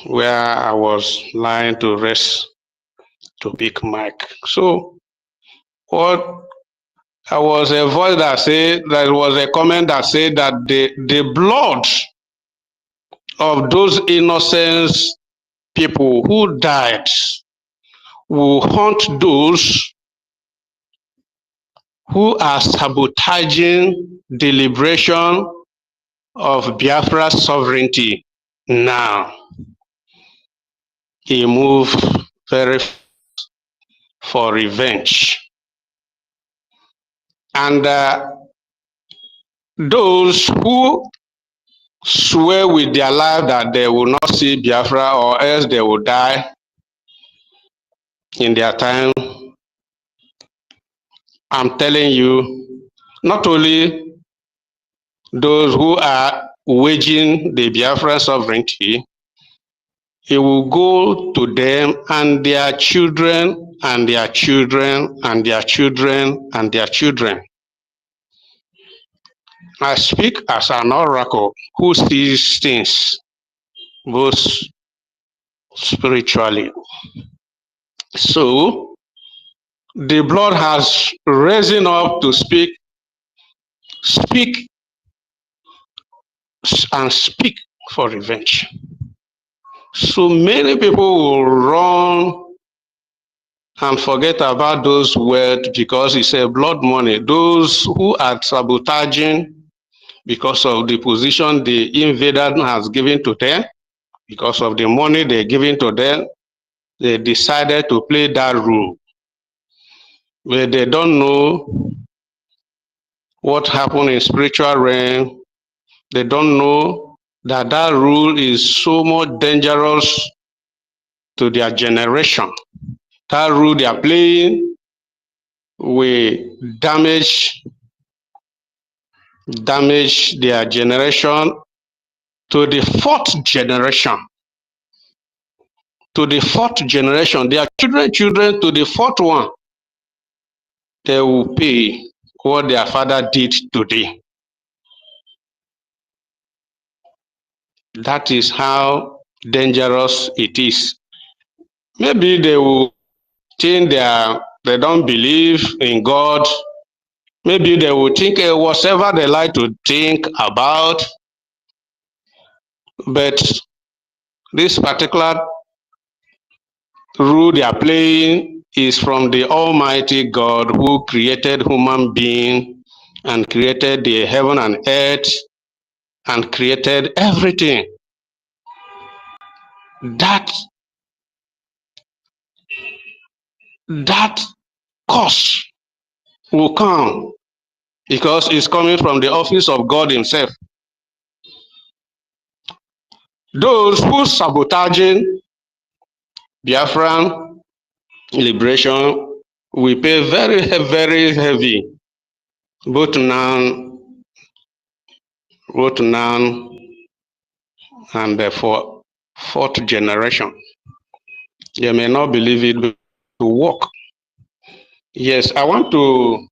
where I was lying to rest to pick mic. So what I was a voice that said, there was a comment that said that the blood of those innocent people who died will haunt those who are sabotaging the liberation of Biafra's sovereignty now. He moved very for revenge. And those who swear with their life that they will not see Biafra or else they will die in their time, I'm telling you, not only those who are waging the Biafran sovereignty, it will go to them and their children and their children and their children and their children. I speak as an oracle who sees things both spiritually. So the blood has risen up to speak and speak for revenge. So many people will run and forget about those words because it's a blood money. Those who are sabotaging because of the position the invader has given to them, because of the money they're giving to them, they decided to play that role. But they don't know what happened in spiritual realm. They don't know that that rule is so much dangerous to their generation. That rule they are playing will damage their generation to the fourth generation. To the fourth generation, their children to the fourth one, they will pay what their father did today. That is how dangerous it is. Maybe they will think they don't believe in God. Maybe they will think whatever they like to think about. But this particular role they are playing is from the Almighty God who created human being and created the heaven and earth and created everything. That curse will come because it's coming from the office of God himself. Those who sabotaging Biafran liberation will pay very, very heavy, both now and for fourth generation. You may not believe it, but to work. Yes, I want to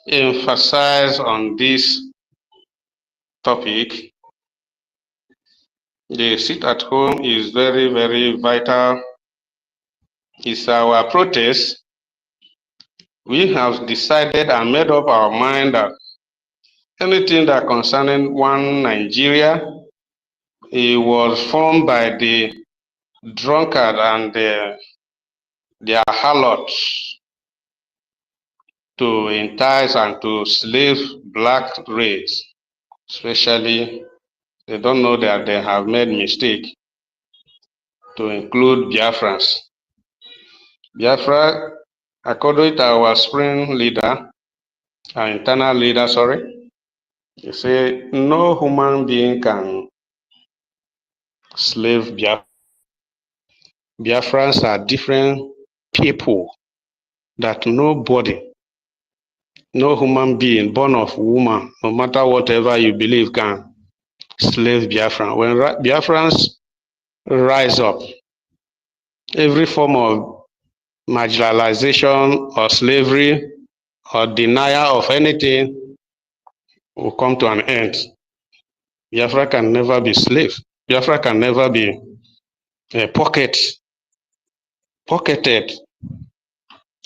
emphasize on this topic. The sit at home is very, very vital. It's our protest. We have decided and made up our mind that anything that concerning one Nigeria, it was formed by the drunkard and the their harlots to entice and to slave black race, especially they don't know that they have made mistake to include Biafrans. Biafra, according to our spring leader, our internal leader, sorry, he said no human being can slave Biafra. Biafrans are different people that nobody, no human being born of woman, no matter whatever you believe, can slave Biafran. When Biafrans rise up, every form of marginalization or slavery or denial of anything will come to an end. Biafra can never be slave. Biafra can never be pocketed.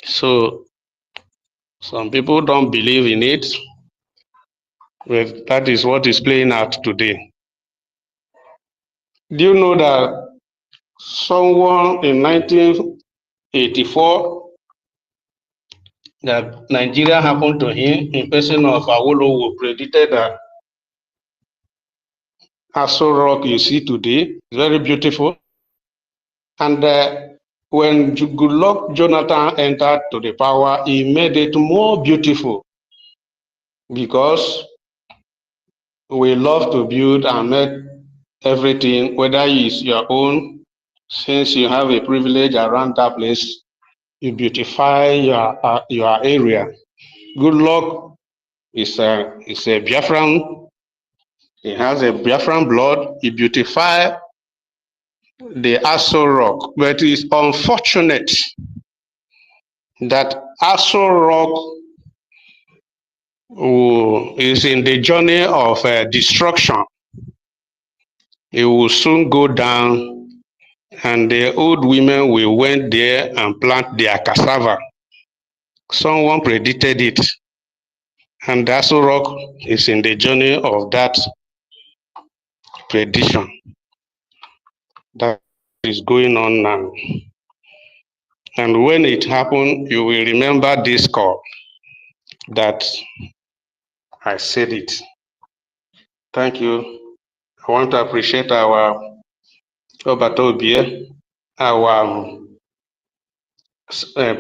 So some people don't believe in it, but that is what is playing out today. Do you know that someone in 1984 that Nigeria happened to him in person of Awolowo predicted that Aso Rock you see today is very beautiful. And when Goodluck Jonathan entered to the power, he made it more beautiful because we love to build and make everything, whether it's your own, since you have a privilege around that place, you beautify your area. Goodluck is a Biafran. He has a Biafran blood. He beautified the Aso Rock, but it's unfortunate that Aso Rock is in the journey of destruction. It will soon go down, and the old women will went there and plant their cassava. Someone predicted it, and Aso Rock is in the journey of that prediction. That is going on now. And when it happened, you will remember this call that I said it. Thank you. I want to appreciate our Obatobie, our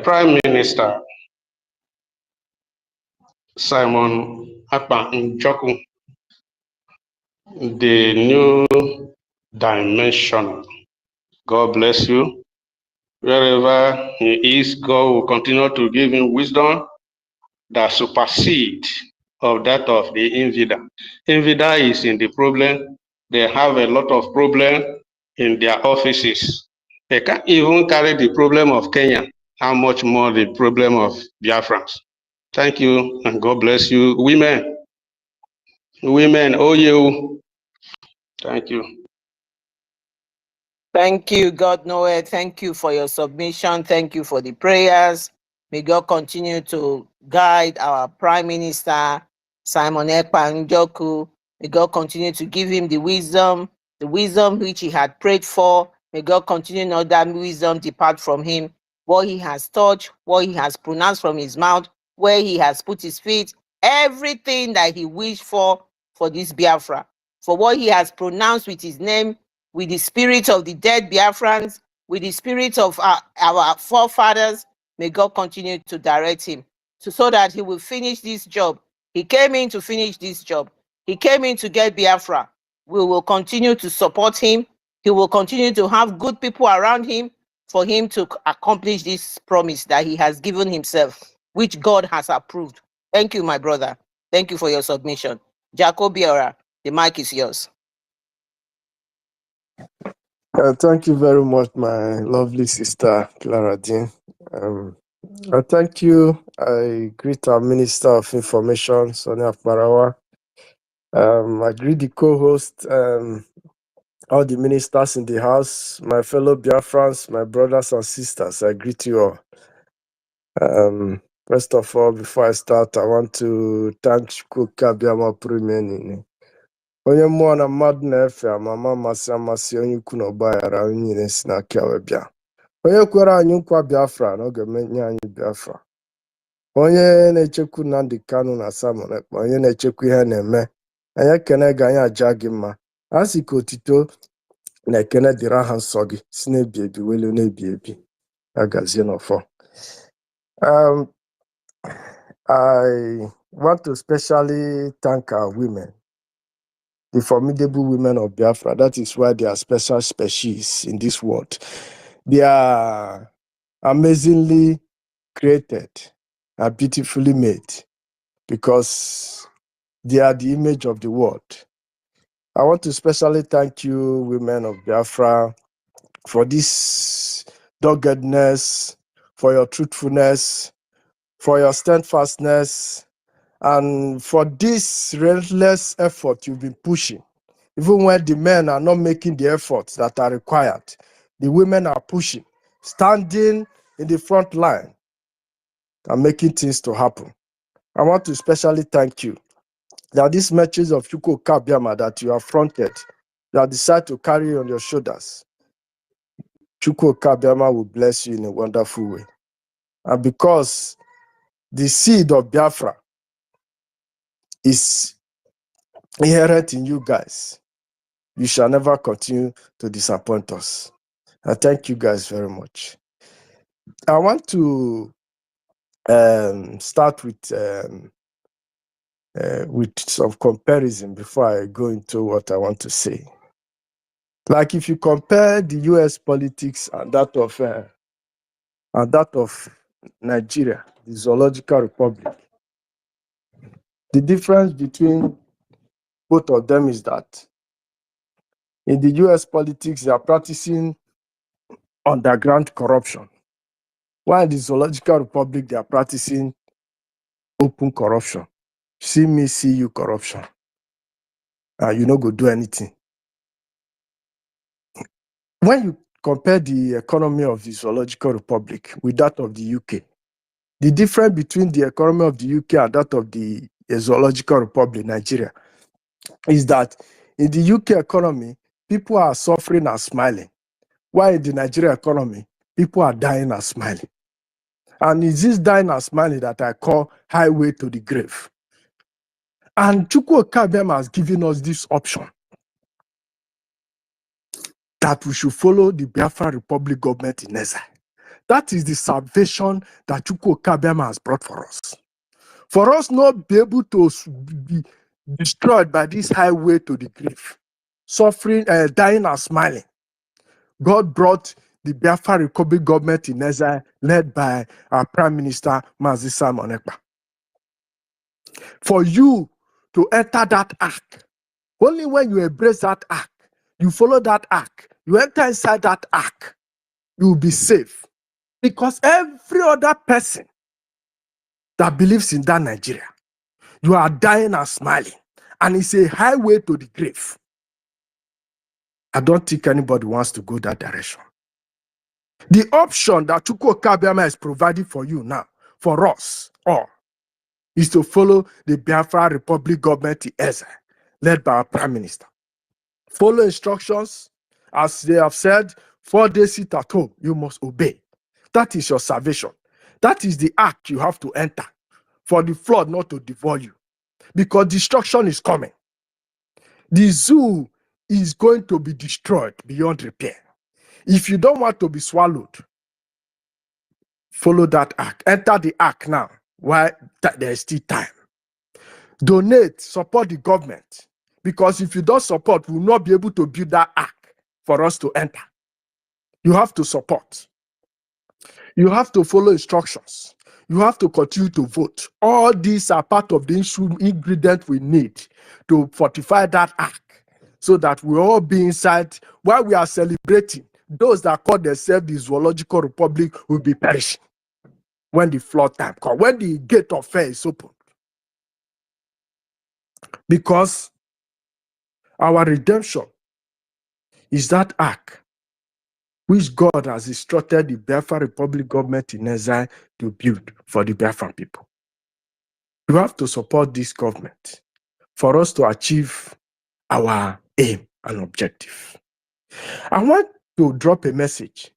Prime Minister Simon Akpan Njoku, the new dimension. God bless you. Wherever he is, God will continue to give him wisdom that supersedes of that of the Invida. Invida is in the problem. They have a lot of problem in their offices. They can't even carry the problem of Kenya. How much more the problem of Biafrans? Thank you, and God bless you. Women, oh you. Thank you. Thank you, God Noah. Thank you for your submission. Thank you for the prayers. May God continue to guide our Prime Minister, Simon Ekpa Njoku. May God continue to give him the wisdom which he had prayed for. May God continue not that wisdom depart from him. What he has touched, what he has pronounced from his mouth, where he has put his feet, everything that he wished for this Biafra, for what he has pronounced with his name, with the spirit of the dead Biafrans, with the spirit of our forefathers. May God continue to direct him so that he will finish this job. He came in to finish this job. He came in to get Biafra. We will continue to support him. He will continue to have good people around him for him to accomplish this promise that he has given himself, which God has approved. Thank you, my brother. Thank you for your submission. Jacob Biora, the mic is yours. Thank you very much, my lovely sister, Clara Dean. Thank you. I greet our Minister of Information, Sonia Akparawa. I greet the co-host, all the ministers in the house, my fellow Biafrans, my brothers and sisters. I greet you all. First of all, before I start, I want to thank Chukwuka Biama Primeni. Onye mmụọ na mmadụ na-efe amama masị amasị onye ukwu na ọgbaghara onye nyere si n'aka wee bịa. onye kwere anyị nkwa Biafra na ọ ga-emenye anyị Biafra, onye na-echekwu Nnamdi Kanu na Simon Ekpa, onye na-echekwa ihe na-eme, anyị ekene gị, anyị aja gị mma. A sị ka otito na ekene dịrị aha nsọ gị si na-ebi ebi welu na-ebi ebi, agazie n'ọfọ. I want to specially thank our women, the formidable women of Biafra. That is why they are special species in this world. They are amazingly created and beautifully made because they are the image of the world. I want to especially thank you, women of Biafra, for this doggedness, for your truthfulness, for your steadfastness, and for this relentless effort you've been pushing. Even when the men are not making the efforts that are required, the women are pushing, standing in the front line and making things to happen. I want to especially thank you that this message of Chukwuka Biama that you have fronted, you have decided to carry on your shoulders. Chukwuka Biama will bless you in a wonderful way. And because the seed of Biafra is inherent in you guys, you shall never continue to disappoint us. I thank you guys very much. I want to start with some comparison before I go into what I want to say. Like if you compare the U.S. politics and that of Nigeria, the Zoological Republic, the difference between both of them is that in the U.S. politics, they are practicing underground corruption, while in the Zoological Republic, they are practicing open corruption. See me, see you corruption. You no go do anything. When you compare the economy of the Zoological Republic with that of the UK, the difference between the economy of the UK and that of the Zoological Republic, Nigeria, is that in the UK economy, people are suffering and smiling, while in the Nigeria economy, people are dying and smiling. And it's this dying and smiling that I call highway to the grave. And Chukwuka Biama has given us this option that we should follow the Biafra Republic government in exile. That is the salvation that Chukwuka Biama has brought for us. For us not be able to be destroyed by this highway to the grave, suffering, dying and smiling. God brought the Biafra Republic government in exile led by our Prime Minister, Mazi Simon Ekpa. For you to enter that ark, only when you embrace that ark, you follow that ark, you enter inside that ark, you will be safe. Because every other person that believes in that Nigeria, you are dying and smiling. And it's a highway to the grave. I don't think anybody wants to go that direction. The option that Chukwuka Biama is providing for you now, for us all, is to follow the Biafra Republic government in exile, led by our Prime Minister. Follow instructions. As they have said, 4 days sit at home, you must obey. That is your salvation. That is the act you have to enter for the flood not to devour you. Because destruction is coming. The zoo is going to be destroyed beyond repair. If you don't want to be swallowed, follow that act. Enter the act now while there is still time. Donate, support the government. Because if you don't support, we will not be able to build that act for us to enter. You have to support. You have to follow instructions. You have to continue to vote. All these are part of the ingredient we need to fortify that act so that we all be inside. While we are celebrating, those that call themselves the Zoological Republic will be perishing when the flood time comes, when the gate of fair is open. Because our redemption is that act which God has instructed the Biafra Republic government in exile to build for the Biafran people. You have to support this government for us to achieve our aim and objective. I want to drop a message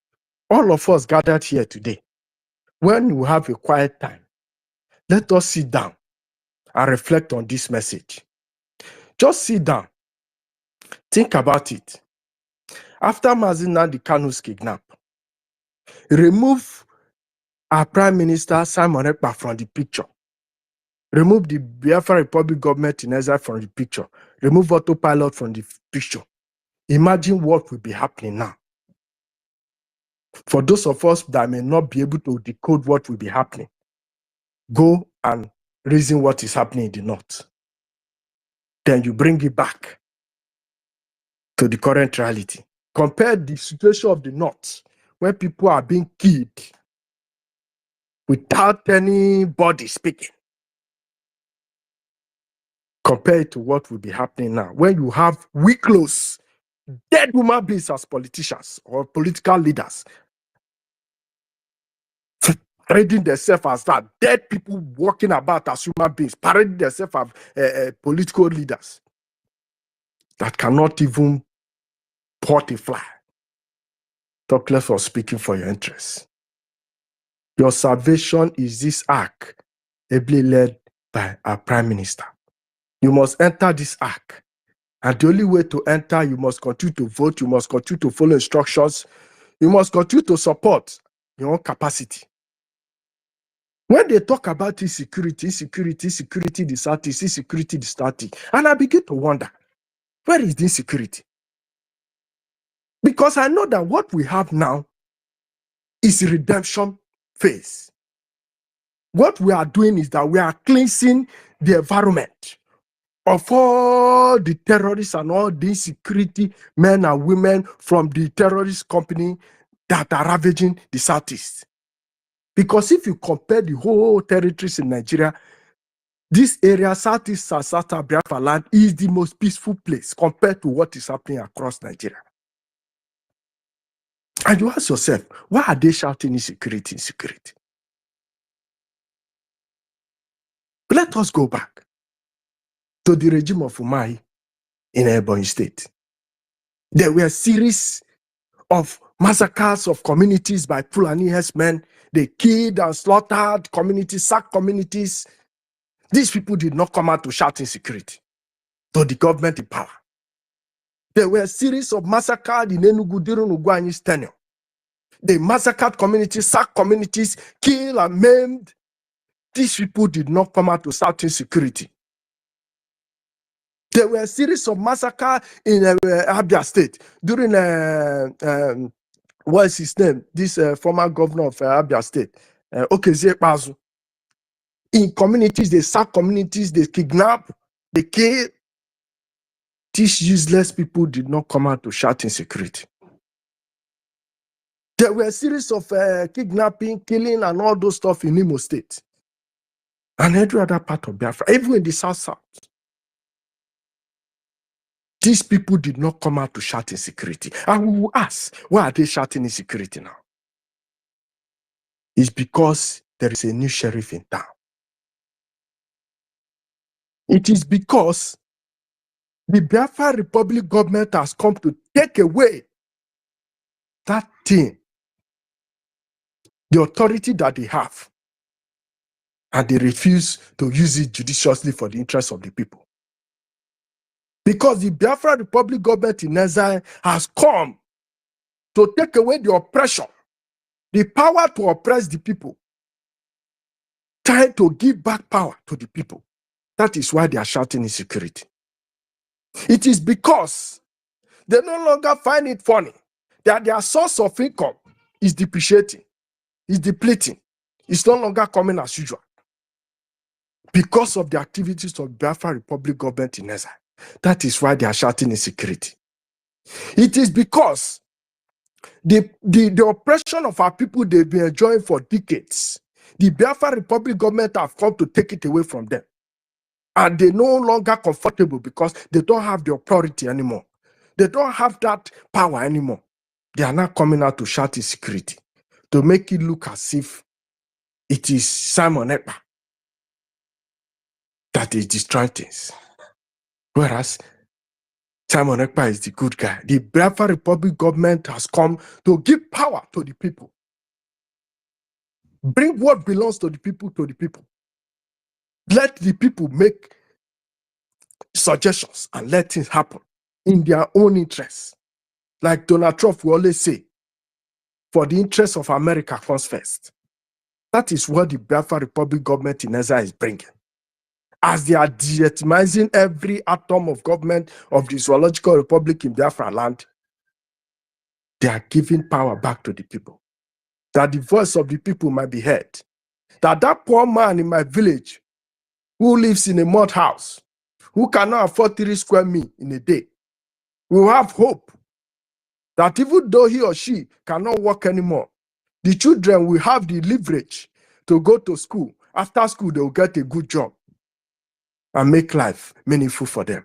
all of us gathered here today, when we have a quiet time, let us sit down and reflect on this message. Just sit down, think about it. After Mazi Nnamdi Kanu's kidnap, remove our Prime Minister Simon Ekpa from the picture. Remove the Biafra Republic government in exile from the picture. Remove autopilot from the picture. Imagine what will be happening now. For those of us that may not be able to decode what will be happening, go and reason what is happening in the north. Then you bring it back to the current reality. Compare the situation of the north, where people are being killed without anybody speaking. Compare it to what will be happening now, when you have weak-clothes, dead human beings as politicians or political leaders, parading themselves as that, dead people walking about as human beings, parading themselves as political leaders that cannot even pot a fly. Talk less of speaking for your interests. Your salvation is this ark, ably led by our Prime Minister. You must enter this ark. And the only way to enter, you must continue to vote, you must continue to follow instructions, you must continue to support your own capacity. When they talk about insecurity, the status, insecurity, the status, and I begin to wonder, where is the insecurity? Because I know that what we have now is a redemption phase. What we are doing is that we are cleansing the environment of all the terrorists and all the insecurity men and women from the terrorist company that are ravaging the Southeast. Because if you compare the whole territories in Nigeria, this area, Southeast and South Biafra land, is the most peaceful place compared to what is happening across Nigeria. And you ask yourself, why are they shouting insecurity, insecurity? Let us go back to the regime of Umahi in Ebonyi State. There were a series of massacres of communities by Fulani herdsmen. They killed and slaughtered communities, sacked communities. These people did not come out to shout insecurity to the government in power. There were a series of massacres in Enugu during Ugwanyi's tenure. They massacred communities, sacked communities, killed and maimed. These people did not come out to shout insecurity. There were a series of massacres in Abia State during, what is his name? This former governor of Abia State, Okezie Ikpeazu. In communities, they sack communities, they kidnap, they kill. These useless people did not come out to shout insecurity. There were a series of kidnapping, killing, and all those stuff in Imo State. And every other part of Biafra, even in the South. These people did not come out to shout insecurity. And we will ask, why are they shouting insecurity now? It's because there is a new sheriff in town. It is because the Biafra Republic government has come to take away that thing, the authority that they have, and they refuse to use it judiciously for the interests of the people. Because the Biafra Republic government in exile has come to take away the oppression, the power to oppress the people, trying to give back power to the people. That is why they are shouting insecurity. It is because they no longer find it funny that their source of income is depreciating, is depleting, it's no longer coming as usual because of the activities of Biafra Republic government in exile. That is why they are shouting insecurity. It is because the oppression of our people they've been enjoying for decades, the Biafra Republic government have come to take it away from them. And they're no longer comfortable because they don't have the authority anymore. They don't have that power anymore. They are now coming out to shout insecurity, to make it look as if it is Simon Ekpa that is destroying things. Whereas Simon Ekpa is the good guy. The Biafra Republic government has come to give power to the people. Bring what belongs to the people to the people. Let the people make suggestions and let things happen in their own interests. Like Donald Trump will always say, for the interest of America comes first. That is what the Biafra Republic government in Ezra is bringing. As they are deatomizing every atom of government of the Zoological Republic in Biafra land, they are giving power back to the people. That the voice of the people might be heard. That poor man in my village who lives in a mud house, who cannot afford 3 square meals in a day, will have hope that even though he or she cannot work anymore, the children will have the leverage to go to school. After school, they will get a good job and make life meaningful for them.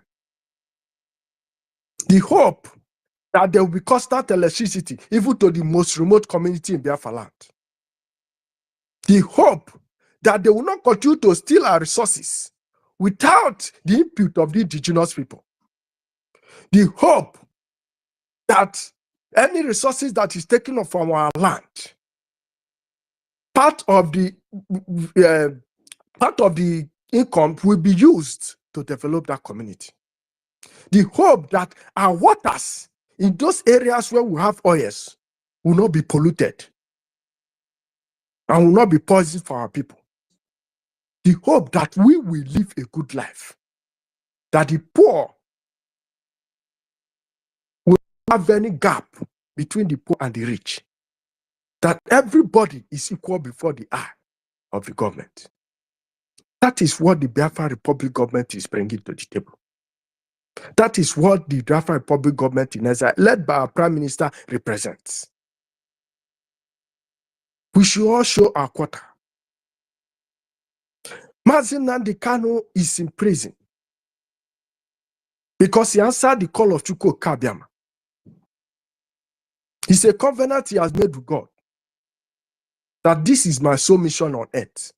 The hope that there will be constant electricity even to the most remote community in Biafra land. The hope that they will not continue to steal our resources without the input of the indigenous people. The hope that any resources that is taken from our land, part of the income will be used to develop that community. The hope that our waters in those areas where we have oils will not be polluted and will not be poison for our people. The hope that we will live a good life, that the poor will not have any gap between the poor and the rich, that everybody is equal before the eye of the government. That is what the Biafra Republic government is bringing to the table. That is what the Biafra Republic government in Ezra, led by our Prime Minister, represents. We should all show our quota. Mazi Nnamdi Kanu is in prison because he answered the call of Chukwu Kabiama. It's a covenant he has made with God that this is my sole mission on earth.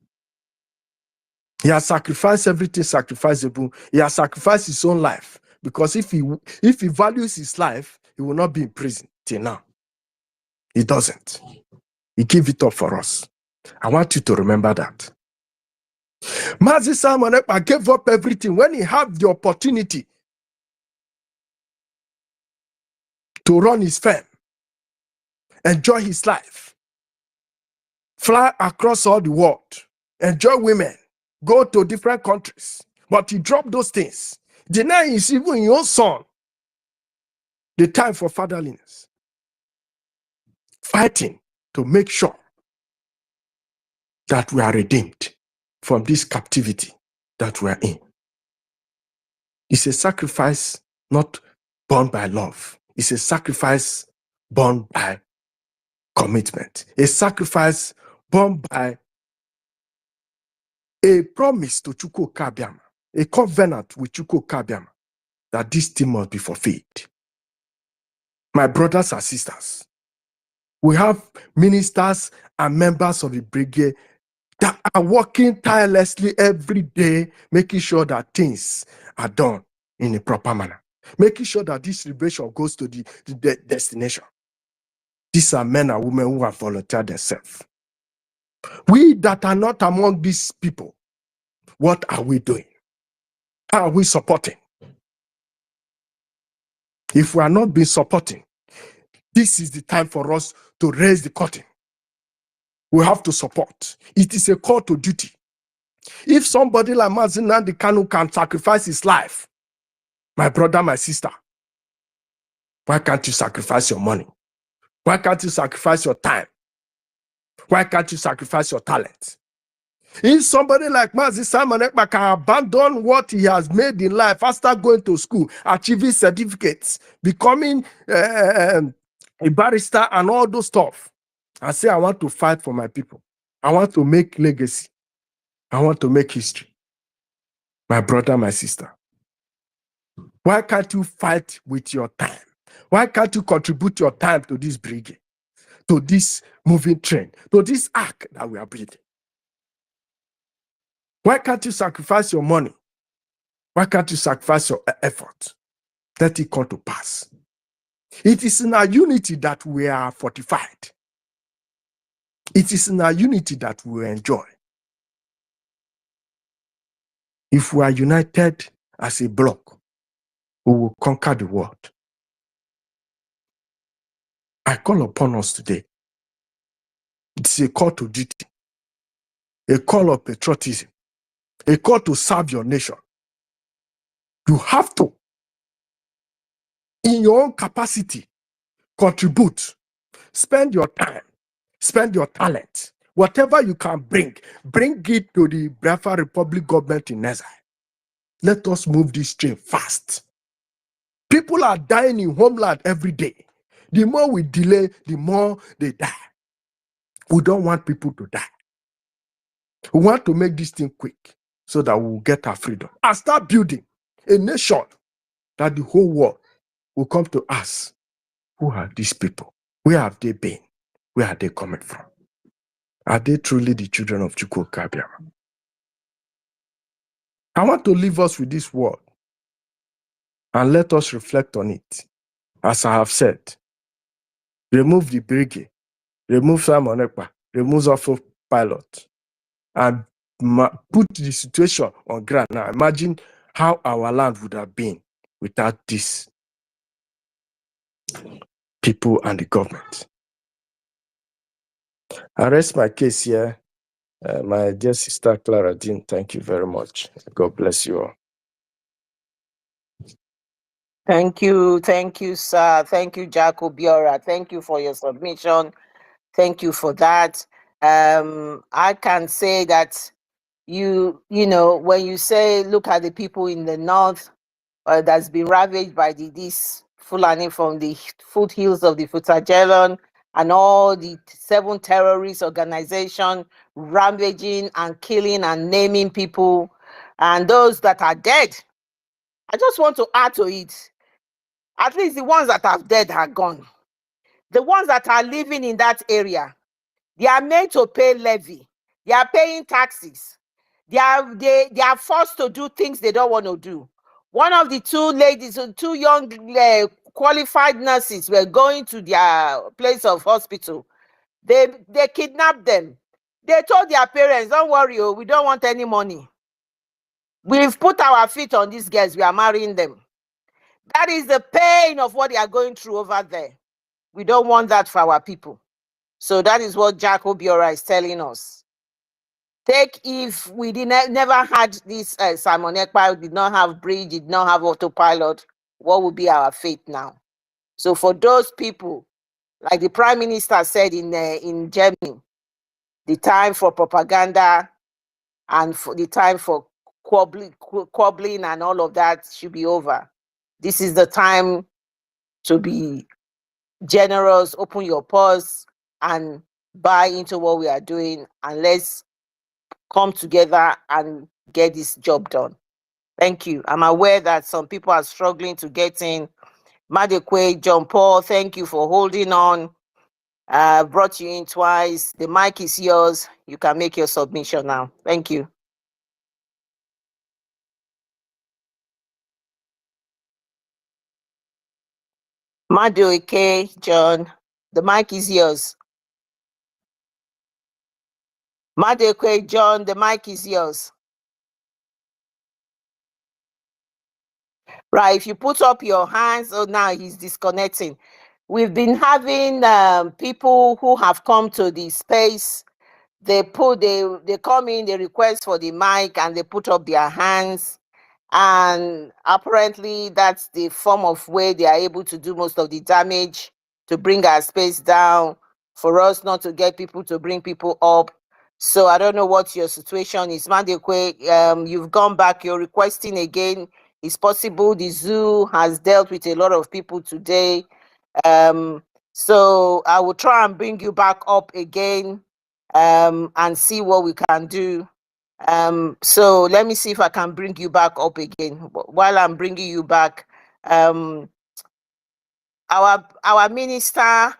He has sacrificed everything sacrificable. He has sacrificed his own life because if he values his life, he will not be in prison till now. He doesn't. He gave it up for us. I want you to remember that. Mazi Simon Ekpa gave up everything when he had the opportunity to run his firm, enjoy his life, fly across all the world, enjoy women, go to different countries. But he dropped those things. Deny his even your son the time for fatherliness. Fighting to make sure that we are redeemed from this captivity that we are in. It's a sacrifice not born by love. It's a sacrifice born by commitment. A sacrifice born by a promise to Chukwu Kabiama, a covenant with Chukwu Kabiama, that this thing must be fulfilled. My brothers and sisters, we have ministers and members of the brigade that are working tirelessly every day, making sure that things are done in a proper manner, making sure that this liberation goes to the destination. These are men and women who have volunteered themselves. We that are not among these people, what are we doing? How are we supporting? If we are not being supporting, this is the time for us to raise the curtain. We have to support. It is a call to duty. If somebody like Mazi Nnamdi Kanu can sacrifice his life, my brother, my sister, why can't you sacrifice your money? Why can't you sacrifice your time? Why can't you sacrifice your talent? If somebody like Mazi Simon Ekpa can abandon what he has made in life after going to school, achieving certificates, becoming a barrister and all those stuff, and say, I want to fight for my people. I want to make legacy. I want to make history. My brother, my sister, why can't you fight with your time? Why can't you contribute your time to this brigade, to this moving train, to this ark that we are building? Why can't you sacrifice your money? Why can't you sacrifice your effort? Let it come to pass. It is in our unity that we are fortified. It is in our unity that we enjoy. If we are united as a block, we will conquer the world. I call upon us today. It's a call to duty, a call of patriotism, a call to serve your nation. You have to, in your own capacity, contribute, spend your time, spend your talent, whatever you can bring it to the Biafra Republic government in exile. Let us move this train fast. People are dying in homeland every day. The more we delay, the more they die. We don't want people to die. We want to make this thing quick so that we will get our freedom and start building a nation that the whole world will come to us. Who are these people? Where have they been? Where are they coming from? Are they truly the children of Chukwu Kabiama? I want to leave us with this word and let us reflect on it. As I have said, remove the brigade, remove Simon Ekpa, remove Zofo pilot, and put the situation on ground. Now imagine how our land would have been without these people and the government. I rest my case here. My dear sister Clara Dean, thank you very much. God bless you all. Thank you, sir. Thank you, Jack Obiora. Thank you for your submission. Thank you for that. I can say that you know, when you say, look at the people in the north that's been ravaged by this Fulani from the foothills of the Futajelon and all the 7 terrorist organizations ravaging and killing and naming people, and those that are dead. I just want to add to it. At least the ones that are dead are gone. The ones that are living in that area, they are made to pay levy. They are paying taxes. They are forced to do things they don't want to do. One of the 2 ladies, 2 young qualified nurses were going to their place of hospital. They kidnapped them. They told their parents, don't worry, we don't want any money. We've put our feet on these girls. We are marrying them. That is the pain of what they are going through over there. We don't want that for our people. So that is what Jack Obiora is telling us. If we never had this Simon Ekpa, did not have bridge, did not have autopilot, what would be our fate now? So for those people, like the Prime Minister said in Germany, the time for propaganda and for the time for squabbling and all of that should be over. This is the time to be generous, open your purse, and buy into what we are doing, and let's come together and get this job done. Thank you. I'm aware that some people are struggling to get in. Madekwe, John Paul, thank you for holding on. Brought you in twice. The mic is yours. You can make your submission now. Thank you. Madekwe, John, the mic is yours. Madekwe, John, the mic is yours. Right, if you put up your hands, oh, now he's disconnecting. We've been having people who have come to the space. They come in, they request for the mic, and they put up their hands. And apparently that's the form of way they are able to do most of the damage, to bring our space down, for us not to get people to bring people up. So I don't know what your situation is. Madekwe, you've gone back, you're requesting again. It's possible the zoo has dealt with a lot of people today. So I will try and bring you back up again and see what we can do. So let me see if I can bring you back up again. While I'm bringing you back, our minister,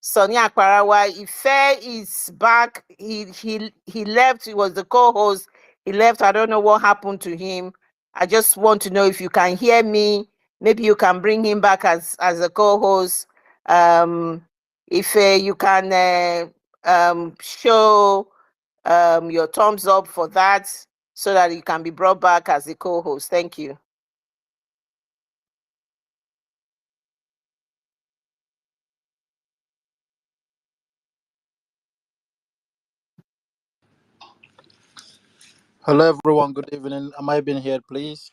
Sonny Akparawa Ife, is back. He left. He was the co-host. He left. I don't know what happened to him. I just want to know if you can hear me. Maybe you can bring him back as a co-host. If you can show your thumbs up for that, so that you can be brought back as a co-host. Thank you. Hello, everyone. Good evening. Am I being heard, please?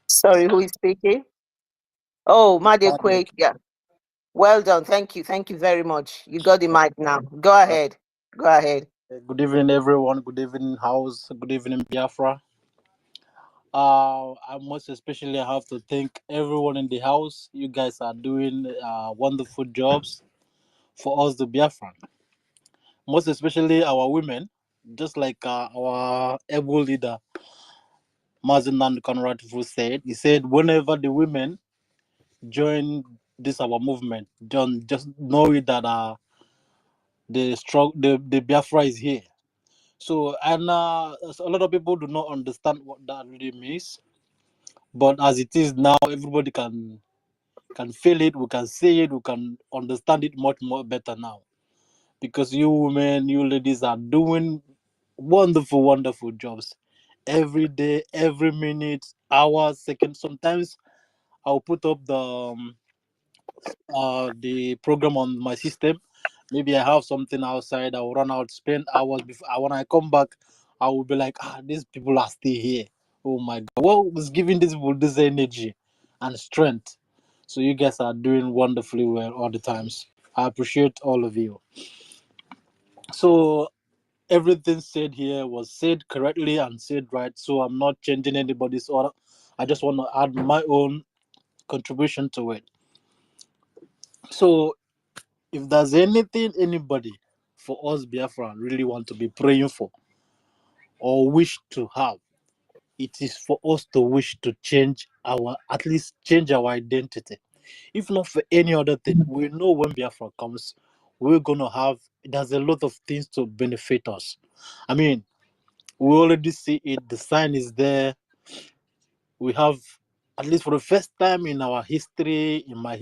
Sorry, who is speaking? Oh, Madekwe. Madekwe. Yeah. Well done. Thank you. Thank you very much. You got the mic now. Go ahead. Go ahead. Good evening, everyone. Good evening, house. Good evening, Biafra. I most especially have to thank everyone in the house. You guys are doing wonderful jobs for us, the Biafran. Most especially our women, just like our able leader, Mazinan Conrad Fu said. He said, whenever the women join this our movement, don't just know it that the Biafra is here. So, and a lot of people do not understand what that really means. But as it is now, everybody can feel it. We can see it. We can understand it much more better now, because you women, you ladies are doing wonderful, wonderful jobs every day, every minute, hour, second. Sometimes I'll put up the program on my system. Maybe I have something outside. I will run out, spend hours before. When I come back, I will be like, these people are still here. Oh my God, what was giving these people this energy and strength? So you guys are doing wonderfully well all the times. I appreciate all of you. So everything said here was said correctly and said right. So I'm not changing anybody's order. I just want to add my own contribution to it. So if there's anything anybody for us Biafra really want to be praying for or wish to have, it is for us to wish to change at least change our identity. If not for any other thing, we know when Biafra comes, there's a lot of things to benefit us. I mean, we already see it, the sign is there. We have, at least for the first time in our history, in my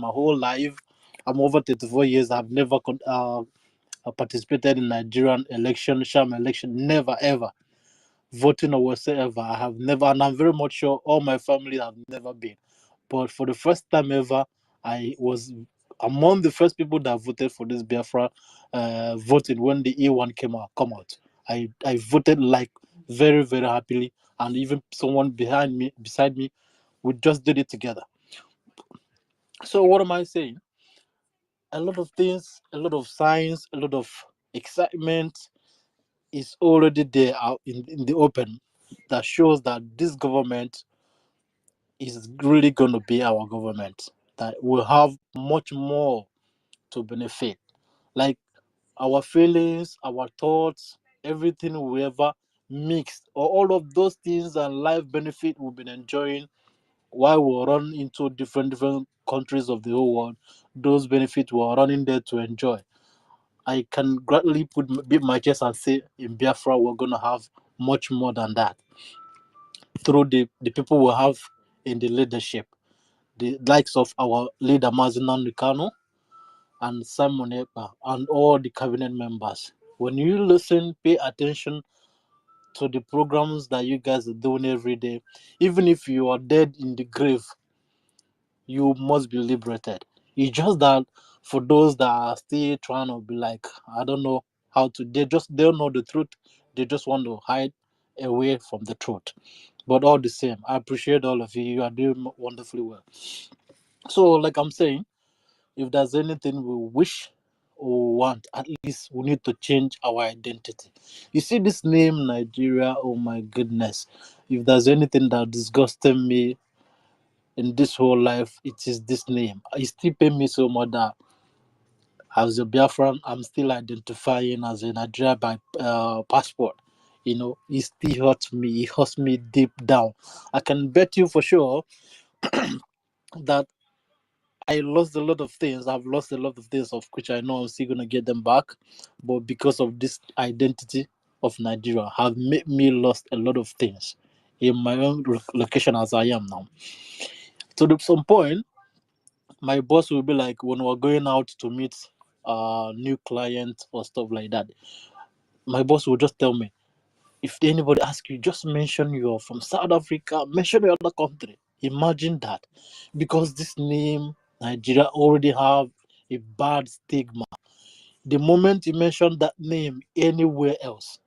whole life, I'm over 34 years, I've never participated in Nigerian election, sham election, never ever. Voting or whatsoever, I have never, and I'm very much sure all my family have never been. But for the first time ever, I was among the first people that voted for this Biafra voting when the E1 come out. I voted like very, very happily, and even someone beside me, we just did it together. So what am I saying? A lot of things, a lot of signs, a lot of excitement is already there out in the open that shows that this government is really going to be our government, that will have much more to benefit. Like our feelings, our thoughts, everything we ever mixed, or all of those things and life benefit we've been enjoying while we run into different countries of the whole world, those benefits we're running there to enjoy. I can gladly beat my chest and say in Biafra we're going to have much more than that through the people we have in the leadership, the likes of our leader Mazinan Nikano and Simon Ekpa and all the cabinet members. When you listen, pay attention to the programs that you guys are doing every day, even if you are dead in the grave, you must be liberated. It's just that for those that are still trying to be like, I don't know how to, they don't know the truth. They just want to hide away from the truth. But all the same, I appreciate all of you. You are doing wonderfully well. So, like I'm saying, if there's anything we wish or want, at least we need to change our identity. You see this name Nigeria, oh my goodness. If there's anything that disgusted me in this whole life, it is this name. It still pain me so much that as a Biafran, I'm still identifying as a Nigeria by passport. You know, it still hurts me. It hurts me deep down. I can bet you for sure that I lost a lot of things. I've lost a lot of things of which I know I'm still gonna get them back. But because of this identity of Nigeria have made me lost a lot of things in my own location as I am now. To some point, my boss will be like, when we're going out to meet new clients or stuff like that, my boss will just tell me, if anybody asks you, just mention you're from South Africa, mention your other country. Imagine that. Because this name, Nigeria, already have a bad stigma. The moment you mention that name anywhere else,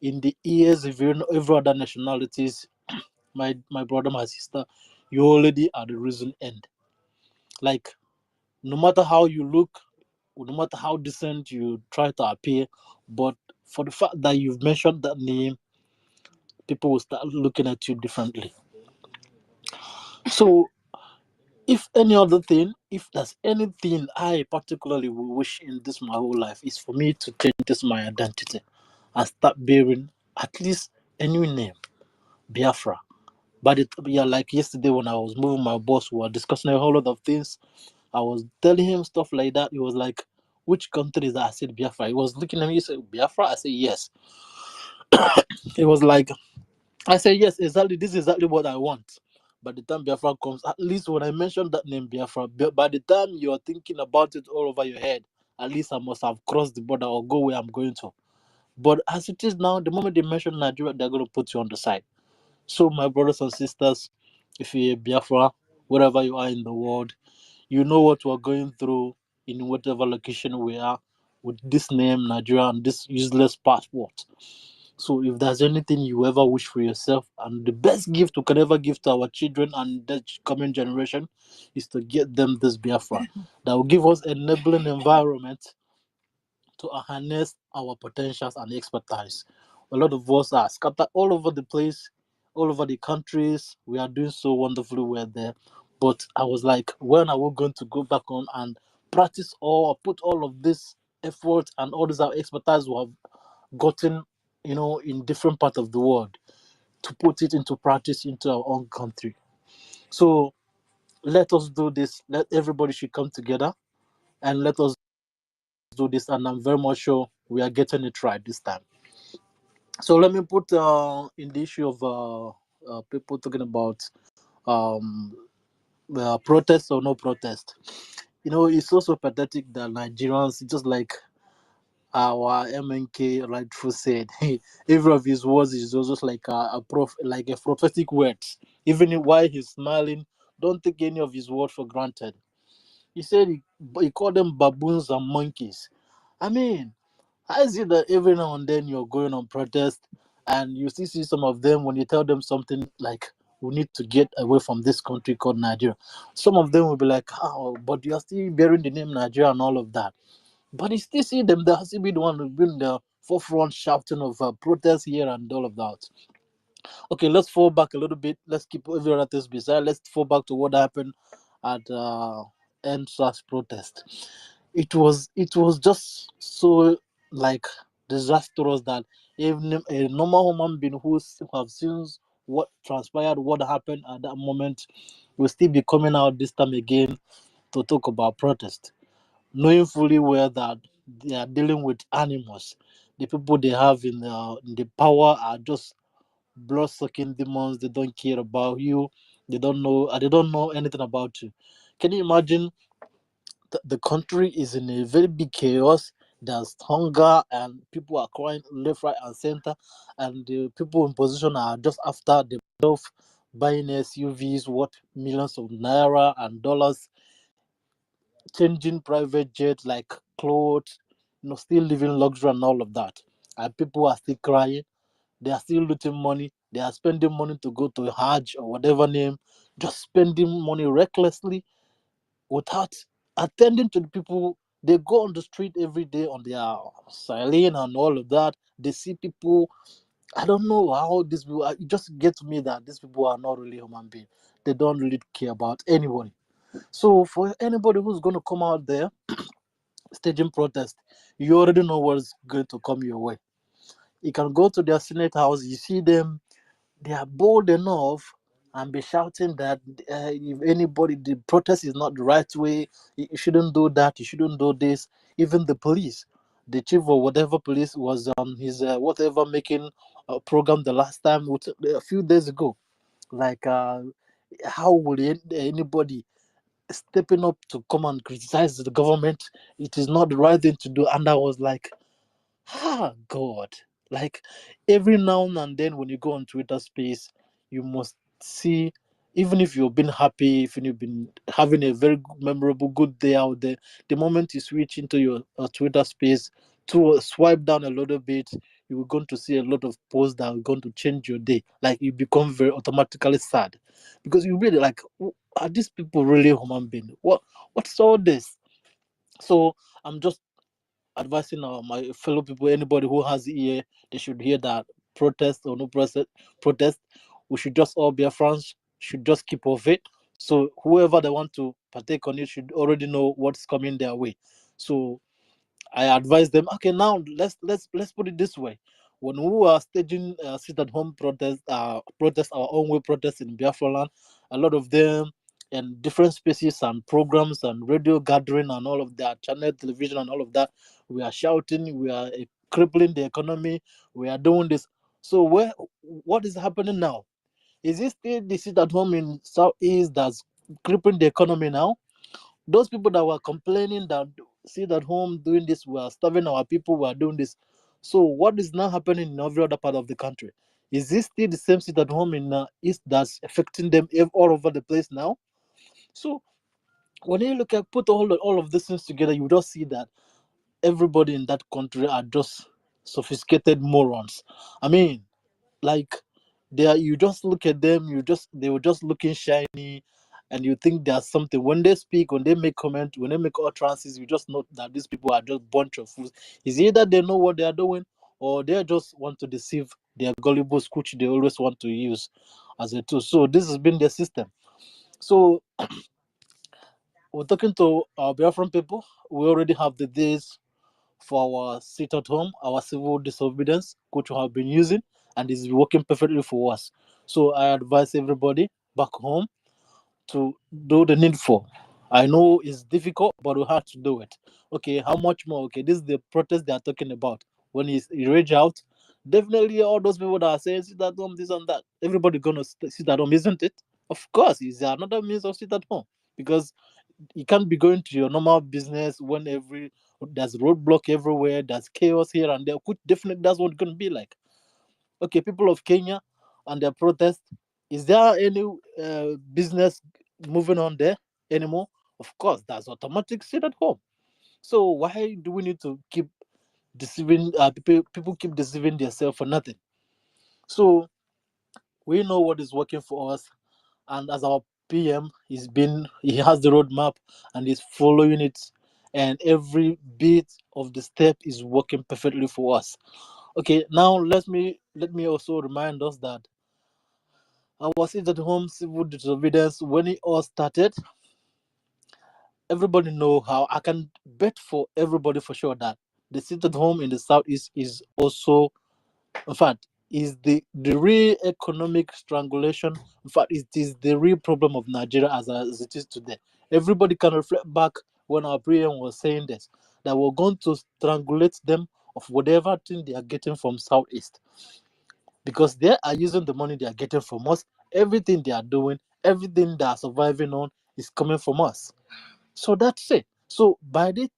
in the ears of every other nationalities, my brother, my sister, you already are the reason end. Like, no matter how you look, no matter how decent you try to appear, but for the fact that you've mentioned that name, people will start looking at you differently. So, if there's anything I particularly wish in this my whole life, is for me to change this my identity and start bearing at least a new name, Biafra. But like yesterday when I was moving my boss, we were discussing a whole lot of things. I was telling him stuff like that. He was like, which country is that? I said Biafra. He was looking at me, he said, Biafra? I said, yes. It was like, I said, yes, exactly. This is exactly what I want. By the time Biafra comes, at least when I mentioned that name Biafra, by the time you're thinking about it all over your head, at least I must have crossed the border or go where I'm going to. But as it is now, the moment they mention Nigeria, they're going to put you on the side. So, my brothers and sisters, if you're Biafra, wherever you are in the world, you know what we're going through in whatever location we are with this name, Nigeria, and this useless passport. So if there's anything you ever wish for yourself, and the best gift we can ever give to our children and the coming generation is to get them this Biafra that will give us an enabling environment to harness our potentials and expertise. A lot of us are scattered all over the place, all over the countries. We are doing so wonderfully well there. But I was like, when are we going to go back on and practice or put all of this effort and all this our expertise we have gotten, in different parts of the world, to put it into practice into our own country? So let us do this. Let everybody should come together and let us do this. And I'm very much sure we are getting it right this time. So let me put in the issue of people talking about protest or no protest. It's also pathetic that Nigerians, just like our MNK rightful said, every of his words is also like a prophetic words. Even while he's smiling, don't take any of his words for granted. He said he called them baboons and monkeys. I mean, how is it that every now and then you're going on protest and you still see some of them when you tell them something like, we need to get away from this country called Nigeria? Some of them will be like, oh, but you are still bearing the name Nigeria and all of that. But you still see them, they'll still be the one who's been in the forefront shouting of protest here and all of that. Okay, let's fall back a little bit. Let's keep every other things beside. Let's fall back to what happened at EndSARS protest. It was just so like disastrous that even a normal human being who have seen what transpired, what happened at that moment, will still be coming out this time again to talk about protest, knowing fully well that they are dealing with animals. The people they have in the power are just blood-sucking demons. They don't care about you. They don't know anything about you. Can you imagine? The country is in a very big chaos. There's hunger and people are crying left, right, and center. And the people in position are just after themselves, buying SUVs worth millions of naira and dollars, changing private jets like clothes, still living luxury and all of that. And people are still crying. They are still looting money. They are spending money to go to Hajj or whatever name, just spending money recklessly without attending to the people. They go on the street every day on their silent and all of that. They see people. I don't know how these people. It just gets me that these people are not really human beings. They don't really care about anybody. So for anybody who's going to come out there staging protest, you already know what's going to come your way. You can go to their Senate house. You see them. They are bold enough and be shouting that if anybody, the protest is not the right way, you shouldn't do that, you shouldn't do this. Even the police, the chief or whatever police was on his whatever making a program the last time a few days ago. Like, how will anybody stepping up to come and criticize the government? It is not the right thing to do. And I was like, God. Like, every now and then when you go on Twitter space, you must see, even if you've been happy, if you've been having a very memorable good day out there, the moment you switch into your Twitter space to swipe down a little bit, you're going to see a lot of posts that are going to change your day. Like, you become very automatically sad because you really like, are these people really human beings? What's all this? So I'm just advising my fellow people, anybody who has ear, they should hear that protest or no protest, we should just all be friends, should just keep off it. So whoever they want to partake on it should already know what's coming their way. So I advise them, okay, now let's put it this way. When we were staging sit-at-home protest our own way protest in Biafra land, a lot of them and different spaces and programs and radio gathering and all of that, channel television and all of that, we are shouting, we are crippling the economy, we are doing this. So what is happening now? Is it still the sit-at-home in Southeast that's crippling the economy now? Those people that were complaining that sit at home doing this, we are starving our people, we are doing this. So what is now happening in every other part of the country? Is this still the same sit at home in East that's affecting them all over the place now? So when you look at put all of these things together, you just see that everybody in that country are just sophisticated morons. I mean, like, you just look at them, they were just looking shiny, and you think there's something when they speak, when they make comment, when they make utterances, you just know that these people are just bunch of fools. It's either they know what they are doing, or they just want to deceive their gullible scooch they always want to use as a tool. So this has been their system. So we're talking to our Biafran people. We already have the days for our sit at home, our civil disobedience, which we have been using, and is working perfectly for us. So I advise everybody back home to do the needful. I know it's difficult, but we have to do it. Okay, how much more? Okay, this is the protest they are talking about. When you rage out, definitely all those people that are saying sit at home, this and that, everybody gonna sit at home, isn't it? Of course, it's another means of sit at home, because you can't be going to your normal business when there's roadblock everywhere, there's chaos here and there. Definitely that's what it's gonna be like. Okay, people of Kenya and their protest, is there any business moving on there anymore? Of course, that's automatic sit at home. So why do we need to keep deceiving people keep deceiving themselves for nothing? So we know what is working for us, and as our PM, he has the roadmap and he's following it, and every bit of the step is working perfectly for us. Okay, now let me also remind us that our sit at home civil disobedience, when it all started, everybody know how. I can bet for everybody for sure that the sit at home in the southeast is also, in fact, is the real economic strangulation. In fact, it is the real problem of Nigeria as it is today. Everybody can reflect back when our president was saying this, that we're going to strangulate them of whatever thing they are getting from Southeast. Because they are using the money they are getting from us. Everything they are doing, everything they are surviving on is coming from us. So that's it. So by the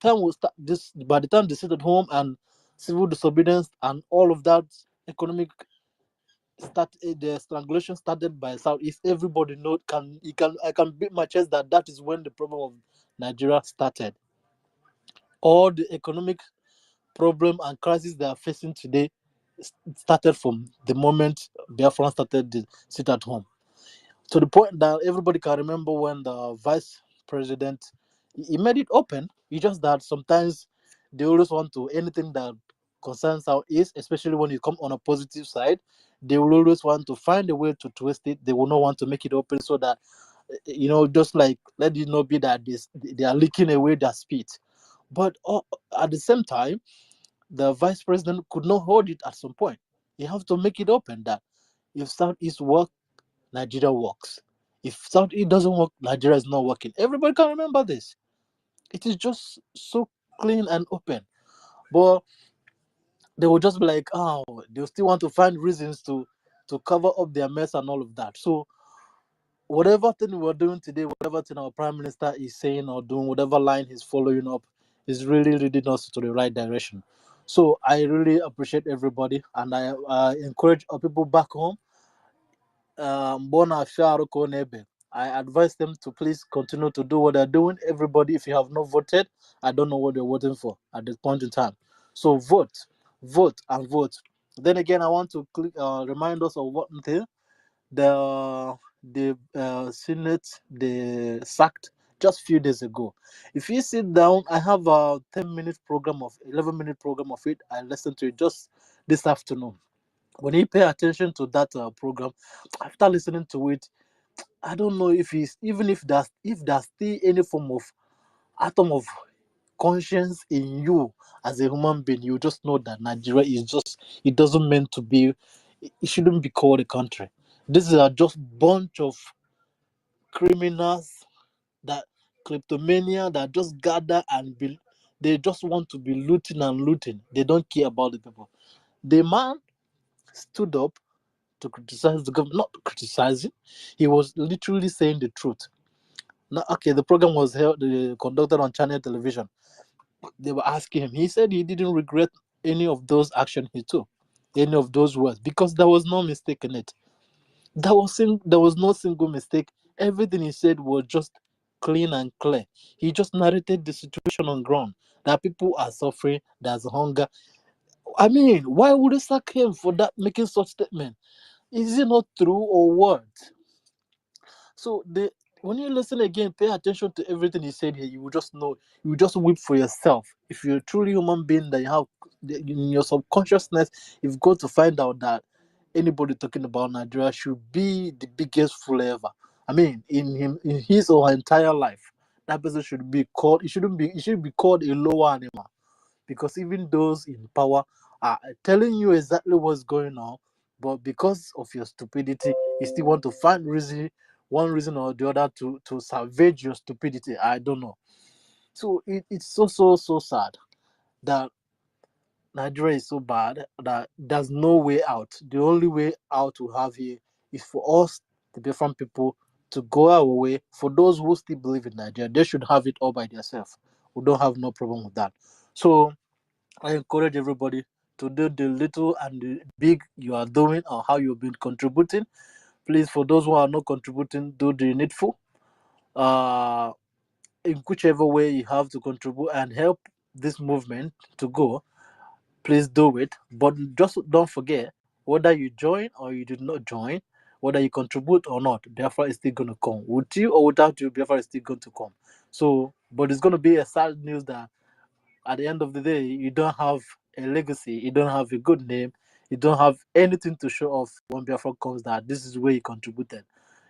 time we start this, by the time they sit at home and civil disobedience and all of that economic the strangulation started by Southeast, everybody know I can beat my chest that is when the problem of Nigeria started. All the economic problem and crisis they are facing today started from the moment Biafran started the sit at home. To the point that everybody can remember when the vice president, he made it open. It's just that sometimes they always want to, anything that concerns Southeast, especially when you come on a positive side, they will always want to find a way to twist it. They will not want to make it open so that, just like let it not be that they are leaking away their speed. But at the same time, the vice president could not hold it at some point. You have to make it open that if Southeast works, Nigeria works. If Southeast doesn't work, Nigeria is not working. Everybody can remember this. It is just so clean and open. But they will just be like, oh, they'll still want to find reasons to cover up their mess and all of that. So whatever thing we're doing today, whatever thing our prime minister is saying or doing, whatever line he's following up, is really leading us to the right direction. So I really appreciate everybody, and I encourage our people back home. I advise them to please continue to do what they're doing. Everybody, if you have not voted, I don't know what you're voting for at this point in time. So vote, vote, and vote. Then again, I want to remind us of one thing: the Senate they sacked just a few days ago. If you sit down, I have a 10-minute program of 11-minute program of it. I listened to it just this afternoon. When you pay attention to that program, after listening to it, I don't know if there's still any form of atom of conscience in you as a human being. You just know that Nigeria is just, it doesn't meant to be, it shouldn't be called a country. This is just bunch of criminals, that kleptomania that just gather and they just want to be looting and looting. They don't care about the people. The man stood up to criticize the government, not criticizing. He was literally saying the truth. Now, okay, the program was conducted on Channel Television. They were asking him. He said he didn't regret any of those actions he took, any of those words, because there was no mistake in it. There was no single mistake. Everything he said was just clean and clear. He just narrated the situation on ground, that people are suffering, there's hunger. I mean, why would they sack him for that, making such statement? Is it not true or what? So when you listen again, pay attention to everything he said here, you will just know, you will just weep for yourself. If you're a truly human being, that you have in your subconsciousness, you've got to find out that anybody talking about Nigeria should be the biggest fool ever. I mean, in his or her entire life, that person should be called, it should be called a lower animal, because even those in power are telling you exactly what's going on, but because of your stupidity, you still want to find one reason or the other to salvage your stupidity. I don't know. So it's so sad that Nigeria is so bad that there's no way out. The only way out we have here is for us, the different people, to go our way. For those who still believe in Nigeria, they should have it all by themselves. We don't have no problem with that. So I encourage everybody to do the little and the big you are doing, or how you've been contributing. Please, for those who are not contributing, do the needful. In whichever way you have to contribute and help this movement to go, please do it. But just don't forget, whether you join or you did not join, whether you contribute or not, Biafra is still going to come. With you or without you, Biafra is still going to come. So, but it's going to be a sad news that at the end of the day, you don't have a legacy, you don't have a good name, you don't have anything to show off when Biafra comes, that this is where you contributed.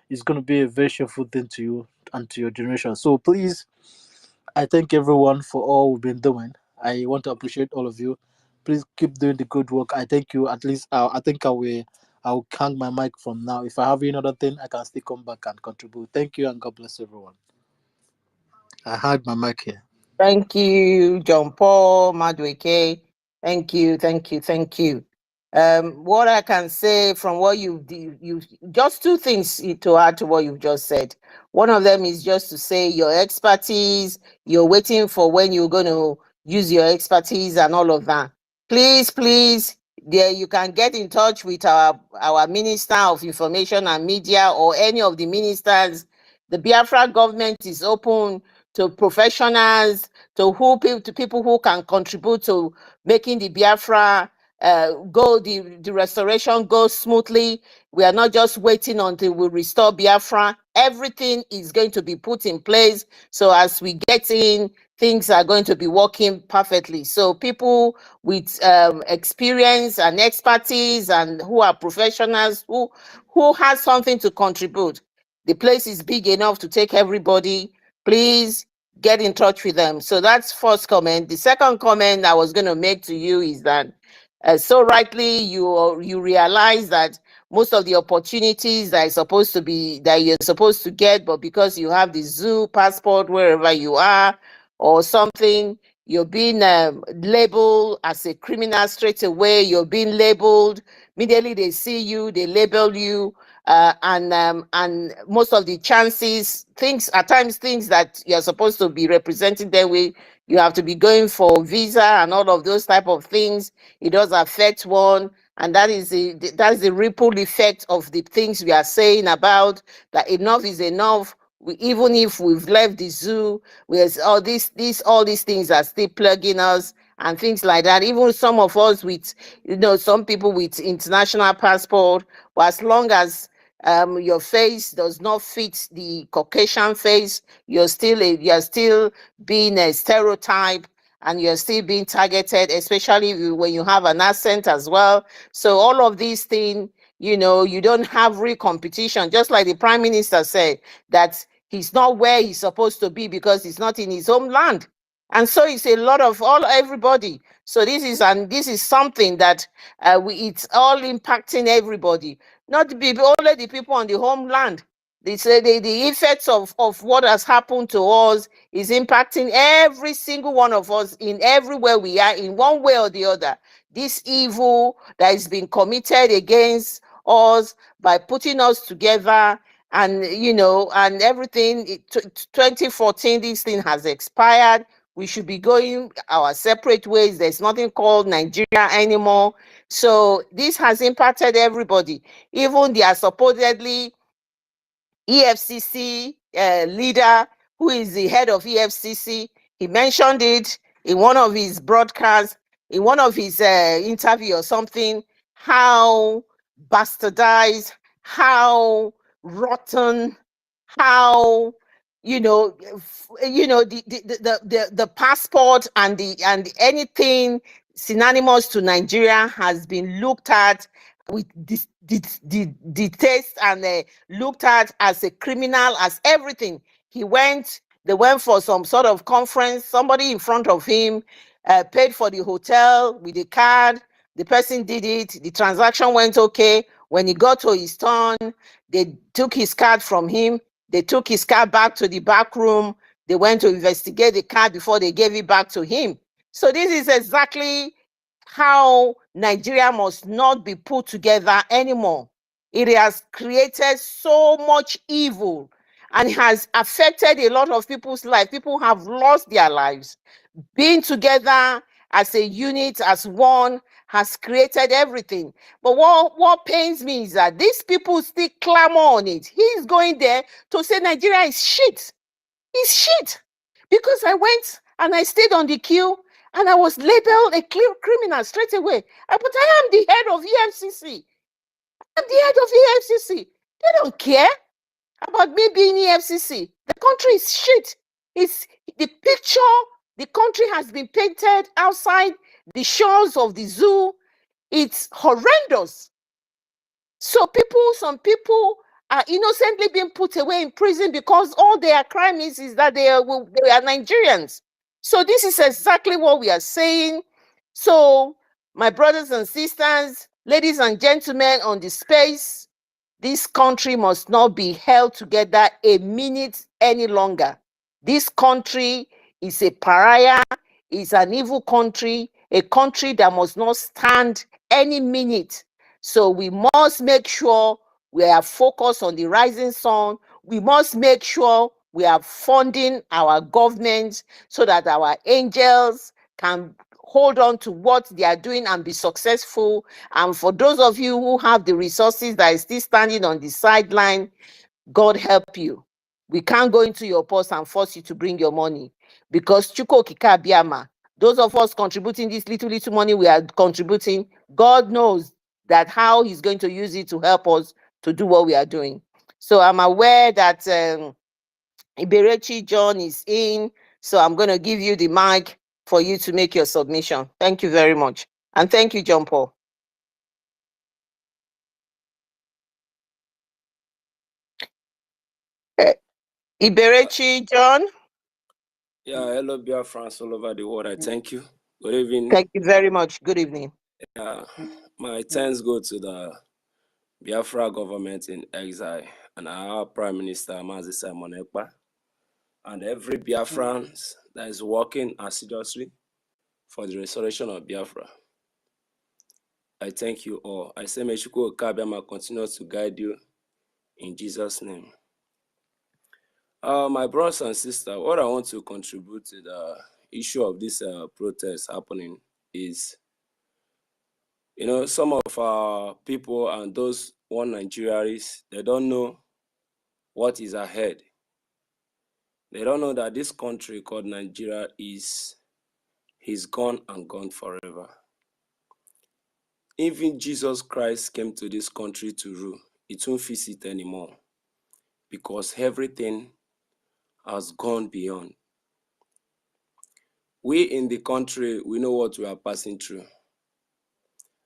It's going to be a very shameful thing to you and to your generation. So please, I thank everyone for all we've been doing. I want to appreciate all of you. Please keep doing the good work. I thank you. At least I think I'll hang my mic from now. If I have any other thing, I can still come back and contribute. Thank you, and God bless everyone. I had my mic here. Thank you, John Paul, Madueke. Thank you. What I can say from what you just two things to add to what you've just said. One of them is just to say your expertise, you're waiting for when you're going to use your expertise and all of that. Please, there you can get in touch with our Minister of Information and Media or any of the ministers. The Biafra government is open to professionals, to people who can contribute to making the Biafra the restoration go smoothly. We are not just waiting until we restore Biafra. Everything is going to be put in place. So as we get in, things are going to be working perfectly. So people with experience and expertise and who are professionals, who has something to contribute. The place is big enough to take everybody. Please get in touch with them. So that's first comment. The second comment I was going to make to you is that so rightly you realize that most of the opportunities that you're supposed to get, but because you have the zoo passport wherever you are or something, You're being labeled as a criminal straight away. You're being labeled. Immediately they see you, they label you, and most of the chances, things at times, things that you're supposed to be representing them with, you have to be going for visa and all of those type of things. It does affect one, and that is the ripple effect of the things we are saying about that enough is enough. Even if we've left the zoo, there's all these things are still plugging us and things like that. Even some of us with, some people with international passport, but as long as your face does not fit the Caucasian face, you're still being a stereotype, and you're still being targeted, especially when you have an accent as well. So all of these things, you don't have real competition. Just like the Prime Minister said, that he's not where he's supposed to be because he's not in his homeland. And so it's a lot of everybody. So this is something that it's all impacting everybody, not the people, only the people on the homeland. They say the effects of what has happened to us is impacting every single one of us in everywhere we are, in one way or the other. This evil that is being committed against us by putting us together, and and everything. 2014, this thing has expired. We should be going our separate ways. There's nothing called Nigeria anymore. So this has impacted everybody, even their supposedly EFCC leader, who is the head of EFCC. He mentioned it in one of his broadcasts, in one of his interview or something, how bastardized, how rotten, how the passport and anything synonymous to Nigeria has been looked at with the taste, and looked at as a criminal, as everything. They went for some sort of conference. Somebody in front of him paid for the hotel with a card. The person did it. The transaction went okay. When he got to his turn, they took his card from him. They took his card back to the back room. They went to investigate the card before they gave it back to him. So this is exactly how Nigeria must not be put together anymore. It has created so much evil and has affected a lot of people's life. People have lost their lives. Being together as a unit, as one, has created everything. But what pains me is that these people still clamor on it. He's going there to say Nigeria is shit. It's shit. Because I went and I stayed on the queue and I was labeled a criminal straight away. But I am the head of EFCC. I'm the head of EFCC. They don't care about me being EFCC. The country is shit. It's the picture the country has been painted outside the shores of the zoo. It's horrendous. So some people are innocently being put away in prison because all their crime is that they are Nigerians. So this is exactly what we are saying. So my brothers and sisters, ladies and gentlemen on the space, this country must not be held together a minute any longer. This country is a pariah, is an evil country, a country that must not stand any minute. So we must make sure we are focused on the rising sun. We must make sure we are funding our government so that our angels can hold on to what they are doing and be successful. And for those of you who have the resources that are still standing on the sideline, God help you. We can't go into your purse and force you to bring your money, because Chuko Kika Biama, those of us contributing this little money we are contributing, God knows that how he's going to use it to help us to do what we are doing. So I'm aware that Iberechi John is in, so I'm going to give you the mic for you to make your submission. Thank you very much. And thank you, John Paul. Iberechi John? Yeah, hello, Biafrans all over the world. I thank you. Good evening. Thank you very much. Good evening. My thanks go to the Biafra government in exile and our Prime Minister, Mazi Simon Ekpa, and every Biafran that is working assiduously for the restoration of Biafra. I thank you all. I say, may Chukwu Okabiama continue to guide you in Jesus' name. My brothers and sisters, what I want to contribute to the issue of this protest happening is, some of our people and those one Nigerians, they don't know what is ahead. They don't know that this country called Nigeria is gone and gone forever. Even Jesus Christ came to this country to rule. It won't fit it anymore because everything has gone beyond. We in the country, we know what we are passing through.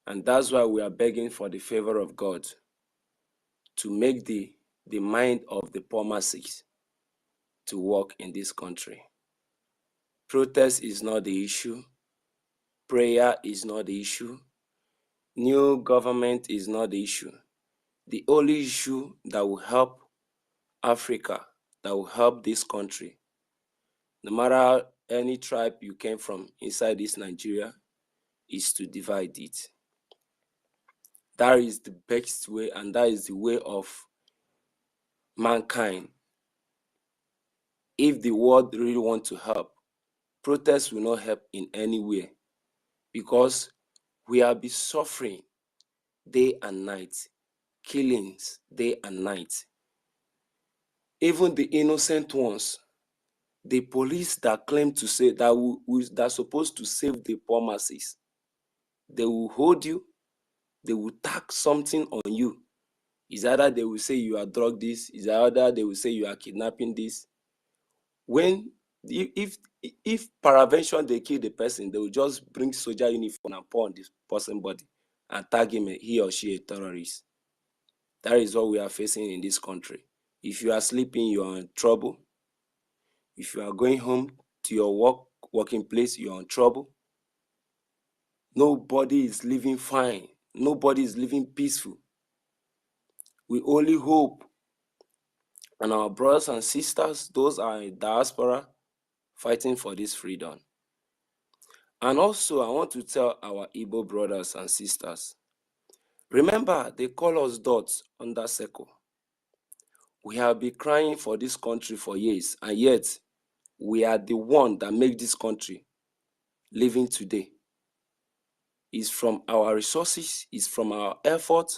And that's why we are begging for the favor of God to make the mind of the poor masses to work in this country. Protest is not the issue. Prayer is not the issue. New government is not the issue. The only issue that will help Africa, that will help this country, no matter any tribe you came from inside this Nigeria, is to divide it. That is the best way, and that is the way of mankind. If the world really want to help, protest will not help in any way, because we have been suffering day and night, killings day and night. Even the innocent ones, the police that claim to say that are supposed to save the poor masses, they will hold you, they will tack something on you. Is either they will say you are drug this, is either they will say you are kidnapping this. When if peradventure they kill the person, they will just bring soldier uniform and put on this person's body and tag him, he or she a terrorist. That is what we are facing in this country. If you are sleeping, you are in trouble. If you are going home to your working place, you are in trouble. Nobody is living fine. Nobody is living peaceful. We only hope, and our brothers and sisters, those are in diaspora, fighting for this freedom. And also, I want to tell our Igbo brothers and sisters, remember, they call us dots on that circle. We have been crying for this country for years, and yet we are the one that make this country living today. It's from our resources, it's from our effort,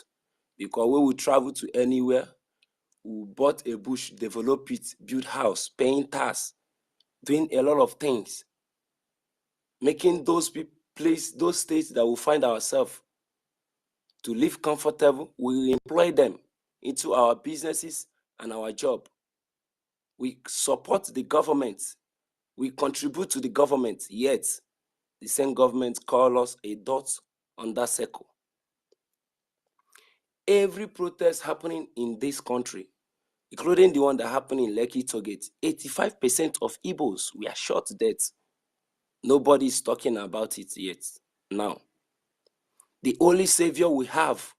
because when we travel to anywhere, we bought a bush, develop it, build house, paying tax, doing a lot of things, making those those states that we find ourselves to live comfortable, we employ them into our businesses and our job. We support the government. We contribute to the government, yet the same government call us a dot on that circle. Every protest happening in this country, including the one that happened in Lekki Tollgate, 85% of Igbos were shot dead. Nobody is talking about it yet. Now, the only savior we have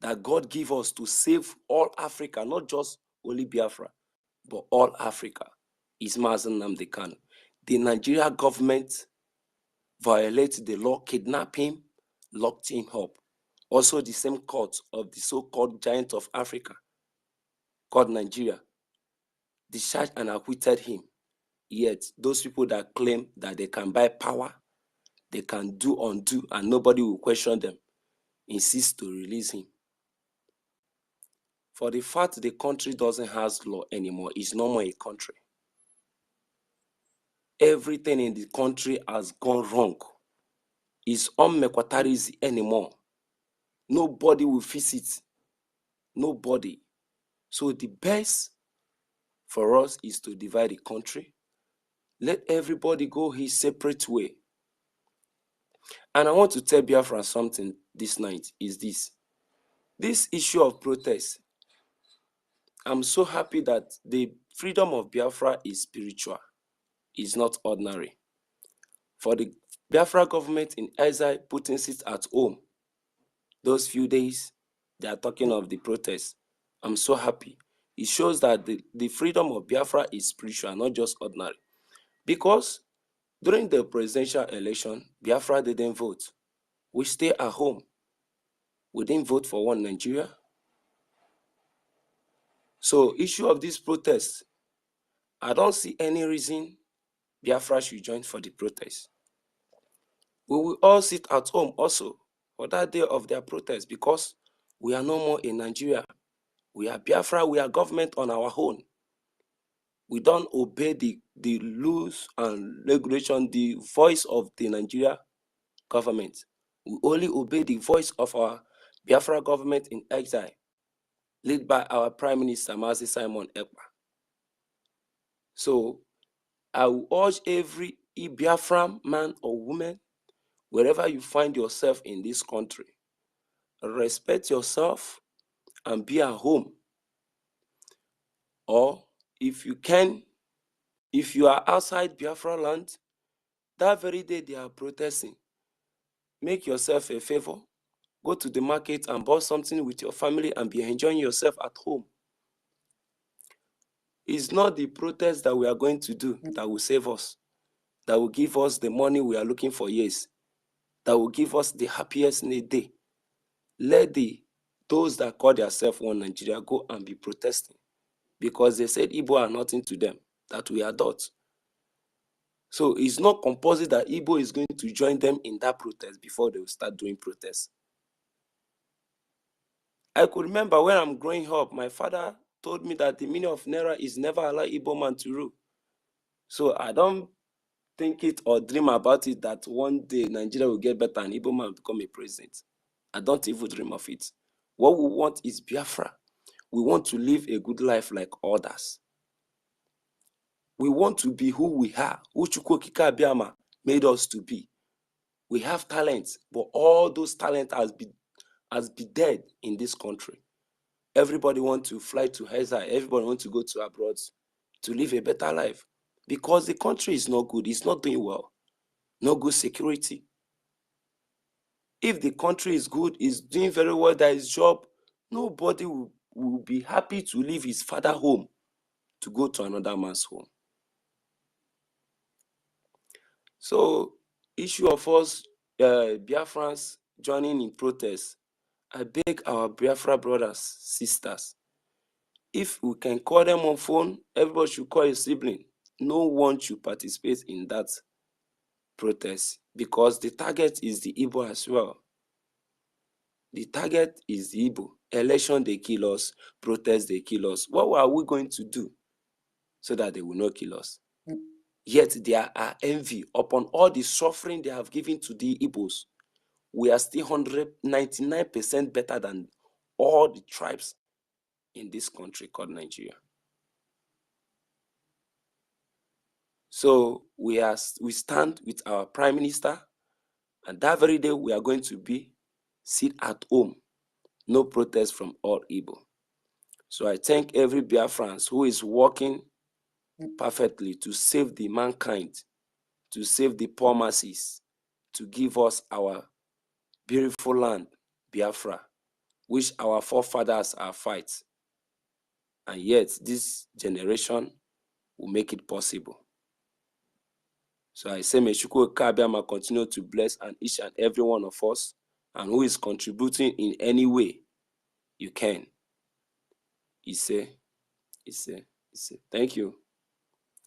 that God give us to save all Africa, not just only Biafra, but all Africa, is Mazen Nnamdi Kanu. The Nigeria government violated the law, kidnapped him, locked him up. Also, the same court of the so-called giant of Africa, called Nigeria, discharged and acquitted him. Yet, those people that claim that they can buy power, they can do undo, and nobody will question them, insist to release him. For the fact the country doesn't have law anymore, it's no more a country. Everything in the country has gone wrong. It's unmekwatarism anymore. Nobody will fix it. Nobody. So the best for us is to divide the country. Let everybody go his separate way. And I want to tell Biafra something this night is this. This issue of protest, I'm so happy that the freedom of Biafra is spiritual. It's not ordinary. For the Biafra government in exile putting it at home, those few days, they are talking of the protest. I'm so happy It shows that the freedom of Biafra is spiritual, not just ordinary. Because during the presidential election, Biafra didn't vote. We stay at home. We didn't vote for one Nigeria. So issue of this protest, I don't see any reason Biafra should join for the protest. We will all sit at home also for that day of their protest because we are no more in Nigeria. We are Biafra, we are government on our own. We don't obey the rules and regulation, the voice of the Nigeria government. We only obey the voice of our Biafra government in exile, led by our Prime Minister, Mazi Simon Ekpa. So I will urge every Biafran man or woman, wherever you find yourself in this country, respect yourself and be at home. Or if you can, if you are outside Biafra land, that very day they are protesting, make yourself a favor, go to the market and buy something with your family and be enjoying yourself at home. It's not the protest that we are going to do that will save us, that will give us the money we are looking for years, that will give us the happiest in a day. Let those that call themselves one Nigeria go and be protesting because they said Igbo are nothing to them, that we are not. So it's not compulsory that Igbo is going to join them in that protest before they will start doing protests. I could remember when I'm growing up, my father told me that the meaning of Naira is never allow Igbo man to rule. So I don't think it or dream about it that one day Nigeria will get better and Igbo man will become a president. I don't even dream of it. What we want is Biafra. We want to live a good life like others. We want to be who we are, who Chukwu Okike Abiama made us to be. We have talents, but all those talents has been dead in this country. Everybody wants to fly to exile. Everybody wants to go to abroad to live a better life because the country is not good. It's not doing well. No good security. If the country is good, is doing very well, there is job, nobody will be happy to leave his father home to go to another man's home. So, issue of us Biafrans joining in protest, I beg our Biafra brothers, sisters, if we can call them on phone, everybody should call a sibling. No one should participate in that protest because the target is the Igbo as well. The target is the Igbo. Election, they kill us. Protest, they kill us. What are we going to do so that they will not kill us? Yet there are envy upon all the suffering they have given to the Igbos. We are still 199% better than all the tribes in this country called Nigeria. So we stand with our Prime Minister, and that very day we are going to sit at home. No protest from all Igbo. So I thank every Biafran who is working perfectly to save the mankind, to save the poor masses, to give us our beautiful land, Biafra, which our forefathers are fight. And yet this generation will make it possible. So I say, may Chukwu Okike Abiama continue to bless each and every one of us, and who is contributing in any way you can. Thank you.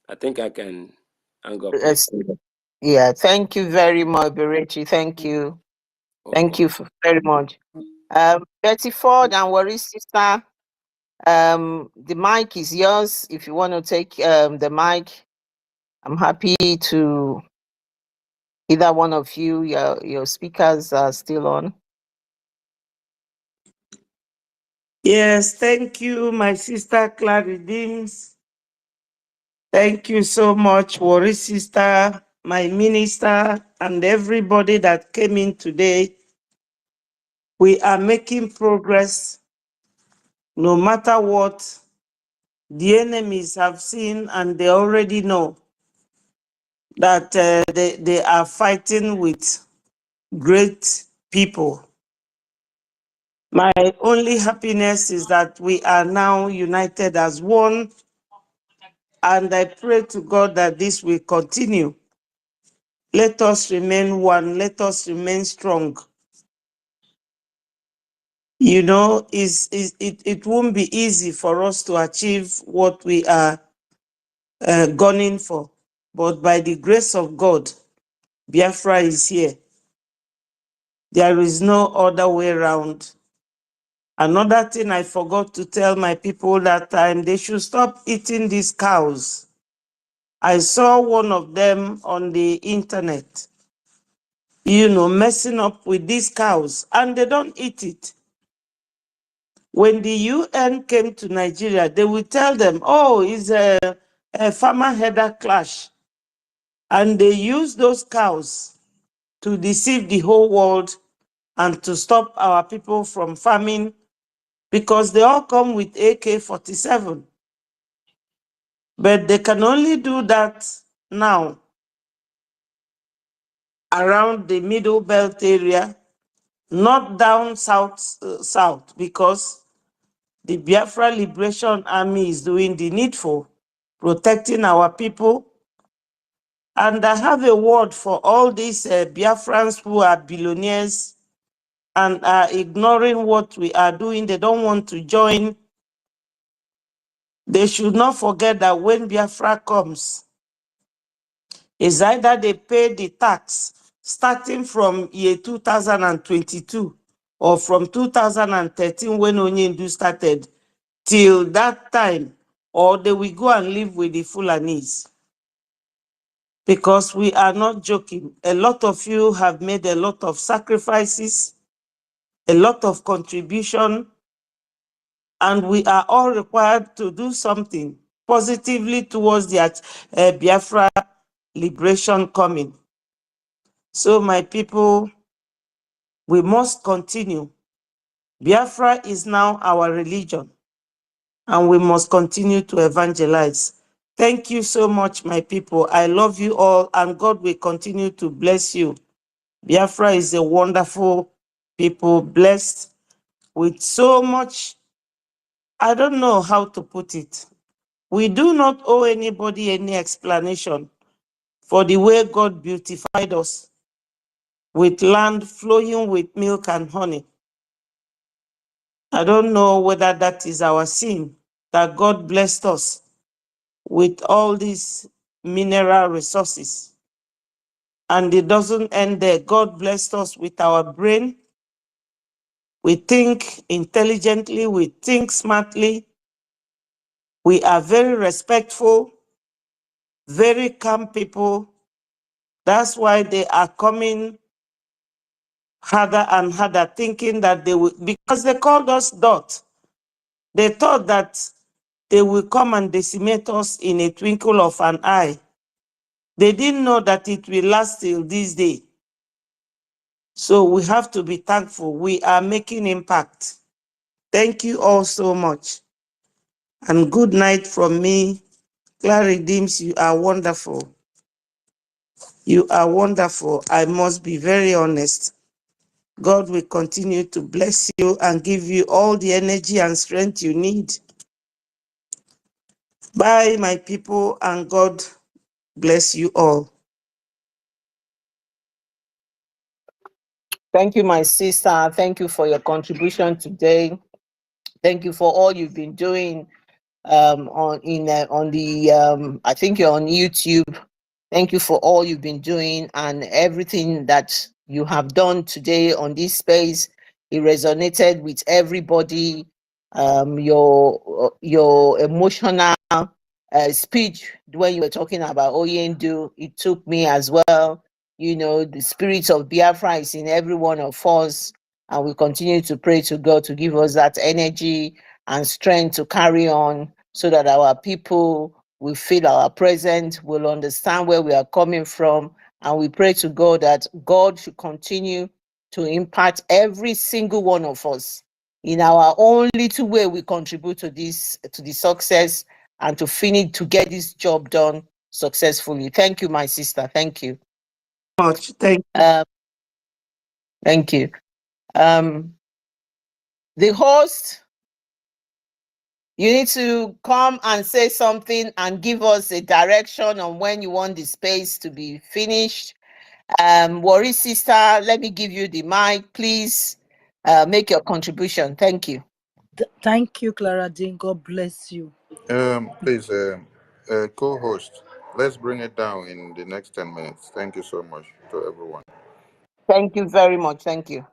I think I can hang up. Yes. Yeah, thank you very much, Berechi. Thank you. Thank you very much. Betty Ford and Warri's sister, the mic is yours. If you want to take the mic, I'm happy to either one of you, your speakers are still on. Yes, thank you, my sister Clary Deems. Thank you so much, Warri's sister, my minister, and everybody that came in today. We are making progress no matter what the enemies have seen, and they already know that they are fighting with great people. My only happiness is that we are now united as one, and I pray to God that this will continue. Let us remain one. Let us remain strong. You know, it won't be easy for us to achieve what we are gunning for. But by the grace of God, Biafra is here. There is no other way around. Another thing I forgot to tell my people that time, they should stop eating these cows. I saw one of them on the internet, you know, messing up with these cows, and they don't eat it. When the UN came to Nigeria, they will tell them, oh, it's a farmer header clash. And they use those cows to deceive the whole world and to stop our people from farming, because they all come with AK-47. But they can only do that now around the Middle Belt area, not down south, because the Biafra Liberation Army is doing the needful, protecting our people. And I have a word for all these Biafrans who are billionaires and are ignoring what we are doing. They don't want to join. They should not forget that when Biafra comes, it's either they pay the tax starting from year 2022 or from 2013 when Onyendu started till that time, or they will go and live with the Fulanis. Because we are not joking. A lot of you have made a lot of sacrifices, a lot of contribution, and we are all required to do something positively towards the Biafra liberation coming. So my people, we must continue. Biafra is now our religion, and we must continue to evangelize. Thank you so much, my people. I love you all, and God will continue to bless you. Biafra is a wonderful people, blessed with so much. I don't know how to put it. We do not owe anybody any explanation for the way God beautified us with land flowing with milk and honey. I don't know whether that is our sin, that God blessed us with all these mineral resources. And it doesn't end there. God blessed us with our brain. We think intelligently, we think smartly. We are very respectful, very calm people. That's why they are coming harder and harder, thinking that they will, because they called us dot. They thought that they will come and decimate us in a twinkle of an eye. They didn't know that it will last till this day. So we have to be thankful. We are making impact. Thank you all so much. And good night from me. Clary Dims, you are wonderful. You are wonderful. I must be very honest. God will continue to bless you and give you all the energy and strength you need. Bye, my people, and God bless you all. Thank you, my sister. Thank you for your contribution today. Thank you for all you've been doing on the I think you're on YouTube. Thank you for all you've been doing and everything that you have done today on this space. It resonated with everybody. Your emotional speech when you were talking about Oyendu, it took me as well. You know, the spirit of Biafra is in every one of us, and we continue to pray to God to give us that energy and strength to carry on, so that our people will feel our presence, will understand where we are coming from, and we pray to God that God should continue to impact every single one of us in our own little way. We contribute to this, to the success, and to finish, to get this job done successfully. Thank you, my sister. Thank you. Much. Thank you. Thank you. The host, you need to come and say something and give us a direction on when you want the space to be finished. Worry sister, let me give you the mic. Please make your contribution. Thank you. Thank you, Clara Dean. God bless you. Please, co-host, let's bring it down in the next 10 minutes. Thank you so much to everyone. Thank you very much. Thank you.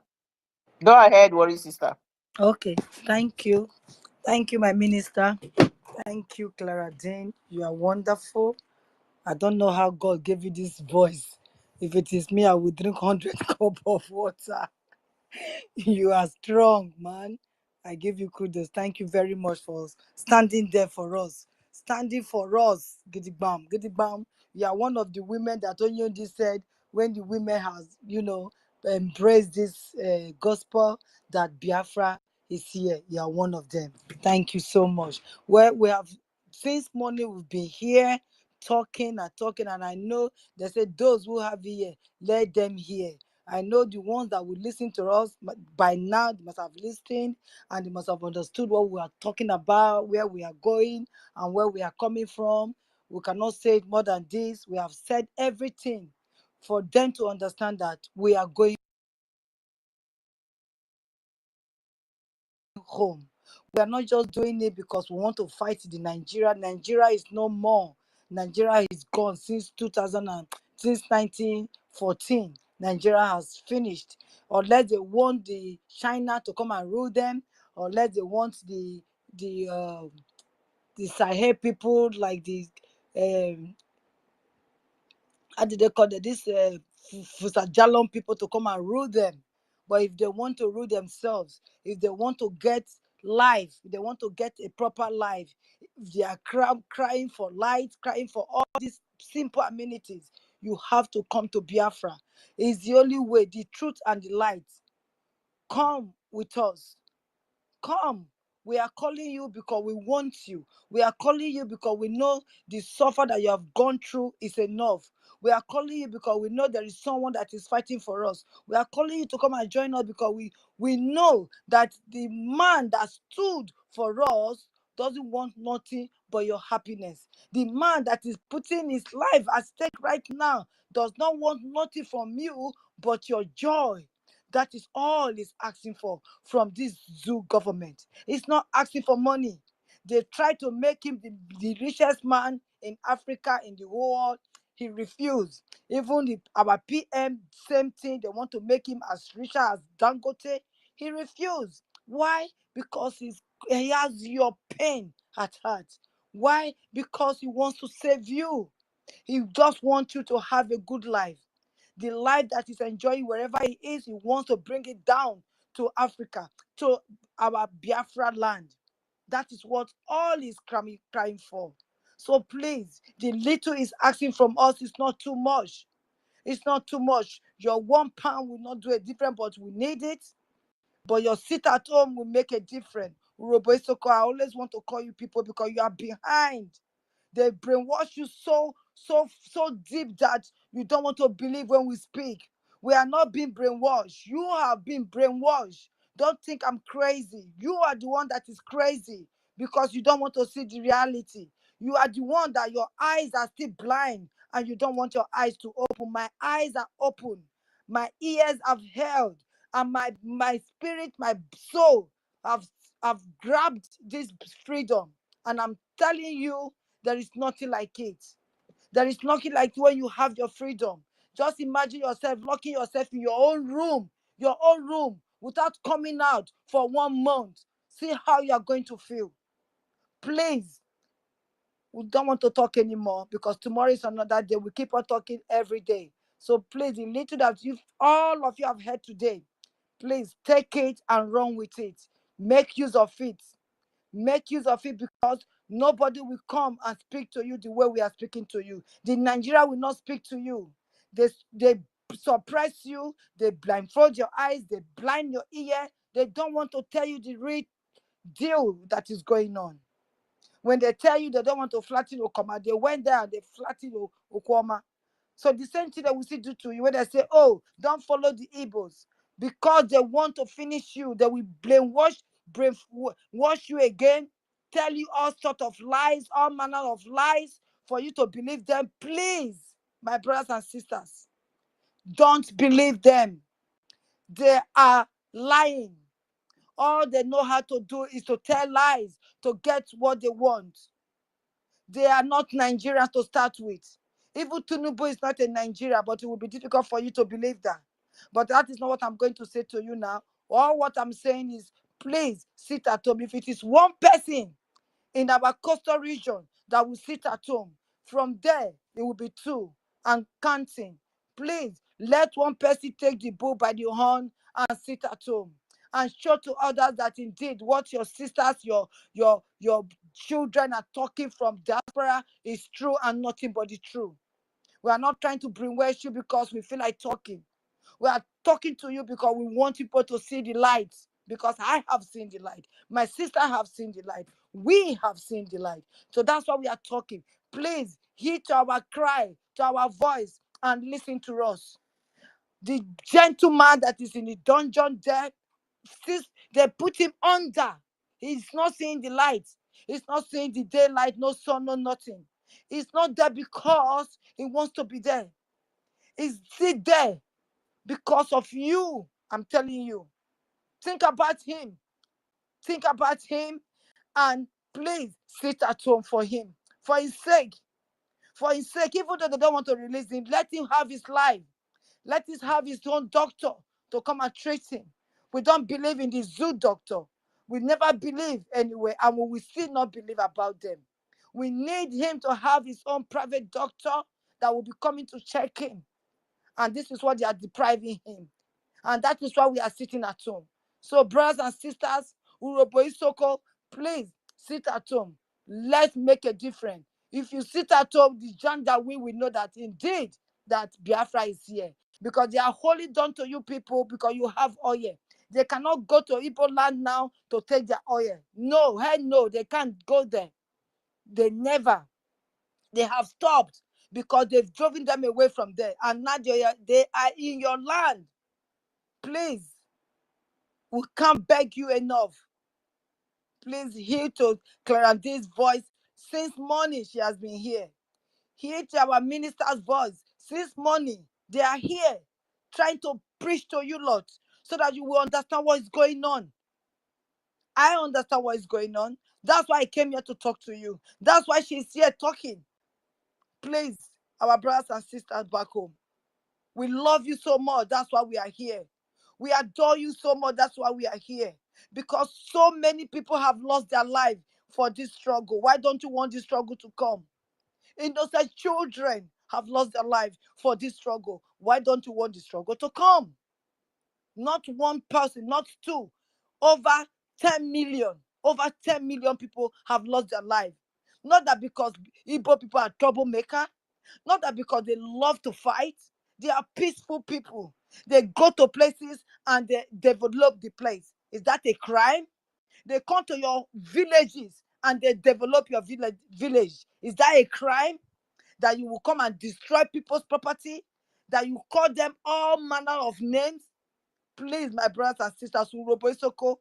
Go ahead, Worry sister. Okay, thank you. Thank you, my minister. Thank you, Clara Dean. You are wonderful. I don't know how God gave you this voice. If it is me, I will drink 100 cup of water. You are strong, man. I give you kudos. Thank you very much for standing there for us. Standing for us. Gidigbam, gidigbam. You are one of the women that Onyondi said when the women has, embraced this gospel that Biafra is here. You are one of them. Thank you so much. Well, we have since morning we've been here talking and talking, and I know they said those who have ear, let them hear. I know the ones that will listen to us by now, they must have listened and they must have understood what we are talking about, where we are going and where we are coming from. We cannot say it more than this. We have said everything for them to understand that we are going home. We are not just doing it because we want to fight the Nigeria. Nigeria is no more. Nigeria is gone since 1914. Nigeria has finished. Unless they want the China to come and rule them, unless they want the Sahel people like the how did they call it? This Fusajalon people to come and rule them. But if they want to rule themselves, if they want to get life, if they want to get a proper life, if they are crying for light, crying for all these simple amenities, you have to come to Biafra. It's the only way, the truth and the light. Come with us. Come. We are calling you because we want you. We are calling you because we know the suffer that you have gone through is enough. We are calling you because we know there is someone that is fighting for us. We are calling you to come and join us because we know that the man that stood for us doesn't want nothing but your happiness. The man that is putting his life at stake right now does not want nothing from you but your joy. That is all he's asking for from this zoo government. He's not asking for money. They try to make him the richest man in Africa, in the whole world. He refused. Even our PM, same thing. They want to make him as rich as Dangote. He refused. Why? Because he has your pain at heart. Why? Because he wants to save you. He just wants you to have a good life. The life that he's enjoying wherever he is, he wants to bring it down to Africa, to our Biafra land. That is what all is crying for. So please, the little is asking from us is not too much. It's not too much. Your £1 will not do a difference, but we need it. But your sit at home will make a difference. Urobo Isoko, I always want to call you people because you are behind. They brainwash you so deep that you don't want to believe when we speak. We are not being brainwashed. You have been brainwashed. Don't think I'm crazy. You are the one that is crazy because you don't want to see the reality. You are the one that your eyes are still blind and you don't want your eyes to open. My eyes are open. My ears have held, and my spirit, my soul have grabbed this freedom. And I'm telling you, there is nothing like it. There is nothing like when you have your freedom. Just imagine yourself locking yourself in your own room, without coming out for 1 month. See how you are going to feel. Please, we don't want to talk anymore because tomorrow is another day. We keep on talking every day. So please, the little that all of you have heard today, please take it and run with it. Make use of it. Make use of it because nobody will come and speak to you the way we are speaking to you. The Nigeria will not speak to you. They suppress you. They blindfold your eyes. They blind your ear. They don't want to tell you the real deal that is going on. When they tell you they don't want to flatten Okoma, they went there and they flattened Okoma. So the same thing that we see do to you when they say, oh, don't follow the Igbos. Because they want to finish you, they will brainwash wash you again, tell you all sort of lies, all manner of lies for you to believe them. Please, my brothers and sisters, don't believe them. They are lying. All they know how to do is to tell lies to get what they want. They are not Nigerians to start with. Even Tinubu is not in Nigeria, but it will be difficult for you to believe that. But that is not what I'm going to say to you now. All what I'm saying is, please sit at home. If it is one person in our coastal region that will sit at home, from there it will be two and counting. Please let one person take the bull by the horn and sit at home and show to others that indeed what your sisters, your children are talking from diaspora is true and nothing but the truth. We are not trying to brainwash you because we feel like talking. We are talking to you because we want people to see the light. Because I have seen the light. My sister have seen the light. We have seen the light. So that's why we are talking. Please heed to our cry, to our voice, and listen to us. The gentleman that is in the dungeon there, they put him under. He's not seeing the light. He's not seeing the daylight, no sun, no nothing. He's not there because he wants to be there. He's there because of you. I'm telling you. Think about him. Think about him and please sit at home for him. For his sake. For his sake, even though they don't want to release him, let him have his life. Let him have his own doctor to come and treat him. We don't believe in the zoo doctor. We never believe anyway, and we will still not believe about them. We need him to have his own private doctor that will be coming to check him. And this is what they are depriving him. And that is why we are sitting at home. So, brothers and sisters, Urobo Isoko, please sit at home. Let's make a difference. If you sit at home, the Janda we will know that indeed that Biafra is here. Because they are wholly done to you people because you have oil. They cannot go to Igbo land now to take their oil. No, hell no, they can't go there. They never. They have stopped because they've driven them away from there. And now they are in your land. Please, we can't beg you enough. Please hear to Clarandine's voice. Since morning, she has been here. Hear to our minister's voice. Since morning, they are here trying to preach to you lot so that you will understand what is going on. I understand what is going on. That's why I came here to talk to you. That's why she's here talking. Please, our brothers and sisters back home, we love you so much. That's why we are here. We adore you so much. That's why we are here. Because so many people have lost their life for this struggle. Why don't you want this struggle to come? Innocent children have lost their life for this struggle. Why don't you want the struggle to come? Not one person, not two. Over 10 million. Over 10 million people have lost their life. Not that because Igbo people are troublemaker. Not that because they love to fight. They are peaceful people. They go to places and they develop the place. Is that a crime? They come to your villages and they develop your village. Is that a crime? That you will come and destroy people's property? That you call them all manner of names? Please, my brothers and sisters, Urobo Isoko,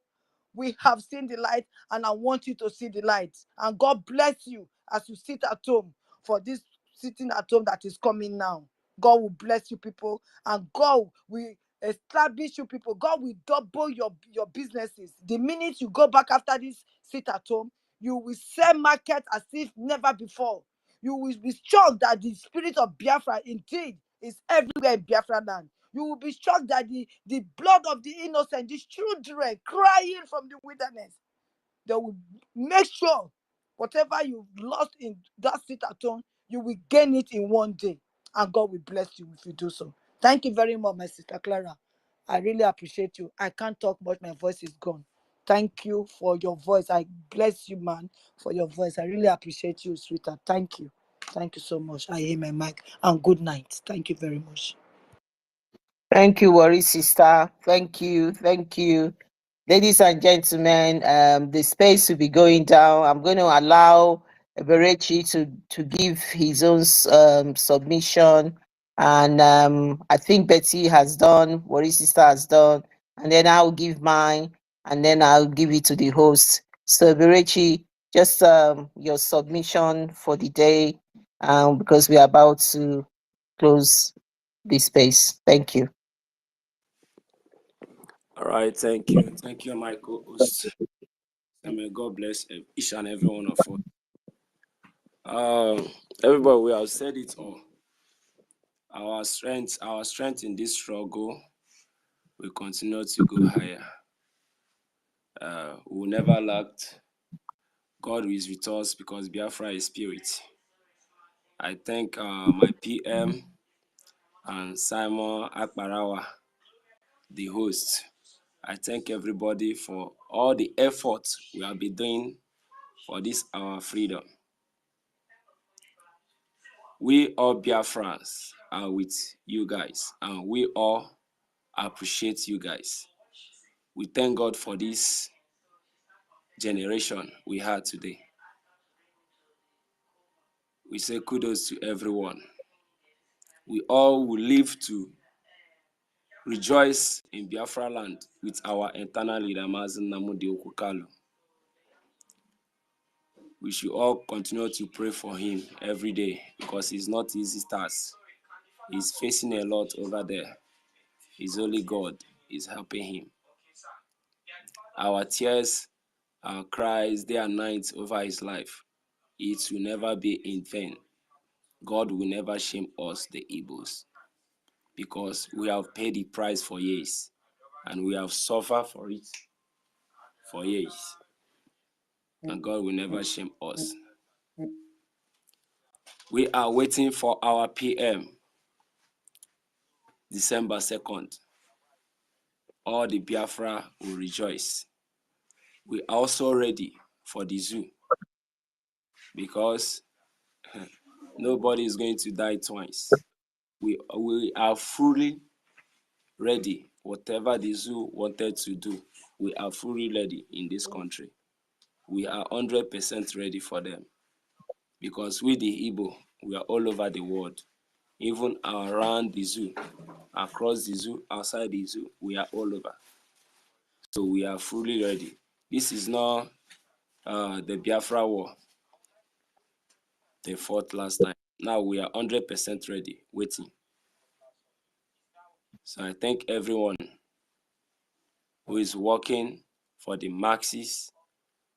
we have seen the light and I want you to see the light. And God bless you as you sit at home for this sitting at home that is coming now. God will bless you people and God will establish you people. God will double your businesses. The minute you go back after this sit at home, you will sell market as if never before. You will be shocked that the spirit of Biafra indeed is everywhere in Biafra land. You will be shocked that the blood of the innocent, these children crying from the wilderness, they will make sure whatever you've lost in that sit at home, you will gain it in one day. And God will bless you if you do so. Thank you very much, my sister Clara. I really appreciate you. I can't talk much. My voice is gone. Thank you for your voice. I bless you, man, for your voice. I really appreciate you, sweetheart. Thank you. Thank you so much. I hear my mic. And good night. Thank you very much. Thank you, Worry Sister. Thank you. Thank you. Ladies and gentlemen, the space will be going down. I'm going to allow Berechi to give his own submission. And I think Betty has done, Worry Sister has done. And then I'll give mine. and then I'll give it to the host. So Berechi, just your submission for the day, because we are about to close this space. Thank you. All right, thank you. Thank you, my co-host. And may God bless each and every one of us. Everybody, we have said it all. Our strength in this struggle will continue to go higher. We will never lack. God is with us because Biafra is spirit. I thank my PM and Simon Akbarawa, the host. I thank everybody for all the efforts we have been doing for this our freedom. We all Biafrans are with you guys, and we all appreciate you guys. We thank God for this generation we had today. We say kudos to everyone. We all will live to rejoice in Biafra land with our eternal leader, Mazen Nnamdi Okukalu. We should all continue to pray for him every day because it's not easy task. He's facing a lot over there. It's only God is helping him. Our tears, our cries day and night over his life, it will never be in vain. God will never shame us, the Igbos, because we have paid the price for years and we have suffered for it for years. And God will never shame us. We are waiting for our PM, December 2nd. All the Biafra will rejoice. We are also ready for the zoo because nobody is going to die twice. We are fully ready. Whatever the zoo wanted to do, we are fully ready in this country. We are 100% ready for them because we, the Igbo, we are all over the world. Even around the zoo, across the zoo, outside the zoo, we are all over. So we are fully ready. This is not the Biafra war they fought last time. Now we are 100% ready, waiting. So I thank everyone who is working for the masses,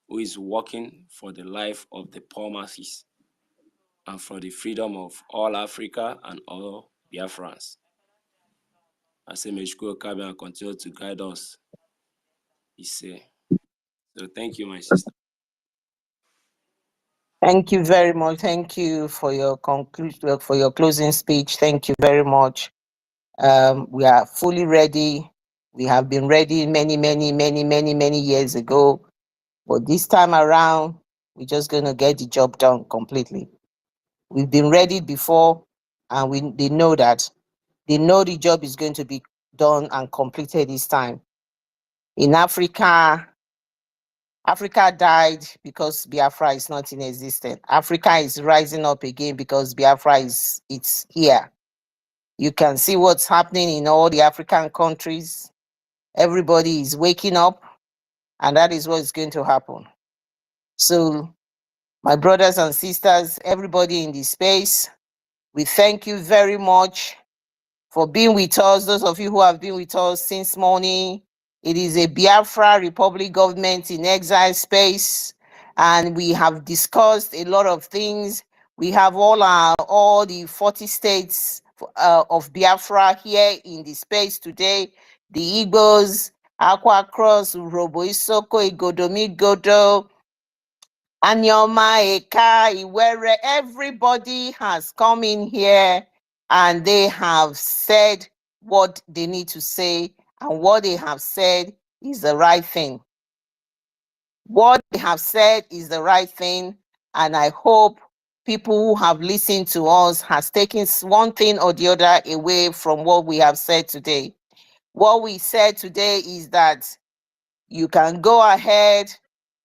who is working for the life of the poor masses, and for the freedom of all Africa and all Biafrans. I say, may Shukwu come and continue to guide us. He say. So thank you, my sister. Thank you very much. Thank you for your conclusion, for your closing speech. Thank you very much. We are fully ready. We have been ready many years ago. But this time around, we're just going to get the job done completely. We've been ready before, and they know that. They know the job is going to be done and completed this time. In Africa, Africa died because Biafra is not in existence. Africa is rising up again because Biafra it's here. You can see what's happening in all the African countries. Everybody is waking up, and that is what is going to happen. So, my brothers and sisters, everybody in this space, we thank you very much for being with us. Those of you who have been with us since morning. It is a Biafra Republic government in exile space, and we have discussed a lot of things. We have all the 40 states of Biafra here in the space today. The Igbos, Aqua Cross, Robo Isoko, Igodomigodo, Anyoma, Eka, Iwere, everybody has come in here and they have said what they need to say, and what they have said is the right thing. What they have said is the right thing, and I hope people who have listened to us has taken one thing or the other away from what we have said today. What we said today is that you can go ahead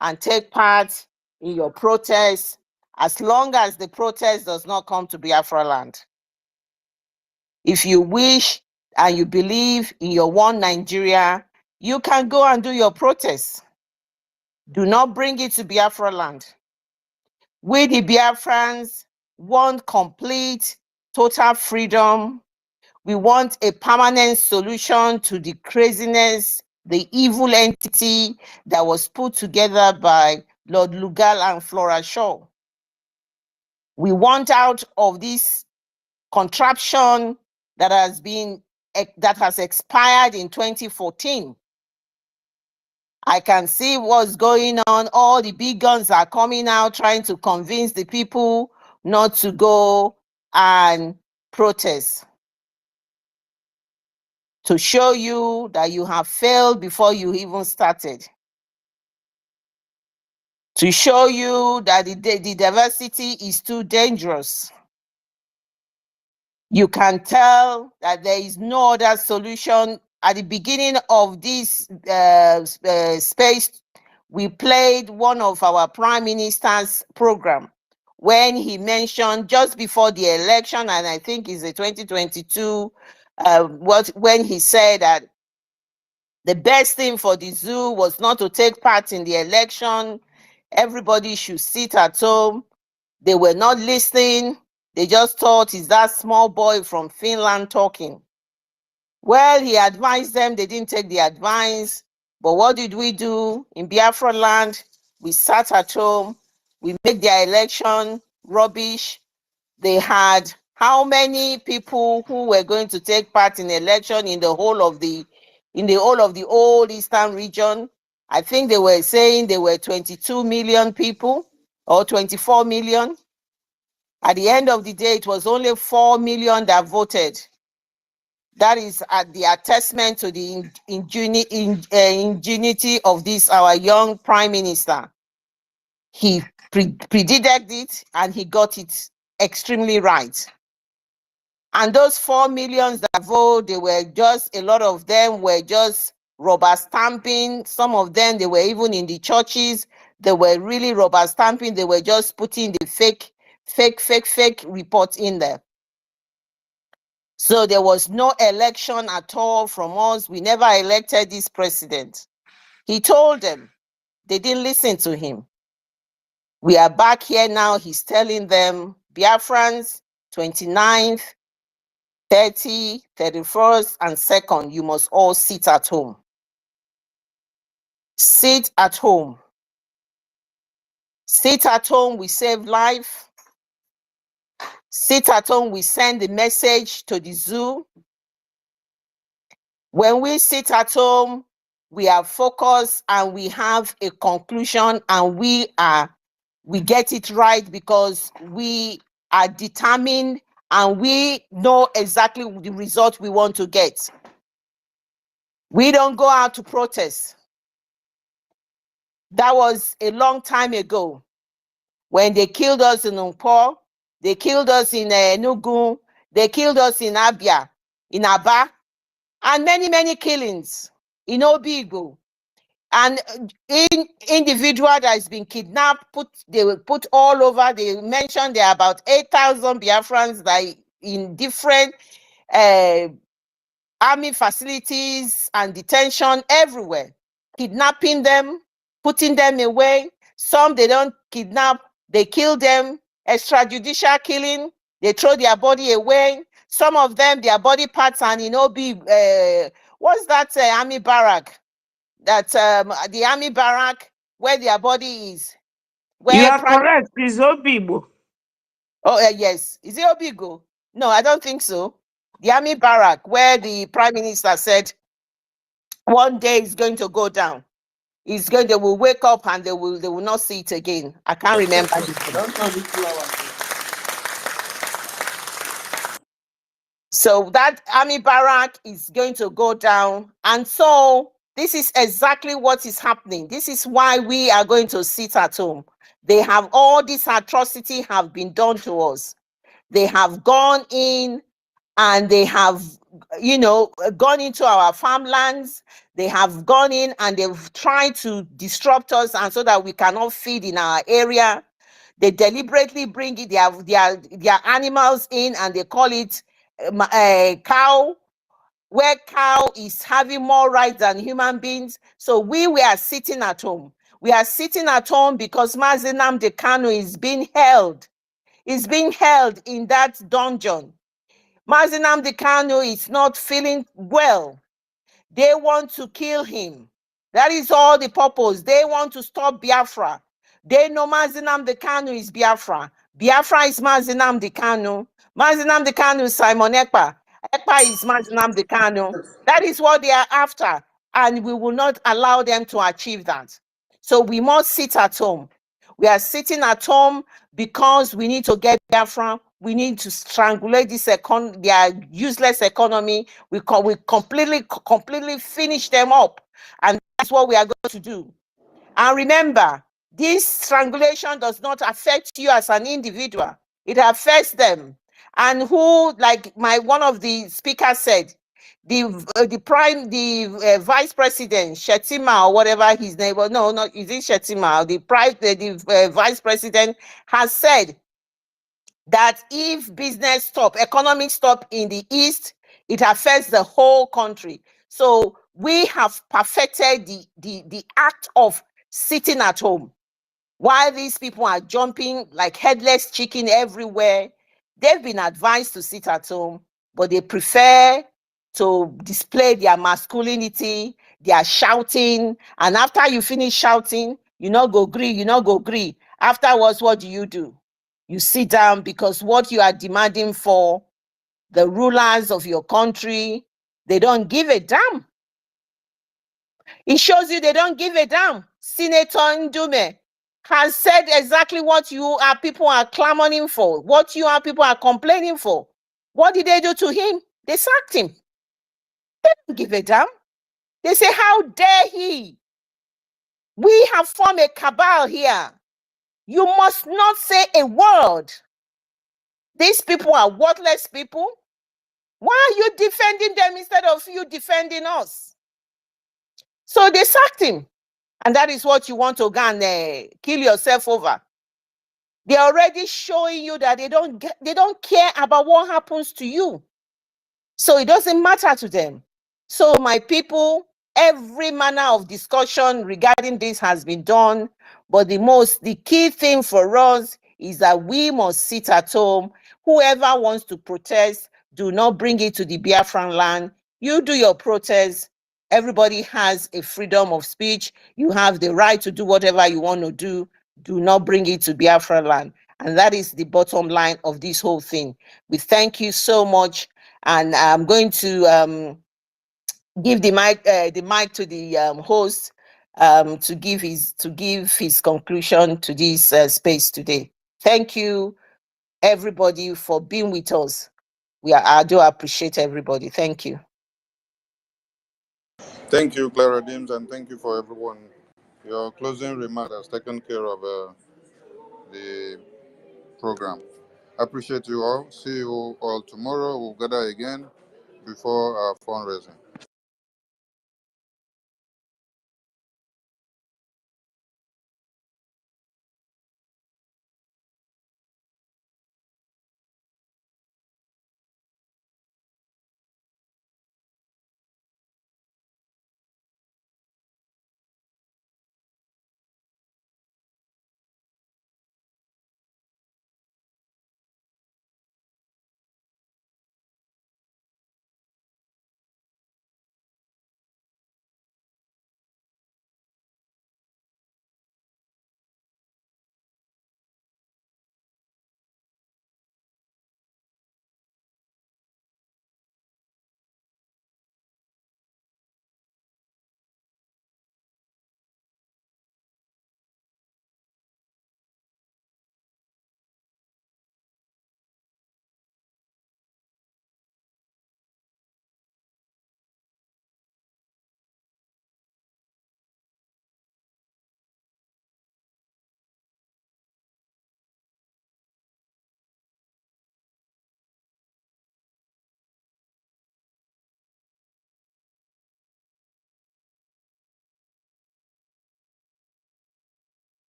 and take part in your protest as long as the protest does not come to Biafra land. If you wish and you believe in your one Nigeria, you can go and do your protest. Do not bring it to Biafra land. We, the Biafrans, want complete, total freedom. We want a permanent solution to the craziness, the evil entity that was put together by Lord Lugal and Flora Shaw. We want out of this contraption that has expired in 2014. I can see what's going on. All the big guns are coming out trying to convince the people not to go and protest, to show you that you have failed before you even started, to show you that the diversity is too dangerous. You can tell that there is no other solution. At the beginning of this space, we played one of our prime minister's program when he mentioned just before the election, and I think it's the 2022, when he said that the best thing for the zoo was not to take part in the election. Everybody should sit at home. They were not listening. They just thought, is that small boy from Finland talking? Well, he advised them. They didn't take the advice. But what did we do in Biafra land? We sat at home. We made their election rubbish. They had how many people who were going to take part in the election in the whole of the old Eastern region? I think they were saying there were 22 million people or 24 million. At the end of the day, it was only 4 million that voted. That is the attestment to the ingenuity of this, our young prime minister. He predicted it and he got it extremely right. And those 4 million that vote, they were just, a lot of them were just rubber stamping. Some of them, they were even in the churches. They were really rubber stamping. They were just putting the fake report in there. So there was no election at all from us. We never elected this president. He told them. They didn't listen to him. We are back here now. He's telling them, Biafrans, 29th, 30, 31st, and 2nd, you must all sit at home. Sit at home. Sit at home, we save life. Sit at home, we send the message to the zoo. When we sit at home, we are focused and we have a conclusion, and we get it right because we are determined and we know exactly the result we want to get. We don't go out to protest. That was a long time ago when they killed us in Nkwo, they killed us in Enugu, they killed us in Abia, in Aba, and many killings in Obigbo. And individual that has been kidnapped, they were put all over. They mentioned there are about 8,000 Biafrans that in different army facilities and detention everywhere, kidnapping them, putting them away. Some they don't kidnap, they kill them, extrajudicial killing, they throw their body away. Some of them, their body parts and what's that army barrack? That the army barrack where their body is. Where you are correct, it's Obigbo. Oh, yes. Is it Obigo? No, I don't think so. The army barrack where the prime minister said one day it's going to go down. They will wake up and they will not see it again. I can't remember. So that army barrack is going to go down. And so this is exactly what is happening. This is why we are going to sit at home. They have all this atrocity have been done to us. They have gone in and they have, gone into our farmlands. They have gone in and they've tried to disrupt us, and so that we cannot feed in our area. They deliberately bring their animals in and they call it cow where cow is having more rights than human beings. So we are sitting at home. We are sitting at home because Mazi Nnamdi Kanu is being held. Is being held in that dungeon. Mazi Nnamdi Kanu is not feeling well. They want to kill him. That is all the purpose. They want to stop Biafra. They know Mazi Nnamdi Kanu is Biafra. Biafra is Mazi Nnamdi Kanu. Mazi Nnamdi Kanu is Simon Ekpa. Ekpa is Mazi Nnamdi Kanu. That is what they are after. And we will not allow them to achieve that. So we must sit at home. We are sitting at home because we need to get Biafra. We need to strangulate this their useless economy. We completely finish them up. And that's what we are going to do. And remember, this strangulation does not affect you as an individual. It affects them. And who, like one of the speakers said, the vice president Shetima or whatever his name was, no, is it Shetima? The vice president has said that if business stop, economic stop in the East, it affects the whole country. So we have perfected the act of sitting at home. While these people are jumping like headless chicken everywhere, they've been advised to sit at home, but they prefer to display their masculinity. They are shouting, and after you finish shouting, you not go agree. Afterwards, what do? You sit down because what you are demanding for the rulers of your country, they don't give a damn. It shows you they don't give a damn. Senator Ndume has said exactly what people are clamoring for, what people are complaining for. What did they do to him? They sacked him. They don't give a damn. They say, how dare he? We have formed a cabal here. You must not say a word. These people are worthless people. Why are you defending them instead of you defending us? So they sacked him. And that is what you want to go and kill yourself over. They're already showing you that they don't care about what happens to you. So it doesn't matter to them. So my people, every manner of discussion regarding this has been done. But the key thing for us is that we must sit at home. Whoever wants to protest, do not bring it to the Biafran land. You do your protest. Everybody has a freedom of speech. You have the right to do whatever you want to do. Do not bring it to Biafran land. And that is the bottom line of this whole thing. We thank you so much. And I'm going to give the mic to the host to give his conclusion to this space today. Thank you, everybody, for being with us. I do appreciate everybody. Thank you. Thank you, Clara Dims, and thank you for everyone. Your closing remark has taken care of the program. I appreciate you all. See you all tomorrow. We'll gather again before our fundraising.